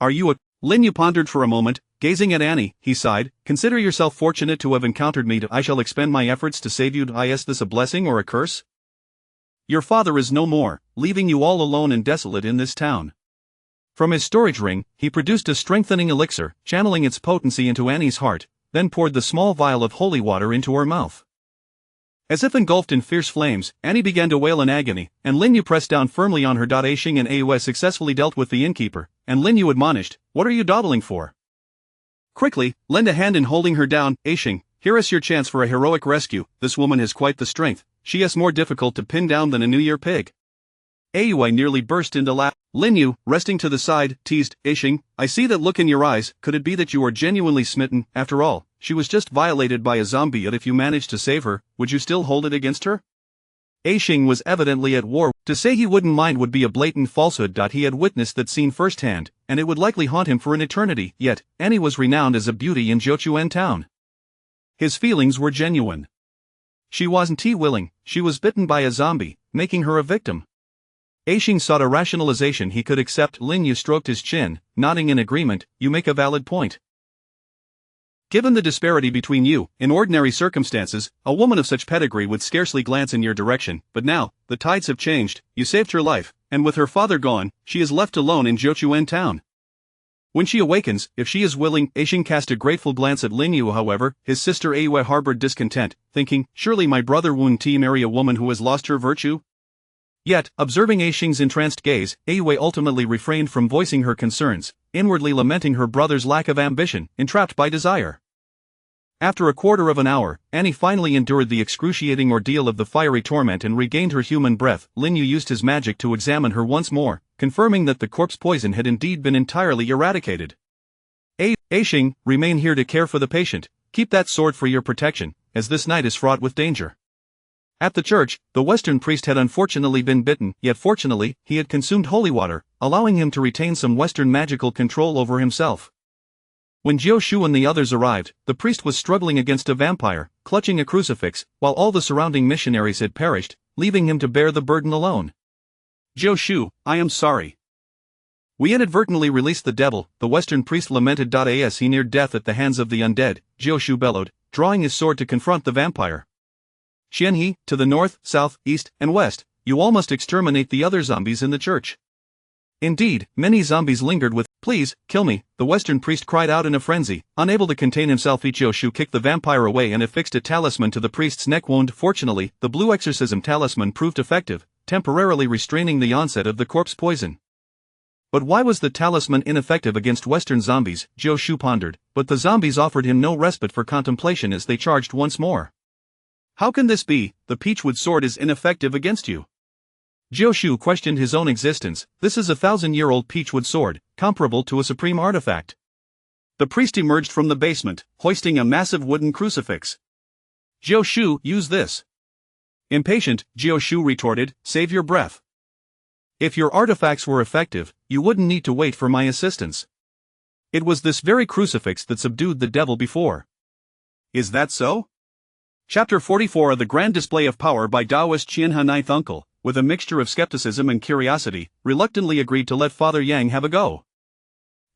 Are you a— Lin Yu pondered for a moment, gazing at Annie. He sighed. Consider yourself fortunate to have encountered me. I shall expend my efforts to save you. Is this a blessing or a curse? Your father is no more, leaving you all alone and desolate in this town. From his storage ring, he produced a strengthening elixir, channeling its potency into Annie's heart, then poured the small vial of holy water into her mouth. As if engulfed in fierce flames, Annie began to wail in agony, and Lin Yu pressed down firmly on her. Aishing and Aue successfully dealt with the innkeeper, and Lin Yu admonished, "What are you dawdling for? Quickly, lend a hand in holding her down. Aishing, here is your chance for a heroic rescue. This woman has quite the strength. She is more difficult to pin down than a New Year pig." Aue nearly burst into laughter. Lin Yu, resting to the side, teased, "Aishing, I see that look in your eyes. Could it be that you are genuinely smitten? After all, she was just violated by a zombie. Yet if you managed to save her, would you still hold it against her?" Aishing was evidently at war. To say he wouldn't mind would be a blatant falsehood. He had witnessed that scene firsthand, and it would likely haunt him for an eternity. Yet, Annie was renowned as a beauty in Jiuquan town. His feelings were genuine. She wasn't willing, she was bitten by a zombie, making her a victim. Aishing sought a rationalization he could accept. Lin Yu stroked his chin, nodding in agreement. You make a valid point. Given the disparity between you, in ordinary circumstances, a woman of such pedigree would scarcely glance in your direction, but now, the tides have changed. You saved her life, and with her father gone, she is left alone in Jiuquan town. When she awakens, if she is willing— Aishing cast a grateful glance at Lin Yu. However, his sister Aue harbored discontent, thinking, surely my brother won't marry a woman who has lost her virtue? Yet, observing Aishing's entranced gaze, Aue ultimately refrained from voicing her concerns, inwardly lamenting her brother's lack of ambition, entrapped by desire. After a quarter of an hour, Annie finally endured the excruciating ordeal of the fiery torment and regained her human breath. Lin Yu used his magic to examine her once more, confirming that the corpse poison had indeed been entirely eradicated. Aishing, remain here to care for the patient. Keep that sword for your protection, as this night is fraught with danger. At the church, the Western priest had unfortunately been bitten, yet fortunately, he had consumed holy water, allowing him to retain some Western magical control over himself. When Jiu Shu and the others arrived, the priest was struggling against a vampire, clutching a crucifix, while all the surrounding missionaries had perished, leaving him to bear the burden alone. Jiu Shu, I am sorry. We inadvertently released the devil, the Western priest lamented. As he neared death at the hands of the undead, Jiu Shu bellowed, drawing his sword to confront the vampire. Qianhe, to the north, south, east, and west, you all must exterminate the other zombies in the church. Indeed, many zombies lingered with— Please, kill me, the Western priest cried out in a frenzy. Unable to contain himself, Jiu Shu kicked the vampire away and affixed a talisman to the priest's neck wound. Fortunately, the blue exorcism talisman proved effective, temporarily restraining the onset of the corpse poison. But why was the talisman ineffective against Western zombies? Jiao Shu pondered, but the zombies offered him no respite for contemplation as they charged once more. How can this be? The peachwood sword is ineffective against you. Jiao Shu questioned his own existence. This is a 1,000-year-old peachwood sword, comparable to a supreme artifact. The priest emerged from the basement, hoisting a massive wooden crucifix. Jiao Shu, use this. Impatient, Jiao Shu retorted, save your breath. If your artifacts were effective, you wouldn't need to wait for my assistance. It was this very crucifix that subdued the devil before. Is that so? Chapter 44 of The Grand Display of Power by Taoist Qianhe. Ninth uncle, with a mixture of skepticism and curiosity, reluctantly agreed to let Father Yang have a go.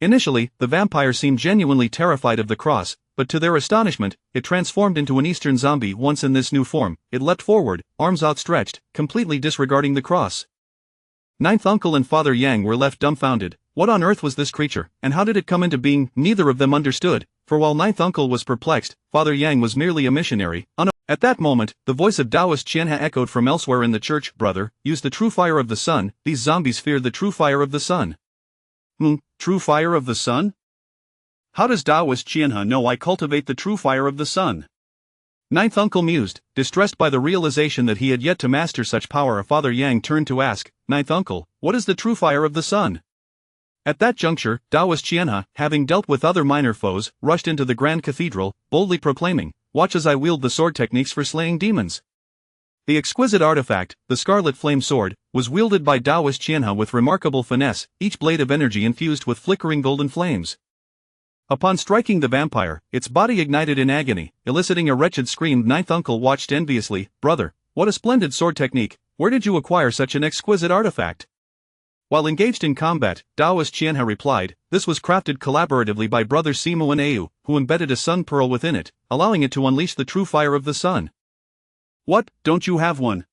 Initially, the vampire seemed genuinely terrified of the cross, but to their astonishment, it transformed into an Eastern zombie. Once in this new form, it leapt forward, arms outstretched, completely disregarding the cross. Ninth uncle and Father Yang were left dumbfounded. What on earth was this creature, and how did it come into being? Neither of them understood, for while Ninth uncle was perplexed, Father Yang was merely a missionary. At that moment, the voice of Taoist Qianhe echoed from elsewhere in the church. Brother, use the true fire of the sun. These zombies fear the true fire of the sun. True fire of the sun? How does Taoist Qianhe know I cultivate the true fire of the sun? Ninth uncle mused, distressed by the realization that he had yet to master such power. Father Yang turned to ask, Ninth uncle, what is the true fire of the sun? At that juncture, Taoist Qianhe, having dealt with other minor foes, rushed into the grand cathedral, boldly proclaiming, watch as I wield the sword techniques for slaying demons. The exquisite artifact, the Scarlet Flame Sword, was wielded by Taoist Qianhe with remarkable finesse, each blade of energy infused with flickering golden flames. Upon striking the vampire, its body ignited in agony, eliciting a wretched scream. Ninth uncle watched enviously. Brother, what a splendid sword technique, where did you acquire such an exquisite artifact? While engaged in combat, Taoist Qianhe replied, this was crafted collaboratively by brothers Simo and Au, who embedded a sun pearl within it, allowing it to unleash the true fire of the sun. What, don't you have one?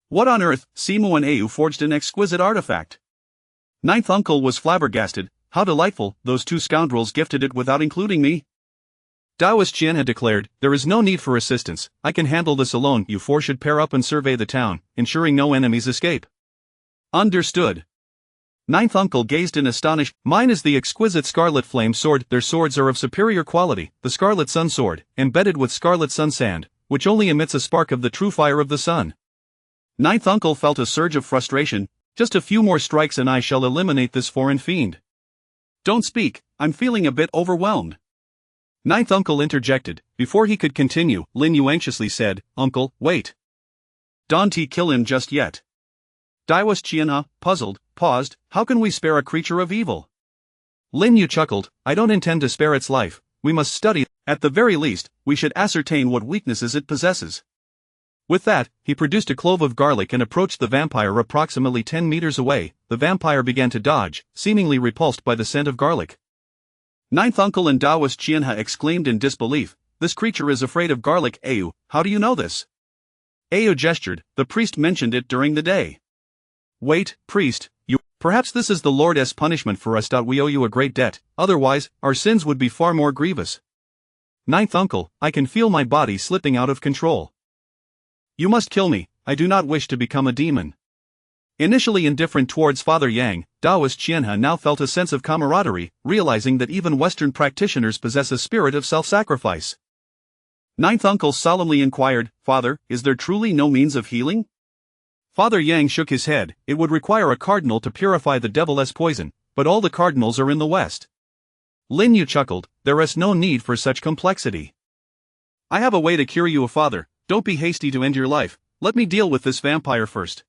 What on earth? Simo and Au forged an exquisite artifact. Ninth uncle was flabbergasted. How delightful, those two scoundrels gifted it without including me. Taoist Qianhe declared, there is no need for assistance, I can handle this alone. You four should pair up and survey the town, ensuring no enemies escape. Understood. Ninth uncle gazed in astonishment. Mine is the exquisite Scarlet Flame Sword. Their swords are of superior quality, the Scarlet Sun Sword, embedded with Scarlet Sun Sand, which only emits a spark of the true fire of the sun. Ninth uncle felt a surge of frustration. Just a few more strikes and I shall eliminate this foreign fiend. Don't speak, I'm feeling a bit overwhelmed. Ninth uncle interjected. Before he could continue, Lin Yu anxiously said, Uncle, wait. Don't kill him just yet. Taoist Qianhe, puzzled, paused. How can we spare a creature of evil? Lin Yu chuckled. I don't intend to spare its life, we must study. At the very least, we should ascertain what weaknesses it possesses. With that, he produced a clove of garlic and approached the vampire approximately 10 meters away. The vampire began to dodge, seemingly repulsed by the scent of garlic. Ninth uncle and Taoist Qianhe exclaimed in disbelief, this creature is afraid of garlic. Au, how do you know this? Au gestured, the priest mentioned it during the day. Wait, priest, perhaps this is the Lord's punishment for us. We owe you a great debt, otherwise, our sins would be far more grievous. Ninth uncle, I can feel my body slipping out of control. You must kill me, I do not wish to become a demon. Initially indifferent towards Father Yang, Taoist Qianhe now felt a sense of camaraderie, realizing that even Western practitioners possess a spirit of self-sacrifice. Ninth uncle solemnly inquired, Father, is there truly no means of healing? Father Yang shook his head. It would require a cardinal to purify the devil's poison, but all the cardinals are in the West. Lin Yu chuckled, there is no need for such complexity. I have a way to cure you, Father, don't be hasty to end your life, let me deal with this vampire first.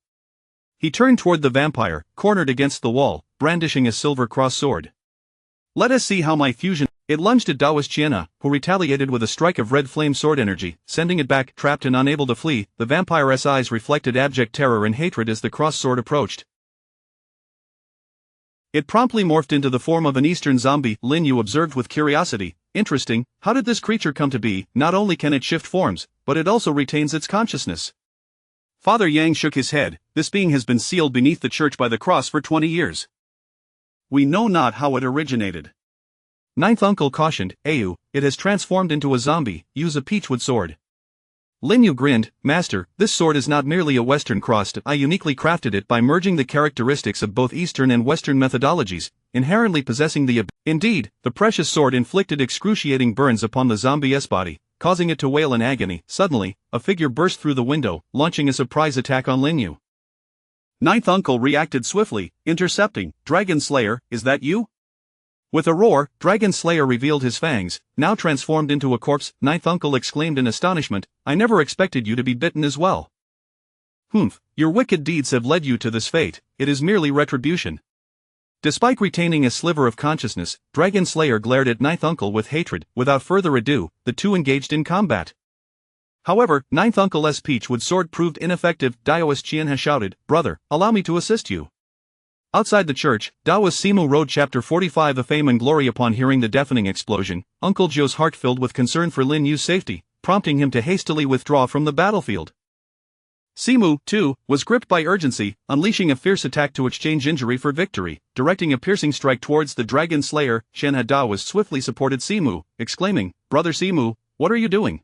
He turned toward the vampire, cornered against the wall, brandishing a silver cross sword. Let us see how my fusion. It lunged at Taoist Qianhe, who retaliated with a strike of red flame sword energy, sending it back. Trapped and unable to flee, the vampire's eyes reflected abject terror and hatred as the cross sword approached. It promptly morphed into the form of an Eastern zombie. Lin Yu observed with curiosity, interesting, how did this creature come to be? Not only can it shift forms, but it also retains its consciousness. Father Yang shook his head, this being has been sealed beneath the church by the cross for 20 years. We know not how it originated. Ninth uncle cautioned, Au, it has transformed into a zombie, use a peachwood sword. Lin Yu grinned, Master, this sword is not merely a Western cross. I uniquely crafted it by merging the characteristics of both Eastern and Western methodologies, inherently possessing the Indeed, the precious sword inflicted excruciating burns upon the zombie's body, causing it to wail in agony. Suddenly, a figure burst through the window, launching a surprise attack on Lin Yu. Ninth Uncle reacted swiftly, intercepting, Dragon Slayer, is that you? With a roar, Dragon Slayer revealed his fangs, now transformed into a corpse. Ninth Uncle exclaimed in astonishment, I never expected you to be bitten as well. Humph, your wicked deeds have led you to this fate, it is merely retribution. Despite retaining a sliver of consciousness, Dragon Slayer glared at Ninth Uncle with hatred. Without further ado, the two engaged in combat. However, Ninth Uncle's peach-wood sword proved ineffective. Daoist Qian shouted, Brother, allow me to assist you. Outside the church, Daoist Simu rode Chapter 45 of Fame and Glory. Upon hearing the deafening explosion, Uncle Zhou's heart filled with concern for Lin Yu's safety, prompting him to hastily withdraw from the battlefield. Simu, too, was gripped by urgency, unleashing a fierce attack to exchange injury for victory. Directing a piercing strike towards the Dragon Slayer, Shen Daoist swiftly supported Simu, exclaiming, Brother Simu, what are you doing?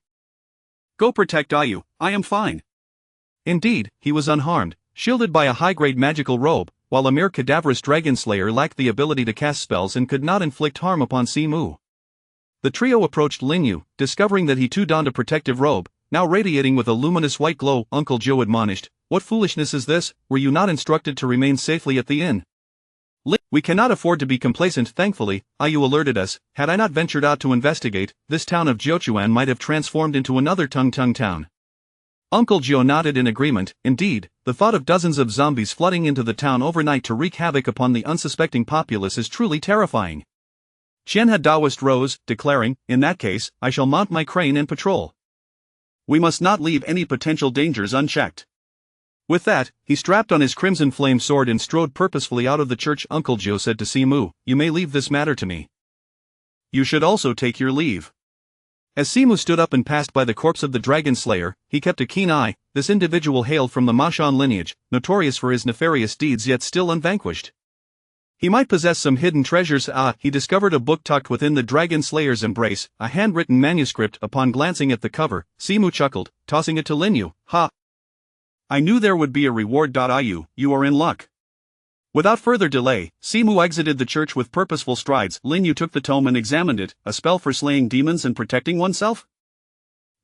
Go protect Ayu, I am fine. Indeed, he was unharmed, shielded by a high-grade magical robe, while a mere cadaverous Dragon Slayer lacked the ability to cast spells and could not inflict harm upon Simu. The trio approached Lin Yu, discovering that he too donned a protective robe, now radiating with a luminous white glow. Uncle Zhou admonished, What foolishness is this? Were you not instructed to remain safely at the inn? We cannot afford to be complacent. Thankfully, Ayu alerted us. Had I not ventured out to investigate, this town of Jiuquan might have transformed into another Tung town. Uncle Zhou nodded in agreement. Indeed, the thought of dozens of zombies flooding into the town overnight to wreak havoc upon the unsuspecting populace is truly terrifying. Qian Daoist rose, declaring, In that case, I shall mount my crane and patrol. We must not leave any potential dangers unchecked. With that, he strapped on his crimson flame sword and strode purposefully out of the church. Uncle Zhou said to Simu, You may leave this matter to me. You should also take your leave. As Simu stood up and passed by the corpse of the Dragon Slayer, he kept a keen eye. This individual hailed from the Ma Shan lineage, notorious for his nefarious deeds yet still unvanquished. He might possess some hidden treasures. He discovered a book tucked within the Dragon Slayer's embrace, a handwritten manuscript. Upon glancing at the cover, Simu chuckled, tossing it to Lin Yu. Ha! I knew there would be a reward. Ayu, you are in luck. Without further delay, Simu exited the church with purposeful strides. Lin Yu took the tome and examined it. A spell for slaying demons and protecting oneself?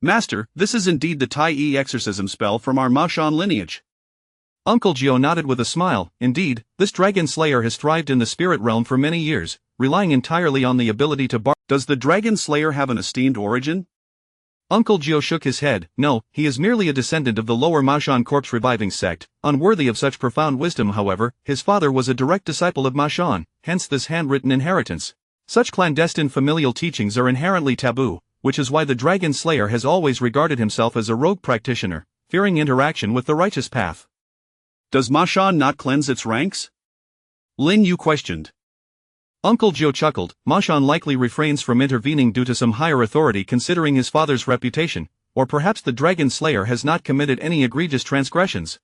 Master, this is indeed the Tai Yi exorcism spell from our Ma Shan lineage. Uncle Zhou nodded with a smile. Indeed, this Dragon Slayer has thrived in the spirit realm for many years, relying entirely on the ability to Does the Dragon Slayer have an esteemed origin? Uncle Zhou shook his head. No, he is merely a descendant of the lower Ma Shan corpse reviving sect, unworthy of such profound wisdom. However, his father was a direct disciple of Ma Shan, hence this handwritten inheritance. Such clandestine familial teachings are inherently taboo, which is why the Dragon Slayer has always regarded himself as a rogue practitioner, fearing interaction with the righteous path. Does Ma Shan not cleanse its ranks? Lin Yu questioned. Uncle Zhou chuckled. Ma Shan likely refrains from intervening due to some higher authority considering his father's reputation, or perhaps the Dragon Slayer has not committed any egregious transgressions.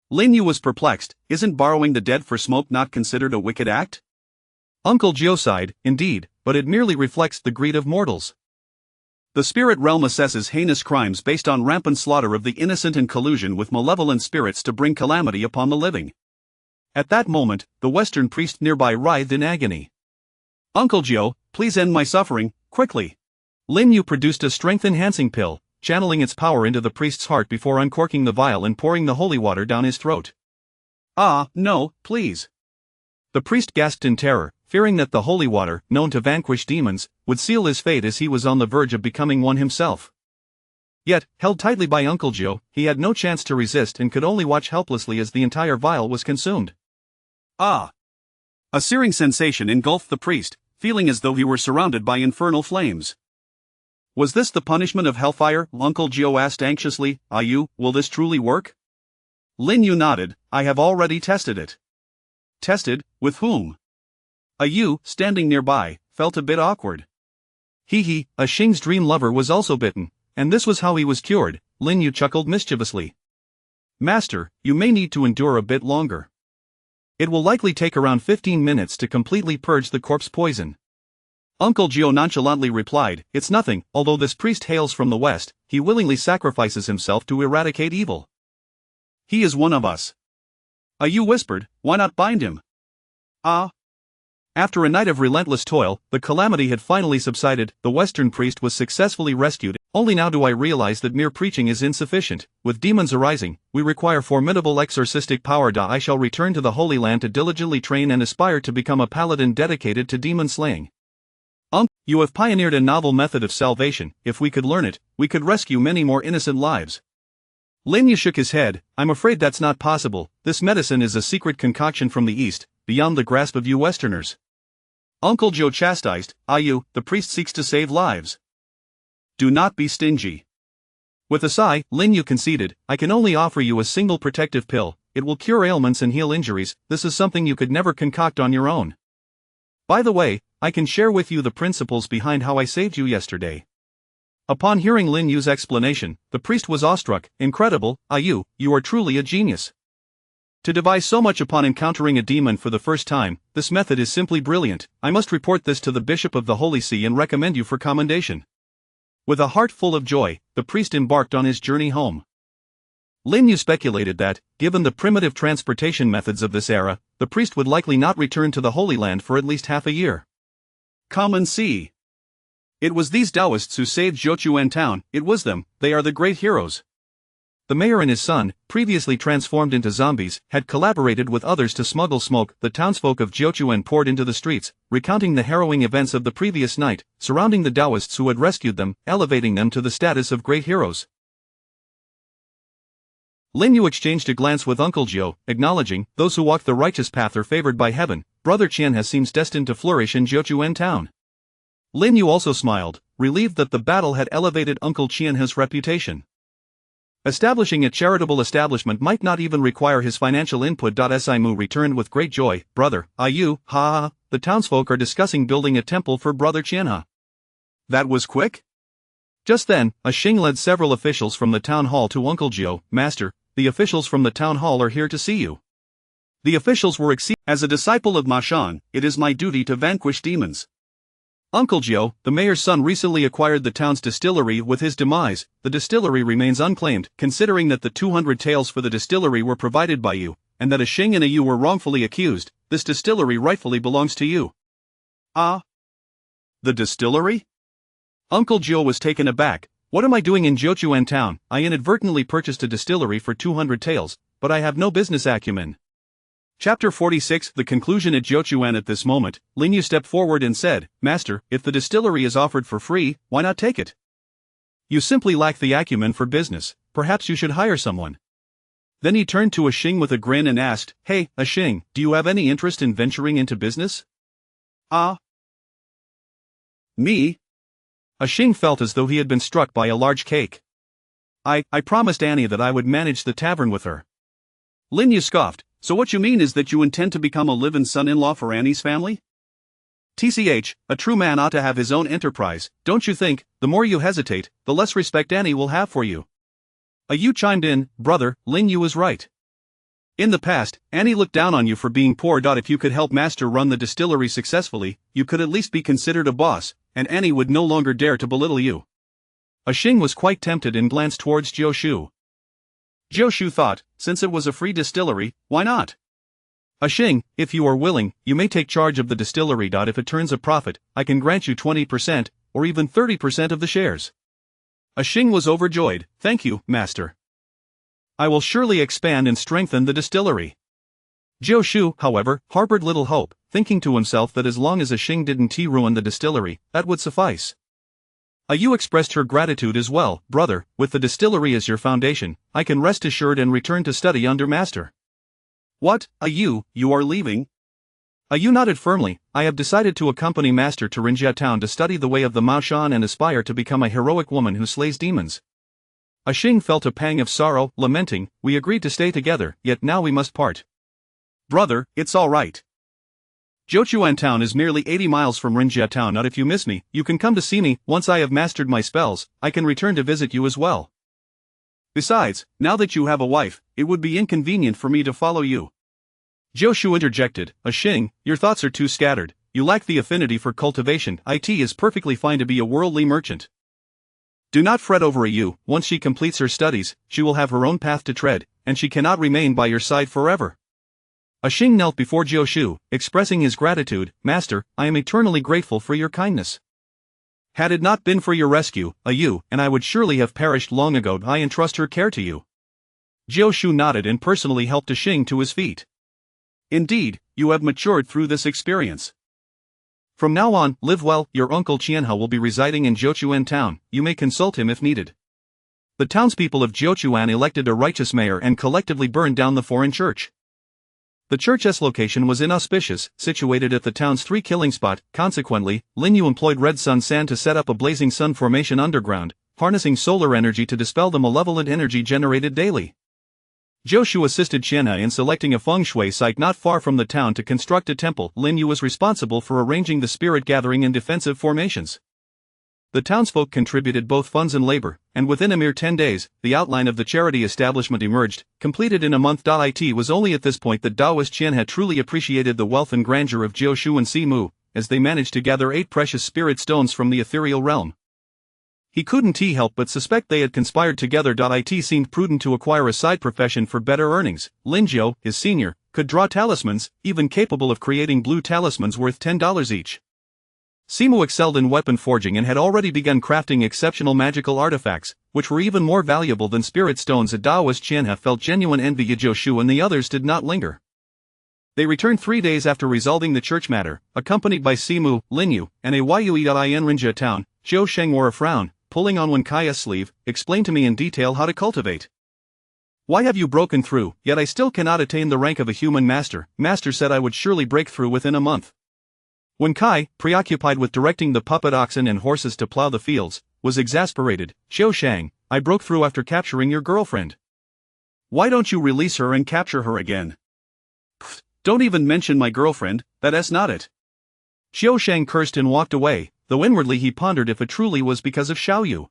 Lin Yu was perplexed. Isn't borrowing the dead for smoke not considered a wicked act? Uncle Zhou sighed. Indeed, but it merely reflects the greed of mortals. The spirit realm assesses heinous crimes based on rampant slaughter of the innocent and collusion with malevolent spirits to bring calamity upon the living. At that moment, the Western priest nearby writhed in agony. Uncle Zhou, please end my suffering, quickly. Lin Yu produced a strength-enhancing pill, channeling its power into the priest's heart before uncorking the vial and pouring the holy water down his throat. No, please. The priest gasped in terror, fearing that the holy water, known to vanquish demons, would seal his fate as he was on the verge of becoming one himself. Yet, held tightly by Uncle Zhou, he had no chance to resist and could only watch helplessly as the entire vial was consumed. A searing sensation engulfed the priest, feeling as though he were surrounded by infernal flames. Was this the punishment of hellfire? Uncle Zhou asked anxiously. Ayu, will this truly work? Lin Yu nodded. I have already tested it. Tested? With whom? Ayu, standing nearby, felt a bit awkward. A Xing's dream lover was also bitten, and this was how he was cured. Lin Yu chuckled mischievously. Master, you may need to endure a bit longer. It will likely take around 15 minutes to completely purge the corpse poison. Uncle Zhou nonchalantly replied, It's nothing. Although this priest hails from the west, he willingly sacrifices himself to eradicate evil. He is one of us. Yu whispered, why not bind him? After a night of relentless toil, the calamity had finally subsided, the Western priest was successfully rescued. Only now do I realize that mere preaching is insufficient. With demons arising, we require formidable exorcistic power. I shall return to the Holy Land to diligently train and aspire to become a paladin dedicated to demon slaying. You have pioneered a novel method of salvation. If we could learn it, we could rescue many more innocent lives. Lin Yu shook his head. I'm afraid that's not possible. This medicine is a secret concoction from the East, beyond the grasp of you Westerners. Uncle Joe chastised, Yu, the priest seeks to save lives. Do not be stingy. With a sigh, Lin Yu conceded, I can only offer you a single protective pill. It will cure ailments and heal injuries. This is something you could never concoct on your own. By the way, I can share with you the principles behind how I saved you yesterday. Upon hearing Lin Yu's explanation, the priest was awestruck. Incredible, Yu, you are truly a genius. To devise so much upon encountering a demon for the first time, this method is simply brilliant. I must report this to the Bishop of the Holy See and recommend you for commendation. With a heart full of joy, the priest embarked on his journey home. Lin Yu speculated that, given the primitive transportation methods of this era, the priest would likely not return to the Holy Land for at least half a year. Come and see. It was these Taoists who saved Zhochuan town. It was them, they are the great heroes. The mayor and his son, previously transformed into zombies, had collaborated with others to smuggle smoke. The townsfolk of Zhochuan poured into the streets, recounting the harrowing events of the previous night, surrounding the Taoists who had rescued them, elevating them to the status of great heroes. Lin Yu exchanged a glance with Uncle Joe, acknowledging, those who walk the righteous path are favored by heaven. Brother Qian seems destined to flourish in Zhochuan town. Lin Yu also smiled, relieved that the battle had elevated Uncle Qian's reputation. Establishing a charitable establishment might not even require his financial input. Simu returned with great joy. Brother, Yu, the townsfolk are discussing building a temple for Brother Qian. That was quick? Just then, a Xing led several officials from the town hall to Uncle Joe. Master, the officials from the town hall are here to see you. The officials were exceeding. As a disciple of Ma Shan, it is my duty to vanquish demons. Uncle Joe, the mayor's son, recently acquired the town's distillery. With his demise, the distillery remains unclaimed, considering that the 200 taels for the distillery were provided by you, and that a Xing and a Yu were wrongfully accused. This distillery rightfully belongs to you. The distillery? Uncle Joe was taken aback. What am I doing in Zhochuan town? I inadvertently purchased a distillery for 200 taels, but I have no business acumen. Chapter 46, The conclusion at Zhochuan. At this moment, Lin Yu stepped forward and said, Master, if the distillery is offered for free, why not take it? You simply lack the acumen for business, perhaps you should hire someone. Then he turned to a Xing with a grin and asked, Hey, a Xing, do you have any interest in venturing into business? Me? A Xing felt as though he had been struck by a large cake. I promised Annie that I would manage the tavern with her. Lin Yu scoffed. So what you mean is that you intend to become a live-in son-in-law for Annie's family? TCH, a true man ought to have his own enterprise, don't you think? The more you hesitate, the less respect Annie will have for you. Yu chimed in, Brother, Lin Yu is right. In the past, Annie looked down on you for being poor. If you could help Master run the distillery successfully, you could at least be considered a boss, and Annie would no longer dare to belittle you. A Xing was quite tempted and glanced towards Zhou Shu. Zhou Shu thought, since it was a free distillery, why not? A Xing, if you are willing, you may take charge of the distillery. If it turns a profit, I can grant you 20%, or even 30% of the shares. A Xing was overjoyed. Thank you, Master. I will surely expand and strengthen the distillery. Zhou Shu, however, harbored little hope, thinking to himself that as long as a Xing didn't ruin the distillery, that would suffice. Yu expressed her gratitude as well. Brother, with the distillery as your foundation, I can rest assured and return to study under Master. What, Yu, you are leaving? Yu nodded firmly. I have decided to accompany Master to Rinjia town to study the way of the Mao Shan and aspire to become a heroic woman who slays demons. A Xing felt a pang of sorrow, lamenting, we agreed to stay together, yet now we must part. Brother, it's all right. Zhochuan town is merely 80 miles from Rinjia town. If you miss me, you can come to see me. Once I have mastered my spells, I can return to visit you as well. Besides, now that you have a wife, it would be inconvenient for me to follow you. Zhou Shu interjected, a Xing, your thoughts are too scattered, you lack the affinity for cultivation. It is perfectly fine to be a worldly merchant. Do not fret over you. Once she completes her studies, she will have her own path to tread, and she cannot remain by your side forever. A Xing knelt before Jiu, expressing his gratitude. Master, I am eternally grateful for your kindness. Had it not been for your rescue, Yu and I would surely have perished long ago. I entrust her care to you. Jiu nodded and personally helped a Xing to his feet. Indeed, you have matured through this experience. From now on, live well. Your uncle Qianhe will be residing in Jiuquan town. You may consult him if needed. The townspeople of Jiuquan elected a righteous mayor and collectively burned down the foreign church. The church's location was inauspicious, situated at the town's 3 killing spot. Consequently, Lin Yu employed Red Sun Sand to set up a blazing sun formation underground, harnessing solar energy to dispel the malevolent energy generated daily. Jiu assisted Qianhe in selecting a feng shui site not far from the town to construct a temple. Lin Yu was responsible for arranging the spirit gathering and defensive formations. The townsfolk contributed both funds and labor, and within a mere 10 days, the outline of the charity establishment emerged, completed in a month. It was only at this point that Taoist Qianhe truly appreciated the wealth and grandeur of Jiu and Simu, as they managed to gather 8 precious spirit stones from the ethereal realm. He couldn't help but suspect they had conspired together. It seemed prudent to acquire a side profession for better earnings. Lin Jiu, his senior, could draw talismans, even capable of creating blue talismans worth $10 each. Simu excelled in weapon forging and had already begun crafting exceptional magical artifacts, which were even more valuable than spirit stones. At Taoist Qianhe felt genuine envy. Jiu and the others did not linger. They returned 3 days after resolving the church matter, accompanied by Simu, Lin Yu, and a Yue-in Rinjia town. Jiu Sheng wore a frown, pulling on Wen Kai's sleeve. Explain to me in detail how to cultivate. Why have you broken through? Yet I still cannot attain the rank of a human master. Master said I would surely break through within a month. Wen Kai, preoccupied with directing the puppet oxen and horses to plow the fields, was exasperated. Xiao Shang, I broke through after capturing your girlfriend. Why don't you release her and capture her again? Pfft, don't even mention my girlfriend, that's not it. Xiao Shang cursed and walked away, though inwardly he pondered if it truly was because of Xiao Yu.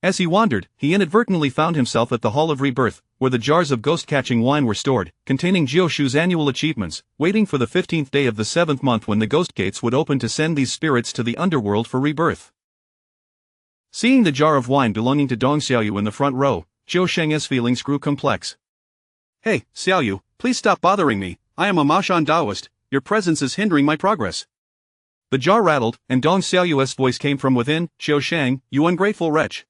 As he wandered, he inadvertently found himself at the Hall of Rebirth, where the jars of ghost-catching wine were stored, containing Jiu-Shu's annual achievements, waiting for the 15th day of the 7th month when the ghost gates would open to send these spirits to the underworld for rebirth. Seeing the jar of wine belonging to Dong Xiaoyu in the front row, Jiu Sheng's feelings grew complex. Hey, Xiaoyu, please stop bothering me. I am a Mashan Taoist. Your presence is hindering my progress. The jar rattled, and Dong Xiaoyu's voice came from within. Xiao Shang, you ungrateful wretch.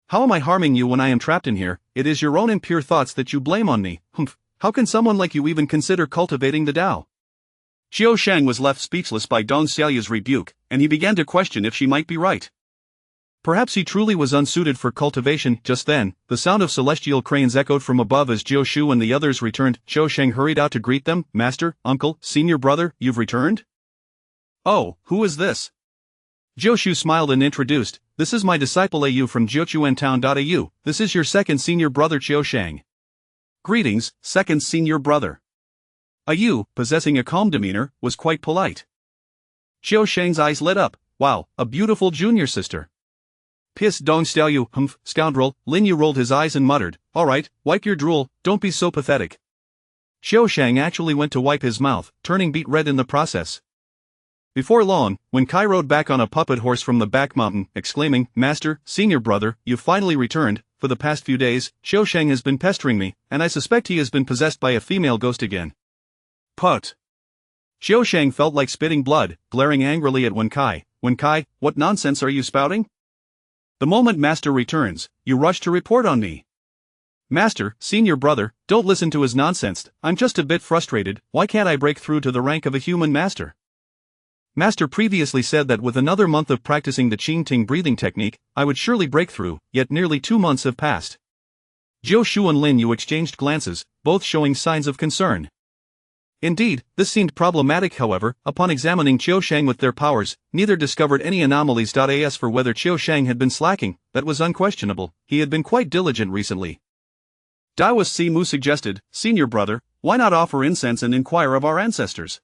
How am I harming you when I am trapped in here? It is your own impure thoughts that you blame on me. Humph, how can someone like you even consider cultivating the Tao? Xiao Shang was left speechless by Dong Xiaoyu's rebuke, and he began to question if she might be right. Perhaps he truly was unsuited for cultivation. Just then, the sound of celestial cranes echoed from above as Jiu Shu and the others returned. Xiao Shang hurried out to greet them. Master, uncle, senior brother, you've returned? Oh, who is this? Jiu Shu smiled and introduced, this is my disciple Yu from Jiuquan town. Yu, this is your second senior brother Xiao Shang. Greetings, second senior brother. Yu, possessing a calm demeanor, was quite polite. Xiao Shang's eyes lit up. Wow, a beautiful junior sister. Piss Dong Xiaoyu, humph, scoundrel. Lin Yu rolled his eyes and muttered, alright, wipe your drool, don't be so pathetic. Xiao Shang actually went to wipe his mouth, turning beet red in the process. Before long, when Kai rode back on a puppet horse from the back mountain, exclaiming, Master, senior brother, you've finally returned. For the past few days, Xiao Shang has been pestering me, and I suspect he has been possessed by a female ghost again. Put. Xiao Shang felt like spitting blood, glaring angrily at Wen Kai. Wen Kai, what nonsense are you spouting? The moment Master returns, you rush to report on me. Master, senior brother, don't listen to his nonsense. I'm just a bit frustrated. Why can't I break through to the rank of a human master? Master previously said that with another month of practicing the Qing Ting breathing technique, I would surely break through, yet nearly 2 months have passed. Jiu Shu and Lin Yu exchanged glances, both showing signs of concern. Indeed, this seemed problematic. However, upon examining Xiao Shang with their powers, neither discovered any anomalies. As for whether Xiao Shang had been slacking, that was unquestionable. He had been quite diligent recently. Taoist Simu suggested, senior brother, why not offer incense and inquire of our ancestors?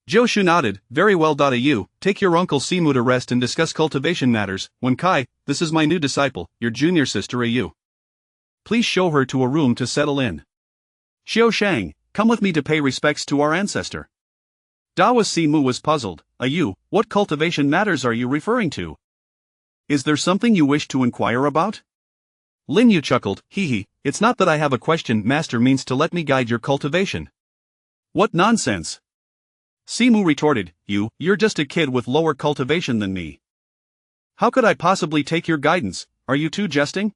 Jiu Shu nodded, very well. Yu, take your uncle Simu to rest and discuss cultivation matters. Wen Kai, this is my new disciple, your junior sister Yu. Please show her to a room to settle in. Xiao Shang, come with me to pay respects to our ancestor. Taoist Simu was puzzled. Yu, what cultivation matters are you referring to? Is there something you wish to inquire about? Lin Yu chuckled, hee hee, it's not that I have a question, Master means to let me guide your cultivation. What nonsense! Simu retorted, you're just a kid with lower cultivation than me. How could I possibly take your guidance, are you two jesting?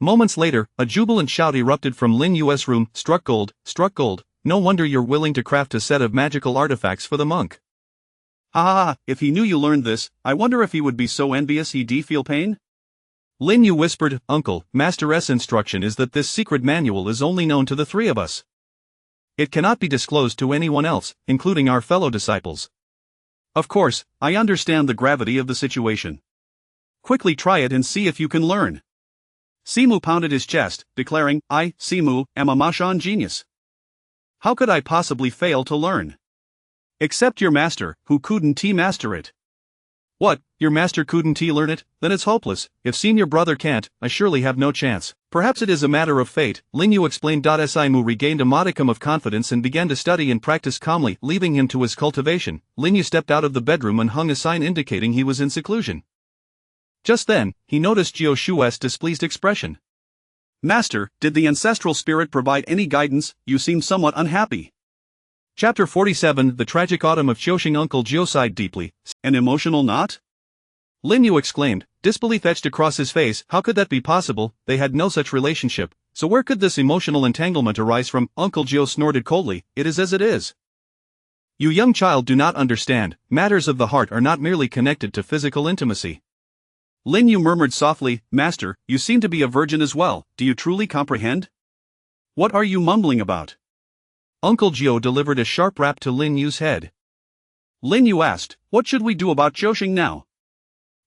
Moments later, a jubilant shout erupted from Lin Yu's room, struck gold, no wonder you're willing to craft a set of magical artifacts for the monk. Ha ha ha, if he knew you learned this, I wonder if he would be so envious he'd feel pain? Lin Yu whispered, Uncle, Master's instruction is that this secret manual is only known to the three of us. It cannot be disclosed to anyone else, including our fellow disciples. Of course, I understand the gravity of the situation. Quickly try it and see if you can learn. Simu pounded his chest, declaring, I, Simu, am a Mashan genius. How could I possibly fail to learn? Except your master, who couldn't master it. What, your master couldn't learn it? Then it's hopeless. If senior brother can't, I surely have no chance. Perhaps it is a matter of fate, Lin Yu explained. Simu regained a modicum of confidence and began to study and practice calmly, leaving him to his cultivation. Lin Yu stepped out of the bedroom and hung a sign indicating he was in seclusion. Just then, he noticed Jiao Shu's displeased expression. Master, did the ancestral spirit provide any guidance? You seem somewhat unhappy. Chapter 47 The Tragic Autumn of Qiuxing. Uncle Jiao sighed deeply. An emotional knot? Lin Yu exclaimed, disbelief etched across his face. How could that be possible? They had no such relationship, so where could this emotional entanglement arise from? Uncle Jiao snorted coldly, it is as it is. You young child do not understand, matters of the heart are not merely connected to physical intimacy. Lin Yu murmured softly, Master, you seem to be a virgin as well, do you truly comprehend? What are you mumbling about? Uncle Jiao delivered a sharp rap to Lin Yu's head. Lin Yu asked, what should we do about Qiuxing now?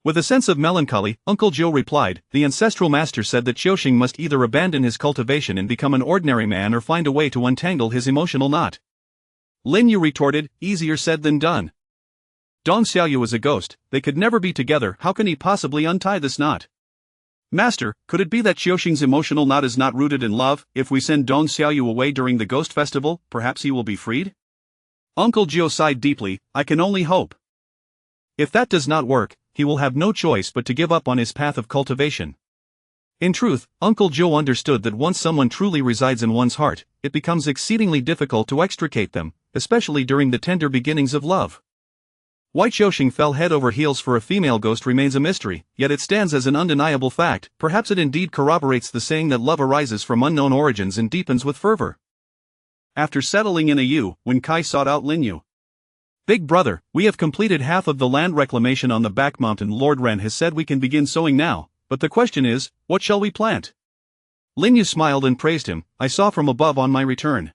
With a sense of melancholy, Uncle Jiao replied, the ancestral master said that Qiuxing must either abandon his cultivation and become an ordinary man or find a way to untangle his emotional knot. Lin Yu retorted, easier said than done. Dong Xiaoyu is a ghost, they could never be together, how can he possibly untie this knot? Master, could it be that Qiuxing's emotional knot is not rooted in love? If we send Dong Xiaoyu away during the ghost festival, perhaps he will be freed? Uncle Jiao sighed deeply, I can only hope. If that does not work, he will have no choice but to give up on his path of cultivation. In truth, Uncle Jiao understood that once someone truly resides in one's heart, it becomes exceedingly difficult to extricate them, especially during the tender beginnings of love. Why Qiuxing fell head over heels for a female ghost remains a mystery, yet it stands as an undeniable fact. Perhaps it indeed corroborates the saying that love arises from unknown origins and deepens with fervor. After settling in a Yu, Wen Kai sought out Lin Yu. Big brother, we have completed half of the land reclamation on the back mountain. Lord Ren has said we can begin sowing now, but the question is, what shall we plant? Lin Yu smiled and praised him, I saw from above on my return.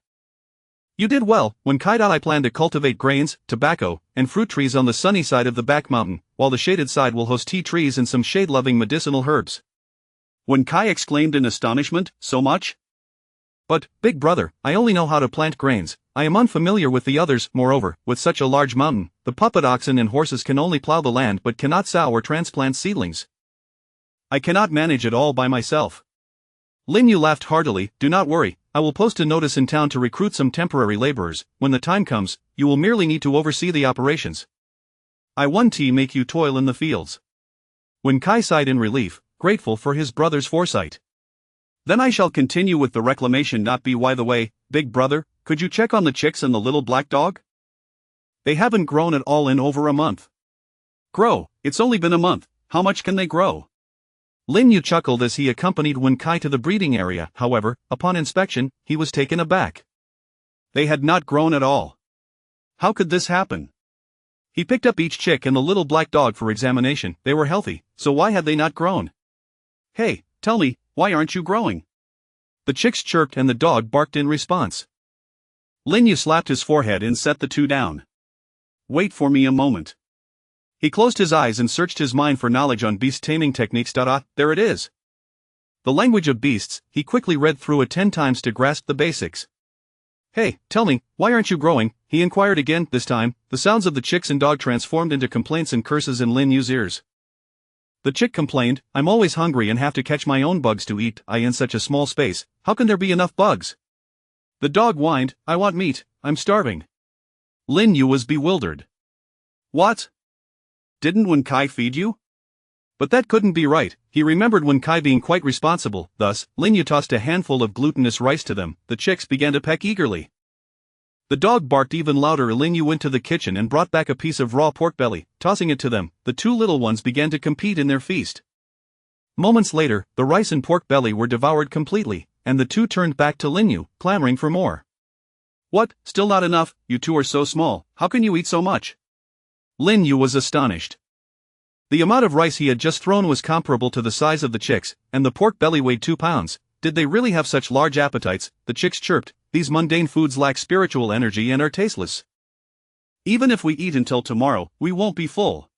You did well, Wen Kai. I plan to cultivate grains, tobacco, and fruit trees on the sunny side of the back mountain, while the shaded side will host tea trees and some shade-loving medicinal herbs. Wen Kai exclaimed in astonishment, so much? But, big brother, I only know how to plant grains, I am unfamiliar with the others. Moreover, with such a large mountain, the puppet oxen and horses can only plow the land but cannot sow or transplant seedlings. I cannot manage it all by myself. Lin Yu laughed heartily, do not worry, I will post a notice in town to recruit some temporary laborers. When the time comes, you will merely need to oversee the operations. I won't make you toil in the fields. Wen Kai sighed in relief, grateful for his brother's foresight. Then I shall continue with the reclamation. By the way, big brother, could you check on the chicks and the little black dog? They haven't grown at all in over a month. Grow, it's only been a month, how much can they grow? Lin Yu chuckled as he accompanied Wen Kai to the breeding area. However, upon inspection, he was taken aback. They had not grown at all. How could this happen? He picked up each chick and the little black dog for examination. They were healthy, so why had they not grown? Hey, tell me, why aren't you growing? The chicks chirped and the dog barked in response. Lin Yu slapped his forehead and set the two down. Wait for me a moment. He closed his eyes and searched his mind for knowledge on beast taming techniques. There it is. The language of beasts, he quickly read through it 10 times to grasp the basics. Hey, tell me, why aren't you growing? He inquired again. This time, the sounds of the chicks and dog transformed into complaints and curses in Lin Yu's ears. The chick complained, I'm always hungry and have to catch my own bugs to eat. In such a small space, how can there be enough bugs? The dog whined, I want meat, I'm starving. Lin Yu was bewildered. What? Didn't Wen Kai feed you? But that couldn't be right. He remembered Wen Kai being quite responsible. Thus, Lin Yu tossed a handful of glutinous rice to them. The chicks began to peck eagerly. The dog barked even louder. Lin Yu went to the kitchen and brought back a piece of raw pork belly. Tossing it to them, the two little ones began to compete in their feast. Moments later, the rice and pork belly were devoured completely, and the two turned back to Lin Yu, clamoring for more. "What, still not enough? You two are so small, how can you eat so much?" Lin Yu was astonished. The amount of rice he had just thrown was comparable to the size of the chicks, and the pork belly weighed 2 pounds. Did they really have such large appetites? The chicks chirped. These mundane foods lack spiritual energy and are tasteless. Even if we eat until tomorrow, we won't be full.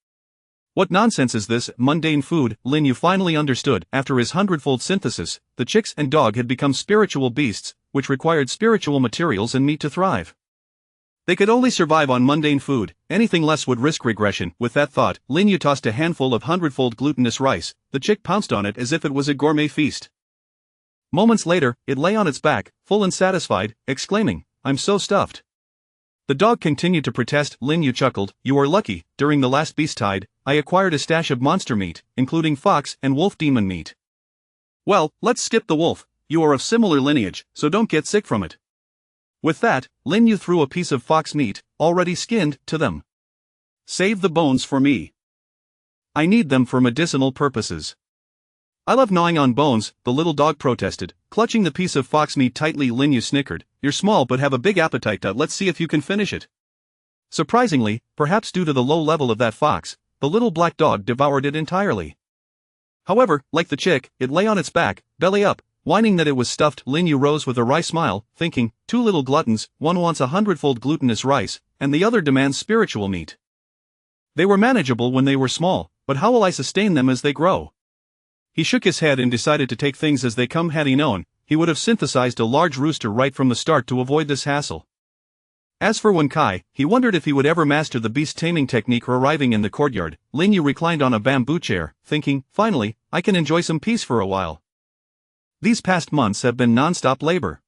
What nonsense is this mundane food? Lin Yu finally understood. After his hundredfold synthesis, the chicks and dog had become spiritual beasts, which required spiritual materials and meat to thrive. They could only survive on mundane food. Anything less would risk regression. With that thought, Lin Yu tossed a handful of hundredfold glutinous rice. The chick pounced on it as if it was a gourmet feast. Moments later, it lay on its back, full and satisfied, exclaiming, "I'm so stuffed." The dog continued to protest. Lin Yu chuckled, "You are lucky. During the last beast tide, I acquired a stash of monster meat, including fox and wolf demon meat." "Well, let's skip the wolf. You are of similar lineage, so don't get sick from it." With that, Lin Yu threw a piece of fox meat, already skinned, to them. "Save the bones for me. I need them for medicinal purposes." "I love gnawing on bones," the little dog protested, clutching the piece of fox meat tightly. Lin Yu snickered, "You're small but have a big appetite. Let's see if you can finish it." Surprisingly, perhaps due to the low level of that fox, the little black dog devoured it entirely. However, like the chick, it lay on its back, belly up, whining that it was stuffed. Lin Yu rose with a wry smile, thinking, two little gluttons, one wants a hundredfold glutinous rice, and the other demands spiritual meat. They were manageable when they were small, but how will I sustain them as they grow? He shook his head and decided to take things as they come. Had he known, he would have synthesized a large rooster right from the start to avoid this hassle. As for Wen Kai, he wondered if he would ever master the beast taming technique. Arriving in the courtyard, Lin Yu reclined on a bamboo chair, thinking, finally, I can enjoy some peace for a while. These past months have been non-stop labor.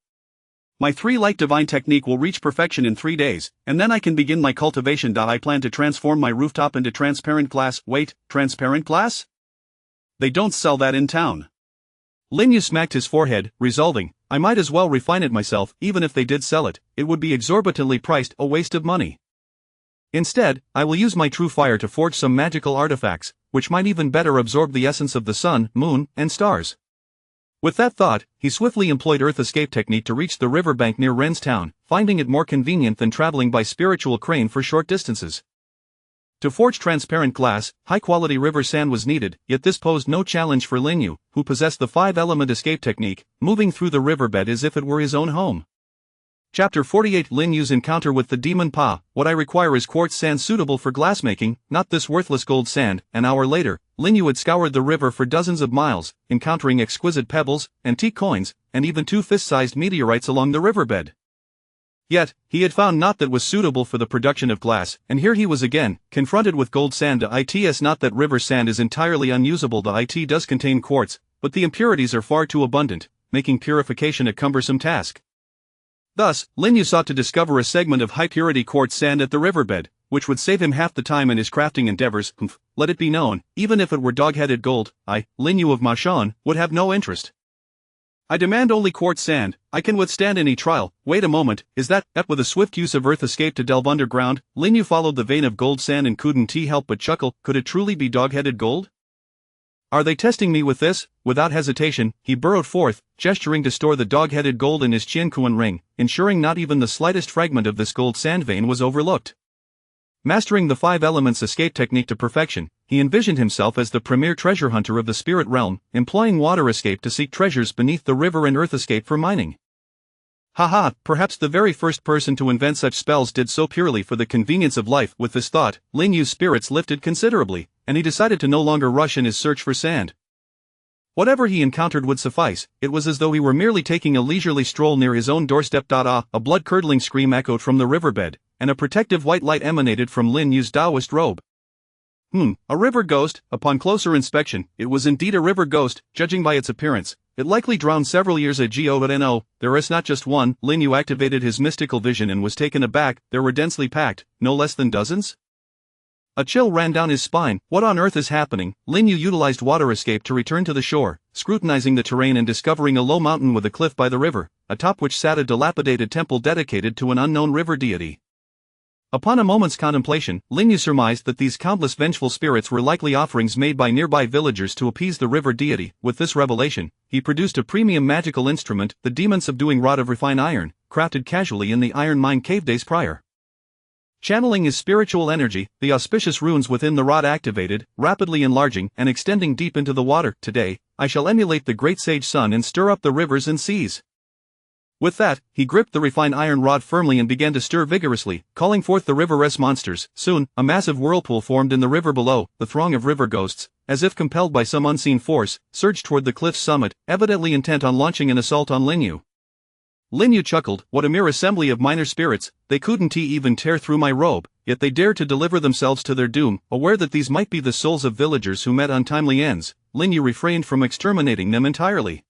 My 3-light divine technique will reach perfection in 3 days, and then I can begin my cultivation. I plan to transform my rooftop into transparent glass. Wait, transparent glass? They don't sell that in town. Lin Yu smacked his forehead, resolving, I might as well refine it myself. Even if they did sell it, it would be exorbitantly priced, a waste of money. Instead, I will use my true fire to forge some magical artifacts, which might even better absorb the essence of the sun, moon, and stars. With that thought, he swiftly employed Earth escape technique to reach the riverbank near Ren's town, finding it more convenient than traveling by spiritual crane for short distances. To forge transparent glass, high-quality river sand was needed, yet this posed no challenge for Lin Yu, who possessed the 5-element escape technique, moving through the riverbed as if it were his own home. Chapter 48 Lin Yu's encounter with the demon Pa. What I require is quartz sand suitable for glassmaking, not this worthless gold sand. An hour later, Lin Yu had scoured the river for dozens of miles, encountering exquisite pebbles, antique coins, and even 2 fist-sized meteorites along the riverbed. Yet, he had found naught that was suitable for the production of glass, and here he was again, confronted with gold sand. It's not that river sand is entirely unusable. It does contain quartz, but the impurities are far too abundant, making purification a cumbersome task. Thus, Lin Yu sought to discover a segment of high-purity quartz sand at the riverbed, which would save him half the time in his crafting endeavors. Let it be known, even if it were dog-headed gold, Lin Yu of Mashan, would have no interest. I demand only quartz sand. I can withstand any trial. Wait a moment, is that? With a swift use of earth escape to delve underground, Lin Yu followed the vein of gold sand and couldn't help but chuckle. Could it truly be dog-headed gold? Are they testing me with this? Without hesitation, he burrowed forth, gesturing to store the dog-headed gold in his Qiankuan ring, ensuring not even the slightest fragment of this gold sand vein was overlooked. Mastering the 5 elements escape technique to perfection, he envisioned himself as the premier treasure hunter of the spirit realm, employing water escape to seek treasures beneath the river and earth escape for mining. Haha, perhaps the very first person to invent such spells did so purely for the convenience of life. With this thought, Lin Yu's spirits lifted considerably, and he decided to no longer rush in his search for sand. Whatever he encountered would suffice. It was as though he were merely taking a leisurely stroll near his own doorstep. A blood-curdling scream echoed from the riverbed, and a protective white light emanated from Lin Yu's Taoist robe. A river ghost. Upon closer inspection, it was indeed a river ghost. Judging by its appearance, it likely drowned several years ago. But no, there is not just one. Lin Yu activated his mystical vision and was taken aback. There were densely packed, no less than dozens. A chill ran down his spine. What on earth is happening? Lin Yu utilized water escape to return to the shore, scrutinizing the terrain and discovering a low mountain with a cliff by the river, atop which sat a dilapidated temple dedicated to an unknown river deity. Upon a moment's contemplation, Lin Yu surmised that these countless vengeful spirits were likely offerings made by nearby villagers to appease the river deity. With this revelation, he produced a premium magical instrument, the demon-subduing rod of refined iron, crafted casually in the iron mine cave days prior. Channeling his spiritual energy, the auspicious runes within the rod activated, rapidly enlarging and extending deep into the water. Today, I shall emulate the great sage sun and stir up the rivers and seas. With that, he gripped the refined iron rod firmly and began to stir vigorously, calling forth the river-rest monsters. Soon, a massive whirlpool formed in the river below. The throng of river ghosts, as if compelled by some unseen force, surged toward the cliff's summit, evidently intent on launching an assault on Lin Yu. Lin Yu chuckled. What a mere assembly of minor spirits, they couldn't even tear through my robe, yet they dared to deliver themselves to their doom. Aware that these might be the souls of villagers who met untimely ends, Lin Yu refrained from exterminating them entirely.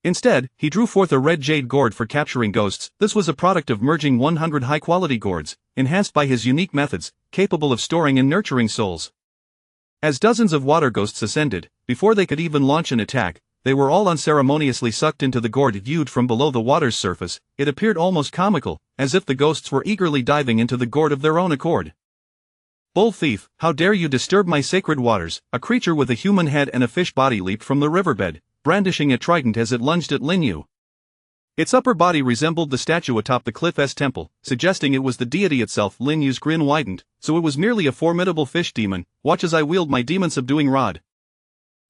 Instead, he drew forth a red jade gourd for capturing ghosts. This was a product of merging 100 high-quality gourds, enhanced by his unique methods, capable of storing and nurturing souls. As dozens of water ghosts ascended, before they could even launch an attack, they were all unceremoniously sucked into the gourd. Viewed from below the water's surface, it appeared almost comical, as if the ghosts were eagerly diving into the gourd of their own accord. Bull thief, how dare you disturb my sacred waters? A creature with a human head and a fish body leaped from the riverbed, brandishing a trident as it lunged at Lin Yu. Its upper body resembled the statue atop the cliff's temple, suggesting it was the deity itself. Lin Yu's grin widened. So it was merely a formidable fish demon. Watch as I wield my demon-subduing rod.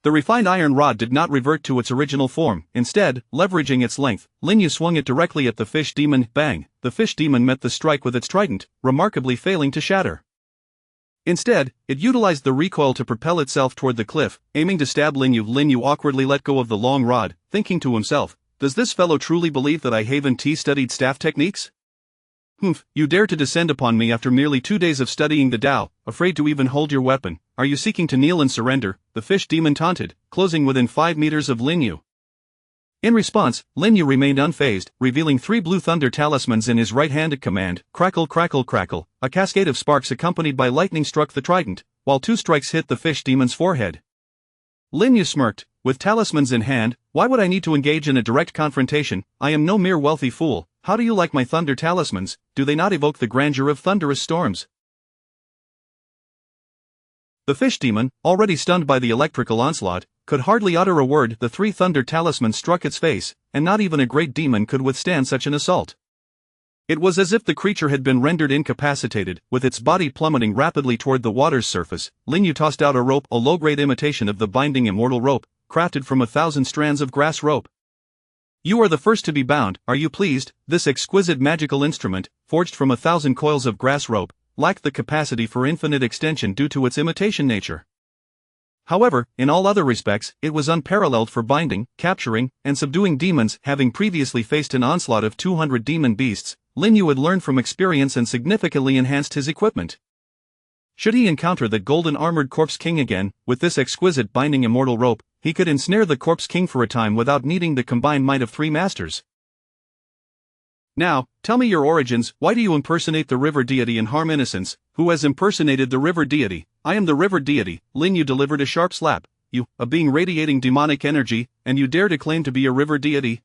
The refined iron rod did not revert to its original form. Instead, leveraging its length, Lin Yu swung it directly at the fish demon. Bang! The fish demon met the strike with its trident, remarkably failing to shatter. Instead, it utilized the recoil to propel itself toward the cliff, aiming to stab Lin Yu. Lin Yu awkwardly let go of the long rod, thinking to himself, does this fellow truly believe that I haven't studied staff techniques? Humph, you dare to descend upon me after merely 2 days of studying the Tao, afraid to even hold your weapon. Are you seeking to kneel and surrender? The fish demon taunted, closing within 5 meters of Lin Yu. In response, Lin Yu remained unfazed, revealing 3 blue thunder talismans in his right hand. Command, crackle crackle crackle, a cascade of sparks accompanied by lightning struck the trident, while 2 strikes hit the fish demon's forehead. Lin Yu smirked. With talismans in hand, why would I need to engage in a direct confrontation? I am no mere wealthy fool. How do you like my thunder talismans? Do they not evoke the grandeur of thunderous storms? The fish demon, already stunned by the electrical onslaught, could hardly utter a word. The 3 thunder talismans struck its face, and not even a great demon could withstand such an assault. It was as if the creature had been rendered incapacitated. With its body plummeting rapidly toward the water's surface, Lin Yu tossed out a rope, a low-grade imitation of the binding immortal rope, crafted from 1,000 strands of grass rope. You are the first to be bound, are you pleased? This exquisite magical instrument, forged from 1,000 coils of grass rope, lacked the capacity for infinite extension due to its imitation nature. However, in all other respects, it was unparalleled for binding, capturing, and subduing demons. Having previously faced an onslaught of 200 demon beasts, Lin Yu had learned from experience and significantly enhanced his equipment. Should he encounter the golden armored Corpse King again, with this exquisite binding immortal rope, he could ensnare the Corpse King for a time without needing the combined might of 3 masters. Now, tell me your origins. Why do you impersonate the river deity and harm innocents? Who has impersonated the river deity? I am the river deity. Lin Yu delivered a sharp slap. You, a being radiating demonic energy, and you dare to claim to be a river deity?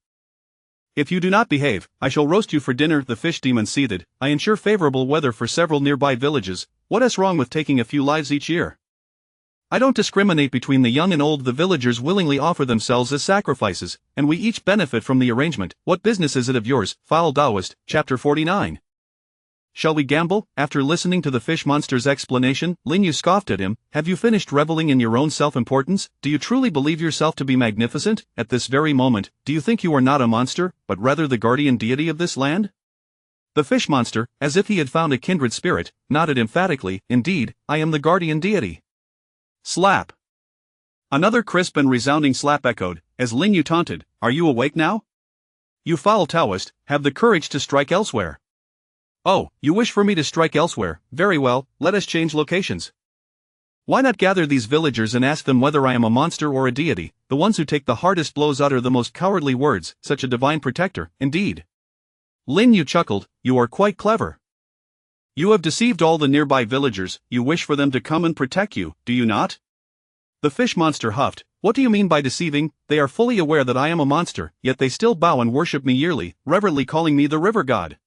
If you do not behave, I shall roast you for dinner. The fish demon seethed. I ensure favorable weather for several nearby villages. What is wrong with taking a few lives each year? I don't discriminate between the young and old. The villagers willingly offer themselves as sacrifices, and we each benefit from the arrangement. What business is it of yours? Foul Taoist, Chapter 49. Shall we gamble? After listening to the fish monster's explanation, Lin Yu scoffed at him. Have you finished reveling in your own self-importance? Do you truly believe yourself to be magnificent? At this very moment, do you think you are not a monster, but rather the guardian deity of this land? The fish monster, as if he had found a kindred spirit, nodded emphatically. Indeed, I am the guardian deity. Slap. Another crisp and resounding slap echoed, as Lin Yu taunted, are you awake now? You foul Taoist, have the courage to strike elsewhere. Oh, you wish for me to strike elsewhere? Very well, let us change locations. Why not gather these villagers and ask them whether I am a monster or a deity? The ones who take the hardest blows utter the most cowardly words. Such a divine protector, indeed. Lin Yu chuckled. You are quite clever. You have deceived all the nearby villagers, you wish for them to come and protect you, do you not? The fish monster huffed. What do you mean by deceiving? They are fully aware that I am a monster, yet they still bow and worship me yearly, reverently calling me the river god.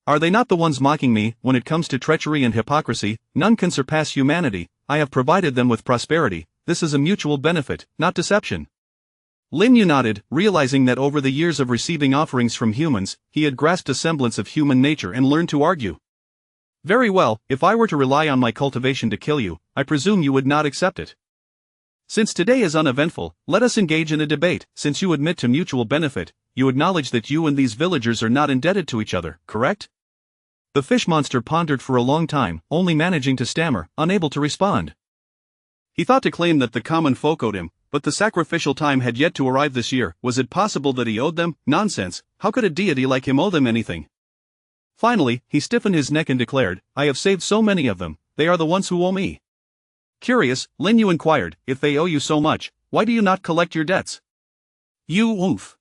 Are they not the ones mocking me? When it comes to treachery and hypocrisy, none can surpass humanity. I have provided them with prosperity. This is a mutual benefit, not deception. Lin Yu nodded, realizing that over the years of receiving offerings from humans, he had grasped a semblance of human nature and learned to argue. Very well, if I were to rely on my cultivation to kill you, I presume you would not accept it. Since today is uneventful, let us engage in a debate. Since you admit to mutual benefit, you acknowledge that you and these villagers are not indebted to each other, correct? The fish monster pondered for a long time, only managing to stammer, unable to respond. He thought to claim that the common folk owed him, but the sacrificial time had yet to arrive this year. Was it possible that he owed them? Nonsense, how could a deity like him owe them anything? Finally, he stiffened his neck and declared, I have saved so many of them, they are the ones who owe me. Curious, Lin Yu inquired, if they owe you so much, why do you not collect your debts? You oof.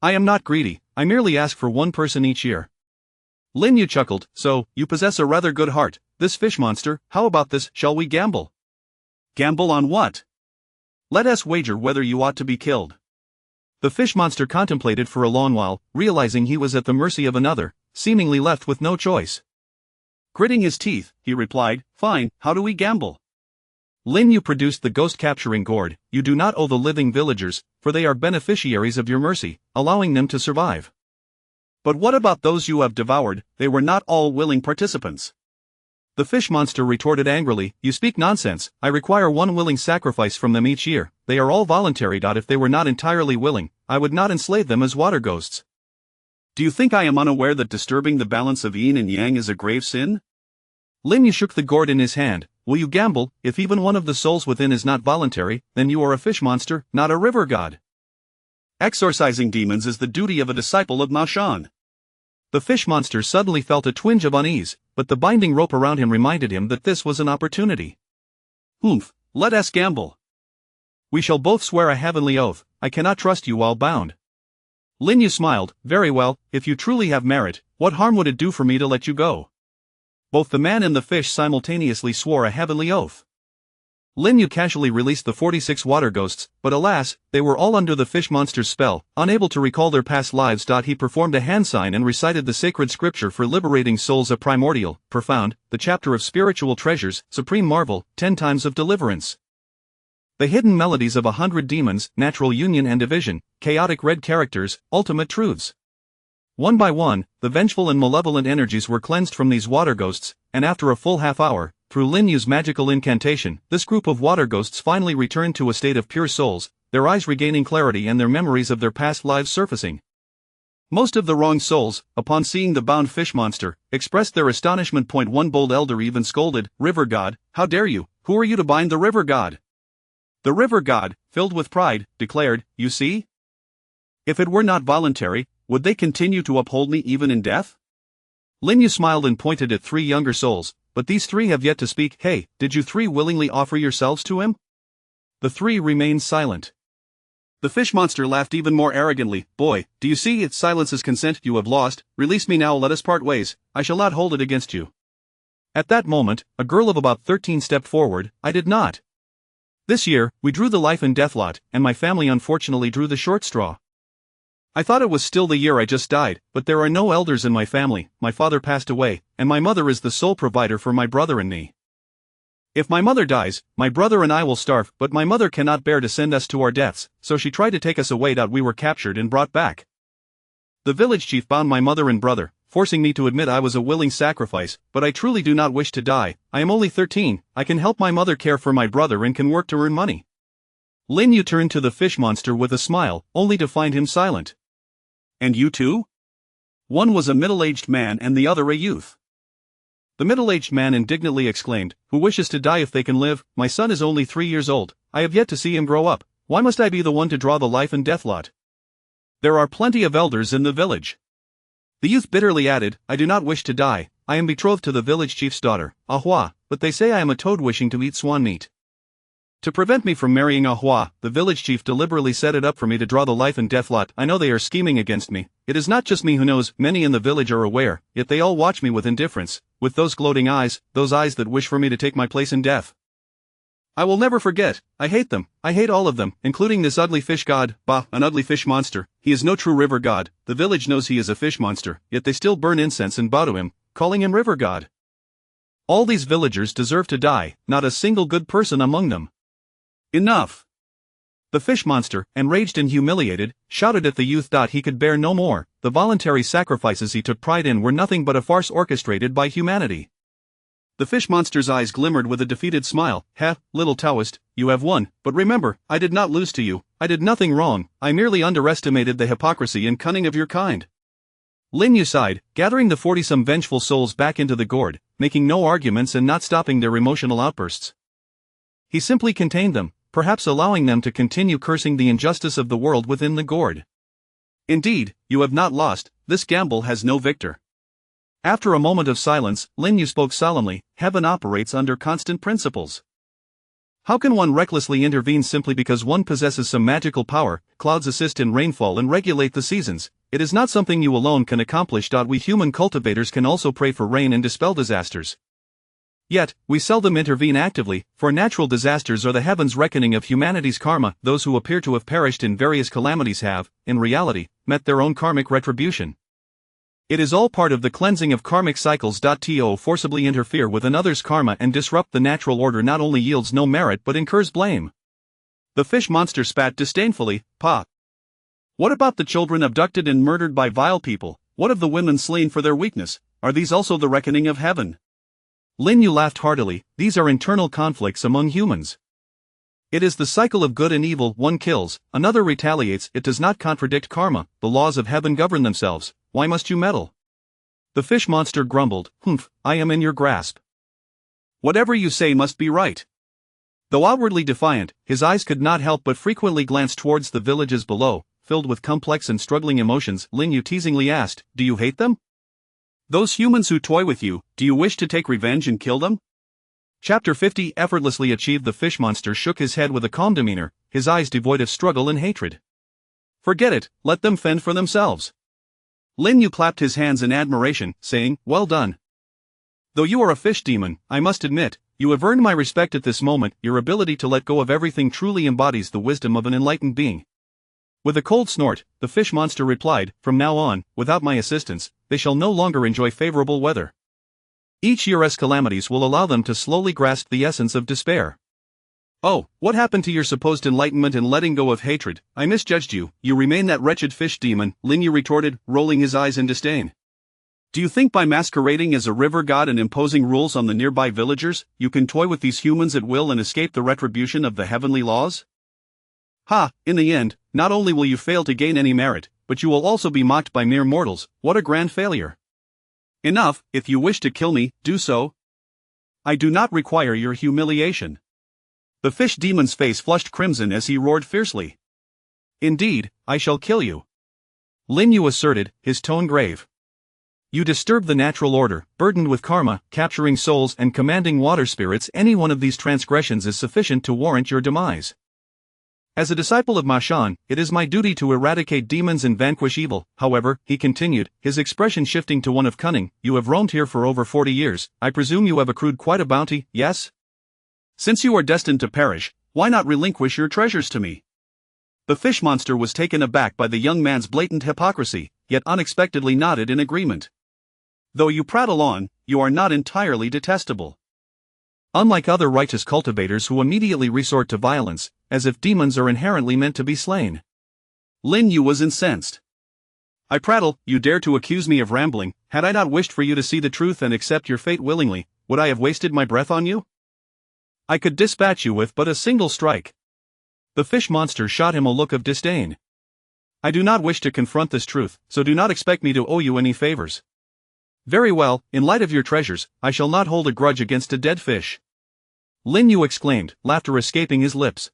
I am not greedy, I merely ask for one person each year. Lin Yu chuckled, so, you possess a rather good heart, this fish monster. How about this, shall we gamble? Gamble on what? Let us wager whether you ought to be killed. The fish monster contemplated for a long while, realizing he was at the mercy of another, seemingly left with no choice. Gritting his teeth, he replied, fine, how do we gamble? Lin Yu produced the ghost-capturing gourd. You do not owe the living villagers, for they are beneficiaries of your mercy, allowing them to survive. But what about those you have devoured? They were not all willing participants. The fish monster retorted angrily, you speak nonsense, I require one willing sacrifice from them each year, they are all voluntary. If they were not entirely willing, I would not enslave them as water ghosts. Do you think I am unaware that disturbing the balance of yin and yang is a grave sin? Lin Yu shook the gourd in his hand. Will you gamble? If even one of the souls within is not voluntary, then you are a fish monster, not a river god. Exorcising demons is the duty of a disciple of Mao Shan. The fish monster suddenly felt a twinge of unease, but the binding rope around him reminded him that this was an opportunity. Humph, let us gamble. We shall both swear a heavenly oath, I cannot trust you while bound. Lin Yu smiled, very well, if you truly have merit, what harm would it do for me to let you go? Both the man and the fish simultaneously swore a heavenly oath. Lin Yu casually released the 46 water ghosts, but alas, they were all under the fish monster's spell, unable to recall their past lives. He performed a hand sign and recited the sacred scripture for liberating souls, a primordial, profound, the chapter of spiritual treasures, supreme marvel, 10 times of deliverance. The hidden melodies of 100 demons, natural union and division, chaotic red characters, ultimate truths. One by one, the vengeful and malevolent energies were cleansed from these water ghosts, and after a full half hour, through Lin Yu's magical incantation, this group of water ghosts finally returned to a state of pure souls, their eyes regaining clarity and their memories of their past lives surfacing. Most of the wronged souls, upon seeing the bound fish monster, expressed their astonishment. One bold elder even scolded, River God, how dare you, who are you to bind the river god? The river god, filled with pride, declared, you see? If it were not voluntary, would they continue to uphold me even in death? Lin Yu smiled and pointed at 3 younger souls, but these 3 have yet to speak. Hey, did you 3 willingly offer yourselves to him? The 3 remained silent. The fish monster laughed even more arrogantly. Boy, do you see, its silence is consent. You have lost, release me now, let us part ways, I shall not hold it against you. At that moment, a girl of about 13 stepped forward. I did not. This year, we drew the life and death lot, and my family unfortunately drew the short straw. I thought it was still the year I just died, but there are no elders in my family, my father passed away, and my mother is the sole provider for my brother and me. If my mother dies, my brother and I will starve, but my mother cannot bear to send us to our deaths, so she tried to take us away. We were captured and brought back. The village chief bound my mother and brother, forcing me to admit I was a willing sacrifice, but I truly do not wish to die. I am only 13, I can help my mother care for my brother and can work to earn money. Lin Yu turned to the fish monster with a smile, only to find him silent. And you too? One was a middle-aged man and the other a youth. The middle-aged man indignantly exclaimed, who wishes to die if they can live? My son is only 3 years old, I have yet to see him grow up, why must I be the one to draw the life and death lot? There are plenty of elders in the village. The youth bitterly added, I do not wish to die, I am betrothed to the village chief's daughter, Ahua, but they say I am a toad wishing to eat swan meat. To prevent me from marrying a Hua, the village chief deliberately set it up for me to draw the life and death lot. I know they are scheming against me. It is not just me who knows, many in the village are aware, yet they all watch me with indifference, with those gloating eyes, those eyes that wish for me to take my place in death. I will never forget, I hate them, I hate all of them, including this ugly fish god. Bah, an ugly fish monster, he is no true river god. The village knows he is a fish monster, yet they still burn incense and bow to him, calling him river god. All these villagers deserve to die, not a single good person among them. Enough! The fish monster, enraged and humiliated, shouted at the youth. He could bear no more. The voluntary sacrifices he took pride in were nothing but a farce orchestrated by humanity. The fish monster's eyes glimmered with a defeated smile. "Heh, little Taoist, you have won, but remember, I did not lose to you. I did nothing wrong, I merely underestimated the hypocrisy and cunning of your kind." Lin Yu sighed, gathering the 40-some vengeful souls back into the gourd, making no arguments and not stopping their emotional outbursts. He simply contained them, perhaps allowing them to continue cursing the injustice of the world within the gourd. "Indeed, you have not lost, this gamble has no victor." After a moment of silence, Lin Yu spoke solemnly, "Heaven operates under constant principles. How can one recklessly intervene simply because one possesses some magical power? Clouds assist in rainfall and regulate the seasons. It is not something you alone can accomplish. We human cultivators can also pray for rain and dispel disasters. Yet, we seldom intervene actively, for natural disasters are the heavens' reckoning of humanity's karma. Those who appear to have perished in various calamities have, in reality, met their own karmic retribution. It is all part of the cleansing of karmic cycles. To forcibly interfere with another's karma and disrupt the natural order not only yields no merit but incurs blame." The fish monster spat disdainfully. "Pa! What about the children abducted and murdered by vile people? What of the women slain for their weakness? Are these also the reckoning of heaven?" Lin Yu laughed heartily. "These are internal conflicts among humans. It is the cycle of good and evil. One kills, another retaliates. It does not contradict karma. The laws of heaven govern themselves. Why must you meddle?" The fish monster grumbled. "Humph, I am in your grasp. Whatever you say must be right." Though outwardly defiant, his eyes could not help but frequently glance towards the villages below, filled with complex and struggling emotions. Lin Yu teasingly asked, "Do you hate them? Those humans who toy with you, do you wish to take revenge and kill them?" Chapter 50 Effortlessly achieved. The fish monster shook his head with a calm demeanor, his eyes devoid of struggle and hatred. "Forget it, let them fend for themselves." Lin Yu clapped his hands in admiration, saying, "Well done. Though you are a fish demon, I must admit, you have earned my respect at this moment. Your ability to let go of everything truly embodies the wisdom of an enlightened being." With a cold snort, the fish monster replied, "From now on, without my assistance, they shall no longer enjoy favorable weather. Each year's calamities will allow them to slowly grasp the essence of despair." "Oh, what happened to your supposed enlightenment and letting go of hatred? I misjudged you, you remain that wretched fish demon," Lin Yu retorted, rolling his eyes in disdain. "Do you think by masquerading as a river god and imposing rules on the nearby villagers, you can toy with these humans at will and escape the retribution of the heavenly laws? Ha, in the end, not only will you fail to gain any merit, but you will also be mocked by mere mortals. What a grand failure. Enough, if you wish to kill me, do so. I do not require your humiliation." The fish demon's face flushed crimson as he roared fiercely. "Indeed, I shall kill you," Lin Yu asserted, his tone grave. "You disturb the natural order, burdened with karma, capturing souls and commanding water spirits. Any one of these transgressions is sufficient to warrant your demise. As a disciple of Ma Shan, it is my duty to eradicate demons and vanquish evil." However, he continued, his expression shifting to one of cunning, "You have roamed here for over 40 years, I presume you have accrued quite a bounty, yes? Since you are destined to perish, why not relinquish your treasures to me?" The fish monster was taken aback by the young man's blatant hypocrisy, yet unexpectedly nodded in agreement. "Though you prattle on, you are not entirely detestable. Unlike other righteous cultivators who immediately resort to violence, as if demons are inherently meant to be slain." Lin Yu was incensed. "I prattle, you dare to accuse me of rambling. Had I not wished for you to see the truth and accept your fate willingly, would I have wasted my breath on you? I could dispatch you with but a single strike." The fish monster shot him a look of disdain. "I do not wish to confront this truth, so do not expect me to owe you any favors. Very well, in light of your treasures, I shall not hold a grudge against a dead fish." Lin Yu exclaimed, laughter escaping his lips.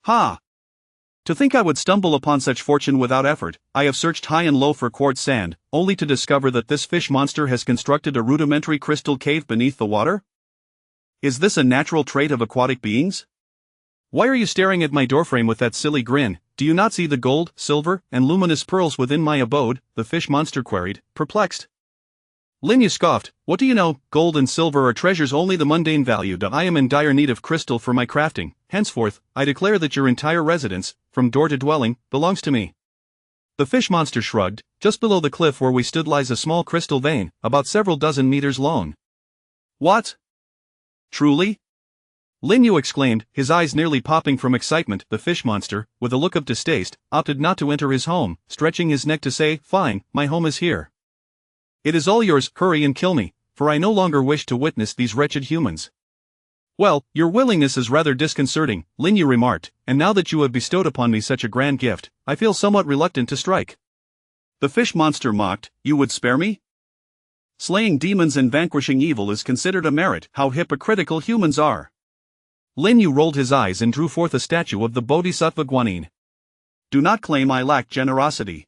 "Ha! To think I would stumble upon such fortune without effort. I have searched high and low for quartz sand, only to discover that this fish monster has constructed a rudimentary crystal cave beneath the water? Is this a natural trait of aquatic beings? Why are you staring at my doorframe with that silly grin? Do you not see the gold, silver, and luminous pearls within my abode? The fish monster queried, perplexed. Lin Yu scoffed, what do you know, gold and silver are treasures only the mundane value. I am in dire need of crystal for my crafting, henceforth, I declare that your entire residence, from door to dwelling, belongs to me. The fish monster shrugged, just below the cliff where we stood lies a small crystal vein, about several dozen meters long. What? Truly? Lin Yu exclaimed, his eyes nearly popping from excitement. The fish monster, with a look of distaste, opted not to enter his home, stretching his neck to say, fine, my home is here. It is all yours, hurry and kill me, for I no longer wish to witness these wretched humans. Well, your willingness is rather disconcerting, Lin Yu remarked, and now that you have bestowed upon me such a grand gift, I feel somewhat reluctant to strike. The fish monster mocked, you would spare me? Slaying demons and vanquishing evil is considered a merit. How hypocritical humans are. Lin Yu rolled his eyes and drew forth a statue of the Bodhisattva Guanyin. Do not claim I lack generosity.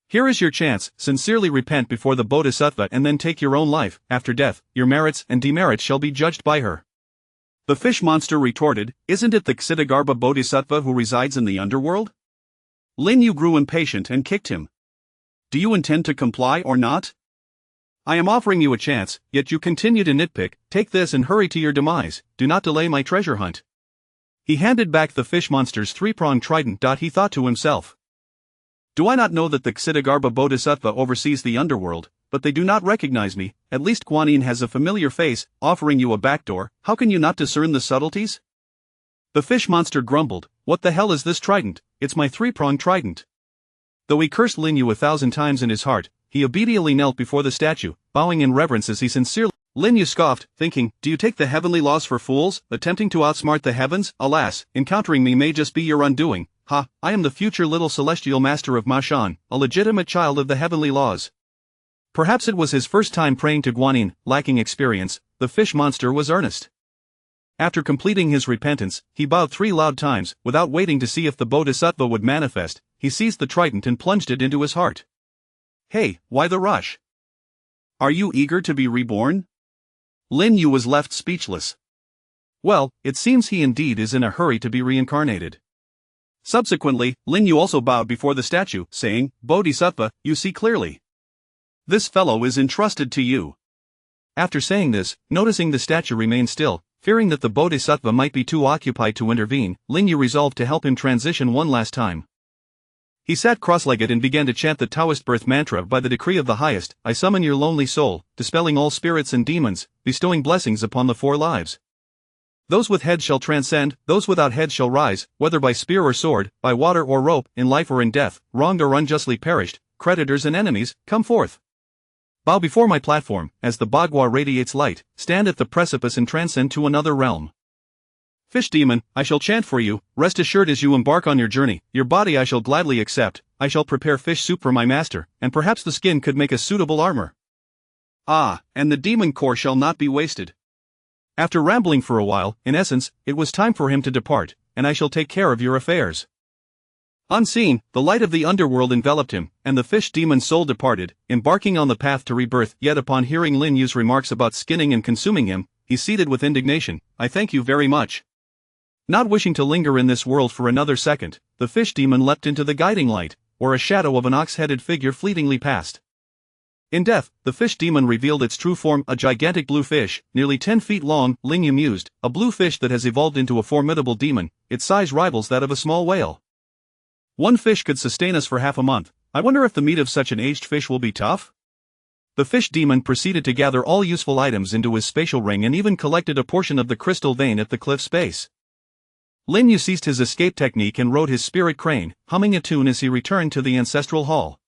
Here is your chance, sincerely repent before the Bodhisattva and then take your own life. After death, your merits and demerits shall be judged by her. The fish monster retorted, isn't it the Ksitigarbha Bodhisattva who resides in the underworld? Lin Yu grew impatient and kicked him. Do you intend to comply or not? I am offering you a chance, yet you continue to nitpick. Take this and hurry to your demise, do not delay my treasure hunt. He handed back the fish monster's three-pronged trident. He thought to himself. Do I not know that the Ksitigarbha Bodhisattva oversees the underworld, but they do not recognize me? At least Guanyin has a familiar face, offering you a backdoor. How can you not discern the subtleties? The fish monster grumbled, what the hell is this trident? It's my three-pronged trident. Though he cursed Lin Yu 1,000 times in his heart, he obediently knelt before the statue, bowing in reverence as he sincerely. Lin Yu scoffed, thinking, do you take the heavenly laws for fools, attempting to outsmart the heavens? Alas, encountering me may just be your undoing. Ha, I am the future little celestial master of Mashan, a legitimate child of the heavenly laws. Perhaps it was his first time praying to Guanyin. Lacking experience, the fish monster was earnest. After completing his repentance, he bowed 3 loud times. Without waiting to see if the Bodhisattva would manifest, he seized the trident and plunged it into his heart. Hey, why the rush? Are you eager to be reborn? Lin Yu was left speechless. Well, it seems he indeed is in a hurry to be reincarnated. Subsequently, Lin Yu also bowed before the statue, saying, Bodhisattva, you see clearly. This fellow is entrusted to you. After saying this, noticing the statue remain still, fearing that the Bodhisattva might be too occupied to intervene, Lin Yu resolved to help him transition one last time. He sat cross-legged and began to chant the Taoist birth mantra. By the decree of the highest, I summon your lonely soul, dispelling all spirits and demons, bestowing blessings upon the 4 lives. Those with heads shall transcend, those without heads shall rise, whether by spear or sword, by water or rope, in life or in death, wronged or unjustly perished, creditors and enemies, come forth. Bow before my platform, as the Bagua radiates light, stand at the precipice and transcend to another realm. Fish demon, I shall chant for you, rest assured as you embark on your journey, your body I shall gladly accept, I shall prepare fish soup for my master, and perhaps the skin could make a suitable armor. Ah, and the demon core shall not be wasted. After rambling for a while, in essence, it was time for him to depart, and I shall take care of your affairs. Unseen, the light of the underworld enveloped him, and the fish demon's soul departed, embarking on the path to rebirth. Yet upon hearing Lin Yu's remarks about skinning and consuming him, he ceded with indignation, I thank you very much. Not wishing to linger in this world for another second, the fish demon leapt into the guiding light, where a shadow of an ox-headed figure fleetingly passed. In death, the fish demon revealed its true form, a gigantic blue fish, nearly 10 feet long. Lin Yu mused, a blue fish that has evolved into a formidable demon, its size rivals that of a small whale. One fish could sustain us for half a month. I wonder if the meat of such an aged fish will be tough? The fish demon proceeded to gather all useful items into his spatial ring and even collected a portion of the crystal vein at the cliff's base. Lin Yu ceased his escape technique and rode his spirit crane, humming a tune as he returned to the ancestral hall.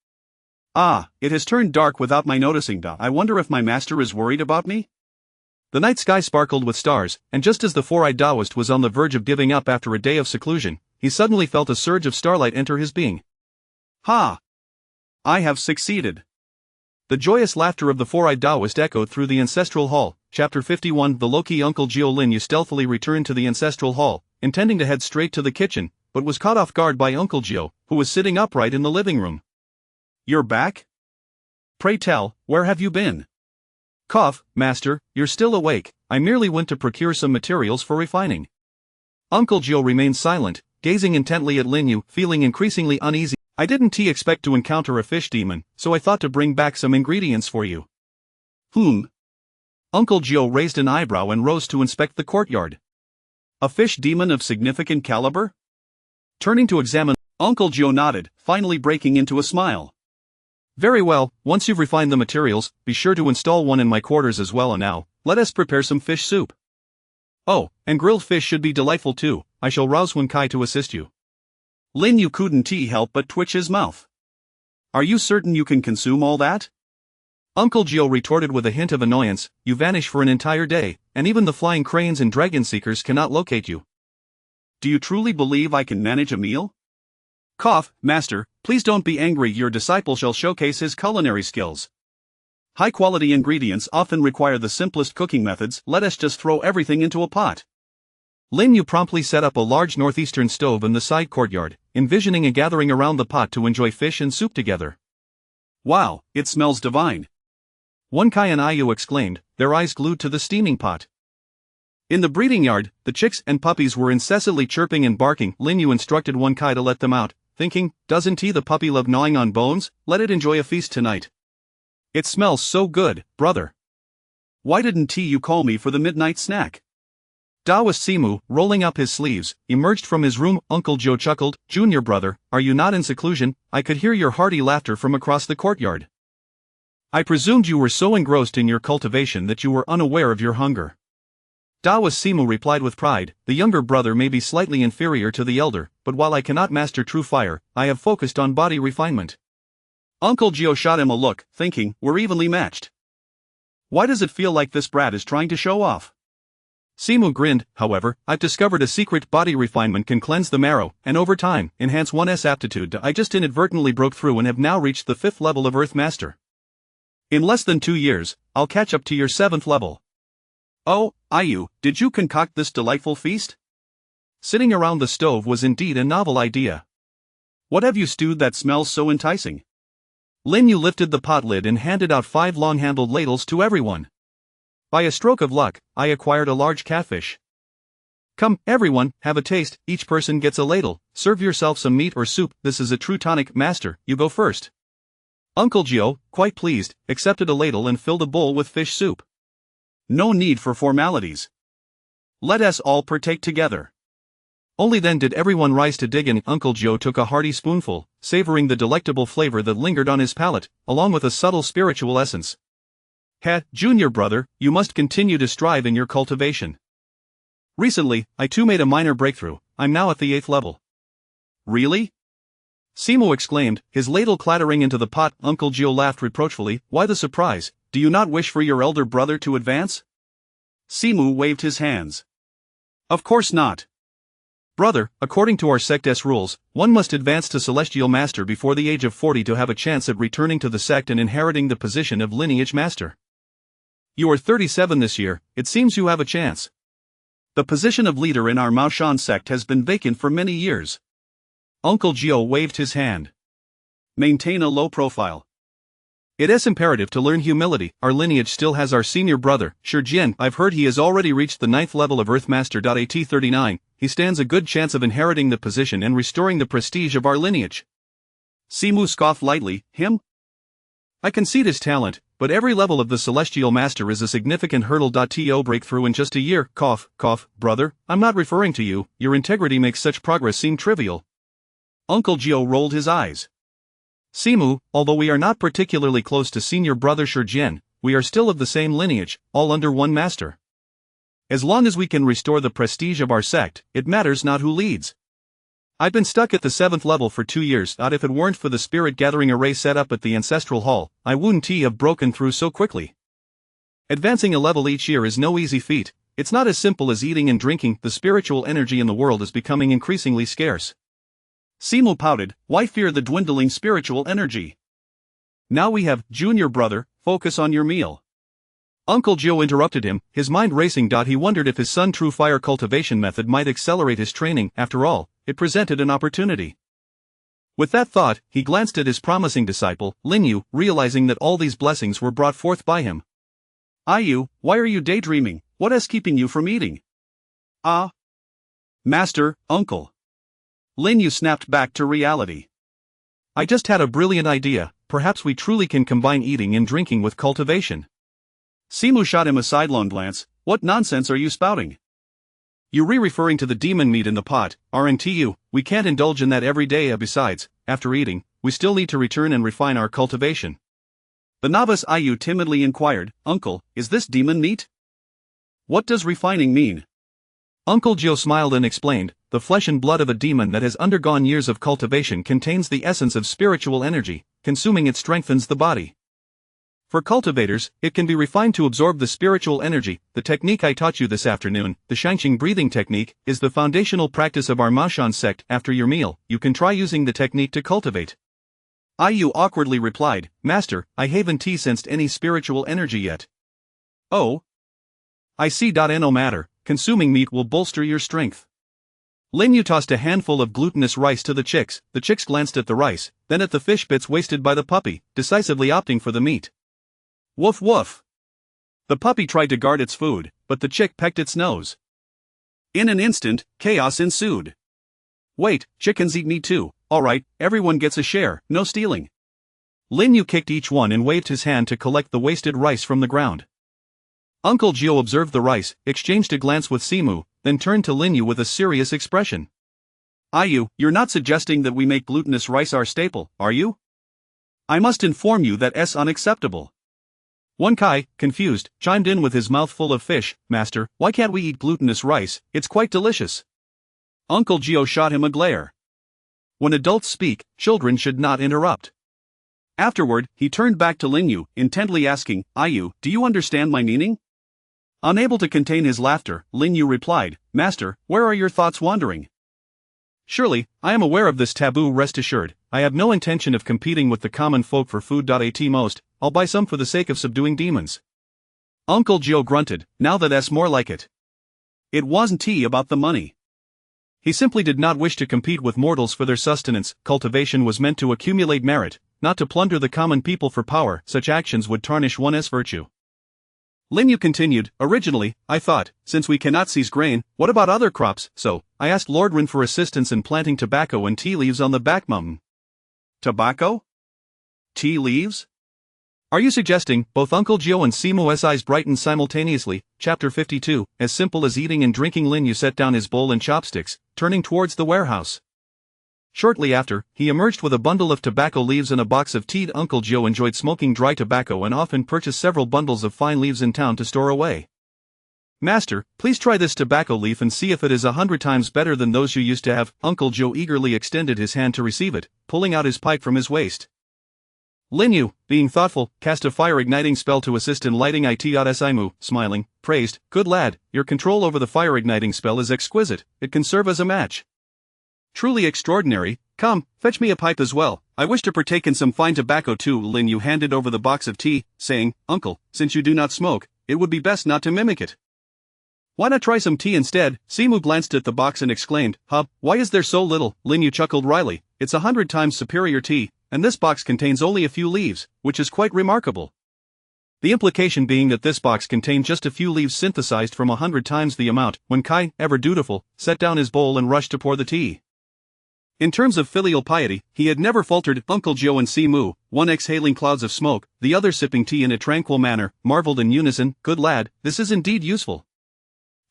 Ah, it has turned dark without my noticing. I wonder if my master is worried about me? The night sky sparkled with stars, and just as the 4-eyed Taoist was on the verge of giving up after a day of seclusion, he suddenly felt a surge of starlight enter his being. Ha! I have succeeded. The joyous laughter of the 4-eyed Taoist echoed through the ancestral hall. Chapter 51. The low-key Uncle Gio. Lin Yu stealthily returned to the ancestral hall, intending to head straight to the kitchen, but was caught off guard by Uncle Gio, who was sitting upright in the living room. You're back? Pray tell, where have you been? Cough, master, you're still awake. I merely went to procure some materials for refining. Uncle Joe remained silent, gazing intently at Lin Yu, feeling increasingly uneasy. I didn't expect to encounter a fish demon, so I thought to bring back some ingredients for you. Uncle Joe raised an eyebrow and rose to inspect the courtyard. A fish demon of significant caliber? Turning to examine, Uncle Joe nodded, finally breaking into a smile. Very well, once you've refined the materials, be sure to install one in my quarters as well. And now, let us prepare some fish soup. Oh, and grilled fish should be delightful too. I shall rouse Wen Kai to assist you. Lin Yu couldn't help but twitch his mouth. Are you certain you can consume all that? Uncle Joe retorted with a hint of annoyance. You vanish for an entire day, and even the flying cranes and dragon seekers cannot locate you. Do you truly believe I can manage a meal? Cough, Master, please don't be angry. Your disciple shall showcase his culinary skills. High-quality ingredients often require the simplest cooking methods. Let us just throw everything into a pot. Lin Yu promptly set up a large northeastern stove in the side courtyard, envisioning a gathering around the pot to enjoy fish and soup together. Wow, it smells divine. Wen Kai and Ayu exclaimed, their eyes glued to the steaming pot. In the breeding yard, the chicks and puppies were incessantly chirping and barking. Lin Yu instructed Wen Kai to let them out, thinking, doesn't the puppy love gnawing on bones? Let it enjoy a feast tonight. It smells so good, brother. Why didn't you call me for the midnight snack? Taoist Simu, rolling up his sleeves, emerged from his room. Uncle Joe chuckled, Junior brother, are you not in seclusion? I could hear your hearty laughter from across the courtyard. I presumed you were so engrossed in your cultivation that you were unaware of your hunger. Taoist Simu replied with pride, the younger brother may be slightly inferior to the elder, but while I cannot master true fire, I have focused on body refinement. Uncle Joe shot him a look, thinking, we're evenly matched. Why does it feel like this brat is trying to show off? Simu grinned, however, I've discovered a secret. Body refinement can cleanse the marrow, and over time, enhance one's aptitude to I just inadvertently broke through and have now reached the 5th level of Earth Master. In less than 2 years, I'll catch up to your 7th level. Oh, Ayu, did you concoct this delightful feast? Sitting around the stove was indeed a novel idea. What have you stewed that smells so enticing? Lin Yu lifted the pot lid and handed out 5 long-handled ladles to everyone. By a stroke of luck, I acquired a large catfish. Come, everyone, have a taste. Each person gets a ladle. Serve yourself some meat or soup. This is a true tonic. Master, you go first. Uncle Joe, quite pleased, accepted a ladle and filled a bowl with fish soup. No need for formalities. Let us all partake together. Only then did everyone rise to dig in. Uncle Joe took a hearty spoonful, savoring the delectable flavor that lingered on his palate, along with a subtle spiritual essence. Junior brother, you must continue to strive in your cultivation. Recently, I too made a minor breakthrough. I'm now at the 8th level. Really? Simu exclaimed, his ladle clattering into the pot. Uncle Joe laughed reproachfully, why the surprise? Do you not wish for your elder brother to advance? Simu waved his hands. Of course not. Brother, according to our sect's rules, one must advance to Celestial Master before the age of 40 to have a chance at returning to the sect and inheriting the position of Lineage Master. You are 37 this year, it seems you have a chance. The position of leader in our Maoshan sect has been vacant for many years. Uncle Joe waved his hand. Maintain a low profile. It is imperative to learn humility. Our lineage still has our senior brother, Shurjian. I've heard he has already reached the 9th level of Earth Master. At 39, he stands a good chance of inheriting the position and restoring the prestige of our lineage. Simu scoffed lightly, him? I concede his talent, but every level of the Celestial Master is a significant hurdle. To breakthrough in just a year. Cough, brother, I'm not referring to you. Your integrity makes such progress seem trivial. Uncle Joe rolled his eyes. Simu, although we are not particularly close to senior brother Shurjian, we are still of the same lineage, all under one master. As long as we can restore the prestige of our sect, it matters not who leads. I've been stuck at the 7th level for 2 years. If it weren't for the spirit gathering array set up at the Ancestral Hall, I wouldn't have broken through so quickly. Advancing a level each year is no easy feat. It's not as simple as eating and drinking. The spiritual energy in the world is becoming increasingly scarce. Simu pouted, why fear the dwindling spiritual energy? Now we have, junior brother, focus on your meal. Uncle Joe interrupted him, his mind racing. He wondered if his son true fire cultivation method might accelerate his training. After all, it presented an opportunity. With that thought, he glanced at his promising disciple, Lin Yu, realizing that all these blessings were brought forth by him. Ayu, why are you daydreaming? What is keeping you from eating? Ah. Master, uncle. Lin Yu snapped back to reality. I just had a brilliant idea, perhaps we truly can combine eating and drinking with cultivation. Simu shot him a sidelong glance. What nonsense are you spouting? You're referring to the demon meat in the pot, aren't you? We can't indulge in that every day. Besides, after eating, we still need to return and refine our cultivation. The novice Ayu timidly inquired, Uncle, is this demon meat? What does refining mean? Uncle Jiu smiled and explained, the flesh and blood of a demon that has undergone years of cultivation contains the essence of spiritual energy, consuming it strengthens the body. For cultivators, it can be refined to absorb the spiritual energy. The technique I taught you this afternoon, the Shangqing breathing technique, is the foundational practice of our Maoshan sect. After your meal, you can try using the technique to cultivate. Ayu awkwardly replied, Master, I haven't sensed any spiritual energy yet. Oh? I see. No matter, consuming meat will bolster your strength. Lin Yu tossed a handful of glutinous rice to the chicks glanced at the rice, then at the fish bits wasted by the puppy, decisively opting for the meat. Woof woof. The puppy tried to guard its food, but the chick pecked its nose. In an instant, chaos ensued. Wait, chickens eat meat too, alright, everyone gets a share, no stealing. Lin Yu kicked each one and waved his hand to collect the wasted rice from the ground. Uncle Jiu observed the rice, exchanged a glance with Simu, then turned to Lin Yu with a serious expression. Ayu, you're not suggesting that we make glutinous rice our staple, are you? I must inform you that's unacceptable. One Kai, confused, chimed in with his mouth full of fish, Master, why can't we eat glutinous rice? It's quite delicious. Uncle Gio shot him a glare. When adults speak, children should not interrupt. Afterward, he turned back to Lin Yu, intently asking, Ayu, do you understand my meaning? Unable to contain his laughter, Lin Yu replied, Master, where are your thoughts wandering? Surely, I am aware of this taboo. Rest assured, I have no intention of competing with the common folk for food. At most, I'll buy some for the sake of subduing demons. Uncle Joe grunted, now that's more like it. It wasn't about the money. He simply did not wish to compete with mortals for their sustenance. Cultivation was meant to accumulate merit, not to plunder the common people for power. Such actions would tarnish one's virtue. Lin Yu continued, originally, I thought, since we cannot seize grain, what about other crops? So, I asked Lord Rin for assistance in planting tobacco and tea leaves on the back mountain. Tobacco? Tea leaves? Are you suggesting? Both Uncle Gio and Simu's eyes brightened simultaneously. Chapter 52, as simple as eating and drinking. Lin Yu set down his bowl and chopsticks, turning towards the warehouse. Shortly after, he emerged with a bundle of tobacco leaves and a box of tea. Uncle Joe enjoyed smoking dry tobacco and often purchased several bundles of fine leaves in town to store away. Master, please try this tobacco leaf and see if it is 100 times better than those you used to have. Uncle Joe eagerly extended his hand to receive it, pulling out his pipe from his waist. Lin Yu, being thoughtful, cast a fire-igniting spell to assist in lighting it. Simu, smiling, praised, good lad, your control over the fire-igniting spell is exquisite, it can serve as a match. Truly extraordinary. Come, fetch me a pipe as well, I wish to partake in some fine tobacco too. Lin Yu handed over the box of tea, saying, Uncle, since you do not smoke, it would be best not to mimic it. Why not try some tea instead? Simu glanced at the box and exclaimed, why is there so little? Lin Yu chuckled wryly, it's 100 times superior tea, and this box contains only a few leaves, which is quite remarkable. The implication being that this box contained just a few leaves synthesized from 100 times the amount. When Kai, ever dutiful, set down his bowl and rushed to pour the tea. In terms of filial piety, he had never faltered. Uncle Joe and Simu, one exhaling clouds of smoke, the other sipping tea in a tranquil manner, marveled in unison, good lad, this is indeed useful.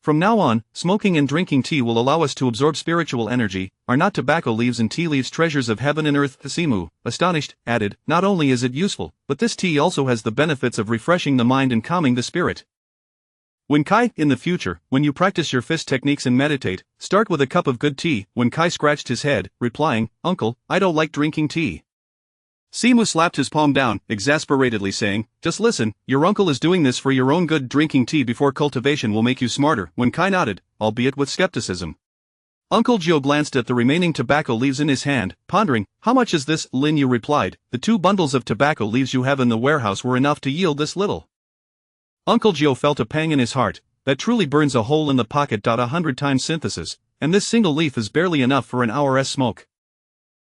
From now on, smoking and drinking tea will allow us to absorb spiritual energy. Are not tobacco leaves and tea leaves treasures of heaven and earth? Simu, astonished, added, not only is it useful, but this tea also has the benefits of refreshing the mind and calming the spirit. When Kai, in the future, when you practice your fist techniques and meditate, start with a cup of good tea. When Kai scratched his head, replying, Uncle, I don't like drinking tea. Simu slapped his palm down, exasperatedly saying, just listen, your uncle is doing this for your own good. Drinking tea before cultivation will make you smarter. When Kai nodded, albeit with skepticism. Uncle Gio glanced at the remaining tobacco leaves in his hand, pondering, how much is this? Lin Yu replied, the 2 bundles of tobacco leaves you have in the warehouse were enough to yield this little. Uncle Gio felt a pang in his heart, that truly burns a hole in the pocket. 100 times synthesis, and this single leaf is barely enough for an hour's smoke.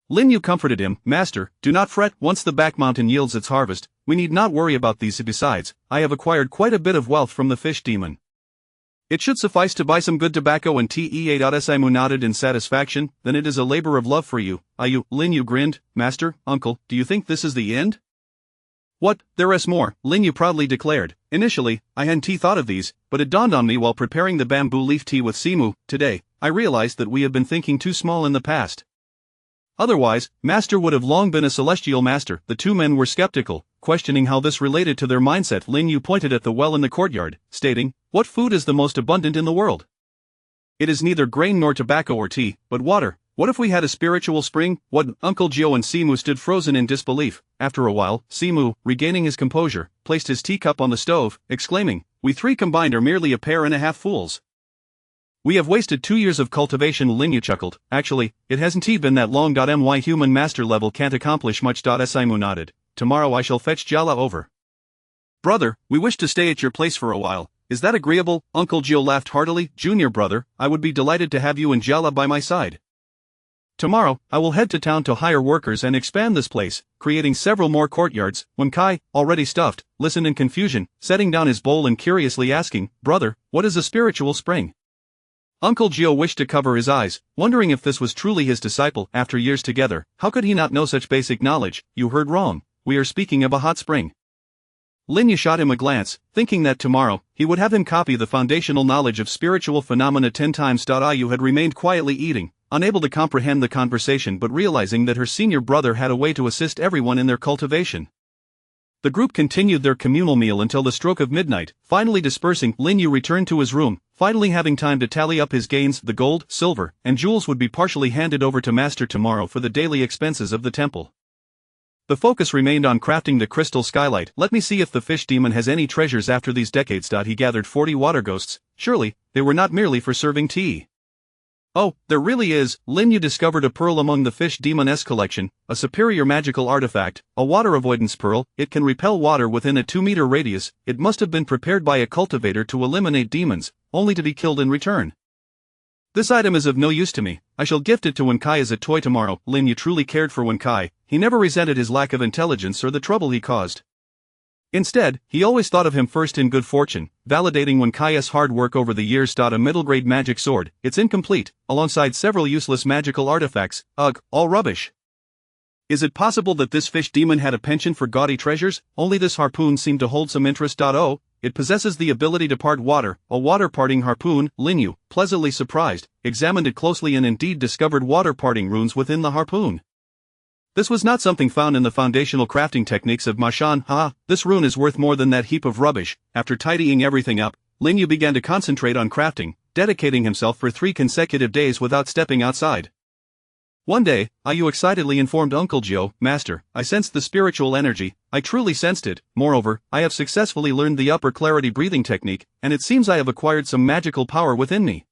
Lin Yu comforted him, Master, do not fret, once the back mountain yields its harvest, we need not worry about these. Besides, I have acquired quite a bit of wealth from the fish demon. It should suffice to buy some good tobacco and tea. Simu nodded in satisfaction. Then it is a labor of love for you. Lin Yu grinned. Master, uncle, do you think this is the end? What, there is more, Lin Yu proudly declared. Initially, I hadn't thought of these, but it dawned on me while preparing the bamboo leaf tea with Simu. Today, I realized that we have been thinking too small in the past. Otherwise, Master would have long been a celestial master. The two men were skeptical, questioning how this related to their mindset. Lin Yu pointed at the well in the courtyard, stating, "What food is the most abundant in the world? It is neither grain nor tobacco or tea, but water. What if we had a spiritual spring?" What? Uncle Gio and Simu stood frozen in disbelief. After a while, Simu, regaining his composure, placed his teacup on the stove, exclaiming, "We three combined are merely a pair and a half fools. We have wasted 2 years of cultivation." Lin Yu chuckled. "Actually, it hasn't been that long. My human master level can't accomplish much." Simu nodded. "Tomorrow I shall fetch Jala over. Brother, we wish to stay at your place for a while. Is that agreeable?" Uncle Gio laughed heartily. "Junior brother, I would be delighted to have you and Jala by my side. Tomorrow, I will head to town to hire workers and expand this place, creating several more courtyards." When Kai, already stuffed, listened in confusion, setting down his bowl and curiously asking, "Brother, what is a spiritual spring?" Uncle Gio wished to cover his eyes, wondering if this was truly his disciple. After years together, how could he not know such basic knowledge? "You heard wrong. We are speaking of a hot spring." Lin Yu shot him a glance, thinking that tomorrow, he would have him copy the foundational knowledge of spiritual phenomena 10 times. Ayu had remained quietly eating, unable to comprehend the conversation but realizing that her senior brother had a way to assist everyone in their cultivation. The group continued their communal meal until the stroke of midnight. Finally dispersing, Lin Yu returned to his room, finally having time to tally up his gains. The gold, silver, and jewels would be partially handed over to Master tomorrow for the daily expenses of the temple. The focus remained on crafting the crystal skylight. "Let me see if the fish demon has any treasures after these decades." He gathered 40 water ghosts. Surely, they were not merely for serving tea. Oh, there really is. Lin Yu discovered a pearl among the fish demon's collection, a superior magical artifact, a water avoidance pearl. It can repel water within a 2-meter radius. It must have been prepared by a cultivator to eliminate demons, only to be killed in return. This item is of no use to me. I shall gift it to Wenkai as a toy tomorrow. Lin Yu truly cared for Wenkai. He never resented his lack of intelligence or the trouble he caused. Instead, he always thought of him first in good fortune, validating Wenkai's hard work over the years. A middle-grade magic sword. It's incomplete, alongside several useless magical artifacts. Ugh, all rubbish. Is it possible that this fish demon had a penchant for gaudy treasures? Only this harpoon seemed to hold some interest. Oh, it possesses the ability to part water, a water-parting harpoon. Lin Yu, pleasantly surprised, examined it closely and indeed discovered water-parting runes within the harpoon. This was not something found in the foundational crafting techniques of Mashan. This rune is worth more than that heap of rubbish. After tidying everything up, Lin Yu began to concentrate on crafting, dedicating himself for 3 consecutive days without stepping outside. One day, Ayu excitedly informed Uncle Gio, "Master, I sensed the spiritual energy. I truly sensed it. Moreover, I have successfully learned the upper clarity breathing technique, and it seems I have acquired some magical power within me."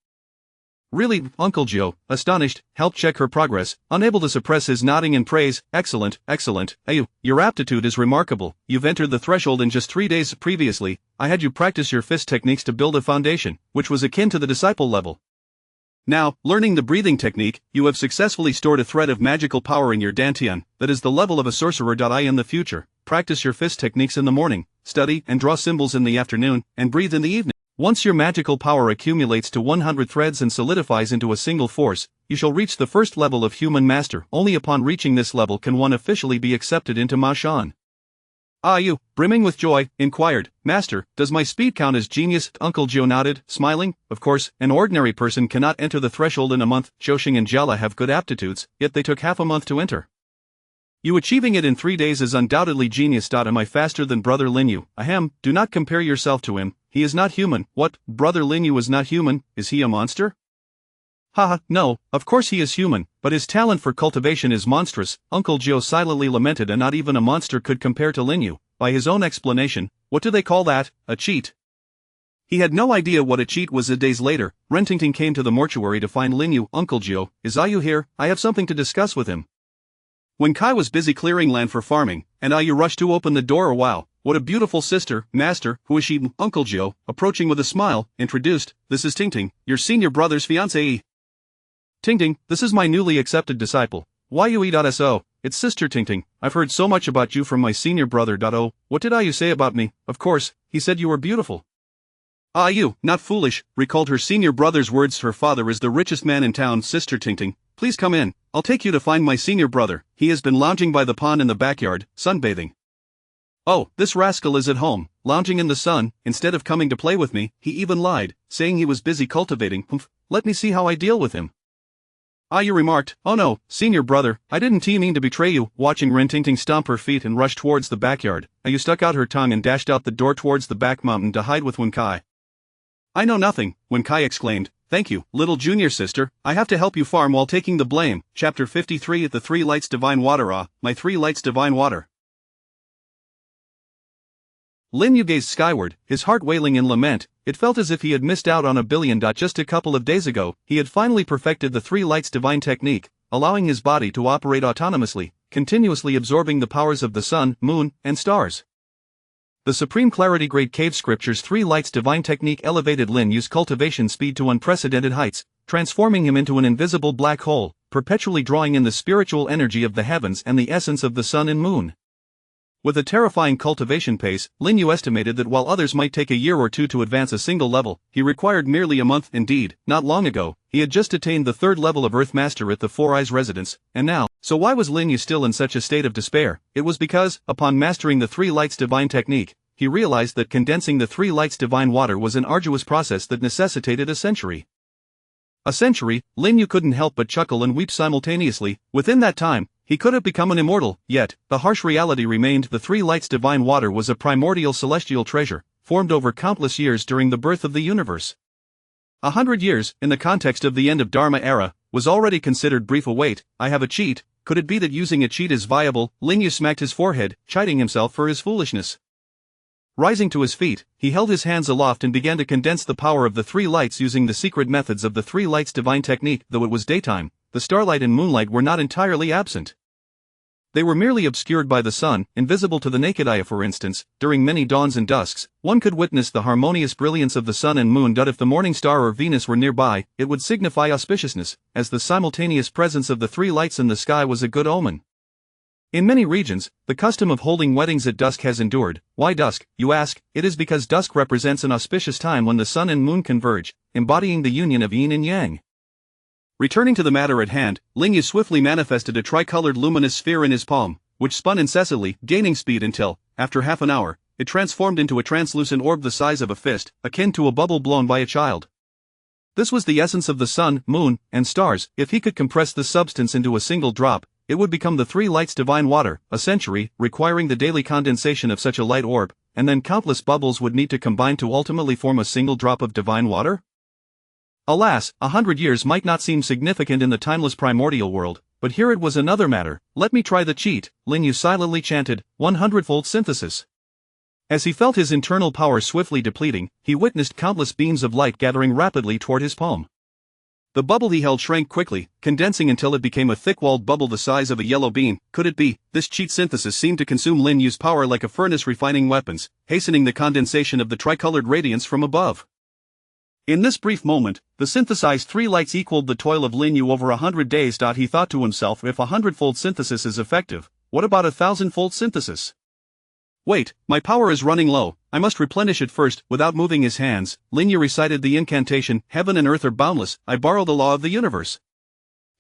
"Really?" Uncle Gio, astonished, helped check her progress, unable to suppress his nodding and praise. "Excellent, excellent. Ayu, your aptitude is remarkable. You've entered the threshold in just 3 days. Previously, I had you practice your fist techniques to build a foundation, which was akin to the disciple level. Now, learning the breathing technique, you have successfully stored a thread of magical power in your dantian, that is the level of a sorcerer. In the future, practice your fist techniques in the morning, study and draw symbols in the afternoon, and breathe in the evening. Once your magical power accumulates to 100 threads and solidifies into a single force, you shall reach the first level of human master. Only upon reaching this level can one officially be accepted into Mashan." Ayu, brimming with joy, inquired, "Master, does my speed count as genius?" Uncle Gio nodded, smiling. "Of course, an ordinary person cannot enter the threshold in a month. Joshing and Jala have good aptitudes, yet they took half a month to enter. You achieving it in 3 days is undoubtedly genius. Am I faster than brother Lin Yu? Ahem, do not compare yourself to him. He is not human." "What, brother Lin Yu is not human? Is he a monster?" "Haha, no, of course he is human, but his talent for cultivation is monstrous." Uncle Gio silently lamented, and not even a monster could compare to Lin Yu. By his own explanation, what do they call that? A cheat. He had no idea what a cheat was. Days later, Rentington came to the mortuary to find Lin Yu. "Uncle Gio, is Ayu here? I have something to discuss with him." When Kai was busy clearing land for farming, and Ayu rushed to open the door. "Wow, what a beautiful sister, master. Who is she?" Uncle Gio, approaching with a smile, introduced, "This is Tingting, your senior brother's fiancée." "Tingting, this is my newly accepted disciple. Yue.so, it's Sister Tingting. I've heard so much about you from my senior brother. Oh, what did Ayu say about me?" "Of course, he said you were beautiful." Ah, you, not foolish, recalled her senior brother's words. Her father is the richest man in town. Sister Tingting, please come in, I'll take you to find my senior brother. He has been lounging by the pond in the backyard, sunbathing. Oh, this rascal is at home, lounging in the sun. Instead of coming to play with me, he even lied, saying he was busy cultivating. Humph, let me see how I deal with him. Ah, you remarked, oh no, senior brother, I didn't mean to betray you. Watching Rin Tingting stomp her feet and rush towards the backyard, Ayu stuck out her tongue and dashed out the door towards the back mountain to hide with Wen Kai. I know nothing, Wen Kai exclaimed. Thank you, little junior sister, I have to help you farm while taking the blame. Chapter 53 The Three Lights Divine Water. Ah, my three lights divine water. Lin Yu gazed skyward, his heart wailing in lament. It felt as if he had missed out on $1 billion. Just a couple of days ago, he had finally perfected the three lights divine technique, allowing his body to operate autonomously, continuously absorbing the powers of the sun, moon, and stars. The Supreme Clarity Grade Cave Scripture's three lights divine technique elevated Lin Yu's cultivation speed to unprecedented heights, transforming him into an invisible black hole, perpetually drawing in the spiritual energy of the heavens and the essence of the sun and moon. With a terrifying cultivation pace, Lin Yu estimated that while others might take a year or two to advance a single level, he required merely a month. Indeed, not long ago, he had just attained the third level of Earth Master at the Four Eyes residence, and now, so why was Lin Yu still in such a state of despair? It was because, upon mastering the three lights divine technique, he realized that condensing the three lights divine water was an arduous process that necessitated a century. A century, Lin Yu couldn't help but chuckle and weep simultaneously. Within that time, he could have become an immortal, yet, the harsh reality remained. The three lights divine water was a primordial celestial treasure, formed over countless years during the birth of the universe. 100 years, in the context of the end of Dharma era, was already considered brief. Wait, I have a cheat. Could it be that using a cheat is viable? Lin Yu smacked his forehead, chiding himself for his foolishness. Rising to his feet, he held his hands aloft and began to condense the power of the three lights using the secret methods of the three lights divine technique. Though it was daytime, the starlight and moonlight were not entirely absent. They were merely obscured by the sun, invisible to the naked eye. For instance, during many dawns and dusks, one could witness the harmonious brilliance of the sun and moon. If the morning star or Venus were nearby, it would signify auspiciousness, as the simultaneous presence of the three lights in the sky was a good omen. In many regions, the custom of holding weddings at dusk has endured. Why dusk, you ask? It is because dusk represents an auspicious time when the sun and moon converge, embodying the union of yin and yang. Returning to the matter at hand, Lin Yu swiftly manifested a tricolored luminous sphere in his palm, which spun incessantly, gaining speed until, after half an hour, it transformed into a translucent orb the size of a fist, akin to a bubble blown by a child. This was the essence of the sun, moon, and stars. If he could compress this substance into a single drop, it would become the three lights divine water. A century, requiring the daily condensation of such a light orb, and then countless bubbles would need to combine to ultimately form a single drop of divine water? Alas, 100 years might not seem significant in the timeless primordial world, but here it was another matter. Let me try the cheat, Lin Yu silently chanted, 100-fold synthesis. As he felt his internal power swiftly depleting, he witnessed countless beams of light gathering rapidly toward his palm. The bubble he held shrank quickly, condensing until it became a thick-walled bubble the size of a yellow bean. Could it be? This cheat synthesis seemed to consume Lin Yu's power like a furnace refining weapons, hastening the condensation of the tricolored radiance from above. In this brief moment, the synthesized three lights equaled the toil of Lin Yu over 100 days. He thought to himself, if 100-fold synthesis is effective, what about 1,000-fold synthesis? Wait, my power is running low, I must replenish it first. Without moving his hands, Lin Yu recited the incantation, heaven and earth are boundless, I borrow the law of the universe.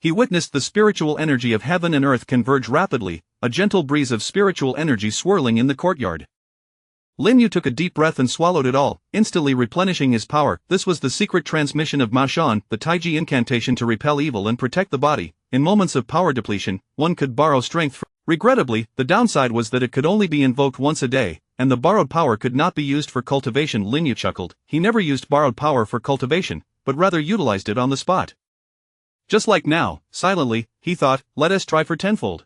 He witnessed the spiritual energy of heaven and earth converge rapidly, a gentle breeze of spiritual energy swirling in the courtyard. Lin Yu took a deep breath and swallowed it all, instantly replenishing his power. This was the secret transmission of Ma Shan, the Taiji incantation to repel evil and protect the body. In moments of power depletion, one could borrow strength from. Regrettably, the downside was that it could only be invoked once a day, and the borrowed power could not be used for cultivation. Lin Yu chuckled. He never used borrowed power for cultivation, but rather utilized it on the spot. Just like now, silently, he thought, let us try for 10-fold.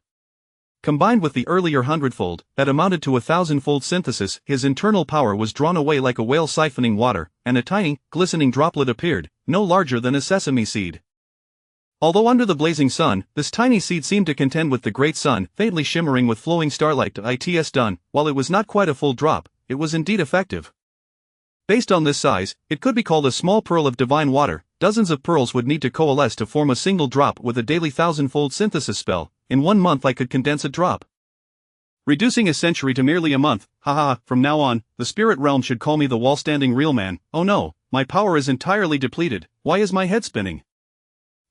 Combined with the earlier 100-fold, that amounted to 1,000-fold synthesis, his internal power was drawn away like a whale siphoning water, and a tiny, glistening droplet appeared, no larger than a sesame seed. Although under the blazing sun, this tiny seed seemed to contend with the great sun, faintly shimmering with flowing starlight. It's done. While it was not quite a full drop, it was indeed effective. Based on this size, it could be called a small pearl of divine water. Dozens of pearls would need to coalesce to form a single drop. With a daily 1,000-fold synthesis spell, in 1 month I could condense a drop. Reducing a century to merely a month, haha, from now on, the spirit realm should call me the wall-standing real man. Oh no, my power is entirely depleted, why is my head spinning?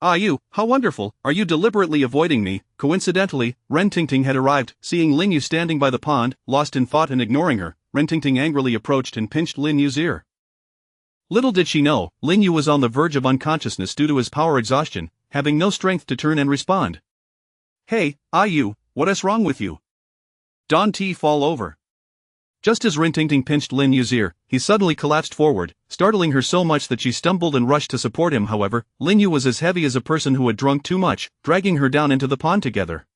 Ah you, how wonderful, are you deliberately avoiding me? Coincidentally, Ren Tingting had arrived, seeing Lin Yu standing by the pond, lost in thought and ignoring her. Ren Tingting angrily approached and pinched Lin Yu's ear. Little did she know, Lin Yu was on the verge of unconsciousness due to his power exhaustion, having no strength to turn and respond. Hey, ah you, what is wrong with you? Don't fall over. Just as Ren Tingting pinched Lin Yu's ear, he suddenly collapsed forward, startling her so much that she stumbled and rushed to support him. However, Lin Yu was as heavy as a person who had drunk too much, dragging her down into the pond together.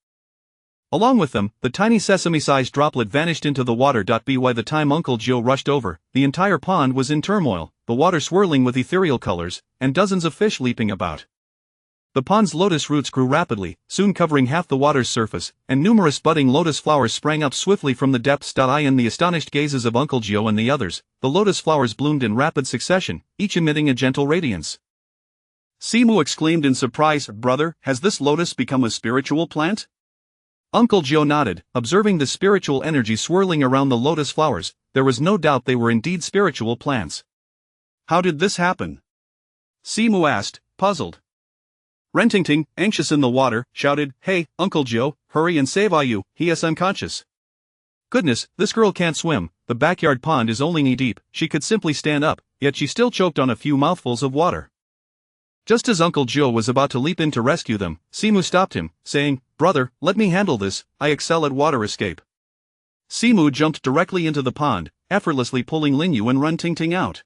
Along with them, the tiny sesame-sized droplet vanished into the water. By the time Uncle Joe rushed over, the entire pond was in turmoil, the water swirling with ethereal colors, and dozens of fish leaping about. The pond's lotus roots grew rapidly, soon covering half the water's surface, and numerous budding lotus flowers sprang up swiftly from the depths. In the astonished gazes of Uncle Joe and the others, the lotus flowers bloomed in rapid succession, each emitting a gentle radiance. Simu exclaimed in surprise, "Brother, has this lotus become a spiritual plant?" Uncle Joe nodded, observing the spiritual energy swirling around the lotus flowers. There was no doubt they were indeed spiritual plants. How did this happen? Simu asked, puzzled. Ren Tingting, anxious in the water, shouted, "Hey, Uncle Joe, hurry and save Ayu, he is unconscious." Goodness, this girl can't swim, the backyard pond is only knee-deep, she could simply stand up, yet she still choked on a few mouthfuls of water. Just as Uncle Joe was about to leap in to rescue them, Simu stopped him, saying, "Brother, let me handle this, I excel at water escape." Simu jumped directly into the pond, effortlessly pulling Lin Yu and Ren Tingting out.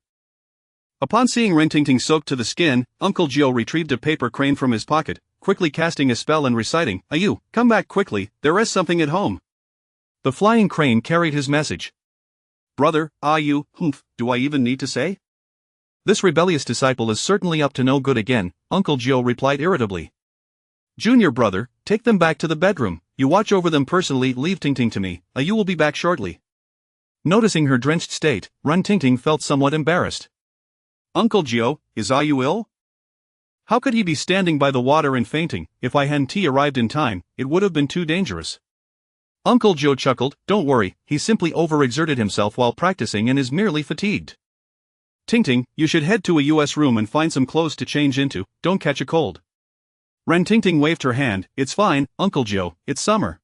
Upon seeing Ren Tingting soaked to the skin, Uncle Joe retrieved a paper crane from his pocket, quickly casting a spell and reciting, "Ayu, come back quickly, there is something at home." The flying crane carried his message. "Brother, Ayu, humph, do I even need to say?" "This rebellious disciple is certainly up to no good again," Uncle Joe replied irritably. "Junior brother, take them back to the bedroom, you watch over them personally, leave Tingting to me, Ayu will be back shortly." Noticing her drenched state, Ren Tingting felt somewhat embarrassed. "Uncle Joe, is Ayu ill?" "How could he be standing by the water and fainting? If I hadn't arrived in time, it would have been too dangerous." Uncle Joe chuckled, "Don't worry, he simply overexerted himself while practicing and is merely fatigued. Tingting, you should head to a US room and find some clothes to change into, don't catch a cold." Ren Tingting waved her hand, "It's fine, Uncle Joe, it's summer.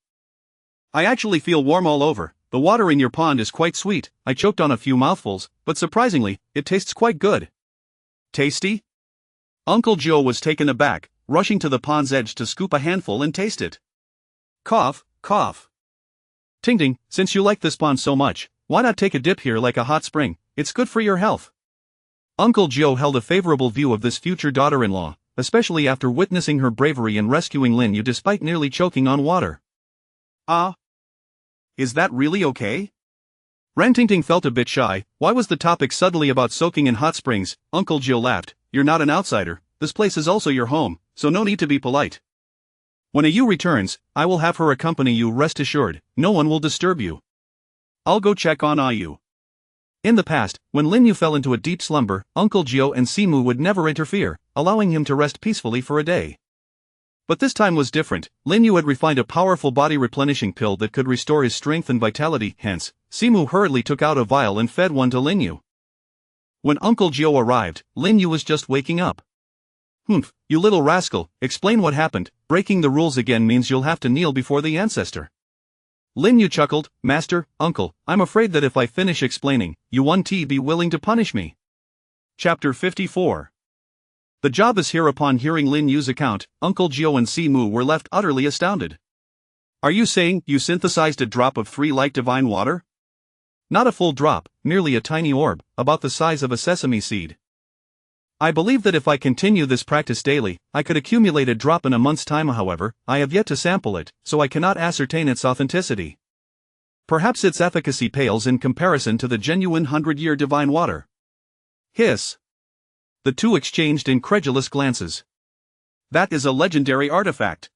I actually feel warm all over, the water in your pond is quite sweet, I choked on a few mouthfuls, but surprisingly, it tastes quite good." "Tasty?" Uncle Joe was taken aback, rushing to the pond's edge to scoop a handful and taste it. Cough, cough. "Tingting, since you like this pond so much, why not take a dip here like a hot spring, it's good for your health." Uncle Joe held a favorable view of this future daughter-in-law, especially after witnessing her bravery in rescuing Lin Yu despite nearly choking on water. Is that really okay? Ren Tingting felt a bit shy. Why was the topic suddenly about soaking in hot springs? Uncle Joe laughed, "You're not an outsider, this place is also your home, so no need to be polite. When Ayu returns, I will have her accompany you, rest assured, no one will disturb you. I'll go check on Ayu." In the past, when Lin Yu fell into a deep slumber, Uncle Joe and Simu would never interfere, allowing him to rest peacefully for a day. But this time was different. Lin Yu had refined a powerful body-replenishing pill that could restore his strength and vitality, hence, Simu hurriedly took out a vial and fed one to Lin Yu. When Uncle Joe arrived, Lin Yu was just waking up. "Humph, you little rascal, explain what happened, breaking the rules again means you'll have to kneel before the ancestor." Lin Yu chuckled, "Master, Uncle, I'm afraid that if I finish explaining, you won't be willing to punish me." Chapter 54. The job is here. Upon hearing Lin Yu's account, Uncle Joe and Simu were left utterly astounded. "Are you saying you synthesized a drop of 3 light divine water?" "Not a full drop, merely a tiny orb, about the size of a sesame seed. I believe that if I continue this practice daily, I could accumulate a drop in a month's time. However, I have yet to sample it, so I cannot ascertain its authenticity. Perhaps its efficacy pales in comparison to the genuine 100-year divine water." Hiss. The two exchanged incredulous glances. "That is a legendary artifact.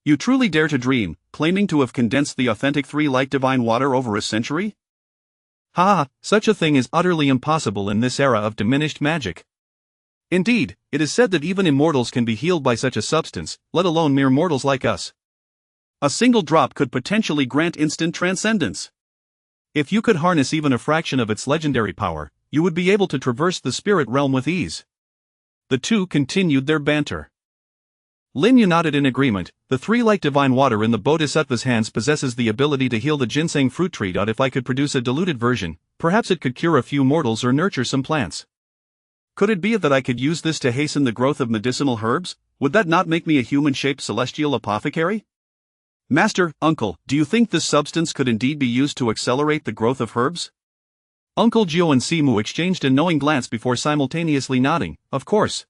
You truly dare to dream, claiming to have condensed the authentic 3 light divine water over a century?" "Ha, such a thing is utterly impossible in this era of diminished magic. Indeed, it is said that even immortals can be healed by such a substance, let alone mere mortals like us. A single drop could potentially grant instant transcendence. If you could harness even a fraction of its legendary power, you would be able to traverse the spirit realm with ease. The two continued their banter. Lin Yu nodded in agreement. The three-like divine water in the Bodhisattva's hands possesses the ability to heal the ginseng fruit tree. If I could produce a diluted version, perhaps it could cure a few mortals or nurture some plants. Could it be that I could use this to hasten the growth of medicinal herbs? Would that not make me a human-shaped celestial apothecary? Master, uncle, do you think this substance could indeed be used to accelerate the growth of herbs? Uncle Jiu and Simu exchanged a knowing glance before simultaneously nodding. Of course.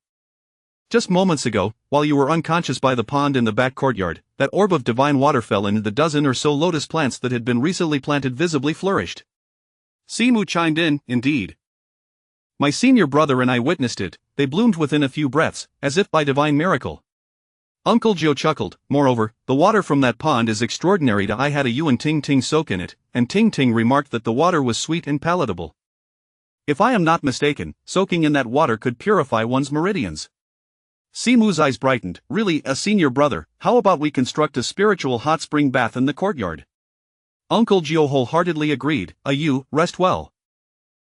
Just moments ago, while you were unconscious by the pond in the back courtyard, that orb of divine water fell and the dozen or so lotus plants that had been recently planted visibly flourished. Simu chimed in, indeed. My senior brother and I witnessed it. They bloomed within a few breaths, as if by divine miracle. Uncle Jiu chuckled. Moreover, the water from that pond is extraordinary. I had a Yu and Ting Ting soak in it, and Ting Ting remarked that the water was sweet and palatable. If I am not mistaken, soaking in that water could purify one's meridians. Simu's eyes brightened. Really, a senior brother, how about we construct a spiritual hot spring bath in the courtyard? Uncle Jiu wholeheartedly agreed. You, rest well.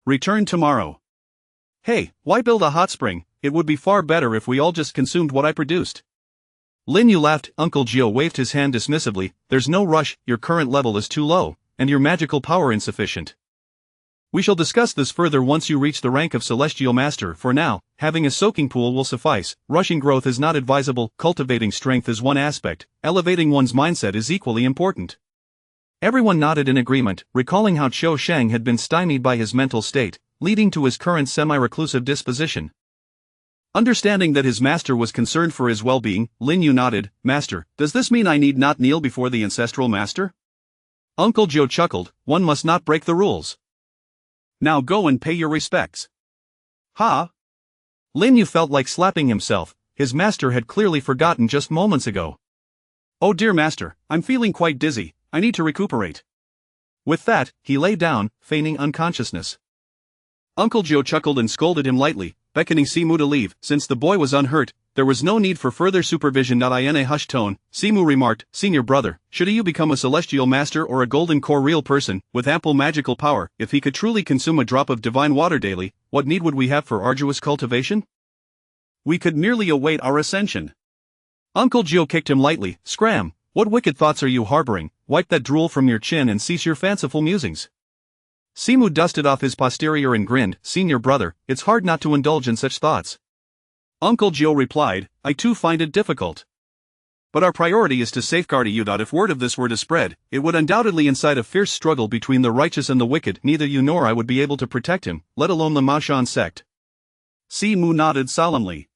Return tomorrow. Hey, why build a hot spring? It would be far better if we all just consumed what I produced. Lin Yu laughed. Uncle Jiu waved his hand dismissively. There's no rush, your current level is too low, and your magical power insufficient. We shall discuss this further once you reach the rank of Celestial Master. For now, having a soaking pool will suffice. Rushing growth is not advisable. Cultivating strength is one aspect, elevating one's mindset is equally important. Everyone nodded in agreement, recalling how Qiu Sheng had been stymied by his mental state, leading to his current semi-reclusive disposition. Understanding that his master was concerned for his well-being, Lin Yu nodded. Master, does this mean I need not kneel before the ancestral master? Uncle Jiu chuckled. One must not break the rules. Now go and pay your respects. Ha! Lin Yu felt like slapping himself. His master had clearly forgotten just moments ago. Oh dear master, I'm feeling quite dizzy. I need to recuperate. With that, he lay down, feigning unconsciousness. Uncle Jiu chuckled and scolded him lightly, beckoning Simu to leave. Since the boy was unhurt, there was no need for further supervision. In a hushed tone, Simu remarked, Senior brother, should you become a celestial master or a golden core real person, with ample magical power, if he could truly consume a drop of divine water daily, what need would we have for arduous cultivation? We could merely await our ascension. Uncle Jiu kicked him lightly. Scram, what wicked thoughts are you harboring? Wipe that drool from your chin and cease your fanciful musings. Simu dusted off his posterior and grinned. Senior brother, it's hard not to indulge in such thoughts. Uncle Jiu replied, I too find it difficult. But our priority is to safeguard you. If word of this were to spread, it would undoubtedly incite a fierce struggle between the righteous and the wicked. Neither you nor I would be able to protect him, let alone the Maoshan sect. Simu nodded solemnly.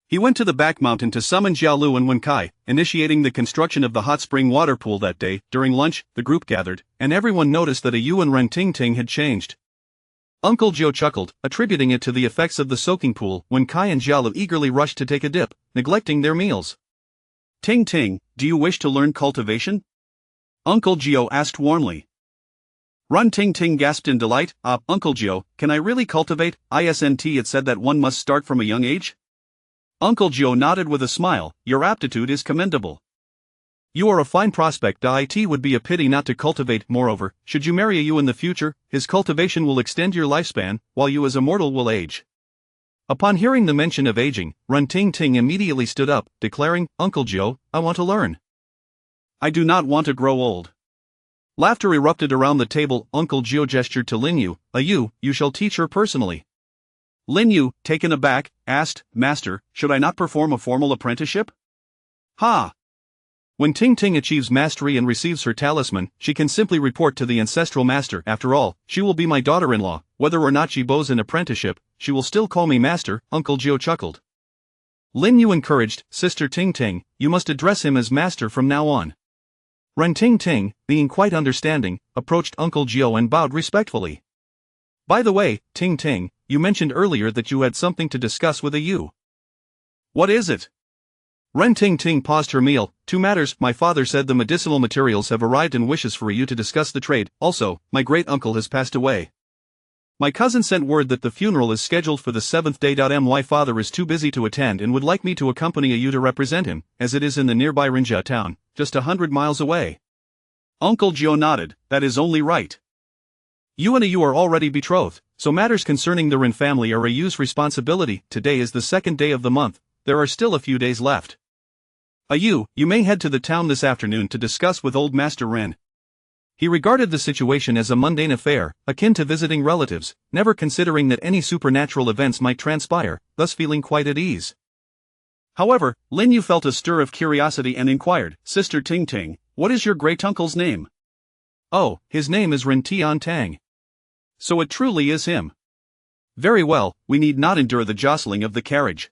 He went to the back mountain to summon Jiaolu and Wenkai, initiating the construction of the hot spring water pool that day. During lunch, the group gathered, and everyone noticed that a Yu and Ren Ting Ting had changed. Uncle Jiu chuckled, attributing it to the effects of the soaking pool. Wenkai and Jiaolu eagerly rushed to take a dip, neglecting their meals. Ting Ting, do you wish to learn cultivation? Uncle Jiu asked warmly. Ren Ting Ting gasped in delight. Uncle Jiu, can I really cultivate? Isn't it said that one must start from a young age? Uncle Jiu nodded with a smile. Your aptitude is commendable. You are a fine prospect. It would be a pity not to cultivate. Moreover, should you marry a Yu in the future, his cultivation will extend your lifespan, while you as a mortal will age. Upon hearing the mention of aging, Ren Ting Ting immediately stood up, declaring, Uncle Jiu, I want to learn. I do not want to grow old. Laughter erupted around the table. Uncle Jiu gestured to Lin Yu. You shall teach her personally. Lin Yu, taken aback, asked, Master, should I not perform a formal apprenticeship? Ha! When Ting Ting achieves mastery and receives her talisman, she can simply report to the ancestral master. After all, she will be my daughter-in-law. Whether or not she bows an apprenticeship, she will still call me master. Uncle Jiu chuckled. Lin Yu encouraged, Sister Ting Ting, you must address him as master from now on. Ren Ting Ting, being quite understanding, approached Uncle Jiu and bowed respectfully. By the way, Ting Ting, you mentioned earlier that you had something to discuss with a Yu. What is it? Ren Ting Ting paused her meal. Two matters. My father said the medicinal materials have arrived and wishes for you to discuss the trade. Also, my great-uncle has passed away. My cousin sent word that the funeral is scheduled for the 7th day. My father is too busy to attend and would like me to accompany you to represent him, as it is in the nearby Rinja town, just 100 miles away. Uncle Joe nodded. That is only right. You and Ayu are already betrothed, so matters concerning the Rin family are Ayu's responsibility. Today is the 2nd day of the month, there are still a few days left. Ayu, you may head to the town this afternoon to discuss with old Master Rin. He regarded the situation as a mundane affair, akin to visiting relatives, never considering that any supernatural events might transpire, thus feeling quite at ease. However, Lin Yu felt a stir of curiosity and inquired, Sister Ting Ting, what is your great-uncle's name? Oh, his name is Rin Tian Tang. So it truly is him. Very well, we need not endure the jostling of the carriage.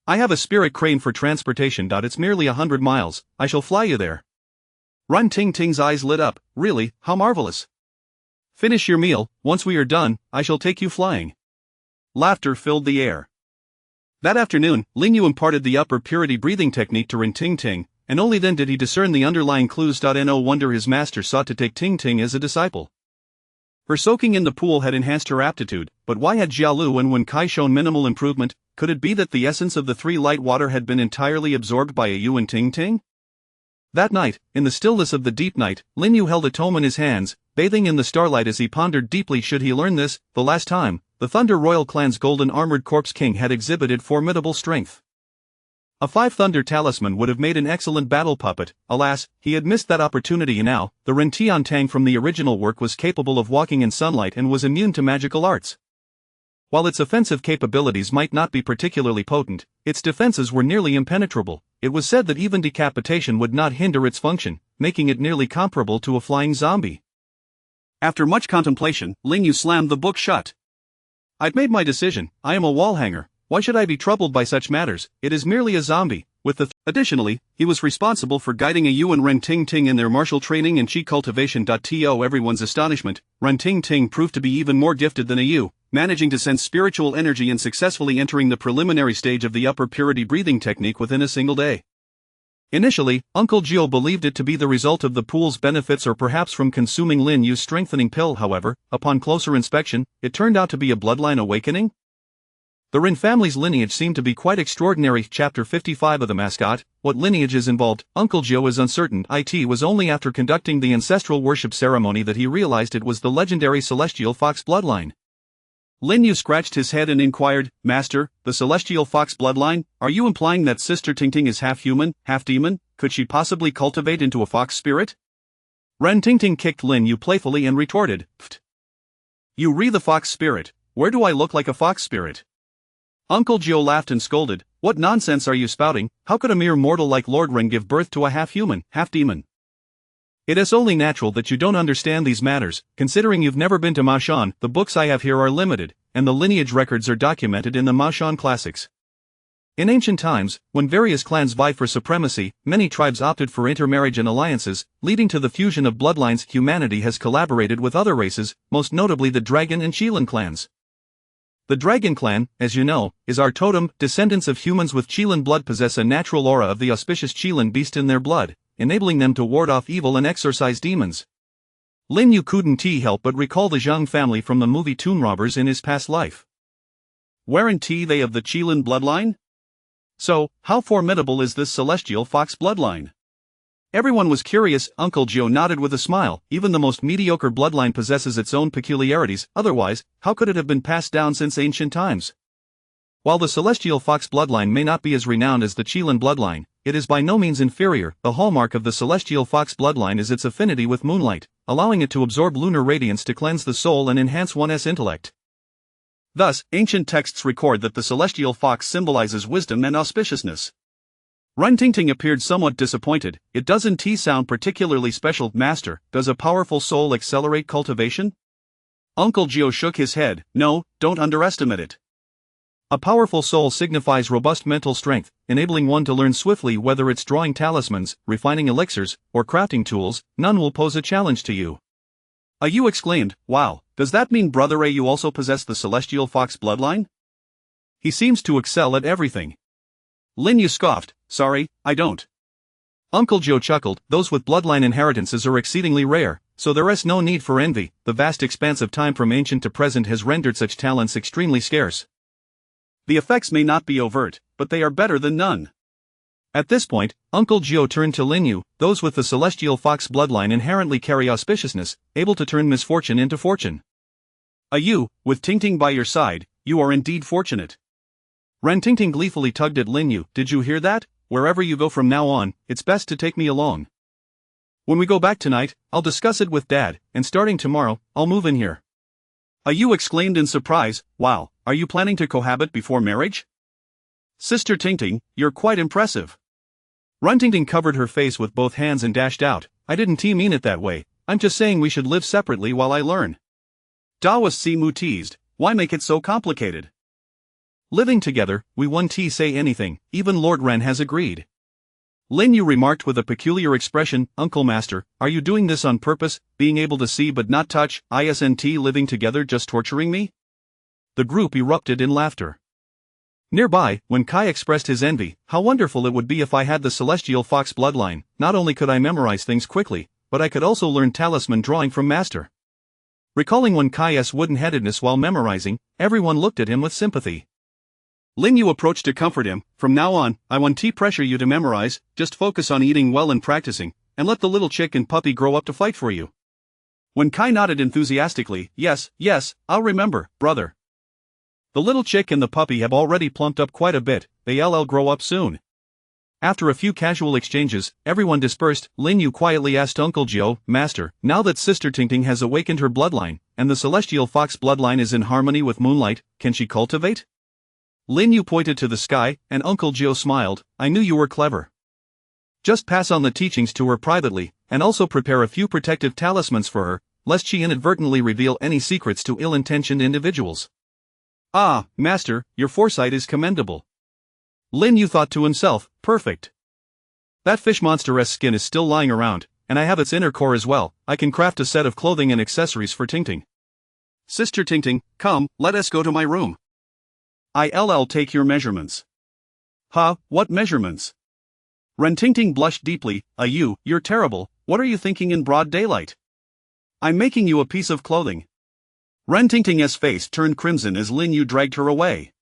I have a spirit crane for transportation. It's merely 100 miles, I shall fly you there. Rin Ting Ting's eyes lit up. Really, how marvelous. Finish your meal, once we are done, I shall take you flying. Laughter filled the air. That afternoon, Lin Yu imparted the upper purity breathing technique to Rin Ting Ting, and only then did he discern the underlying clues. No wonder his master sought to take Ting Ting as a disciple. Her soaking in the pool had enhanced her aptitude, but why had Jialu and Wen Kai shown minimal improvement? Could it be that the essence of the 3 light water had been entirely absorbed by Ayu and Ting Ting? That night, in the stillness of the deep night, Lin Yu held a tome in his hands, bathing in the starlight as he pondered deeply. Should he learn this, the last time, the Thunder Royal clan's golden armored corpse king had exhibited formidable strength. A 5 Thunder talisman would have made an excellent battle puppet. Alas, he had missed that opportunity. Now, the Rin Tian Tang from the original work was capable of walking in sunlight and was immune to magical arts. While its offensive capabilities might not be particularly potent, its defenses were nearly impenetrable. It was said that even decapitation would not hinder its function, making it nearly comparable to a flying zombie. After much contemplation, Lin Yu slammed the book shut. I've made my decision. I am a wall hanger. Why should I be troubled by such matters? It is merely a zombie. Additionally, he was responsible for guiding Ayu and Rin Ting Ting in their martial training and chi cultivation. To everyone's astonishment, Rin Ting Ting proved to be even more gifted than Ayu, managing to sense spiritual energy and successfully entering the preliminary stage of the upper purity breathing technique within a single day. Initially, Uncle Gio believed it to be the result of the pool's benefits or perhaps from consuming Lin Yu's strengthening pill. However, upon closer inspection, it turned out to be a bloodline awakening. The Rin family's lineage seemed to be quite extraordinary. Chapter 55 of the mascot, what lineage is involved, Uncle Gio is uncertain. It was only after conducting the ancestral worship ceremony that he realized it was the legendary celestial fox bloodline. Lin Yu scratched his head and inquired, Master, the celestial fox bloodline, are you implying that Sister Ting Ting is half human, half demon? Could she possibly cultivate into a fox spirit? Ren Ting Ting kicked Lin Yu playfully and retorted, Pfft. You re the fox spirit, where do I look like a fox spirit? Uncle Gio laughed and scolded, what nonsense are you spouting? How could a mere mortal like Lord Ren give birth to a half-human, half-demon? It is only natural that you don't understand these matters, considering you've never been to Mashan. The books I have here are limited, and the lineage records are documented in the Mashan classics. In ancient times, when various clans vied for supremacy, many tribes opted for intermarriage and alliances, leading to the fusion of bloodlines. Humanity has collaborated with other races, most notably the Dragon and Qilin clans. The Dragon clan, as you know, is our totem. Descendants of humans with Qilin blood possess a natural aura of the auspicious Qilin beast in their blood, enabling them to ward off evil and exorcise demons. Lin Yu couldn't help but recall the Zhang family from the movie Tomb Robbers in his past life. Weren't they of the Qilin bloodline? So, how formidable is this celestial fox bloodline? Everyone was curious. Uncle Gio nodded with a smile. Even the most mediocre bloodline possesses its own peculiarities, otherwise, how could it have been passed down since ancient times? While the celestial fox bloodline may not be as renowned as the Qilin bloodline, it is by no means inferior. The hallmark of the celestial fox bloodline is its affinity with moonlight, allowing it to absorb lunar radiance to cleanse the soul and enhance one's intellect. Thus, ancient texts record that the celestial fox symbolizes wisdom and auspiciousness. Ren Ting Ting appeared somewhat disappointed. It doesn't sound particularly special. Master, does a powerful soul accelerate cultivation? Uncle Gio shook his head. No, don't underestimate it. A powerful soul signifies robust mental strength, enabling one to learn swiftly. Whether it's drawing talismans, refining elixirs, or crafting tools, none will pose a challenge to you. Ayu exclaimed, wow, does that mean Brother Ayu also possess the celestial fox bloodline? He seems to excel at everything. Lin Yu scoffed, sorry, I don't. Uncle Gio chuckled, those with bloodline inheritances are exceedingly rare, so there is no need for envy. The vast expanse of time from ancient to present has rendered such talents extremely scarce. The effects may not be overt, but they are better than none. At this point, Uncle Gio turned to Lin Yu. Those with the celestial fox bloodline inherently carry auspiciousness, able to turn misfortune into fortune. You, with Tingting by your side, you are indeed fortunate. Ren Tingting gleefully tugged at Lin Yu. Did you hear that? Wherever you go from now on, it's best to take me along. When we go back tonight, I'll discuss it with Dad, and starting tomorrow, I'll move in here. You exclaimed in surprise. Wow, are you planning to cohabit before marriage? Sister Tingting, you're quite impressive. Ren Tingting covered her face with both hands and dashed out. I didn't mean it that way, I'm just saying we should live separately while I learn. Daoist Simu teased, why make it so complicated? Living together, we won't say anything, even Lord Ren has agreed. Lin Yu remarked with a peculiar expression, Uncle Master, are you doing this on purpose, being able to see but not touch, isn't living together just torturing me? The group erupted in laughter. Nearby, when Kai expressed his envy, how wonderful it would be if I had the celestial fox bloodline. Not only could I memorize things quickly, but I could also learn talisman drawing from Master. Recalling when Kai's wooden-headedness while memorizing, everyone looked at him with sympathy. Lin Yu approached to comfort him. From now on, I won't pressure you to memorize, just focus on eating well and practicing, and let the little chick and puppy grow up to fight for you. When Kai nodded enthusiastically, yes, I'll remember, brother. The little chick and the puppy have already plumped up quite a bit, they'll grow up soon. After a few casual exchanges, everyone dispersed. Lin Yu quietly asked Uncle Gio, Master, now that Sister Tingting has awakened her bloodline, and the celestial fox bloodline is in harmony with moonlight, can she cultivate? Lin Yu pointed to the sky, and Uncle Gio smiled, I knew you were clever. Just pass on the teachings to her privately, and also prepare a few protective talismans for her, lest she inadvertently reveal any secrets to ill-intentioned individuals. Ah, Master, your foresight is commendable. Lin Yu thought to himself, perfect. That fish monster's skin is still lying around, and I have its inner core as well. I can craft a set of clothing and accessories for Tingting. Sister Tingting, come, let us go to my room. I'll take your measurements. Huh, what measurements? Ren Tingting blushed deeply. You're terrible, what are you thinking in broad daylight? I'm making you a piece of clothing. Ren Tingting's face turned crimson as Lin Yu dragged her away.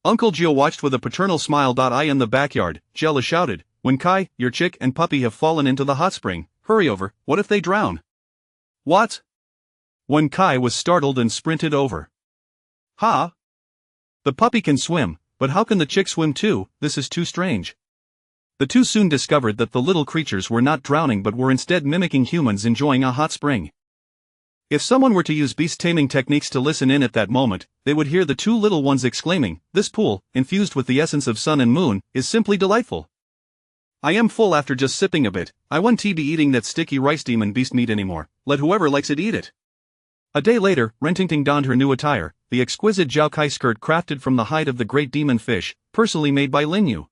Uncle Gio watched with a paternal smile. In the backyard, Jella shouted, when Kai, your chick and puppy have fallen into the hot spring, hurry over, what if they drown? What? When Kai was startled and sprinted over. Huh? The puppy can swim, but how can the chick swim too? This is too strange. The two soon discovered that the little creatures were not drowning but were instead mimicking humans enjoying a hot spring. If someone were to use beast taming techniques to listen in at that moment, they would hear the two little ones exclaiming, this pool, infused with the essence of sun and moon, is simply delightful. I am full after just sipping a bit, I won't be eating that sticky rice demon beast meat anymore, let whoever likes it eat it. A day later, Ren Tingting donned her new attire, the exquisite Zhao Kai skirt crafted from the hide of the great demon fish, personally made by Lin Yu.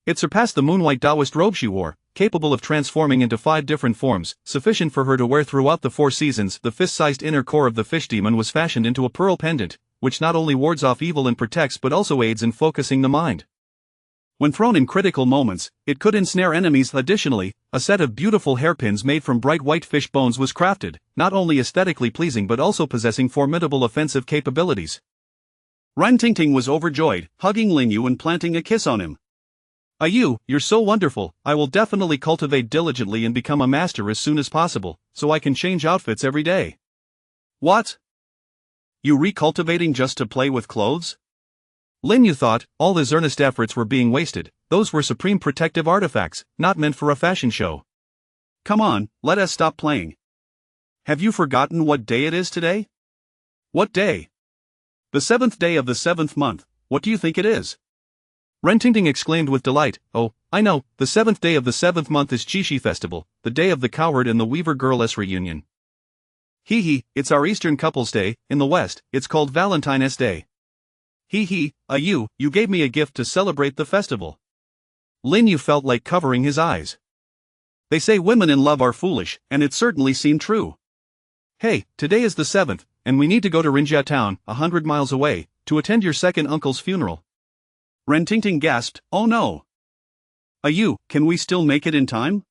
It surpassed the moonwhite Taoist robe she wore, capable of transforming into 5 different forms, sufficient for her to wear throughout the 4 seasons. The fist-sized inner core of the fish demon was fashioned into a pearl pendant, which not only wards off evil and protects but also aids in focusing the mind. When thrown in critical moments, it could ensnare enemies. Additionally, a set of beautiful hairpins made from bright white fish bones was crafted, not only aesthetically pleasing but also possessing formidable offensive capabilities. Ren Tingting was overjoyed, hugging Lin Yu and planting a kiss on him. You're so wonderful, I will definitely cultivate diligently and become a master as soon as possible, so I can change outfits every day. What? You recultivating just to play with clothes? Lin Yu thought, all his earnest efforts were being wasted. Those were supreme protective artifacts, not meant for a fashion show. Come on, let us stop playing. Have you forgotten what day it is today? What day? The 7th day of the 7th month, what do you think it is? Ren Tingting exclaimed with delight, oh, I know, the 7th day of the 7th month is Qixi Festival, the day of the coward and the weaver girl's reunion. It's our Eastern couple's day, in the West, it's called Valentine's Day. You gave me a gift to celebrate the festival. Lin Yu felt like covering his eyes. They say women in love are foolish, and it certainly seemed true. Hey, today is the 7th, and we need to go to Rinjia town, 100 miles away, to attend your second uncle's funeral. Ren Tingting gasped, oh no. Can we still make it in time?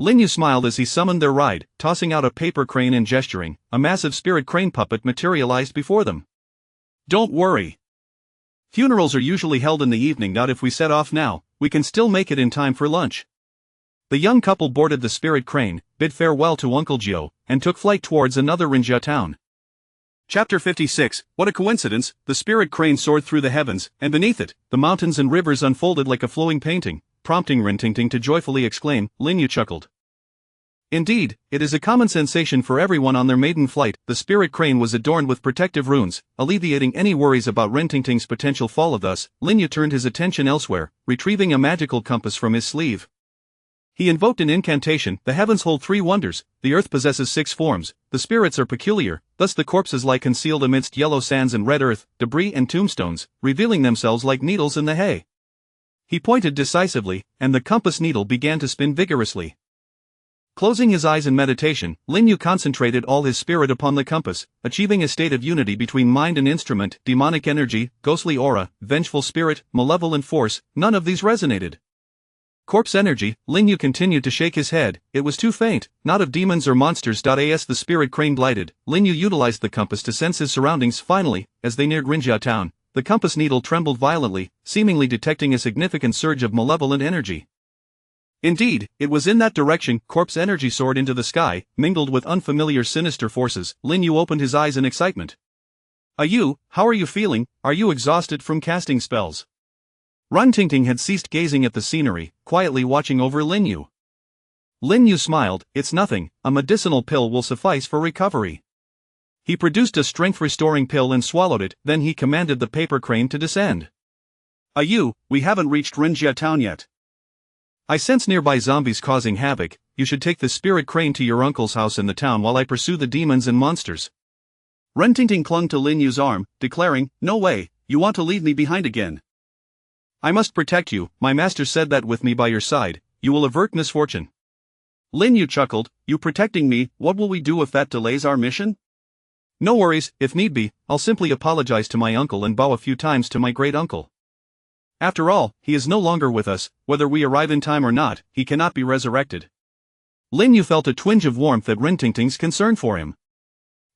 Lin Yu smiled as he summoned their ride, tossing out a paper crane and gesturing. A massive spirit crane puppet materialized before them. Don't worry. Funerals are usually held in the evening. Not if we set off now, we can still make it in time for lunch. The young couple boarded the spirit crane, bid farewell to Uncle Gio, and took flight towards another Rinjia town. Chapter 56. What a coincidence! The spirit crane soared through the heavens, and beneath it, the mountains and rivers unfolded like a flowing painting, prompting Rintinting to joyfully exclaim. Lin Yu chuckled. Indeed, it is a common sensation for everyone on their maiden flight. The spirit crane was adorned with protective runes, alleviating any worries about Rintinting's potential fall. Thus, Lin Yu turned his attention elsewhere, retrieving a magical compass from his sleeve. He invoked an incantation. The heavens hold 3 wonders, the earth possesses 6 forms, the spirits are peculiar, thus the corpses lie concealed amidst yellow sands and red earth, debris and tombstones, revealing themselves like needles in the hay. He pointed decisively, and the compass needle began to spin vigorously. Closing his eyes in meditation, Lin Yu concentrated all his spirit upon the compass, achieving a state of unity between mind and instrument. Demonic energy, ghostly aura, vengeful spirit, malevolent force, none of these resonated. Corpse energy. Lin Yu continued to shake his head, it was too faint, not of demons or monsters. As the spirit crane glided, Lin Yu utilized the compass to sense his surroundings. Finally, as they neared Rinjia town, the compass needle trembled violently, seemingly detecting a significant surge of malevolent energy. Indeed, it was in that direction. Corpse energy soared into the sky, mingled with unfamiliar sinister forces. Lin Yu opened his eyes in excitement. You, how are you feeling? Are you exhausted from casting spells? Rintinting had ceased gazing at the scenery, quietly watching over Lin Yu. Lin Yu smiled. It's nothing, a medicinal pill will suffice for recovery. He produced a strength-restoring pill and swallowed it, then he commanded the paper crane to descend. We haven't reached Rinjia town yet. I sense nearby zombies causing havoc. You should take the spirit crane to your uncle's house in the town while I pursue the demons and monsters. Rintinting clung to Lin Yu's arm, declaring, No way, you want to leave me behind again. I must protect you, my master said that with me by your side, you will avert misfortune. Lin Yu chuckled, you protecting me, what will we do if that delays our mission? No worries, if need be, I'll simply apologize to my uncle and bow a few times to my great uncle. After all, he is no longer with us, whether we arrive in time or not, he cannot be resurrected. Lin Yu felt a twinge of warmth at Rintinting's concern for him.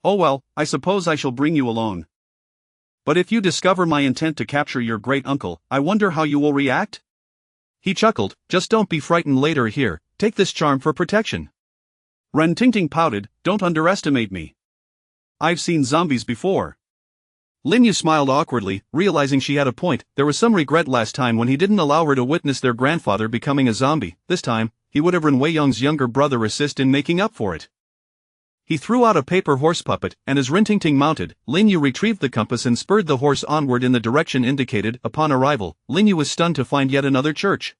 Oh well, I suppose I shall bring you along. But if you discover my intent to capture your great uncle, I wonder how you will react? He chuckled, just don't be frightened later. Here, take this charm for protection. Rintinting pouted, don't underestimate me. I've seen zombies before. Lin Yu smiled awkwardly, realizing she had a point. There was some regret last time when he didn't allow her to witness their grandfather becoming a zombie. This time, he would have Ren Wei Yong's younger brother assist in making up for it. He threw out a paper horse puppet, and as Rintinting mounted, Lin Yu retrieved the compass and spurred the horse onward in the direction indicated. Upon arrival, Lin Yu was stunned to find yet another church.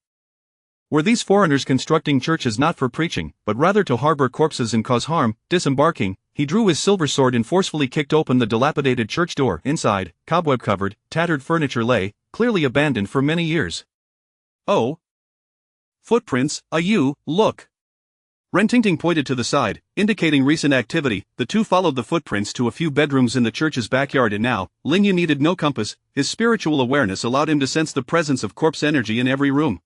Were these foreigners constructing churches not for preaching, but rather to harbor corpses and cause harm? Disembarking, he drew his silver sword and forcefully kicked open the dilapidated church door. Inside, cobweb-covered, tattered furniture lay, clearly abandoned for many years. Oh! Footprints, look! Rintinting pointed to the side, indicating recent activity. The two followed the footprints to a few bedrooms in the church's backyard, and now, Lin Yu needed no compass, his spiritual awareness allowed him to sense the presence of corpse energy in every room.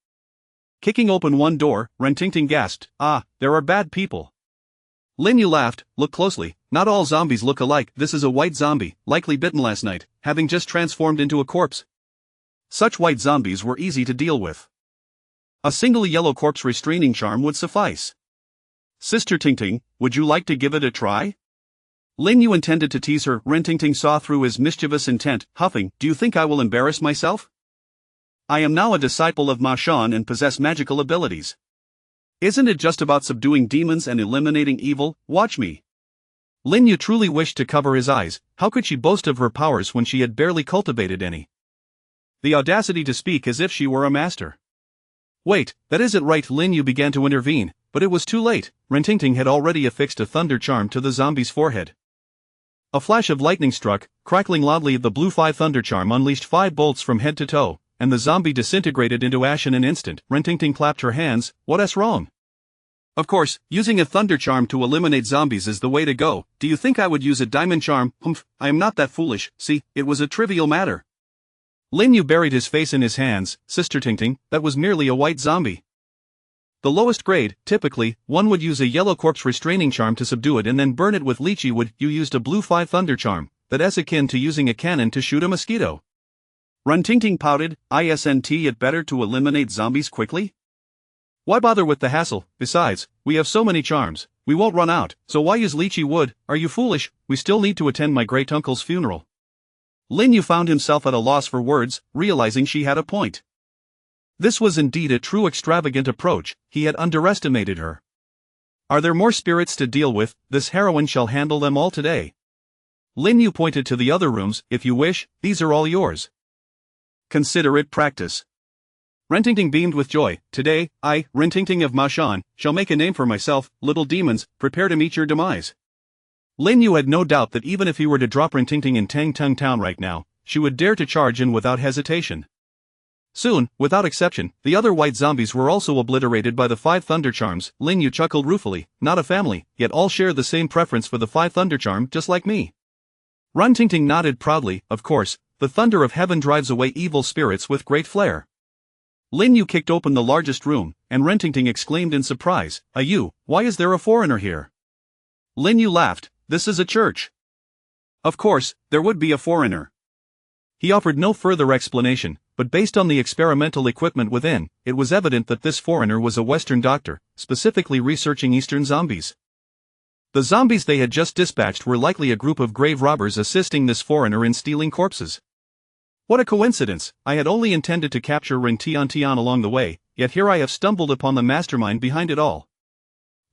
Kicking open one door, Rintinting gasped, there are bad people. Lin Yu laughed, look closely, not all zombies look alike. This is a white zombie, likely bitten last night, having just transformed into a corpse. Such white zombies were easy to deal with. A single yellow corpse restraining charm would suffice. Sister Tingting, would you like to give it a try? Lin Yu intended to tease her. Rintinting saw through his mischievous intent, huffing, do you think I will embarrass myself? I am now a disciple of Ma Shan and possess magical abilities. Isn't it just about subduing demons and eliminating evil? Watch me. Lin Yu truly wished to cover his eyes. How could she boast of her powers when she had barely cultivated any? The audacity to speak as if she were a master. Wait, that isn't right. Lin Yu began to intervene, but it was too late. Rintinting had already affixed a thunder charm to the zombie's forehead. A flash of lightning struck, crackling loudly. The blue 5 thunder charm unleashed 5 bolts from head to toe, and the zombie disintegrated into ash in an instant. Rintinting clapped her hands, what's wrong? Of course, using a thunder charm to eliminate zombies is the way to go. Do you think I would use a diamond charm? Humph, I am not that foolish. See, it was a trivial matter. Lin Yu buried his face in his hands. Sister Tingting, that was merely a white zombie. The lowest grade, typically, one would use a yellow corpse restraining charm to subdue it and then burn it with lychee wood. You used a blue 5 thunder charm, that's akin to using a cannon to shoot a mosquito. Runtingting pouted, isn't it better to eliminate zombies quickly? Why bother with the hassle? Besides, we have so many charms, we won't run out, so why use lychee wood? Are you foolish? We still need to attend my great-uncle's funeral. Lin Yu found himself at a loss for words, realizing she had a point. This was indeed a true extravagant approach, he had underestimated her. Are there more spirits to deal with? This heroine shall handle them all today. Lin Yu pointed to the other rooms. If you wish, these are all yours. Consider it practice. Rentingting beamed with joy. Today, I, Rentingting of Mashan, shall make a name for myself. Little demons, prepare to meet your demise. Lin Yu had no doubt that even if he were to drop Rentingting in Tang Tung Town right now, she would dare to charge in without hesitation. Soon, without exception, the other white zombies were also obliterated by the 5 thunder charms. Lin Yu chuckled ruefully. Not a family, yet all share the same preference for the 5 thunder charm, just like me. Runtingting nodded proudly. Of course, the thunder of heaven drives away evil spirits with great flair. Lin Yu kicked open the largest room, and Rentingting exclaimed in surprise, "You, why is there a foreigner here?" Lin Yu laughed. This is a church. Of course, there would be a foreigner. He offered no further explanation, but based on the experimental equipment within, it was evident that this foreigner was a Western doctor, specifically researching Eastern zombies. The zombies they had just dispatched were likely a group of grave robbers assisting this foreigner in stealing corpses. What a coincidence! I had only intended to capture Ren Tian Tian along the way, yet here I have stumbled upon the mastermind behind it all.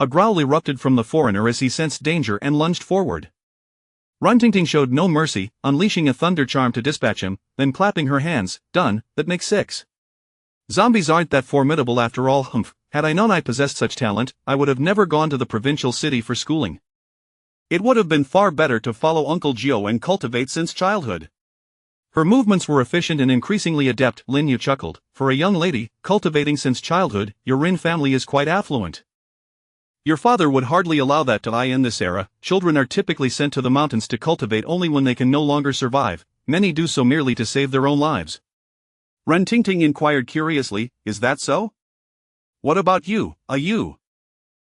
A growl erupted from the foreigner as he sensed danger and lunged forward. Runtingting showed no mercy, unleashing a thunder charm to dispatch him, then clapping her hands. Done, that makes 6. Zombies aren't that formidable after all. Humph, had I known I possessed such talent, I would have never gone to the provincial city for schooling. It would have been far better to follow Uncle Gio and cultivate since childhood. Her movements were efficient and increasingly adept. Lin Yu chuckled. For a young lady, cultivating since childhood, your Rin family is quite affluent. Your father would hardly allow that to lie in this era. Children are typically sent to the mountains to cultivate only when they can no longer survive. Many do so merely to save their own lives. Rentingting inquired curiously, is that so? What about you, you?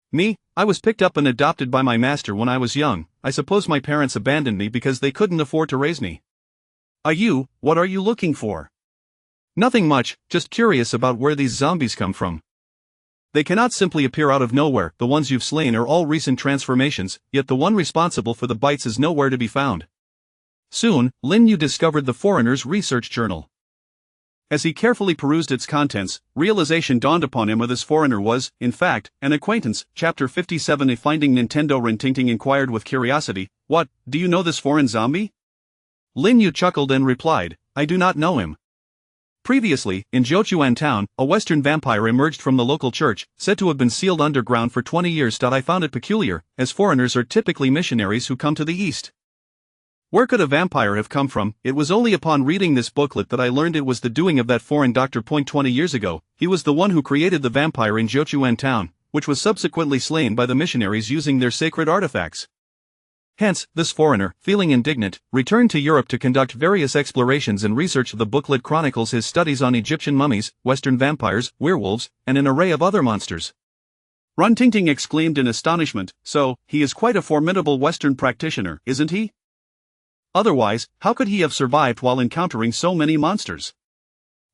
Me, I was picked up and adopted by my master when I was young. I suppose my parents abandoned me because they couldn't afford to raise me. You, what are you looking for? Nothing much, just curious about where these zombies come from. They cannot simply appear out of nowhere. The ones you've slain are all recent transformations, yet the one responsible for the bites is nowhere to be found. Soon, Lin Yu discovered the foreigner's research journal. As he carefully perused its contents, realization dawned upon him that this foreigner was, in fact, an acquaintance. Chapter 57. A Finding Nintendo. Rentingting inquired with curiosity, What, do you know this foreign zombie? Lin Yu chuckled and replied, I do not know him. Previously, in Zhochuan town, a western vampire emerged from the local church, said to have been sealed underground for 20 years. I found it peculiar, as foreigners are typically missionaries who come to the east. Where could a vampire have come from? It was only upon reading this booklet that I learned it was the doing of that foreign doctor. 20 years ago, he was the one who created the vampire in Zhochuan town, which was subsequently slain by the missionaries using their sacred artifacts. Hence, this foreigner, feeling indignant, returned to Europe to conduct various explorations and research. The booklet chronicles his studies on Egyptian mummies, western vampires, werewolves, and an array of other monsters. Runtingting exclaimed in astonishment, so, he is quite a formidable western practitioner, isn't he? Otherwise, how could he have survived while encountering so many monsters?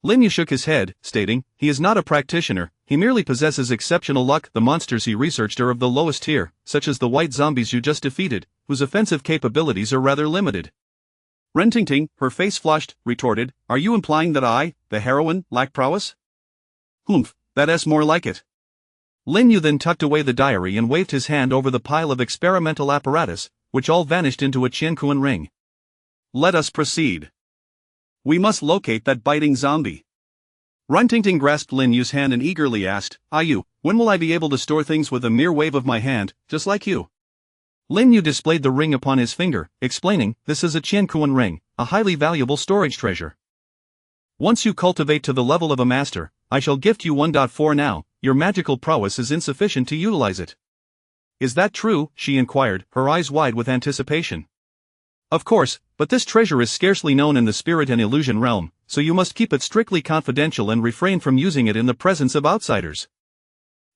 Lin Yu shook his head, stating, he is not a practitioner, he merely possesses exceptional luck. The monsters he researched are of the lowest tier, such as the white zombies you just defeated, whose offensive capabilities are rather limited. Rentingting, her face flushed, retorted, are you implying that I, the heroine, lack prowess? Humph, that's more like it. Lin Yu then tucked away the diary and waved his hand over the pile of experimental apparatus, which all vanished into a Qiankuan ring. Let us proceed. We must locate that biting zombie. Runtingting grasped Lin Yu's hand and eagerly asked, you, when will I be able to store things with a mere wave of my hand, just like you? Lin Yu displayed the ring upon his finger, explaining, this is a Qiankuan ring, a highly valuable storage treasure. Once you cultivate to the level of a master, I shall gift you 1.4 now, your magical prowess is insufficient to utilize it. Is that true? She inquired, her eyes wide with anticipation. Of course, but this treasure is scarcely known in the spirit and illusion realm, so you must keep it strictly confidential and refrain from using it in the presence of outsiders.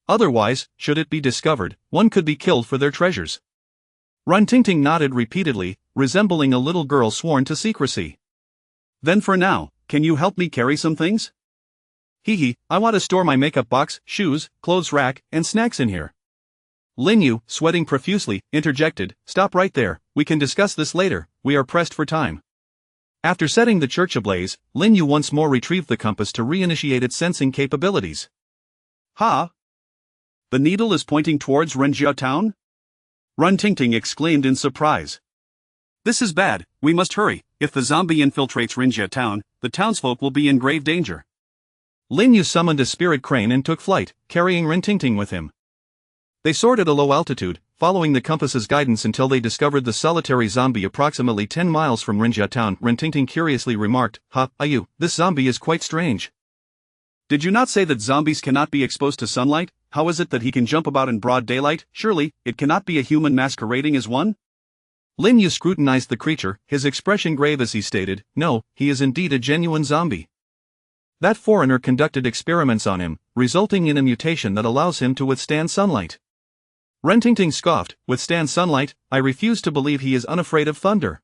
Otherwise, should it be discovered, one could be killed for their treasures. Runtingting nodded repeatedly, resembling a little girl sworn to secrecy. Then for now, can you help me carry some things? Hee, I want to store my makeup box, shoes, clothes rack, and snacks in here. Lin Yu, sweating profusely, interjected, stop right there, we can discuss this later, we are pressed for time. After setting the church ablaze, Lin Yu once more retrieved the compass to reinitiate its sensing capabilities. Ha! The needle is pointing towards Renjia town? Runtingting exclaimed in surprise. This is bad, we must hurry, if the zombie infiltrates Renjia town, the townsfolk will be in grave danger. Lin Yu summoned a spirit crane and took flight, carrying Runtingting with him. They soared at a low altitude, following the compass's guidance until they discovered the solitary zombie approximately 10 miles from Renjia town. Runtingting curiously remarked, Ayu, this zombie is quite strange. Did you not say that zombies cannot be exposed to sunlight? How is it that he can jump about in broad daylight? Surely, it cannot be a human masquerading as one? Lin Yu scrutinized the creature, his expression grave as he stated, no, he is indeed a genuine zombie. That foreigner conducted experiments on him, resulting in a mutation that allows him to withstand sunlight. Runtingting scoffed, withstand sunlight, I refuse to believe he is unafraid of thunder.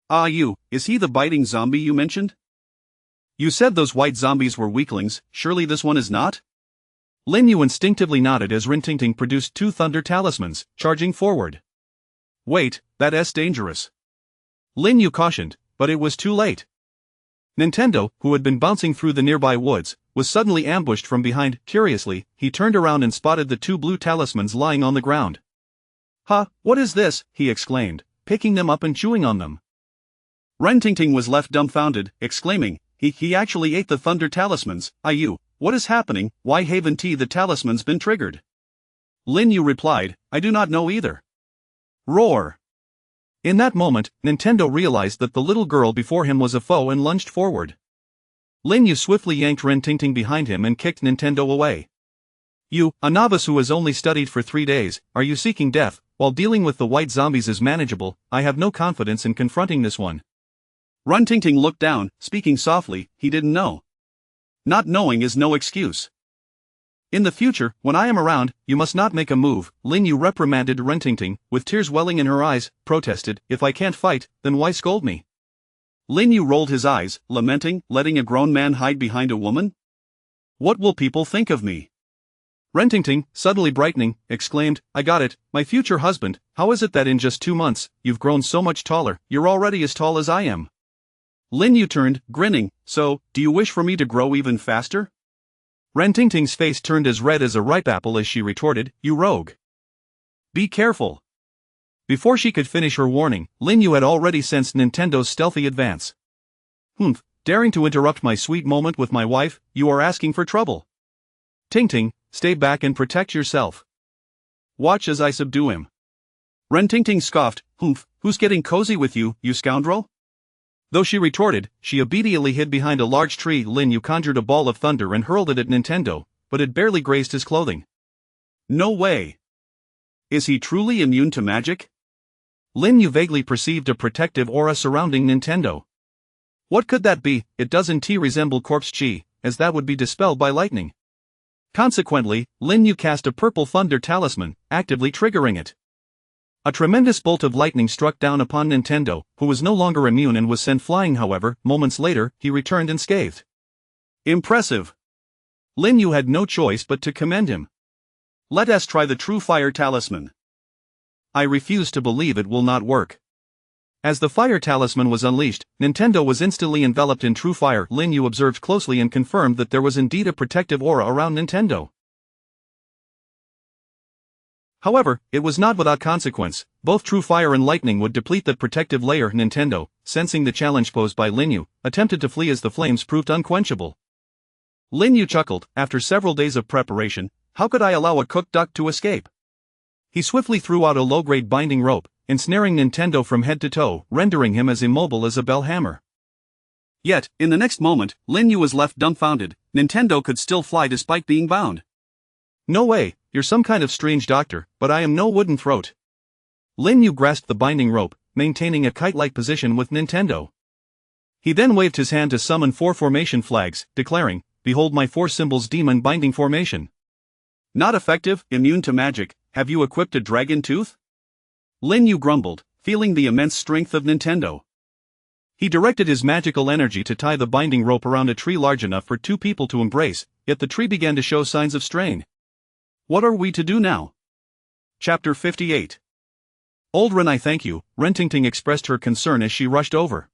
Is he the biting zombie you mentioned? You said those white zombies were weaklings, surely this one is not? Lin Yu instinctively nodded as Runtingting produced 2 thunder talismans, charging forward. Wait, that's dangerous. Lin Yu cautioned, but it was too late. Nintendo, who had been bouncing through the nearby woods, was suddenly ambushed from behind. Curiously, he turned around and spotted the 2 blue talismans lying on the ground. What is this? He exclaimed, picking them up and chewing on them. Runtingting was left dumbfounded, exclaiming, he actually ate the thunder talismans. Ayu, what is happening? Why haven't the talismans been triggered? Lin Yu replied, I do not know either. Roar! In that moment, Nintendo realized that the little girl before him was a foe and lunged forward. Lin Yu swiftly yanked Runtingting behind him and kicked Nintendo away. You, a novice who has only studied for 3 days, are you seeking death? While dealing with the white zombies is manageable, I have no confidence in confronting this one. Runtingting looked down, speaking softly, he didn't know. Not knowing is no excuse. In the future, when I am around, you must not make a move, Lin Yu reprimanded Runtingting, with tears welling in her eyes, protested, if I can't fight, then why scold me? Lin Yu rolled his eyes, lamenting, letting a grown man hide behind a woman? What will people think of me? Runtingting, suddenly brightening, exclaimed, I got it, my future husband, how is it that in just 2 months, you've grown so much taller, you're already as tall as I am? Lin Yu turned, grinning, so, do you wish for me to grow even faster? Runtingting's face turned as red as a ripe apple as she retorted, you rogue. Be careful. Before she could finish her warning, Lin Yu had already sensed Nintendo's stealthy advance. Daring to interrupt my sweet moment with my wife, you are asking for trouble. Ting, stay back and protect yourself. Watch as I subdue him. Runtingting scoffed, who's getting cozy with you, you scoundrel? Though she retorted, she obediently hid behind a large tree. Lin Yu conjured a ball of thunder and hurled it at Nintendo, but it barely grazed his clothing. No way. Is he truly immune to magic? Lin Yu vaguely perceived a protective aura surrounding Nintendo. What could that be? It doesn't resemble corpse chi, as that would be dispelled by lightning. Consequently, Lin Yu cast a purple thunder talisman, actively triggering it. A tremendous bolt of lightning struck down upon Nintendo, who was no longer immune and was sent flying. However, moments later, he returned unscathed. Impressive. Lin Yu had no choice but to commend him. Let us try the true fire talisman. I refuse to believe it will not work. As the fire talisman was unleashed, Nintendo was instantly enveloped in true fire. Lin Yu observed closely and confirmed that there was indeed a protective aura around Nintendo. However, it was not without consequence. Both true fire and lightning would deplete that protective layer. Nintendo, sensing the challenge posed by Lin Yu, attempted to flee as the flames proved unquenchable. Lin Yu chuckled, after several days of preparation, how could I allow a cooked duck to escape? He swiftly threw out a low-grade binding rope, ensnaring Nintendo from head to toe, rendering him as immobile as a bell hammer. Yet, in the next moment, Lin Yu was left dumbfounded. Nintendo could still fly despite being bound. No way, you're some kind of strange doctor, but I am no wooden throat. Lin Yu grasped the binding rope, maintaining a kite-like position with Nintendo. He then waved his hand to summon 4 formation flags, declaring, behold my 4 symbols demon binding formation. Not effective, immune to magic. Have you equipped a dragon tooth? Lin Yu grumbled, feeling the immense strength of Nintendo. He directed his magical energy to tie the binding rope around a tree large enough for two people to embrace, yet the tree began to show signs of strain. What are we to do now? Chapter 58. Old Ren, I thank you, Rentingting expressed her concern as she rushed over.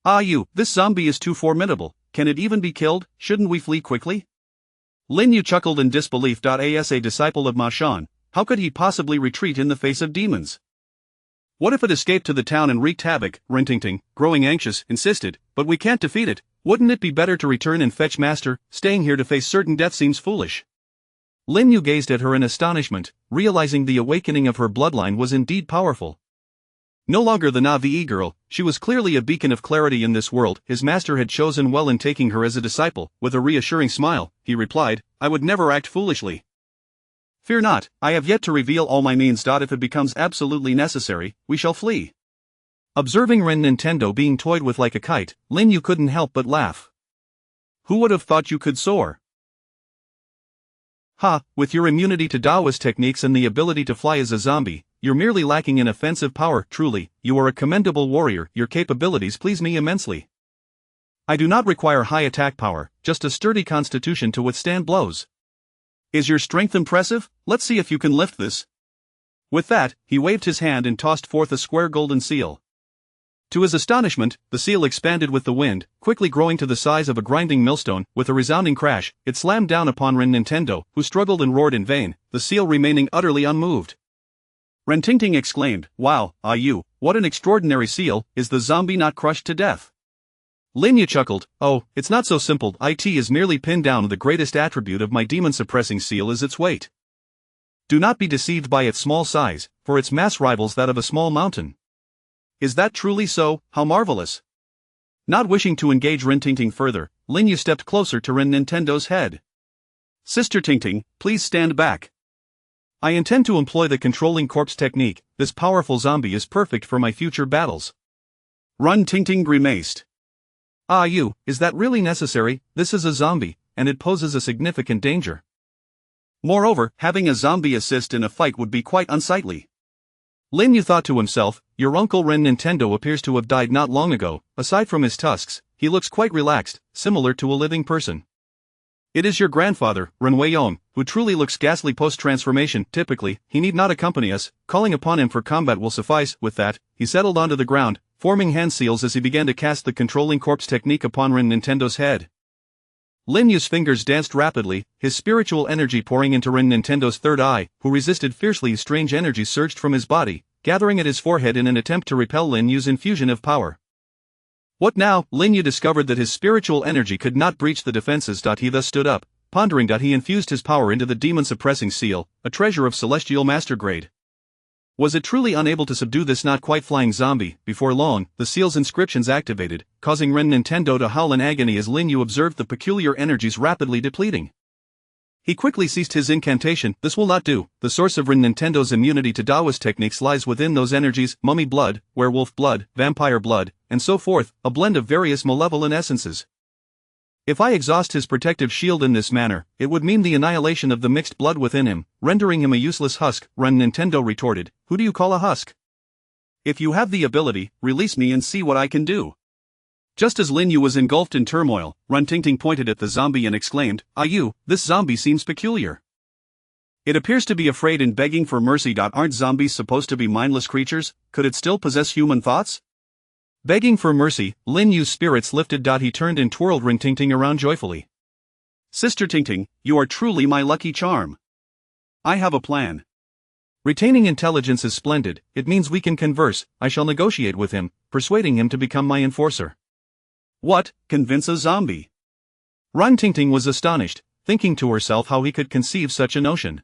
Ah, this zombie is too formidable. Can it even be killed? Shouldn't we flee quickly? Lin Yu chuckled in disbelief. As a disciple of Ma Shan, how could he possibly retreat in the face of demons? What if it escaped to the town and wreaked havoc? Rentingting, growing anxious, insisted. But we can't defeat it. Wouldn't it be better to return and fetch Master? Staying here to face certain death seems foolish. Lin Yu gazed at her in astonishment, realizing the awakening of her bloodline was indeed powerful. No longer the Na'vi girl, she was clearly a beacon of clarity in this world. His master had chosen well in taking her as a disciple. With a reassuring smile, he replied, I would never act foolishly. Fear not, I have yet to reveal all my means. If it becomes absolutely necessary, we shall flee. Observing Ren Nintendo being toyed with like a kite, Lin Yu couldn't help but laugh. Who would have thought you could soar? Ha, with your immunity to Taoist techniques and the ability to fly as a zombie, you're merely lacking in offensive power. Truly, you are a commendable warrior. Your capabilities please me immensely. I do not require high attack power, just a sturdy constitution to withstand blows. Is your strength impressive? Let's see if you can lift this. With that, he waved his hand and tossed forth a square golden seal. To his astonishment, the seal expanded with the wind, quickly growing to the size of a grinding millstone. With a resounding crash, it slammed down upon Ren Nintendo, who struggled and roared in vain, the seal remaining utterly unmoved. Rentingting exclaimed, Wow, what an extraordinary seal. Is the zombie not crushed to death? Lin Yu chuckled, Oh, it's not so simple. It is merely pinned down. The greatest attribute of my demon-suppressing seal is its weight. Do not be deceived by its small size, for its mass rivals that of a small mountain. Is that truly so? How marvelous! Not wishing to engage Rentingting further, Lin Yu stepped closer to Ren Nintendo's head. Sister Tingting, please stand back. I intend to employ the controlling corpse technique. This powerful zombie is perfect for my future battles. Ren Tingting grimaced. Is that really necessary? This is a zombie, and it poses a significant danger. Moreover, having a zombie assist in a fight would be quite unsightly. Lin Yu thought to himself, your uncle Ren Nintendo appears to have died not long ago. Aside from his tusks, he looks quite relaxed, similar to a living person. It is your grandfather, Ren Weiyong, who truly looks ghastly post-transformation. Typically, he need not accompany us. Calling upon him for combat will suffice. With that, he settled onto the ground, forming hand seals as he began to cast the controlling corpse technique upon Ren Nintendo's head. Lin Yu's fingers danced rapidly, his spiritual energy pouring into Ren Nintendo's third eye, who resisted fiercely. Strange energy surged from his body, gathering at his forehead in an attempt to repel Lin Yu's infusion of power. What now? Lin Yu discovered that his spiritual energy could not breach the defenses. He thus stood up, pondering. He infused his power into the demon-suppressing seal, a treasure of celestial master grade. Was it truly unable to subdue this not quite flying zombie? Before long, the seal's inscriptions activated, causing Ren Nintendo to howl in agony as Lin Yu observed the peculiar energies rapidly depleting. He quickly ceased his incantation. This will not do. The source of Ren Nintendo's immunity to Taoist techniques lies within those energies: mummy blood, werewolf blood, vampire blood, and so forth, a blend of various malevolent essences. If I exhaust his protective shield in this manner, it would mean the annihilation of the mixed blood within him, rendering him a useless husk. Ren Nintendo retorted, Who do you call a husk? If you have the ability, release me and see what I can do. Just as Lin Yu was engulfed in turmoil, Ren Tingting pointed at the zombie and exclaimed, This zombie seems peculiar. It appears to be afraid and begging for mercy. Aren't zombies supposed to be mindless creatures? Could it still possess human thoughts? Begging for mercy, Lin Yu's spirits lifted. He turned and twirled Ren Tingting around joyfully. Sister Tingting, you are truly my lucky charm. I have a plan. Retaining intelligence is splendid. It means we can converse. I shall negotiate with him, persuading him to become my enforcer. What? Convince a zombie? Ren Tingting was astonished, thinking to herself how he could conceive such a notion.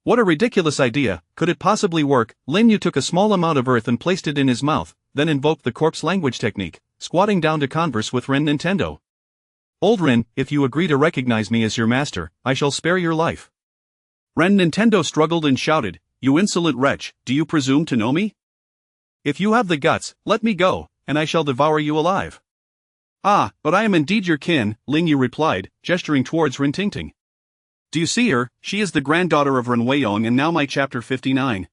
What a ridiculous idea. Could it possibly work? Lin Yu took a small amount of earth and placed it in his mouth, then invoked the corpse language technique, squatting down to converse with Ren Nintendo. Old Ren, if you agree to recognize me as your master, I shall spare your life. Ren Nintendo struggled and shouted, You insolent wretch, do you presume to know me? If you have the guts, let me go, and I shall devour you alive. But I am indeed your kin, Lin Yu replied, gesturing towards Ren Tingting. Do you see her? She is the granddaughter of Ren Weiyong and now my chapter 59.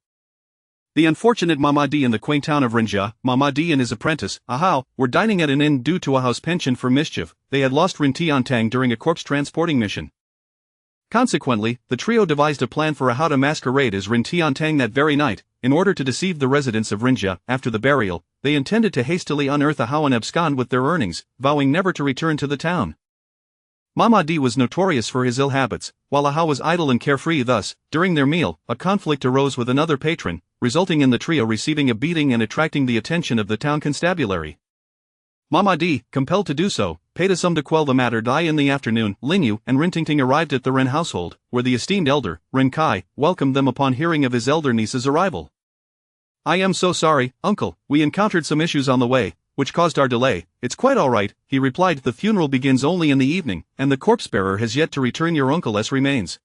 The unfortunate Mama Di in the quaint town of Rinjia, Mama Di and his apprentice, Ahao, were dining at an inn due to a house penchant for mischief. They had lost Rin Tiantang during a corpse transporting mission. Consequently, the trio devised a plan for how to masquerade as Rin Tiantang that very night. In order to deceive the residents of Rinjia, after the burial, they intended to hastily unearth Ahao and abscond with their earnings, vowing never to return to the town. Mama Di was notorious for his ill habits, while Ahao was idle and carefree. Thus, during their meal, a conflict arose with another patron, resulting in the trio receiving a beating and attracting the attention of the town constabulary. Mama Di, compelled to do so, paid a sum to quell the matter. In the afternoon, Lin Yu and Rin Tingting arrived at the Ren household, where the esteemed elder, Ren Kai, welcomed them upon hearing of his elder niece's arrival. "I am so sorry, uncle, we encountered some issues on the way, which caused our delay." "It's quite alright," he replied. "The funeral begins only in the evening, and the corpse-bearer has yet to return. Your uncle's remains."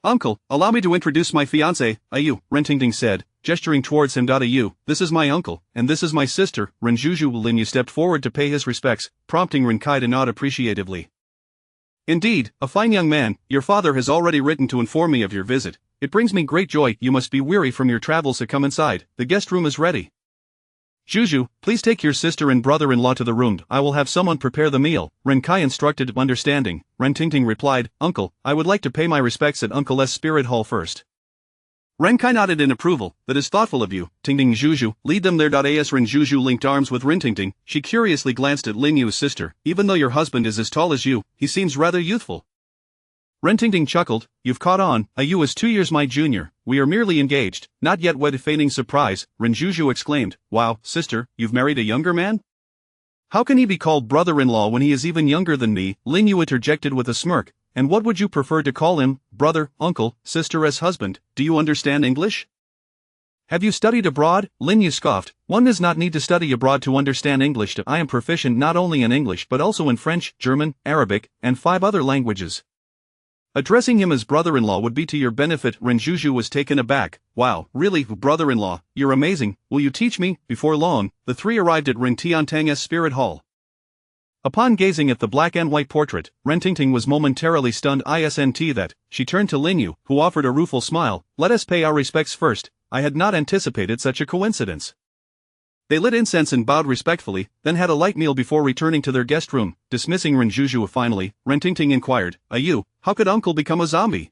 "Uncle, allow me to introduce my fiancé, Ayu," Ren Tingting said, gesturing towards him. "Ayu, this is my uncle, and this is my sister, Ren Zhuzhu." Lin Yu stepped forward to pay his respects, prompting Ren Kai to nod appreciatively. "Indeed, a fine young man. Your father has already written to inform me of your visit. It brings me great joy. You must be weary from your travels, so come inside. The guest room is ready. Zhuzhu, please take your sister and brother-in-law to the room. I will have someone prepare the meal," Ren Kai instructed. Understanding, Ren Tingting replied, "Uncle, I would like to pay my respects at Uncle's spirit hall first." Ren Kai nodded in approval. "That is thoughtful of you, Tingting. Zhuzhu, lead them there." As Ren Zhuzhu linked arms with Ren Tingting, she curiously glanced at Lin Yu's sister. "Even though your husband is as tall as you, he seems rather youthful." Ren Tingting chuckled. "You've caught on. Ayu is 2 years my junior. We are merely engaged, not yet wed." Feigning surprise, Ren Zhuzhu exclaimed, "Wow, sister, you've married a younger man? How can he be called brother-in-law when he is even younger than me?" Lin Yu interjected with a smirk. "And what would you prefer to call him? Brother, uncle, sister as husband? Do you understand English? Have you studied abroad?" Lin Yu scoffed. "One does not need to study abroad to understand English. I am proficient not only in English but also in French, German, Arabic, and 5 other languages. Addressing him as brother-in-law would be to your benefit." Ren Zhuzhu was taken aback. "Wow, really, brother-in-law, you're amazing. Will you teach me?" Before long, the three arrived at Ren Tiantang's spirit hall. Upon gazing at the black and white portrait, Ren Tingting was momentarily stunned. She turned to Lin Yu, who offered a rueful smile. "Let us pay our respects first. I had not anticipated such a coincidence." They lit incense and bowed respectfully, then had a light meal before returning to their guest room. Dismissing Ren Zhuzhu finally, Ren Tingting inquired, "Ayu, how could uncle become a zombie?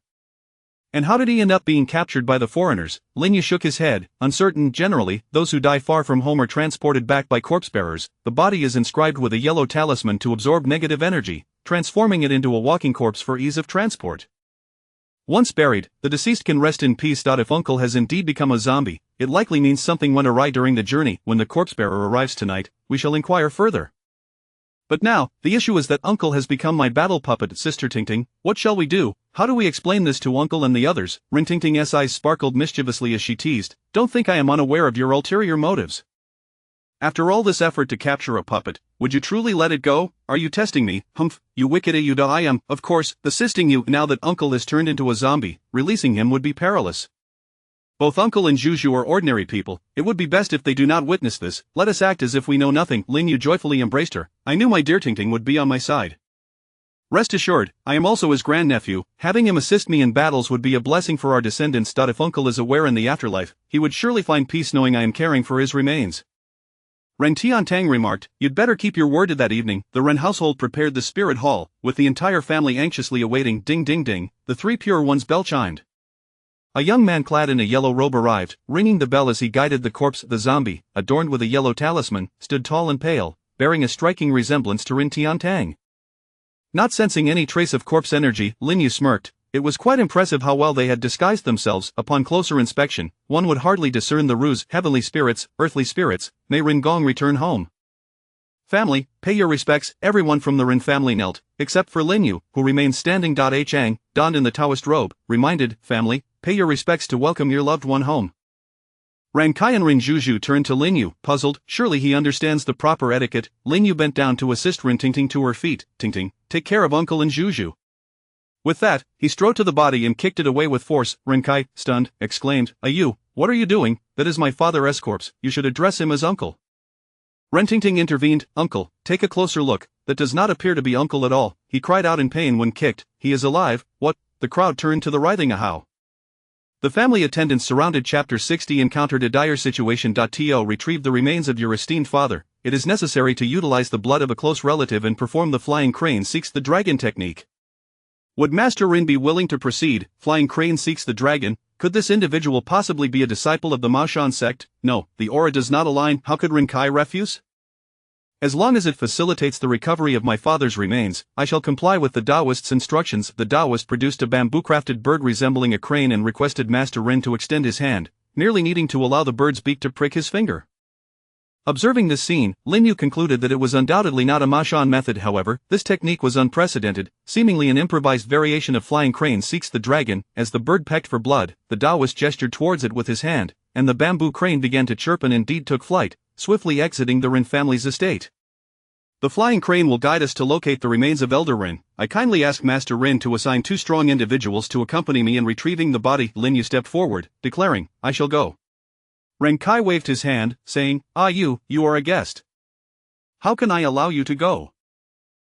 And how did he end up being captured by the foreigners?" Lin Yu shook his head, uncertain. "Generally, those who die far from home are transported back by corpse-bearers. The body is inscribed with a yellow talisman to absorb negative energy, transforming it into a walking corpse for ease of transport. Once buried, the deceased can rest in peace. If uncle has indeed become a zombie, it likely means something went awry during the journey. When the corpse-bearer arrives tonight, we shall inquire further. But now, the issue is that uncle has become my battle puppet." "Sister Tingting, what shall we do? How do we explain this to uncle and the others?" Ren Tingting's eyes sparkled mischievously as she teased. "Don't think I am unaware of your ulterior motives. After all this effort to capture a puppet, would you truly let it go? Are you testing me? Humph, you wicked Ayuda." "I am, of course, assisting you. Now that uncle has turned into a zombie, releasing him would be perilous. Both uncle and Zhuzhu are ordinary people. It would be best if they do not witness this. Let us act as if we know nothing." Lin Yu joyfully embraced her. "I knew my dear Tingting would be on my side. Rest assured, I am also his grandnephew. Having him assist me in battles would be a blessing for our descendants. If uncle is aware in the afterlife, he would surely find peace knowing I am caring for his remains." Ren Tiantang remarked, "You'd better keep your word." That evening, the Ren household prepared the spirit hall, with the entire family anxiously awaiting. Ding ding ding, the 3 pure ones' bell chimed. A young man clad in a yellow robe arrived, ringing the bell as he guided the corpse. The zombie, adorned with a yellow talisman, stood tall and pale, bearing a striking resemblance to Ren Tiantang. Not sensing any trace of corpse energy, Lin Yu smirked. It was quite impressive how well they had disguised themselves. Upon closer inspection, one would hardly discern the ruse. "Heavenly spirits, earthly spirits, may Ren Gong return home. Family, pay your respects." Everyone from the Ren family knelt, except for Lin Yu, who remained standing. A Chang, donned in the Taoist robe, reminded, "Family, pay your respects to welcome your loved one home." Ren Kai and Ren Zhuzhu turned to Lin Yu, puzzled. Surely he understands the proper etiquette. Lin Yu bent down to assist Ren Tingting to her feet. "Tingting, take care of uncle and Zhuzhu." With that, he strode to the body and kicked it away with force. Ren Kai, stunned, exclaimed, "Ayu, what are you doing? That is my father's corpse. You should address him as uncle." Ren Tingting intervened. "Uncle, take a closer look. That does not appear to be uncle at all. He cried out in pain when kicked. He is alive." "What? the crowd turned to the writhing Ahau. The family attendants surrounded Chapter 60 encountered a dire situation. To retrieve the remains of your esteemed father, it is necessary to utilize the blood of a close relative and perform the flying crane seeks the dragon technique. Would Master Rin be willing to proceed? Flying crane seeks the dragon. Could this individual possibly be a disciple of the Maoshan sect? No, the aura does not align. How could Rinkai refuse? As long as it facilitates the recovery of my father's remains, I shall comply with the Taoist's instructions. The Taoist produced a bamboo-crafted bird resembling a crane and requested Master Rin to extend his hand, nearly needing to allow the bird's beak to prick his finger. Observing this scene, Lin Yu concluded that it was undoubtedly not a Maoshan method. However, this technique was unprecedented, seemingly an improvised variation of flying crane seeks the dragon. As the bird pecked for blood, the Taoist gestured towards it with his hand, and the bamboo crane began to chirp and indeed took flight, swiftly exiting the Rin family's estate. The flying crane will guide us to locate the remains of Elder Rin. I kindly ask Master Rin to assign 2 strong individuals to accompany me in retrieving the body. Lin Yu stepped forward, declaring, I shall go. Renkai waved his hand, saying, you are a guest. How can I allow you to go?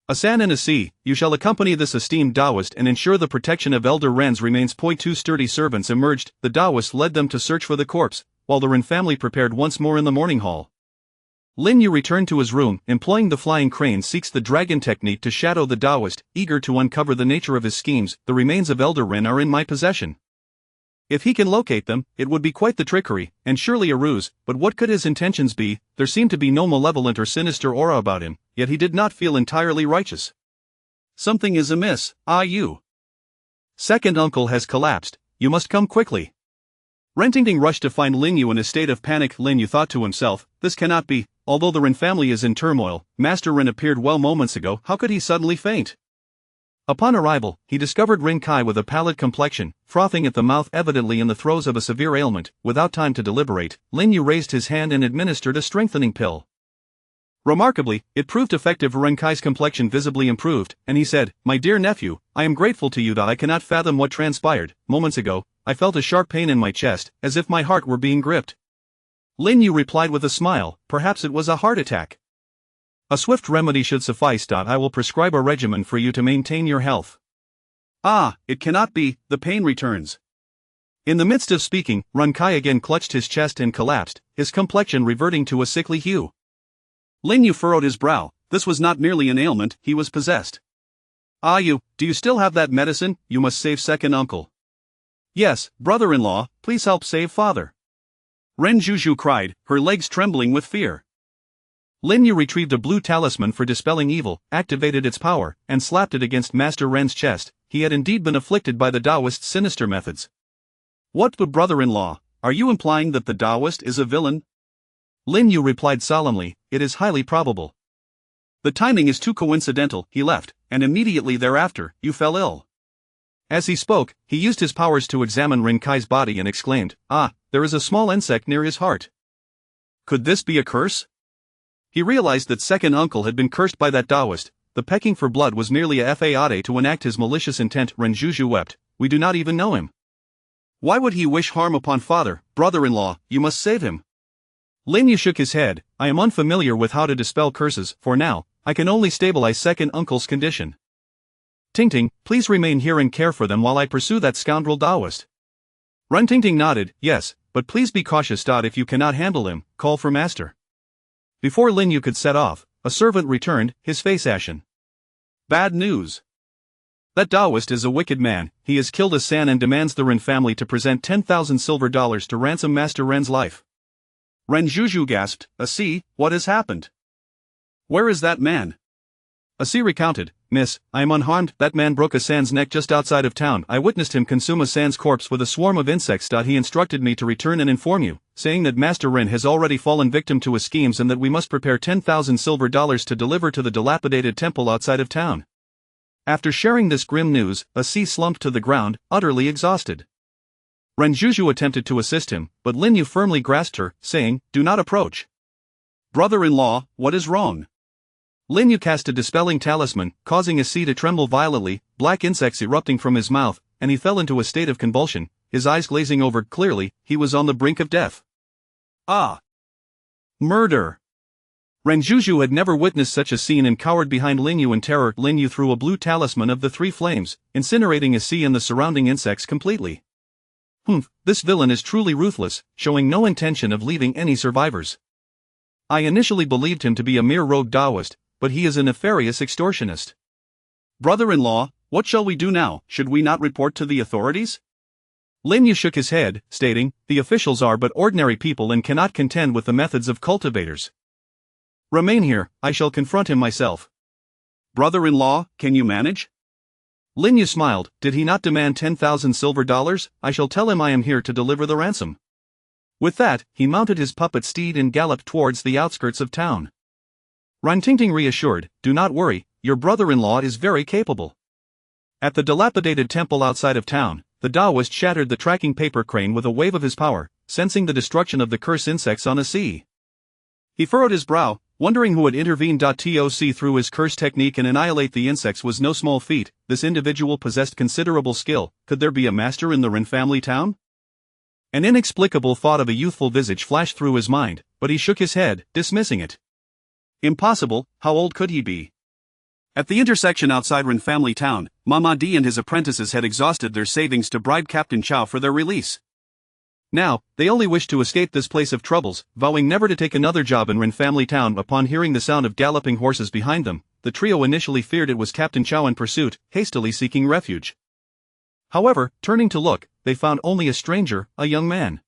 Asan and Asi, you shall accompany this esteemed Taoist and ensure the protection of Elder Ren's remains. 2 sturdy servants emerged. The Taoist led them to search for the corpse, while the Rin family prepared once more in the morning hall. Lin Yu returned to his room, employing the flying crane seeks the dragon technique to shadow the Taoist, eager to uncover the nature of his schemes. The remains of Elder Rin are in my possession. If he can locate them, it would be quite the trickery, and surely a ruse, but what could his intentions be? There seemed to be no malevolent or sinister aura about him, yet he did not feel entirely righteous. Something is amiss. You. Second uncle has collapsed, you must come quickly. Rentingting rushed to find Lin Yu in a state of panic. Lin Yu thought to himself, this cannot be, although the Rin family is in turmoil, Master Rin appeared well moments ago, how could he suddenly faint? Upon arrival, he discovered Rinkai with a pallid complexion, frothing at the mouth, evidently in the throes of a severe ailment. Without time to deliberate, Lin Yu raised his hand and administered a strengthening pill. Remarkably, it proved effective. Renkai's complexion visibly improved, and he said, my dear nephew, I am grateful to you that I cannot fathom what transpired. Moments ago, I felt a sharp pain in my chest, as if my heart were being gripped. Lin Yu replied with a smile, perhaps it was a heart attack. A swift remedy should suffice. I will prescribe a regimen for you to maintain your health. It cannot be, the pain returns. In the midst of speaking, Renkai again clutched his chest and collapsed, his complexion reverting to a sickly hue. Lin Yu furrowed his brow. This was not merely an ailment, he was possessed. Do you still have that medicine? You must save second uncle. Yes, brother-in-law, please help save father. Ren Zhuzhu cried, her legs trembling with fear. Lin Yu retrieved a blue talisman for dispelling evil, activated its power, and slapped it against Master Ren's chest. He had indeed been afflicted by the Taoist's sinister methods. What, but brother-in-law, are you implying that the Taoist is a villain? Lin Yu replied solemnly, it is highly probable. The timing is too coincidental. He left, and immediately thereafter, you fell ill. As he spoke, he used his powers to examine Rinkai's body and exclaimed, there is a small insect near his heart. Could this be a curse? He realized that second uncle had been cursed by that Taoist. The pecking for blood was merely a fade to enact his malicious intent. Ren Zhuzhu wept, we do not even know him. Why would he wish harm upon father? Brother-in-law, you must save him. Lin Yu shook his head, I am unfamiliar with how to dispel curses. For now, I can only stabilize second uncle's condition. Tingting, please remain here and care for them while I pursue that scoundrel Taoist. Ren Tingting nodded, yes, but please be cautious. If you cannot handle him, call for master. Before Lin Yu could set off, a servant returned, his face ashen. Bad news. That Taoist is a wicked man. He has killed Asan and demands the Ren family to present 10,000 silver dollars to ransom Master Ren's life. Ren Zhuzhu gasped, Asi, what has happened? Where is that man? Asi recounted, Miss, I am unharmed. That man broke Asan's neck just outside of town. I witnessed him consume Asan's corpse with a swarm of insects. He instructed me to return and inform you, saying that Master Ren has already fallen victim to his schemes and that we must prepare 10,000 silver dollars to deliver to the dilapidated temple outside of town. After sharing this grim news, Asi slumped to the ground, utterly exhausted. Ren Zhuzhu attempted to assist him, but Lin Yu firmly grasped her, saying, do not approach. Brother-in-law, what is wrong? Lin Yu cast a dispelling talisman, causing Asi to tremble violently, black insects erupting from his mouth, and he fell into a state of convulsion, his eyes glazing over. Clearly, he was on the brink of death. Murder! Ren Zhuzhu had never witnessed such a scene and cowered behind Lin Yu in terror. Lin Yu threw a blue talisman of the three flames, incinerating a sea and the surrounding insects completely. This villain is truly ruthless, showing no intention of leaving any survivors. I initially believed him to be a mere rogue Taoist, but he is a nefarious extortionist. Brother-in-law, what shall we do now? Should we not report to the authorities? Lin Yu shook his head, stating, the officials are but ordinary people and cannot contend with the methods of cultivators. Remain here, I shall confront him myself. Brother-in-law, can you manage? Lin Yu smiled. Did he not demand 10,000 silver dollars? I shall tell him I am here to deliver the ransom. With that, he mounted his puppet steed and galloped towards the outskirts of town. Rintinting reassured, do not worry, your brother-in-law is very capable. At the dilapidated temple outside of town, the Taoist shattered the tracking paper crane with a wave of his power, sensing the destruction of the curse insects on the sea. He furrowed his brow, wondering who had intervened. Toc through his curse technique and annihilate the insects was no small feat. This individual possessed considerable skill. Could there be a master in the Ren family town? An inexplicable thought of a youthful visage flashed through his mind, but he shook his head, dismissing it. Impossible, how old could he be? At the intersection outside Ren family town, Mama D and his apprentices had exhausted their savings to bribe Captain Chow for their release. Now, they only wished to escape this place of troubles, vowing never to take another job in Ren family town. Upon hearing the sound of galloping horses behind them, the trio initially feared it was Captain Chow in pursuit, hastily seeking refuge. However, turning to look, they found only a stranger, a young man.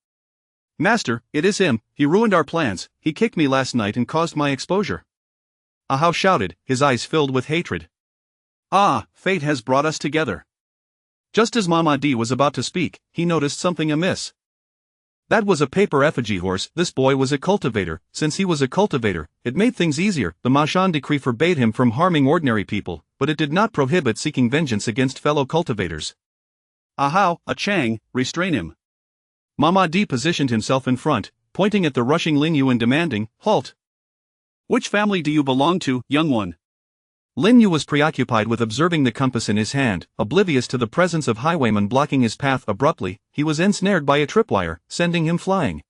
Master, it is him. He ruined our plans. He kicked me last night and caused my exposure. Ahau shouted, his eyes filled with hatred. Ah, fate has brought us together. Just as Mama D was about to speak, he noticed something amiss. That was a paper effigy horse. This boy was a cultivator. Since he was a cultivator, it made things easier. The Mashan decree forbade him from harming ordinary people, but it did not prohibit seeking vengeance against fellow cultivators. Ahau, a Chang, restrain him. Mama D positioned himself in front, pointing at the rushing Lin Yu and demanding, halt. Which family do you belong to, young one? Lin Yu was preoccupied with observing the compass in his hand, oblivious to the presence of highwaymen blocking his path. Abruptly, he was ensnared by a tripwire, sending him flying.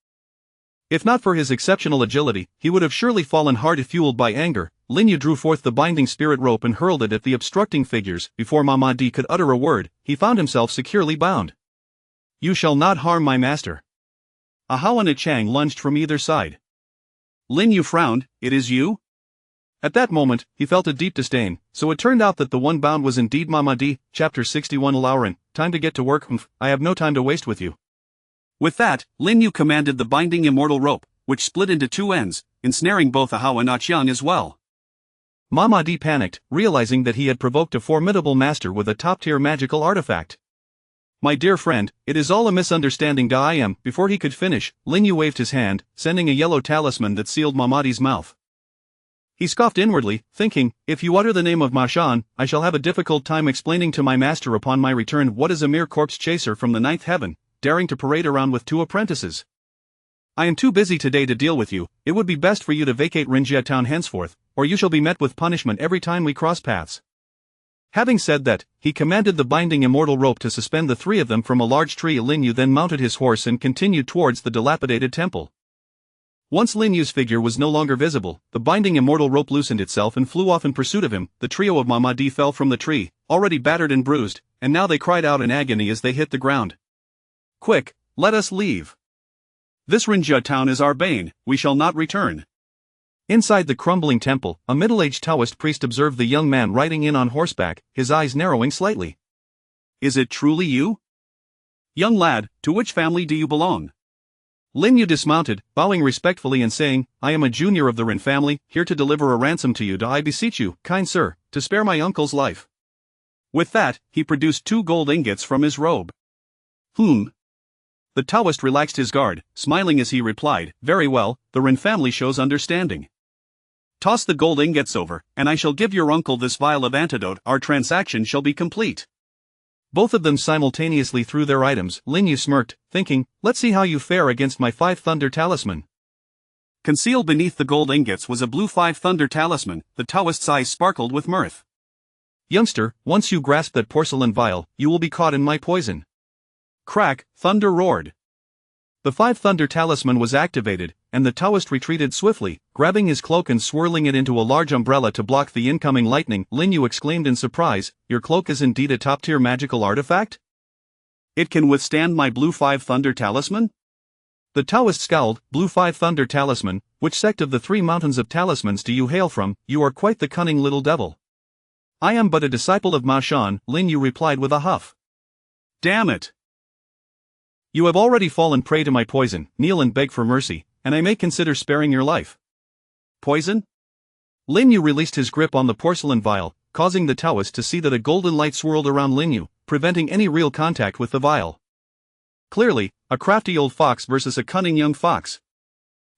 If not for his exceptional agility, he would have surely fallen hard. Fueled by anger, Lin Yu drew forth the binding spirit rope and hurled it at the obstructing figures. Before Mama D could utter a word, he found himself securely bound. You shall not harm my master. Ahau and a Chang lunged from either side. Lin Yu frowned, it is you? At that moment, he felt a deep disdain, so it turned out that the one bound was indeed Mama D. Chapter 61 Lauren, time to get to work. I have no time to waste with you. With that, Lin Yu commanded the binding immortal rope, which split into two ends, ensnaring both Ahau and Aqiang as well. Mama D panicked, realizing that he had provoked a formidable master with a top-tier magical artifact. My dear friend, it is all a misunderstanding. I am. Before he could finish, Lin Yu waved his hand, sending a yellow talisman that sealed Mama D's mouth. He scoffed inwardly, thinking, if you utter the name of Mashan, I shall have a difficult time explaining to my master upon my return what is a mere corpse chaser from the ninth heaven, daring to parade around with two apprentices. I am too busy today to deal with you. It would be best for you to vacate Rinjia town henceforth, or you shall be met with punishment every time we cross paths. Having said that, he commanded the binding immortal rope to suspend the three of them from a large tree. Lin Yu then mounted his horse and continued towards the dilapidated temple. Once Lin Yu's figure was no longer visible, the binding immortal rope loosened itself and flew off in pursuit of him. The trio of Mama D fell from the tree, already battered and bruised, and now they cried out in agony as they hit the ground. Quick, let us leave. This Rinjia town is our bane, we shall not return. Inside the crumbling temple, a middle-aged Taoist priest observed the young man riding in on horseback, his eyes narrowing slightly. Is it truly you? Young lad, to which family do you belong? Lin Yu dismounted, bowing respectfully and saying, I am a junior of the Ren family, here to deliver a ransom to you. I beseech you, kind sir, to spare my uncle's life. With that, he produced 2 gold ingots from his robe. The Taoist relaxed his guard, smiling as he replied, very well, the Ren family shows understanding. Toss the gold ingots over, and I shall give your uncle this vial of antidote. Our transaction shall be complete. Both of them simultaneously threw their items. Lin Yu smirked, thinking, let's see how you fare against my 5 thunder talisman. Concealed beneath the gold ingots was a blue 5 thunder talisman. The Taoist's eyes sparkled with mirth. Youngster, once you grasp that porcelain vial, you will be caught in my poison. Crack, thunder roared. The 5 Thunder Talisman was activated, and the Taoist retreated swiftly, grabbing his cloak and swirling it into a large umbrella to block the incoming lightning. Lin Yu exclaimed in surprise, "Your cloak is indeed a top-tier magical artifact? It can withstand my blue 5 Thunder Talisman?" The Taoist scowled. "Blue 5 Thunder Talisman, which sect of the 3 mountains of talismans do you hail from? You are quite the cunning little devil." "I am but a disciple of Mao Shan," Lin Yu replied with a huff. "Damn it! You have already fallen prey to my poison. Kneel and beg for mercy, and I may consider sparing your life." "Poison?" Lin Yu released his grip on the porcelain vial, causing the Taoist to see that a golden light swirled around Lin Yu, preventing any real contact with the vial. Clearly, a crafty old fox versus a cunning young fox.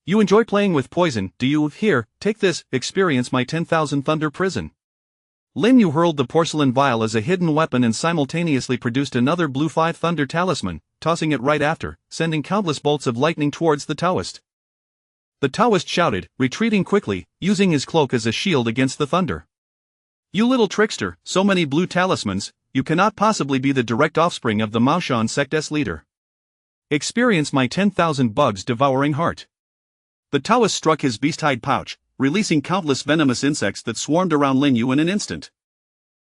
"You enjoy playing with poison, do you? Here, take this, experience my 10,000 thunder prison." Lin Yu hurled the porcelain vial as a hidden weapon and simultaneously produced another blue 5 Thunder Talisman, tossing it right after, sending countless bolts of lightning towards the Taoist. The Taoist shouted, retreating quickly, using his cloak as a shield against the thunder. "You little trickster, so many blue talismans, you cannot possibly be the direct offspring of the Mao Shan sect's leader. Experience my 10,000 bugs devouring heart." The Taoist struck his beast-hide pouch, releasing countless venomous insects that swarmed around Lin Yu in an instant.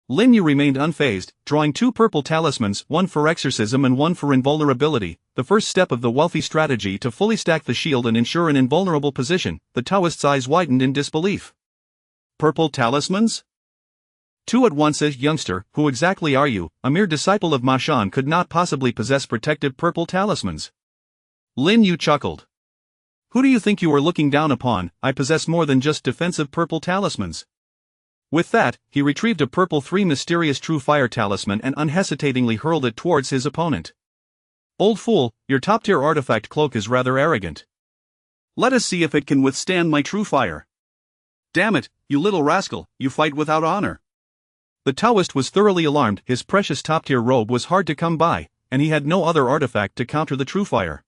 Lin Yu remained unfazed, drawing 2 purple talismans, one for exorcism and one for invulnerability, the first step of the wealthy strategy to fully stack the shield and ensure an invulnerable position. The Taoist's eyes widened in disbelief. "Purple talismans? 2 at once? Youngster, who exactly are you? A mere disciple of Ma Shan could not possibly possess protective purple talismans." Lin Yu chuckled. "Who do you think you are looking down upon? I possess more than just defensive purple talismans." With that, he retrieved a purple 3 mysterious true fire talisman and unhesitatingly hurled it towards his opponent. "Old fool, your top-tier artifact cloak is rather arrogant. Let us see if it can withstand my true fire." "Damn it, you little rascal, you fight without honor." The Taoist was thoroughly alarmed. His precious top-tier robe was hard to come by, and he had no other artifact to counter the true fire.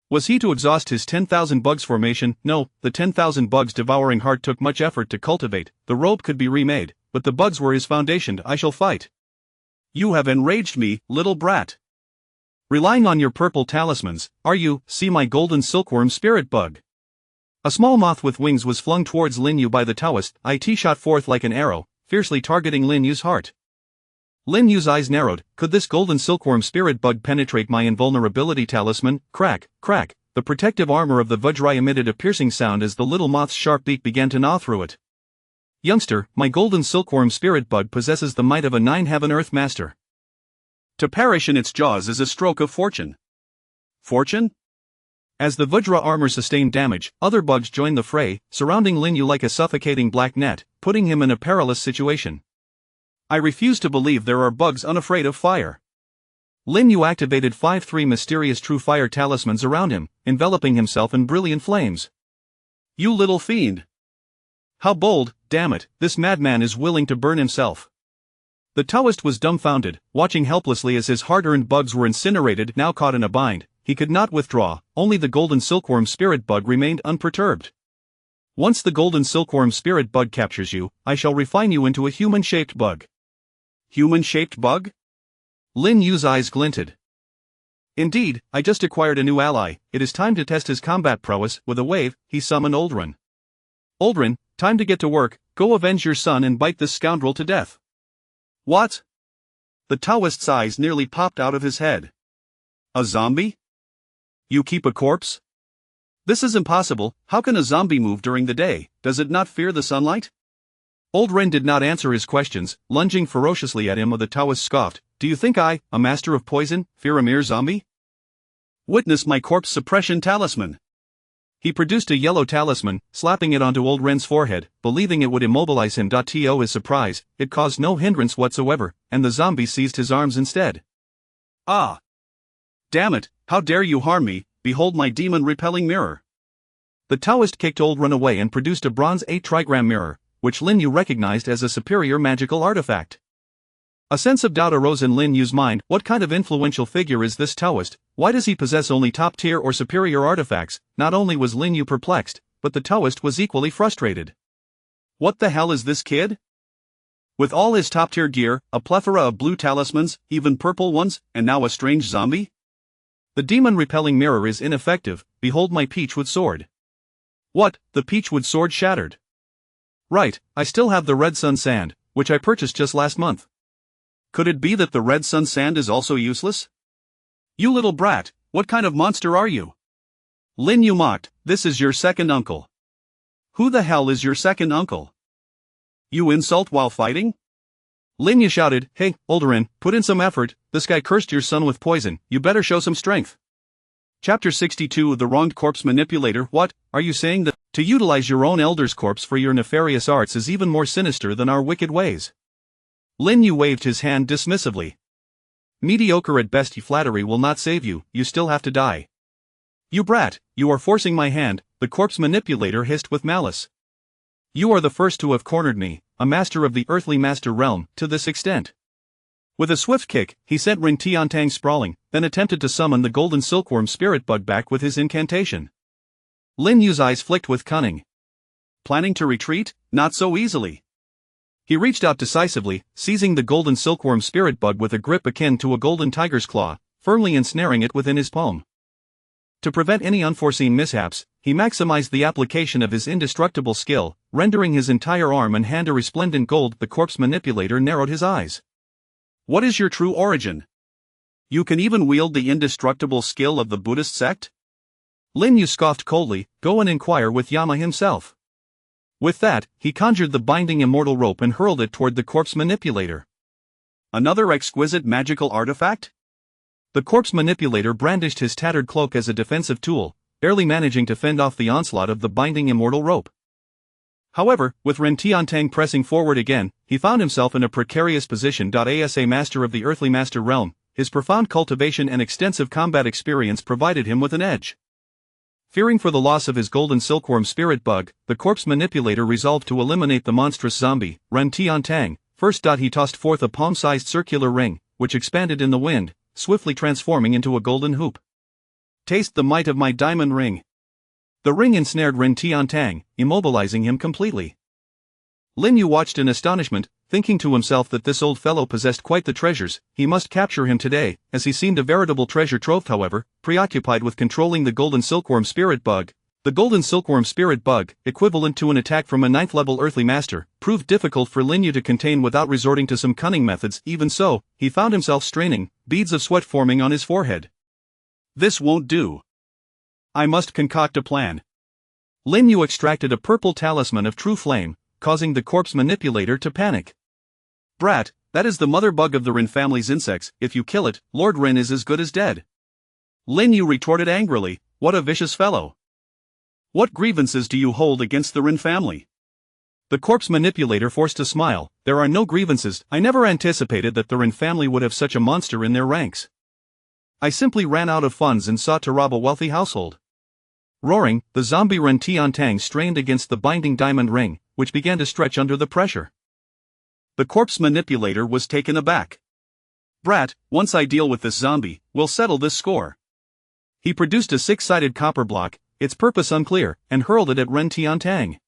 Was he to exhaust his 10,000 bugs formation? No, the 10,000 bugs devouring heart took much effort to cultivate. The robe could be remade, but the bugs were his foundation. "I shall fight." "You have enraged me, little brat. Relying on your purple talismans, are you? See my golden silkworm spirit bug." A small moth with wings was flung towards Lin Yu by the Taoist. It shot forth like an arrow, fiercely targeting Lin Yu's heart. Lin Yu's eyes narrowed. Could this golden silkworm spirit bug penetrate my invulnerability talisman? Crack, crack. The protective armor of the Vajra emitted a piercing sound as the little moth's sharp beak began to gnaw through it. "Youngster, my golden silkworm spirit bug possesses the might of a 9 heaven-earth master. To perish in its jaws is a stroke of fortune." "Fortune?" As the Vajra armor sustained damage, other bugs joined the fray, surrounding Lin Yu like a suffocating black net, putting him in a perilous situation. "I refuse to believe there are bugs unafraid of fire." Lin Yu activated 5 mysterious true fire talismans around him, enveloping himself in brilliant flames. "You little fiend! How bold, damn it, this madman is willing to burn himself." The Taoist was dumbfounded, watching helplessly as his hard-earned bugs were incinerated. Now caught in a bind, he could not withdraw. Only the golden silkworm spirit bug remained unperturbed. "Once the golden silkworm spirit bug captures you, I shall refine you into a human-shaped bug." "Human-shaped bug?" Lin Yu's eyes glinted. "Indeed, I just acquired a new ally. It is time to test his combat prowess." With a wave, he summoned Oldrin. "Oldrin, time to get to work. Go avenge your son and bite this scoundrel to death." "What?" The Taoist's eyes nearly popped out of his head. "A zombie? You keep a corpse? This is impossible. How can a zombie move during the day? Does it not fear the sunlight?" Oldrin did not answer his questions, lunging ferociously at him. The Taoist scoffed. "Do you think I, a master of poison, fear a mere zombie? Witness my corpse suppression talisman." He produced a yellow talisman, slapping it onto Oldrin's forehead, believing it would immobilize him. To his surprise, it caused no hindrance whatsoever, and the zombie seized his arms instead. "Ah! Damn it, how dare you harm me? Behold my demon-repelling mirror." The Taoist kicked Oldrin away and produced a bronze 8 trigram mirror, which Lin Yu recognized as a superior magical artifact. A sense of doubt arose in Lin Yu's mind. What kind of influential figure is this Taoist? Why does he possess only top-tier or superior artifacts? Not only was Lin Yu perplexed, but the Taoist was equally frustrated. What the hell is this kid? With all his top-tier gear, a plethora of blue talismans, even purple ones, and now a strange zombie? The demon-repelling mirror is ineffective, behold my peachwood sword. What, the peachwood sword shattered? Right, I still have the red sun sand, which I purchased just last month. Could it be that the red sun sand is also useless? You little brat, what kind of monster are you? Lin Yu mocked, this is your second uncle. Who the hell is your second uncle? You insult while fighting? Lin Yu shouted, hey, Olderin, put in some effort, this guy cursed your son with poison, you better show some strength. Chapter 62 The Wronged Corpse Manipulator. What, are you saying that to utilize your own elder's corpse for your nefarious arts is even more sinister than our wicked ways? Lin Yu waved his hand dismissively. Mediocre at best flattery will not save you, you still have to die. You brat, you are forcing my hand, the corpse manipulator hissed with malice. You are the first to have cornered me, a master of the earthly master realm, to this extent. With a swift kick, he sent Ren Tiantang sprawling, then attempted to summon the golden silkworm spirit bug back with his incantation. Lin Yu's eyes flicked with cunning. Planning to retreat? Not so easily. He reached out decisively, seizing the golden silkworm spirit bug with a grip akin to a golden tiger's claw, firmly ensnaring it within his palm. To prevent any unforeseen mishaps, he maximized the application of his indestructible skill, rendering his entire arm and hand a resplendent gold. The corpse manipulator narrowed his eyes. What is your true origin? You can even wield the indestructible skill of the Buddhist sect? Lin Yu scoffed coldly, go and inquire with Yama himself. With that, he conjured the binding immortal rope and hurled it toward the corpse manipulator. Another exquisite magical artifact? The corpse manipulator brandished his tattered cloak as a defensive tool, barely managing to fend off the onslaught of the binding immortal rope. However, with Ren Tiantang pressing forward again, he found himself in a precarious position. As a master of the earthly master realm, his profound cultivation and extensive combat experience provided him with an edge. Fearing for the loss of his golden silkworm spirit bug, the corpse manipulator resolved to eliminate the monstrous zombie, Ren Tiantang. First, he tossed forth a palm-sized circular ring, which expanded in the wind, swiftly transforming into a golden hoop. Taste the might of my diamond ring. The ring ensnared Ren Tiantang, immobilizing him completely. Lin Yu watched in astonishment, thinking to himself that this old fellow possessed quite the treasures. He must capture him today, as he seemed a veritable treasure trove. However, preoccupied with controlling the golden silkworm spirit bug, the golden silkworm spirit bug, equivalent to an attack from a 9th-level earthly master, proved difficult for Lin Yu to contain without resorting to some cunning methods. Even so, he found himself straining, beads of sweat forming on his forehead. This won't do. I must concoct a plan. Lin Yu extracted a purple talisman of true flame, causing the corpse manipulator to panic. Brat, that is the mother bug of the Ren family's insects. If you kill it, Lord Ren is as good as dead. Lin Yu retorted angrily, what a vicious fellow. What grievances do you hold against the Ren family? The corpse manipulator forced a smile. There are no grievances. I never anticipated that the Ren family would have such a monster in their ranks. I simply ran out of funds and sought to rob a wealthy household. Roaring, the zombie Ren Tiantang strained against the binding diamond ring, which began to stretch under the pressure. The corpse manipulator was taken aback. Brat, once I deal with this zombie, we'll settle this score. He produced a 6-sided copper block, its purpose unclear, and hurled it at Ren Tiantang.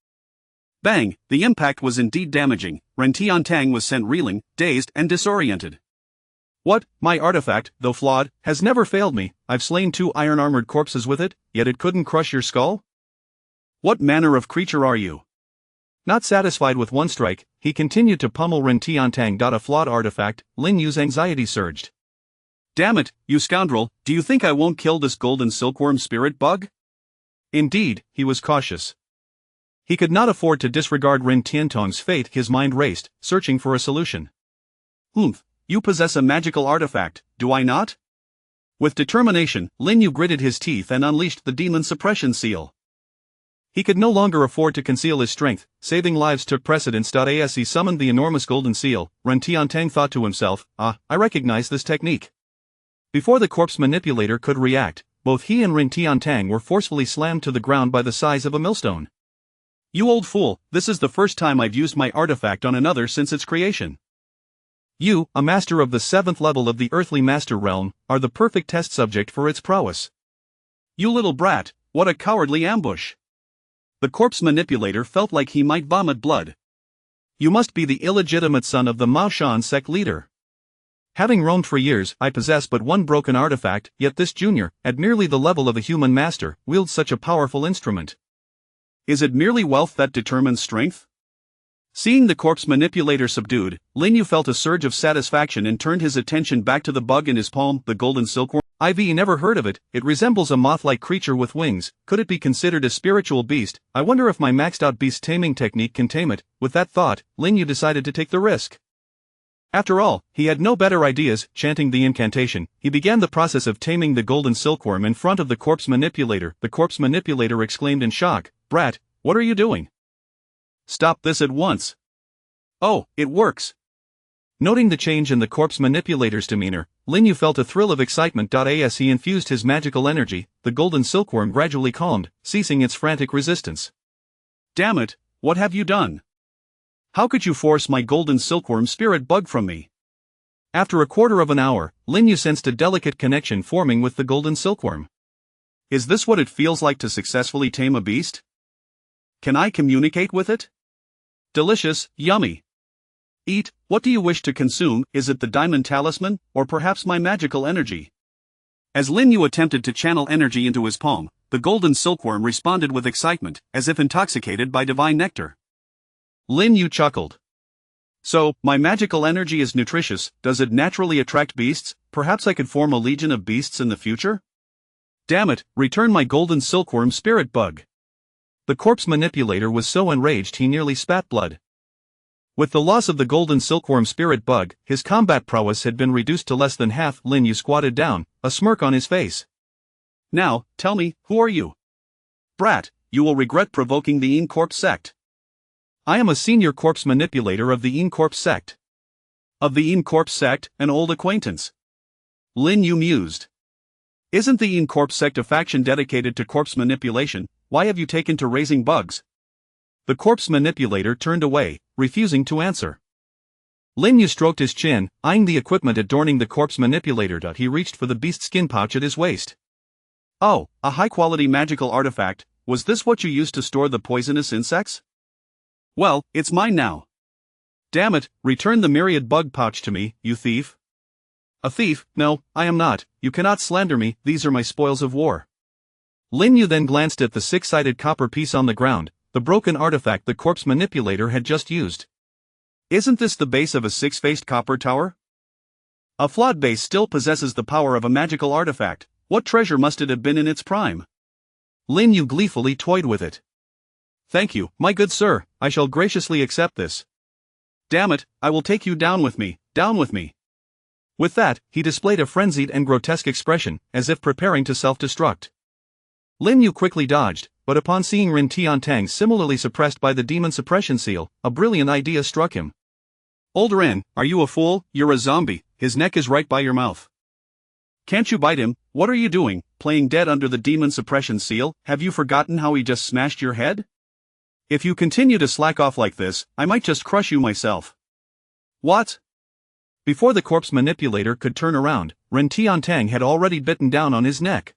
Bang, the impact was indeed damaging. Ren Tiantang was sent reeling, dazed, and disoriented. What, my artifact, though flawed, has never failed me. I've slain 2 iron-armored corpses with it, yet it couldn't crush your skull? What manner of creature are you? Not satisfied with one strike, he continued to pummel Ren Tiantang. A flawed artifact. Lin Yu's anxiety surged. Damn it, you scoundrel, do you think I won't kill this golden silkworm spirit bug? Indeed, he was cautious. He could not afford to disregard Ren Tiantang's fate. His mind raced, searching for a solution. You possess a magical artifact, do I not? With determination, Lin Yu gritted his teeth and unleashed the demon suppression seal. He could no longer afford to conceal his strength. Saving lives took precedence. As he summoned the enormous golden seal, Ren Tiantang thought to himself, I recognize this technique. Before the corpse manipulator could react, both he and Ren Tiantang were forcefully slammed to the ground by the size of a millstone. You old fool, this is the first time I've used my artifact on another since its creation. You, a master of the 7th level of the earthly master realm, are the perfect test subject for its prowess. You little brat, what a cowardly ambush. The corpse manipulator felt like he might vomit blood. You must be the illegitimate son of the Mao Shan sect leader. Having roamed for years, I possess but one broken artifact, yet this junior, at merely the level of a human master, wields such a powerful instrument. Is it merely wealth that determines strength? Seeing the corpse manipulator subdued, Lin Yu felt a surge of satisfaction and turned his attention back to the bug in his palm, the golden silkworm. I've never heard of it. It resembles a moth-like creature with wings. Could it be considered a spiritual beast? I wonder if my maxed-out beast taming technique can tame it. With that thought, Lin Yu decided to take the risk. After all, he had no better ideas. Chanting the incantation, he began the process of taming the golden silkworm in front of the corpse manipulator. The corpse manipulator exclaimed in shock, "Brat, what are you doing? Stop this at once." "Oh, it works." Noting the change in the corpse manipulator's demeanor, Lin Yu felt a thrill of excitement. As he infused his magical energy, the golden silkworm gradually calmed, ceasing its frantic resistance. "Damn it, what have you done? How could you force my golden silkworm spirit bug from me?" After a quarter of an hour, Lin Yu sensed a delicate connection forming with the golden silkworm. Is this what it feels like to successfully tame a beast? Can I communicate with it? Delicious, yummy. Eat, what do you wish to consume? Is it the diamond talisman, or perhaps my magical energy? As Lin Yu attempted to channel energy into his palm, the golden silkworm responded with excitement, as if intoxicated by divine nectar. Lin Yu chuckled. So, my magical energy is nutritious. Does it naturally attract beasts? Perhaps I could form a legion of beasts in the future? Damn it, return my golden silkworm spirit bug. The corpse manipulator was so enraged he nearly spat blood. With the loss of the golden silkworm spirit bug, his combat prowess had been reduced to less than half. Lin Yu squatted down, a smirk on his face. Now, tell me, who are you? Brat, you will regret provoking the Yin Corpse sect. I am a senior corpse manipulator of the Yin Corpse sect. Of the Yin Corpse sect, an old acquaintance. Lin Yu mused. Isn't the Yin Corpse sect a faction dedicated to corpse manipulation? Why have you taken to raising bugs? The corpse manipulator turned away, refusing to answer. Lin Yu stroked his chin, eyeing the equipment adorning the corpse manipulator. He reached for the beast skin pouch at his waist. Oh, a high-quality magical artifact. Was this what you used to store the poisonous insects? Well, it's mine now. Damn it, return the myriad bug pouch to me, you thief. A thief? No, I am not. You cannot slander me. These are my spoils of war. Lin Yu then glanced at the six-sided copper piece on the ground, the broken artifact the corpse manipulator had just used. Isn't this the base of a six-faced copper tower? A flawed base still possesses the power of a magical artifact. What treasure must it have been in its prime? Lin Yu gleefully toyed with it. Thank you, my good sir, I shall graciously accept this. Damn it, I will take you down with me, down with me. With that, he displayed a frenzied and grotesque expression, as if preparing to self-destruct. Lin Yu quickly dodged, but upon seeing Ren Tiantang similarly suppressed by the demon suppression seal, a brilliant idea struck him. Old Ren, are you a fool? You're a zombie, his neck is right by your mouth. Can't you bite him? What are you doing, playing dead under the demon suppression seal? Have you forgotten how he just smashed your head? If you continue to slack off like this, I might just crush you myself. What? Before the corpse manipulator could turn around, Ren Tiantang had already bitten down on his neck.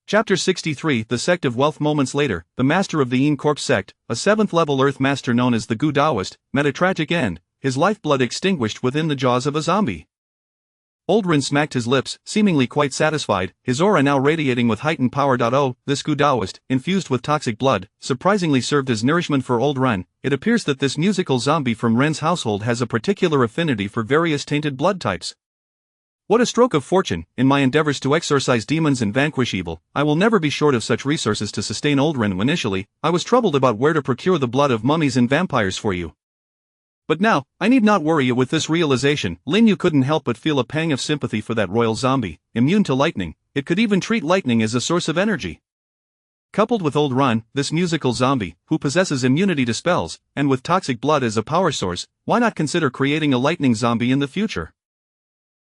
Chapter 63 The Sect of Wealth. Moments later, the master of the Yin Corpse sect, a 7th-level Earth master known as the Gu Daoist, met a tragic end, his lifeblood extinguished within the jaws of a zombie. Old Ren smacked his lips, seemingly quite satisfied, his aura now radiating with heightened power. Oh, this Gu Daoist, infused with toxic blood, surprisingly served as nourishment for Old Ren. It appears that this musical zombie from Ren's household has a particular affinity for various tainted blood types. What a stroke of fortune! In my endeavors to exorcise demons and vanquish evil, I will never be short of such resources to sustain Old Ren. Initially, I was troubled about where to procure the blood of mummies and vampires for you. But now, I need not worry you with this realization. Lin Yu couldn't help but feel a pang of sympathy for that royal zombie, immune to lightning. It could even treat lightning as a source of energy. Coupled with Old Ren, this musical zombie, who possesses immunity to spells, and with toxic blood as a power source, why not consider creating a lightning zombie in the future?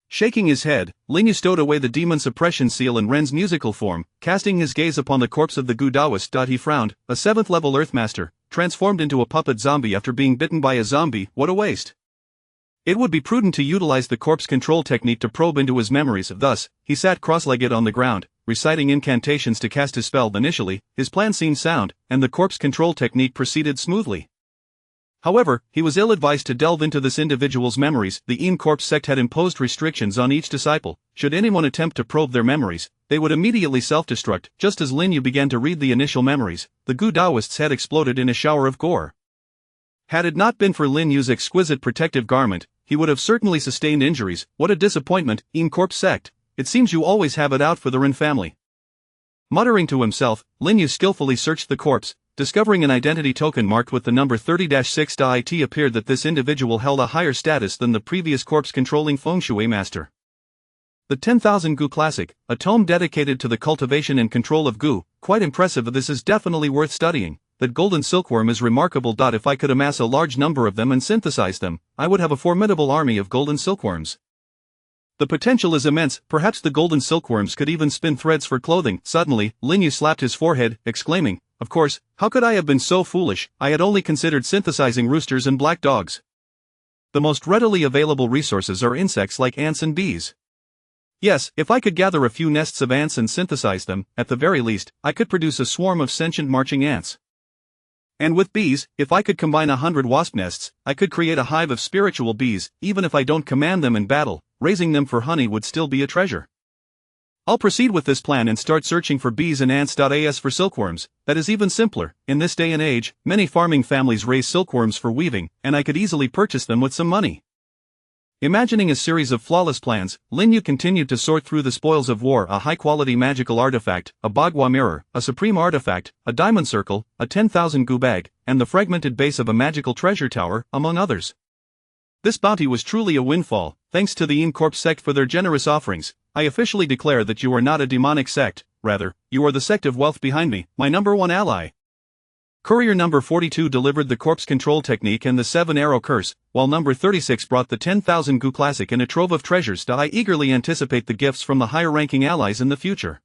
Shaking his head, Lin Yu stowed away the demon suppression seal in Ren's musical form, casting his gaze upon the corpse of the Gu Daoist. He frowned, a 7th-level Earthmaster, transformed into a puppet zombie after being bitten by a zombie. What a waste. It would be prudent to utilize the corpse control technique to probe into his memories. Thus, he sat cross-legged on the ground, reciting incantations to cast his spell. Initially, his plan seemed sound, and the corpse control technique proceeded smoothly. However, he was ill-advised to delve into this individual's memories. The In Corpse sect had imposed restrictions on each disciple. Should anyone attempt to probe their memories, they would immediately self-destruct. Just as Lin Yu began to read the initial memories, the Gu Daoist's head exploded in a shower of gore. Had it not been for Lin Yu's exquisite protective garment, he would have certainly sustained injuries. What a disappointment, In Corpse sect. It seems you always have it out for the Ren family. Muttering to himself, Lin Yu skillfully searched the corpse. Discovering an identity token marked with the number 30-6, it appeared that this individual held a higher status than the previous corpse-controlling feng shui master. The 10,000 Gu Classic, a tome dedicated to the cultivation and control of Gu, quite impressive. This is definitely worth studying. That golden silkworm is remarkable. If I could amass a large number of them and synthesize them, I would have a formidable army of golden silkworms. The potential is immense. Perhaps the golden silkworms could even spin threads for clothing. Suddenly, Lin Yu slapped his forehead, exclaiming, "Of course, how could I have been so foolish? I had only considered synthesizing roosters and black dogs. The most readily available resources are insects like ants and bees. Yes, if I could gather a few nests of ants and synthesize them, at the very least, I could produce a swarm of sentient marching ants. And with bees, if I could combine 100 wasp nests, I could create a hive of spiritual bees. Even if I don't command them in battle, raising them for honey would still be a treasure. I'll proceed with this plan and start searching for bees and ants. As for silkworms, that is even simpler. In this day and age, many farming families raise silkworms for weaving, and I could easily purchase them with some money." Imagining a series of flawless plans, Lin Yu continued to sort through the spoils of war: a high-quality magical artifact, a Bagua mirror, a supreme artifact, a diamond circle, a 10,000 Gu bag, and the fragmented base of a magical treasure tower, among others. This bounty was truly a windfall. Thanks to the In Corpse sect for their generous offerings. I officially declare that you are not a demonic sect, rather, you are the sect of wealth behind me, my #1 ally. Courier number 42 delivered the corpse control technique and the 7-arrow curse, while number 36 brought the 10,000 Gu Classic and a trove of treasures. I eagerly anticipate the gifts from the higher-ranking allies in the future.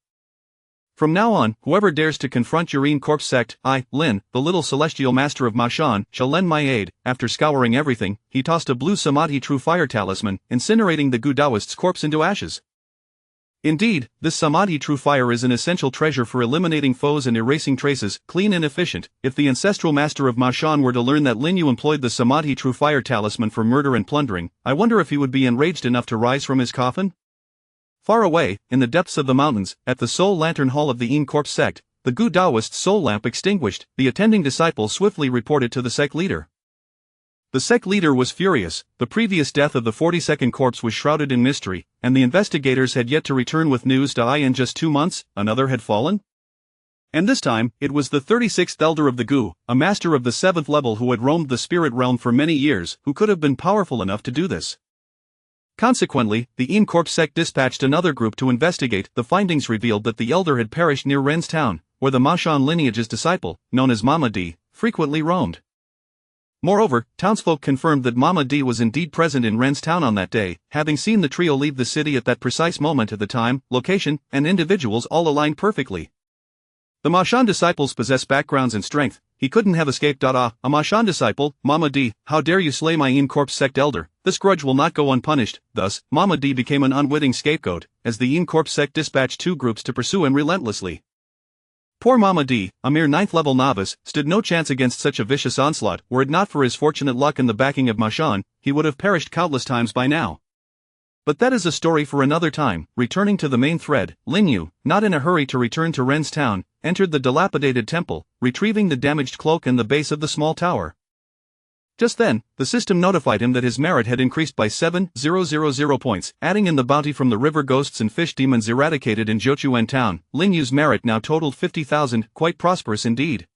From now on, whoever dares to confront your In Corpse sect, I, Lin, the little celestial master of Mashan, shall lend my aid. After scouring everything, he tossed a blue Samadhi True Fire talisman, incinerating the Gu Daoist's corpse into ashes. Indeed, this Samadhi True Fire is an essential treasure for eliminating foes and erasing traces, clean and efficient. If the ancestral master of Mashan were to learn that Lin Yu employed the Samadhi True Fire talisman for murder and plundering, I wonder if he would be enraged enough to rise from his coffin? Far away, in the depths of the mountains, at the Soul Lantern Hall of the In Corpse sect, the Gu Daoist's soul lamp extinguished. The attending disciple swiftly reported to the sect leader. The sect leader was furious. The previous death of the 42nd corpse was shrouded in mystery, and the investigators had yet to return with news. In just 2 months, another had fallen? And this time, it was the 36th elder of the Gu, a master of the 7th level who had roamed the spirit realm for many years, who could have been powerful enough to do this. Consequently, the In Corpse sect dispatched another group to investigate. The findings revealed that the elder had perished near Ren's town, where the Mashan lineage's disciple, known as Mama D, frequently roamed. Moreover, townsfolk confirmed that Mama D was indeed present in Ren's town on that day, having seen the trio leave the city at that precise moment. At the time, location, and individuals all aligned perfectly. The Mashan disciples possess backgrounds and strength. He couldn't have escaped. A Mashan disciple, Mama D, how dare you slay my In Corpse sect elder? This grudge will not go unpunished. Thus, Mama D became an unwitting scapegoat, as the In Corpse sect dispatched 2 groups to pursue him relentlessly. Poor Mama D, a mere 9th-level novice, stood no chance against such a vicious onslaught. Were it not for his fortunate luck and the backing of Mashan, he would have perished countless times by now. But that is a story for another time. Returning to the main thread, Lin Yu, not in a hurry to return to Ren's town, entered the dilapidated temple, retrieving the damaged cloak and the base of the small tower. Just then, the system notified him that his merit had increased by 7,000 points. Adding in the bounty from the river ghosts and fish demons eradicated in Zhochuan town, Lin Yu's merit now totaled 50,000, quite prosperous indeed.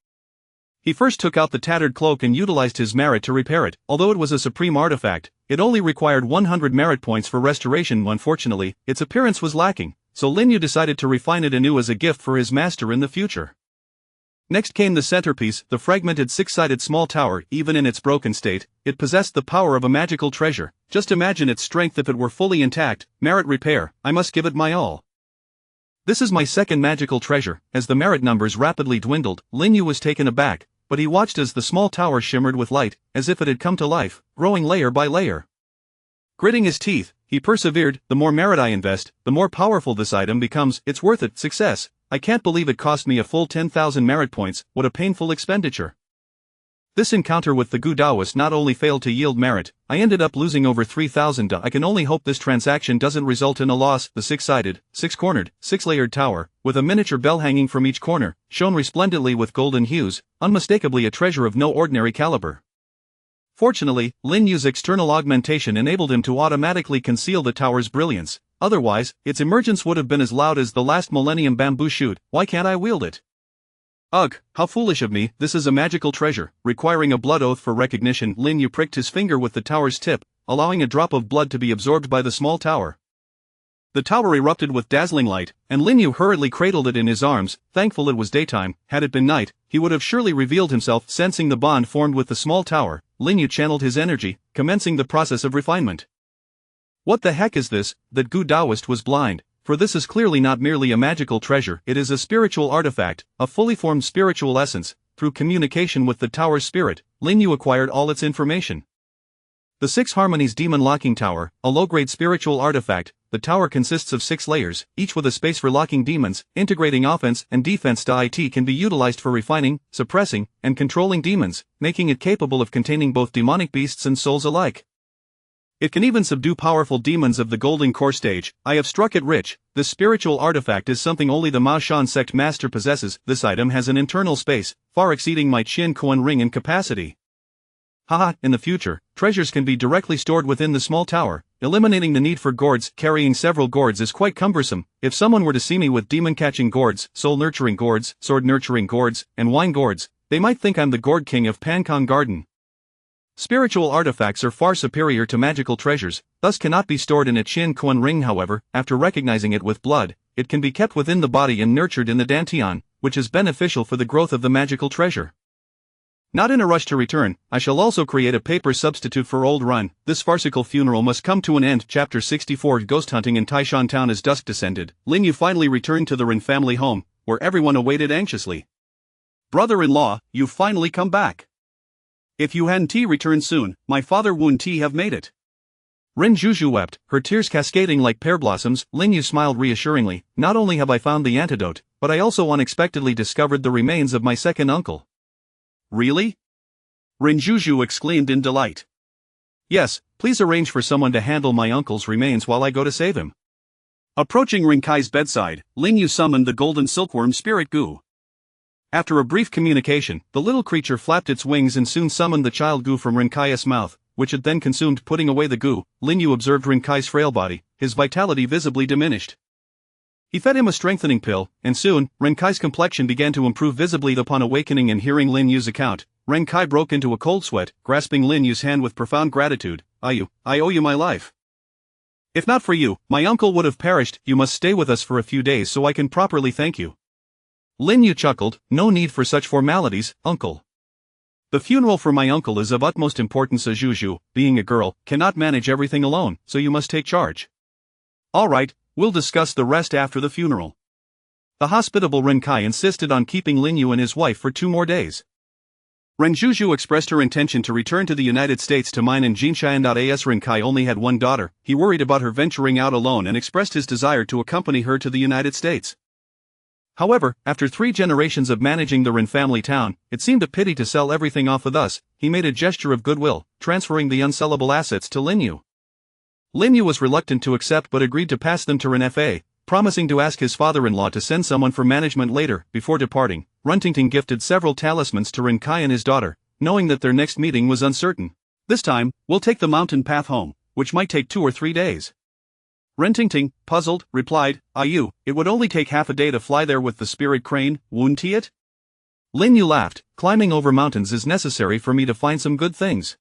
He first took out the tattered cloak and utilized his merit to repair it. Although it was a supreme artifact, it only required 100 merit points for restoration. Unfortunately, its appearance was lacking, so Lin Yu decided to refine it anew as a gift for his master in the future. Next came the centerpiece, the fragmented 6-sided small tower. Even in its broken state, it possessed the power of a magical treasure. Just imagine its strength if it were fully intact. Merit repair, I must give it my all. This is my second magical treasure. As the merit numbers rapidly dwindled, Lin Yu was taken aback, but he watched as the small tower shimmered with light, as if it had come to life, growing layer by layer. Gritting his teeth, he persevered. The more merit I invest, the more powerful this item becomes. It's worth it. Success. I can't believe it cost me a full 10,000 merit points. What a painful expenditure. This encounter with the Gu Daoist not only failed to yield merit, I ended up losing over 3,000 Da. I can only hope this transaction doesn't result in a loss. The six-sided, six-cornered, six-layered tower, with a miniature bell hanging from each corner, shone resplendently with golden hues, unmistakably a treasure of no ordinary caliber. Fortunately, Lin Yu's external augmentation enabled him to automatically conceal the tower's brilliance, otherwise, its emergence would have been as loud as the last millennium bamboo shoot. Why can't I wield it? Ugh, how foolish of me. This is a magical treasure, requiring a blood oath for recognition. Lin Yu pricked his finger with the tower's tip, allowing a drop of blood to be absorbed by the small tower. The tower erupted with dazzling light, and Lin Yu hurriedly cradled it in his arms, thankful it was daytime. Had it been night, he would have surely revealed himself. Sensing the bond formed with the small tower, Lin Yu channeled his energy, commencing the process of refinement. What the heck is this? That Gu Daoist was blind. For this is clearly not merely a magical treasure, it is a spiritual artifact, a fully formed spiritual essence. Through communication with the tower's spirit, Lin Yu acquired all its information. The Six Harmonies Demon Locking Tower, a low-grade spiritual artifact. The tower consists of 6 layers, each with a space for locking demons, integrating offense and defense. It can be utilized for refining, suppressing, and controlling demons, making it capable of containing both demonic beasts and souls alike. It can even subdue powerful demons of the Golden Core stage. I have struck it rich. This spiritual artifact is something only the Mao Shan sect master possesses. This item has an internal space, far exceeding my Qin Kuan ring in capacity. Haha, in the future, treasures can be directly stored within the small tower, eliminating the need for gourds. Carrying several gourds is quite cumbersome. If someone were to see me with demon-catching gourds, soul-nurturing gourds, sword-nurturing gourds, and wine gourds, they might think I'm the gourd king of Pankong Garden. Spiritual artifacts are far superior to magical treasures, thus cannot be stored in a Qin Kuan ring. However, after recognizing it with blood, it can be kept within the body and nurtured in the dantian, which is beneficial for the growth of the magical treasure. Not in a rush to return, I shall also create a paper substitute for Old Run. This farcical funeral must come to an end. Chapter 64 Ghost Hunting in Taishan Town. As dusk descended, Lin Yu finally returned to the Ren family home, where everyone awaited anxiously. Brother-in-law, you've finally come back. If you hadn't returned soon, my father wouldn't have made it. Ren Zhuzhu wept, her tears cascading like pear blossoms. Lin Yu smiled reassuringly. Not only have I found the antidote, but I also unexpectedly discovered the remains of my second uncle. Really? Ren Zhuzhu exclaimed in delight. Yes, please arrange for someone to handle my uncle's remains while I go to save him. Approaching Ren Kai's bedside, Lin Yu summoned the golden silkworm spirit Gu. After a brief communication, the little creature flapped its wings and soon summoned the child Gu from Ren Kai's mouth, which it then consumed. Putting away the Gu, Lin Yu observed Ren Kai's frail body, his vitality visibly diminished. He fed him a strengthening pill, and soon, Ren Kai's complexion began to improve visibly. Upon awakening and hearing Lin Yu's account, Ren Kai broke into a cold sweat, grasping Lin Yu's hand with profound gratitude. I owe you my life. If not for you, my uncle would have perished. You must stay with us for a few days so I can properly thank you. Lin Yu chuckled. No need for such formalities, uncle. The funeral for my uncle is of utmost importance. Zhuzhu, being a girl, cannot manage everything alone, so you must take charge. All right, we'll discuss the rest after the funeral. The hospitable Ren Kai insisted on keeping Lin Yu and his wife for 2 more days. Ren Zhuzhu expressed her intention to return to the United States to mine in Jinshan. As Ren Kai only had one daughter, he worried about her venturing out alone and expressed his desire to accompany her to the United States. However, after 3 generations of managing the Ren family town, it seemed a pity to sell everything off. Thus, he made a gesture of goodwill, transferring the unsellable assets to Lin Yu. Lin Yu was reluctant to accept but agreed to pass them to Ren Fa, promising to ask his father-in-law to send someone for management later. Before departing, Runtington gifted several talismans to Ren Kai and his daughter, knowing that their next meeting was uncertain. This time, we'll take the mountain path home, which might take 2 or 3 days. Rentington, puzzled, replied, it would only take half a day to fly there with the spirit crane, wouldn't it? Lin Yu laughed. Climbing over mountains is necessary for me to find some good things.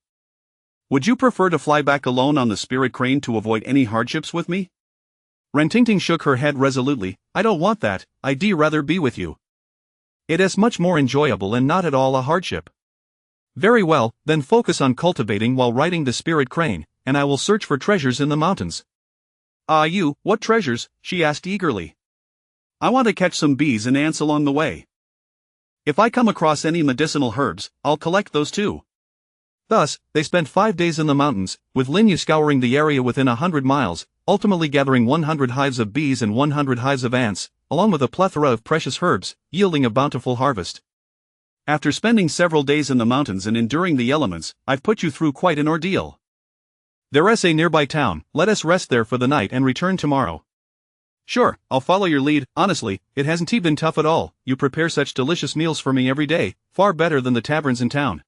Would you prefer to fly back alone on the spirit crane to avoid any hardships with me? Rentington shook her head resolutely. I don't want that, I'd rather be with you. It is much more enjoyable and not at all a hardship. Very well, then focus on cultivating while riding the spirit crane, and I will search for treasures in the mountains. What treasures? She asked eagerly. I want to catch some bees and ants along the way. If I come across any medicinal herbs, I'll collect those too. Thus, they spent 5 days in the mountains, with Lin Yu scouring the area within 100 miles, ultimately gathering 100 hives of bees and 100 hives of ants, along with a plethora of precious herbs, yielding a bountiful harvest. After spending several days in the mountains and enduring the elements, I've put you through quite an ordeal. There's a nearby town, let us rest there for the night and return tomorrow. Sure, I'll follow your lead. Honestly, it hasn't been tough at all. You prepare such delicious meals for me every day, far better than the taverns in town.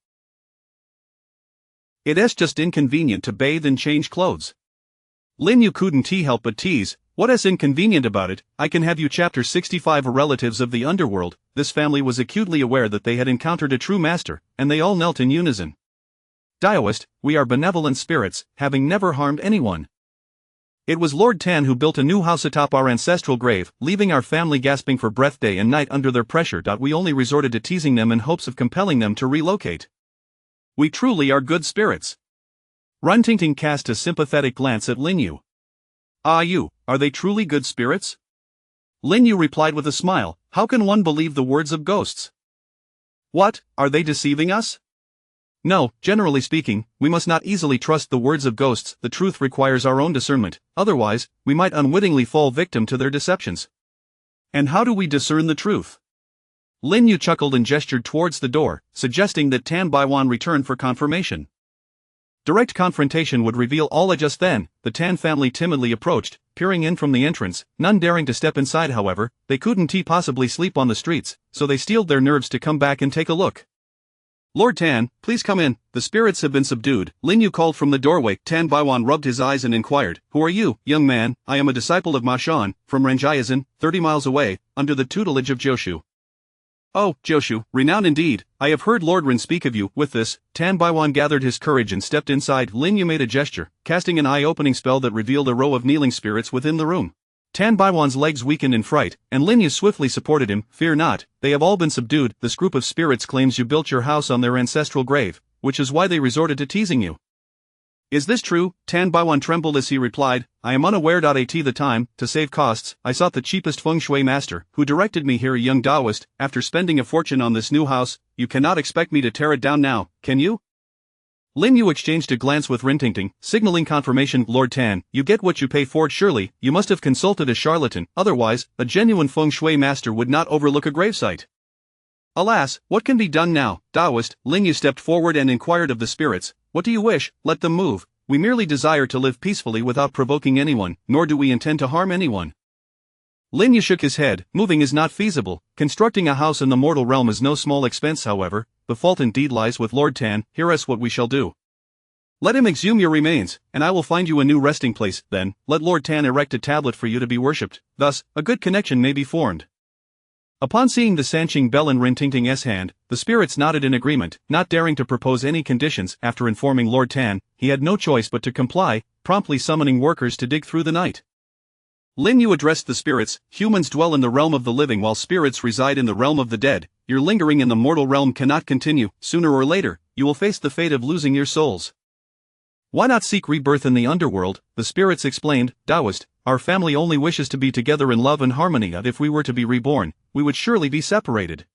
It's just inconvenient to bathe and change clothes. Lin Yu couldn't help but tease, what's inconvenient about it? I can have you. Chapter 65. Relatives of the underworld. This family was acutely aware that they had encountered a true master, and they all knelt in unison. Taoist, we are benevolent spirits, having never harmed anyone. It was Lord Tan who built a new house atop our ancestral grave, leaving our family gasping for breath day and night under their pressure. We only resorted to teasing them in hopes of compelling them to relocate. We truly are good spirits. Runtingting cast a sympathetic glance at Lin Yu. Are they truly good spirits? Lin Yu replied with a smile, how can one believe the words of ghosts? What, are they deceiving us? No, generally speaking, we must not easily trust the words of ghosts. The truth requires our own discernment, otherwise, we might unwittingly fall victim to their deceptions. And how do we discern the truth? Lin Yu chuckled and gestured towards the door, suggesting that Tan Baiwan return for confirmation. Direct confrontation would reveal all. Just then, the Tan family timidly approached, peering in from the entrance, none daring to step inside. However, they couldn't possibly sleep on the streets, so they steeled their nerves to come back and take a look. Lord Tan, please come in, the spirits have been subdued, Lin Yu called from the doorway. Tan Baiwan rubbed his eyes and inquired, who are you, young man? I am a disciple of Ma Shan, from Renjiazan, 30 miles away, under the tutelage of Jiushu. Oh, Jiushu, renowned indeed, I have heard Lord Ren speak of you. With this, Tan Baiwan gathered his courage and stepped inside. Lin Yu made a gesture, casting an eye-opening spell that revealed a row of kneeling spirits within the room. Tan Baiwan's legs weakened in fright, and Lin Yu swiftly supported him. Fear not, they have all been subdued. This group of spirits claims you built your house on their ancestral grave, which is why they resorted to teasing you. Is this true? Tan Baiwan trembled as he replied, I am unaware. At the time, to save costs, I sought the cheapest feng shui master, who directed me here. A young Taoist, after spending a fortune on this new house, you cannot expect me to tear it down now, can you? Lin Yu exchanged a glance with Rintingting, signaling confirmation. Lord Tan, you get what you pay for. Surely, you must have consulted a charlatan, otherwise, a genuine feng shui master would not overlook a gravesite. Alas, what can be done now? Taoist, Lin Yu stepped forward and inquired of the spirits, what do you wish? Let them move. We merely desire to live peacefully without provoking anyone, nor do we intend to harm anyone. Lin Yu shook his head, moving is not feasible. Constructing a house in the mortal realm is no small expense. However, the fault indeed lies with Lord Tan. Hear us what we shall do. Let him exhume your remains, and I will find you a new resting place. Then, let Lord Tan erect a tablet for you to be worshipped. Thus, a good connection may be formed. Upon seeing the Sanqing bell in Rintingting's hand, the spirits nodded in agreement, not daring to propose any conditions. After informing Lord Tan, he had no choice but to comply, promptly summoning workers to dig through the night. Lin Yu addressed the spirits, humans dwell in the realm of the living while spirits reside in the realm of the dead. Your lingering in the mortal realm cannot continue. Sooner or later, you will face the fate of losing your souls. Why not seek rebirth in the underworld? The spirits explained, Taoist, our family only wishes to be together in love and harmony. If we were to be reborn, we would surely be separated.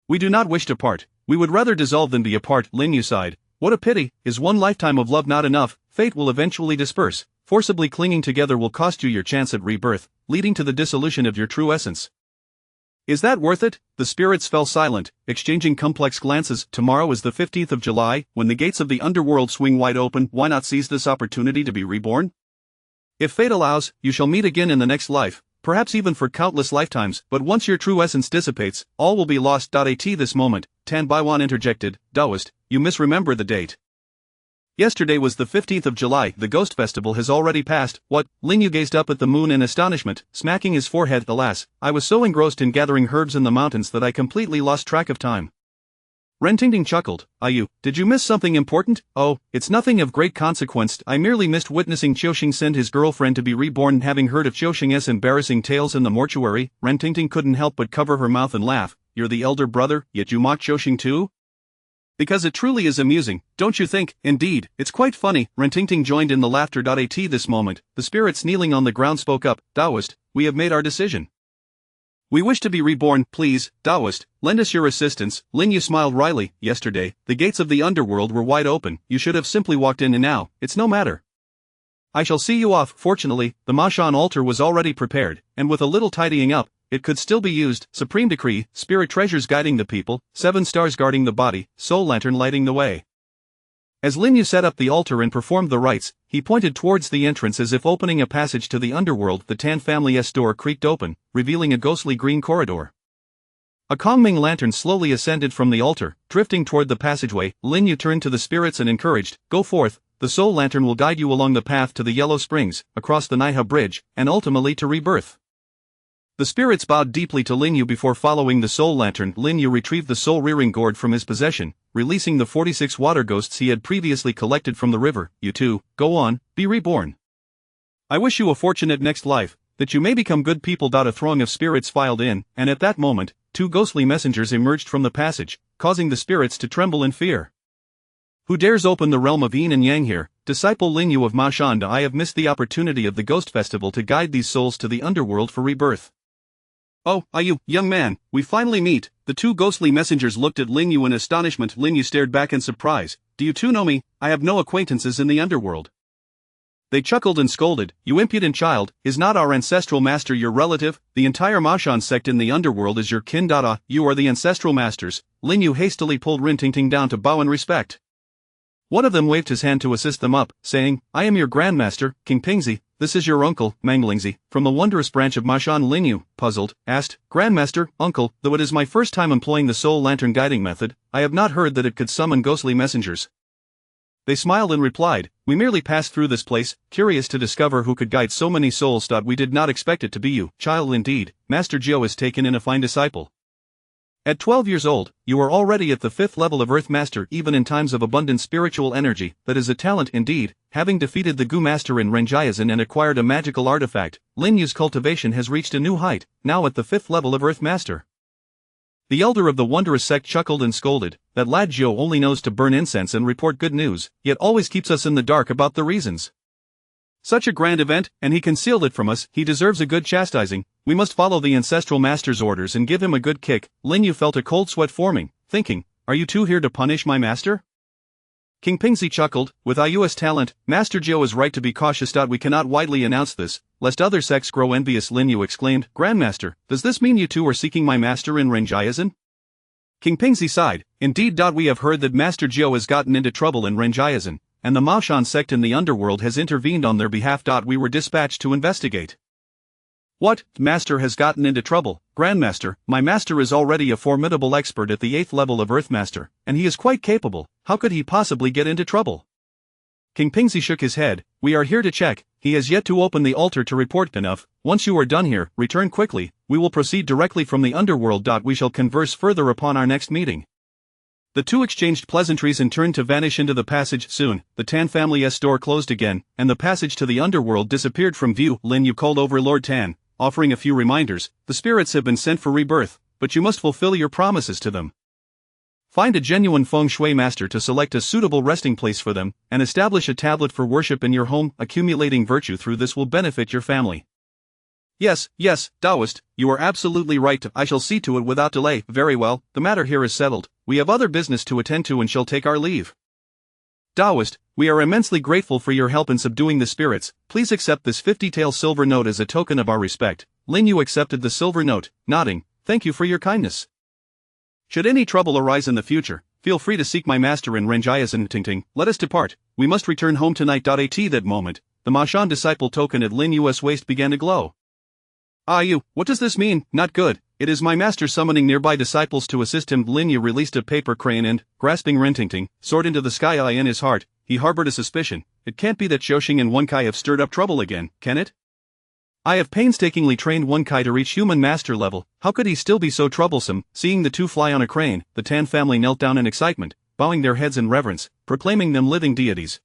We do not wish to part, we would rather dissolve than be apart. Lin Yu sighed, what a pity, is one lifetime of love not enough? Fate will eventually disperse. Forcibly clinging together will cost you your chance at rebirth, leading to the dissolution of your true essence. Is that worth it? The spirits fell silent, exchanging complex glances. Tomorrow is the 15th of July, when the gates of the underworld swing wide open. Why not seize this opportunity to be reborn? If fate allows, you shall meet again in the next life, perhaps even for countless lifetimes. But once your true essence dissipates, all will be lost. At this moment, Tan Baiwan interjected, Taoist, you misremember the date. Yesterday was the 15th of July, the ghost festival has already passed. What? Lin Yu gazed up at the moon in astonishment, smacking his forehead. Alas, I was so engrossed in gathering herbs in the mountains that I completely lost track of time. Rentingting chuckled, did you miss something important? Oh, it's nothing of great consequence. I merely missed witnessing Qiuxing send his girlfriend to be reborn. Having heard of Qiuxing's embarrassing tales in the mortuary, Rentingting couldn't help but cover her mouth and laugh. You're the elder brother, yet you mock Qiuxing too? Because it truly is amusing, don't you think? Indeed, it's quite funny. Rentingting joined in the laughter. At this moment, the spirits kneeling on the ground spoke up, Taoist, we have made our decision. We wish to be reborn. Please, Taoist, lend us your assistance. Lin Yu smiled wryly. Yesterday, the gates of the underworld were wide open. You should have simply walked in, and now, it's no matter. I shall see you off. Fortunately, the Ma Shan altar was already prepared, and with a little tidying up, it could still be used. Supreme decree, spirit treasures guiding the people, 7 stars guarding the body, soul lantern lighting the way. As Lin Yu set up the altar and performed the rites, he pointed towards the entrance as if opening a passage to the underworld. The Tan family's door creaked open, revealing a ghostly green corridor. A Kongming lantern slowly ascended from the altar, drifting toward the passageway. Lin Yu turned to the spirits and encouraged, "Go forth, the soul lantern will guide you along the path to the Yellow Springs, across the Naiha Bridge, and ultimately to rebirth." The spirits bowed deeply to Lin Yu before following the soul lantern. Lin Yu retrieved the soul rearing gourd from his possession, releasing the 46 water ghosts he had previously collected from the river. "You too, go on, be reborn. I wish you a fortunate next life, that you may become good people." A throng of spirits filed in, and at that moment, 2 ghostly messengers emerged from the passage, causing the spirits to tremble in fear. "Who dares open the realm of Yin and Yang here? Disciple Lin Yu of Ma Shanda, I have missed the opportunity of the Ghost Festival to guide these souls to the underworld for rebirth." "Oh, you, young man, we finally meet." The 2 ghostly messengers looked at Lin Yu in astonishment. Lin Yu stared back in surprise. "Do you too know me? I have no acquaintances in the underworld." They chuckled and scolded. "You impudent child, is not our ancestral master your relative? The entire Mashan sect in the underworld is your kin. You are the ancestral masters." Lin Yu hastily pulled Rin Tingting down to bow in respect. One of them waved his hand to assist them up, saying, "I am your grandmaster, King Pingzi. This is your uncle, Manglingzi, from the wondrous branch of Mashan." Lin Yu, puzzled, asked, "Grandmaster, uncle, though it is my first time employing the soul lantern guiding method, I have not heard that it could summon ghostly messengers." They smiled and replied, "We merely passed through this place, curious to discover who could guide so many souls. We did not expect it to be you, child. Indeed, Master Jiao has taken in a fine disciple. At 12 years old, you are already at the 5th level of Earth Master. Even in times of abundant spiritual energy, that is a talent indeed." Having defeated the Gu Master in Renjiazan and acquired a magical artifact, Lin Yu's cultivation has reached a new height, now at the 5th level of Earth Master. The elder of the wondrous sect chuckled and scolded, "That lad Jiao only knows to burn incense and report good news, yet always keeps us in the dark about the reasons. Such a grand event, and he concealed it from us. He deserves a good chastising. We must follow the ancestral master's orders and give him a good kick." Lin Yu felt a cold sweat forming, thinking, "Are you two here to punish my master?" King Pingzi chuckled, "With Ayua's talent, Master Jiao is right to be cautious. We cannot widely announce this, lest other sects grow envious." Lin Yu exclaimed, "Grandmaster, does this mean you two are seeking my master in Renjiazan?" King Pingzi sighed, "Indeed. We have heard that Master Jiao has gotten into trouble in Renjiazan, and the Maoshan sect in the underworld has intervened on their behalf. We were dispatched to investigate." "What? Master has gotten into trouble? Grandmaster, my master is already a formidable expert at the 8th level of Earth Master, and he is quite capable. How could he possibly get into trouble?" King Pingzi shook his head. "We are here to check. He has yet to open the altar to report. Enough. Once you are done here, return quickly. We will proceed directly from the underworld. We shall converse further upon our next meeting." The 2 exchanged pleasantries and turned to vanish into the passage. Soon, the Tan family's door closed again, and the passage to the underworld disappeared from view. Lin Yu called over Lord Tan, offering a few reminders. "The spirits have been sent for rebirth, but you must fulfill your promises to them. Find a genuine feng shui master to select a suitable resting place for them, and establish a tablet for worship in your home. Accumulating virtue through this will benefit your family." Yes, Taoist, you are absolutely right. I shall see to it without delay." "Very well, the matter here is settled. We have other business to attend to and shall take our leave." "Taoist, we are immensely grateful for your help in subduing the spirits. Please accept this 50-tael silver note as a token of our respect." Lin Yu accepted the silver note, nodding, "Thank you for your kindness. Should any trouble arise in the future, feel free to seek my master in Renjiazan. Tingting, let us depart. We must return home tonight." At that moment, the Mashan disciple token at Lin Yu's waist began to glow. "You, what does this mean? Not good. It is my master summoning nearby disciples to assist him." Lin Yu released a paper crayon and, grasping Rintingting, soared into the sky. In his heart, he harbored a suspicion. It can't be that Xiaoxing and Wenkai have stirred up trouble again, can it? I have painstakingly trained Wenkai to reach human master level. How could he still be so troublesome? Seeing the 2 fly on a crane, the Tan family knelt down in excitement, bowing their heads in reverence, proclaiming them living deities.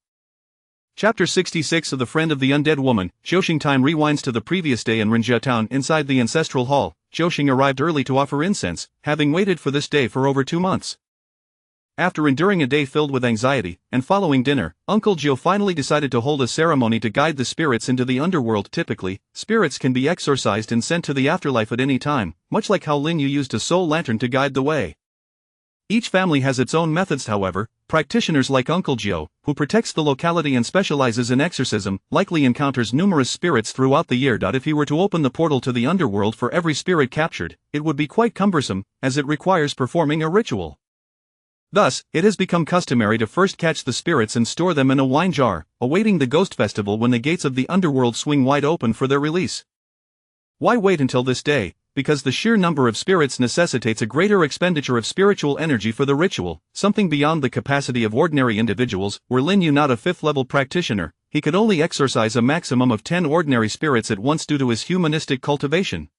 Chapter 66 of The Friend of the Undead Woman. Xiaoxing time rewinds to the previous day in Rinjia town. Inside the ancestral hall, Xiaoxing arrived early to offer incense, having waited for this day for over 2 months. After enduring a day filled with anxiety, and following dinner, Uncle Jiao finally decided to hold a ceremony to guide the spirits into the underworld. Typically, spirits can be exorcised and sent to the afterlife at any time, much like how Lin Yu used a soul lantern to guide the way. Each family has its own methods, however. Practitioners like Uncle Gio, who protects the locality and specializes in exorcism, likely encounters numerous spirits throughout the year. If he were to open the portal to the underworld for every spirit captured, it would be quite cumbersome, as it requires performing a ritual. Thus, it has become customary to first catch the spirits and store them in a wine jar, awaiting the ghost festival when the gates of the underworld swing wide open for their release. Why wait until this day? Because the sheer number of spirits necessitates a greater expenditure of spiritual energy for the ritual, something beyond the capacity of ordinary individuals. Were Lin Yu not a 5th-level practitioner, he could only exorcise a maximum of 10 ordinary spirits at once due to his humanistic cultivation.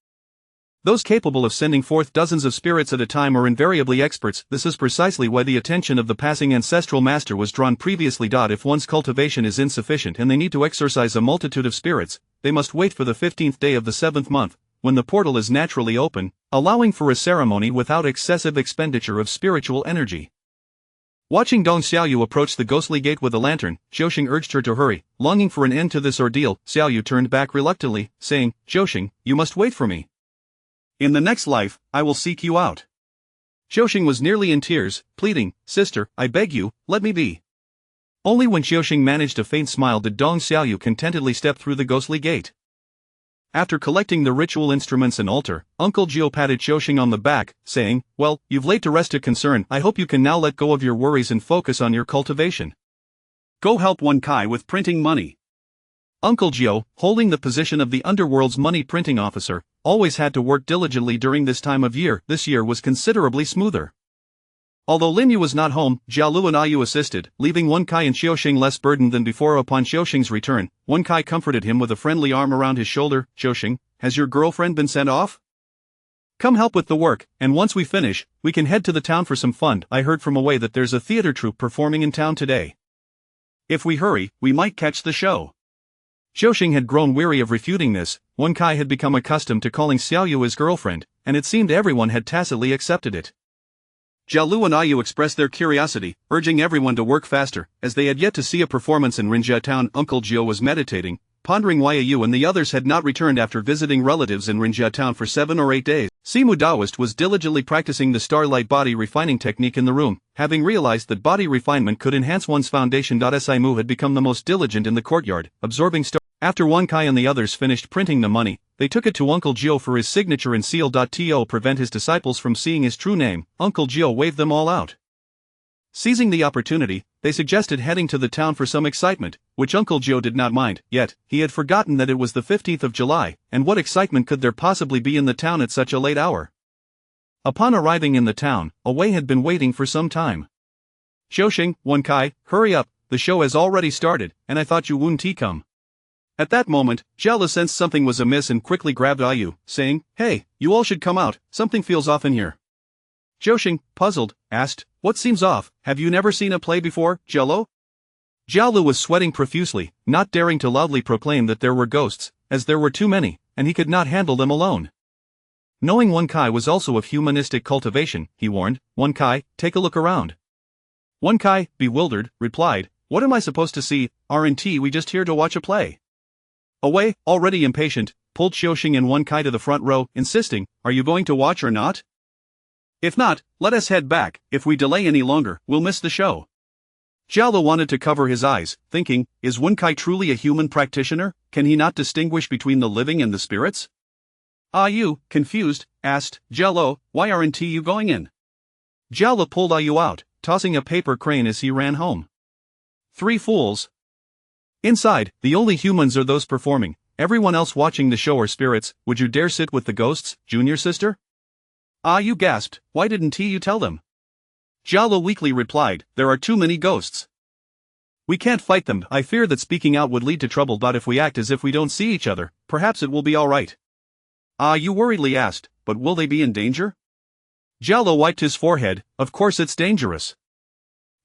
Those capable of sending forth dozens of spirits at a time are invariably experts. This is precisely why the attention of the passing ancestral master was drawn previously. If one's cultivation is insufficient and they need to exorcise a multitude of spirits, they must wait for the 15th day of the 7th month, when the portal is naturally open, allowing for a ceremony without excessive expenditure of spiritual energy. Watching Dong Xiaoyu approach the ghostly gate with a lantern, Zhouxing urged her to hurry. Longing for an end to this ordeal, Xiaoyu turned back reluctantly, saying, "Zhouxing, you must wait for me. In the next life, I will seek you out." Zhouxing was nearly in tears, pleading, "Sister, I beg you, let me be." Only when Zhouxing managed a faint smile did Dong Xiaoyu contentedly step through the ghostly gate. After collecting the ritual instruments and altar, Uncle Gio patted Zhouxing on the back, saying, "Well, you've laid to rest a concern. I hope you can now let go of your worries and focus on your cultivation. Go help Wen Kai with printing money." Uncle Gio, holding the position of the underworld's money printing officer, always had to work diligently during this time of year. This year was considerably smoother. Although Lin Yu was not home, Jialu and Ayu assisted, leaving Wen Kai and Zhouxing less burdened than before. Upon Zhouxing's return, Wen Kai comforted him with a friendly arm around his shoulder. "Zhouxing, has your girlfriend been sent off? Come help with the work, and once we finish, we can head to the town for some fun. I heard from away that there's a theater troupe performing in town today. If we hurry, we might catch the show." Zhouxing had grown weary of refuting this. Wen Kai had become accustomed to calling Xiaoyu his girlfriend, and it seemed everyone had tacitly accepted it. Jialu and Ayu expressed their curiosity, urging everyone to work faster, as they had yet to see a performance in Rinjia town. Uncle Gio was meditating, pondering why Ayu and the others had not returned after visiting relatives in Rinjia town for 7 or 8 days. Simu Daoist was diligently practicing the starlight body refining technique in the room, having realized that body refinement could enhance one's foundation. Simu had become the most diligent in the courtyard, absorbing After Wen Kai and the others finished printing the money, they took it to Uncle Gio for his signature and seal. To prevent his disciples from seeing his true name, Uncle Gio waved them all out. Seizing the opportunity, they suggested heading to the town for some excitement, which Uncle Gio did not mind. Yet, he had forgotten that it was the 15th of July, and what excitement could there possibly be in the town at such a late hour? Upon arriving in the town, Wei had been waiting for some time. "Zhouxing, Wen Kai, hurry up, the show has already started, and I thought you wouldn't come." At that moment, Jialu sensed something was amiss and quickly grabbed Ayu, saying, "Hey, you all should come out, something feels off in here." Zhouxing, puzzled, asked, "What seems off? Have you never seen a play before, Jialu?" Jialu was sweating profusely, not daring to loudly proclaim that there were ghosts, as there were too many, and he could not handle them alone. Knowing Wen Kai was also of humanistic cultivation, he warned, "Wen Kai, take a look around." Wen Kai, bewildered, replied, "What am I supposed to see? Aren't we just here to watch a play?" Wei, already impatient, pulled Zhouxing and Wen Kai to the front row, insisting, "Are you going to watch or not? If not, let us head back. If we delay any longer, we'll miss the show." Jialu wanted to cover his eyes, thinking, is Wen Kai truly a human practitioner? Can he not distinguish between the living and the spirits? Ayu, confused, asked, "Jialu, why aren't you going in?" Jialu pulled Ayu out, tossing a paper crane as he ran home. "Three fools." Inside, the only humans are those performing. Everyone else watching the show are spirits. Would you dare sit with the ghosts, junior sister? Ayu gasped, "Why didn't you tell them?" Jialu weakly replied, "There are too many ghosts. We can't fight them. I fear that speaking out would lead to trouble, but if we act as if we don't see each other, perhaps it will be alright." Ayu worriedly asked, "But will they be in danger?" Jialu wiped his forehead, "Of course it's dangerous.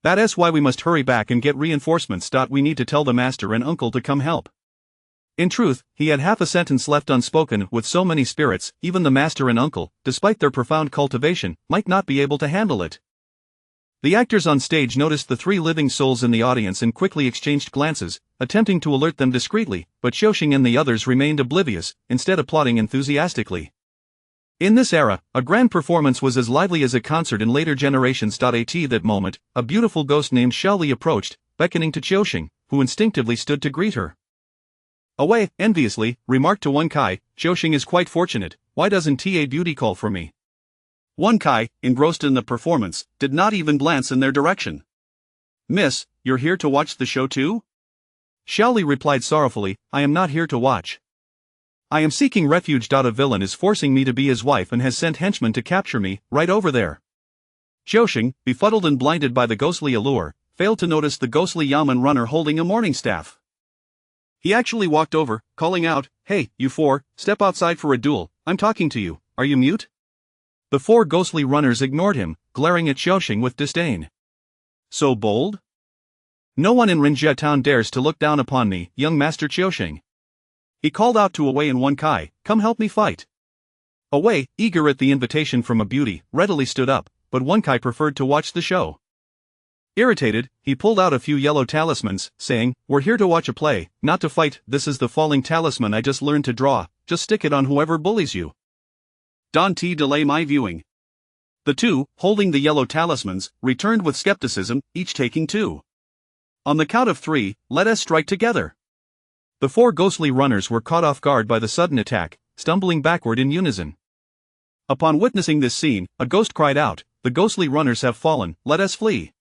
That's why we must hurry back and get reinforcements. We need to tell the master and uncle to come help." In truth, he had half a sentence left unspoken. With so many spirits, even the master and uncle, despite their profound cultivation, might not be able to handle it. The actors on stage noticed the 3 living souls in the audience and quickly exchanged glances, attempting to alert them discreetly, but Zhouxing and the others remained oblivious, instead applauding enthusiastically. In this era, a grand performance was as lively as a concert in later generations. At that moment, a beautiful ghost named Xiaoli approached, beckoning to Qiusheng, who instinctively stood to greet her. Away, enviously, remarked to Wen Kai, Qiusheng is quite fortunate, why doesn't Ta Beauty call for me? Wen Kai, engrossed in the performance, did not even glance in their direction. Miss, you're here to watch the show too? Xiaoli replied sorrowfully, I am not here to watch. I am seeking refuge. A villain is forcing me to be his wife and has sent henchmen to capture me, right over there. Qiusheng, befuddled and blinded by the ghostly allure, failed to notice the ghostly yamen runner holding a morning staff. He actually walked over, calling out, Hey, you four, step outside for a duel, I'm talking to you, are you mute? The four ghostly runners ignored him, glaring at Qiusheng with disdain. So bold? No one in Rinjia town dares to look down upon me, young master Qiusheng. He called out to Awei and Wen Kai, come help me fight. Awei, eager at the invitation from a beauty, readily stood up, but Wen Kai preferred to watch the show. Irritated, he pulled out a few yellow talismans, saying, we're here to watch a play, not to fight. This is the falling talisman I just learned to draw, just stick it on whoever bullies you. Don't delay my viewing. The two, holding the yellow talismans, returned with skepticism, each taking two. On the count of three, let us strike together. The four ghostly runners were caught off guard by the sudden attack, stumbling backward in unison. Upon witnessing this scene, a ghost cried out, the ghostly runners have fallen, let us flee.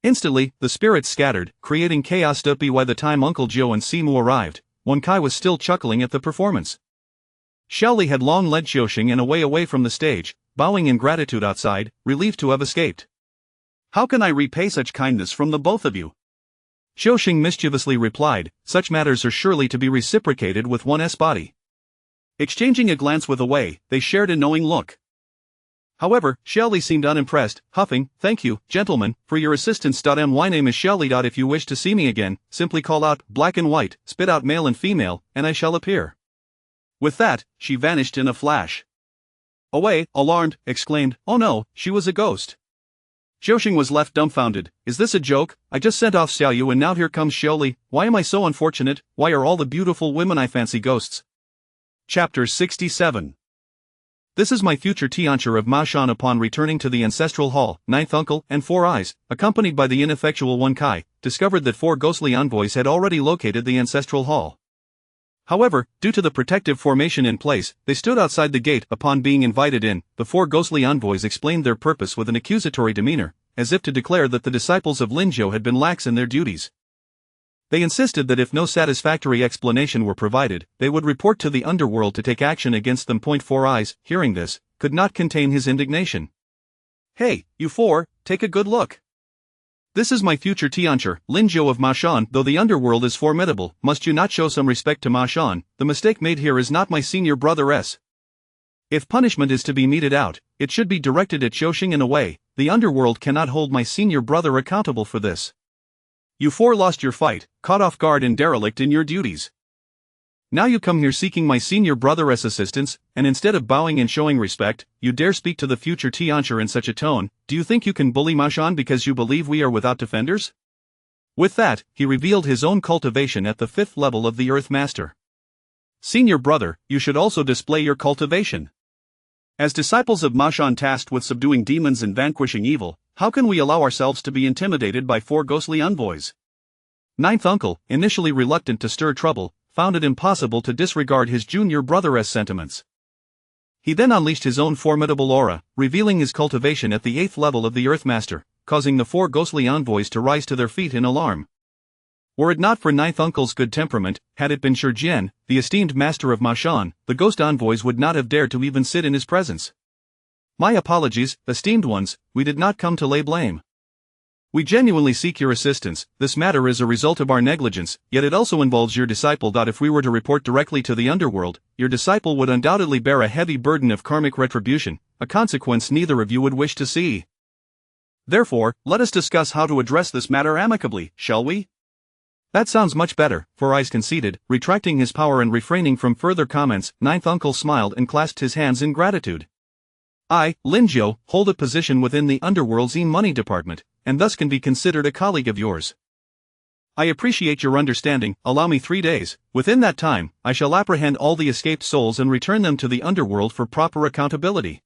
Instantly, the spirits scattered, creating chaos. By the time Uncle Joe and Simu arrived, Wen Kai was still chuckling at the performance. Xiaoli had long led Qiusheng and away from the stage, bowing in gratitude outside, relieved to have escaped. How can I repay such kindness from the both of you? Qiusheng mischievously replied, such matters are surely to be reciprocated with one's body. Exchanging a glance with Awei, they shared a knowing look. However, Xiaoli seemed unimpressed, huffing, thank you, gentlemen, for your assistance. My name is Xiaoli. If you wish to see me again, simply call out, black and white, spit out male and female, and I shall appear. With that, she vanished in a flash. Awei, alarmed, exclaimed, oh no, she was a ghost. Qiusheng was left dumbfounded, is this a joke? I just sent off Xiaoyu and now here comes Xiaoli, why am I so unfortunate, why are all the beautiful women I fancy ghosts? Chapter 67. This is my future Tiancher of Maoshan. Upon returning to the ancestral hall, Ninth Uncle and Four Eyes, accompanied by the ineffectual Wen Kai, discovered that four ghostly envoys had already located the ancestral hall. However, due to the protective formation in place, they stood outside the gate. Upon being invited in, the four ghostly envoys explained their purpose with an accusatory demeanor, as if to declare that the disciples of Linzhou had been lax in their duties. They insisted that if no satisfactory explanation were provided, they would report to the underworld to take action against them. Four Eyes, hearing this, could not contain his indignation. Hey, you four, take a good look. This is my future Tiancher, Linzhou of Maoshan. Though the underworld is formidable, must you not show some respect to Maoshan? The mistake made here is not my senior brother S. If punishment is to be meted out, it should be directed at Qiusheng in a way. The underworld cannot hold my senior brother accountable for this. You four lost your fight, caught off guard and derelict in your duties. Now you come here seeking my senior brother's assistance, and instead of bowing and showing respect, you dare speak to the future Tiancher in such a tone. Do you think you can bully Maoshan because you believe we are without defenders? With that, he revealed his own cultivation at the 5th level of the Earth Master. Senior brother, you should also display your cultivation. As disciples of Maoshan tasked with subduing demons and vanquishing evil, how can we allow ourselves to be intimidated by four ghostly envoys? Ninth Uncle, initially reluctant to stir trouble, found it impossible to disregard his junior brother's sentiments. He then unleashed his own formidable aura, revealing his cultivation at the 8th level of the Earthmaster, causing the four ghostly envoys to rise to their feet in alarm. Were it not for Ninth Uncle's good temperament, had it been Shijian, the esteemed master of Maoshan, the ghost envoys would not have dared to even sit in his presence. My apologies, esteemed ones, we did not come to lay blame. We genuinely seek your assistance. This matter is a result of our negligence, yet it also involves your disciple. If we were to report directly to the underworld, your disciple would undoubtedly bear a heavy burden of karmic retribution, a consequence neither of you would wish to see. Therefore, let us discuss how to address this matter amicably, shall we? That sounds much better, Four Eyes conceded, retracting his power and refraining from further comments. Ninth Uncle smiled and clasped his hands in gratitude. I, Linzhou, hold a position within the underworld's e-money department, and thus can be considered a colleague of yours. I appreciate your understanding, allow me 3 days. Within that time, I shall apprehend all the escaped souls and return them to the underworld for proper accountability.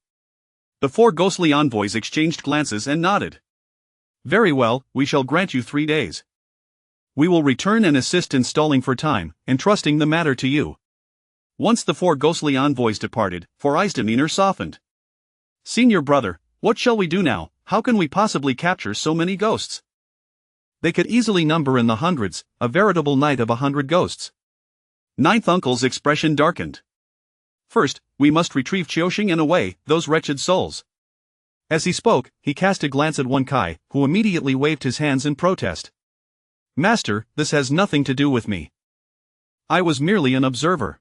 The 4 ghostly envoys exchanged glances and nodded. Very well, we shall grant you 3 days. We will return and assist in stalling for time, entrusting the matter to you. Once the 4 ghostly envoys departed, Four Eyes' demeanor softened. Senior brother, what shall we do now? How can we possibly capture so many ghosts? They could easily number in the hundreds, a veritable night of 100 ghosts. Ninth Uncle's expression darkened. First, we must retrieve Qiuxing and away those wretched souls. As he spoke, he cast a glance at Wen Kai, who immediately waved his hands in protest. Master, this has nothing to do with me. I was merely an observer.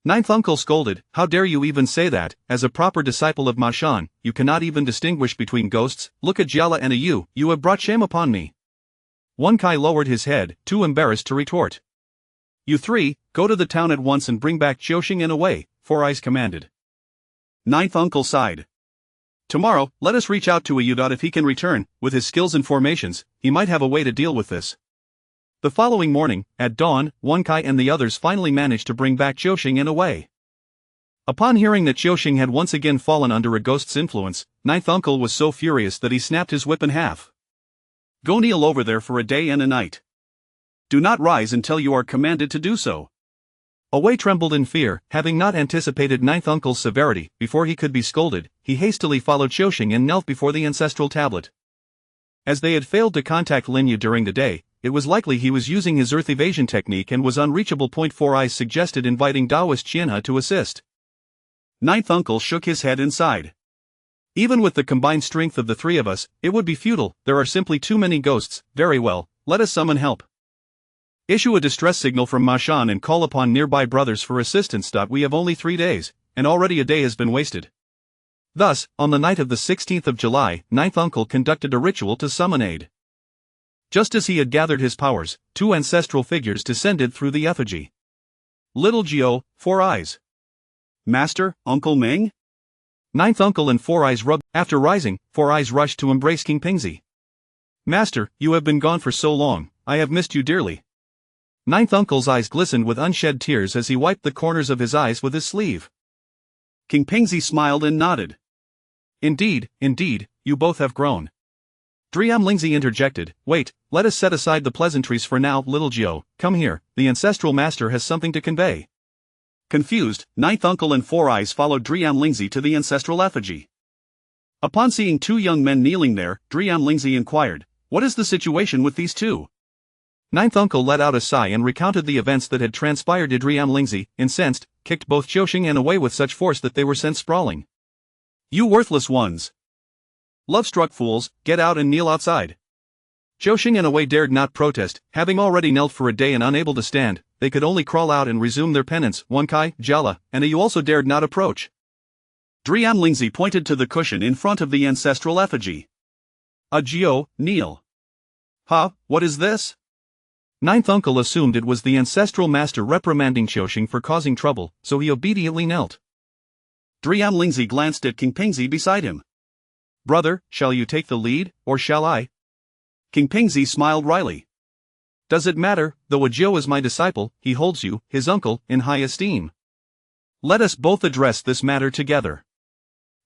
Ninth Uncle scolded, how dare you even say that? As a proper disciple of Ma Shan, you cannot even distinguish between ghosts. Look at Jiala and you have brought shame upon me. Wen Kai lowered his head, too embarrassed to retort. You 3, go to the town at once and bring back Qiuxing and away, Four Eyes commanded. Ninth Uncle sighed. Tomorrow, let us reach out to Ayudot if he can return. With his skills and formations, he might have a way to deal with this. The following morning, at dawn, Wen Kai and the others finally managed to bring back Qiuxing and away. Upon hearing that Qiuxing had once again fallen under a ghost's influence, Ninth Uncle was so furious that he snapped his whip in half. Go kneel over there for a day and a night. Do not rise until you are commanded to do so. Away trembled in fear, having not anticipated Ninth Uncle's severity. Before he could be scolded, he hastily followed Qiuxing and knelt before the ancestral tablet. As they had failed to contact Linyu during the day, it was likely he was using his earth evasion technique and was unreachable. Four Eyes suggested inviting Taoist Qianhe to assist. Ninth Uncle shook his head and sighed. Even with the combined strength of the 3 of us, it would be futile. There are simply too many ghosts. Very well, let us summon help. Issue a distress signal from Ma Shan and call upon nearby brothers for assistance. We have only 3 days, and already a day has been wasted. Thus, on the night of the 16th of July, Ninth Uncle conducted a ritual to summon aid. Just as he had gathered his powers, 2 ancestral figures descended through the effigy. Little Jiao, Four Eyes. Master, Uncle Meng? Ninth Uncle and Four Eyes rubbed. After rising, Four Eyes rushed to embrace King Pingzi. Master, you have been gone for so long, I have missed you dearly. Ninth Uncle's eyes glistened with unshed tears as he wiped the corners of his eyes with his sleeve. King Pingzi smiled and nodded. Indeed, you both have grown. Driam Lingzi interjected, wait, let us set aside the pleasantries for now. Little Jiao, come here, the ancestral master has something to convey. Confused, Ninth Uncle and Four Eyes followed Driam Lingzi to the ancestral effigy. Upon seeing 2 young men kneeling there, Driam Lingzi inquired, what is the situation with these 2? Ninth Uncle let out a sigh and recounted the events that had transpired. Driam Lingzi, incensed, kicked both Qiuxing and away with such force that they were sent sprawling. You worthless ones! Love-struck fools, get out and kneel outside. Qiuxing and away dared not protest, having already knelt for a day and unable to stand. They could only crawl out and resume their penance. Wen Kai, Jiala, and you also dared not approach. Driam Lingzi pointed to the cushion in front of the ancestral effigy. Jiao, kneel. Ha, what is this? Ninth Uncle assumed it was the ancestral master reprimanding Qiuxing for causing trouble, so he obediently knelt. Driam Lingzi glanced at King Pingzi beside him. Brother, shall you take the lead, or shall I? King Pingzi smiled wryly. Does it matter? Though Jiao is my disciple, he holds you, his uncle, in high esteem. Let us both address this matter together.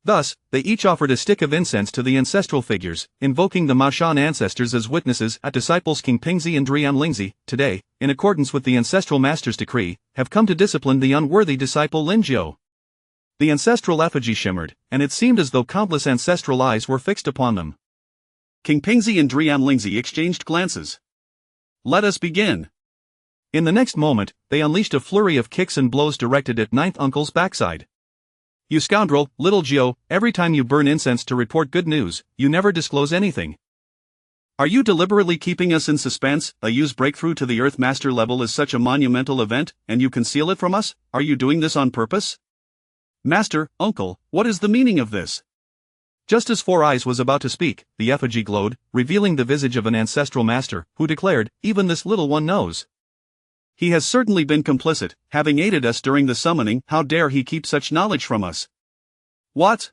Thus, they each offered a stick of incense to the ancestral figures, invoking the Ma Shan ancestors as witnesses. Disciples King Pingzi and Driam Lingzi, today, in accordance with the ancestral master's decree, have come to discipline the unworthy disciple Lin Jiao. The ancestral effigy shimmered, and it seemed as though countless ancestral eyes were fixed upon them. King Pingzi and Driam Lingzi exchanged glances. Let us begin. In the next moment, they unleashed a flurry of kicks and blows directed at Ninth Uncle's backside. You scoundrel, Little Jiao, every time you burn incense to report good news, you never disclose anything. Are you deliberately keeping us in suspense? Ayu's breakthrough to the Earth Master level is such a monumental event, and you conceal it from us? Are you doing this on purpose? Master, Uncle, what is the meaning of this? Just as Four Eyes was about to speak, the effigy glowed, revealing the visage of an ancestral master, who declared, even this little one knows. He has certainly been complicit, having aided us during the summoning. How dare he keep such knowledge from us? What?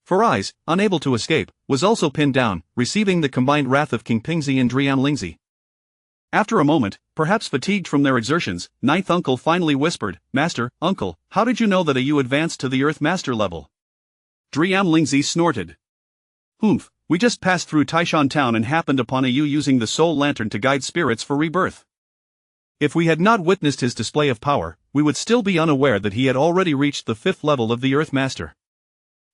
Four Eyes, unable to escape, was also pinned down, receiving the combined wrath of King Pingzi and Driam Lingzi. After a moment, perhaps fatigued from their exertions, ninth uncle finally whispered, Master, uncle, how did you know that you advanced to the Earth Master level? Driam Lingzi snorted. Humph, we just passed through Taishan town and happened upon you using the soul lantern to guide spirits for rebirth. If we had not witnessed his display of power, we would still be unaware that he had already reached the 5th level of the Earth Master.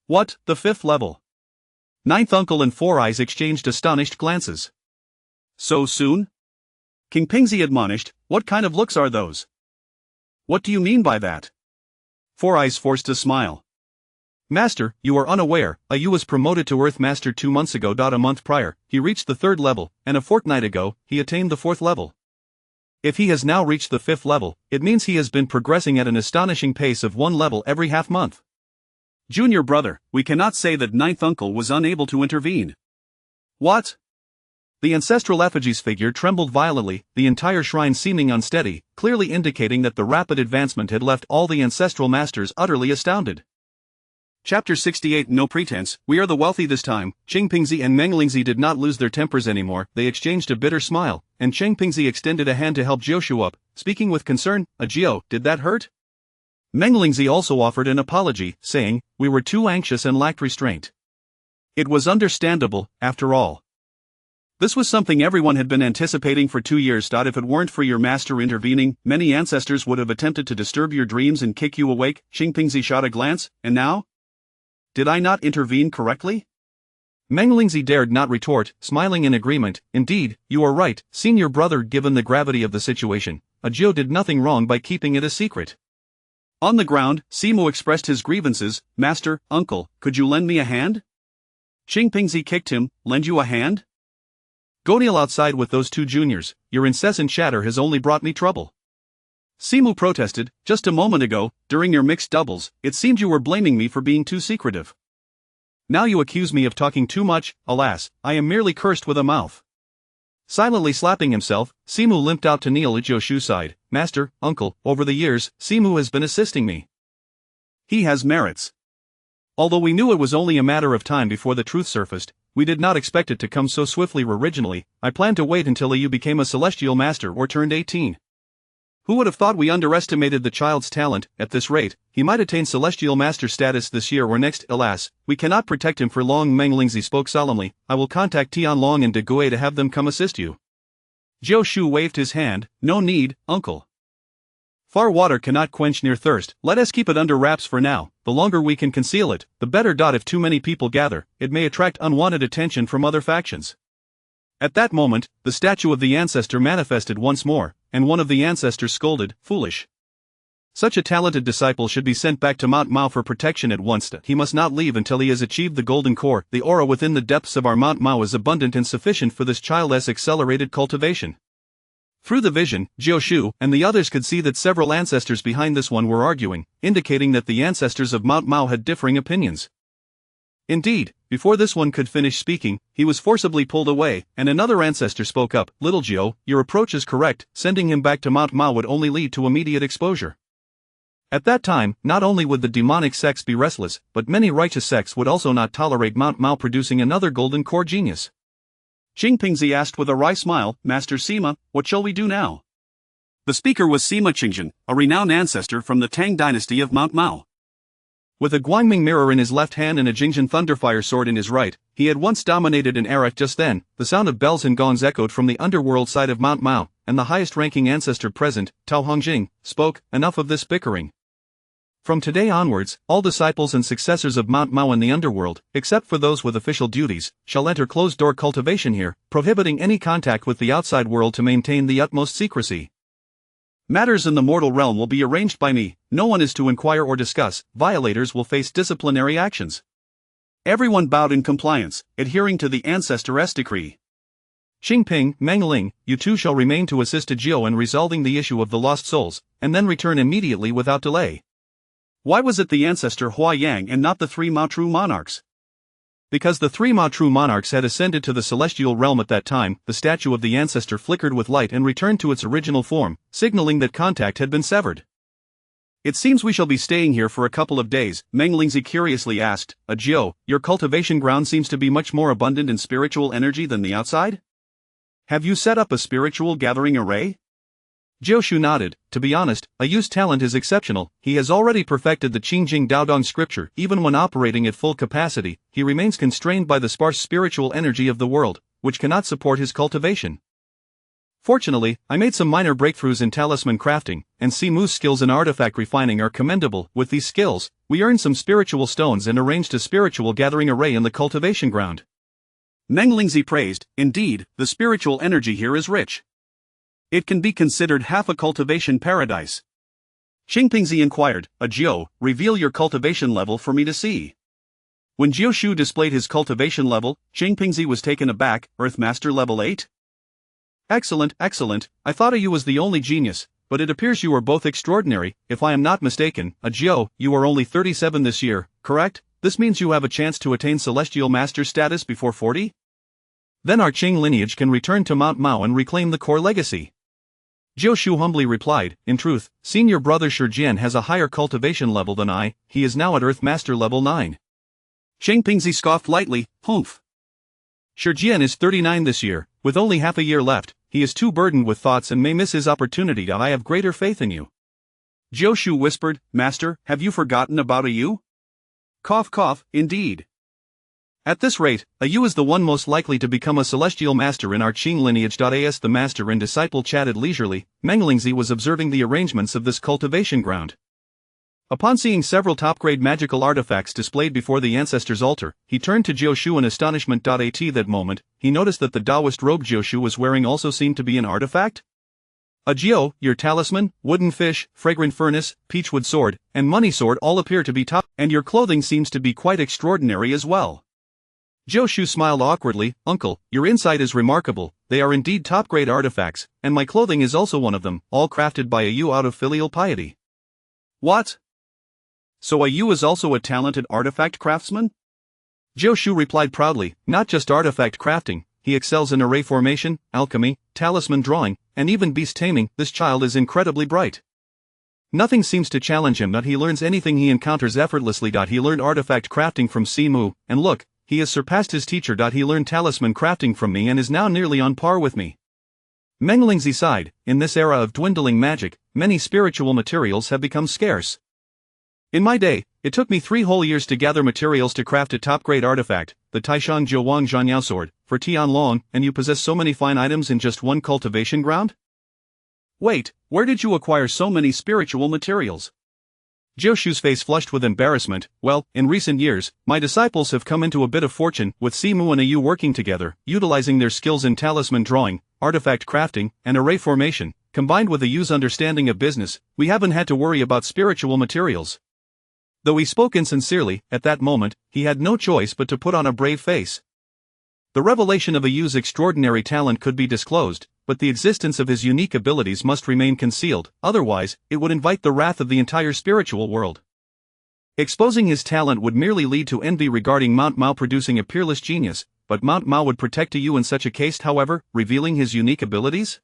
What, the 5th level? Ninth uncle and Four Eyes exchanged astonished glances. So soon? King Pingzi admonished, what kind of looks are those? What do you mean by that? Four Eyes forced a smile. Master, you are unaware, Yu was promoted to Earth Master 2 months ago. A month prior, he reached the 3rd level, and a fortnight ago, he attained the 4th level. If he has now reached the 5th level, it means he has been progressing at an astonishing pace of 1 level every half month. Junior brother, we cannot say that ninth uncle was unable to intervene. What? The ancestral effigy's figure trembled violently, the entire shrine seeming unsteady, clearly indicating that the rapid advancement had left all the ancestral masters utterly astounded. Chapter 68 No pretense, we are the wealthy this time. Qing Pingzi and Meng Lingzi did not lose their tempers anymore, they exchanged a bitter smile, and Qing Pingzi extended a hand to help Jioshu up, speaking with concern, Jio, did that hurt? Meng Lingzi also offered an apology, saying, we were too anxious and lacked restraint. It was understandable, after all. This was something everyone had been anticipating for 2 years. If it weren't for your master intervening, many ancestors would have attempted to disturb your dreams and kick you awake. Qing Pingzi shot a glance, and now? Did I not intervene correctly? Meng Lingzi dared not retort, smiling in agreement. Indeed, you are right, senior brother. Given the gravity of the situation, Jio did nothing wrong by keeping it a secret. On the ground, Simu expressed his grievances. Master, uncle, could you lend me a hand? Qing Pingzi kicked him. Lend you a hand? Go kneel outside with those 2 juniors, your incessant chatter has only brought me trouble. Simu protested, just a moment ago, during your mixed doubles, it seemed you were blaming me for being too secretive. Now you accuse me of talking too much. Alas, I am merely cursed with a mouth. Silently slapping himself, Simu limped out to kneel at Jioshu's side. Master, uncle, over the years, Simu has been assisting me. He has merits. Although we knew it was only a matter of time before the truth surfaced, we did not expect it to come so swiftly. Originally, I planned to wait until you became a celestial master or turned 18. Who would have thought we underestimated the child's talent? At this rate, he might attain celestial master status this year or next. Alas, we cannot protect him for long. Meng Lingzi spoke solemnly. I will contact Tianlong and De Gui to have them come assist you. Jioshu waved his hand. No need, uncle. Far water cannot quench near thirst. Let us keep it under wraps for now. The longer we can conceal it, the better. If too many people gather, it may attract unwanted attention from other factions. At that moment, the statue of the ancestor manifested once more, and one of the ancestors scolded, foolish. Such a talented disciple should be sent back to Mount Mao for protection at once. He must not leave until he has achieved the golden core. The aura within the depths of our Mount Mao is abundant and sufficient for this child's accelerated cultivation. Through the vision, Jioshu and the others could see that several ancestors behind this one were arguing, indicating that the ancestors of Mount Mao had differing opinions. Indeed, before this one could finish speaking, he was forcibly pulled away, and another ancestor spoke up. Little Jio, your approach is correct, sending him back to Mount Mao would only lead to immediate exposure. At that time, not only would the demonic sects be restless, but many righteous sects would also not tolerate Mount Mao producing another golden core genius. Qing Pingzi asked with a wry smile, Master Sima, what shall we do now? The speaker was Sima Qingzhen, a renowned ancestor from the Tang dynasty of Mount Mao. With a Guangming mirror in his left hand and a Jingzhen Thunderfire sword in his right, he had once dominated an era. Just then, the sound of bells and gongs echoed from the underworld side of Mount Mao, and the highest-ranking ancestor present, Tao Hongjing, spoke, enough of this bickering. From today onwards, all disciples and successors of Mount Mao in the underworld, except for those with official duties, shall enter closed-door cultivation here, prohibiting any contact with the outside world to maintain the utmost secrecy. Matters in the mortal realm will be arranged by me, no one is to inquire or discuss, violators will face disciplinary actions. Everyone bowed in compliance, adhering to the ancestor's decree. Xingping, Meng Ling, you two shall remain to assist Jio in resolving the issue of the lost souls, and then return immediately without delay. Why was it the ancestor Hua Yang and not the 3 Mao true monarchs? Because the 3 Mao true monarchs had ascended to the celestial realm at that time, the statue of the ancestor flickered with light and returned to its original form, signaling that contact had been severed. It seems we shall be staying here for a couple of days, Meng Lingzi curiously asked. Jio, your cultivation ground seems to be much more abundant in spiritual energy than the outside? Have you set up a spiritual gathering array? Jiushu nodded. To be honest, Ayu's talent is exceptional. He has already perfected the Qingjing Daodong scripture. Even when operating at full capacity, he remains constrained by the sparse spiritual energy of the world, which cannot support his cultivation. Fortunately, I made some minor breakthroughs in talisman crafting, and Simu's skills in artifact refining are commendable. With these skills, we earned some spiritual stones and arranged a spiritual gathering array in the cultivation ground. Meng Lingzi praised. Indeed, the spiritual energy here is rich. It can be considered half a cultivation paradise. Qingpingzi inquired, Jiu, reveal your cultivation level for me to see. When Jiushu displayed his cultivation level, Qingpingzi was taken aback. Earthmaster level 8? Excellent, excellent. I thought you was the only genius, but it appears you are both extraordinary. If I am not mistaken, Jiu, you are only 37 this year, correct? This means you have a chance to attain Celestial Master status before 40? Then our Qing lineage can return to Mount Mao and reclaim the core legacy. Jiushu humbly replied, in truth, senior brother Shijian has a higher cultivation level than I. He is now at Earthmaster level 9. Qingpingzi scoffed lightly, humph. Shijian is 39 this year, with only half a year left. He is too burdened with thoughts and may miss his opportunity. I have greater faith in you. Jiushu whispered, Master, have you forgotten about Ayu? Cough cough, indeed. At this rate, Ayu is the one most likely to become a celestial master in our Qing lineage. As the master and disciple chatted leisurely, Meng Lingzi was observing the arrangements of this cultivation ground. Upon seeing several top-grade magical artifacts displayed before the ancestors' altar, he turned to Jiushu in astonishment. At that moment, he noticed that the Taoist robe Jiushu was wearing also seemed to be an artifact. Jiu, your talisman, wooden fish, fragrant furnace, peachwood sword, and money sword all appear to be top, and your clothing seems to be quite extraordinary as well. Jiushu smiled awkwardly, Uncle, your insight is remarkable. They are indeed top-grade artifacts, and my clothing is also one of them, all crafted by Ayu out of filial piety. What? So Ayu is also a talented artifact craftsman? Jiushu replied proudly, not just artifact crafting, he excels in array formation, alchemy, talisman drawing, and even beast taming. This child is incredibly bright. Nothing seems to challenge him. He learns anything he encounters effortlessly. He learned artifact crafting from Simu, and look, he has surpassed his teacher. He learned talisman crafting from me and is now nearly on par with me. Meng Lingzi sighed. In this era of dwindling magic, many spiritual materials have become scarce. In my day, it took me 3 whole years to gather materials to craft a top-grade artifact, the Taishan Jiuwang Zhanyao sword, for Tianlong, and you possess so many fine items in just one cultivation ground? Wait, where did you acquire so many spiritual materials? Jiushu's face flushed with embarrassment. Well, in recent years, my disciples have come into a bit of fortune, with Simu and Ayu working together, utilizing their skills in talisman drawing, artifact crafting, and array formation, combined with Ayu's understanding of business, we haven't had to worry about spiritual materials. Though he spoke insincerely, at that moment, he had no choice but to put on a brave face. The revelation of Ayu's extraordinary talent could be disclosed, but the existence of his unique abilities must remain concealed, otherwise, it would invite the wrath of the entire spiritual world. Exposing his talent would merely lead to envy regarding Mount Mao producing a peerless genius, but Mount Mao would protect Ayu in such a case, however, revealing his unique abilities?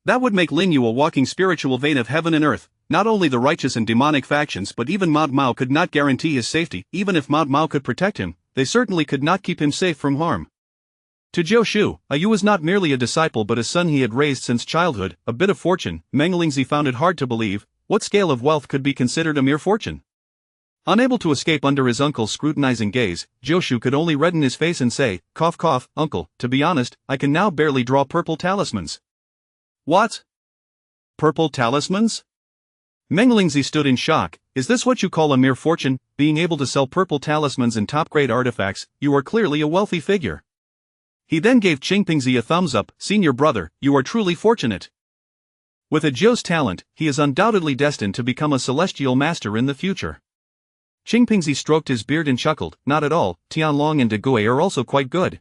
That would make Lingyu a walking spiritual vein of heaven and earth. Not only the righteous and demonic factions but even Mount Mao could not guarantee his safety. Even if Mount Mao could protect him, they certainly could not keep him safe from harm. To Jiushu, Ayu was not merely a disciple but a son he had raised since childhood, a bit of fortune. Meng Lingzi found it hard to believe. What scale of wealth could be considered a mere fortune? Unable to escape under his uncle's scrutinizing gaze, Jiushu could only redden his face and say, cough cough, uncle, to be honest, I can now barely draw purple talismans. What? Purple talismans? Meng Lingzi stood in shock. Is this what you call a mere fortune, being able to sell purple talismans and top-grade artifacts? You are clearly a wealthy figure. He then gave Qingpingzi a thumbs up. Senior brother, you are truly fortunate. With Jiu's talent, he is undoubtedly destined to become a celestial master in the future. Qingpingzi stroked his beard and chuckled. Not at all, Tianlong and De Gui are also quite good.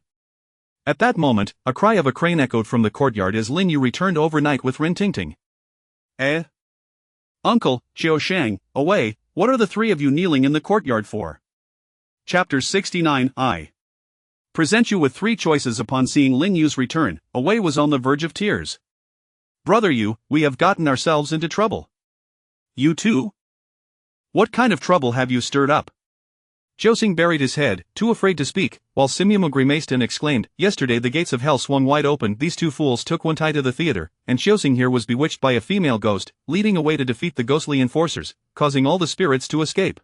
At that moment, a cry of a crane echoed from the courtyard as Lin Yu returned overnight with Rin Tingting. Eh? Uncle, Xiao Shang, away, what are the 3 of you kneeling in the courtyard for? Chapter 69. I present you with 3 choices. Upon seeing Lin Yu's return, Awei was on the verge of tears. Brother Yu, we have gotten ourselves into trouble. You too? What kind of trouble have you stirred up? Jiuxing buried his head, too afraid to speak, while Simyamu grimaced and exclaimed, "Yesterday the gates of hell swung wide open, these two fools took one tie to the theater, and Jiuxing here was bewitched by a female ghost, leading away to defeat the ghostly enforcers, causing all the spirits to escape.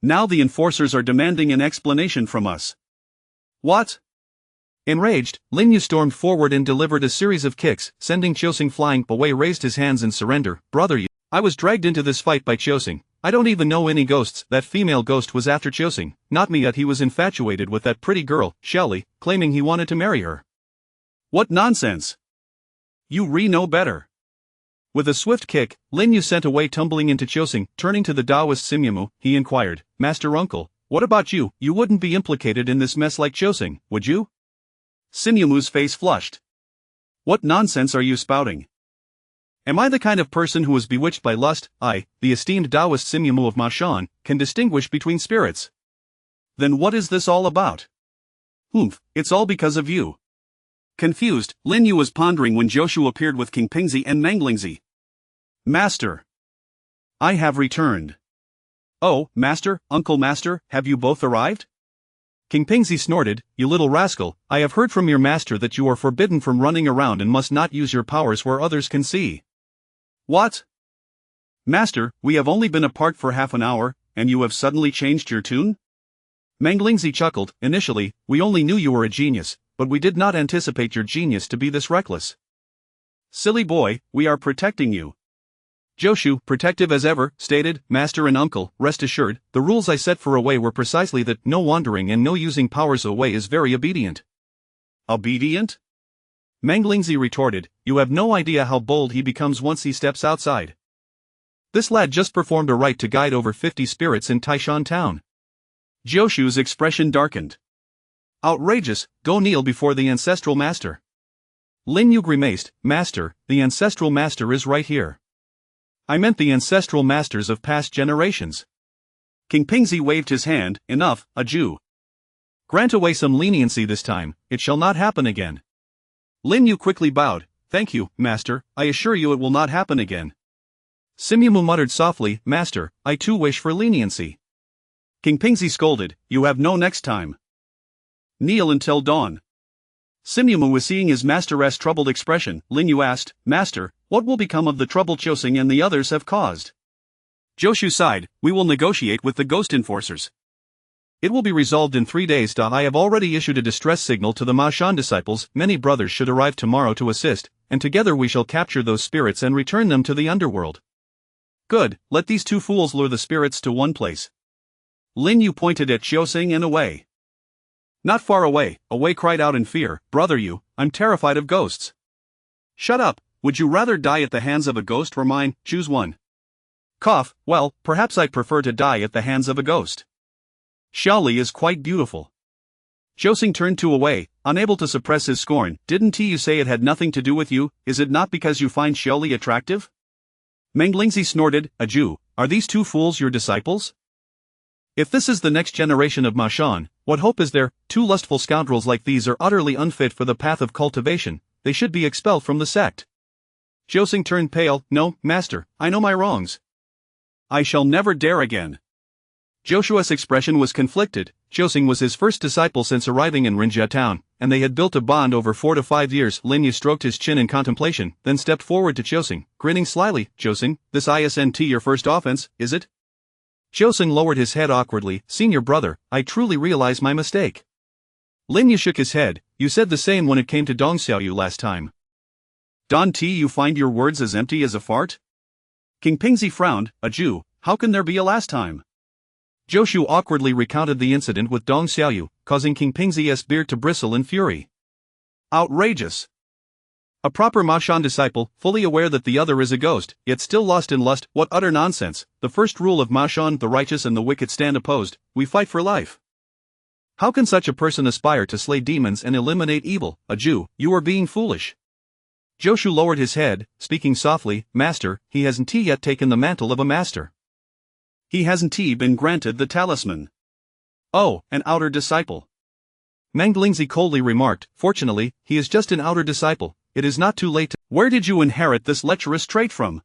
Now the enforcers are demanding an explanation from us." "What?" Enraged, Lin Yu stormed forward and delivered a series of kicks, sending Jiuxing flying away. Raised his hands in surrender. "Brother Yu, I was dragged into this fight by Jiuxing. I don't even know any ghosts. That female ghost was after Jiuxing, not me. Yet he was infatuated with that pretty girl, Shelly, claiming he wanted to marry her." "What nonsense! You know better." With a swift kick, Lin Yu sent away tumbling into Jiuxing. Turning to the Taoist Simyamu, he inquired, "Master Uncle, what about you? You wouldn't be implicated in this mess like Jiuxing, would you?" Simyamu's face flushed. "What nonsense are you spouting? Am I the kind of person who is bewitched by lust? I, the esteemed Taoist Simyamu of Mashan, can distinguish between spirits. Then what is this all about?" "Humph, it's all because of you." Confused, Lin Yu was pondering when Joshu appeared with King Pingzi and Manglingzi. "Master, I have returned." "Oh, Master, Uncle Master, have you both arrived?" King Pingzi snorted, "You little rascal, I have heard from your master that you are forbidden from running around and must not use your powers where others can see." "What? Master, we have only been apart for half an hour, and you have suddenly changed your tune?" Manglingzi chuckled, "Initially, we only knew you were a genius, but we did not anticipate your genius to be this reckless." "Silly boy, we are protecting you." Joshu, protective as ever, stated, "Master and Uncle, rest assured, the rules I set for Away were precisely that, no wandering and no using powers. Away is very obedient." "Obedient?" Manglingzi retorted, "You have no idea how bold he becomes once he steps outside. This lad just performed a rite to guide over 50 spirits in Taishan town." Joshu's expression darkened. "Outrageous, go kneel before the ancestral master." Lin Yu grimaced, "Master, the ancestral master is right here." "I meant the ancestral masters of past generations." King Pingzi waved his hand, "Enough, a Jew. Grant Away some leniency this time, it shall not happen again." Lin Yu quickly bowed, "Thank you, Master, I assure you it will not happen again." Simyamu muttered softly, "Master, I too wish for leniency." King Pingzi scolded, "You have no next time. Kneel until dawn." Simyamu was seeing his master's troubled expression. Lin Yu asked, "Master, what will become of the trouble Jiuxing and the others have caused?" Joshu sighed, "We will negotiate with the ghost enforcers. It will be resolved in 3 days. I have already issued a distress signal to the Mashan disciples. Many brothers should arrive tomorrow to assist, and together we shall capture those spirits and return them to the underworld." "Good, let these two fools lure the spirits to one place." Lin Yu pointed at Jiuxing and Away. "Not far away," Away cried out in fear, "Brother Yu, I'm terrified of ghosts." "Shut up, would you rather die at the hands of a ghost or mine? Choose one." Cough, "Well, perhaps I'd prefer to die at the hands of a ghost. Xiaoli is quite beautiful." Jiuxing turned to Away, unable to suppress his scorn. "Didn't you say it had nothing to do with you? Is it not because you find Xiaoli attractive?" Manglingzi snorted, "A Jew, are these two fools your disciples? If this is the next generation of Mashan, what hope is there? Two lustful scoundrels like these are utterly unfit for the path of cultivation, they should be expelled from the sect." Jiuxing turned pale, "No, Master, I know my wrongs. I shall never dare again." Joshua's expression was conflicted. Jiuxing was his first disciple since arriving in Rinjia town, and they had built a bond over 4 to 5 years. Lin Yu stroked his chin in contemplation, then stepped forward to Jiuxing, grinning slyly. "Jiuxing, this isn't your first offense, is it?" Jiuxing lowered his head awkwardly, "Senior brother, I truly realize my mistake." Lin Yu shook his head, "You said the same when it came to Dong Xiaoyu last time. Don T, you find your words as empty as a fart?" King Pingzi frowned, "A Jew, how can there be a last time?" Joshu awkwardly recounted the incident with Dong Xiaoyu, causing King Pingzi's beard to bristle in fury. "Outrageous! A proper Mashan disciple, fully aware that the other is a ghost, yet still lost in lust. What utter nonsense! The first rule of Mashan, the righteous and the wicked stand opposed, we fight for life. How can such a person aspire to slay demons and eliminate evil? A Jew, you are being foolish." Joshu lowered his head, speaking softly, "Master, he hasn't yet taken the mantle of a master. He hasn't been granted the talisman. Oh, an outer disciple." Manglingzi coldly remarked, "Fortunately, he is just an outer disciple. It is not too late to— Where did you inherit this lecherous trait from?"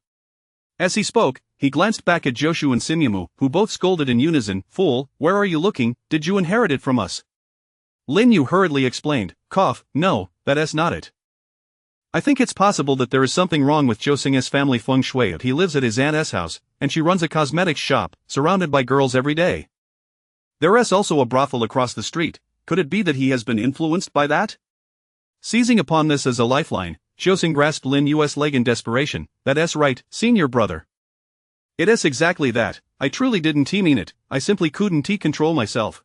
As he spoke, he glanced back at Joshu and Sinyamu, who both scolded in unison, "Fool, where are you looking? Did you inherit it from us?" Lin Yu hurriedly explained, "No, that's not it. I think it's possible that there is something wrong with Josing's family feng shui. He lives at his aunt's house, and she runs a cosmetics shop, surrounded by girls every day. There is also a brothel across the street. Could it be that he has been influenced by that?" Seizing upon this as a lifeline, Josing grasped Lin Yu's leg in desperation. "That's right, senior brother. It is exactly that. I truly didn't mean it, I simply couldn't control myself."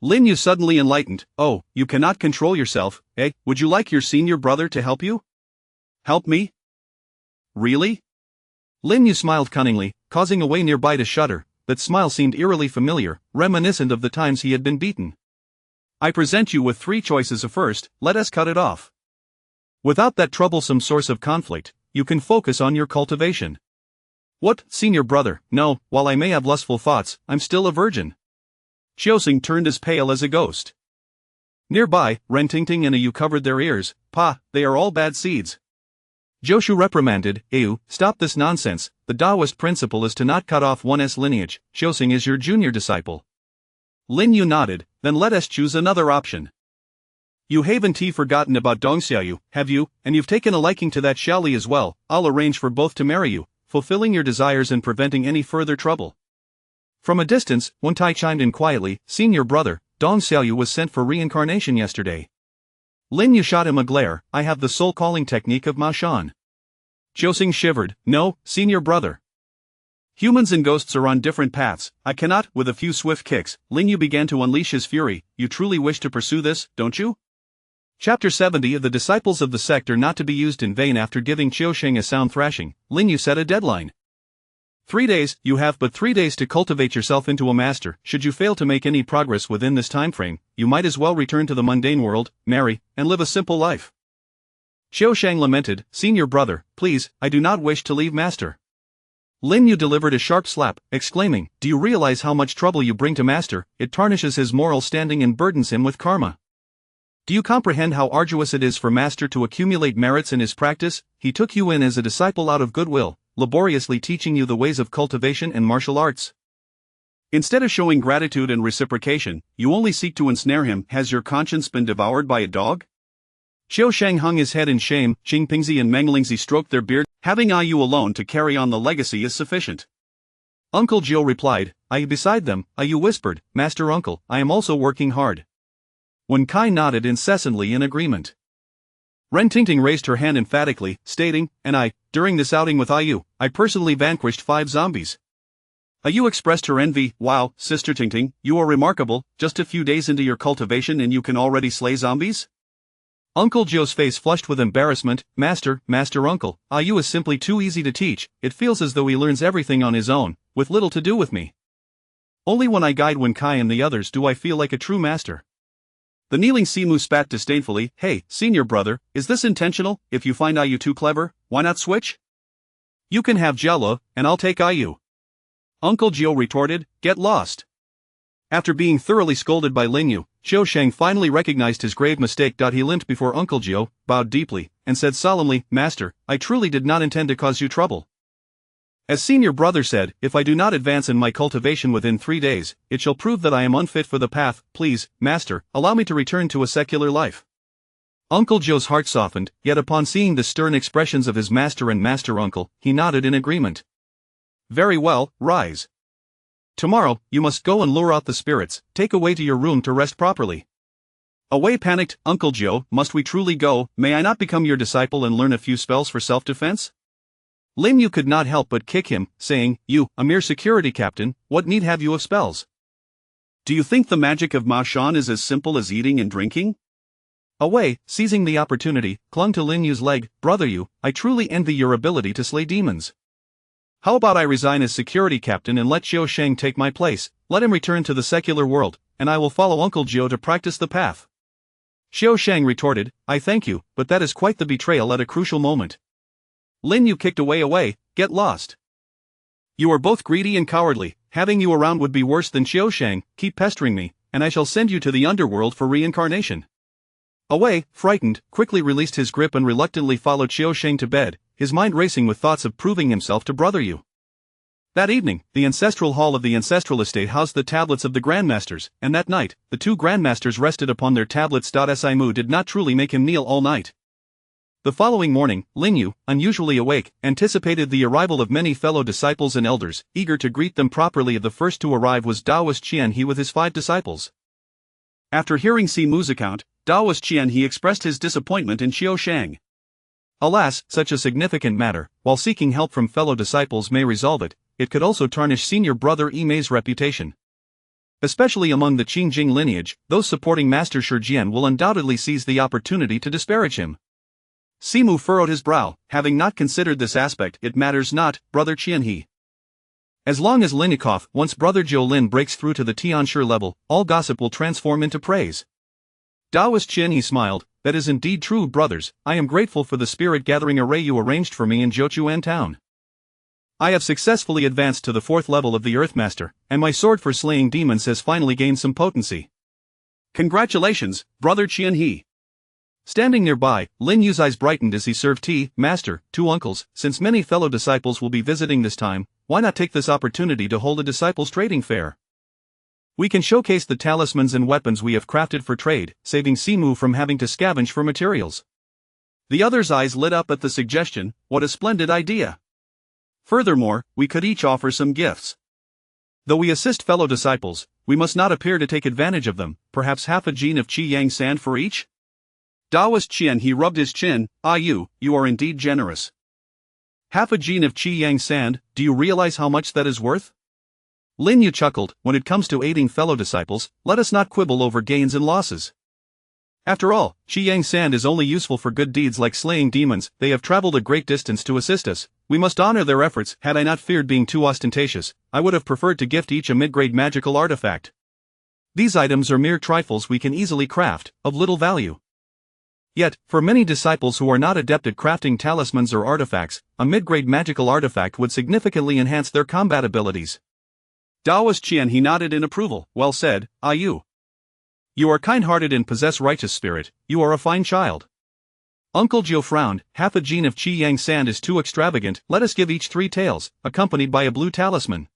Lin Yu suddenly enlightened. "Oh, you cannot control yourself, eh? Would you like your senior brother to help you?" "Help me? Really?" Lin Yu smiled cunningly, causing a way nearby to shudder. That smile seemed eerily familiar, reminiscent of the times he had been beaten. "I present you with 3 choices. First, let us cut it off. Without that troublesome source of conflict, you can focus on your cultivation." "What, senior brother? No, while I may have lustful thoughts, I'm still a virgin." Chiosing turned as pale as a ghost. Nearby, Rentingting and Ayu covered their ears. "Pa, they are all bad seeds." Joshu reprimanded, "Ayu, stop this nonsense. The Taoist principle is to not cut off one's lineage. Chiosing is your junior disciple." Lin Yu nodded. "Then let us choose another option. You haven't forgotten about Dongxiaoyu, have you? And you've taken a liking to that Xiaoli as well. I'll arrange for both to marry you, fulfilling your desires and preventing any further trouble." From a distance, Wentai chimed in quietly, "Senior brother, Dong Xiaoyu was sent for reincarnation yesterday." Lin Yu shot him a glare. "I have the soul-calling technique of Ma Shan." Josing shivered. "No, senior brother. Humans and ghosts are on different paths. I cannot." With a few swift kicks, Lin Yu began to unleash his fury. "You truly wish to pursue this, don't you?" Chapter 70 of the Disciples of the Sect are not to be used in vain. After giving Qiusheng a sound thrashing, Lin Yu set a deadline. 3 days. You have but 3 days to cultivate yourself into a master. Should you fail to make any progress within this time frame, you might as well return to the mundane world, marry, and live a simple life. Qiusheng lamented, "Senior brother, please, I do not wish to leave master." Lin Yu delivered a sharp slap, exclaiming, "Do you realize how much trouble you bring to master? It tarnishes his moral standing and burdens him with karma. Do you comprehend how arduous it is for master to accumulate merits in his practice? He took you in as a disciple out of goodwill, laboriously teaching you the ways of cultivation and martial arts. Instead of showing gratitude and reciprocation, you only seek to ensnare him. Has your conscience been devoured by a dog?" Qiusheng hung his head in shame. Qingpingzi and Menglingzi stroked their beard. "Having Ayu alone to carry on the legacy is sufficient." Uncle Jiu replied. Beside them, Ayu whispered, "Master Uncle, I am also working hard." Wen Kai nodded incessantly in agreement. Ren Tingting raised her hand emphatically, stating, "And during this outing with Ayu, I personally vanquished 5 zombies." Ayu expressed her envy. "Wow, Sister Tingting, you are remarkable. Just a few days into your cultivation and you can already slay zombies?" Uncle Joe's face flushed with embarrassment. Master Uncle, Ayu is simply too easy to teach. It feels as though he learns everything on his own, with little to do with me. Only when I guide Wen Kai and the others do I feel like a true master." The kneeling Simu spat disdainfully. "Hey, senior brother, is this intentional? If you find Ayu too clever, why not switch? You can have Jello, and I'll take Ayu." Uncle Gio retorted, "Get lost." After being thoroughly scolded by Lin Yu, Qiusheng finally recognized his grave mistake. He limped before Uncle Gio, bowed deeply, and said solemnly, "Master, I truly did not intend to cause you trouble. As senior brother said, if I do not advance in my cultivation within 3 days, it shall prove that I am unfit for the path. Please, master, allow me to return to a secular life." Uncle Joe's heart softened, yet upon seeing the stern expressions of his master and master uncle, he nodded in agreement. "Very well, rise. Tomorrow, you must go and lure out the spirits. Take away to your room to rest properly." Away panicked Uncle Joe. "Must we truly go? May I not become your disciple and learn a few spells for self-defense?" Lin Yu could not help but kick him, saying, "You, a mere security captain, what need have you of spells? Do you think the magic of Ma Shan is as simple as eating and drinking?" Away, seizing the opportunity, clung to Lin Yu's leg. "Brother Yu, I truly envy your ability to slay demons. How about I resign as security captain and let Qiusheng take my place? Let him return to the secular world, and I will follow Uncle Gio to practice the path." Qiusheng retorted, "I thank you, but that is quite the betrayal at a crucial moment." Lin Yu kicked away, "Get lost. You are both greedy and cowardly. Having you around would be worse than Qiusheng. Keep pestering me, and I shall send you to the underworld for reincarnation." Away, frightened, quickly released his grip and reluctantly followed Qiusheng to bed. his mind racing with thoughts of proving himself to Brother Yu. That evening, the ancestral hall of the ancestral estate housed the tablets of the grandmasters, and that night, the two grandmasters rested upon their tablets. Simu did not truly make him kneel all night. The following morning, Lin Yu, unusually awake, anticipated the arrival of many fellow disciples and elders, eager to greet them properly. The first to arrive was Taoist Qian He with his 5 disciples. After hearing Simu's account, Taoist Qian He expressed his disappointment in Xiao Shang. Alas, such a significant matter, while seeking help from fellow disciples may resolve it, it could also tarnish senior brother Yimei's reputation. Especially among the Qingjing lineage, those supporting Master Shi Jian will undoubtedly seize the opportunity to disparage him. Simu furrowed his brow, having not considered this aspect. It matters not, Brother Qian He. As long as Linikov, once Brother Zhou Lin breaks through to the Tianshi level, all gossip will transform into praise. Taoist Qian He smiled. That is indeed true, brothers. I am grateful for the spirit-gathering array you arranged for me in Zhouchuan town. I have successfully advanced to the 4th level of the Earthmaster, and my sword for slaying demons has finally gained some potency. Congratulations, Brother Qian He. Standing nearby, Lin Yu's eyes brightened as he served tea. Master, 2 uncles, since many fellow disciples will be visiting this time, why not take this opportunity to hold a disciples' trading fair? We can showcase the talismans and weapons we have crafted for trade, saving Simu from having to scavenge for materials. The others' eyes lit up at the suggestion. What a splendid idea! Furthermore, we could each offer some gifts. Though we assist fellow disciples, we must not appear to take advantage of them. Perhaps half a gene of Qi Yang sand for each? Taoist Qian He rubbed his chin. You are indeed generous. Half a gene of Qi Yang sand, do you realize how much that is worth? Lin Yu chuckled. When it comes to aiding fellow disciples, let us not quibble over gains and losses. After all, Qi Yang sand is only useful for good deeds like slaying demons. They have traveled a great distance to assist us. We must honor their efforts. Had I not feared being too ostentatious, I would have preferred to gift each a mid-grade magical artifact. These items are mere trifles we can easily craft, of little value. Yet, for many disciples who are not adept at crafting talismans or artifacts, a mid-grade magical artifact would significantly enhance their combat abilities. Taoist Qian He nodded in approval. Well said, You. You are kind-hearted and possess righteous spirit. You are a fine child. Uncle Jiu frowned. Half a gene of Qi Yang sand is too extravagant. Let us give each 3 tails, accompanied by a blue talisman.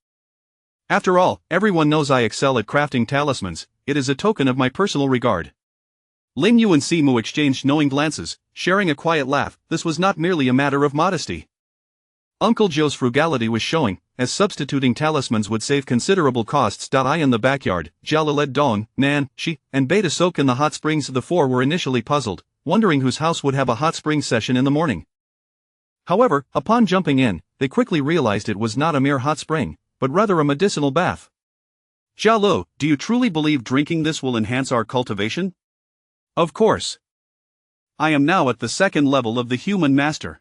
After all, everyone knows I excel at crafting talismans. It is a token of my personal regard. Lin Yu and Simu exchanged knowing glances, sharing a quiet laugh. This was not merely a matter of modesty. Uncle Joe's frugality was showing, as substituting talismans would save considerable costs. I in the backyard, Jiala led Dong, Nan, Shi, and Beta soak in the hot springs. The 4 were initially puzzled, wondering whose house would have a hot spring session in the morning. However, upon jumping in, they quickly realized it was not a mere hot spring, but rather a medicinal bath. Jialo, do you truly believe drinking this will enhance our cultivation? Of course. I am now at the 2nd level of the human master.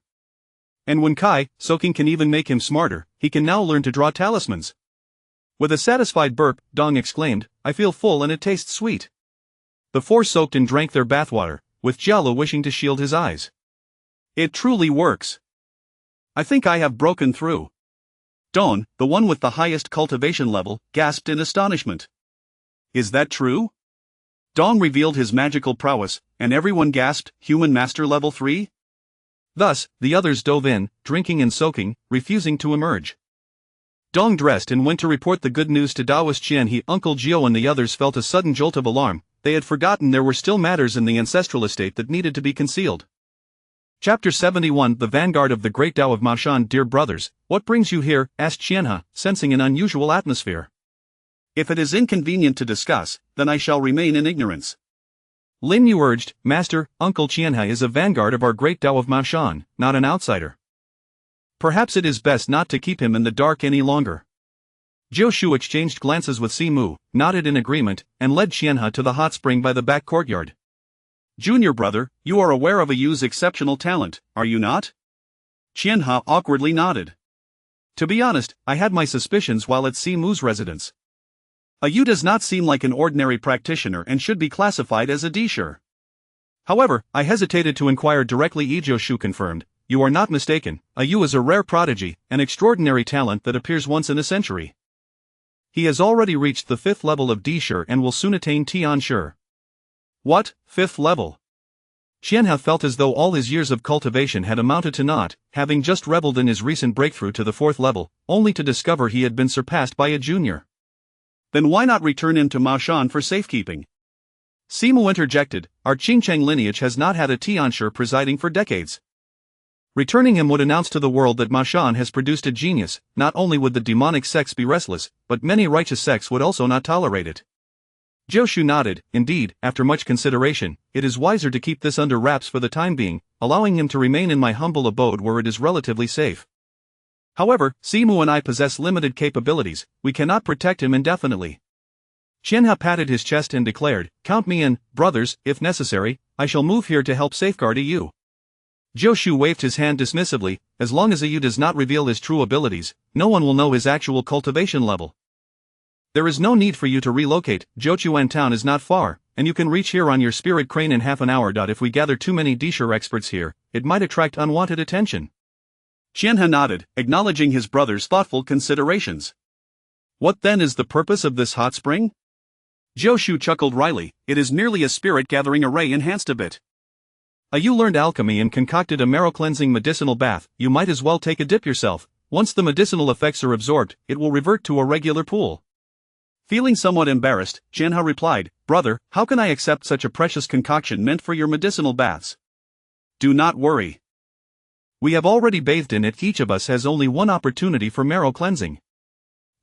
And when soaking can even make him smarter, he can now learn to draw talismans. With a satisfied burp, Dong exclaimed, I feel full and it tastes sweet. The 4 soaked and drank their bathwater, with Jialo wishing to shield his eyes. It truly works. I think I have broken through. Dong, the one with the highest cultivation level, gasped in astonishment. Is that true? Dong revealed his magical prowess, and everyone gasped, Human Master Level 3? Thus, the others dove in, drinking and soaking, refusing to emerge. Dong dressed and went to report the good news to Taoist Qian He. Uncle Jiao and the others felt a sudden jolt of alarm. They had forgotten there were still matters in the ancestral estate that needed to be concealed. Chapter 71 The Vanguard of the Great Tao of Maoshan. Dear brothers, what brings you here? Asked Qianhe, sensing an unusual atmosphere. If it is inconvenient to discuss, then I shall remain in ignorance. Lin Yu urged, Master, Uncle Qianhe is a vanguard of our Great Tao of Maoshan, not an outsider. Perhaps it is best not to keep him in the dark any longer. Jiu Shu exchanged glances with Simu, nodded in agreement, and led Qianhe to the hot spring by the back courtyard. Junior brother, you are aware of Ayu's exceptional talent, are you not? Qianhe awkwardly nodded. To be honest, I had my suspicions while at Simu's residence. Ayu does not seem like an ordinary practitioner and should be classified as a Disher. However, I hesitated to inquire directly. Jiu Shu confirmed, you are not mistaken, Ayu is a rare prodigy, an extraordinary talent that appears once in a century. He has already reached the 5th level of Disher and will soon attain Tianshi. What, 5th level? Qianhe felt as though all his years of cultivation had amounted to naught, having just reveled in his recent breakthrough to the 4th level, only to discover he had been surpassed by a junior. Then why not return him to Maoshan for safekeeping? Simu interjected, our Qingcheng lineage has not had a Tianshi presiding for decades. Returning him would announce to the world that Maoshan has produced a genius. Not only would the demonic sects be restless, but many righteous sects would also not tolerate it. Jiushu nodded. Indeed, after much consideration, it is wiser to keep this under wraps for the time being, allowing him to remain in my humble abode where it is relatively safe. However, Simu and I possess limited capabilities, we cannot protect him indefinitely. Qianhe patted his chest and declared, count me in, brothers, if necessary, I shall move here to help safeguard Yu. Jiushu waved his hand dismissively, as long as Yu does not reveal his true abilities, no one will know his actual cultivation level. There is no need for you to relocate, Zhochuan town is not far, and you can reach here on your spirit crane in half an hour. If we gather too many Dishur experts here, it might attract unwanted attention. Qianhe nodded, acknowledging his brother's thoughtful considerations. What then is the purpose of this hot spring? Jiushu chuckled wryly, it is merely a spirit gathering array enhanced a bit. You learned alchemy and concocted a marrow-cleansing medicinal bath, you might as well take a dip yourself. Once the medicinal effects are absorbed, it will revert to a regular pool. Feeling somewhat embarrassed, Qianhe replied, brother, how can I accept such a precious concoction meant for your medicinal baths? Do not worry. We have already bathed in it, each of us has only one opportunity for marrow cleansing.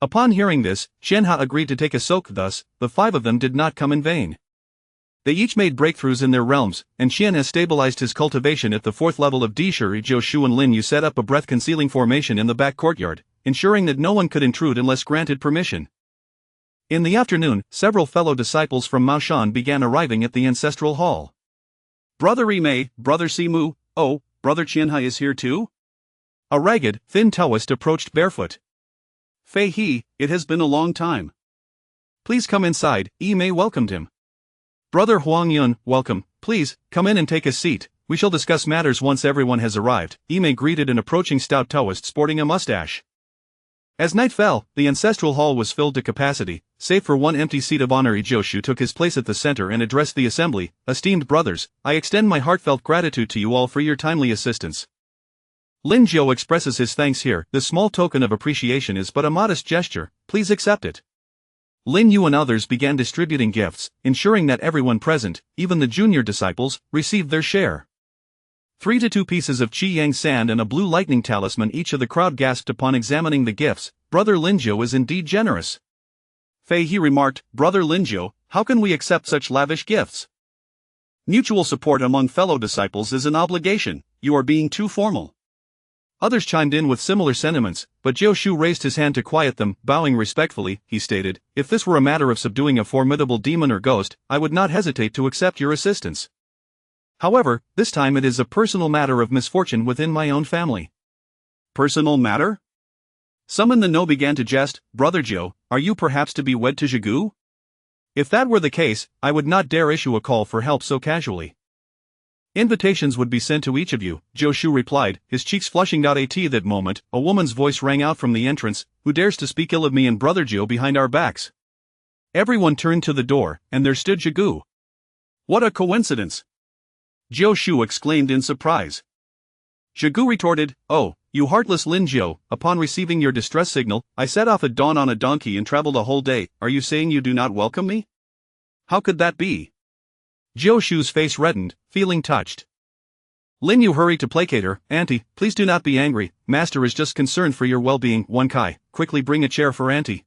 Upon hearing this, Qianhe agreed to take a soak. Thus, the 5 of them did not come in vain. They each made breakthroughs in their realms, and Qianhe stabilized his cultivation at the 4th level of Dishur. Jiushu and Lin Yu set up a breath-concealing formation in the back courtyard, ensuring that no one could intrude unless granted permission. In the afternoon, several fellow disciples from Maoshan began arriving at the ancestral hall. Brother Imei, Brother Simu, oh, Brother Qianhe is here too? A ragged, thin Taoist approached barefoot. Fei He, it has been a long time. Please come inside, Imei welcomed him. Brother Huang Yun, welcome, please, come in and take a seat, we shall discuss matters once everyone has arrived, Imei greeted an approaching stout Taoist sporting a mustache. As night fell, the ancestral hall was filled to capacity, save for one empty seat of honor. Jiushu took his place at the center and addressed the assembly, esteemed brothers, I extend my heartfelt gratitude to you all for your timely assistance. Lin Jiu expresses his thanks here, this small token of appreciation is but a modest gesture, please accept it. Lin Yu and others began distributing gifts, ensuring that everyone present, even the junior disciples, received their share. 3 to 2 pieces of Qi Yang sand and a blue lightning talisman. Each of the crowd gasped upon examining the gifts. Brother Linjiu is indeed generous. Fei He remarked, Brother Linjiu, how can we accept such lavish gifts? Mutual support among fellow disciples is an obligation, you are being too formal. Others chimed in with similar sentiments, but Jiushu raised his hand to quiet them. Bowing respectfully, he stated, if this were a matter of subduing a formidable demon or ghost, I would not hesitate to accept your assistance. However, this time it is a personal matter of misfortune within my own family. Personal matter? Some in the know began to jest. Brother Jiu, are you perhaps to be wed to Zhigu? If that were the case, I would not dare issue a call for help so casually. Invitations would be sent to each of you, Jiushu replied, his cheeks flushing. At that moment, a woman's voice rang out from the entrance, who dares to speak ill of me and Brother Jiu behind our backs? Everyone turned to the door, and there stood Zhigu. What a coincidence! Jiushu exclaimed in surprise. Zhigu retorted, oh, you heartless Lin Jiu, upon receiving your distress signal, I set off at dawn on a donkey and traveled a whole day. Are you saying you do not welcome me? How could that be? Jiushu's face reddened, feeling touched. Lin Yu hurried to placate her. Auntie, please do not be angry, master is just concerned for your well-being. Wen Kai, quickly bring a chair for Auntie.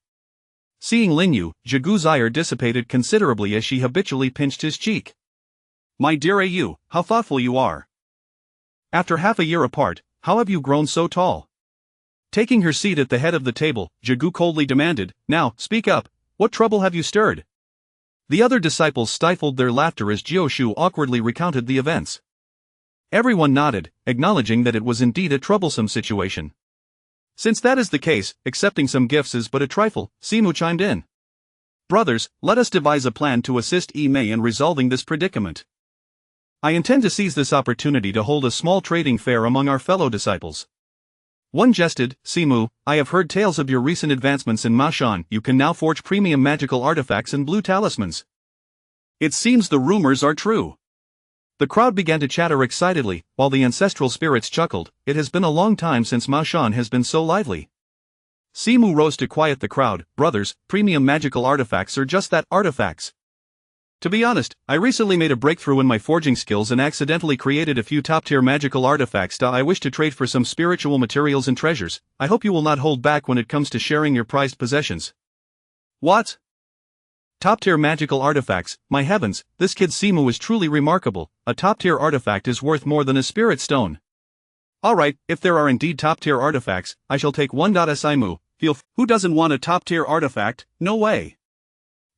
Seeing Lin Yu, Zhigu's ire dissipated considerably as she habitually pinched his cheek. My dear Au, how thoughtful you are. After half a year apart, how have you grown so tall? Taking her seat at the head of the table, Zhigu coldly demanded, now, speak up, what trouble have you stirred? The other disciples stifled their laughter as Jiushu awkwardly recounted the events. Everyone nodded, acknowledging that it was indeed a troublesome situation. Since that is the case, accepting some gifts is but a trifle, Simu chimed in. Brothers, let us devise a plan to assist Imei in resolving this predicament. I intend to seize this opportunity to hold a small trading fair among our fellow disciples. One jested, Simu, I have heard tales of your recent advancements in Maoshan. You can now forge premium magical artifacts and blue talismans. It seems the rumors are true. The crowd began to chatter excitedly, while the ancestral spirits chuckled. It has been a long time since Mao Shan has been so lively. Simu rose to quiet the crowd. Brothers, premium magical artifacts are just that, artifacts. To be honest, I recently made a breakthrough in my forging skills and accidentally created a few top-tier magical artifacts that I wish to trade for some spiritual materials and treasures. I hope you will not hold back when it comes to sharing your prized possessions. What? Top-tier magical artifacts, my heavens, this kid Simu is truly remarkable. A top-tier artifact is worth more than a spirit stone. Alright, if there are indeed top-tier artifacts, I shall take one. Simu, who doesn't want a top-tier artifact? No way.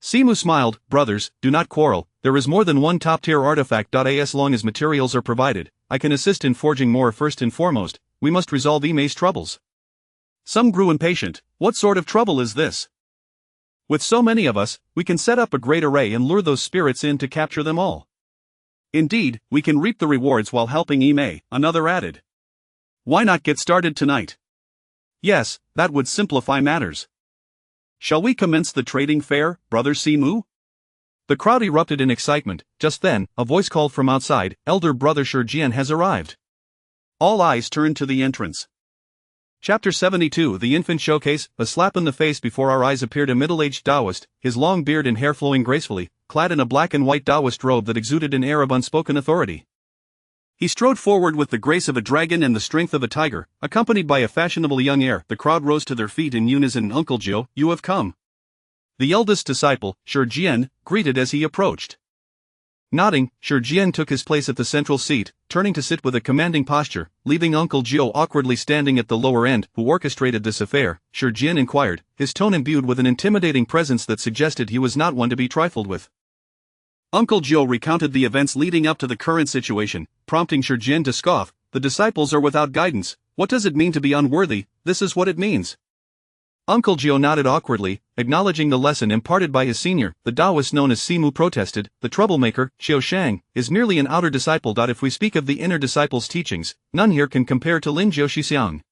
Simu smiled. Brothers, do not quarrel, there is more than one top-tier artifact. As long as materials are provided, I can assist in forging more. First and foremost, we must resolve Ime's troubles. Some grew impatient. What sort of trouble is this? With so many of us, we can set up a great array and lure those spirits in to capture them all. Indeed, we can reap the rewards while helping Ime, another added. Why not get started tonight? Yes, that would simplify matters. Shall we commence the trading fair, Brother Simu? The crowd erupted in excitement. Just then, a voice called from outside, Elder Brother Shijian has arrived. All eyes turned to the entrance. Chapter 72 The Infant Showcase. A slap in the face. Before our eyes appeared a middle-aged Taoist, his long beard and hair flowing gracefully, clad in a black and white Taoist robe that exuded an air of unspoken authority. He strode forward with the grace of a dragon and the strength of a tiger, accompanied by a fashionable young heir. The crowd rose to their feet in unison. Uncle Jiu, you have come. The eldest disciple, Shijian, greeted as he approached. Nodding, Shijian took his place at the central seat, turning to sit with a commanding posture, leaving Uncle Jiu awkwardly standing at the lower end. Who orchestrated this affair? Shijian inquired, his tone imbued with an intimidating presence that suggested he was not one to be trifled with. Uncle Jiu recounted the events leading up to the current situation, prompting Shijian to scoff. The disciples are without guidance. What does it mean to be unworthy? This is what it means. Uncle Jiu nodded awkwardly, acknowledging the lesson imparted by his senior. The Taoist known as Simu protested, the troublemaker, Xiao Shang, is merely an outer disciple. If we speak of the inner disciple's teachings, none here can compare to Lin Jiu Shixiang.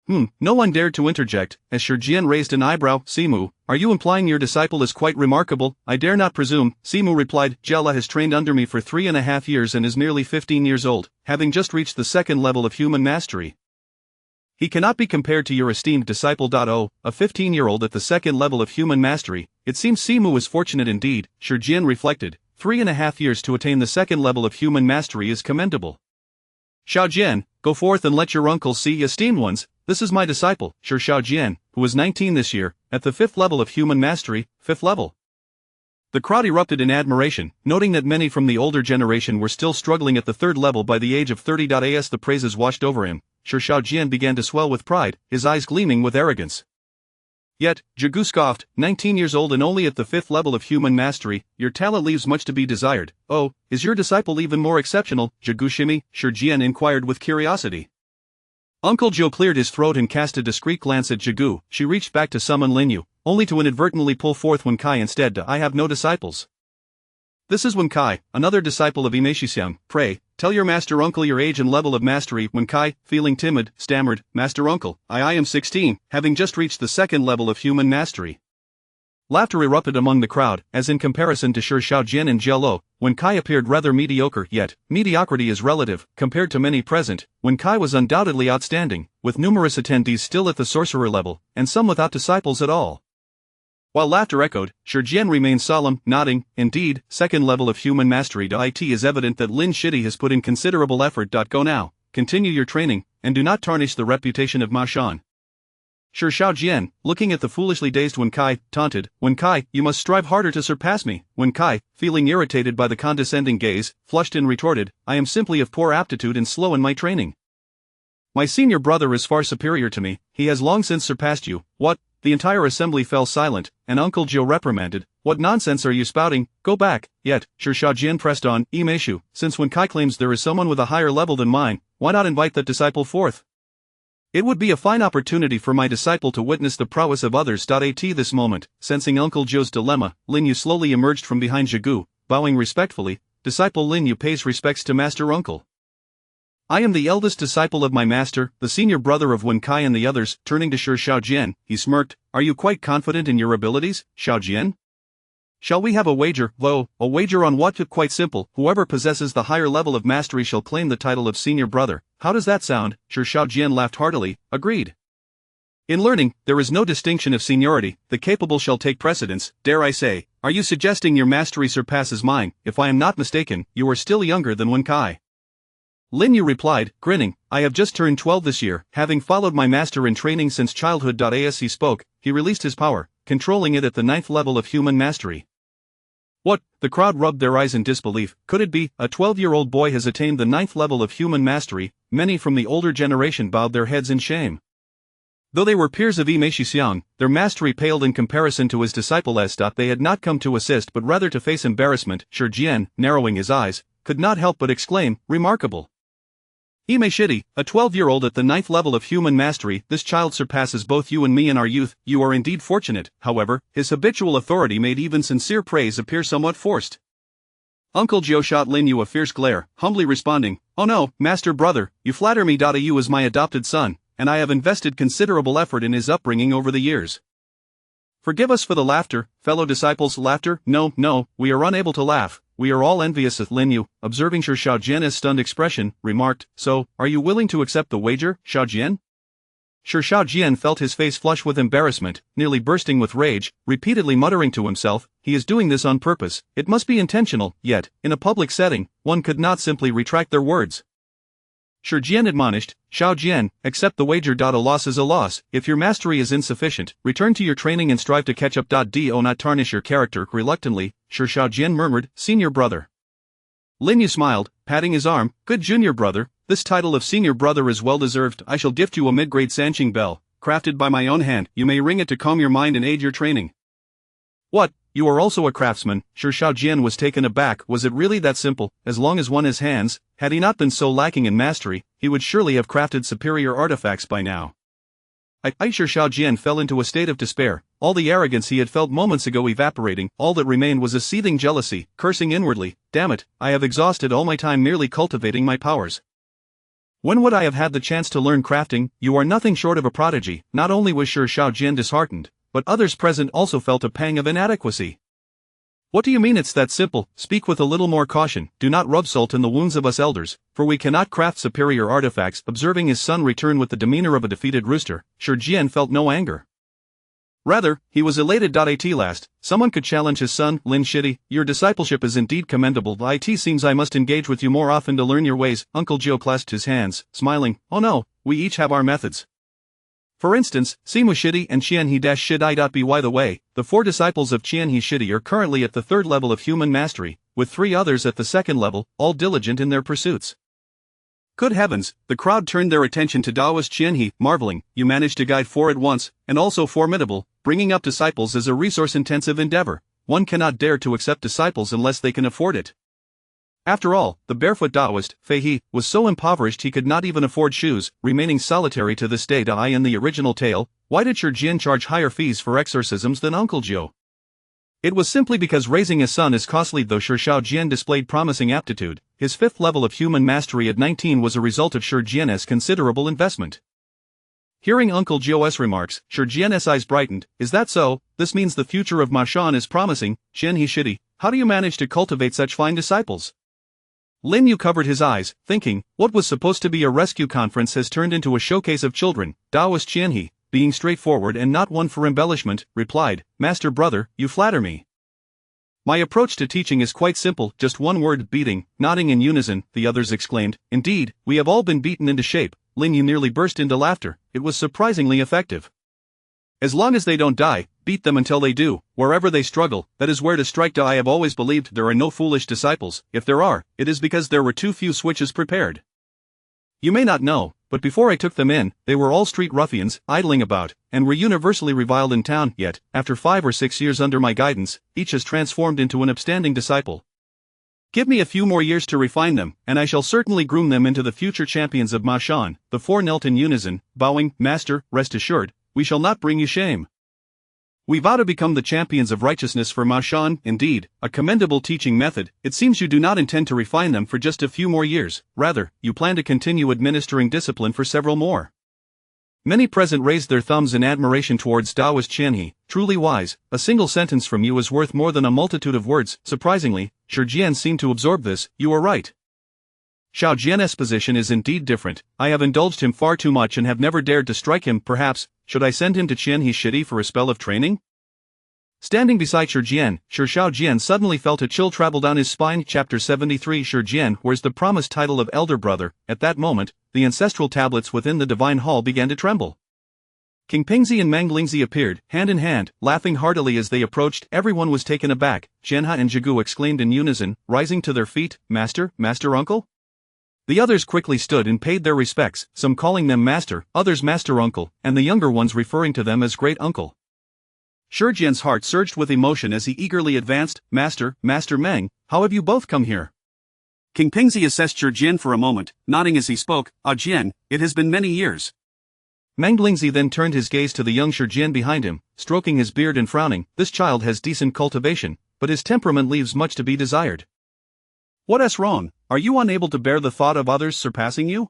No one dared to interject, as Shijian raised an eyebrow. Simu, are you implying your disciple is quite remarkable? I dare not presume, Simu replied. Jella has trained under me for 3.5 years and is merely 15 years old, having just reached the second level of human mastery. He cannot be compared to your esteemed disciple. A 15-year-old at the second level of human mastery. It seems Simu is fortunate indeed, Shijian reflected. 3.5 years to attain the second level of human mastery is commendable. Xiaojian, go forth and let your uncle see. Esteemed ones, this is my disciple, Xiaojian, who is 19 this year, at the 5th level of human mastery, 5th level. The crowd erupted in admiration, noting that many from the older generation were still struggling at the 3rd level by the age of 30. As the praises washed over him, Xiaojian began to swell with pride, his eyes gleaming with arrogance. Yet, Jigu scoffed, 19 years old and only at the 5th level of human mastery, your talent leaves much to be desired. Oh, is your disciple even more exceptional, Jigu Shimi? Shijian inquired with curiosity. Uncle Jiu cleared his throat and cast a discreet glance at Jigu. She reached back to summon Linyu, only to inadvertently pull forth Wenkai instead. I have no disciples. This is Wenkai, another disciple of Imexiang. Pray, tell your master uncle your age and level of mastery. Wenkai, feeling timid, stammered, Master uncle, I am 16, having just reached the second level of human mastery. Laughter erupted among the crowd, as in comparison to Xiaojian and Jielo, Wenkai appeared rather mediocre. Yet, mediocrity is relative. Compared to many present, Wenkai was undoubtedly outstanding, with numerous attendees still at the sorcerer level, and some without disciples at all. While laughter echoed, Shijian remained solemn, nodding. Indeed, second level of human mastery. It is evident that Lin Shidi has put in considerable effort. Go now, continue your training, and do not tarnish the reputation of Ma Shan. Xiaojian, looking at the foolishly dazed Wenkai, taunted, Wenkai, you must strive harder to surpass me. Wenkai, feeling irritated by the condescending gaze, flushed and retorted, I am simply of poor aptitude and slow in my training. My senior brother is far superior to me, he has long since surpassed you. What? The entire assembly fell silent, and Uncle Jiu reprimanded, what nonsense are you spouting? Go back. Yet, Shijian pressed on, Imeshu, since Wenkai claims there is someone with a higher level than mine, why not invite that disciple forth? It would be a fine opportunity for my disciple to witness the prowess of others. At this moment, sensing Uncle Jiu's dilemma, Linyu slowly emerged from behind Jigu, bowing respectfully, disciple Linyu pays respects to Master Uncle. I am the eldest disciple of my master, the senior brother of Wenkai and the others. Turning to Xiaojian, he smirked, are you quite confident in your abilities, Xiaojian? Shall we have a wager? Though, a wager on what? Quite simple. Whoever possesses the higher level of mastery shall claim the title of senior brother. How does that sound? Shi Shaojian laughed heartily. Agreed. In learning, there is no distinction of seniority. The capable shall take precedence. Dare I say, are you suggesting your mastery surpasses mine? If I am not mistaken, you are still younger than Wen Kai. Lin Yu replied, grinning, I have just turned 12 this year, having followed my master in training since childhood. As he spoke, he released his power, controlling it at the 9th level of human mastery. What? The crowd rubbed their eyes in disbelief. Could it be? A 12-year-old boy has attained the 9th level of human mastery. Many from the older generation bowed their heads in shame. Though they were peers of Yi Xiang, their mastery paled in comparison to his disciple. They had not come to assist but rather to face embarrassment. Shi Jian, narrowing his eyes, could not help but exclaim, remarkable. Imeshiti, a 12-year-old at the 9th level of human mastery, this child surpasses both you and me in our youth. You are indeed fortunate. However, his habitual authority made even sincere praise appear somewhat forced. Uncle Jiu shot Lin Yu a fierce glare, humbly responding, oh no, master brother, you flatter me. You is my adopted son, and I have invested considerable effort in his upbringing over the years. Forgive us for the laughter, fellow disciples. Laughter? No, we are unable to laugh. We are all envious of Lin Yu, observing Shi Shaojian's stunned expression, remarked, so, are you willing to accept the wager, Shaojian? Shi Shaojian felt his face flush with embarrassment, nearly bursting with rage, repeatedly muttering to himself, he is doing this on purpose, it must be intentional, yet, in a public setting, one could not simply retract their words. Shi Jian admonished, Shaojian, accept the wager. A loss is a loss. If your mastery is insufficient, return to your training and strive to catch up. Do not tarnish your character. Reluctantly, Shi Shaojian murmured, senior brother. Lin Yu smiled, patting his arm, good junior brother, this title of senior brother is well deserved. I shall gift you a mid-grade Sanqing bell, crafted by my own hand. You may ring it to calm your mind and aid your training. What? You are also a craftsman? Shi Shaojian was taken aback. Was it really that simple? As long as one has hands, had he not been so lacking in mastery, he would surely have crafted superior artifacts by now. Shi Shaojian fell into a state of despair, all the arrogance he had felt moments ago evaporating. All that remained was a seething jealousy, cursing inwardly, damn it, I have exhausted all my time merely cultivating my powers. When would I have had the chance to learn crafting? You are nothing short of a prodigy. Not only was Shi Shaojian disheartened, but others present also felt a pang of inadequacy. What do you mean it's that simple? Speak with a little more caution, do not rub salt in the wounds of us elders, for we cannot craft superior artifacts. Observing his son return with the demeanor of a defeated rooster, Shi Jian felt no anger. Rather, he was elated. At last, someone could challenge his son. Lin Shitty, your discipleship is indeed commendable. It seems I must engage with you more often to learn your ways. Uncle Jiu clasped his hands, smiling, oh no, we each have our methods. For instance, Simu Shidi and Qian He Shidi. By the way, the 4 disciples of Qian He Shidi are currently at the 3rd level of human mastery, with 3 others at the 2nd level, all diligent in their pursuits. Good heavens, the crowd turned their attention to Daoist Qian He, marveling, you managed to guide 4 at once, and also formidable. Bringing up disciples is a resource-intensive endeavor. One cannot dare to accept disciples unless they can afford it. After all, the barefoot Daoist, Fei He, was so impoverished he could not even afford shoes, remaining solitary to this day. In the original tale, why did Shi Jian charge higher fees for exorcisms than Uncle Jiu? It was simply because raising a son is costly. Though Shi Shaojian displayed promising aptitude, his 5th level of human mastery at 19 was a result of Shi Jian's considerable investment. Hearing Uncle Jiu's remarks, Shi Jian's eyes brightened, is that so? This means the future of Ma Shan is promising. Qian He Shidi, how do you manage to cultivate such fine disciples? Lin Yu covered his eyes, thinking, what was supposed to be a rescue conference has turned into a showcase of children. Daoist Qian He, being straightforward and not one for embellishment, replied, Master brother, you flatter me. My approach to teaching is quite simple, just one word, beating. Nodding in unison, the others exclaimed, indeed, we have all been beaten into shape. Lin Yu nearly burst into laughter, it was surprisingly effective. As long as they don't die, beat them until they do. Wherever they struggle, that is where to strike. I have always believed there are no foolish disciples. If there are, it is because there were too few switches prepared. You may not know, but before I took them in, they were all street ruffians, idling about, and were universally reviled in town. Yet, after 5 or 6 years under my guidance, each has transformed into an upstanding disciple. Give me a few more years to refine them, and I shall certainly groom them into the future champions of Ma Shan. The 4 knelt in unison, bowing, Master, rest assured, we shall not bring you shame. We vow to become the champions of righteousness for Ma Shan. Indeed, a commendable teaching method. It seems you do not intend to refine them for just a few more years, rather, you plan to continue administering discipline for several more. Many present raised their thumbs in admiration towards Daoist Qianhe, truly wise. A single sentence from you is worth more than a multitude of words. Surprisingly, Shi Jian seemed to absorb this. You are right. Xiao Jian's position is indeed different. I have indulged him far too much and have never dared to strike him. Perhaps, should I send him to Qianhe's city for a spell of training? Standing beside Shi Jian, Xiao Jian suddenly felt a chill travel down his spine. Chapter 73. Shi Jian wears the promised title of Elder Brother. At that moment, the ancestral tablets within the divine hall began to tremble. King Pingzi and Meng Lingzi appeared, hand in hand, laughing heartily as they approached. Everyone was taken aback. Jianhe and Zhigu exclaimed in unison, rising to their feet, Master, Master Uncle? The others quickly stood and paid their respects, some calling them Master, others Master Uncle, and the younger ones referring to them as Great Uncle. Shi Jian's heart surged with emotion as he eagerly advanced. Master, Master Meng, how have you both come here? King Pingzi assessed Shi Jian for a moment, nodding as he spoke. Ah Jian, it has been many years. Meng Lingzi then turned his gaze to the young Shi Jian behind him, stroking his beard and frowning. This child has decent cultivation, but his temperament leaves much to be desired. What's wrong? Are you unable to bear the thought of others surpassing you?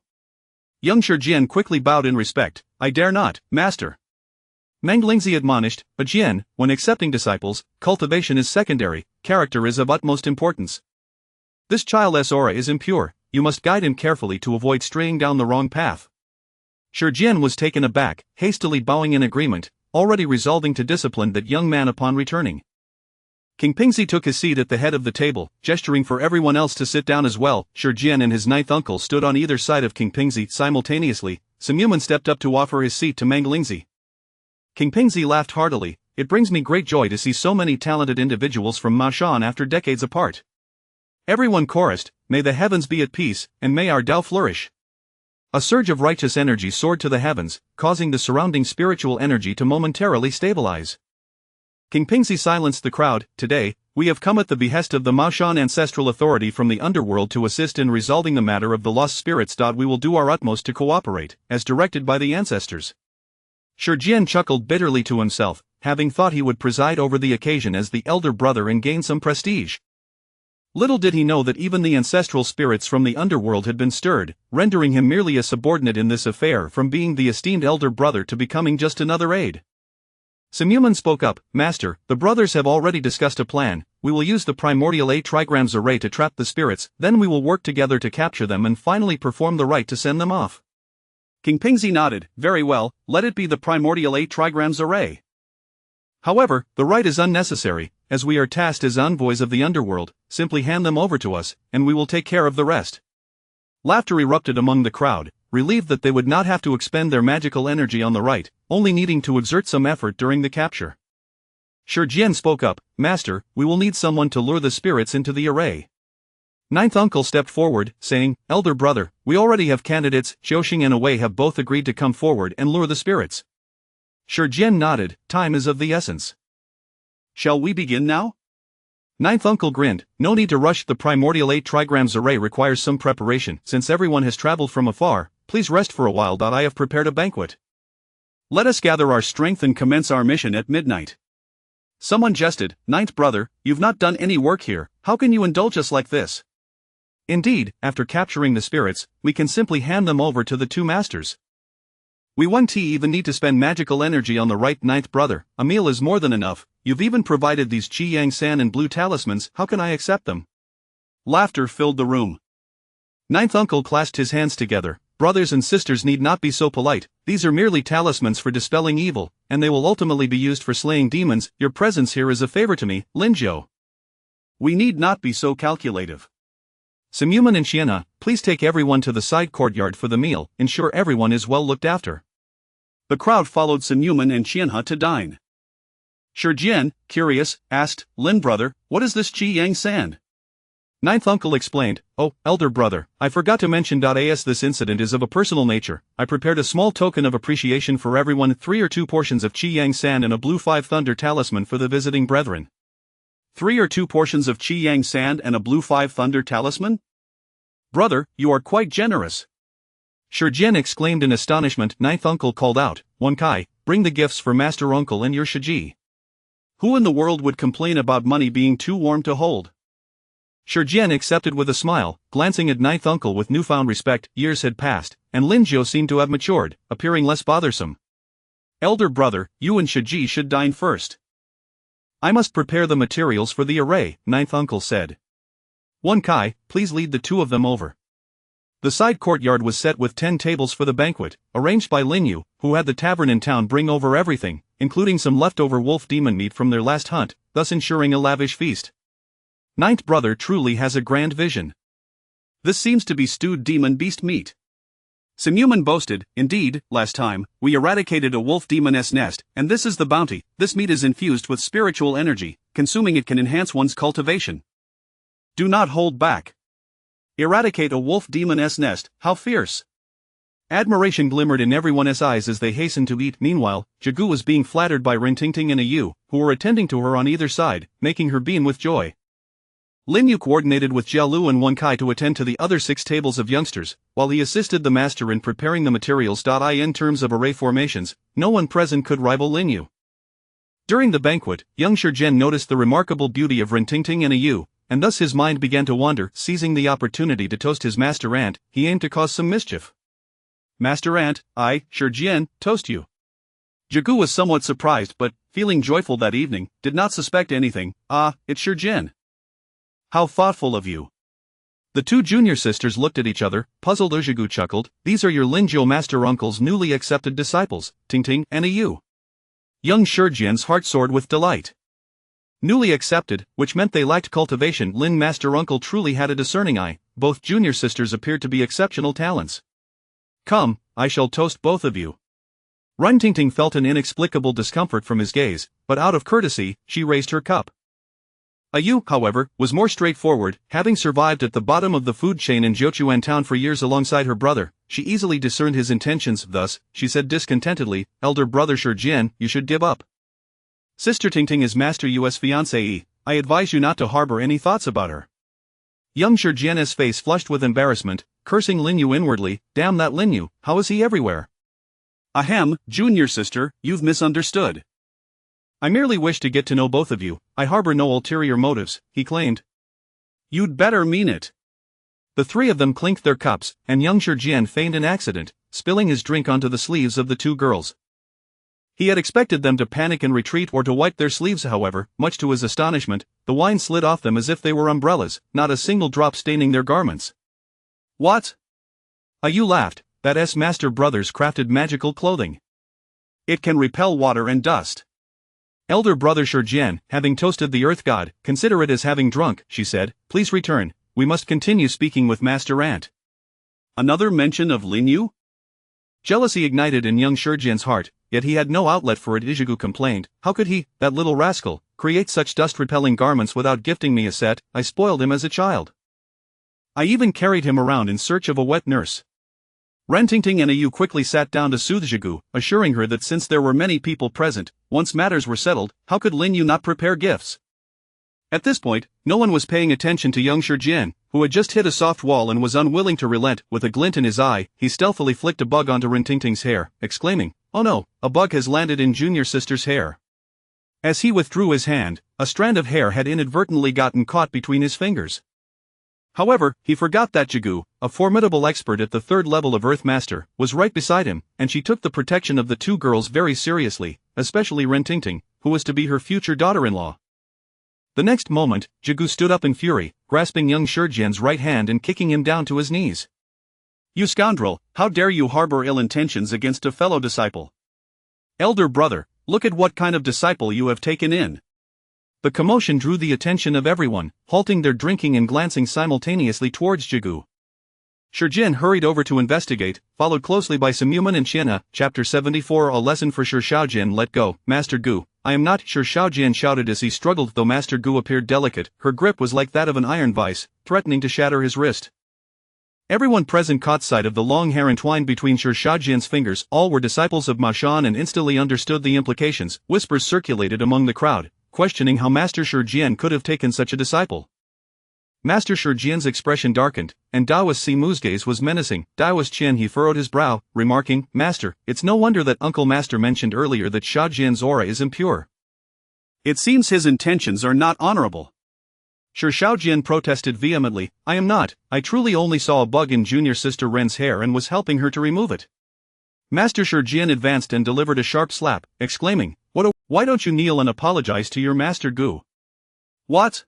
Young Shi Jian quickly bowed in respect. I dare not, Master. Meng Lingzi admonished, Jian, when accepting disciples, cultivation is secondary, character is of utmost importance. This child's aura is impure, you must guide him carefully to avoid straying down the wrong path. Shi Jian was taken aback, hastily bowing in agreement, already resolving to discipline that young man upon returning. King Pingzi took his seat at the head of the table, gesturing for everyone else to sit down as well. Shi Jian and his ninth uncle stood on either side of King Pingzi simultaneously. Samyuman stepped up to offer his seat to Meng Lingzi. King Pingzi laughed heartily. It brings me great joy to see so many talented individuals from Mashan after decades apart. Everyone chorused, may the heavens be at peace, and may our Tao flourish. A surge of righteous energy soared to the heavens, causing the surrounding spiritual energy to momentarily stabilize. King Pingzi silenced the crowd. Today, we have come at the behest of the Mashan ancestral authority from the underworld to assist in resolving the matter of the lost spirits. We will do our utmost to cooperate, as directed by the ancestors. Shi Jian chuckled bitterly to himself, having thought he would preside over the occasion as the elder brother and gain some prestige. Little did he know that even the ancestral spirits from the underworld had been stirred, rendering him merely a subordinate in this affair, from being the esteemed elder brother to becoming just another aide. Samyuman spoke up, Master, the brothers have already discussed a plan. We will use the primordial A trigrams array to trap the spirits, then we will work together to capture them and finally perform the rite to send them off. King Pingzi nodded. Very well, let it be the primordial A trigrams array. However, the rite is unnecessary, as we are tasked as envoys of the underworld. Simply hand them over to us, and we will take care of the rest. Laughter erupted among the crowd, relieved that they would not have to expend their magical energy on the rite, only needing to exert some effort during the capture. Shi Jian spoke up, Master, we will need someone to lure the spirits into the array. Ninth uncle stepped forward, saying, Elder brother, we already have candidates. Xiaoxing and Wei have both agreed to come forward and lure the spirits. Shi Jian nodded. Time is of the essence. Shall we begin now? Ninth uncle grinned. No need to rush. The primordial 8 trigrams array requires some preparation. Since everyone has traveled from afar, please rest for a while. I have prepared a banquet. Let us gather our strength and commence our mission at midnight. Someone jested. Ninth brother, you've not done any work here. How can you indulge us like this? Indeed, after capturing the spirits, we can simply hand them over to the two masters. We won't even need to spend magical energy on the right. Ninth brother, a meal is more than enough. You've even provided these Qi Yang San and blue talismans. How can I accept them? Laughter filled the room. Ninth uncle clasped his hands together. Brothers and sisters need not be so polite. These are merely talismans for dispelling evil, and they will ultimately be used for slaying demons. Your presence here is a favor to me, Linzhou. We need not be so calculative. Samyuman and Xianhe, please take everyone to the side courtyard for the meal. Ensure everyone is well looked after. The crowd followed Samyuman and Xianhe to dine. Shi Jian, curious, asked, Lin brother, what is this Qi Yang Sand? Ninth uncle explained, Oh, elder brother, I forgot to mention. As this incident is of a personal nature, I prepared a small token of appreciation for everyone. 3 or 2 portions of Qi Yang Sand and a blue 5 thunder talisman for the visiting brethren. 3 or 2 portions of Qi Yang Sand and a blue 5 thunder talisman? Brother, you are quite generous. Shi Jian exclaimed in astonishment. Ninth uncle called out, Wen Kai, bring the gifts for master uncle and your Shiji. Who in the world would complain about money being too warm to hold? Shi Jian accepted with a smile, glancing at ninth uncle with newfound respect. Years had passed, and Lin Jiu seemed to have matured, appearing less bothersome. Elder brother, you and Shi Ji should dine first. I must prepare the materials for the array, ninth uncle said. Wen Kai, please lead the two of them over. The side courtyard was set with 10 tables for the banquet, arranged by Lin Yu, who had the tavern in town bring over everything, including some leftover wolf demon meat from their last hunt, thus ensuring a lavish feast. Ninth brother truly has a grand vision. This seems to be stewed demon beast meat. Simuman boasted, indeed, last time, we eradicated a wolf demoness nest, and this is the bounty. This meat is infused with spiritual energy, consuming it can enhance one's cultivation. Do not hold back. Eradicate a wolf demoness nest, how fierce! Admiration glimmered in everyone's eyes as they hastened to eat. Meanwhile, Jigu was being flattered by Rintingting and Yu, who were attending to her on either side, making her beam with joy. Lin Yu coordinated with Jialu and Wen Kai to attend to the other 6 tables of youngsters, while he assisted the master in preparing the materials. In terms of array formations, no one present could rival Lin Yu. During the banquet, young Shi Jian noticed the remarkable beauty of Rintingting and Yu, and thus his mind began to wander. Seizing the opportunity to toast his master aunt, he aimed to cause some mischief. Master aunt, I, Shi Jian, toast you. Jigu was somewhat surprised but, feeling joyful that evening, did not suspect anything. Ah, it's Shi Jian. How thoughtful of you. The two junior sisters looked at each other, puzzled. Jigu chuckled, these are your Lin Jiu master uncle's newly accepted disciples, Tingting and Yu. Young Shi Jian's heart soared with delight. Newly accepted, which meant they lacked cultivation. Lin master uncle truly had a discerning eye. Both junior sisters appeared to be exceptional talents. Come, I shall toast both of you. Rintingting felt an inexplicable discomfort from his gaze, but out of courtesy, she raised her cup. Yu, however, was more straightforward. Having survived at the bottom of the food chain in Jiuquan town for years alongside her brother, she easily discerned his intentions. Thus, she said discontentedly, elder brother Shi Jian, you should give up. Sister Tingting is Master Yu's fiancée. I advise you not to harbor any thoughts about her. Young Shi Jian's face flushed with embarrassment, cursing Lin Yu inwardly. Damn that Lin Yu, how is he everywhere? Ahem, junior sister, you've misunderstood. I merely wish to get to know both of you. I harbor no ulterior motives, he claimed. You'd better mean it. The three of them clinked their cups, and young Shi Jian feigned an accident, spilling his drink onto the sleeves of the two girls. He had expected them to panic and retreat or to wipe their sleeves. However, much to his astonishment, the wine slid off them as if they were umbrellas, not a single drop staining their garments. What? Yu laughed. That's master brother's crafted magical clothing. It can repel water and dust. Elder brother Shi Jian, having toasted the earth god, consider it as having drunk, she said. Please return, we must continue speaking with master aunt. Another mention of Lin Yu? Jealousy ignited in young Shi Jian's heart, yet he had no outlet for it. Ijigu complained, how could he, that little rascal, create such dust-repelling garments without gifting me a set? I spoiled him as a child. I even carried him around in search of a wet nurse. Rintingting and Yu quickly sat down to soothe Jigu, assuring her that since there were many people present, once matters were settled, how could Lin Yu not prepare gifts? At this point, no one was paying attention to young Shi Jian, who had just hit a soft wall and was unwilling to relent. With a glint in his eye, he stealthily flicked a bug onto Rintingting's hair, exclaiming, oh no, a bug has landed in junior sister's hair. As he withdrew his hand, a strand of hair had inadvertently gotten caught between his fingers. However, he forgot that Jigu, a formidable expert at the 3rd level of Earth Master, was right beside him, and she took the protection of the two girls very seriously, especially Rintingting, who was to be her future daughter-in-law. The next moment, Jigu stood up in fury, grasping young Shi Jian's right hand and kicking him down to his knees. You scoundrel, how dare you harbor ill intentions against a fellow disciple? Elder brother, look at what kind of disciple you have taken in. The commotion drew the attention of everyone, halting their drinking and glancing simultaneously towards Jigu. Shi Jian hurried over to investigate, followed closely by Simuman and Qianna. Chapter 74. A lesson for Shi Shaojian. Let go, Master Gu. I am not. Shi Shaojian shouted as he struggled. Though Master Gu appeared delicate, her grip was like that of an iron vice, threatening to shatter his wrist. Everyone present caught sight of the long hair entwined between Shi Shaojian's fingers. All were disciples of Ma Shan and instantly understood the implications. Whispers circulated among the crowd, questioning how Master Shi Jian could have taken such a disciple. Master Shi Jian's expression darkened, and Daoist Simu's gaze was menacing. Daoist Qian, he furrowed his brow, remarking, Master, it's no wonder that Uncle Master mentioned earlier that Sha Jian's aura is impure. It seems his intentions are not honorable. Shi Shaojian protested vehemently, I am not, I truly only saw a bug in junior sister Ren's hair and was helping her to remove it. Master Shi Jian advanced and delivered a sharp slap, exclaiming, why don't you kneel and apologize to your Master Gu? What?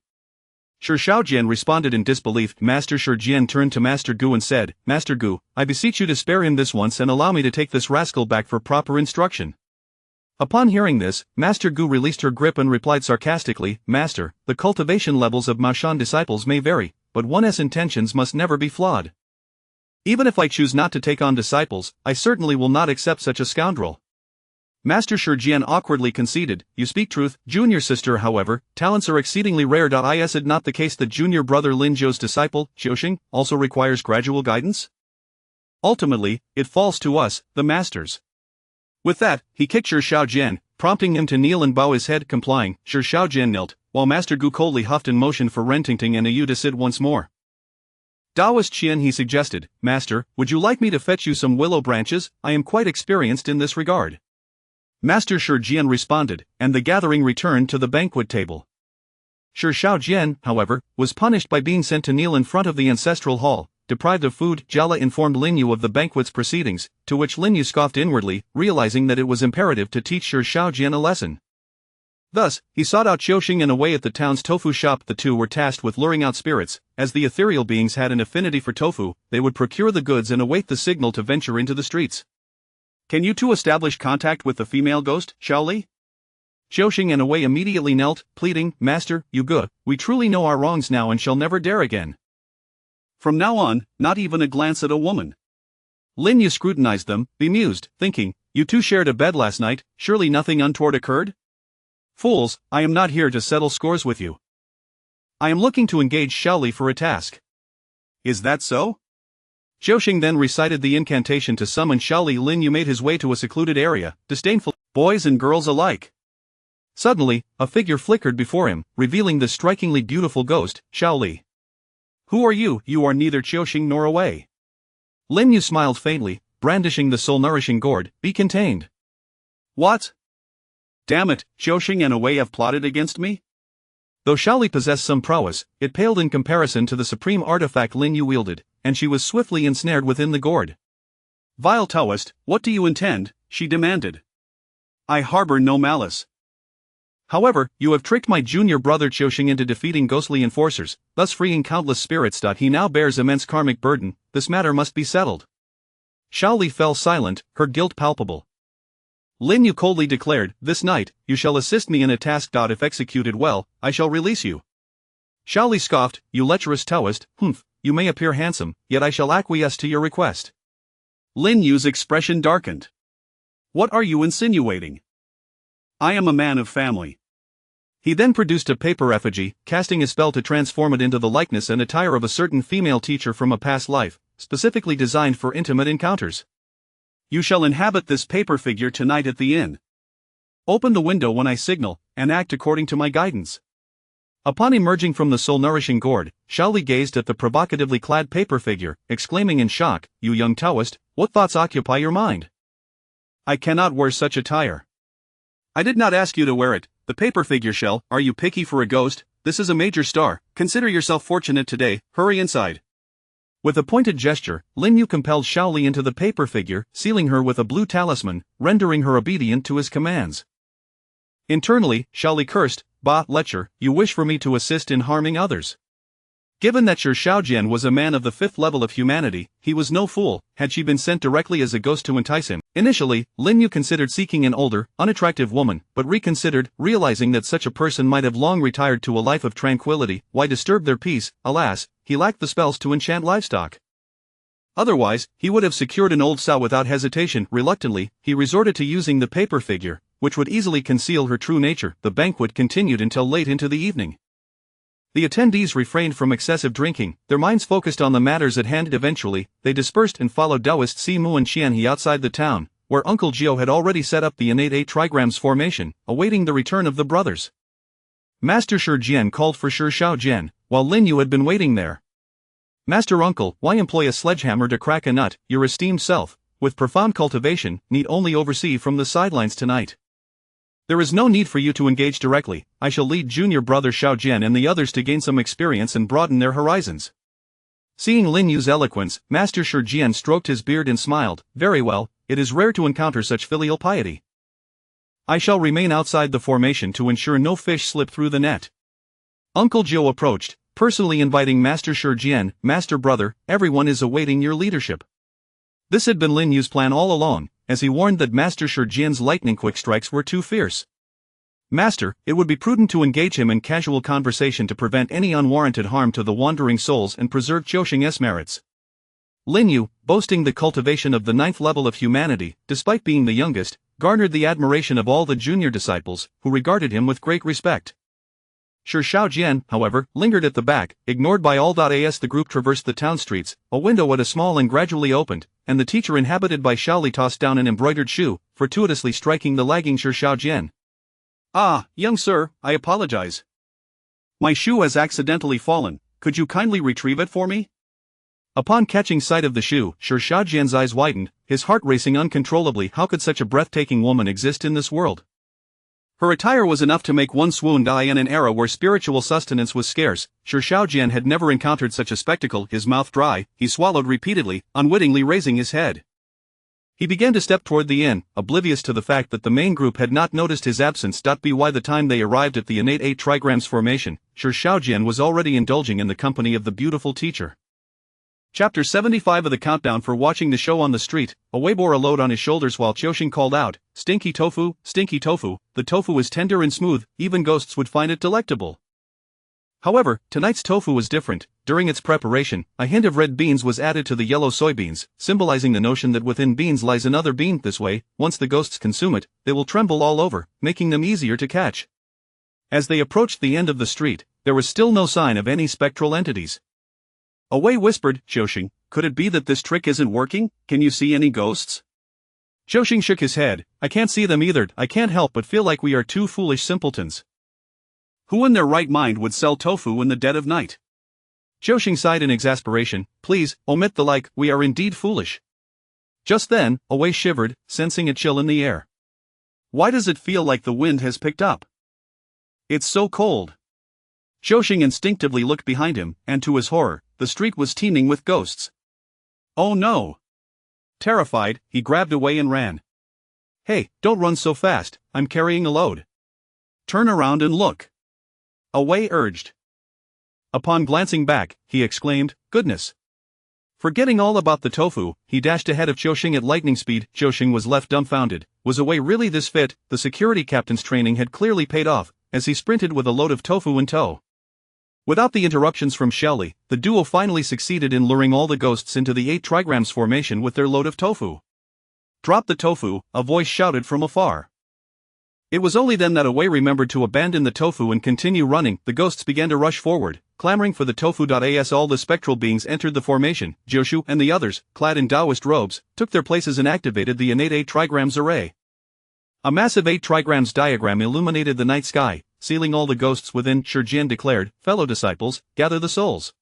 Shi Shaojian responded in disbelief. Master Shi Jian turned to Master Gu and said, Master Gu, I beseech you to spare him this once and allow me to take this rascal back for proper instruction. Upon hearing this, Master Gu released her grip and replied sarcastically, Master, the cultivation levels of Maoshan disciples may vary, but one's intentions must never be flawed. Even if I choose not to take on disciples, I certainly will not accept such a scoundrel. Master Shi Jian awkwardly conceded, you speak truth, junior sister. However, talents are exceedingly rare. Is it not the case that junior brother Lin Zhou's disciple, Xiuxing, also requires gradual guidance? Ultimately, it falls to us, the masters. With that, he kicked Shi Shaojian, prompting him to kneel and bow his head. Complying, Shi Shaojian knelt, while Master Gu coldly huffed and motioned for Ren Tingting and Yu to sit once more. Daoist Qian, he suggested, Master, would you like me to fetch you some willow branches? I am quite experienced in this regard. Master Shi Jian responded, and the gathering returned to the banquet table. Shi Shaojian, however, was punished by being sent to kneel in front of the ancestral hall. Deprived of food, Jala informed Lin Yu of the banquet's proceedings, to which Lin Yu scoffed inwardly, realizing that it was imperative to teach Shi Shaojian a lesson. Thus, he sought out Xiuxing and away at the town's tofu shop. The two were tasked with luring out spirits. As the ethereal beings had an affinity for tofu, they would procure the goods and await the signal to venture into the streets. Can you two establish contact with the female ghost, Shaoli? Xiuxing and Awei immediately knelt, pleading, Master, Yuge, we truly know our wrongs now and shall never dare again. From now on, not even a glance at a woman. Lin Yu scrutinized them, bemused, thinking, you two shared a bed last night, surely nothing untoward occurred? Fools, I am not here to settle scores with you. I am looking to engage Shaoli for a task. Is that so? Xiuxing then recited the incantation to summon Shaoli. Lin Yu made his way to a secluded area, disdainful, boys and girls alike. Suddenly, a figure flickered before him, revealing the strikingly beautiful ghost, Shaoli. Who are you? You are neither Xiuxing nor Awei. Lin Yu smiled faintly, brandishing the soul-nourishing gourd, be contained. What? Damn it, Xiuxing and Awei have plotted against me? Though Shaoli possessed some prowess, it paled in comparison to the supreme artifact Lin Yu wielded, and she was swiftly ensnared within the gourd. Vile Taoist, what do you intend? She demanded. I harbor no malice. However, you have tricked my junior brother Xiuxing into defeating ghostly enforcers, thus freeing countless spirits. He now bears immense karmic burden, this matter must be settled. Shaoli fell silent, her guilt palpable. Lin Yu coldly declared, this night, you shall assist me in a task. If executed well, I shall release you. Shaoli scoffed, you lecherous Taoist, you may appear handsome, yet I shall acquiesce to your request. Lin Yu's expression darkened. What are you insinuating? I am a man of family. He then produced a paper effigy, casting a spell to transform it into the likeness and attire of a certain female teacher from a past life, specifically designed for intimate encounters. You shall inhabit this paper figure tonight at the inn. Open the window when I signal, and act according to my guidance. Upon emerging from the soul-nourishing gourd, Shaoli gazed at the provocatively clad paper figure, exclaiming in shock, you young Taoist, what thoughts occupy your mind? I cannot wear such attire. I did not ask you to wear it, the paper figure shall. Are you picky for a ghost? This is a major star, consider yourself fortunate today, hurry inside. With a pointed gesture, Lin Yu compelled Shaoli into the paper figure, sealing her with a blue talisman, rendering her obedient to his commands. Internally, Shaoli cursed, Bah, lecher, you wish for me to assist in harming others. Given that Shi Shaojian was a man of the 5th level of humanity, he was no fool. Had she been sent directly as a ghost to entice him. Initially, Lin Yu considered seeking an older, unattractive woman, but reconsidered, realizing that such a person might have long retired to a life of tranquility. Why disturb their peace? Alas, he lacked the spells to enchant livestock. Otherwise, he would have secured an old sow without hesitation. Reluctantly, he resorted to using the paper figure, which would easily conceal her true nature. The banquet continued until late into the evening. The attendees refrained from excessive drinking, their minds focused on the matters at hand. Eventually, they dispersed and followed Taoist Simu and Qianhe outside the town, where Uncle Jiao had already set up the innate 8 trigrams formation, awaiting the return of the brothers. Master Shi Jian called for Shi Shaojian, while Lin Yu had been waiting there. Master Uncle, why employ a sledgehammer to crack a nut? Your esteemed self, with profound cultivation, need only oversee from the sidelines tonight. There is no need for you to engage directly. I shall lead junior brother Xiao Jian and the others to gain some experience and broaden their horizons. Seeing Lin Yu's eloquence, Master Shi Jian stroked his beard and smiled. Very well, it is rare to encounter such filial piety. I shall remain outside the formation to ensure no fish slip through the net. Uncle Joe approached, personally inviting Master Shi Jian. Master brother, everyone is awaiting your leadership. This had been Lin Yu's plan all along, as he warned that Master Shi Jian's lightning-quick strikes were too fierce. Master, it would be prudent to engage him in casual conversation to prevent any unwarranted harm to the wandering souls and preserve Qiuxing's merits. Lin Yu, boasting the cultivation of the 9th level of humanity, despite being the youngest, garnered the admiration of all the junior disciples, who regarded him with great respect. Shi Xiaojian, however, lingered at the back, ignored by all. As the group traversed the town streets, a window at a small and gradually opened, and the teacher inhabited by Shaoli tossed down an embroidered shoe, fortuitously striking the lagging Shi Xiaojian. Ah, young sir, I apologize. My shoe has accidentally fallen, could you kindly retrieve it for me? Upon catching sight of the shoe, Shi Xiaojian's eyes widened, his heart racing uncontrollably. How could such a breathtaking woman exist in this world? Her attire was enough to make one swoon. In an era where spiritual sustenance was scarce, Shi Xiaojian had never encountered such a spectacle. His mouth dry, he swallowed repeatedly, unwittingly raising his head. He began to step toward the inn, oblivious to the fact that the main group had not noticed his absence. By the time they arrived at the innate 8 trigrams formation, Shi Xiaojian was already indulging in the company of the beautiful teacher. Chapter 75 of the countdown for watching the show on the street. Awei bore a load on his shoulders while Qiuxing called out, stinky tofu, the tofu is tender and smooth, even ghosts would find it delectable. However, tonight's tofu was different. During its preparation, a hint of red beans was added to the yellow soybeans, symbolizing the notion that within beans lies another bean. This way, once the ghosts consume it, they will tremble all over, making them easier to catch. As they approached the end of the street, there was still no sign of any spectral entities. Awei whispered, Qiuxing, could it be that this trick isn't working? Can you see any ghosts? Qiuxing shook his head. I can't see them either. I can't help but feel like we are two foolish simpletons. Who in their right mind would sell tofu in the dead of night? Qiuxing sighed in exasperation. Please, omit the like, we are indeed foolish. Just then, Awei shivered, sensing a chill in the air. Why does it feel like the wind has picked up? It's so cold. Qiuxing instinctively looked behind him, and to his horror, the street was teeming with ghosts. Oh no! Terrified, he grabbed Awei and ran. Hey, don't run so fast, I'm carrying a load. Turn around and look. Awei urged. Upon glancing back, he exclaimed, goodness. Forgetting all about the tofu, he dashed ahead of Qiuxing at lightning speed. Qiuxing was left dumbfounded. Was Awei really this fit? The security captain's training had clearly paid off, as he sprinted with a load of tofu in tow. Without the interruptions from Shaoli, the duo finally succeeded in luring all the ghosts into the 8 trigrams formation with their load of tofu. Drop the tofu, a voice shouted from afar. It was only then that Awei remembered to abandon the tofu and continue running. The ghosts began to rush forward, clamoring for the tofu. As all the spectral beings entered the formation, Jiushu and the others, clad in Taoist robes, took their places and activated the innate 8 trigrams array. A massive 8 trigrams diagram illuminated the night sky, sealing all the ghosts within. Shi Jian declared, fellow disciples, gather the souls.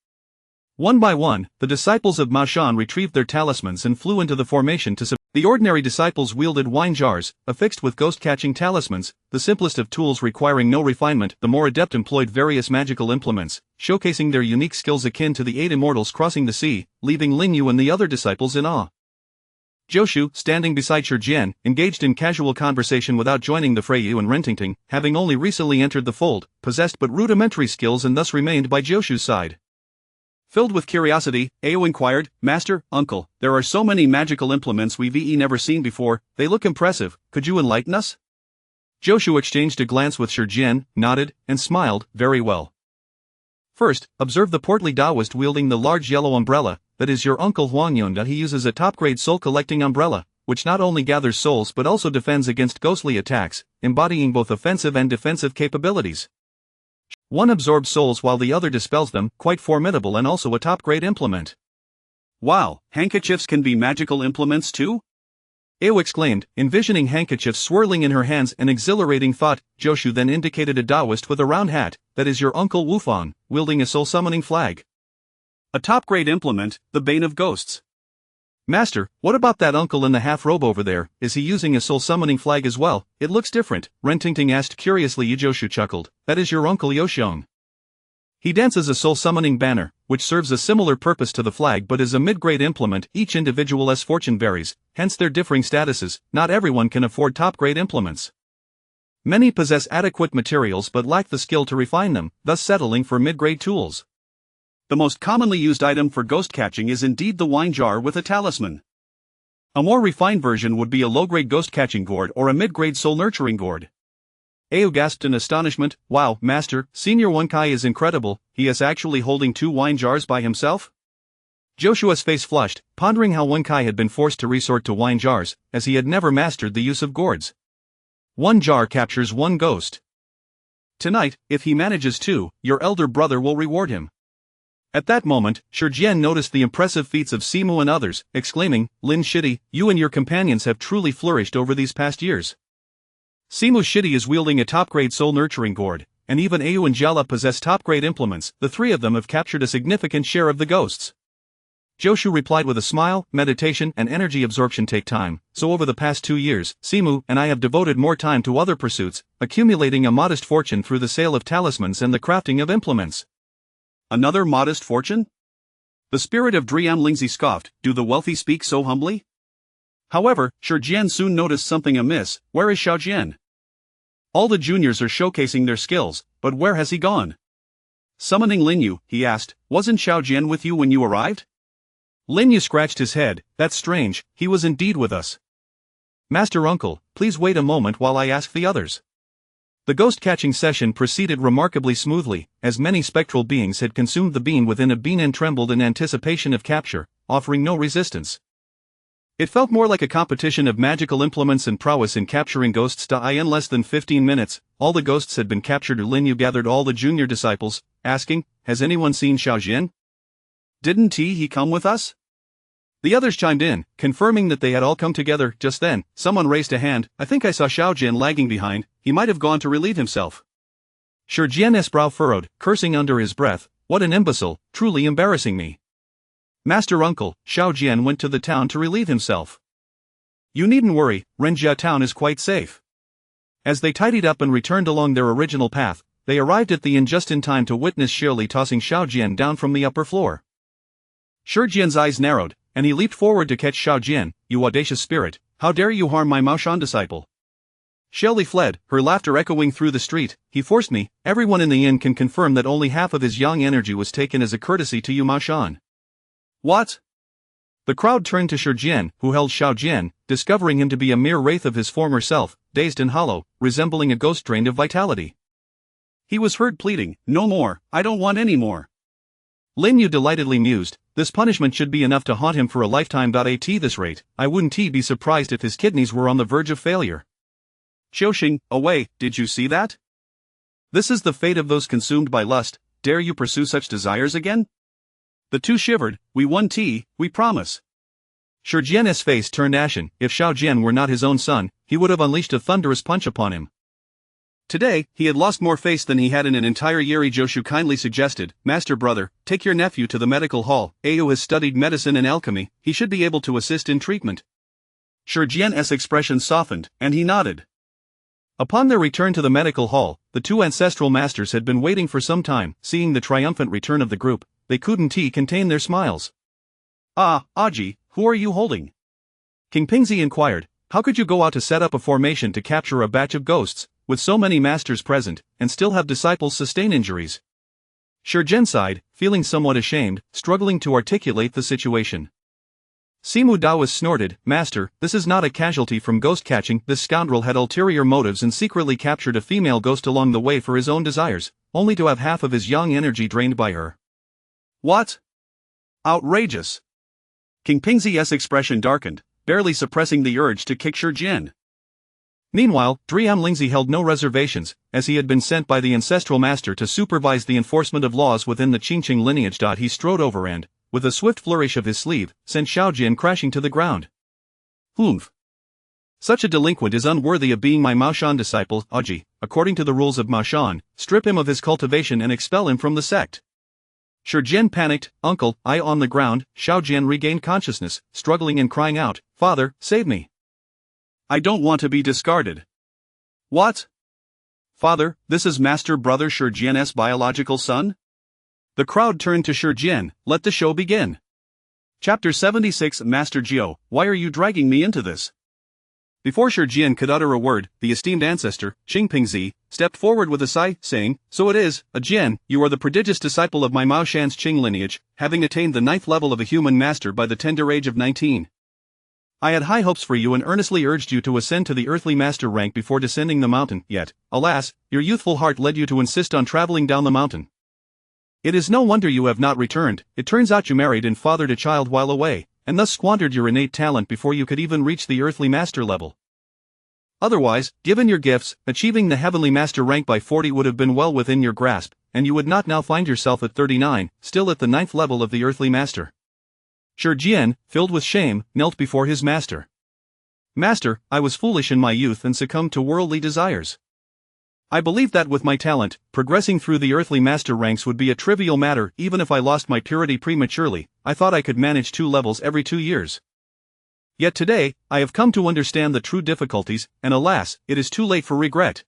One by one, the disciples of Mao Shan retrieved their talismans and flew into the formation to The ordinary disciples wielded wine jars, affixed with ghost-catching talismans, the simplest of tools requiring no refinement. The more adept employed various magical implements, showcasing their unique skills akin to the 8 immortals crossing the sea, leaving Lin Yu and the other disciples in awe. Jiushu, standing beside Shi Jian, engaged in casual conversation without joining the fray. Yu and Rentingting, having only recently entered the fold, possessed but rudimentary skills and thus remained by Jiushu's side. Filled with curiosity, Ao inquired, Master, Uncle, there are so many magical implements we've never seen before, they look impressive, could you enlighten us? Jiushu exchanged a glance with Shi Jian, nodded, and smiled, very well. First, observe the portly Taoist wielding the large yellow umbrella, that is your Uncle Huangyun. He uses a top-grade soul-collecting umbrella, which not only gathers souls but also defends against ghostly attacks, embodying both offensive and defensive capabilities. One absorbs souls while the other dispels them, quite formidable and also a top-grade implement. Wow, handkerchiefs can be magical implements too? Ao exclaimed, envisioning handkerchiefs swirling in her hands, an exhilarating thought. Jiushu then indicated a Taoist with a round hat, that is your Uncle Wufang, wielding a soul-summoning flag. A top-grade implement, the bane of ghosts. Master, what about that uncle in the half-robe over there? Is he using a soul-summoning flag as well? It looks different, Rentingting asked curiously. Yijoshu chuckled. That is your uncle Yoshong. He dances a soul-summoning banner, which serves a similar purpose to the flag but is a mid-grade implement. Each individual's fortune varies, hence their differing statuses. Not everyone can afford top-grade implements. Many possess adequate materials but lack the skill to refine them, thus settling for mid-grade tools. The most commonly used item for ghost catching is indeed the wine jar with a talisman. A more refined version would be a low-grade ghost catching gourd or a mid-grade soul nurturing gourd. Ayo gasped in astonishment. Wow, Master, Senior Wonkai is incredible, he is actually holding 2 wine jars by himself? Joshua's face flushed, pondering how Wonkai had been forced to resort to wine jars, as he had never mastered the use of gourds. 1 jar captures 1 ghost. Tonight, if he manages 2, your elder brother will reward him. At that moment, Shijian noticed the impressive feats of Simu and others, exclaiming, Lin Shidi, you and your companions have truly flourished over these past years. Simu Shidi is wielding a top-grade soul-nurturing gourd, and even Ayu and Jala possess top-grade implements. The 3 of them have captured a significant share of the ghosts. Joshu replied with a smile. Meditation and energy absorption take time, so over the past 2 years, Simu and I have devoted more time to other pursuits, accumulating a modest fortune through the sale of talismans and the crafting of implements. Another modest fortune? The spirit of Driam Lingzi scoffed. Do the wealthy speak so humbly? However, Shijian soon noticed something amiss. Where is Xiaojian? All the juniors are showcasing their skills, but where has he gone? Summoning Linyu, he asked, wasn't Xiaojian with you when you arrived? Linyu scratched his head. That's strange, he was indeed with us. Master Uncle, please wait a moment while I ask the others. The ghost-catching session proceeded remarkably smoothly, as many spectral beings had consumed the bean within a bean and trembled in anticipation of capture, offering no resistance. It felt more like a competition of magical implements and prowess in capturing ghosts. In less than 15 minutes, all the ghosts had been captured. Linyu gathered all the junior disciples, asking, has anyone seen Xiaojian? Didn't he come with us? The others chimed in, confirming that they had all come together. Just then, someone raised a hand. I think I saw Xiaojian lagging behind, he might have gone to relieve himself. Shijian's brow furrowed, cursing under his breath, what an imbecile, truly embarrassing me. Master Uncle, Xiaojian went to the town to relieve himself. You needn't worry, Renjia town is quite safe. As they tidied up and returned along their original path, they arrived at the inn just in time to witness Shirley tossing Xiaojian down from the upper floor. Shijian's eyes narrowed, and he leaped forward to catch Xiaojian. You audacious spirit, how dare you harm my Maoshan disciple? Shelley fled, her laughter echoing through the street. He forced me. Everyone in the inn can confirm that only half of his yang energy was taken as a courtesy to you Maoshan. What? The crowd turned to Shijian, who held Xiaojian, discovering him to be a mere wraith of his former self, dazed and hollow, resembling a ghost drained of vitality. He was heard pleading, no more, I don't want any more. Linyu delightedly mused, this punishment should be enough to haunt him for a lifetime. At this rate, I wouldn't be surprised if his kidneys were on the verge of failure. Qiuxing, away, did you see that? This is the fate of those consumed by lust, dare you pursue such desires again? The 2 shivered, we won we promise. Shijian's face turned ashen. If Xiaojian were not his own son, he would have unleashed a thunderous punch upon him. Today, he had lost more face than he had in an entire year. Joshu kindly suggested, Master Brother, take your nephew to the medical hall. Ayo has studied medicine and alchemy, he should be able to assist in treatment. Shijian's expression softened, and he nodded. Upon their return to the medical hall, the 2 ancestral masters had been waiting for some time. Seeing the triumphant return of the group, they couldn't contain their smiles. Ah, Aji, who are you holding? King Pingzi inquired, how could you go out to set up a formation to capture a batch of ghosts, with so many masters present, and still have disciples sustain injuries? Shijian sighed, feeling somewhat ashamed, struggling to articulate the situation. Simu Daoist snorted, Master, this is not a casualty from ghost catching. This scoundrel had ulterior motives and secretly captured a female ghost along the way for his own desires, only to have half of his yang energy drained by her. What? Outrageous. King Pingzi's expression darkened, barely suppressing the urge to kick Shijian. Meanwhile, Driam Lingzi held no reservations, as he had been sent by the ancestral master to supervise the enforcement of laws within the Qingqing lineage. He strode over and, with a swift flourish of his sleeve, sent Xiaojian crashing to the ground. Humph. Such a delinquent is unworthy of being my Maoshan disciple. Aji, according to the rules of Maoshan, strip him of his cultivation and expel him from the sect. Shi Jian panicked. Uncle, I on the ground. Xiao Jian regained consciousness, struggling and crying out, Father, save me. I don't want to be discarded. What? Father, this is Master Brother Shi Jian's biological son? The crowd turned to Shi Jian. Let the show begin. Chapter 76 Master Jiao, why are you dragging me into this? Before Shi Jian could utter a word, the esteemed ancestor, Qing Pingzi, stepped forward with a sigh, saying, So it is, Jian, you are the prodigious disciple of my Mao Shan's Qing lineage, having attained the 9th level of a human master by the tender age of 19. I had high hopes for you and earnestly urged you to ascend to the earthly master rank before descending the mountain, yet, alas, your youthful heart led you to insist on traveling down the mountain. It is no wonder you have not returned. It turns out you married and fathered a child while away, and thus squandered your innate talent before you could even reach the earthly master level. Otherwise, given your gifts, achieving the heavenly master rank by 40 would have been well within your grasp, and you would not now find yourself at 39, still at the 9th level of the earthly master. Shi Jian, filled with shame, knelt before his master. Master, I was foolish in my youth and succumbed to worldly desires. I believed that with my talent, progressing through the earthly master ranks would be a trivial matter. Even if I lost my purity prematurely, I thought I could manage 2 levels every 2 years. Yet today, I have come to understand the true difficulties, and alas, it is too late for regret.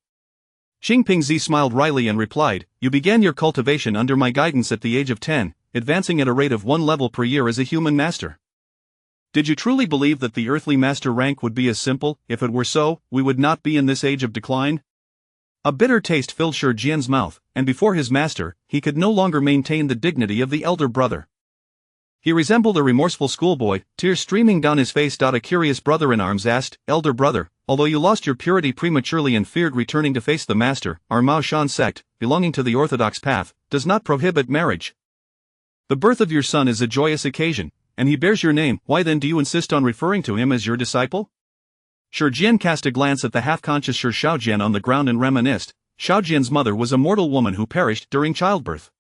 Qing Pingzi smiled wryly and replied, You began your cultivation under my guidance at the age of 10, advancing at a rate of 1 level per year as a human master. Did you truly believe that the earthly master rank would be as simple? If it were so, we would not be in this age of decline. A bitter taste filled Shi Jian's mouth, and before his master, he could no longer maintain the dignity of the elder brother. He resembled a remorseful schoolboy, tears streaming down his face. A curious brother-in-arms asked, Elder brother, although you lost your purity prematurely and feared returning to face the master, our Mao Shan sect, belonging to the orthodox path, does not prohibit marriage. The birth of your son is a joyous occasion, and he bears your name. Why then do you insist on referring to him as your disciple? Shi Jian cast a glance at the half-conscious Shi Xiaojian on the ground and reminisced. Xiaojian's mother was a mortal woman who perished during childbirth.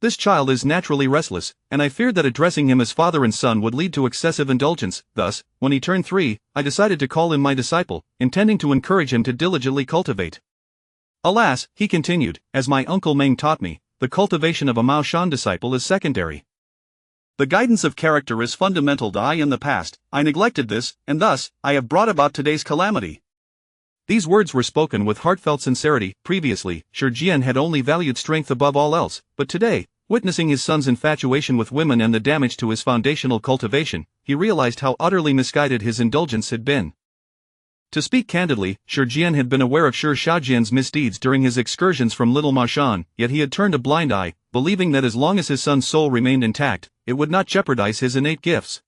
This child is naturally restless, and I feared that addressing him as father and son would lead to excessive indulgence. Thus, when he turned 3, I decided to call him my disciple, intending to encourage him to diligently cultivate. Alas, he continued, as my uncle Meng taught me, the cultivation of a Mao Shan disciple is secondary. The guidance of character is fundamental. In the past, I neglected this, and thus, I have brought about today's calamity. These words were spoken with heartfelt sincerity. Previously, Shi Jian had only valued strength above all else, but today, witnessing his son's infatuation with women and the damage to his foundational cultivation, he realized how utterly misguided his indulgence had been. To speak candidly, Shi Jian had been aware of Shi Xiaojian's misdeeds during his excursions from Little Mao Shan, yet he had turned a blind eye, believing that as long as his son's soul remained intact, it would not jeopardize his innate gifts.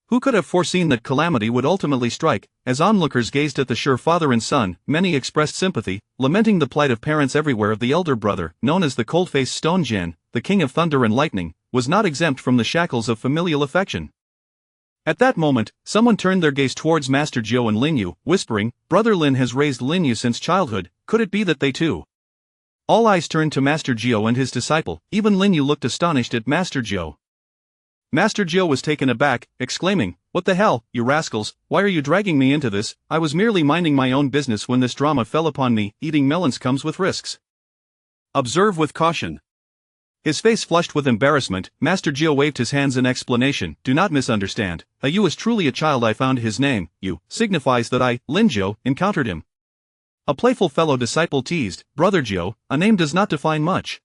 Who could have foreseen that calamity would ultimately strike? As onlookers gazed at the Shi father and son, many expressed sympathy, lamenting the plight of parents everywhere. Of the elder brother, known as the cold-faced Stone Jian, the king of thunder and lightning, was not exempt from the shackles of familial affection. At that moment, someone turned their gaze towards Master Jiao and Lin Yu, whispering, Brother Lin has raised Lin Yu since childhood. Could it be that they too? All eyes turned to Master Jiao and his disciple. Even Lin Yu looked astonished at Master Jiao. Master Jiao was taken aback, exclaiming, What the hell, you rascals, why are you dragging me into this? I was merely minding my own business when this drama fell upon me. Eating melons comes with risks. Observe with caution. His face flushed with embarrassment. Master Jiao waved his hands in explanation. Do not misunderstand. A Yu is truly a child. I found his name, Yu, signifies that I, Lin Jiao, encountered him. A playful fellow disciple teased, Brother Jiao, a name does not define much.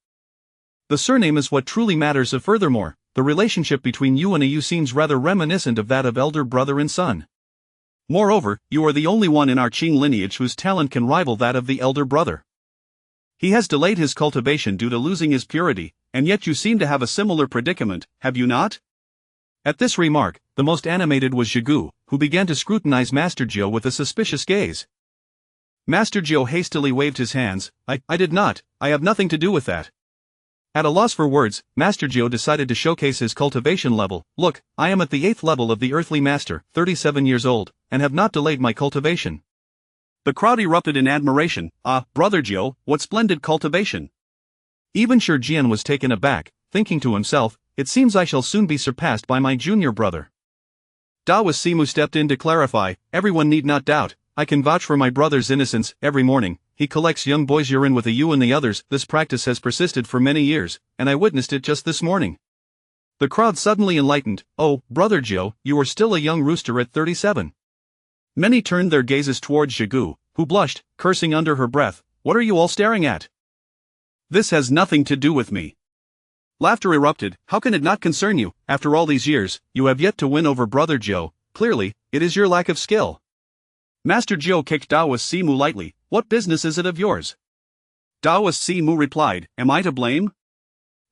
The surname is what truly matters. Furthermore, the relationship between you and a Yu seems rather reminiscent of that of elder brother and son. Moreover, you are the only one in our Qing lineage whose talent can rival that of the elder brother. He has delayed his cultivation due to losing his purity, and yet you seem to have a similar predicament, have you not? At this remark, the most animated was Zhigu, who began to scrutinize Master Jiao with a suspicious gaze. Master Jiao hastily waved his hands. I did not, I have nothing to do with that. At a loss for words, Master Jiao decided to showcase his cultivation level. Look, I am at the 8th level of the earthly master, 37 years old, and have not delayed my cultivation. The crowd erupted in admiration. Brother Jiao, what splendid cultivation. Even Shi Jian was taken aback, thinking to himself, it seems I shall soon be surpassed by my junior brother. Simu stepped in to clarify, everyone need not doubt, I can vouch for my brother's innocence. Every morning, he collects young boys' urine with a U and the others. This practice has persisted for many years, and I witnessed it just this morning. The crowd suddenly enlightened. Oh, Brother Joe, you are still a young rooster at 37. Many turned their gazes towards Zhigu, who blushed, cursing under her breath. What are you all staring at? This has nothing to do with me. Laughter erupted. How can it not concern you? After all these years, you have yet to win over Brother Joe. Clearly, it is your lack of skill. Master Joe kicked Taoist Simu lightly. What business is it of yours? Taoist Simu replied, Am I to blame?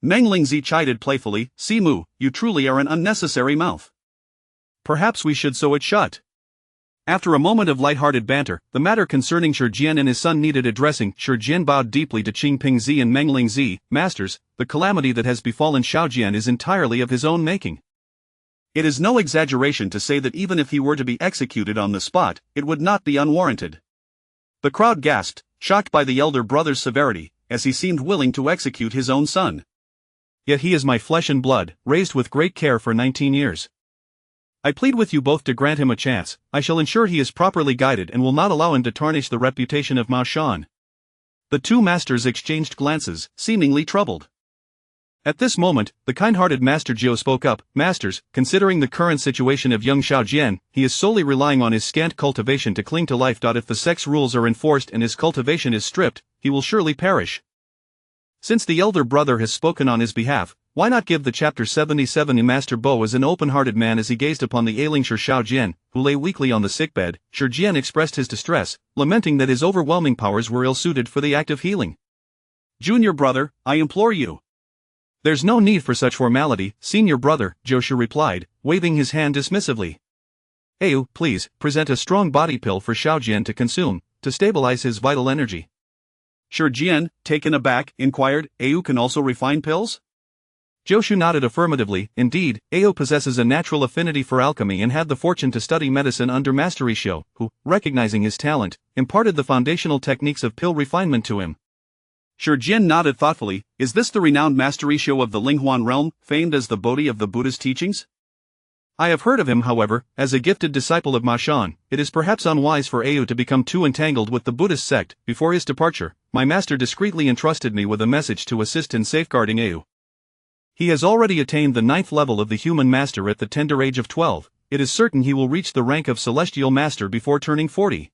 Meng Lingzi chided playfully, Simu, you truly are an unnecessary mouth. Perhaps we should sew it shut. After a moment of light-hearted banter, the matter concerning Shijian and his son needed addressing. Shijian bowed deeply to Qing Pingzi and Meng Lingzi. Masters, the calamity that has befallen Xiaojian is entirely of his own making. It is no exaggeration to say that even if he were to be executed on the spot, it would not be unwarranted. The crowd gasped, shocked by the elder brother's severity, as he seemed willing to execute his own son. Yet he is my flesh and blood, raised with great care for 19 years. I plead with you both to grant him a chance. I shall ensure he is properly guided and will not allow him to tarnish the reputation of Mao Shan. The two masters exchanged glances, seemingly troubled. At this moment, the kind-hearted Master Jiao spoke up. Masters, considering the current situation of young Xiaojian, he is solely relying on his scant cultivation to cling to life. If the sex rules are enforced and his cultivation is stripped, he will surely perish. Since the elder brother has spoken on his behalf, why not give the chapter 77? Master Bo was an open-hearted man as he gazed upon the ailing Xiaojian, who lay weakly on the sickbed. Shijian expressed his distress, lamenting that his overwhelming powers were ill-suited for the act of healing. Junior brother, I implore you. There's no need for such formality, senior brother, Joshu replied, waving his hand dismissively. Ayu, please, present a strong body pill for Xiaojian to consume, to stabilize his vital energy. Shijian, taken aback, inquired, Ayu can also refine pills? Joshu nodded affirmatively. Indeed, Ayu possesses a natural affinity for alchemy and had the fortune to study medicine under Master Rishio, who, recognizing his talent, imparted the foundational techniques of pill refinement to him. Shijian nodded thoughtfully. Is this the renowned Master Rishio of the Linghuan realm, famed as the Bodhi of the Buddha's teachings? I have heard of him, however, as a gifted disciple of Ma Shan. It is perhaps unwise for Ayu to become too entangled with the Buddhist sect. Before his departure, my master discreetly entrusted me with a message to assist in safeguarding Ayu. He has already attained the 9th level of the human master at the tender age of 12. It is certain he will reach the rank of celestial master before turning 40.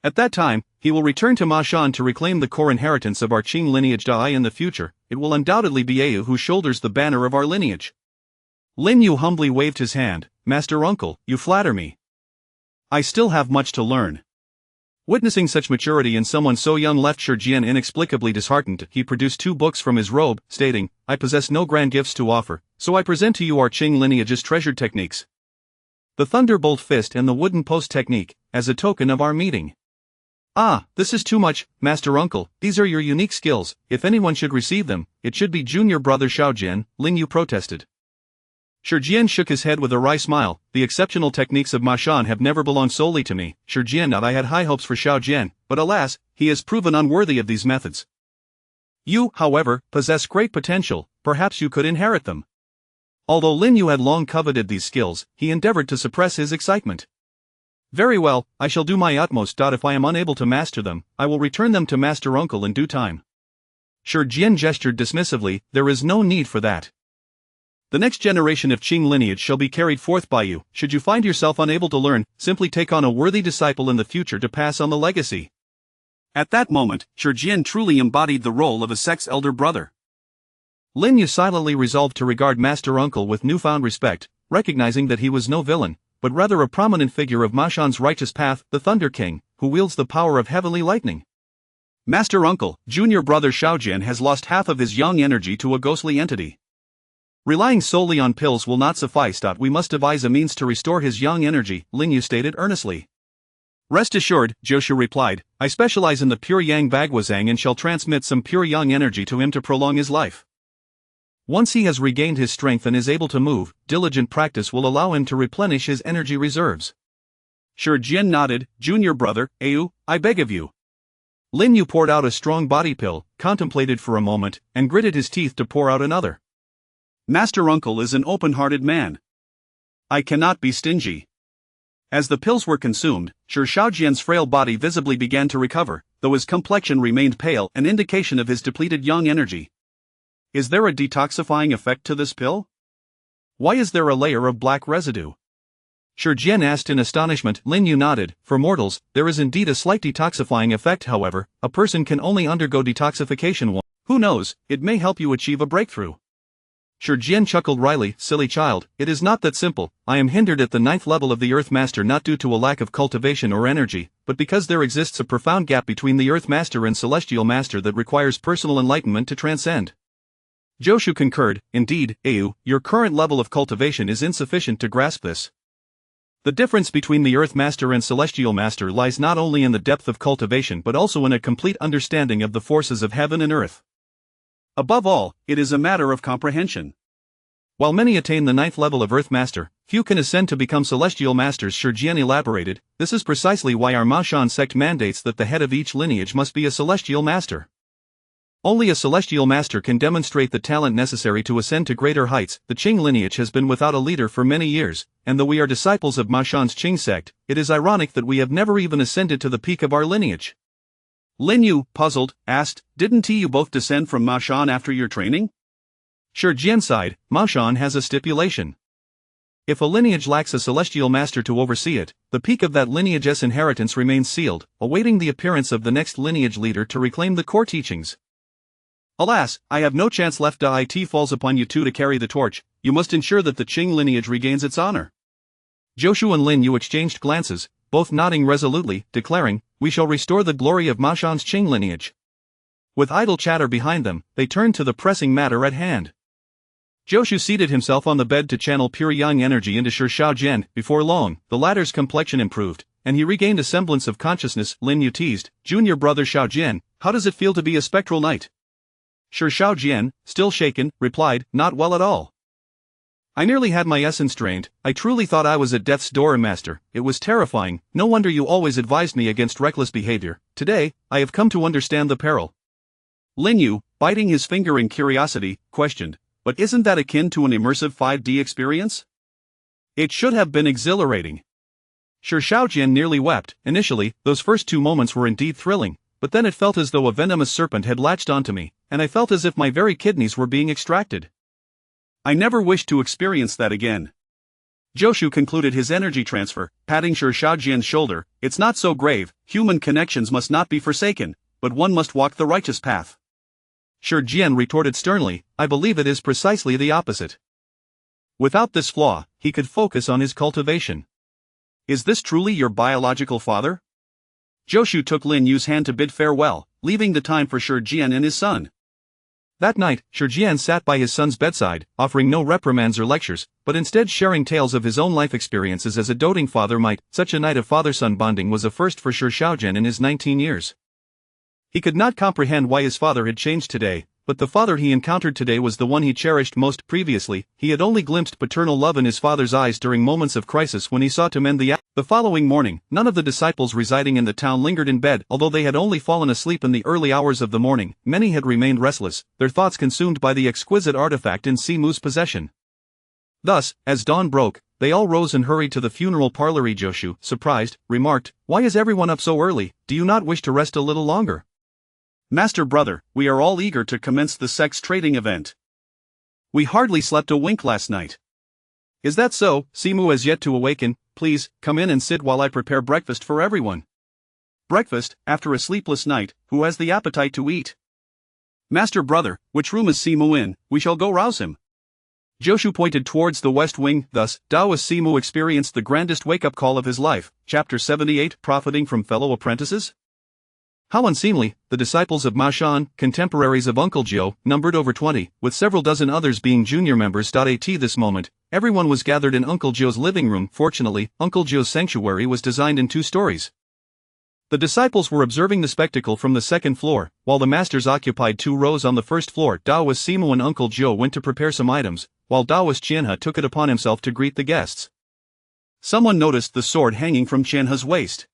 At that time, he will return to Ma Shan to reclaim the core inheritance of our Qing lineage. In the future, it will undoubtedly be Ayu who shoulders the banner of our lineage. Lin Yu humbly waved his hand. Master Uncle, you flatter me. I still have much to learn. Witnessing such maturity in someone so young left Shijian inexplicably disheartened. He produced 2 books from his robe, stating, I possess no grand gifts to offer, so I present to you our Qing lineage's treasured techniques. The Thunderbolt Fist and the Wooden Post technique, as a token of our meeting. Ah, this is too much, Master Uncle. These are your unique skills. If anyone should receive them, it should be junior brother Xiaojian, Lin Yu protested. Shijian shook his head with a wry smile. The exceptional techniques of Ma Shan have never belonged solely to me. Shijian, I had high hopes for Xiaojian, but alas, he has proven unworthy of these methods. You, however, possess great potential. Perhaps you could inherit them. Although Lin Yu had long coveted these skills, he endeavored to suppress his excitement. Very well, I shall do my utmost. If I am unable to master them, I will return them to Master Uncle in due time. Shijian gestured dismissively. There is no need for that. The next generation of Qing lineage shall be carried forth by you. Should you find yourself unable to learn, simply take on a worthy disciple in the future to pass on the legacy. At that moment, Shijian truly embodied the role of a sect's elder brother. Lin Yu silently resolved to regard Master Uncle with newfound respect, recognizing that he was no villain, but rather a prominent figure of Ma Shan's righteous path, the Thunder King, who wields the power of heavenly lightning. Master Uncle, junior brother Xiaojian has lost half of his young energy to a ghostly entity. Relying solely on pills will not suffice. We must devise a means to restore his young energy, Lin Yu stated earnestly. Rest assured, Joshu replied, I specialize in the pure yang Bagwazang and shall transmit some pure yang energy to him to prolong his life. Once he has regained his strength and is able to move, diligent practice will allow him to replenish his energy reserves. Shijian nodded. Junior brother, Ayu, I beg of you. Lin Yu poured out a strong body pill, contemplated for a moment, and gritted his teeth to pour out another. Master Uncle is an open-hearted man. I cannot be stingy. As the pills were consumed, Xiaojian's frail body visibly began to recover. though his complexion remained pale, an indication of his depleted young energy. Is there a detoxifying effect to this pill? Why is there a layer of black residue? Shi Jian asked in astonishment. Lin Yu nodded. For mortals, there is indeed a slight detoxifying effect. However, a person can only undergo detoxification once. Who knows, it may help you achieve a breakthrough. Shi Jian chuckled wryly. Silly child, it is not that simple. I am hindered at the 9th level of the Earth Master not due to a lack of cultivation or energy, but because there exists a profound gap between the Earth Master and Celestial Master that requires personal enlightenment to transcend. Joshu concurred. Indeed, Au, your current level of cultivation is insufficient to grasp this. The difference between the Earth Master and Celestial Master lies not only in the depth of cultivation but also in a complete understanding of the forces of heaven and earth. Above all, it is a matter of comprehension. While many attain the 9th level of Earth Master, few can ascend to become Celestial Masters. Shi Jian elaborated. This is precisely why our Mashan sect mandates that the head of each lineage must be a Celestial Master. Only a Celestial Master can demonstrate the talent necessary to ascend to greater heights. The Qing lineage has been without a leader for many years, and though we are disciples of Mashan's Qing sect, it is ironic that we have never even ascended to the peak of our lineage. Lin Yu, puzzled, asked, didn't you both descend from Mashan after your training? Shi Jian sighed. Mashan has a stipulation. If a lineage lacks a Celestial Master to oversee it, the peak of that lineage's inheritance remains sealed, awaiting the appearance of the next lineage leader to reclaim the core teachings. Alas, I have no chance left. It falls upon you two to carry the torch. You must ensure that the Qing lineage regains its honor. Joshu and Lin Yu exchanged glances, both nodding resolutely, declaring, we shall restore the glory of Mashan's Qing lineage. With idle chatter behind them, they turned to the pressing matter at hand. Joshu seated himself on the bed to channel pure yang energy into Shi Jian. Before long, the latter's complexion improved, and he regained a semblance of consciousness. Lin Yu teased, junior brother Xiao Jian, how does it feel to be a spectral knight? Shi Jian, still shaken, replied, not well at all. I nearly had my essence drained. I truly thought I was at death's door, master. It was terrifying. No wonder you always advised me against reckless behavior. Today, I have come to understand the peril. Lin Yu, biting his finger in curiosity, questioned, but isn't that akin to an immersive 5D experience? It should have been exhilarating. Shi Jian nearly wept. Initially, those first 2 moments were indeed thrilling, but then it felt as though a venomous serpent had latched onto me, and I felt as if my very kidneys were being extracted. I never wish to experience that again. Joshu concluded his energy transfer, patting Shi Jian's shoulder. It's not so grave. Human connections must not be forsaken, but one must walk the righteous path. Shi Jian retorted sternly, I believe it is precisely the opposite. Without this flaw, he could focus on his cultivation. Is this truly your biological father? Joshu took Lin Yu's hand to bid farewell, leaving the time for Shi Jian and his son. That night, Shi Jian sat by his son's bedside, offering no reprimands or lectures, but instead sharing tales of his own life experiences as a doting father might. Such a night of father-son bonding was a first for Shi Jian in his 19 years. He could not comprehend why his father had changed today, but the father he encountered today was the one he cherished most. Previously, he had only glimpsed paternal love in his father's eyes during moments of crisis when he sought to mend the The following morning, none of the disciples residing in the town lingered in bed. Although they had only fallen asleep in the early hours of the morning, many had remained restless, their thoughts consumed by the exquisite artifact in Simu's possession. Thus, as dawn broke, they all rose and hurried to the funeral parlor. Joshu, surprised, remarked, why is everyone up so early? Do you not wish to rest a little longer? Master brother, we are all eager to commence the sex trading event. We hardly slept a wink last night. Is that so? Simu has yet to awaken. Please, come in and sit while I prepare breakfast for everyone. Breakfast, after a sleepless night, who has the appetite to eat? Master brother, which room is Simu in? We shall go rouse him. Joshu pointed towards the west wing. Thus, Taoist Simu experienced the grandest wake-up call of his life. Chapter 78, Profiting from Fellow Apprentices? How unseemly. The disciples of Mashan, contemporaries of Uncle Jiu, numbered over 20, with several dozen others being junior members. At this moment, everyone was gathered in Uncle Jiu's living room. Fortunately, Uncle Jiu's sanctuary was designed in 2 stories. The disciples were observing the spectacle from the 2nd floor, while the masters occupied 2 rows on the 1st floor. Taoist Simu and Uncle Jiu went to prepare some items, while Taoist Qianhe took it upon himself to greet the guests. Someone noticed the sword hanging from Qianhe's waist.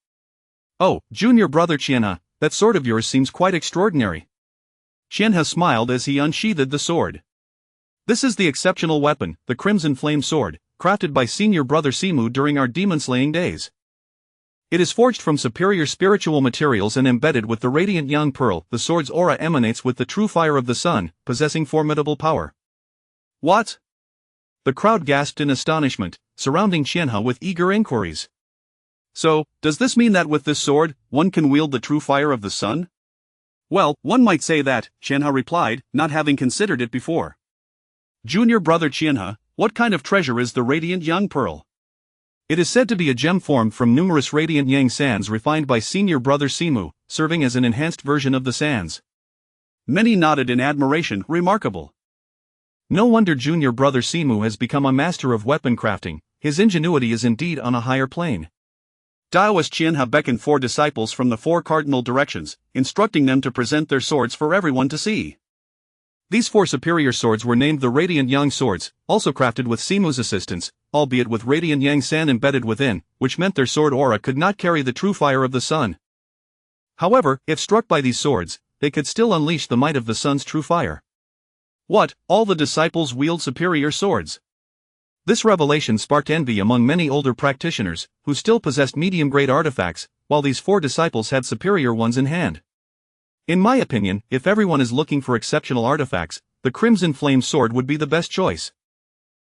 Oh, junior brother Qianhe, that sword of yours seems quite extraordinary. Qianhe smiled as he unsheathed the sword. This is the exceptional weapon, the Crimson Flame Sword, crafted by senior brother Simu during our demon-slaying days. It is forged from superior spiritual materials and embedded with the radiant young pearl. The sword's aura emanates with the true fire of the sun, possessing formidable power. What? The crowd gasped in astonishment, surrounding Qianhe with eager inquiries. So, does this mean that with this sword, one can wield the true fire of the sun? Well, one might say that, Qianhe replied, not having considered it before. Junior brother Qianhe, what kind of treasure is the radiant young pearl? It is said to be a gem formed from numerous radiant yang sands refined by senior brother Simu, serving as an enhanced version of the sands. Many nodded in admiration. Remarkable. No wonder junior brother Simu has become a master of weapon crafting. His ingenuity is indeed on a higher plane. Daoist Qianhe beckoned 4 disciples from the 4 cardinal directions, instructing them to present their swords for everyone to see. These 4 superior swords were named the Radiant Yang Swords, also crafted with Simu's assistance, albeit with Radiant Yang San embedded within, which meant their sword aura could not carry the true fire of the sun. However, if struck by these swords, they could still unleash the might of the sun's true fire. What, all the disciples wield superior swords? This revelation sparked envy among many older practitioners, who still possessed medium-grade artifacts, while these 4 disciples had superior ones in hand. In my opinion, if everyone is looking for exceptional artifacts, the Crimson Flame Sword would be the best choice.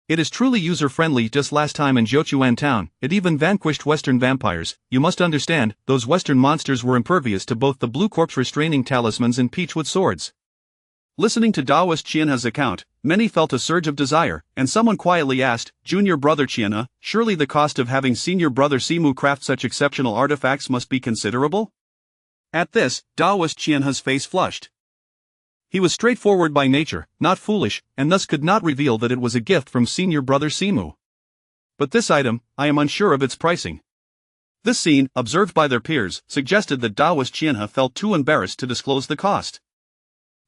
It is truly user-friendly. Just last time in Jiuquan Town, it even vanquished Western vampires. You must understand, those Western monsters were impervious to both the blue corpse restraining talismans and peachwood swords. Listening to Daoist Qianhe's account, many felt a surge of desire, and someone quietly asked, Junior brother Qianhe, surely the cost of having senior brother Simu craft such exceptional artifacts must be considerable? At this, Daoist Qianhe's face flushed. He was straightforward by nature, not foolish, and thus could not reveal that it was a gift from senior brother Simu. But this item, I am unsure of its pricing. This scene, observed by their peers, suggested that Daoist Qianhe felt too embarrassed to disclose the cost.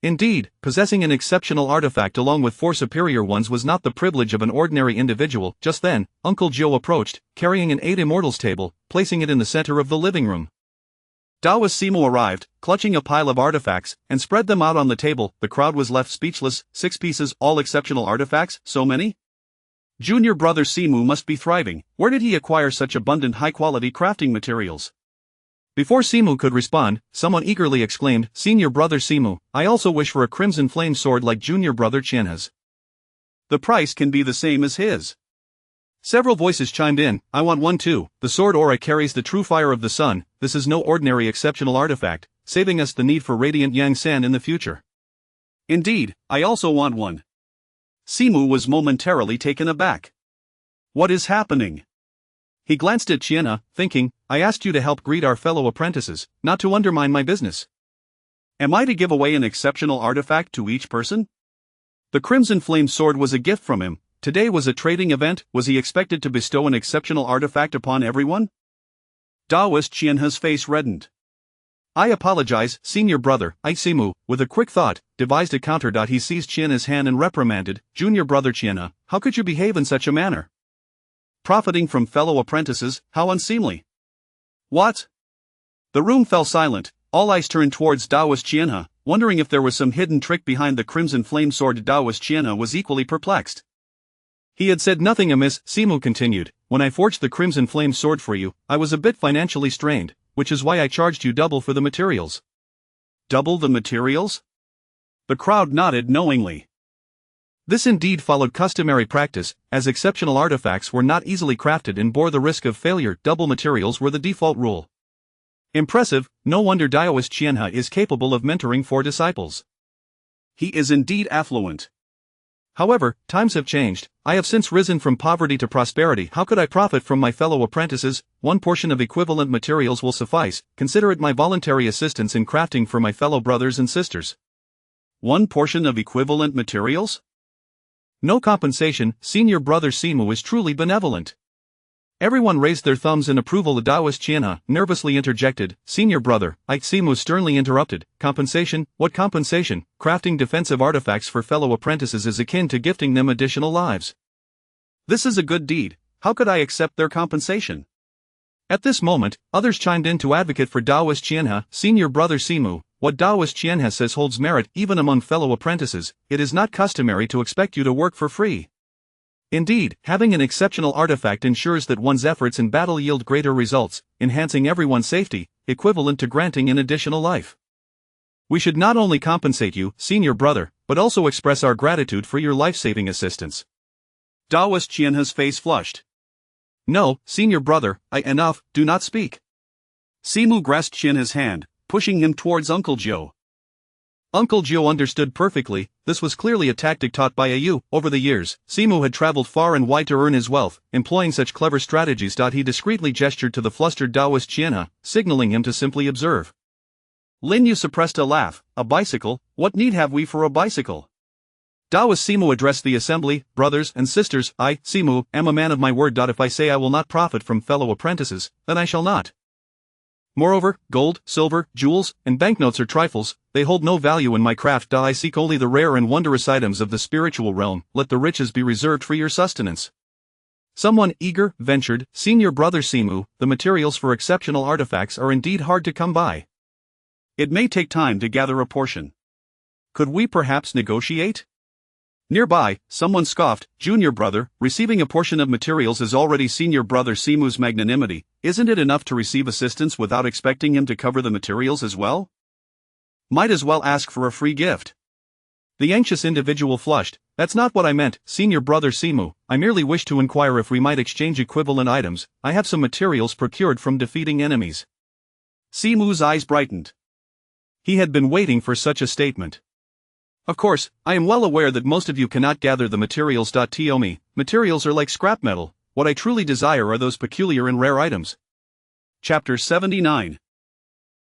Indeed, possessing an exceptional artifact along with 4 superior ones was not the privilege of an ordinary individual. Just then, Uncle Jiu approached, carrying an 8 immortals table, placing it in the center of the living room. Daoist Simu arrived, clutching a pile of artifacts, and spread them out on the table. The crowd was left speechless. 6 pieces, all exceptional artifacts, so many? Junior brother Simu must be thriving. Where did he acquire such abundant high-quality crafting materials? Before Simu could respond, someone eagerly exclaimed, Senior brother Simu, I also wish for a crimson flame sword like junior brother Qianhe's. The price can be the same as his. Several voices chimed in, I want one too. The sword aura carries the true fire of the sun. This is no ordinary exceptional artifact, saving us the need for radiant yang san in the future. Indeed, I also want one. Simu was momentarily taken aback. What is happening? He glanced at Qianhe, thinking, I asked you to help greet our fellow apprentices, not to undermine my business. Am I to give away an exceptional artifact to each person? The Crimson Flame Sword was a gift from him. Today was a trading event. Was he expected to bestow an exceptional artifact upon everyone? Daoist Qianhe's face reddened. I apologize, senior brother. Simu, with a quick thought, devised a counter. He seized Qianhe's hand and reprimanded, Junior brother Qianhe, how could you behave in such a manner? Profiting from fellow apprentices, how unseemly. What? The room fell silent. All eyes turned towards Daoist Qianhe, wondering if there was some hidden trick behind the Crimson Flame Sword. Daoist Qianhe was equally perplexed. He had said nothing amiss. Simu continued, when I forged the Crimson Flame Sword for you, I was a bit financially strained, which is why I charged you double for the materials. Double the materials? The crowd nodded knowingly. This indeed followed customary practice, as exceptional artifacts were not easily crafted and bore the risk of failure. Double materials were the default rule. Impressive, no wonder Daoist Qianhe is capable of mentoring 4 disciples. He is indeed affluent. However, times have changed. I have since risen from poverty to prosperity. How could I profit from my fellow apprentices? One portion of equivalent materials will suffice. Consider it my voluntary assistance in crafting for my fellow brothers and sisters. 1 portion of equivalent materials? No compensation. Senior brother Simu is truly benevolent. Everyone raised their thumbs in approval. The Daoist Qianhe nervously interjected, Senior brother, Simu sternly interrupted, compensation? What compensation? Crafting defensive artifacts for fellow apprentices is akin to gifting them additional lives. This is a good deed. How could I accept their compensation? At this moment, others chimed in to advocate for Daoist Qianhe. Senior brother Simu, what Daoist Qianhe says holds merit even among fellow apprentices. It is not customary to expect you to work for free. Indeed, having an exceptional artifact ensures that one's efforts in battle yield greater results, enhancing everyone's safety, equivalent to granting an additional life. We should not only compensate you, senior brother, but also express our gratitude for your life-saving assistance. Daoist Qianhe's face flushed. No, senior brother, enough, do not speak. Simu grasped Qianhe's hand, pushing him towards Uncle Jiu. Uncle Jiu understood perfectly. This was clearly a tactic taught by Yu. Over the years, Simu had traveled far and wide to earn his wealth, employing such clever strategies. He discreetly gestured to the flustered Daoist Qianhe, signaling him to simply observe. Lin Yu suppressed a laugh. A bicycle? What need have we for a bicycle? Daoist Simu addressed the assembly. Brothers and sisters, I, Simu, am a man of my word. If I say I will not profit from fellow apprentices, then I shall not. Moreover, gold, silver, jewels, and banknotes are trifles, they hold no value in my craft. I seek only the rare and wondrous items of the spiritual realm. Let the riches be reserved for your sustenance. Someone eager ventured, Senior Brother Simu, the materials for exceptional artifacts are indeed hard to come by. It may take time to gather a portion. Could we perhaps negotiate? Nearby, someone scoffed, Junior Brother, receiving a portion of materials is already Senior Brother Simu's magnanimity. Isn't it enough to receive assistance without expecting him to cover the materials as well? Might as well ask for a free gift. The anxious individual flushed. That's not what I meant, Senior Brother Simu. I merely wish to inquire if we might exchange equivalent items. I have some materials procured from defeating enemies. Simu's eyes brightened. He had been waiting for such a statement. Of course, I am well aware that most of you cannot gather the materials. Tomi, materials are like scrap metal. What I truly desire are those peculiar and rare items. Chapter 79.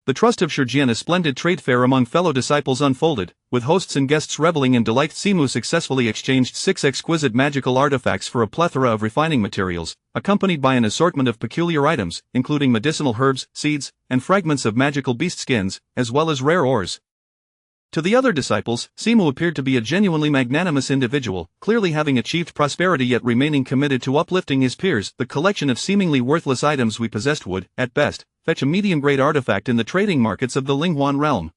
The trust of Shijian, a splendid trade fair among fellow disciples unfolded, with hosts and guests reveling in delight. Simu successfully exchanged 6 exquisite magical artifacts for a plethora of refining materials, accompanied by an assortment of peculiar items, including medicinal herbs, seeds, and fragments of magical beast skins, as well as rare ores. To the other disciples, Simu appeared to be a genuinely magnanimous individual, clearly having achieved prosperity yet remaining committed to uplifting his peers. The collection of seemingly worthless items we possessed would, at best, fetch a medium-grade artifact in the trading markets of the Linghuan realm.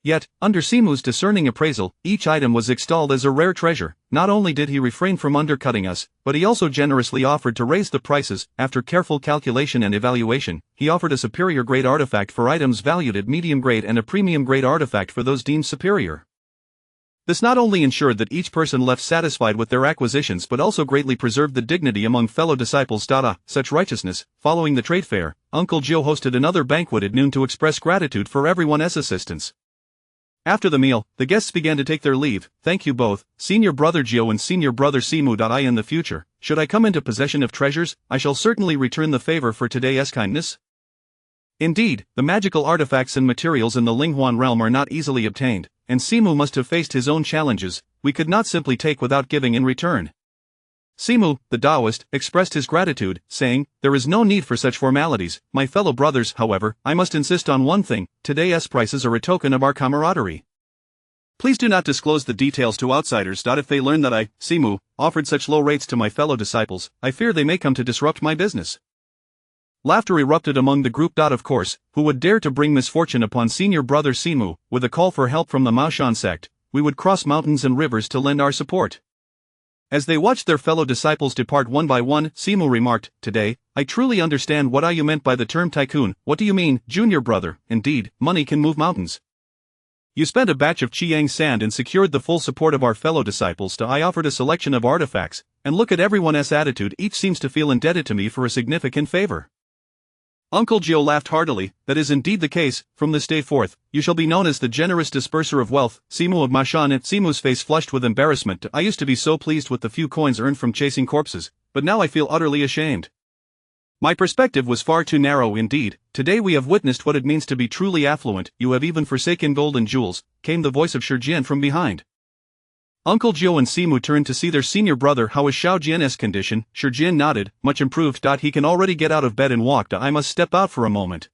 Yet, under Simu's discerning appraisal, each item was extolled as a rare treasure. Not only did he refrain from undercutting us, but he also generously offered to raise the prices. After careful calculation and evaluation, he offered a superior grade artifact for items valued at medium grade and a premium grade artifact for those deemed superior. This not only ensured that each person left satisfied with their acquisitions but also greatly preserved the dignity among fellow disciples. Such righteousness. Following the trade fair, Uncle Jiu hosted another banquet at noon to express gratitude for everyone's assistance. After the meal, the guests began to take their leave. Thank you both, Senior Brother Jiu and Senior Brother Simu. In the future, should I come into possession of treasures, I shall certainly return the favor for today's kindness. Indeed, the magical artifacts and materials in the Linghuan realm are not easily obtained, and Simu must have faced his own challenges. We could not simply take without giving in return. Simu, the Taoist, expressed his gratitude, saying, there is no need for such formalities. My fellow brothers, however, I must insist on one thing, today's prices are a token of our camaraderie. Please do not disclose the details to outsiders. If they learn that I, Simu, offered such low rates to my fellow disciples, I fear they may come to disrupt my business. Laughter erupted among the group. Of course, who would dare to bring misfortune upon Senior Brother Simu? With a call for help from the Maoshan sect, we would cross mountains and rivers to lend our support. As they watched their fellow disciples depart one by one, Simu remarked, today, I truly understand what you meant by the term tycoon. What do you mean, Junior Brother? Indeed, money can move mountains. You spent a batch of Chiang sand and secured the full support of our fellow disciples. I offered a selection of artifacts, and look at everyone's attitude. Each seems to feel indebted to me for a significant favor. Uncle Jiu laughed heartily. That is indeed the case. From this day forth, you shall be known as the generous disperser of wealth. Simu of Mashan. Simu's face flushed with embarrassment. I used to be so pleased with the few coins earned from chasing corpses, but now I feel utterly ashamed. My perspective was far too narrow indeed. Today we have witnessed what it means to be truly affluent. You have even forsaken gold and jewels, came the voice of Shijian from behind. Uncle Jiu and Simu turned to see their senior brother. How is Xiao Jian's condition? Shijian nodded, much improved. He can already get out of bed and walk. I must step out for a moment.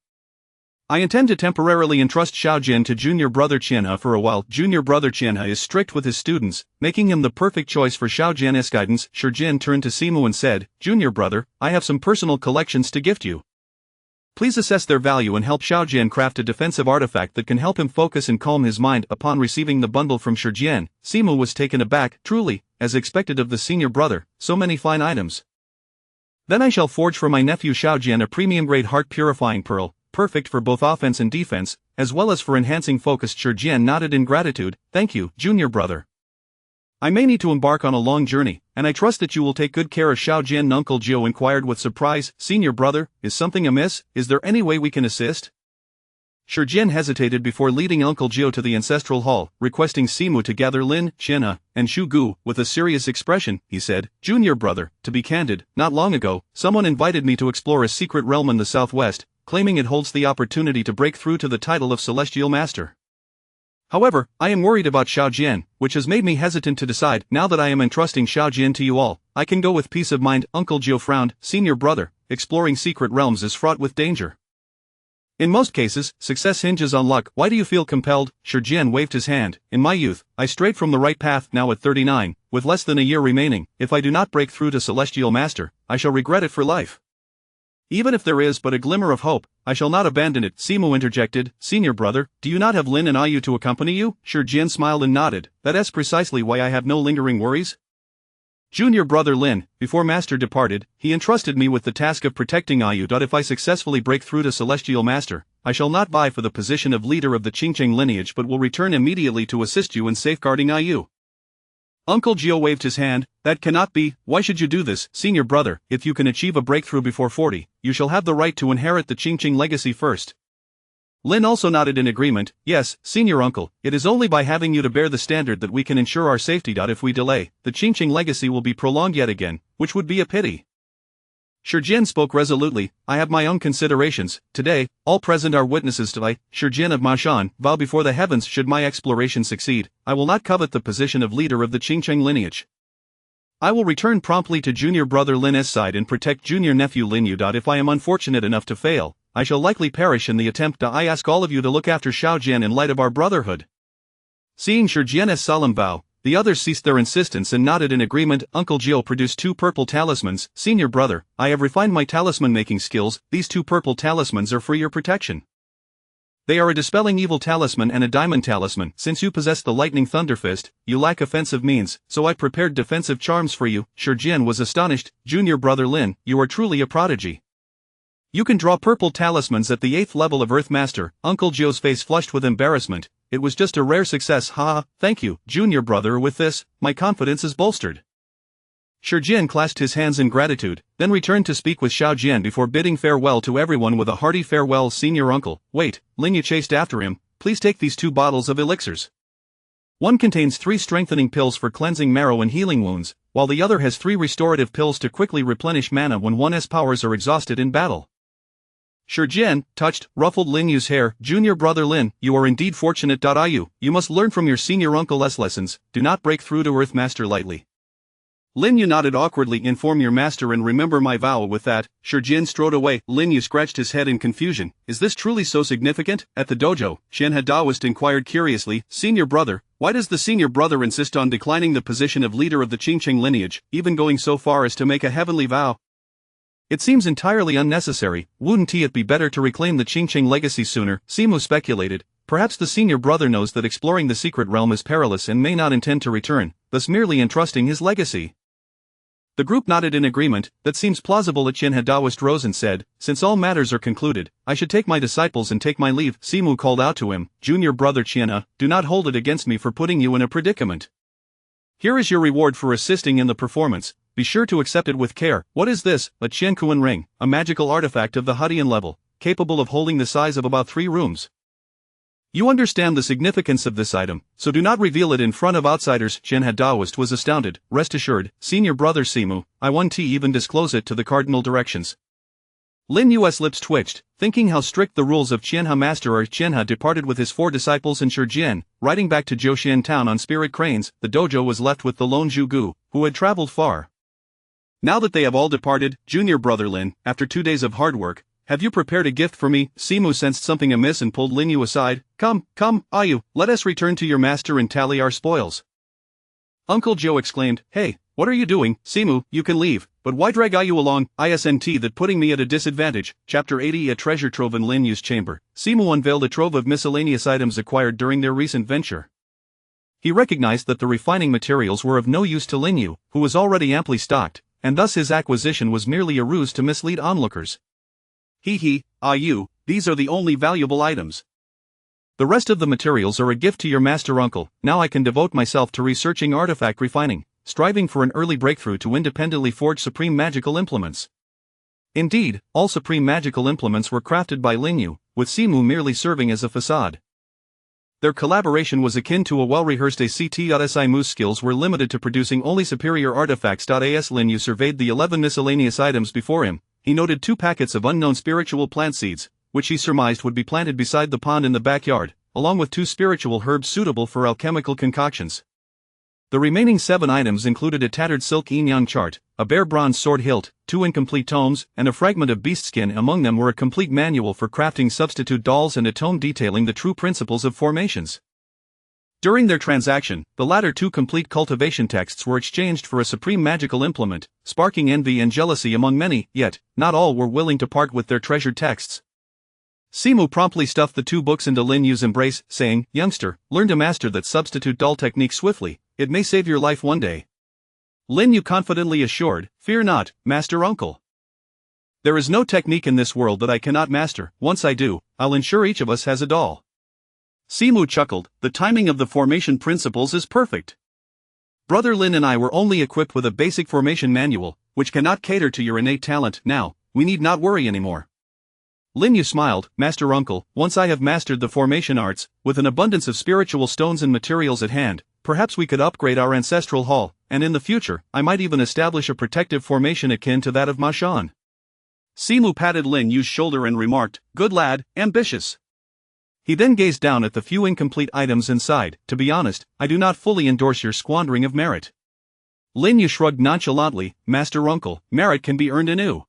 I intend to temporarily entrust Xiao Jian to Junior Brother Qianhe for a while. Junior Brother Qianhe is strict with his students, making him the perfect choice for Xiao Jian's guidance. Shijian turned to Simu and said, Junior Brother, I have some personal collections to gift you. Please assess their value and help Xiao Jian craft a defensive artifact that can help him focus and calm his mind. Upon receiving the bundle from Shijian, Simu was taken aback. Truly, as expected of the senior brother, so many fine items. Then I shall forge for my nephew Xiaojian a premium-grade heart-purifying pearl, perfect for both offense and defense, as well as for enhancing focus. Xiaojian nodded in gratitude. Thank you, junior brother. I may need to embark on a long journey, and I trust that you will take good care of Xiaojian. Uncle Jiao inquired with surprise. Senior brother, is something amiss? Is there any way we can assist? Xiaojian hesitated before leading Uncle Jiao to the ancestral hall, requesting Simu to gather Lin, Qianhe, and Shu Gu. With a serious expression, he said, Junior brother, to be candid, not long ago, someone invited me to explore a secret realm in the southwest, claiming it holds the opportunity to break through to the title of Celestial Master. However, I am worried about Xiaojian, which has made me hesitant to decide. Now that I am entrusting Xiaojian to you all, I can go with peace of mind. Uncle Jiao frowned. Senior brother, exploring secret realms is fraught with danger. In most cases, success hinges on luck. Why do you feel compelled? Xiaojian waved his hand. In my youth, I strayed from the right path. Now at 39, with less than a year remaining, if I do not break through to Celestial Master, I shall regret it for life. Even if there is but a glimmer of hope, I shall not abandon it. Simu interjected. Senior brother, do you not have Lin and Ayu to accompany you? Xiaojian smiled and nodded. That's precisely why I have no lingering worries. Junior brother Lin, before Master departed, he entrusted me with the task of protecting Ayu. If I successfully break through to Celestial Master, I shall not vie for the position of leader of the Qingcheng lineage but will return immediately to assist you in safeguarding Ayu. Uncle Jiao waved his hand. That cannot be. Why should you do this? Senior brother, if you can achieve a breakthrough before 40, you shall have the right to inherit the Qingcheng legacy first. Lin also nodded in agreement. Yes, senior uncle, it is only by having you to bear the standard that we can ensure our safety. If we delay, the Qingcheng legacy will be prolonged yet again, which would be a pity. Xiaojian spoke resolutely. I have my own considerations. Today, all present are witnesses to Xiaojian of Mashan, vow before the heavens should my exploration succeed, I will not covet the position of leader of the Qingcheng lineage. I will return promptly to junior brother Lin's side and protect junior nephew Lin Yu. If I am unfortunate enough to fail, I shall likely perish in the attempt. I ask all of you to look after Xiaojian in light of our brotherhood. Seeing Xiaojian's solemn vow, the others ceased their insistence and nodded in agreement. Uncle Jiao produced 2 purple talismans. Senior brother, I have refined my talisman making skills. These 2 purple talismans are for your protection. They are a dispelling evil talisman and a diamond talisman. Since you possess the lightning thunder fist, you lack offensive means, so I prepared defensive charms for you. Xiaojian was astonished. Junior brother Lin, you are truly a prodigy. You can draw purple talismans at the 8th level of Earth Master. Uncle Jiao's face flushed with embarrassment. It was just a rare success. Thank you, junior brother. With this, my confidence is bolstered. Xiaojian clasped his hands in gratitude, then returned to speak with Xiaojian before bidding farewell to everyone with a hearty farewell. Senior uncle, wait, Lin Yu chased after him. Please take these 2 bottles of elixirs. One contains 3 strengthening pills for cleansing marrow and healing wounds, while the other has 3 restorative pills to quickly replenish mana when one's powers are exhausted in battle. Xiaojian, touched, ruffled Lin Yu's hair. Junior brother Lin, you are indeed fortunate. You must learn from your senior uncle's lessons. Do not break through to Earth Master lightly. Lin Yu nodded awkwardly. Inform your master and remember my vow. With that, Xiaojian strode away. Lin Yu scratched his head in confusion. Is this truly so significant? At the dojo, Qianhe Daoist inquired curiously. Senior brother, why does the senior brother insist on declining the position of leader of the Qingcheng lineage, even going so far as to make a heavenly vow? It seems entirely unnecessary. Wouldn't it be better to reclaim the Qingcheng legacy sooner? Simu speculated. Perhaps the senior brother knows that exploring the secret realm is perilous and may not intend to return, thus merely entrusting his legacy. The group nodded in agreement. That seems plausible. Qianhe Daoist rose and said, since all matters are concluded, I should take my disciples and take my leave. Simu called out to him, Junior brother Qianhe, do not hold it against me for putting you in a predicament. Here is your reward for assisting in the performance. Be sure to accept it with care. What is this? A Qiankuan ring, a magical artifact of the Hudian level, capable of holding the size of about 3 rooms. You understand the significance of this item, so do not reveal it in front of outsiders. Qianhe Daoist was astounded. Rest assured, senior brother Simu, I won't even disclose it to the cardinal directions. Lin Yu's lips twitched, thinking how strict the rules of Qianhe Master are. Qianhe departed with his 4 disciples and Xiaojian, riding back to Zhoushan town on spirit cranes. The dojo was left with the lone Zhu Gu, who had traveled far. Now that they have all departed, junior brother Lin, after 2 days of hard work, have you prepared a gift for me? Simu sensed something amiss and pulled Lin Yu aside. Come, Ayu, let us return to your master and tally our spoils. Uncle Jiao exclaimed, Hey, what are you doing? Simu, you can leave, but why drag Ayu along? Isn't that putting me at a disadvantage? Chapter 80. A treasure trove in Lin Yu's chamber. Simu unveiled a trove of miscellaneous items acquired during their recent venture. He recognized that the refining materials were of no use to Lin Yu, who was already amply stocked, and thus his acquisition was merely a ruse to mislead onlookers. You, these are the only valuable items. The rest of the materials are a gift to your master uncle. Now I can devote myself to researching artifact refining, striving for an early breakthrough to independently forge supreme magical implements. Indeed, all supreme magical implements were crafted by Lin Yu, with Simu merely serving as a facade. Their collaboration was akin to a well-rehearsed Simu's skills were limited to producing only superior artifacts. As Lin Yu surveyed the 11 miscellaneous items before him, he noted 2 packets of unknown spiritual plant seeds, which he surmised would be planted beside the pond in the backyard, along with 2 spiritual herbs suitable for alchemical concoctions. The remaining 7 items included a tattered silk yin-yang chart, a bare bronze sword hilt, 2 incomplete tomes, and a fragment of beast skin. Among them were a complete manual for crafting substitute dolls and a tome detailing the true principles of formations. During their transaction, the latter 2 complete cultivation texts were exchanged for a supreme magical implement, sparking envy and jealousy among many, yet, not all were willing to part with their treasured texts. Simu promptly stuffed the 2 books into Lin Yu's embrace, saying, "Youngster, learn to master that substitute doll technique swiftly, it may save your life one day." Lin Yu confidently assured, "Fear not, master uncle. There is no technique in this world that I cannot master. Once I do, I'll ensure each of us has a doll." Simu chuckled, "The timing of the formation principles is perfect. Brother Lin and I were only equipped with a basic formation manual, which cannot cater to your innate talent. Now, we need not worry anymore." Lin Yu smiled, "Master uncle, once I have mastered the formation arts, with an abundance of spiritual stones and materials at hand, perhaps we could upgrade our ancestral hall, and in the future, I might even establish a protective formation akin to that of Ma Shan." Simu patted Lin Yu's shoulder and remarked, "Good lad, ambitious." He then gazed down at the few incomplete items and sighed, "To be honest, I do not fully endorse your squandering of merit." Lin Yu shrugged nonchalantly, "Master uncle, merit can be earned anew.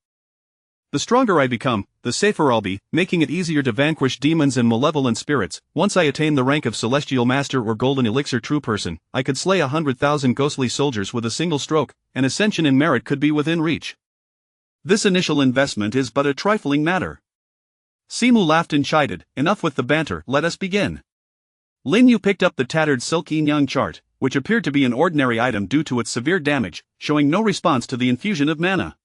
The stronger I become, the safer I'll be, making it easier to vanquish demons and malevolent spirits. Once I attain the rank of Celestial Master or Golden Elixir True Person, I could slay 100,000 ghostly soldiers with a single stroke, and ascension in merit could be within reach. This initial investment is but a trifling matter." Simu laughed and chided, "Enough with the banter, let us begin." Lin Yu picked up the tattered silk yin-yang chart, which appeared to be an ordinary item due to its severe damage, showing no response to the infusion of mana.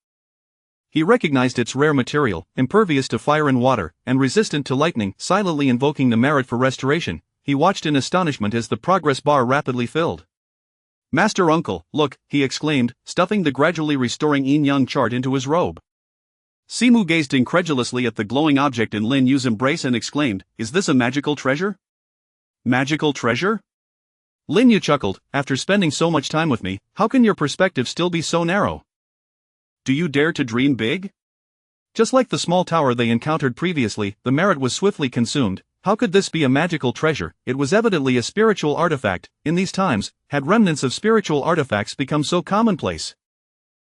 He recognized its rare material, impervious to fire and water, and resistant to lightning. Silently invoking the merit for restoration, he watched in astonishment as the progress bar rapidly filled. "Master uncle, look," he exclaimed, stuffing the gradually restoring yin-yang chart into his robe. Simu gazed incredulously at the glowing object in Lin Yu's embrace and exclaimed, "Is this a magical treasure?" "Magical treasure?" Lin Yu chuckled, "After spending so much time with me, how can your perspective still be so narrow? Do you dare to dream big?" Just like the small tower they encountered previously, the merit was swiftly consumed. How could this be a magical treasure? It was evidently a spiritual artifact. In these times, had remnants of spiritual artifacts become so commonplace?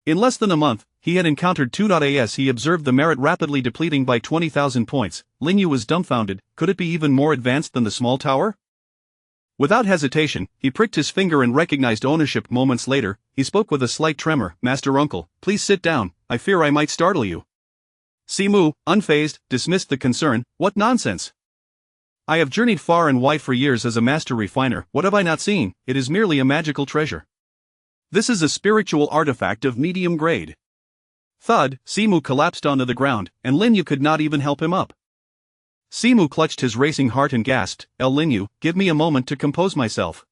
In less than a month, he had encountered 2. He observed the merit rapidly depleting by 20,000 points. Lin Yu was dumbfounded. Could it be even more advanced than the small tower? Without hesitation, he pricked his finger and recognized ownership. Moments later, he spoke with a slight tremor, "Master uncle, please sit down, I fear I might startle you." Simu, unfazed, dismissed the concern. "What nonsense! I have journeyed far and wide for years as a master refiner. What have I not seen? It is merely a magical treasure. This is a spiritual artifact of medium grade." Thud, Simu collapsed onto the ground, and Lin Yu could not even help him up. Simu clutched his racing heart and gasped, Lin Yu, give me a moment to compose myself."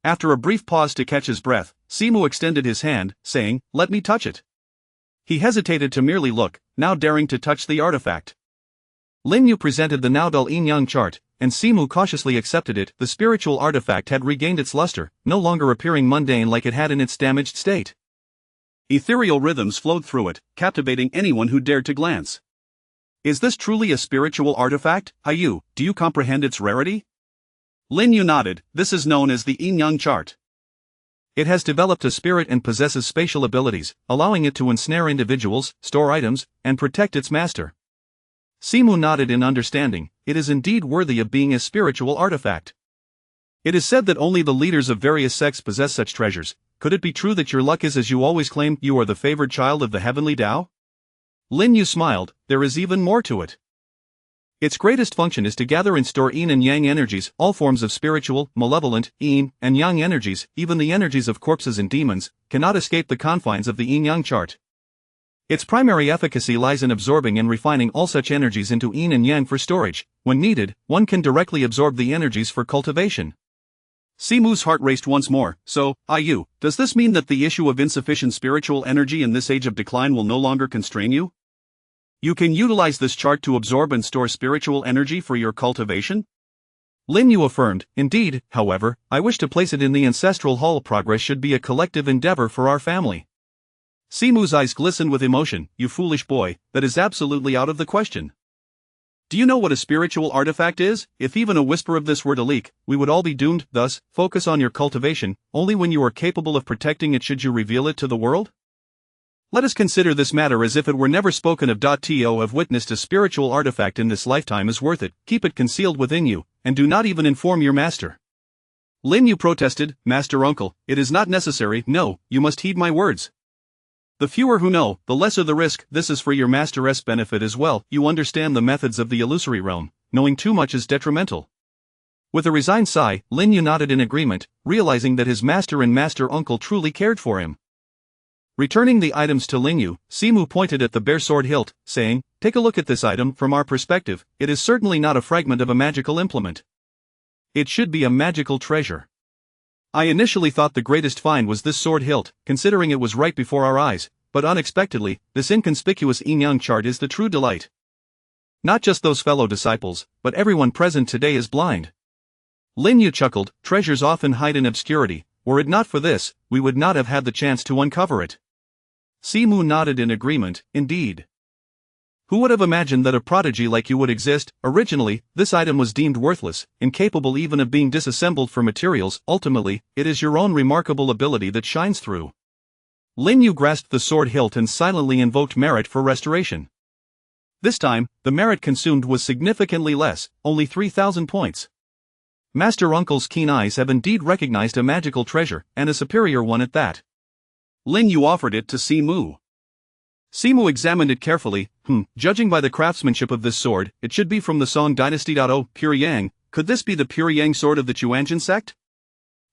After a brief pause to catch his breath, Simu extended his hand, saying, "Let me touch it." He hesitated to merely look, now daring to touch the artifact. Lin Yu presented the now dull yin-yang chart, and Simu cautiously accepted it. The spiritual artifact had regained its luster, no longer appearing mundane like it had in its damaged state. Ethereal rhythms flowed through it, captivating anyone who dared to glance. "Is this truly a spiritual artifact? Do you comprehend its rarity?" Lin Yu nodded. "This is known as the yin-yang chart. It has developed a spirit and possesses spatial abilities, allowing it to ensnare individuals, store items, and protect its master." Simu nodded in understanding. "It is indeed worthy of being a spiritual artifact. It is said that only the leaders of various sects possess such treasures. Could it be true that your luck is as you always claimed? You are the favored child of the heavenly Tao?" Lin Yu smiled. "There is even more to it. Its greatest function is to gather and store yin and yang energies, all forms of spiritual, malevolent, yin, and yang energies, even the energies of corpses and demons, cannot escape the confines of the yin-yang chart. Its primary efficacy lies in absorbing and refining all such energies into yin and yang for storage. When needed, one can directly absorb the energies for cultivation. Simu's heart raced once more. So, does this mean that the issue of insufficient spiritual energy in this age of decline will no longer constrain you? You can utilize this chart to absorb and store spiritual energy for your cultivation? Lin Yu affirmed. Indeed, however, I wish to place it in the ancestral hall. Progress should be a collective endeavor for our family. Simu's eyes glistened with emotion. You foolish boy, that is absolutely out of the question. Do you know what a spiritual artifact is? If even a whisper of this were to leak, we would all be doomed. Thus, focus on your cultivation, only when you are capable of protecting it should you reveal it to the world. Let us consider this matter as if it were never spoken of. To have witnessed a spiritual artifact in this lifetime is worth it. Keep it concealed within you, and do not even inform your master. Lin Yu protested. Master uncle, it is not necessary. No, you must heed my words. The fewer who know, the lesser the risk. This is for your master's benefit as well. You understand the methods of the illusory realm. Knowing too much is detrimental. With a resigned sigh, Lin Yu nodded in agreement, realizing that his master and master uncle truly cared for him. Returning the items to Lin Yu, Simu pointed at the bare sword hilt, saying, Take a look at this item. From our perspective, it is certainly not a fragment of a magical implement. It should be a magical treasure. I initially thought the greatest find was this sword hilt, considering it was right before our eyes, but unexpectedly, this inconspicuous yin-yang chart is the true delight. Not just those fellow disciples, but everyone present today is blind. Lin Yu chuckled. Treasures often hide in obscurity. Were it not for this, we would not have had the chance to uncover it. Simu nodded in agreement. Indeed. Who would have imagined that a prodigy like you would exist? Originally, this item was deemed worthless, incapable even of being disassembled for materials. Ultimately, it is your own remarkable ability that shines through. Lin Yu grasped the sword hilt and silently invoked merit for restoration. This time, the merit consumed was significantly less, only 3,000 points. Master Uncle's keen eyes have indeed recognized a magical treasure, and a superior one at that. Lin Yu offered it to Simu. Simu examined it carefully. Judging by the craftsmanship of this sword, it should be from the Song dynasty. Pure Yang, could this be the Pure Yang sword of the Chuanjin sect?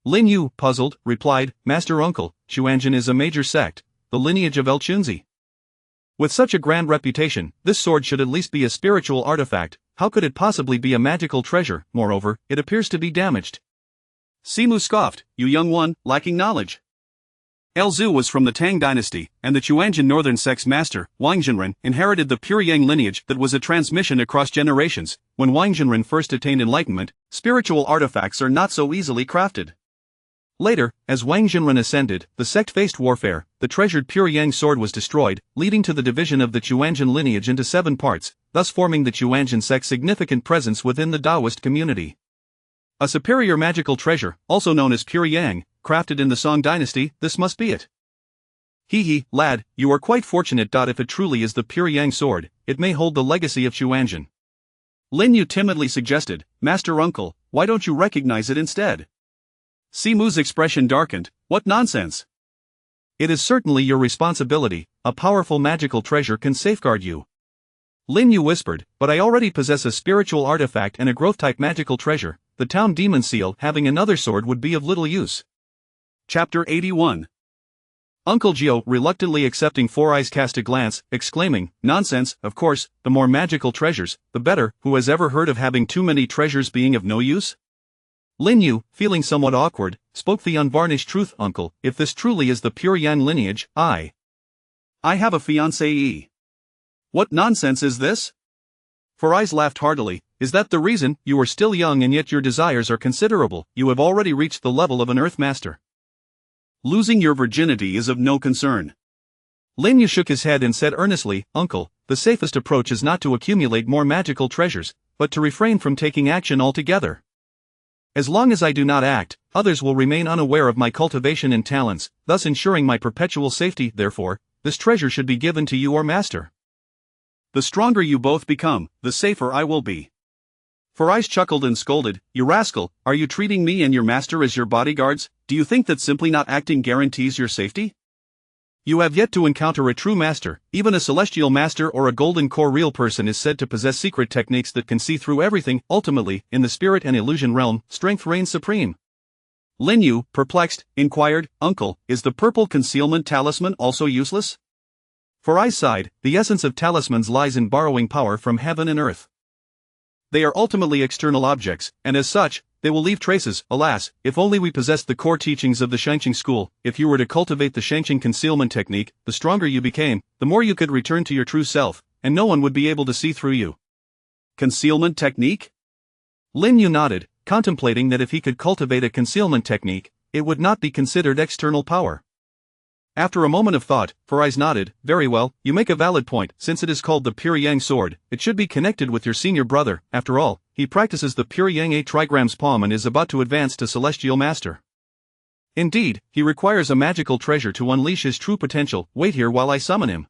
Lin Yu, puzzled, replied, Master Uncle, Chuanjin is a major sect, the lineage of El Chunzi. With such a grand reputation, this sword should at least be a spiritual artifact. How could it possibly be a magical treasure? Moreover, it appears to be damaged. Simu scoffed. You young one, lacking knowledge. El Zhu was from the Tang dynasty, and the Chuanjin northern sect's master, Wang Zhenren, inherited the Pure Yang lineage that was a transmission across generations. When Wang Zhenren first attained enlightenment, spiritual artifacts are not so easily crafted. Later, as Wang Zhenren ascended, the sect faced warfare. The treasured Pure Yang sword was destroyed, leading to the division of the Chuanjin lineage into 7 parts, thus forming the Chuanjin sect's significant presence within the Taoist community. A superior magical treasure, also known as Pure Yang, crafted in the Song dynasty, this must be it. Lad, you are quite fortunate. If it truly is the Pure Yang sword, it may hold the legacy of Chuanjin. Lin Yu timidly suggested, Master Uncle, why don't you recognize it instead? Simu's expression darkened. What nonsense! It is certainly your responsibility. A powerful magical treasure can safeguard you. Lin Yu whispered, but I already possess a spiritual artifact and a growth-type magical treasure. The town demon seal. Having another sword would be of little use. Chapter 81. Uncle Gio, reluctantly accepting Four Eyes, cast a glance, exclaiming, Nonsense, of course, the more magical treasures, the better. Who has ever heard of having too many treasures being of no use? Lin Yu, feeling somewhat awkward, spoke the unvarnished truth. Uncle, if this truly is the Pure Yang lineage, I have a fiancée. What nonsense is this? Four Eyes laughed heartily. Is that the reason? You are still young and yet your desires are considerable. You have already reached the level of an Earth Master. Losing your virginity is of no concern. Lin Yu shook his head and said earnestly, Uncle, the safest approach is not to accumulate more magical treasures, but to refrain from taking action altogether. As long as I do not act, others will remain unaware of my cultivation and talents, thus ensuring my perpetual safety. Therefore, this treasure should be given to you or master. The stronger you both become, the safer I will be. Four Eyes chuckled and scolded, You rascal, are you treating me and your master as your bodyguards? Do you think that simply not acting guarantees your safety? You have yet to encounter a true master. Even a celestial master or a golden core real person is said to possess secret techniques that can see through everything. Ultimately, in the spirit and illusion realm, strength reigns supreme. Lin Yu, perplexed, inquired, "Uncle, is the purple concealment talisman also useless?" For I sighed, the essence of talismans lies in borrowing power from heaven and earth. They are ultimately external objects, and as such, they will leave traces. Alas, if only we possessed the core teachings of the Shangqing school. If you were to cultivate the Shangqing concealment technique, the stronger you became, the more you could return to your true self, and no one would be able to see through you. Concealment technique? Lin Yu nodded, contemplating that if he could cultivate a concealment technique, it would not be considered external power. After a moment of thought, Farais nodded, "Very well, you make a valid point. Since it is called the Pure Yang sword, it should be connected with your senior brother. After all, he practices the Pure Yang 8 trigrams palm and is about to advance to Celestial Master. Indeed, he requires a magical treasure to unleash his true potential. Wait here while I summon him."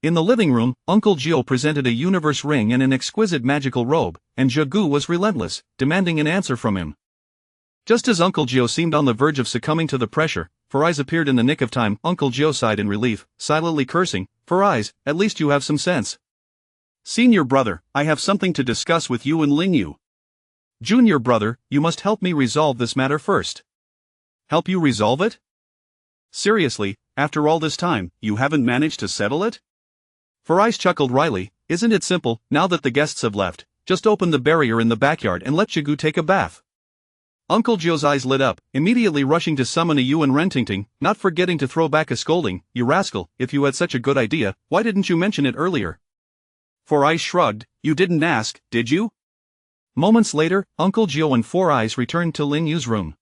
In the living room, Uncle Gio presented a universe ring and an exquisite magical robe, and Zhegu was relentless, demanding an answer from him. Just as Uncle Gio seemed on the verge of succumbing to the pressure, Farais appeared in the nick of time. Uncle Gio sighed in relief, silently cursing, "Farais, at least you have some sense." "Senior brother, I have something to discuss with you and Lin Yu." "Junior brother, you must help me resolve this matter first." "Help you resolve it? Seriously, after all this time, you haven't managed to settle it?" Farais chuckled wryly, "Isn't it simple? Now that the guests have left, just open the barrier in the backyard and let Zhegu take a bath." Uncle Gio's eyes lit up, immediately rushing to summon a Yuan Rentingting, not forgetting to throw back a scolding, "You rascal, if you had such a good idea, why didn't you mention it earlier?" Farais shrugged, "You didn't ask, did you?" Moments later, Uncle Gio and Four Eyes returned to Lin Yu's room.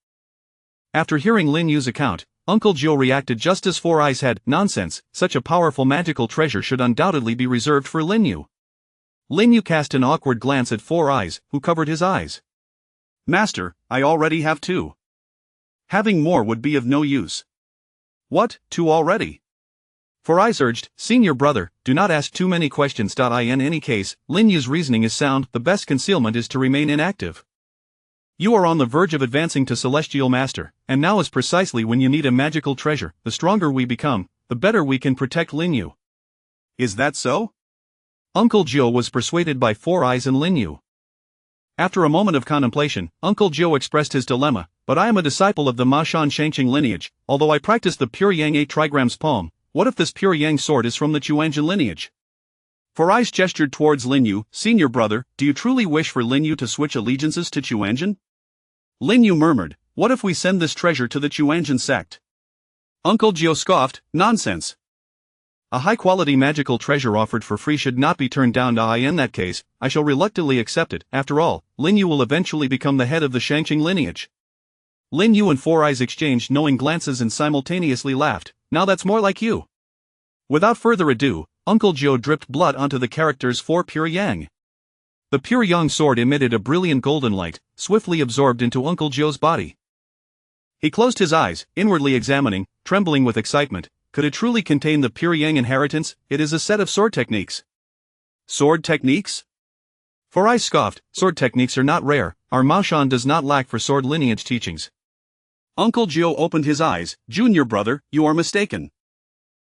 After hearing Lin Yu's account, Uncle Gio reacted just as Four Eyes had. "Nonsense, such a powerful magical treasure should undoubtedly be reserved for Lin Yu." Lin Yu cast an awkward glance at Four Eyes, who covered his eyes. "Master, I already have 2. Having more would be of no use." "What, 2 already?" Four Eyes urged, "Senior brother, do not ask too many questions. In any case, Lin Yu's reasoning is sound. The best concealment is to remain inactive. You are on the verge of advancing to Celestial Master, and now is precisely when you need a magical treasure. The stronger we become, the better we can protect Lin Yu." "Is that so?" Uncle Gio was persuaded by Four Eyes and Lin Yu. After a moment of contemplation, Uncle Gio expressed his dilemma, "But I am a disciple of the Ma Shan Shangqing lineage, although I practice the Pure Yang 8 trigrams palm. What if this Pure Yang sword is from the Chuanjin lineage?" Four Eyes gestured towards Lin Yu, "Senior brother, do you truly wish for Lin Yu to switch allegiances to Chuanjin?" Lin Yu murmured, "What if we send this treasure to the Chuanjin sect?" Uncle Gio scoffed, "Nonsense. A high-quality magical treasure offered for free should not be turned down. In that case, I shall reluctantly accept it. After all, Lin Yu will eventually become the head of the Shangqing lineage." Lin Yu and Four Eyes exchanged knowing glances and simultaneously laughed. "Now that's more like you." Without further ado, Uncle Gio dripped blood onto the characters for Pure Yang. The Pure Yang sword emitted a brilliant golden light, swiftly absorbed into Uncle Gio's body. He closed his eyes, inwardly examining, trembling with excitement. Could it truly contain the Pure Yang inheritance? It is a set of sword techniques. Sword techniques? Four Eyes scoffed, "Sword techniques are not rare. Our Ma Shan does not lack for sword lineage teachings." Uncle Gio opened his eyes, "Junior brother, you are mistaken.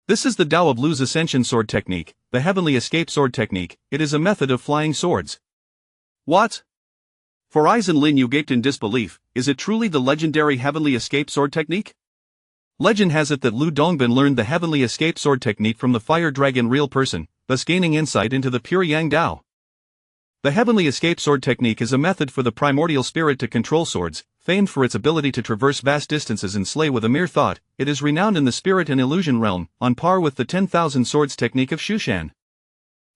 This is the Tao of Lu's Ascension sword technique, the Heavenly Escape sword technique. It is a method of flying swords." "What?" Four Eyes and Lin Yu gaped in disbelief. "Is it truly the legendary Heavenly Escape sword technique?" Legend has it that Lu Dongbin learned the Heavenly Escape sword technique from the Fire Dragon real person, thus gaining insight into the Pure Yang Tao. The Heavenly Escape sword technique is a method for the primordial spirit to control swords, famed for its ability to traverse vast distances and slay with a mere thought. It is renowned in the spirit and illusion realm, on par with the 10,000 swords technique of Shushan.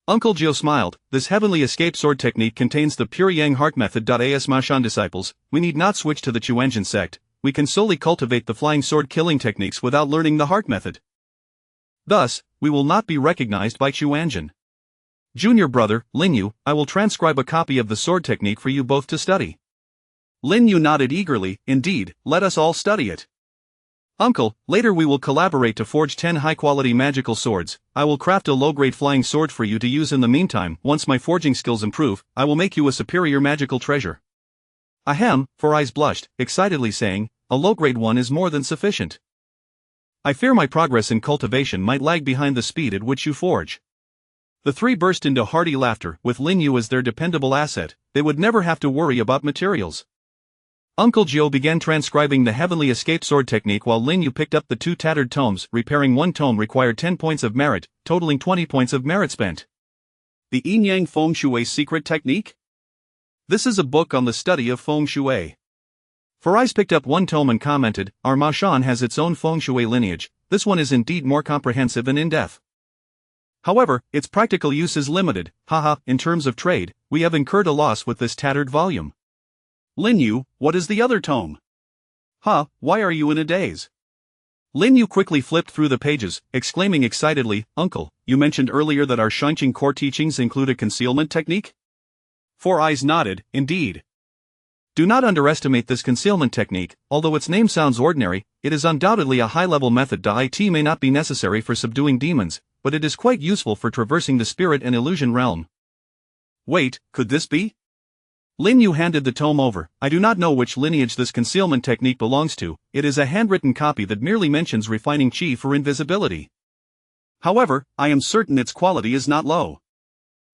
Uncle Gio smiled. "This Heavenly Escape sword technique contains the Pure Yang heart method. As Ma Shan disciples, we need not switch to the Chuanjin sect. We can solely cultivate the flying sword killing techniques without learning the heart method. Thus, we will not be recognized by Chuanjin. Junior brother, Lin Yu, I will transcribe a copy of the sword technique for you both to study." Lin Yu nodded eagerly. "Indeed, let us all study it." "Uncle, later we will collaborate to forge 10 high-quality magical swords. I will craft a low-grade flying sword for you to use in the meantime. Once my forging skills improve, I will make you a superior magical treasure." Ahem, Four Eyes blushed, excitedly saying, "A low-grade one is more than sufficient." I fear my progress in cultivation might lag behind the speed at which you forge. The three burst into hearty laughter. With Lin Yu as their dependable asset, they would never have to worry about materials. Uncle Jiu began transcribing the heavenly escape sword technique while Lin Yu picked up the two tattered tomes. Repairing one tome required 10 points of merit, totaling 20 points of merit spent. The Yin Yang Feng Shui Secret Technique? This is a book on the study of Feng Shui. Farais picked up one tome and commented, "Our Ma Shan has its own Feng Shui lineage. This one is indeed more comprehensive and in-depth. However, its practical use is limited. Haha, in terms of trade, we have incurred a loss with this tattered volume." Lin Yu, what is the other tome? Why are you in a daze? Lin Yu quickly flipped through the pages, exclaiming excitedly, "Uncle, you mentioned earlier that our Shanqing core teachings include a concealment technique?" Four Eyes nodded, "Indeed. Do not underestimate this concealment technique. Although its name sounds ordinary, it is undoubtedly a high-level method. It may not be necessary for subduing demons, but it is quite useful for traversing the spirit and illusion realm." Wait, could this be? Lin Yu handed the tome over. "I do not know which lineage this concealment technique belongs to. It is a handwritten copy that merely mentions refining qi for invisibility. However, I am certain its quality is not low."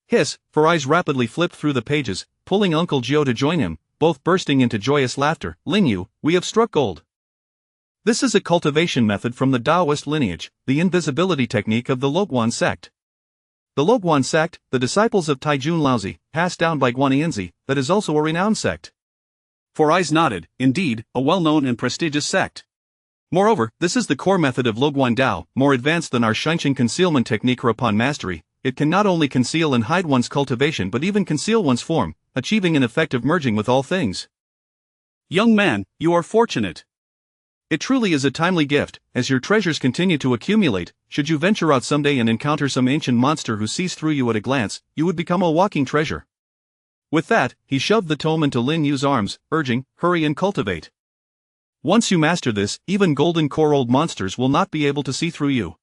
Hiss, Farais rapidly flipped through the pages, pulling Uncle Jiu to join him, both bursting into joyous laughter. "Lin Yu, we have struck gold. This is a cultivation method from the Taoist lineage, the invisibility technique of the Luoguan sect. The Luoguan sect, the disciples of Taijun Laozi, passed down by Guanyanzi, that is also a renowned sect." Four Eyes nodded, "Indeed, a well-known and prestigious sect. Moreover, this is the core method of Luoguan Dao, more advanced than our Shanqing concealment technique. Upon mastery, it can not only conceal and hide one's cultivation but even conceal one's form, achieving an effective merging with all things." Young man, you are fortunate. It truly is a timely gift. As your treasures continue to accumulate, should you venture out someday and encounter some ancient monster who sees through you at a glance, you would become a walking treasure. With that, he shoved the tome into Lin Yu's arms, urging, "Hurry and cultivate. Once you master this, even golden core old monsters will not be able to see through you."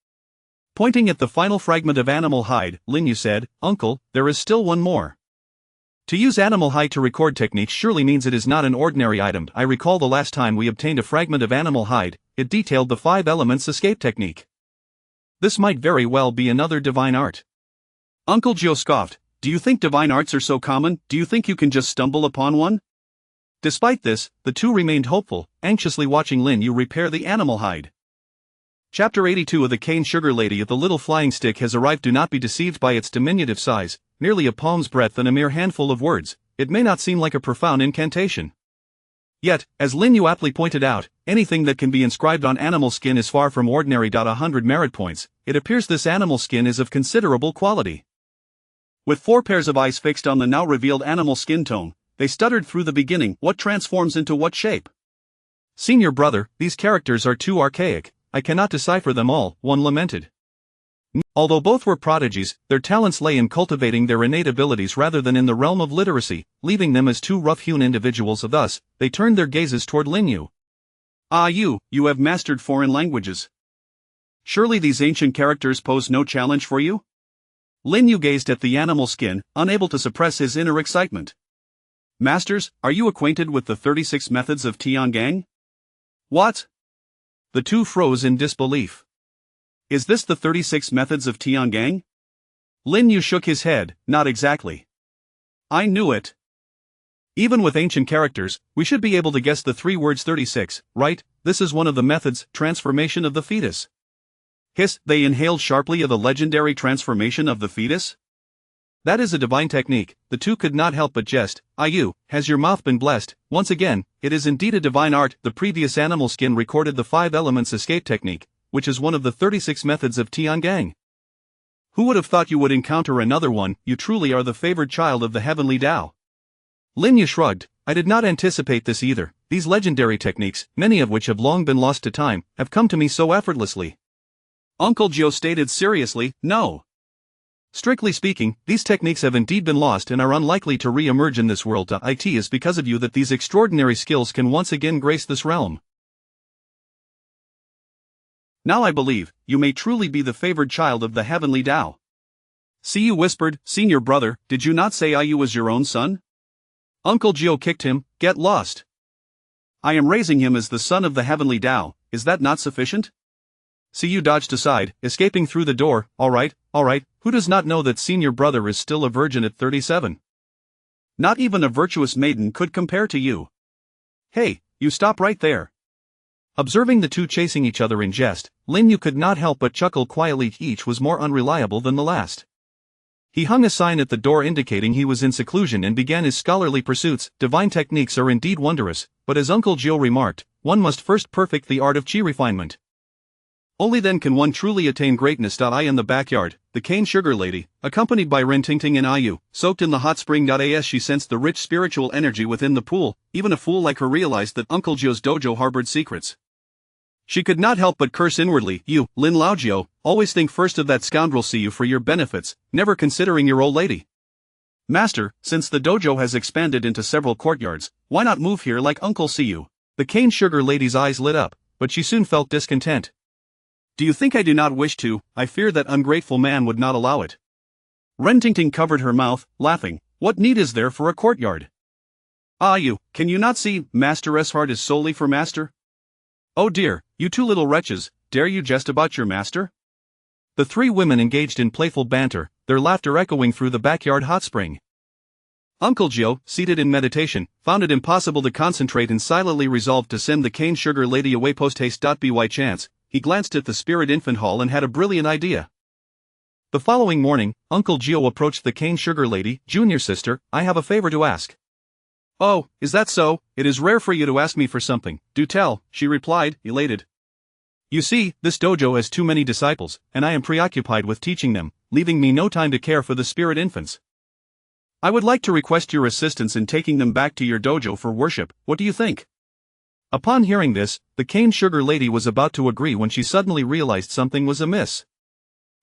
Pointing at the final fragment of animal hide, Lin Yu said, "Uncle, there is still one more. To use animal hide to record techniques surely means it is not an ordinary item. I recall the last time we obtained a fragment of animal hide, it detailed the 5 elements escape technique. This might very well be another divine art." Uncle Jiu scoffed, "Do you think divine arts are so common? Do you think you can just stumble upon one?" Despite this, the two remained hopeful, anxiously watching Lin Yu repair the animal hide. Chapter 82 of the Cane Sugar Lady of the Little Flying Stick has arrived. Do not be deceived by its diminutive size, merely a palm's breadth and a mere handful of words. It may not seem like a profound incantation. Yet, as Lin Yu aptly pointed out, anything that can be inscribed on animal skin is far from ordinary. 100 merit points, it appears this animal skin is of considerable quality. With 4 pairs of eyes fixed on the now revealed animal skin tone, they stuttered through the beginning. "What transforms into what shape?" "Senior brother, these characters are too archaic. I cannot decipher them all," one lamented. Although both were prodigies, their talents lay in cultivating their innate abilities rather than in the realm of literacy, leaving them as two rough-hewn individuals. Thus, they turned their gazes toward Lin Yu. "Ah, you have mastered foreign languages. Surely these ancient characters pose no challenge for you?" Lin Yu gazed at the animal skin, unable to suppress his inner excitement. "Masters, are you acquainted with the 36 methods of Tiangang?" "What?" The two froze in disbelief. "Is this the 36 methods of Tiangang?" Lin Yu shook his head, "Not exactly." "I knew it. Even with ancient characters, we should be able to guess the 3 words 36, right? This is one of the methods, transformation of the fetus." Hiss, they inhaled sharply of the legendary transformation of the fetus? "That is a divine technique." The two could not help but jest. "Yu, has your mouth been blessed?" Once again, it is indeed a divine art. The previous animal skin recorded the 5 elements escape technique, which is one of the 36 methods of Tiangang. Who would have thought you would encounter another one? You truly are the favored child of the heavenly Tao. Lin Yu shrugged. "I did not anticipate this either. These legendary techniques, many of which have long been lost to time, have come to me so effortlessly." Uncle Jiu stated seriously, "No. Strictly speaking, these techniques have indeed been lost and are unlikely to re-emerge in this world. It is because of you that these extraordinary skills can once again grace this realm. Now I believe, you may truly be the favored child of the heavenly Tao." Yu whispered, "Senior brother, did you not say Yu was your own son?" Uncle Jiu kicked him, "Get lost. I am raising him as the son of the heavenly Tao, is that not sufficient?" Siyu dodged aside, escaping through the door. All right, who does not know that senior brother is still a virgin at 37? Not even a virtuous maiden could compare to you. Hey, you stop right there. Observing the two chasing each other in jest, Lin Yu could not help but chuckle quietly. Each was more unreliable than the last. He hung a sign at the door indicating he was in seclusion and began his scholarly pursuits. Divine techniques are indeed wondrous, but as Uncle Gio remarked, one must first perfect the art of chi refinement. Only then can one truly attain greatness. In the backyard, the cane sugar lady, accompanied by Ren Tingting and Ayu, soaked in the hot spring. As she sensed the rich spiritual energy within the pool, even a fool like her realized that Uncle Gio's dojo harbored secrets. She could not help but curse inwardly. You, Lin Laojiu, always think first of that scoundrel Siyu for your benefits, never considering your old lady. Master, since the dojo has expanded into several courtyards, why not move here like Uncle Siyu? The cane sugar lady's eyes lit up, but she soon felt discontent. Do you think I do not wish to? I fear that ungrateful man would not allow it. Ren Tingting covered her mouth, laughing. What need is there for a courtyard? Ah, you, can you not see, Master's heart is solely for Master? Oh dear, you two little wretches, dare you jest about your master? The three women engaged in playful banter, their laughter echoing through the backyard hot spring. Uncle Gio, seated in meditation, found it impossible to concentrate and silently resolved to send the cane sugar lady away post-haste. By chance, he glanced at the spirit infant hall and had a brilliant idea. The following morning, Uncle Gio approached the cane sugar lady. Junior sister, I have a favor to ask. Oh, is that so? It is rare for you to ask me for something. Do tell, she replied, elated. You see, this dojo has too many disciples, and I am preoccupied with teaching them, leaving me no time to care for the spirit infants. I would like to request your assistance in taking them back to your dojo for worship. What do you think? Upon hearing this, the cane sugar lady was about to agree when she suddenly realized something was amiss.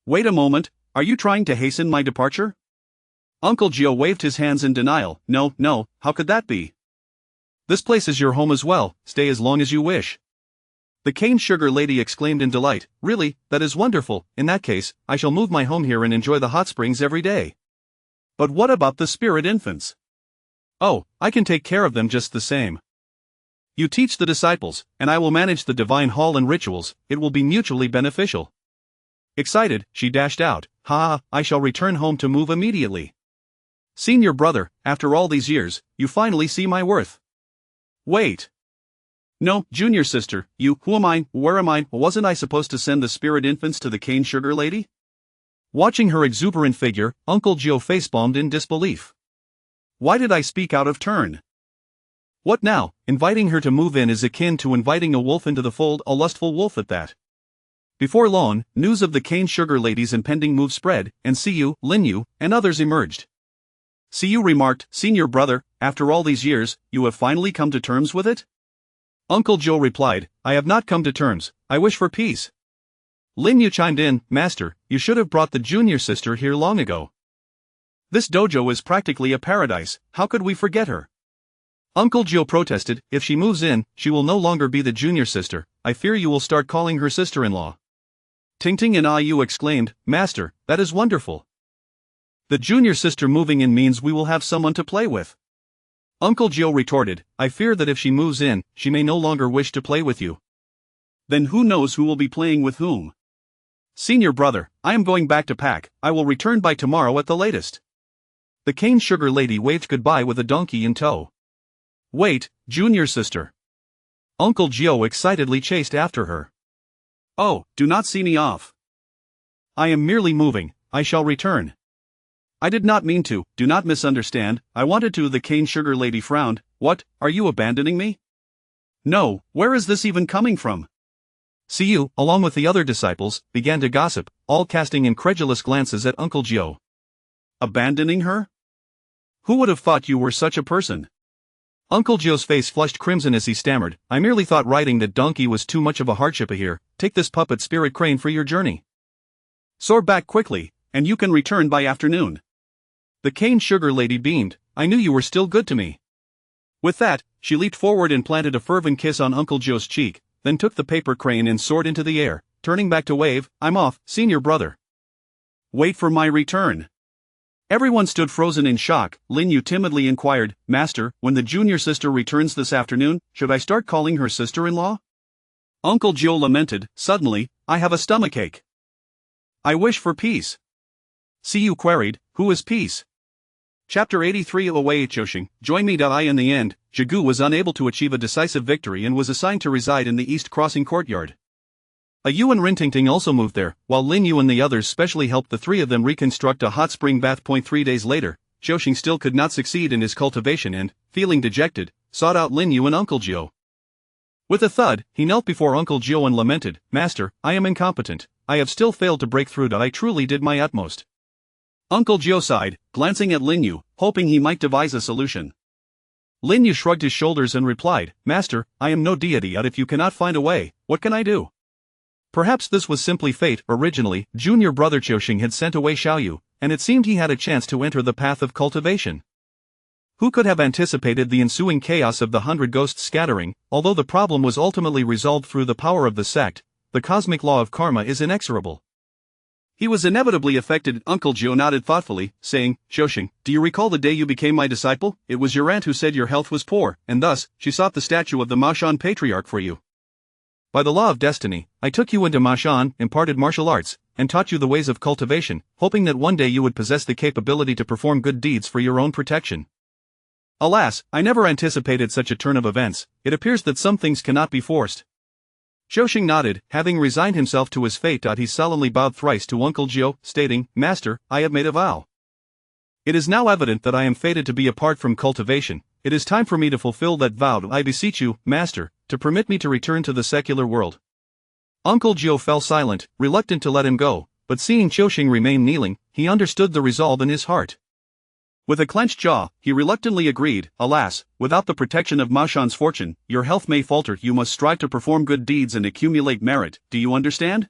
Wait a moment, are you trying to hasten my departure? Uncle Gio waved his hands in denial. No, how could that be? This place is your home as well, stay as long as you wish. The cane sugar lady exclaimed in delight. Really, that is wonderful. In that case, I shall move my home here and enjoy the hot springs every day. But what about the spirit infants? Oh, I can take care of them just the same. You teach the disciples, and I will manage the divine hall and rituals. It will be mutually beneficial. Excited, she dashed out. I shall return home to move immediately. Senior brother, after all these years, you finally see my worth. Wait. No, junior sister, you, who am I, where am I, wasn't I supposed to send the spirit infants to the cane sugar lady? Watching her exuberant figure, Uncle Gio facepalmed in disbelief. Why did I speak out of turn? What now? Inviting her to move in is akin to inviting a wolf into the fold, a lustful wolf at that. Before long, news of the cane sugar lady's impending move spread, and Siyu, Lin Yu, and others emerged. Siyu remarked, Senior brother, after all these years, you have finally come to terms with it? Uncle Gio replied, I have not come to terms, I wish for peace. Lin Yu chimed in, Master, you should have brought the junior sister here long ago. This dojo is practically a paradise, how could we forget her? Uncle Gio protested, if she moves in, she will no longer be the junior sister, I fear you will start calling her sister-in-law. Tingting and Ayu exclaimed, Master, that is wonderful. The junior sister moving in means we will have someone to play with. Uncle Gio retorted, I fear that if she moves in, she may no longer wish to play with you. Then who knows who will be playing with whom? Senior brother, I am going back to pack, I will return by tomorrow at the latest. The cane sugar lady waved goodbye with a donkey in tow. Wait, junior sister. Uncle Gio excitedly chased after her. Oh, do not see me off. I am merely moving, I shall return. I did not mean to, do not misunderstand, I wanted to. The cane sugar lady frowned. What, are you abandoning me? No, where is this even coming from? Siyu, along with the other disciples, began to gossip, all casting incredulous glances at Uncle Gio. Abandoning her? Who would have thought you were such a person? Uncle Gio's face flushed crimson as he stammered, I merely thought riding that donkey was too much of a hardship here, take this puppet spirit crane for your journey. Soar back quickly, and you can return by afternoon. The cane sugar lady beamed, I knew you were still good to me. With that, she leaped forward and planted a fervent kiss on Uncle Gio's cheek, then took the paper crane and soared into the air, turning back to wave, I'm off, senior brother. Wait for my return. Everyone stood frozen in shock. Lin Yu timidly inquired, Master, when the junior sister returns this afternoon, should I start calling her sister-in-law? Uncle Gio lamented, suddenly, I have a stomachache. I wish for peace. Siyu queried, who is peace? Chapter 83 Away Choshing, join me. In the end, Jigu was unable to achieve a decisive victory and was assigned to reside in the East Crossing courtyard. Yu and Rintingting also moved there, while Lin Yu and the others specially helped the three of them reconstruct a hot spring bath. 3 days later, Choshing still could not succeed in his cultivation and, feeling dejected, sought out Lin Yu and Uncle Jiu. With a thud, he knelt before Uncle Jiu and lamented, Master, I am incompetent, I have still failed to break through. I truly did my utmost. Uncle Jiu sighed, glancing at Lin Yu, hoping he might devise a solution. Lin Yu shrugged his shoulders and replied, Master, I am no deity. If you cannot find a way, what can I do? Perhaps this was simply fate. Originally, junior brother Choshing had sent away Xiaoyu, and it seemed he had a chance to enter the path of cultivation. Who could have anticipated the ensuing chaos of the 100 ghosts scattering? Although the problem was ultimately resolved through the power of the sect, the cosmic law of karma is inexorable. He was inevitably affected. Uncle Jiu nodded thoughtfully, saying, Choshing, do you recall the day you became my disciple? It was your aunt who said your health was poor, and thus, she sought the statue of the Mashan patriarch for you. By the law of destiny, I took you into Mashan, imparted martial arts, and taught you the ways of cultivation, hoping that one day you would possess the capability to perform good deeds for your own protection. Alas, I never anticipated such a turn of events. It appears that some things cannot be forced. Choshing nodded, having resigned himself to his fate. He solemnly bowed thrice to Uncle Jiu, stating, Master, I have made a vow. It is now evident that I am fated to be apart from cultivation. It is time for me to fulfill that vow. I beseech you, Master, to permit me to return to the secular world. Uncle Jiu fell silent, reluctant to let him go, but seeing Choshing remain kneeling, he understood the resolve in his heart. With a clenched jaw, he reluctantly agreed, Alas, without the protection of Mashan's fortune, your health may falter. You must strive to perform good deeds and accumulate merit. Do you understand?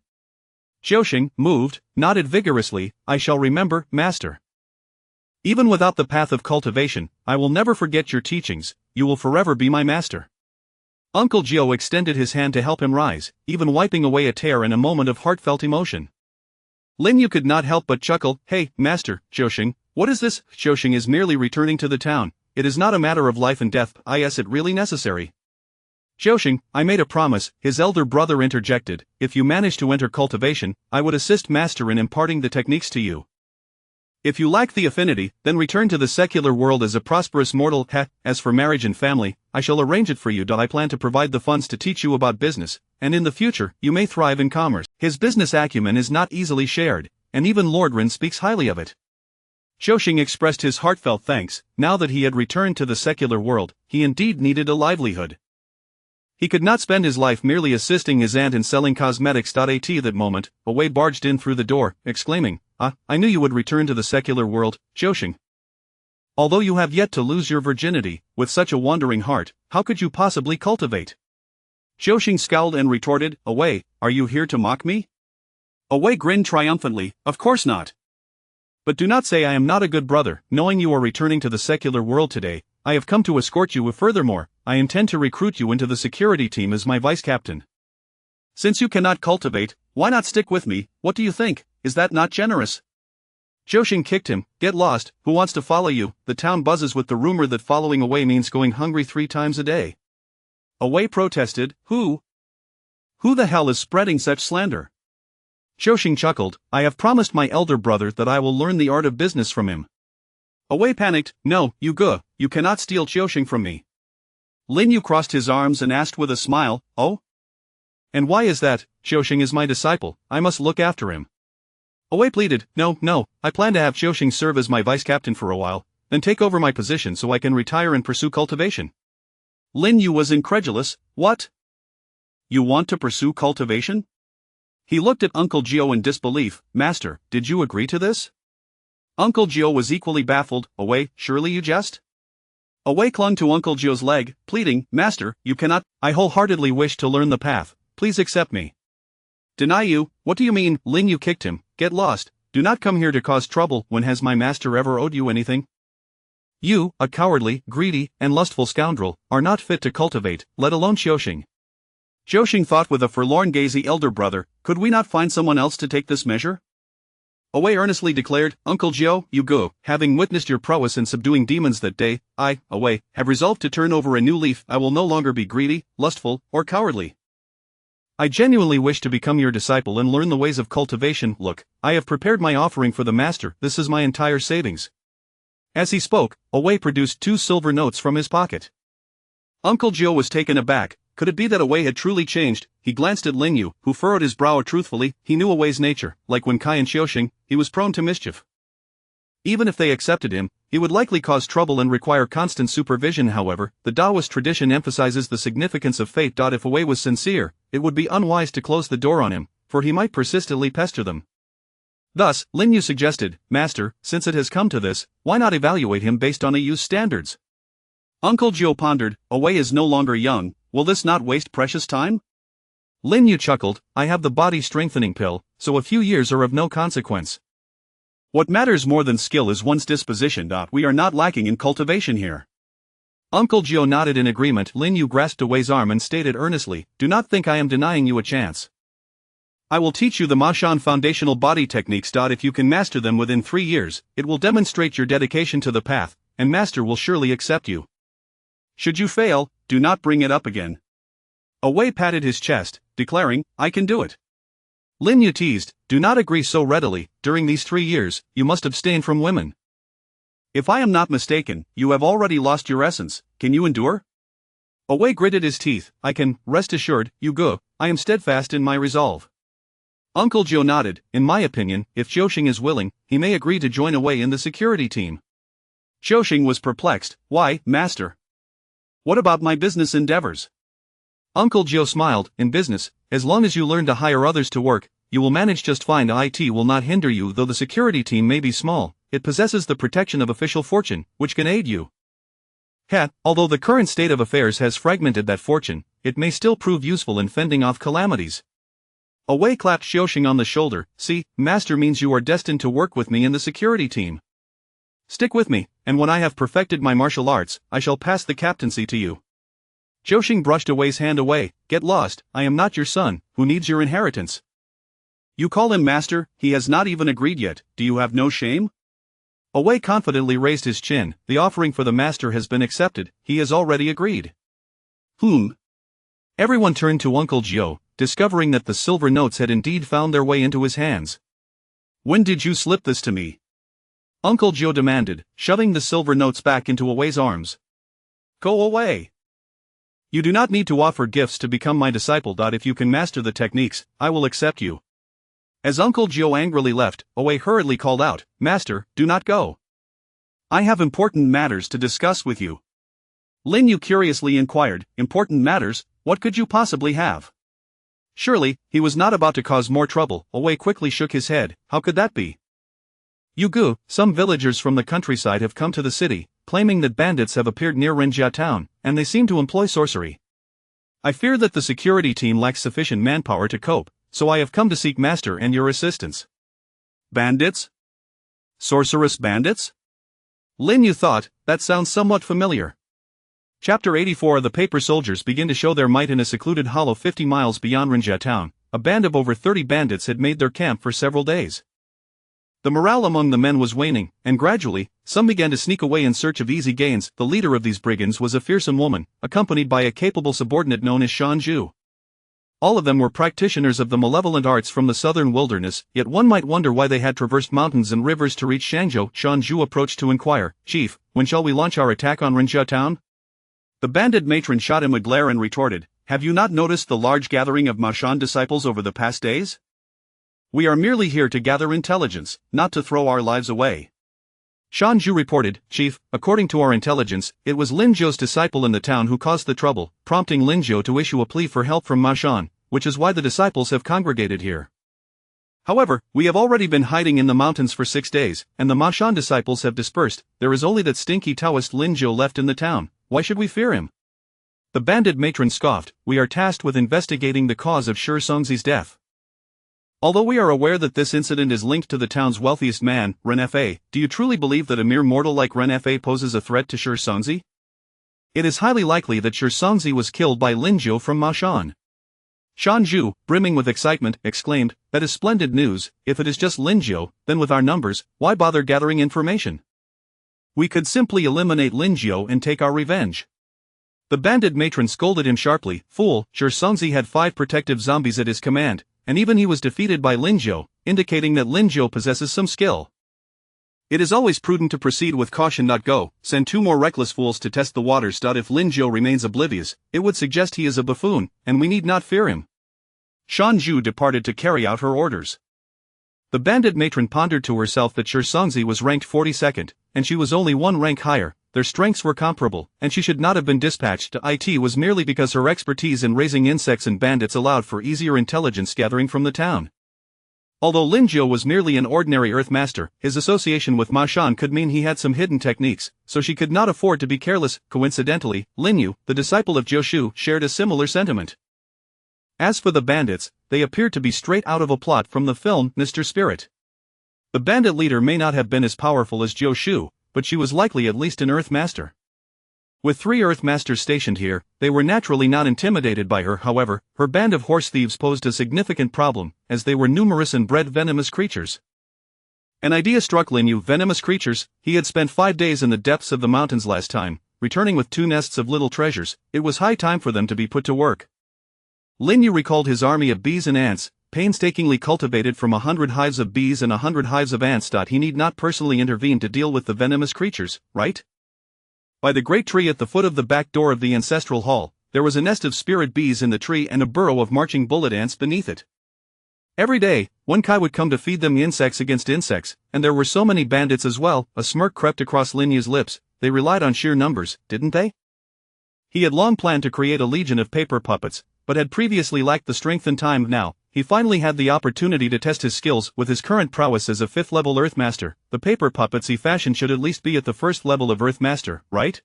Choshing, moved, nodded vigorously, I shall remember, Master. Even without the path of cultivation, I will never forget your teachings. You will forever be my master. Uncle Jiu extended his hand to help him rise, even wiping away a tear in a moment of heartfelt emotion. Lin Yu could not help but chuckle, Hey, Master, Choshing, what is this? Choshing is merely returning to the town. It is not a matter of life and death. Is it really necessary? Choshing, I made a promise, his elder brother interjected. If you manage to enter cultivation, I would assist Master in imparting the techniques to you. If you lack the affinity, then return to the secular world as a prosperous mortal. As for marriage and family, I shall arrange it for you. I plan to provide the funds to teach you about business, and in the future, you may thrive in commerce. His business acumen is not easily shared, and even Lord Rin speaks highly of it. Choshing expressed his heartfelt thanks. Now that he had returned to the secular world, he indeed needed a livelihood. He could not spend his life merely assisting his aunt in selling cosmetics. At that moment, Away barged in through the door, exclaiming, I knew you would return to the secular world, Choshing. Although you have yet to lose your virginity, with such a wandering heart, how could you possibly cultivate? Choshing scowled and retorted, Away, are you here to mock me? Away grinned triumphantly, Of course not. But do not say I am not a good brother. Knowing you are returning to the secular world today, I have come to escort you. Furthermore, I intend to recruit you into the security team as my vice captain. Since you cannot cultivate, why not stick with me? What do you think? Is that not generous? Choshing kicked him. Get lost, who wants to follow you? The town buzzes with the rumor that following Away means going hungry 3 times a day. Away protested, Who the hell is spreading such slander? Choshing chuckled, I have promised my elder brother that I will learn the art of business from him. Away panicked, No, you cannot steal Choshing from me. Lin Yu crossed his arms and asked with a smile, Oh? And why is that? Choshing is my disciple, I must look after him. Away pleaded, No, I plan to have Choshing serve as my vice captain for a while, then take over my position so I can retire and pursue cultivation. Lin Yu was incredulous, What? You want to pursue cultivation? He looked at Uncle Jiu in disbelief, Master, did you agree to this? Uncle Jiu was equally baffled, Away, surely you jest? Away clung to Uncle Jiu's leg, pleading, Master, you cannot, I wholeheartedly wish to learn the path, please accept me. Deny you? What do you mean? Lin Yu kicked him, Get lost, do not come here to cause trouble. When has my master ever owed you anything? You, a cowardly, greedy, and lustful scoundrel, are not fit to cultivate, let alone Choshing. Choshing thought with a forlorn gazy elder brother, could we not find someone else to take this measure? Away earnestly declared, Uncle Jiu, you go, having witnessed your prowess in subduing demons that day, I, Away, have resolved to turn over a new leaf. I will no longer be greedy, lustful, or cowardly. I genuinely wish to become your disciple and learn the ways of cultivation. Look, I have prepared my offering for the master, this is my entire savings. As he spoke, Away produced 2 silver notes from his pocket. Uncle Joe was taken aback. Could it be that Away had truly changed? He glanced at Lin Yu, who furrowed his brow truthfully. He knew Away's nature, like Wen Kai and Xiaoxing, he was prone to mischief. Even if they accepted him, he would likely cause trouble and require constant supervision. However, the Taoist tradition emphasizes the significance of fate. If Away was sincere, it would be unwise to close the door on him, for he might persistently pester them. Thus, Lin Yu suggested, Master, since it has come to this, why not evaluate him based on AU's standards? Uncle Joe pondered, Away is no longer young, will this not waste precious time? Lin Yu chuckled, I have the body strengthening pill, so a few years are of no consequence. What matters more than skill is one's disposition. We are not lacking in cultivation here. Uncle Joe nodded in agreement. Lin Yu grasped Away's arm and stated earnestly, do not think I am denying you a chance. I will teach you the Mashan foundational body techniques. If you can master them within 3 years, it will demonstrate your dedication to the path, and Master will surely accept you. Should you fail, do not bring it up again. Away patted his chest, declaring, I can do it. Lin Yu teased, do not agree so readily, during these 3 years, you must abstain from women. If I am not mistaken, you have already lost your essence, can you endure? Away gritted his teeth, I can, rest assured, you go, I am steadfast in my resolve. Uncle Joe nodded, in my opinion, if Xiaoxing is willing, he may agree to join Away in the security team. Xiaoxing was perplexed, why, Master? What about my business endeavors? Uncle Joe smiled, in business, as long as you learn to hire others to work, you will manage just fine. IT will not hinder you. Though the security team may be small, it possesses the protection of official fortune, which can aid you. Although the current state of affairs has fragmented that fortune, it may still prove useful in fending off calamities. Away clapped Xiaoxing on the shoulder, see, Master means you are destined to work with me in the security team. Stick with me, and when I have perfected my martial arts, I shall pass the captaincy to you. Xiaoxing brushed Away's hand away, get lost, I am not your son, who needs your inheritance. You call him master, he has not even agreed yet, do you have no shame? Away confidently raised his chin, the offering for the master has been accepted, he has already agreed. Everyone turned to Uncle Joe, discovering that the silver notes had indeed found their way into his hands. When did you slip this to me? Uncle Joe demanded, shoving the silver notes back into Away's arms. Go away. You do not need to offer gifts to become my disciple. If you can master the techniques, I will accept you. As Uncle Joe angrily left, Away hurriedly called out, Master, do not go. I have important matters to discuss with you. Lin Yu curiously inquired, important matters, what could you possibly have? Surely, he was not about to cause more trouble. Away quickly shook his head, how could that be? Yugu, some villagers from the countryside have come to the city, claiming that bandits have appeared near Renjia town, and they seem to employ sorcery. I fear that the security team lacks sufficient manpower to cope, so I have come to seek Master and your assistance. Bandits? Sorcerous bandits? Lin Yu thought, that sounds somewhat familiar. Chapter 84. The paper soldiers begin to show their might in a secluded hollow 50 miles beyond Renjia town. A band of over 30 bandits had made their camp for several days. The morale among the men was waning, and gradually, some began to sneak away in search of easy gains. The leader of these brigands was a fearsome woman, accompanied by a capable subordinate known as Shan Zhu. All of them were practitioners of the malevolent arts from the southern wilderness, yet one might wonder why they had traversed mountains and rivers to reach Shangzhou. Shan Zhu approached to inquire, Chief, when shall we launch our attack on Renjia town? The bandit matron shot him a glare and retorted, have you not noticed the large gathering of Mashan disciples over the past days? We are merely here to gather intelligence, not to throw our lives away. Shan Zhu reported, Chief, according to our intelligence, it was Lin Zhou's disciple in the town who caused the trouble, prompting Lin Zhou to issue a plea for help from Mashan, which is why the disciples have congregated here. However, we have already been hiding in the mountains for 6 days, and the Mashan disciples have dispersed. There is only that stinky Taoist Lin Zhou left in the town. Why should we fear him? The bandit matron scoffed, we are tasked with investigating the cause of Shi Songzi's death. Although we are aware that this incident is linked to the town's wealthiest man, Ren Fa, do you truly believe that a mere mortal like Ren Fa poses a threat to Shi Songzi? It is highly likely that Shi Songzi was killed by Lin Zhou from Mashan. Shan Zhu, brimming with excitement, exclaimed, that is splendid news. If it is just Lin Zhou, then with our numbers, why bother gathering information? We could simply eliminate Lin Zhou and take our revenge. The bandit matron scolded him sharply. Fool, Shi Songzi had 5 protective zombies at his command, and even he was defeated by Lin Zhou, indicating that Lin Zhou possesses some skill. It is always prudent to proceed with caution, not go. Send 2 more reckless fools to test the waters. If Lin Zhou remains oblivious, it would suggest he is a buffoon, and we need not fear him. Shan Zhu departed to carry out her orders. The bandit matron pondered to herself that Shi Songzi was ranked 42nd, and she was only 1 rank higher. Their strengths were comparable, and she should not have been dispatched to it was merely because her expertise in raising insects and bandits allowed for easier intelligence gathering from the town. Although Lin Zhou was merely an ordinary Earth Master, his association with Ma Shan could mean he had some hidden techniques, so she could not afford to be careless. Coincidentally, Lin Yu, the disciple of Jiu Shu, shared a similar sentiment. As for the bandits, they appeared to be straight out of a plot from the film Mr. Spirit. The bandit leader may not have been as powerful as Jiu Shu, but she was likely at least an Earth Master. With 3 Earth Masters stationed here, they were naturally not intimidated by her. However, her band of horse thieves posed a significant problem, as they were numerous and bred venomous creatures. An idea struck Lin Yu. Venomous creatures. He had spent 5 days in the depths of the mountains last time, returning with 2 nests of little treasures. It was high time for them to be put to work. Lin Yu recalled his army of bees and ants, painstakingly cultivated from 100 hives of bees and 100 hives of ants. He need not personally intervene to deal with the venomous creatures, right? By the great tree at the foot of the back door of the ancestral hall, there was a nest of spirit bees in the tree and a burrow of marching bullet ants beneath it. Every day, one Kai would come to feed them insects against insects, and there were so many bandits as well. A smirk crept across Lin Yu's lips. They relied on sheer numbers, didn't they? He had long planned to create a legion of paper puppets, but had previously lacked the strength and time. Now, he finally had the opportunity to test his skills. With his current prowess as a 5th-level Earth Master, the paper puppets he fashioned should at least be at the 1st level of Earth Master, right?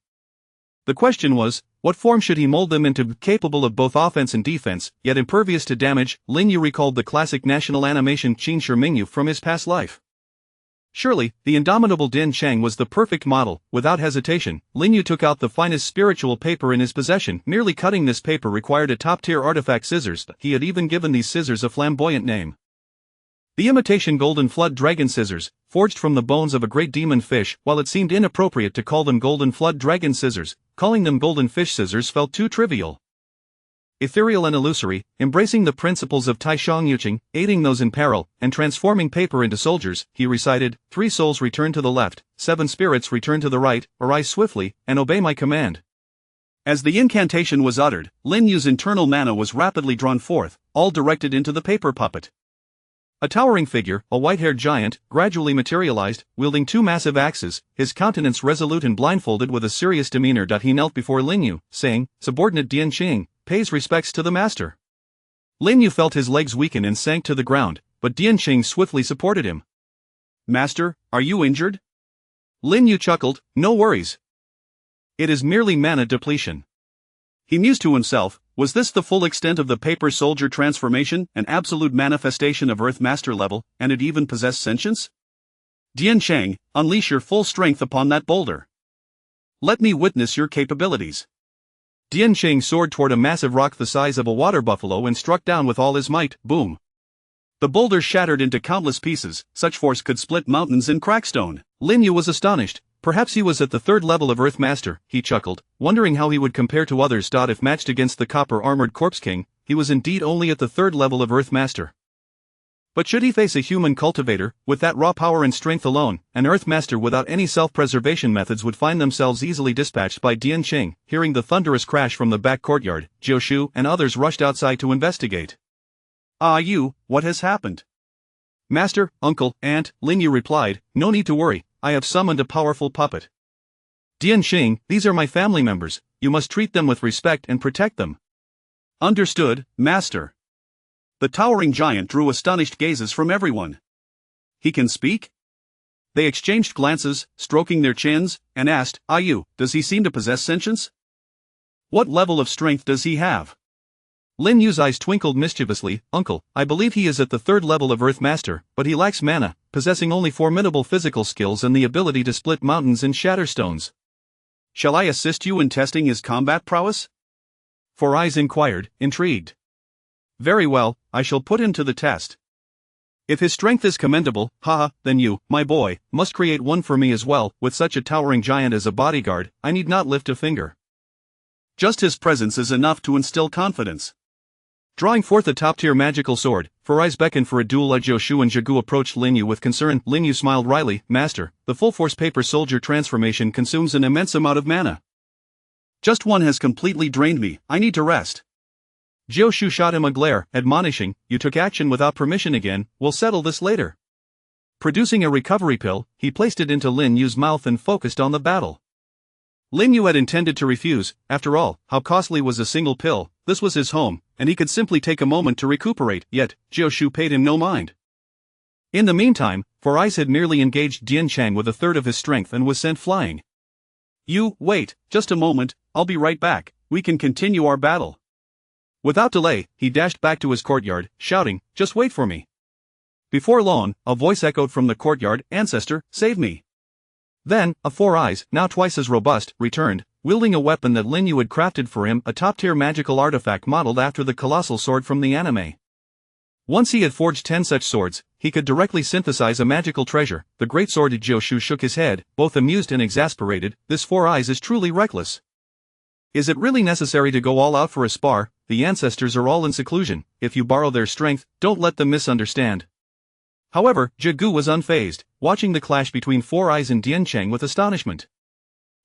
The question was, what form should he mold them into, capable of both offense and defense, yet impervious to damage? Lin Yu recalled the classic national animation Qin Shi Mingyu from his past life. Surely, the indomitable Din Cheng was the perfect model. Without hesitation, Lin Yu took out the finest spiritual paper in his possession. Merely cutting this paper required a top-tier artifact scissors. He had even given these scissors a flamboyant name. The imitation golden flood dragon scissors, forged from the bones of a great demon fish. While it seemed inappropriate to call them golden flood dragon scissors, calling them golden fish scissors felt too trivial. Ethereal and illusory, embracing the principles of Taishang Yuqing, aiding those in peril, and transforming paper into soldiers, he recited, 3 souls return to the left, 7 spirits return to the right, arise swiftly, and obey my command. As the incantation was uttered, Lin Yu's internal mana was rapidly drawn forth, all directed into the paper puppet. A towering figure, a white-haired giant, gradually materialized, wielding 2 massive axes, his countenance resolute and blindfolded with a serious demeanor. He knelt before Lin Yu, saying, "Subordinate Dian Qing, pays respects to the master." Lin Yu felt his legs weaken and sank to the ground, but Dian Qing swiftly supported him. "Master, are you injured?" Lin Yu chuckled, "No worries. It is merely mana depletion." He mused to himself, was this the full extent of the paper soldier transformation, an absolute manifestation of Earth Master level, and it even possessed sentience? Dian Cheng, unleash your full strength upon that boulder. Let me witness your capabilities. Dian Cheng soared toward a massive rock the size of a water buffalo and struck down with all his might. Boom! The boulder shattered into countless pieces. Such force could split mountains and crack stone. Lin Yu was astonished. Perhaps he was at the 3rd level of Earth Master, he chuckled, wondering how he would compare to others. If matched against the copper-armored Corpse King, he was indeed only at the 3rd level of Earth Master. But should he face a human cultivator, with that raw power and strength alone, an Earth Master without any self-preservation methods would find themselves easily dispatched by Dian Qing. Hearing the thunderous crash from the back courtyard, Jiu Shu and others rushed outside to investigate. "Ah, you, what has happened?" "Master, uncle, aunt," Lin Yu replied, "no need to worry, I have summoned a powerful puppet." "Dian Qing, these are my family members, you must treat them with respect and protect them." "Understood, master." The towering giant drew astonished gazes from everyone. "He can speak?" They exchanged glances, stroking their chins, and asked, "Ah, you, does he seem to possess sentience? What level of strength does he have?" Lin Yu's eyes twinkled mischievously. "Uncle, I believe he is at the 3rd level of Earth Master, but he lacks mana, possessing only formidable physical skills and the ability to split mountains and shatter stones." "Shall I assist you in testing his combat prowess?" Four Eyes inquired, intrigued. "Very well, I shall put him to the test. If his strength is commendable, then you, my boy, must create one for me as well. With such a towering giant as a bodyguard, I need not lift a finger." Just his presence is enough to instill confidence. Drawing forth a top-tier magical sword, 4 Eyes beckoned for a duel. Jiu and Zhigu approached Lin Yu with concern. Lin Yu smiled wryly. Master, the full-force paper soldier transformation consumes an immense amount of mana. Just one has completely drained me, I need to rest. Jiu shot him a glare, admonishing, you took action without permission again, we'll settle this later. Producing a recovery pill, he placed it into Lin Yu's mouth and focused on the battle. Lin Yu had intended to refuse. After all, how costly was a single pill? This was his home, and he could simply take a moment to recuperate, yet, Jiu paid him no mind. In the meantime, 4 Eyes had merely engaged Dian Chang with a third of his strength and was sent flying. You, wait, just a moment, I'll be right back, we can continue our battle. Without delay, he dashed back to his courtyard, shouting, just wait for me. Before long, a voice echoed from the courtyard, Ancestor, save me. Then, a 4 Eyes, now twice as robust, returned, wielding a weapon that Lin Yu had crafted for him, a top-tier magical artifact modeled after the colossal sword from the anime. Once he had forged 10 such swords, he could directly synthesize a magical treasure. The great sword. Jiu shook his head, both amused and exasperated. This 4 Eyes is truly reckless. Is it really necessary to go all out for a spar? The ancestors are all in seclusion. If you borrow their strength, don't let them misunderstand. However, Zhigu was unfazed, watching the clash between 4 Eyes and Dian Chang with astonishment.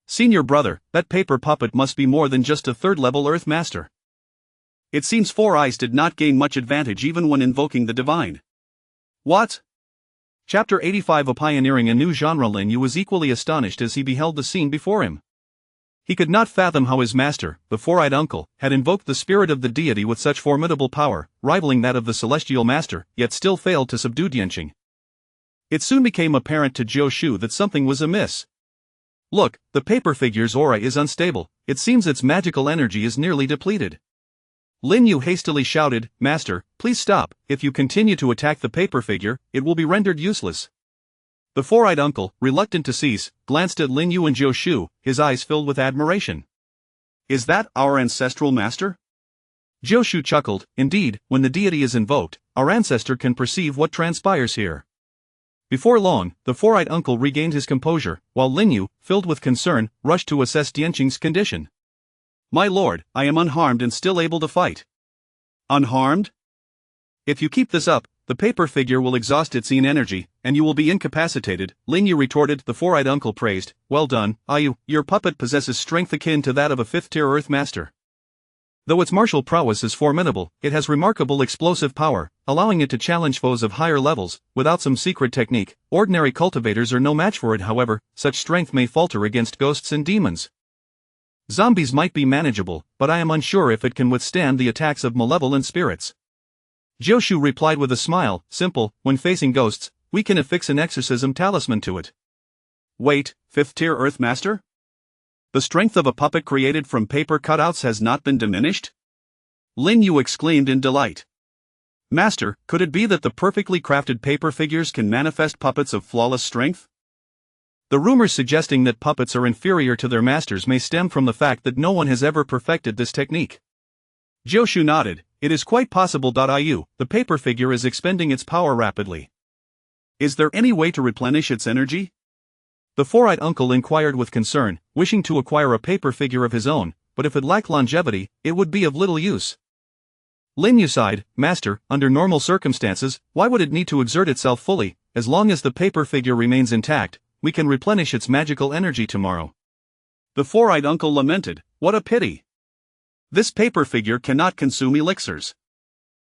Senior brother, that paper puppet must be more than just a third-level Earth Master. It seems 4 Eyes did not gain much advantage even when invoking the divine. What? Chapter 85. A pioneering a new genre. Lin Yu was equally astonished as he beheld the scene before him. He could not fathom how his master, the 4-eyed uncle, had invoked the spirit of the deity with such formidable power, rivaling that of the celestial master, yet still failed to subdue Dianqing. It soon became apparent to Jiu that something was amiss. Look, the paper figure's aura is unstable, it seems its magical energy is nearly depleted. Lin Yu hastily shouted, Master, please stop, if you continue to attack the paper figure, it will be rendered useless. The 4-eyed uncle, reluctant to cease, glanced at Lin Yu and Jiu, his eyes filled with admiration. Is that our ancestral master? Jiu chuckled, indeed, when the deity is invoked, our ancestor can perceive what transpires here. Before long, the 4-eyed uncle regained his composure, while Lin Yu, filled with concern, rushed to assess Dianqing's condition. My lord, I am unharmed and still able to fight. Unharmed? If you keep this up, the paper figure will exhaust its Yin energy, and you will be incapacitated, Lin Yu retorted. The 4-eyed uncle praised, well done, Ayu, your puppet possesses strength akin to that of a 5th-tier Earth Master. Though its martial prowess is formidable, it has remarkable explosive power, allowing it to challenge foes of higher levels. Without some secret technique, ordinary cultivators are no match for it. However, such strength may falter against ghosts and demons. Zombies might be manageable, but I am unsure if it can withstand the attacks of malevolent spirits. Jiu replied with a smile, simple, when facing ghosts, we can affix an exorcism talisman to it. Wait, 5th-tier Earth Master? The strength of a puppet created from paper cutouts has not been diminished? Lin Yu exclaimed in delight. Master, could it be that the perfectly crafted paper figures can manifest puppets of flawless strength? The rumors suggesting that puppets are inferior to their masters may stem from the fact that no one has ever perfected this technique. Jiu nodded. It is quite possible. Iu, the paper figure is expending its power rapidly. Is there any way to replenish its energy? The 4-eyed uncle inquired with concern, wishing to acquire a paper figure of his own, but if it lacked longevity, it would be of little use. Lin Yu sighed, Master, under normal circumstances, why would it need to exert itself fully? As long as the paper figure remains intact, we can replenish its magical energy tomorrow. The 4-eyed uncle lamented, what a pity. This paper figure cannot consume elixirs.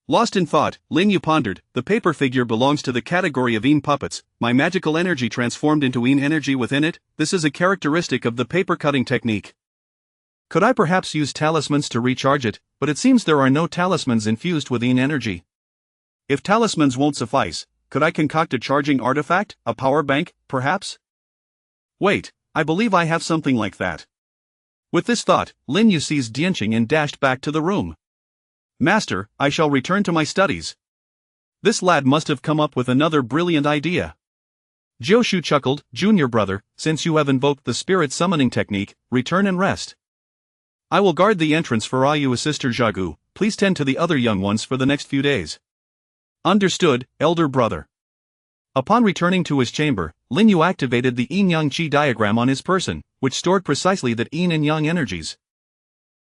Lost in thought, Lin Yu pondered, the paper figure belongs to the category of Yin puppets, my magical energy transformed into Yin energy within it, this is a characteristic of the paper cutting technique. Could I perhaps use talismans to recharge it, but it seems there are no talismans infused with Yin energy. If talismans won't suffice, could I concoct a charging artifact, a power bank, perhaps? Wait, I believe I have something like that. With this thought, Lin Yu seized Dianqing and dashed back to the room. Master, I shall return to my studies. This lad must have come up with another brilliant idea. Jiu chuckled, Junior brother, since you have invoked the spirit summoning technique, return and rest. I will guard the entrance for Ayu sister Zhagu, please tend to the other young ones for the next few days. Understood, elder brother. Upon returning to his chamber, Lin Yu activated the Yin-Yang Qi diagram on his person, which stored precisely that Yin and Yang energies.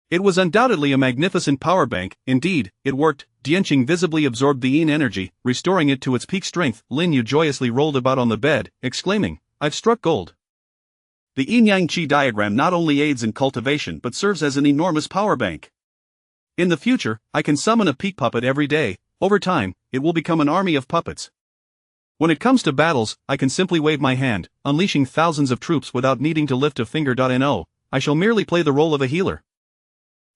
It was undoubtedly a magnificent power bank. Indeed, it worked. Dianqing visibly absorbed the yin energy, restoring it to its peak strength. Lin Yu joyously rolled about on the bed, exclaiming, "I've struck gold." The yin-yang qi diagram not only aids in cultivation but serves as an enormous power bank. In the future, I can summon a peak puppet every day. Over time, it will become an army of puppets. When it comes to battles, I can simply wave my hand, unleashing thousands of troops without needing to lift a finger. No, I shall merely play the role of a healer.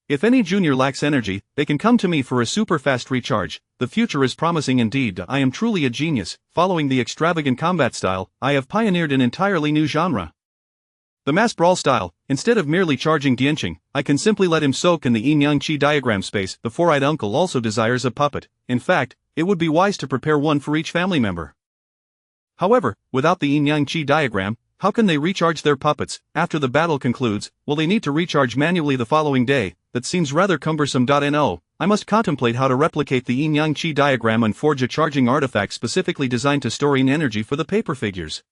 If any junior lacks energy, they can come to me for a super fast recharge. The future is promising indeed. I am truly a genius. Following the extravagant combat style, I have pioneered an entirely new genre. The mass brawl style. Instead of merely charging Dianqing, I can simply let him soak in the yin-yang qi diagram space. The four-eyed uncle also desires a puppet. In fact, it would be wise to prepare one for each family member. However, without the yin-yang qi diagram, how can they recharge their puppets? After the battle concludes, will they need to recharge manually the following day? That seems rather cumbersome. No, I must contemplate how to replicate the yin-yang qi diagram and forge a charging artifact specifically designed to store yin energy for the paper figures.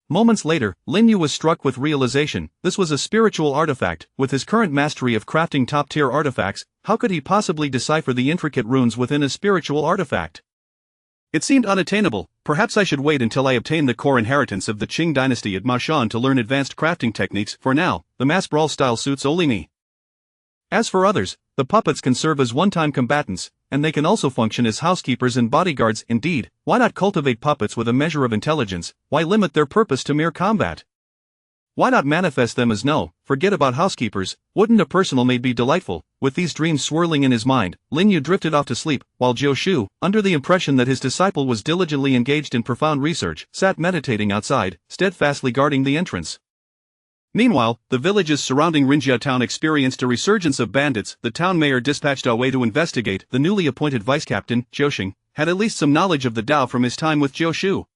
Moments later, Lin Yu was struck with realization. This was a spiritual artifact. With his current mastery of crafting top-tier artifacts, how could he possibly decipher the intricate runes within a spiritual artifact? It seemed unattainable. Perhaps I should wait until I obtain the core inheritance of the Qing dynasty at Mashan to learn advanced crafting techniques. For now, the mass brawl style suits only me. As for others, the puppets can serve as one-time combatants, and they can also function as housekeepers and bodyguards. Indeed, why not cultivate puppets with a measure of intelligence? Why limit their purpose to mere combat? Why not manifest them as forget about housekeepers? Wouldn't a personal maid be delightful? With these dreams swirling in his mind, Lin Yu drifted off to sleep, while Jiu Shu, under the impression that his disciple was diligently engaged in profound research, sat meditating outside, steadfastly guarding the entrance. Meanwhile, the villages surrounding Rinjia town experienced a resurgence of bandits. The town mayor dispatched Awei to investigate. The newly appointed vice-captain, Jiuxing, had at least some knowledge of the Dao from his time with Jiu Shu.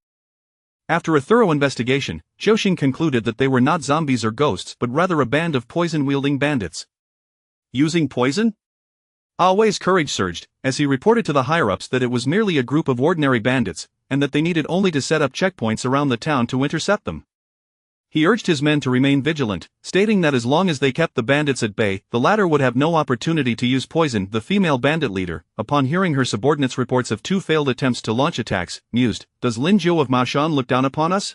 After a thorough investigation, Jiuxing concluded that they were not zombies or ghosts but rather a band of poison-wielding bandits. Using poison? Awei's courage surged, as he reported to the higher-ups that it was merely a group of ordinary bandits, and that they needed only to set up checkpoints around the town to intercept them. He urged his men to remain vigilant, stating that as long as they kept the bandits at bay, the latter would have no opportunity to use poison. The female bandit leader, upon hearing her subordinates' reports of 2 failed attempts to launch attacks, mused, "Does Lin Jiu of Mashan look down upon us?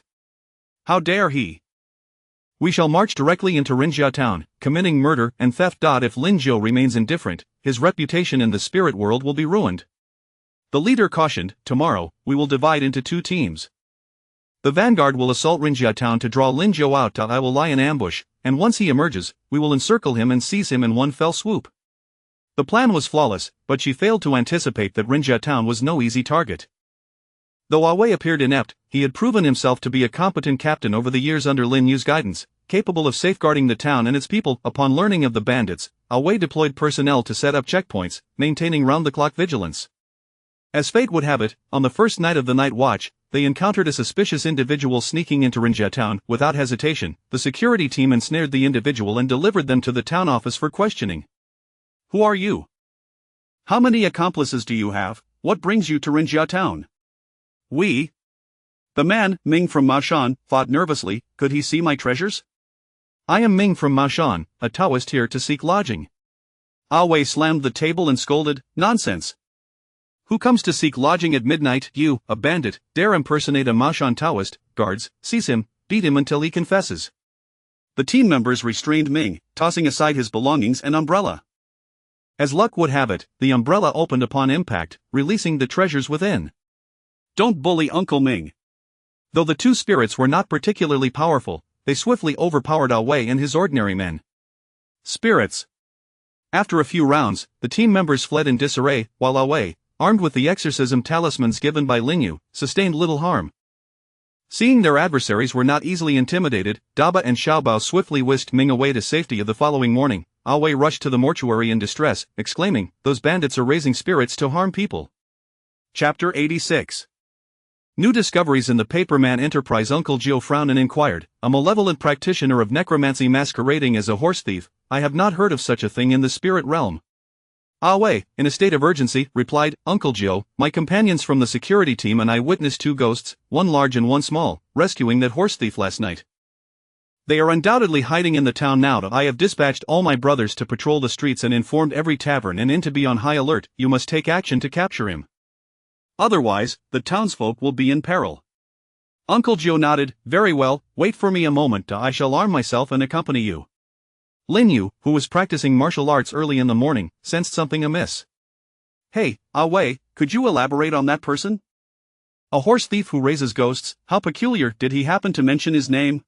How dare he? We shall march directly into Rinjia town, committing murder and theft. If Lin Jiu remains indifferent, his reputation in the spirit world will be ruined." The leader cautioned, "Tomorrow, we will divide into 2 teams. The vanguard will assault Rinjia town to draw Lin Jiu out. I will lie in ambush, and once he emerges, we will encircle him and seize him in one fell swoop." The plan was flawless, but she failed to anticipate that Rinjia town was no easy target. Though Awei appeared inept, he had proven himself to be a competent captain over the years under Lin Yu's guidance, capable of safeguarding the town and its people. Upon learning of the bandits, Awei deployed personnel to set up checkpoints, maintaining round-the-clock vigilance. As fate would have it, on the first night of the night watch, they encountered a suspicious individual sneaking into Rinjia town. Without hesitation, the security team ensnared the individual and delivered them to the town office for questioning. "Who are you? How many accomplices do you have? What brings you to Rinjia town?" "We." The man, Ming from Mashan, thought nervously. Could he see my treasures? "I am Ming from Mashan, a Taoist here to seek lodging." Awei slammed the table and scolded, "Nonsense! Who comes to seek lodging at midnight? You, a bandit, dare impersonate a Mashan Taoist? Guards, seize him, beat him until he confesses." The team members restrained Ming, tossing aside his belongings and umbrella. As luck would have it, the umbrella opened upon impact, releasing the treasures within. "Don't bully Uncle Ming." Though the 2 spirits were not particularly powerful, they swiftly overpowered Awei and his ordinary men. Spirits. After a few rounds, the team members fled in disarray, while Awei, armed with the exorcism talismans given by Lin Yu, sustained little harm. Seeing their adversaries were not easily intimidated, Daba and Xiaobao swiftly whisked Ming away to safety. The following morning, Awei rushed to the mortuary in distress, exclaiming, "Those bandits are raising spirits to harm people." Chapter 86. New discoveries in the Paperman Enterprise. Uncle Jiu frowned and inquired, "A malevolent practitioner of necromancy masquerading as a horse thief? I have not heard of such a thing in the spirit realm." Awei, in a state of urgency, replied, "Uncle Jiu, my companions from the security team and I witnessed 2 ghosts, one large and one small, rescuing that horse thief last night. They are undoubtedly hiding in the town now. I have dispatched all my brothers to patrol the streets and informed every tavern and inn to be on high alert. You must take action to capture him. Otherwise, the townsfolk will be in peril. Uncle Joe nodded. Very well, wait for me a moment. I shall arm myself and accompany you. Lin Yu, who was practicing martial arts early in the morning, sensed something amiss. Hey, Ah Wei, could you elaborate on that person? A horse thief who raises ghosts, how peculiar. Did he happen to mention his name?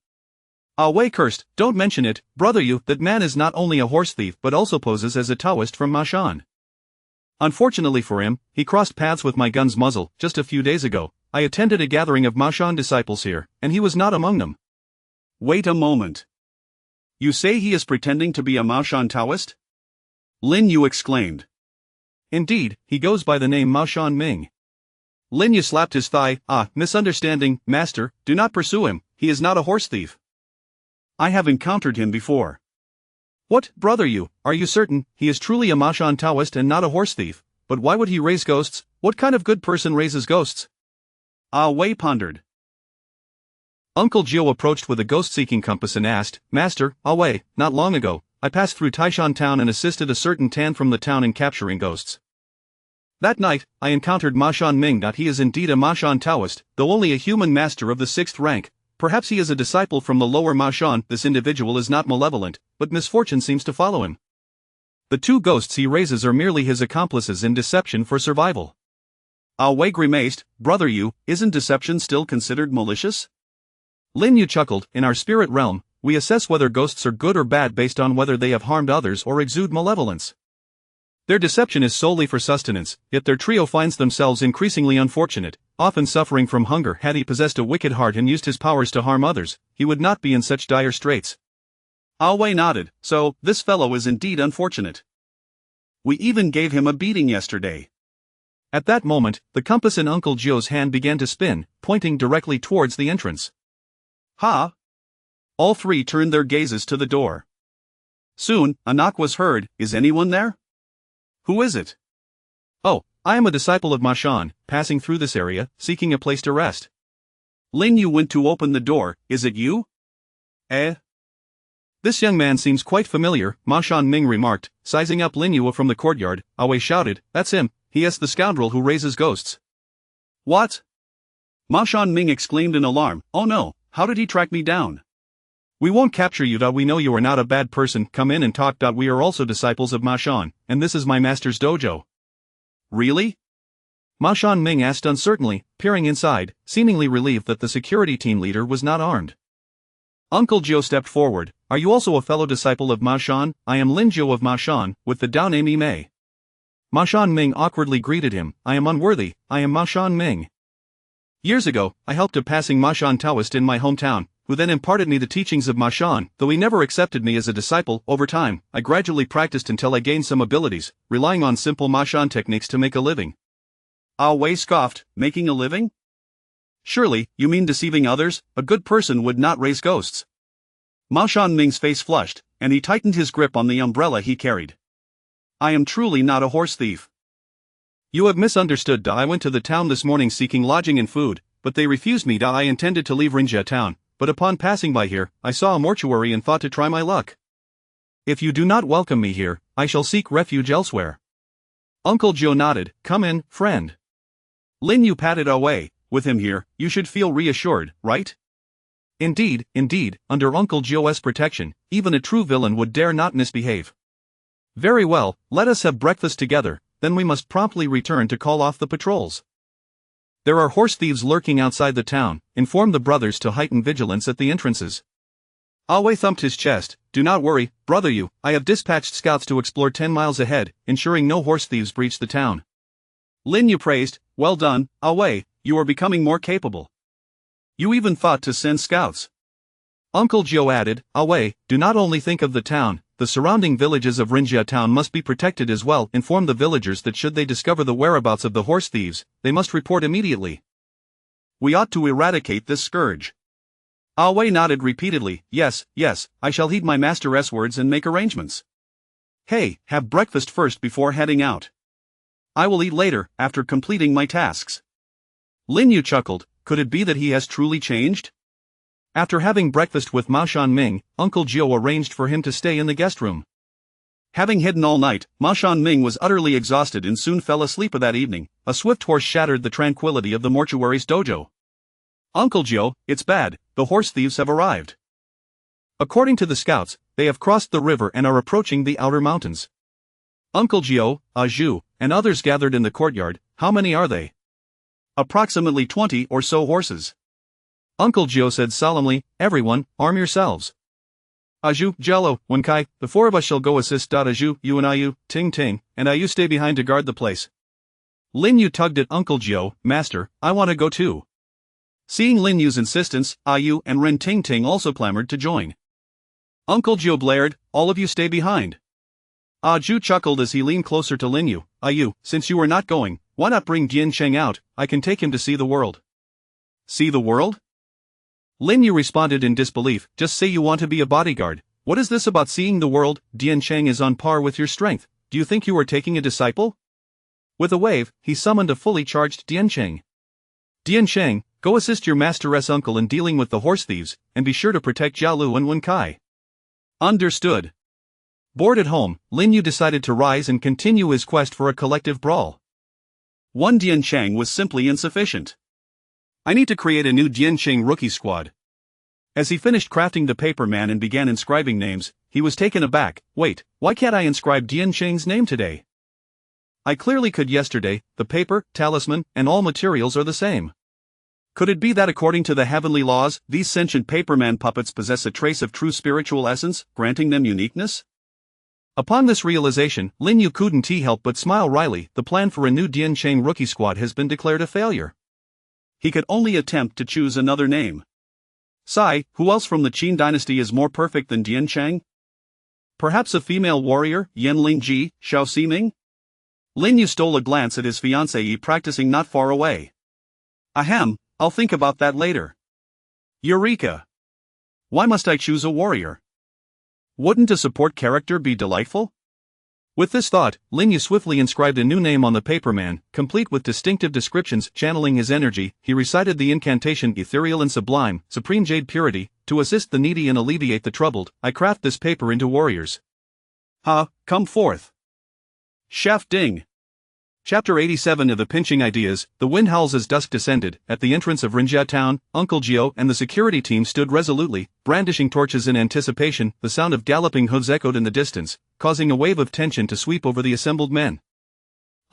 Ah Wei cursed. Don't mention it, brother Yu. That man is not only a horse thief but also poses as a Taoist from Mashan. Unfortunately for him, he crossed paths with my gun's muzzle just a few days ago. I attended a gathering of Mashan disciples here, and he was not among them. Wait a moment. You say he is pretending to be a Mashan Taoist? Lin Yu exclaimed. Indeed, he goes by the name Mashan Ming. Lin Yu slapped his thigh. Misunderstanding, master, do not pursue him, he is not a horse thief. I have encountered him before. What, brother Yu, are you certain he is truly a Mashan Taoist and not a horse thief? But why would he raise ghosts? What kind of good person raises ghosts? Ah Wei pondered. Uncle Joe approached with a ghost-seeking compass and asked, Master, Ah Wei, not long ago, I passed through Taishan town and assisted a certain Tan from the town in capturing ghosts. That night, I encountered Mashan Ming. He is indeed a Mashan Taoist, though only a human master of the 6th rank. Perhaps he is a disciple from the lower Mashan. This individual is not malevolent, but misfortune seems to follow him. The 2 ghosts he raises are merely his accomplices in deception for survival. Ah Wei grimaced. Brother Yu, isn't deception still considered malicious? Lin Yu chuckled. In our spirit realm, we assess whether ghosts are good or bad based on whether they have harmed others or exude malevolence. Their deception is solely for sustenance, yet their trio finds themselves increasingly unfortunate, often suffering from hunger. Had he possessed a wicked heart and used his powers to harm others, he would not be in such dire straits. Ah Wei nodded. So, this fellow is indeed unfortunate. We even gave him a beating yesterday. At that moment, the compass in Uncle Joe's hand began to spin, pointing directly towards the entrance. Ha! All 3 turned their gazes to the door. Soon, a knock was heard. Is anyone there? Who is it? Oh, I am a disciple of Mashan, passing through this area, seeking a place to rest. Lin Yu went to open the door. Is it you? This young man seems quite familiar, Mashan Ming remarked, sizing up Lin Yu from the courtyard. Ah Wei shouted, That's him, he is the scoundrel who raises ghosts. What? Mashan Ming exclaimed in alarm. Oh no, how did he track me down? We won't capture you. We know you are not a bad person. Come in and talk. We are also disciples of Mashan, and this is my master's dojo. Really? Mashan Ming asked uncertainly, peering inside, seemingly relieved that the security team leader was not armed. Uncle Joe stepped forward. Are you also a fellow disciple of Mashan? I am Lin Zhou of Mashan, with the Dao name Mei. Mashan Ming awkwardly greeted him. I am unworthy, I am Mashan Ming. Years ago, I helped a passing Mashan Taoist in my hometown, who then imparted me the teachings of Mashan. Though he never accepted me as a disciple, over time, I gradually practiced until I gained some abilities, relying on simple Mashan techniques to make a living. Ah Wei scoffed, making a living? Surely, you mean deceiving others? A good person would not raise ghosts. Mashan Ming's face flushed, and he tightened his grip on the umbrella he carried. I am truly not a horse thief. You have misunderstood. I went to the town this morning seeking lodging and food, but they refused me. I intended to leave Rinjia town, but upon passing by here, I saw a mortuary and thought to try my luck. If you do not welcome me here, I shall seek refuge elsewhere. Uncle Joe nodded. Come in, friend. Lin Yu patted Ah Wei. With him here, you should feel reassured, right? Indeed, under Uncle Joe's protection, even a true villain would dare not misbehave. Very well, let us have breakfast together, then we must promptly return to call off the patrols. There are horse thieves lurking outside the town. Inform the brothers to heighten vigilance at the entrances. Ah Wei thumped his chest. Do not worry, brother Yu, I have dispatched scouts to explore 10 miles ahead, ensuring no horse thieves breach the town. Lin Yu praised. Well done, Ah Wei, you are becoming more capable. You even thought to send scouts. Uncle Joe added, Ah Wei, do not only think of the town, the surrounding villages of Rinjia town must be protected as well. Inform the villagers that should they discover the whereabouts of the horse thieves, they must report immediately. We ought to eradicate this scourge. Ah Wei nodded repeatedly. Yes, I shall heed my master's words and make arrangements. Hey, have breakfast first before heading out. I will eat later, after completing my tasks. Lin Yu chuckled. Could it be that he has truly changed? After having breakfast with Mao Shanming, Uncle Jiu arranged for him to stay in the guest room. Having hidden all night, Mao Shanming was utterly exhausted and soon fell asleep that evening. A swift horse shattered the tranquility of the mortuary's dojo. Uncle Jiu, it's bad, the horse thieves have arrived. According to the scouts, they have crossed the river and are approaching the outer mountains. Uncle Jiu, Zhu, and others gathered in the courtyard. How many are they? Approximately 20 or so horses. Uncle Jiu said solemnly, everyone, arm yourselves. Zhu, Jello, Wenkai, the four of us shall go assist. Zhu, you and Ayu, Ting Ting, and Ayu stay behind to guard the place. Lin Yu tugged at Uncle Jiu, Master, I want to go too. Seeing Lin Yu's insistence, Ayu and Ren Ting Ting also clamored to join. Uncle Jiu blared, all of you stay behind. Zhu chuckled as he leaned closer to Lin Yu. Ayu, since you are not going, why not bring Dian Cheng out? I can take him to see the world. See the world? Lin Yu responded in disbelief, just say you want to be a bodyguard. What is this about seeing the world? Dian Cheng is on par with your strength. Do you think you are taking a disciple? With a wave, he summoned a fully charged Dian Cheng. Dian Cheng, go assist your master's uncle in dealing with the horse thieves, and be sure to protect Jialu and Wenkai. Understood. Bored at home, Lin Yu decided to rise and continue his quest for a collective brawl. One Dian Cheng was simply insufficient. I need to create a new Dian Cheng rookie squad. As he finished crafting the paper man and began inscribing names, he was taken aback. Wait, why can't I inscribe Dian Cheng's name today? I clearly could yesterday. The paper, talisman, and all materials are the same. Could it be that according to the heavenly laws, these sentient paperman puppets possess a trace of true spiritual essence, granting them uniqueness? Upon this realization, Lin Yu couldn't help but smile wryly. The plan for a new Dian Cheng rookie squad has been declared a failure. He could only attempt to choose another name. Sai, who else from the Qin dynasty is more perfect than Dian Cheng? Perhaps a female warrior, Yanling Ji, Xiao Ximing? Lin Yu stole a glance at his fiancée practicing not far away. Ahem, I'll think about that later. Eureka! Why must I choose a warrior? Wouldn't a support character be delightful? With this thought, Lin Yu swiftly inscribed a new name on the paperman, complete with distinctive descriptions. Channeling his energy, he recited the incantation Ethereal and Sublime, Supreme Jade Purity, to assist the needy and alleviate the troubled. I craft this paper into warriors. Come forth. Chef Ding. Chapter 87 of the Pinching Ideas. The wind howls as dusk descended. At the entrance of Rinjia town, Uncle Jiu and the security team stood resolutely, brandishing torches in anticipation. The sound of galloping hooves echoed in the distance, causing a wave of tension to sweep over the assembled men.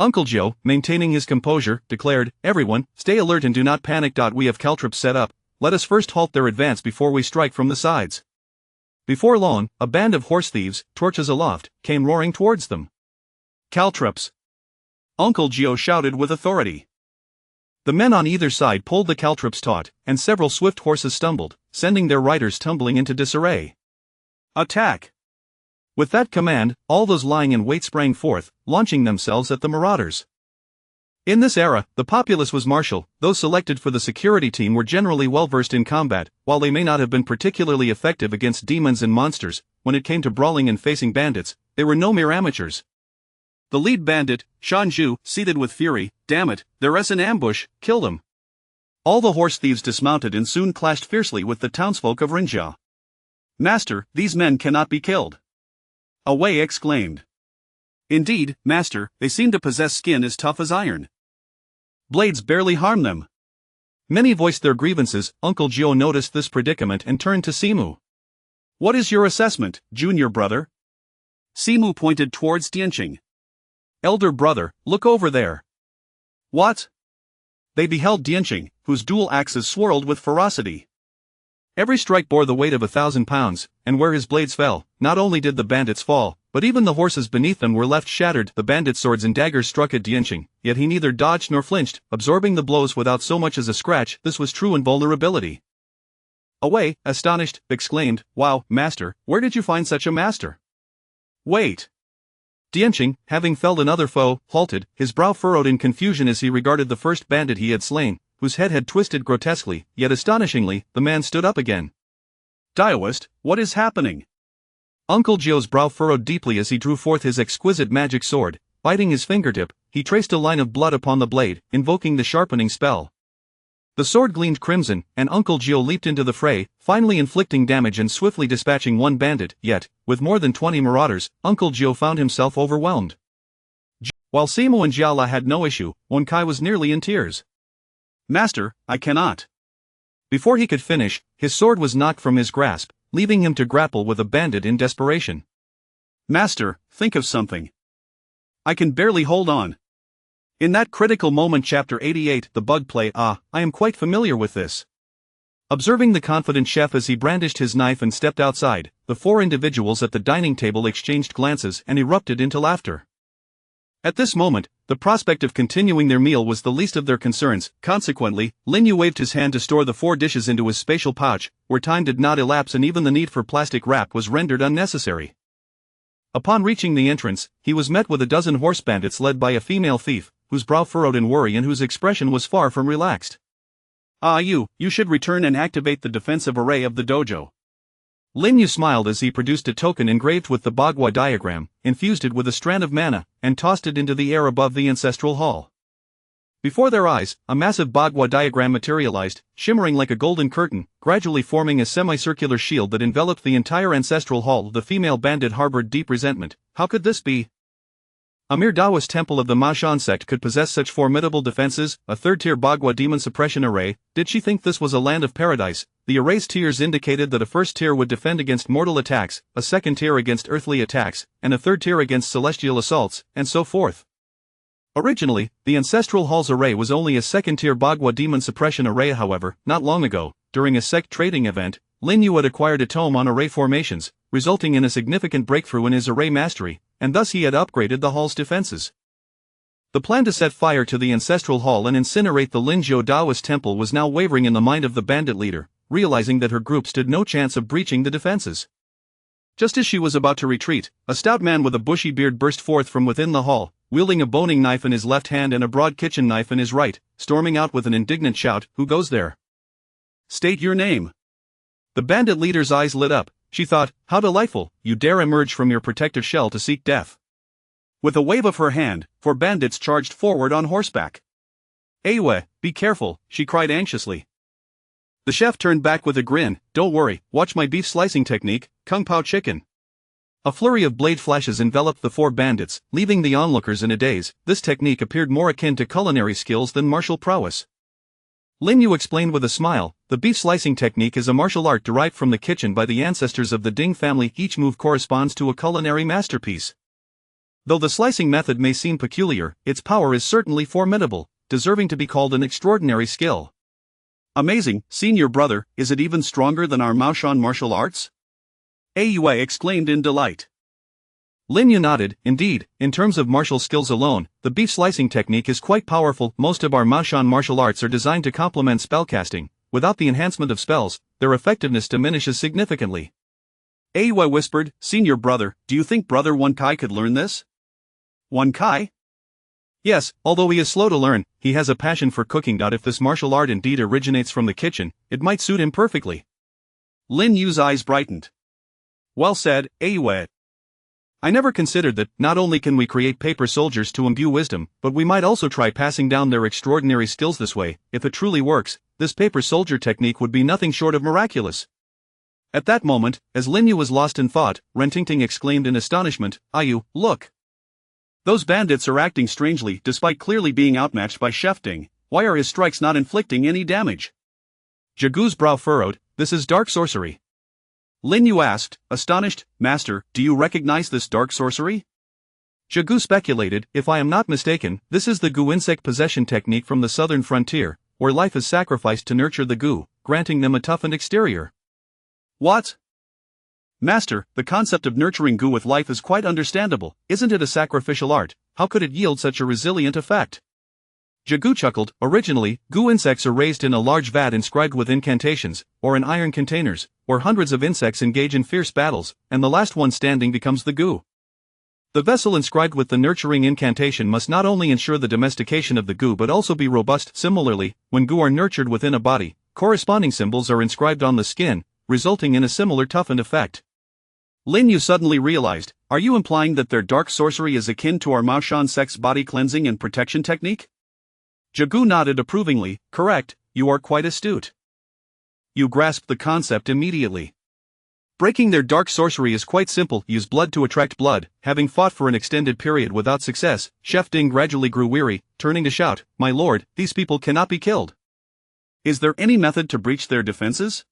Uncle Jiu, maintaining his composure, declared, everyone, stay alert and do not panic. We have caltrops set up. Let us first halt their advance before we strike from the sides. Before long, a band of horse thieves, torches aloft, came roaring towards them. Caltrops! Uncle Jiu shouted with authority. The men on either side pulled the caltrops taut, and several swift horses stumbled, sending their riders tumbling into disarray. Attack! With that command, all those lying in wait sprang forth, launching themselves at the marauders. In this era, the populace was martial. Those selected for the security team were generally well versed in combat. While they may not have been particularly effective against demons and monsters, when it came to brawling and facing bandits, they were no mere amateurs. The lead bandit, Shan Zhu, seethed with fury. Damn it, there's an ambush, kill them. All the horse thieves dismounted and soon clashed fiercely with the townsfolk of Rinjia. Master, these men cannot be killed. Awei exclaimed. Indeed, master, they seem to possess skin as tough as iron. Blades barely harm them. Many voiced their grievances. Uncle Jiu noticed this predicament and turned to Simu. What is your assessment, junior brother? Simu pointed towards Dianqing. Elder brother, look over there. What? They beheld Dianqing, whose dual axes swirled with ferocity. Every strike bore the weight of 1,000 pounds, and where his blades fell, not only did the bandits fall, but even the horses beneath them were left shattered. The bandits' swords and daggers struck at Dianqing, yet he neither dodged nor flinched, absorbing the blows without so much as a scratch. This was true invulnerability. Awei, astonished, exclaimed, Wow, master, where did you find such a master? Wait. Dianqing, having felled another foe, halted, his brow furrowed in confusion as he regarded the first bandit he had slain, whose head had twisted grotesquely, yet astonishingly, the man stood up again. Daoist, what is happening? Uncle Jiu's brow furrowed deeply as he drew forth his exquisite magic sword. Biting his fingertip, he traced a line of blood upon the blade, invoking the sharpening spell. The sword gleamed crimson, and Uncle Gio leaped into the fray, finally inflicting damage and swiftly dispatching one bandit, yet, with more than 20 marauders, Uncle Gio found himself overwhelmed. While Simo and Jiala had no issue, Wenkai was nearly in tears. "Master, I cannot." Before he could finish, his sword was knocked from his grasp, leaving him to grapple with a bandit in desperation. "Master, think of something. I can barely hold on." In that critical moment, Chapter 88, the bug play. I am quite familiar with this. Observing the confident chef as he brandished his knife and stepped outside, the four individuals at the dining table exchanged glances and erupted into laughter. At this moment, the prospect of continuing their meal was the least of their concerns. Consequently, Lin Yu waved his hand to store the 4 dishes into his spatial pouch, where time did not elapse and even the need for plastic wrap was rendered unnecessary. Upon reaching the entrance, he was met with a dozen horse bandits led by a female thief, whose brow furrowed in worry and whose expression was far from relaxed. You should return and activate the defensive array of the dojo." Lin Yu smiled as he produced a token engraved with the Bagua diagram, infused it with a strand of mana, and tossed it into the air above the ancestral hall. Before their eyes, a massive Bagua diagram materialized, shimmering like a golden curtain, gradually forming a semicircular shield that enveloped the entire ancestral hall. The female bandit harbored deep resentment. How could this be? A mere Taoist temple of the Maoshan sect could possess such formidable defenses, a third-tier Bagua demon suppression array. Did she think this was a land of paradise? The array's tiers indicated that a first tier would defend against mortal attacks, a second tier against earthly attacks, and a third tier against celestial assaults, and so forth. Originally, the Ancestral Hall's array was only a second-tier Bagua demon suppression array. However, not long ago, during a sect trading event, Lin Yu had acquired a tome on array formations, resulting in a significant breakthrough in his array mastery, and thus he had upgraded the hall's defenses. The plan to set fire to the Ancestral Hall and incinerate the Linzhou Taoist temple was now wavering in the mind of the bandit leader, realizing that her group stood no chance of breaching the defenses. Just as she was about to retreat, a stout man with a bushy beard burst forth from within the hall, wielding a boning knife in his left hand and a broad kitchen knife in his right, storming out with an indignant shout, "Who goes there? State your name." The bandit leader's eyes lit up. She thought, how delightful, you dare emerge from your protective shell to seek death. With a wave of her hand, 4 bandits charged forward on horseback. "Aiwe, be careful," she cried anxiously. The chef turned back with a grin. "Don't worry, watch my beef slicing technique, Kung Pao chicken." A flurry of blade flashes enveloped the 4 bandits, leaving the onlookers in a daze. This technique appeared more akin to culinary skills than martial prowess. Lin Yu explained with a smile, "The beef slicing technique is a martial art derived from the kitchen by the ancestors of the Ding family. Each move corresponds to a culinary masterpiece. Though the slicing method may seem peculiar, its power is certainly formidable, deserving to be called an extraordinary skill." "Amazing, senior brother, is it even stronger than our Maoshan martial arts?" Aiyue exclaimed in delight. Lin Yu nodded. "Indeed, in terms of martial skills alone, the beef slicing technique is quite powerful. Most of our Maoshan martial arts are designed to complement spellcasting. Without the enhancement of spells, their effectiveness diminishes significantly." Aiyue whispered, "Senior brother, do you think Brother Wenkai could learn this?" "Wenkai?" "Yes, although he is slow to learn, he has a passion for cooking. If this martial art indeed originates from the kitchen, it might suit him perfectly." Lin Yu's eyes brightened. "Well said, Aiyue. I never considered that. Not only can we create paper soldiers to imbue wisdom, but we might also try passing down their extraordinary skills this way. If it truly works, this paper soldier technique would be nothing short of miraculous." At that moment, as Lin Yu was lost in thought, Rentingting exclaimed in astonishment, "Ayu, look! Those bandits are acting strangely. Despite clearly being outmatched by Chef Ding, why are his strikes not inflicting any damage?" Jagu's brow furrowed. "This is dark sorcery." Lin Yu asked, astonished, "Master, do you recognize this dark sorcery?" Jagu speculated, "If I am not mistaken, this is the Gu insect possession technique from the southern frontier, where life is sacrificed to nurture the Gu, granting them a toughened exterior." "What?" "Master, the concept of nurturing Gu with life is quite understandable. Isn't it a sacrificial art? How could it yield such a resilient effect?" Jagu chuckled. "Originally, Gu insects are raised in a large vat inscribed with incantations, or in iron containers, where hundreds of insects engage in fierce battles, and the last one standing becomes the Gu. The vessel inscribed with the nurturing incantation must not only ensure the domestication of the Gu but also be robust. Similarly, when Gu are nurtured within a body, corresponding symbols are inscribed on the skin, resulting in a similar toughened effect." Lin Yu suddenly realized, "Are you implying that their dark sorcery is akin to our Maoshan sect's body cleansing and protection technique?" Jagu nodded approvingly. "Correct, you are quite astute. You grasped the concept immediately. Breaking their dark sorcery is quite simple. Use blood to attract blood. Having fought for an extended period without success, Chef Ding gradually grew weary, turning to shout, "My lord, these people cannot be killed. Is there any method to breach their defenses?"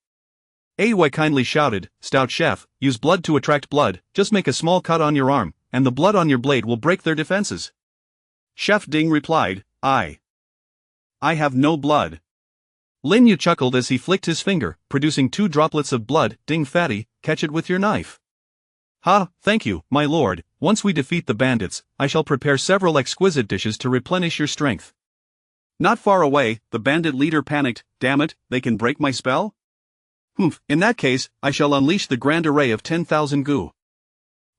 Awei kindly shouted, "Stout chef, use blood to attract blood. Just make a small cut on your arm, and the blood on your blade will break their defenses." Chef Ding replied, I have no blood." Lin Yu chuckled as he flicked his finger, producing 2 droplets of blood. "Ding fatty, catch it with your knife." "Ha, thank you, my lord. Once we defeat the bandits, I shall prepare several exquisite dishes to replenish your strength." Not far away, the bandit leader panicked. "Damn it, they can break my spell? Humph, in that case, I shall unleash the grand array of 10,000 goo."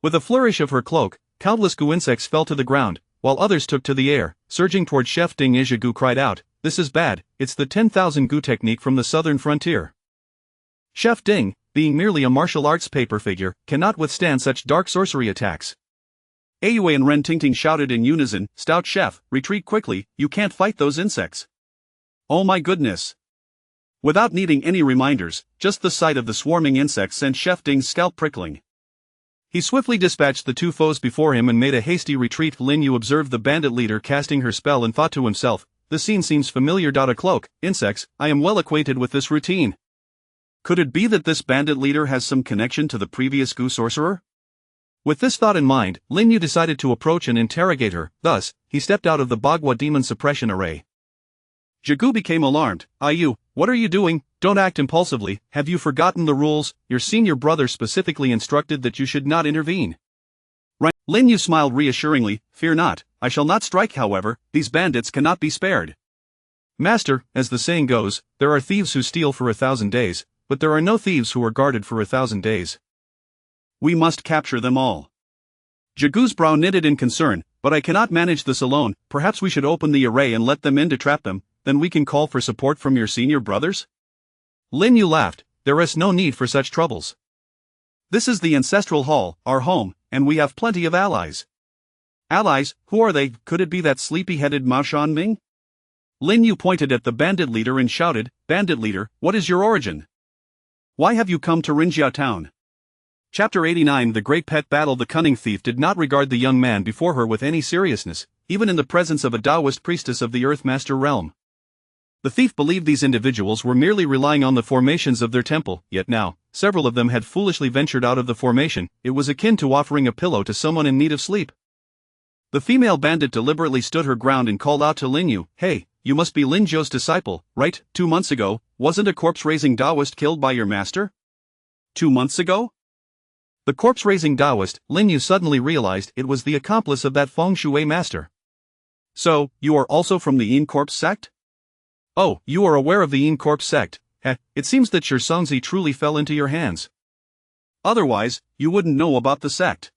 With a flourish of her cloak, countless goo insects fell to the ground, while others took to the air, surging toward Chef Ding. Zhigu cried out, "This is bad, it's the 10,000 goo technique from the southern frontier." Chef Ding, being merely a martial arts paper figure, cannot withstand such dark sorcery attacks. Awei and Ren Tingting shouted in unison, "Stout chef, retreat quickly, you can't fight those insects." Oh my goodness. Without needing any reminders, just the sight of the swarming insects sent Chef Ding's scalp prickling. He swiftly dispatched the 2 foes before him and made a hasty retreat. Lin Yu observed the bandit leader casting her spell and thought to himself, "The scene seems familiar." A cloak, insects, I am well acquainted with this routine. Could it be that this bandit leader has some connection to the previous goo sorcerer? With this thought in mind, Lin Yu decided to approach and interrogate her. Thus, he stepped out of the Bagua demon suppression array. Zhigu became alarmed. "You, what are you doing? Don't act impulsively. Have you forgotten the rules? Your senior brother specifically instructed that you should not intervene." Right. Lin Yu smiled reassuringly. "Fear not, I shall not strike. However, these bandits cannot be spared. Master, as the saying goes, there are thieves who steal for 1,000 days, but there are no thieves who are guarded for 1,000 days. We must capture them all." Zhigu's brow knitted in concern. "But I cannot manage this alone. Perhaps we should open the array and let them in to trap them, then we can call for support from your senior brothers?" Lin Yu laughed. "There is no need for such troubles. This is the ancestral hall, our home, and we have plenty of allies." "Allies? Who are they? Could it be that sleepy-headed Mao Shanming?" Lin Yu pointed at the bandit leader and shouted, "Bandit leader, what is your origin? Why have you come to Rinjiao town?" Chapter 89 The Great Pet Battle. The cunning thief did not regard the young man before her with any seriousness, even in the presence of a Taoist priestess of the Earth Master realm. The thief believed these individuals were merely relying on the formations of their temple, yet now, several of them had foolishly ventured out of the formation. It was akin to offering a pillow to someone in need of sleep. The female bandit deliberately stood her ground and called out to Lin Yu, "Hey, you must be Lin Zhou's disciple, right? 2 months ago, wasn't a corpse-raising Taoist killed by your master?" 2 months ago? The corpse-raising Taoist, Lin Yu suddenly realized it was the accomplice of that feng shui master. "So, you are also from the Yin Corpse sect?" "Oh, you are aware of the Yin Corpse sect. It seems that your Songzi truly fell into your hands. Otherwise, you wouldn't know about the sect."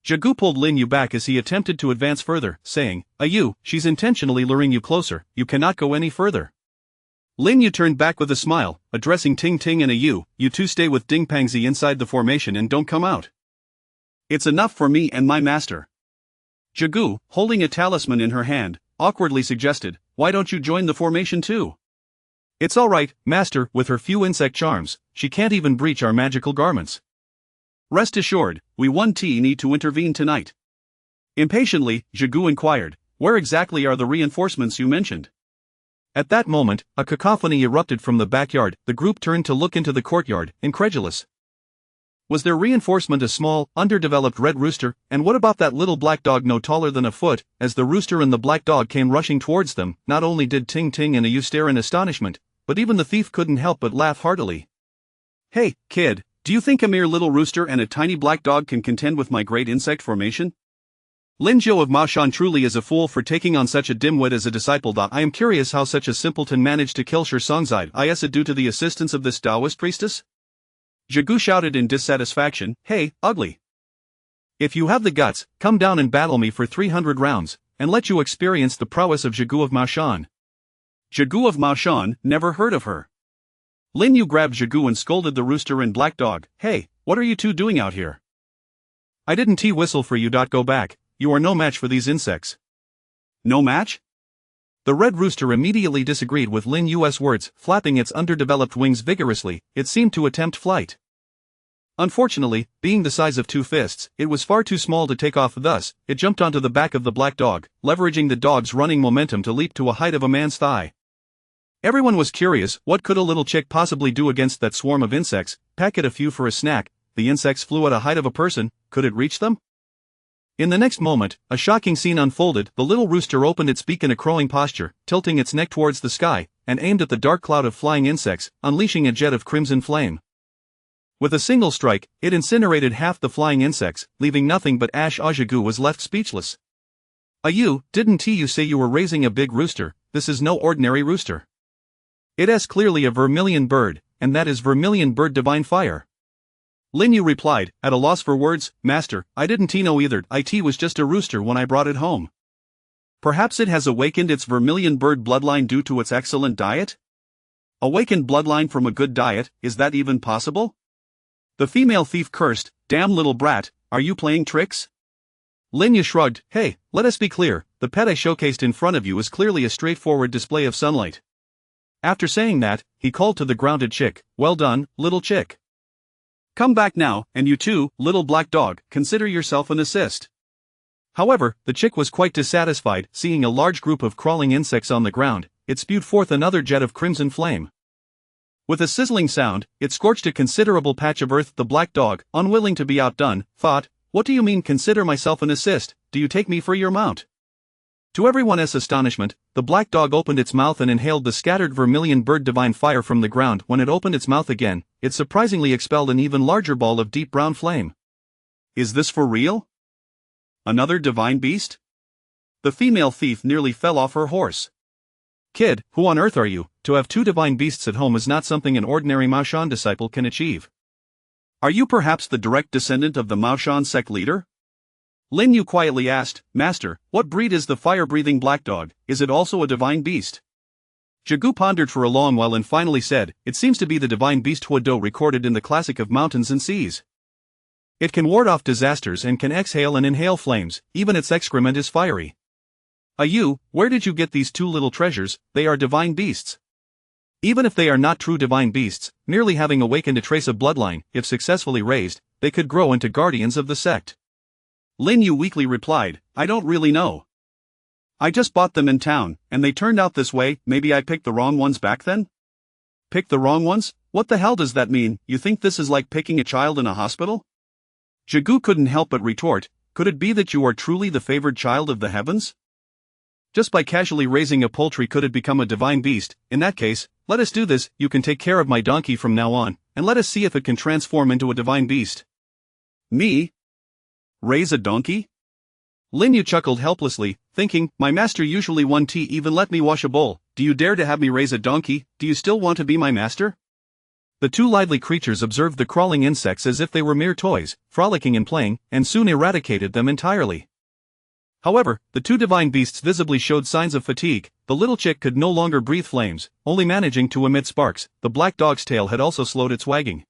Zhigu pulled Lin Yu back as he attempted to advance further, saying, "You, she's intentionally luring you closer, you cannot go any further." Lin Yu turned back with a smile, addressing Ting Ting and you two stay with Ding Pangzi inside the formation and don't come out. It's enough for me and my master. Zhigu, holding a talisman in her hand, awkwardly suggested, "Why don't you join the formation too?" "It's alright, master, with her few insect charms, she can't even breach our magical garments." "Rest assured, we need to intervene tonight." Impatiently, Zhigu inquired, "Where exactly are the reinforcements you mentioned?" At that moment, a cacophony erupted from the backyard. The group turned to look into the courtyard, incredulous. Was their reinforcement a small, underdeveloped red rooster? And what about that little black dog no taller than a foot? As the rooster and the black dog came rushing towards them, not only did Ting Ting and you stare in astonishment, but even the thief couldn't help but laugh heartily. "Hey, kid, do you think a mere little rooster and a tiny black dog can contend with my great insect formation? Lin Zhou of Maoshan truly is a fool for taking on such a dimwit as a disciple. I am curious how such a simpleton managed to kill Shi Songzai. Is it due to the assistance of this Taoist priestess?" Zhigu shouted in dissatisfaction, "Hey, ugly. If you have the guts, come down and battle me for 300 rounds, and let you experience the prowess of Zhigu of Maoshan." Zhigu of Maoshan, never heard of her. Lin Yu grabbed Zhigu and scolded the rooster and black dog, "Hey, what are you two doing out here? I didn't whistle for you. Go back. You are no match for these insects." "No match? The red rooster immediately disagreed with Lin Yu's words, flapping its underdeveloped wings vigorously. It seemed to attempt flight. Unfortunately, being the size of 2 fists, it was far too small to take off. Thus, it jumped onto the back of the black dog, leveraging the dog's running momentum to leap to a height of a man's thigh. Everyone was curious, what could a little chick possibly do against that swarm of insects? Pack it a few for a snack. The insects flew at a height of a person. Could it reach them? In the next moment, a shocking scene unfolded. The little rooster opened its beak in a crowing posture, tilting its neck towards the sky, and aimed at the dark cloud of flying insects, unleashing a jet of crimson flame. With a single strike, it incinerated half the flying insects, leaving nothing but ash. Zhigu was left speechless. Didn't you say you were raising a big rooster? This is no ordinary rooster. It's clearly a vermilion bird, and that is vermilion bird divine fire. Lin Yu replied, at a loss for words, Master, I didn't know either. It was just a rooster when I brought it home. Perhaps it has awakened its vermilion bird bloodline due to its excellent diet? Awakened bloodline from a good diet, is that even possible? The female thief cursed, damn little brat, are you playing tricks? Lin Yu shrugged, hey, let us be clear, the pet I showcased in front of you is clearly a straightforward display of sunlight. After saying that, he called to the grounded chick, well done, little chick. Come back now, and you too, little black dog, consider yourself an assist. However, the chick was quite dissatisfied. Seeing a large group of crawling insects on the ground, it spewed forth another jet of crimson flame. With a sizzling sound, it scorched a considerable patch of earth. The black dog, unwilling to be outdone, thought, what do you mean consider myself an assist? Do you take me for your mount? To everyone's astonishment, the black dog opened its mouth and inhaled the scattered vermilion bird divine fire from the ground. When it opened its mouth again, it surprisingly expelled an even larger ball of deep brown flame. Is this for real? Another divine beast? The female thief nearly fell off her horse. Kid, who on earth are you? To have 2 divine beasts at home is not something an ordinary Maoshan disciple can achieve. Are you perhaps the direct descendant of the Maoshan sect leader? Lin Yu quietly asked, Master, what breed is the fire-breathing black dog? Is it also a divine beast? Zhigu pondered for a long while and finally said, it seems to be the divine beast Huado recorded in the classic of mountains and seas. It can ward off disasters and can exhale and inhale flames, even its excrement is fiery. Where did you get these 2 little treasures? They are divine beasts. Even if they are not true divine beasts, merely having awakened a trace of bloodline, if successfully raised, they could grow into guardians of the sect. Lin Yu weakly replied, I don't really know. I just bought them in town, and they turned out this way. Maybe I picked the wrong ones back then? Picked the wrong ones? What the hell does that mean? You think this is like picking a child in a hospital? Zhigu couldn't help but retort, could it be that you are truly the favored child of the heavens? Just by casually raising a poultry could it become a divine beast? In that case, let us do this. You can take care of my donkey from now on, and let us see if it can transform into a divine beast. Me? Raise a donkey? Lin Yu chuckled helplessly, thinking, my master usually won tea even let me wash a bowl. Do you dare to have me raise a donkey? Do you still want to be my master? The 2 lively creatures observed the crawling insects as if they were mere toys, frolicking and playing, and soon eradicated them entirely. However, the 2 divine beasts visibly showed signs of fatigue. The little chick could no longer breathe flames, only managing to emit sparks. The black dog's tail had also slowed its wagging.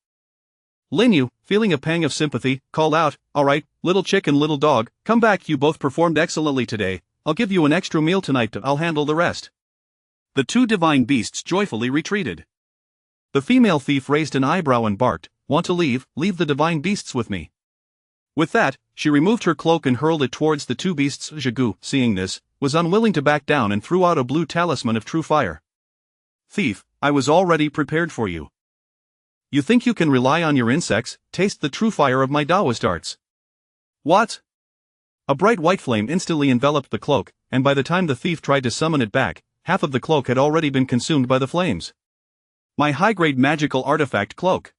Lin Yu, feeling a pang of sympathy, called out, alright, little chick and little dog, come back. You both performed excellently today. I'll give you an extra meal tonight. I'll handle the rest. The 2 divine beasts joyfully retreated. The female thief raised an eyebrow and barked, want to leave? Leave the divine beasts with me. With that, she removed her cloak and hurled it towards the 2 beasts. Zhigu, seeing this, was unwilling to back down and threw out a blue talisman of true fire. Thief, I was already prepared for you. You think you can rely on your insects? Taste the true fire of my Taoist arts. What? A bright white flame instantly enveloped the cloak, and by the time the thief tried to summon it back, half of the cloak had already been consumed by the flames. My high-grade magical artifact cloak.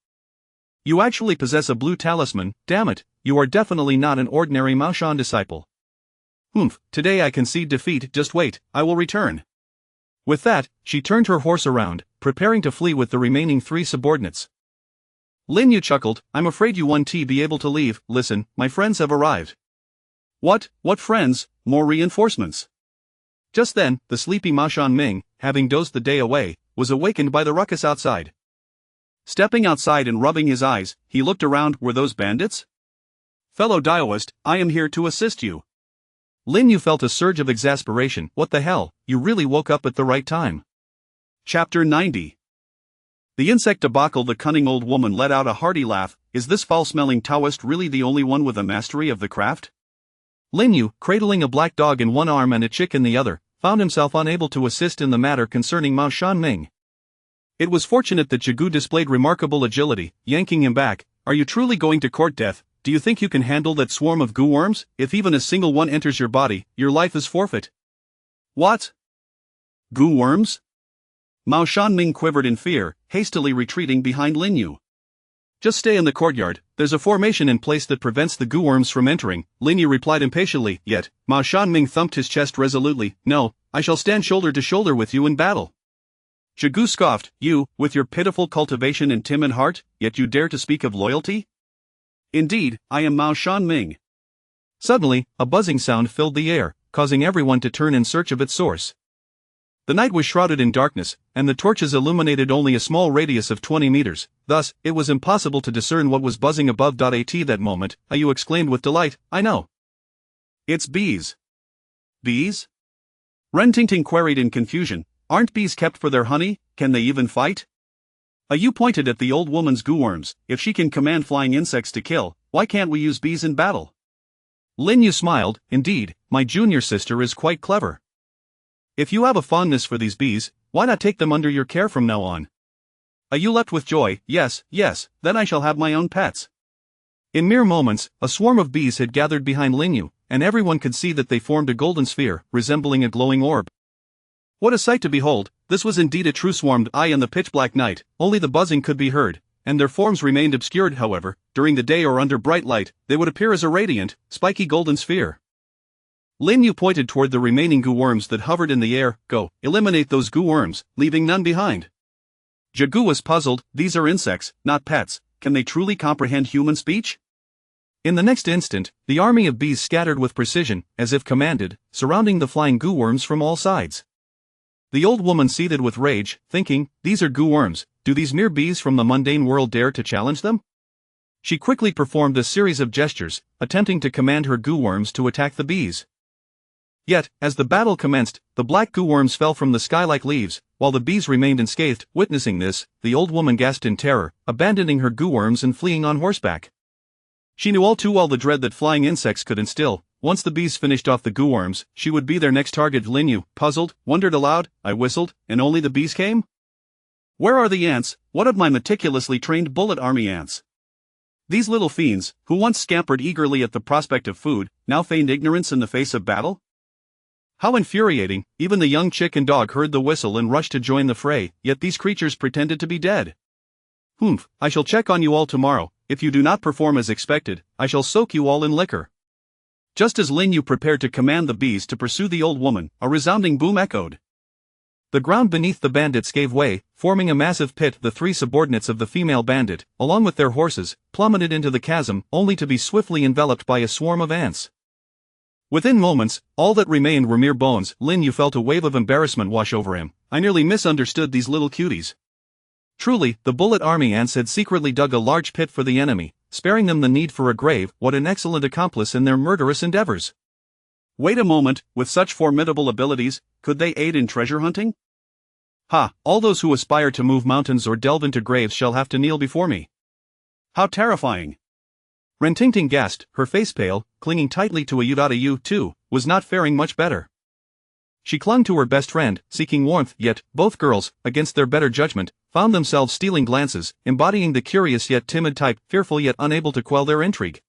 You actually possess a blue talisman, damn it, you are definitely not an ordinary Maoshan disciple. Today I concede defeat, just wait, I will return. With that, she turned her horse around, preparing to flee with the remaining 3 subordinates. Lin Yu chuckled, I'm afraid you won't be able to leave. Listen, my friends have arrived. What friends? More reinforcements? Just then, the sleepy Maoshan Ming, having dozed the day away, was awakened by the ruckus outside. Stepping outside and rubbing his eyes, he looked around. Were those bandits? Fellow Taoist, I am here to assist you. Lin Yu felt a surge of exasperation. What the hell, you really woke up at the right time. Chapter 90. The insect debacle. The cunning old woman let out a hearty laugh. Is this foul-smelling Taoist really the only one with a mastery of the craft? Lin Yu, cradling a black dog in one arm and a chick in the other, found himself unable to assist in the matter concerning Mao Shanming. It was fortunate that Zhigu displayed remarkable agility, yanking him back. Are you truly going to court death? Do you think you can handle that swarm of goo worms? If even a single one enters your body, your life is forfeit. What? Goo worms? Mao Shanming quivered in fear, hastily retreating behind Lin Yu. Just stay in the courtyard, there's a formation in place that prevents the goo worms from entering, Lin Yu replied impatiently, yet, Mao Shanming thumped his chest resolutely. No, I shall stand shoulder to shoulder with you in battle. Zhigu scoffed, you, with your pitiful cultivation and timid heart, yet you dare to speak of loyalty? Indeed, I am Mao Shanming. Suddenly, a buzzing sound filled the air, causing everyone to turn in search of its source. The night was shrouded in darkness, and the torches illuminated only a small radius of 20 meters, thus, it was impossible to discern what was buzzing above. At that moment, Ayu exclaimed with delight, I know. It's bees. Bees? Ren Tingting queried in confusion, aren't bees kept for their honey? Can they even fight? Ayu pointed at the old woman's goo worms. If she can command flying insects to kill, why can't we use bees in battle? Lin Yu smiled, indeed, my junior sister is quite clever. If you have a fondness for these bees, why not take them under your care from now on? Ayu leapt with joy, yes, then I shall have my own pets. In mere moments, a swarm of bees had gathered behind Lin Yu, and everyone could see that they formed a golden sphere, resembling a glowing orb. What a sight to behold, this was indeed a true swarm. In the pitch-black night, only the buzzing could be heard, and their forms remained obscured. However, during the day or under bright light, they would appear as a radiant, spiky golden sphere. Lin Yu pointed toward the remaining goo worms that hovered in the air. Go, eliminate those goo worms, leaving none behind. Zhigu was puzzled, these are insects, not pets, can they truly comprehend human speech? In the next instant, the army of bees scattered with precision, as if commanded, surrounding the flying goo worms from all sides. The old woman seethed with rage, thinking, these are goo worms, do these mere bees from the mundane world dare to challenge them? She quickly performed a series of gestures, attempting to command her goo worms to attack the bees. Yet, as the battle commenced, the black goo worms fell from the sky like leaves, while the bees remained unscathed. Witnessing this, the old woman gasped in terror, abandoning her goo worms and fleeing on horseback. She knew all too well the dread that flying insects could instill. Once the bees finished off the goo worms, she would be their next target. Lin Yu, puzzled, wondered aloud. I whistled, and only the bees came? Where are the ants? What of my meticulously trained bullet army ants? These little fiends, who once scampered eagerly at the prospect of food, now feigned ignorance in the face of battle? How infuriating, even the young chick and dog heard the whistle and rushed to join the fray, yet these creatures pretended to be dead. Humph, I shall check on you all tomorrow. If you do not perform as expected, I shall soak you all in liquor. Just as Lin Yu prepared to command the bees to pursue the old woman, a resounding boom echoed. The ground beneath the bandits gave way, forming a massive pit. The three subordinates of the female bandit, along with their horses, plummeted into the chasm, only to be swiftly enveloped by a swarm of ants. Within moments, all that remained were mere bones. Lin Yu felt a wave of embarrassment wash over him. I nearly misunderstood these little cuties. Truly, the bullet army ants had secretly dug a large pit for the enemy, sparing them the need for a grave. What an excellent accomplice in their murderous endeavors. Wait a moment, with such formidable abilities, could they aid in treasure hunting? Ha, all those who aspire to move mountains or delve into graves shall have to kneel before me. How terrifying. Ren Tingting gasped, her face pale, clinging tightly to Ayu, too, was not faring much better. She clung to her best friend, seeking warmth, yet, both girls, against their better judgment, found themselves stealing glances, embodying the curious yet timid type, fearful yet unable to quell their intrigue.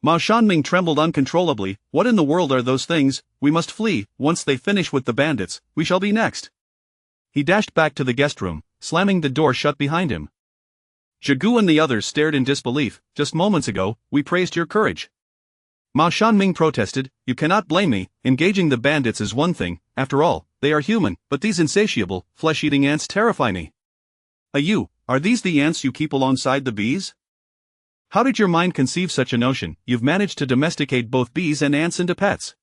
Mao Shanming trembled uncontrollably. What in the world are those things? We must flee. Once they finish with the bandits, we shall be next. He dashed back to the guest room, slamming the door shut behind him. Zhigu and the others stared in disbelief. Just moments ago, we praised your courage. Mao Shanming protested, you cannot blame me, engaging the bandits is one thing, after all, they are human, but these insatiable, flesh-eating ants terrify me. Ayu, are these the ants you keep alongside the bees? How did your mind conceive such a notion? You've managed to domesticate both bees and ants into pets.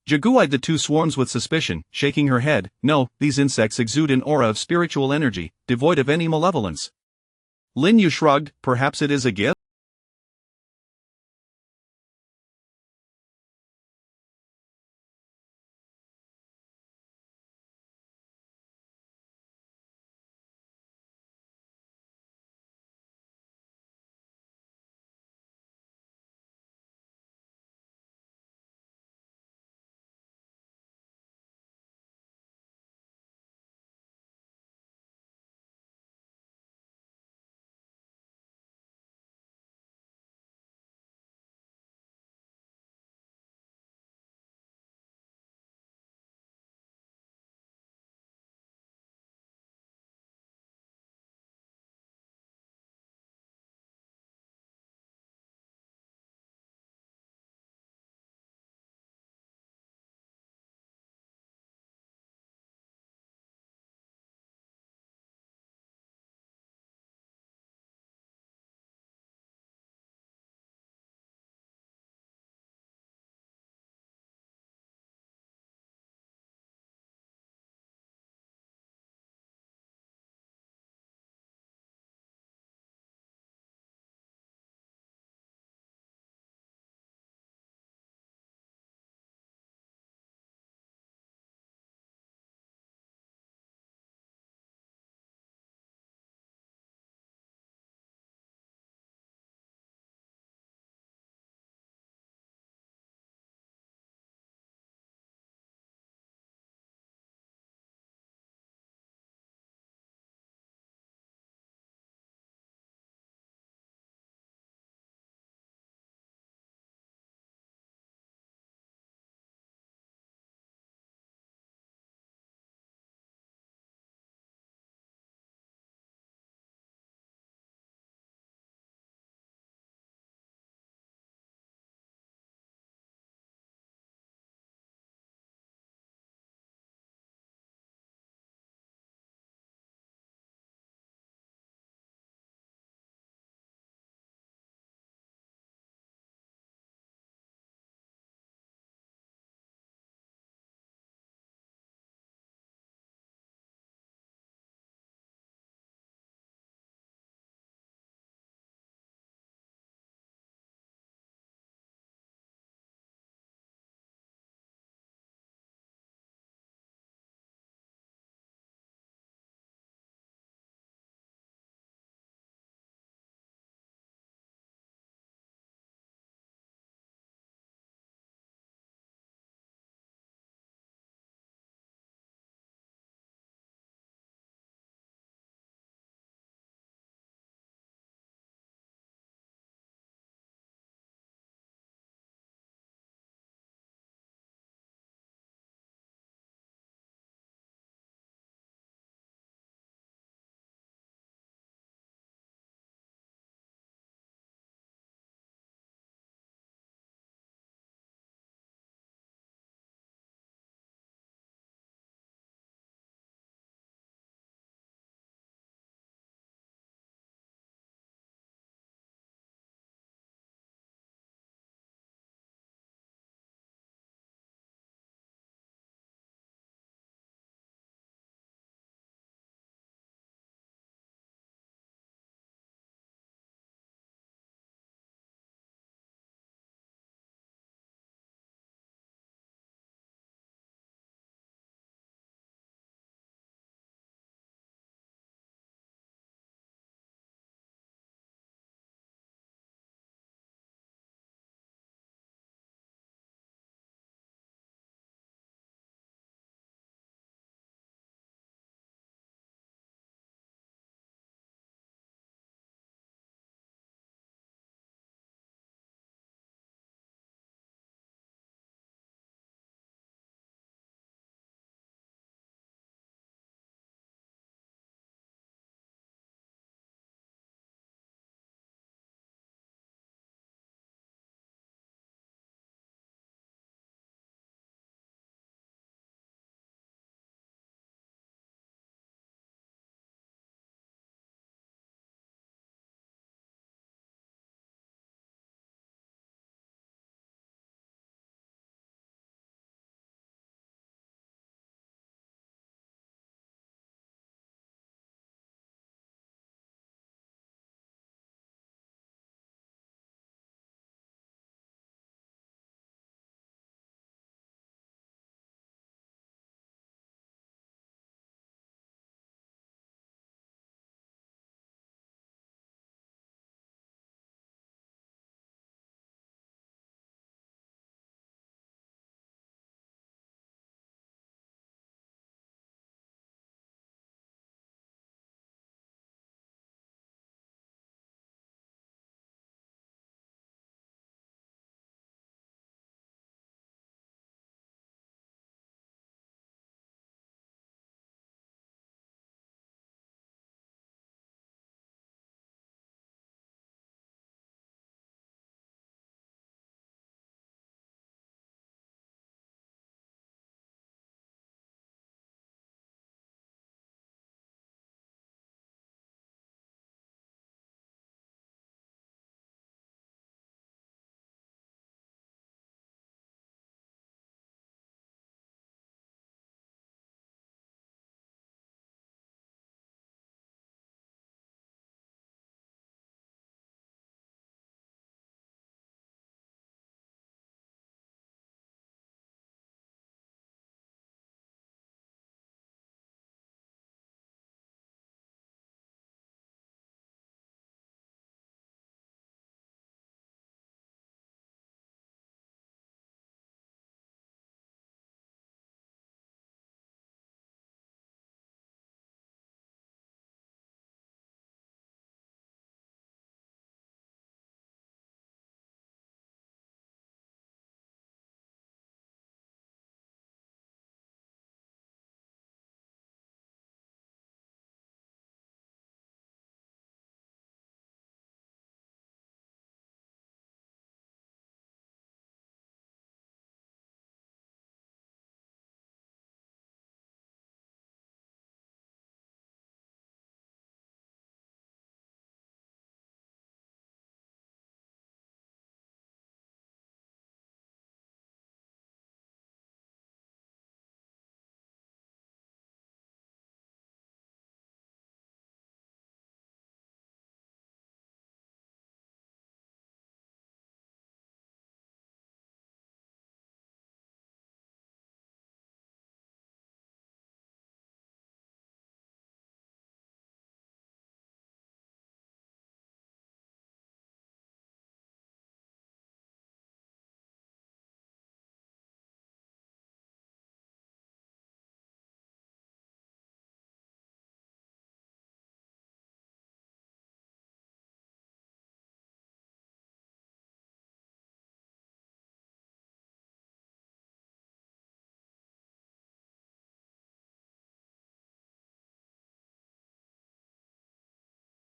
Zhigu eyed the two swarms with suspicion, shaking her head. No, these insects exude an aura of spiritual energy, devoid of any malevolence. Lin Yu shrugged, perhaps it is a gift?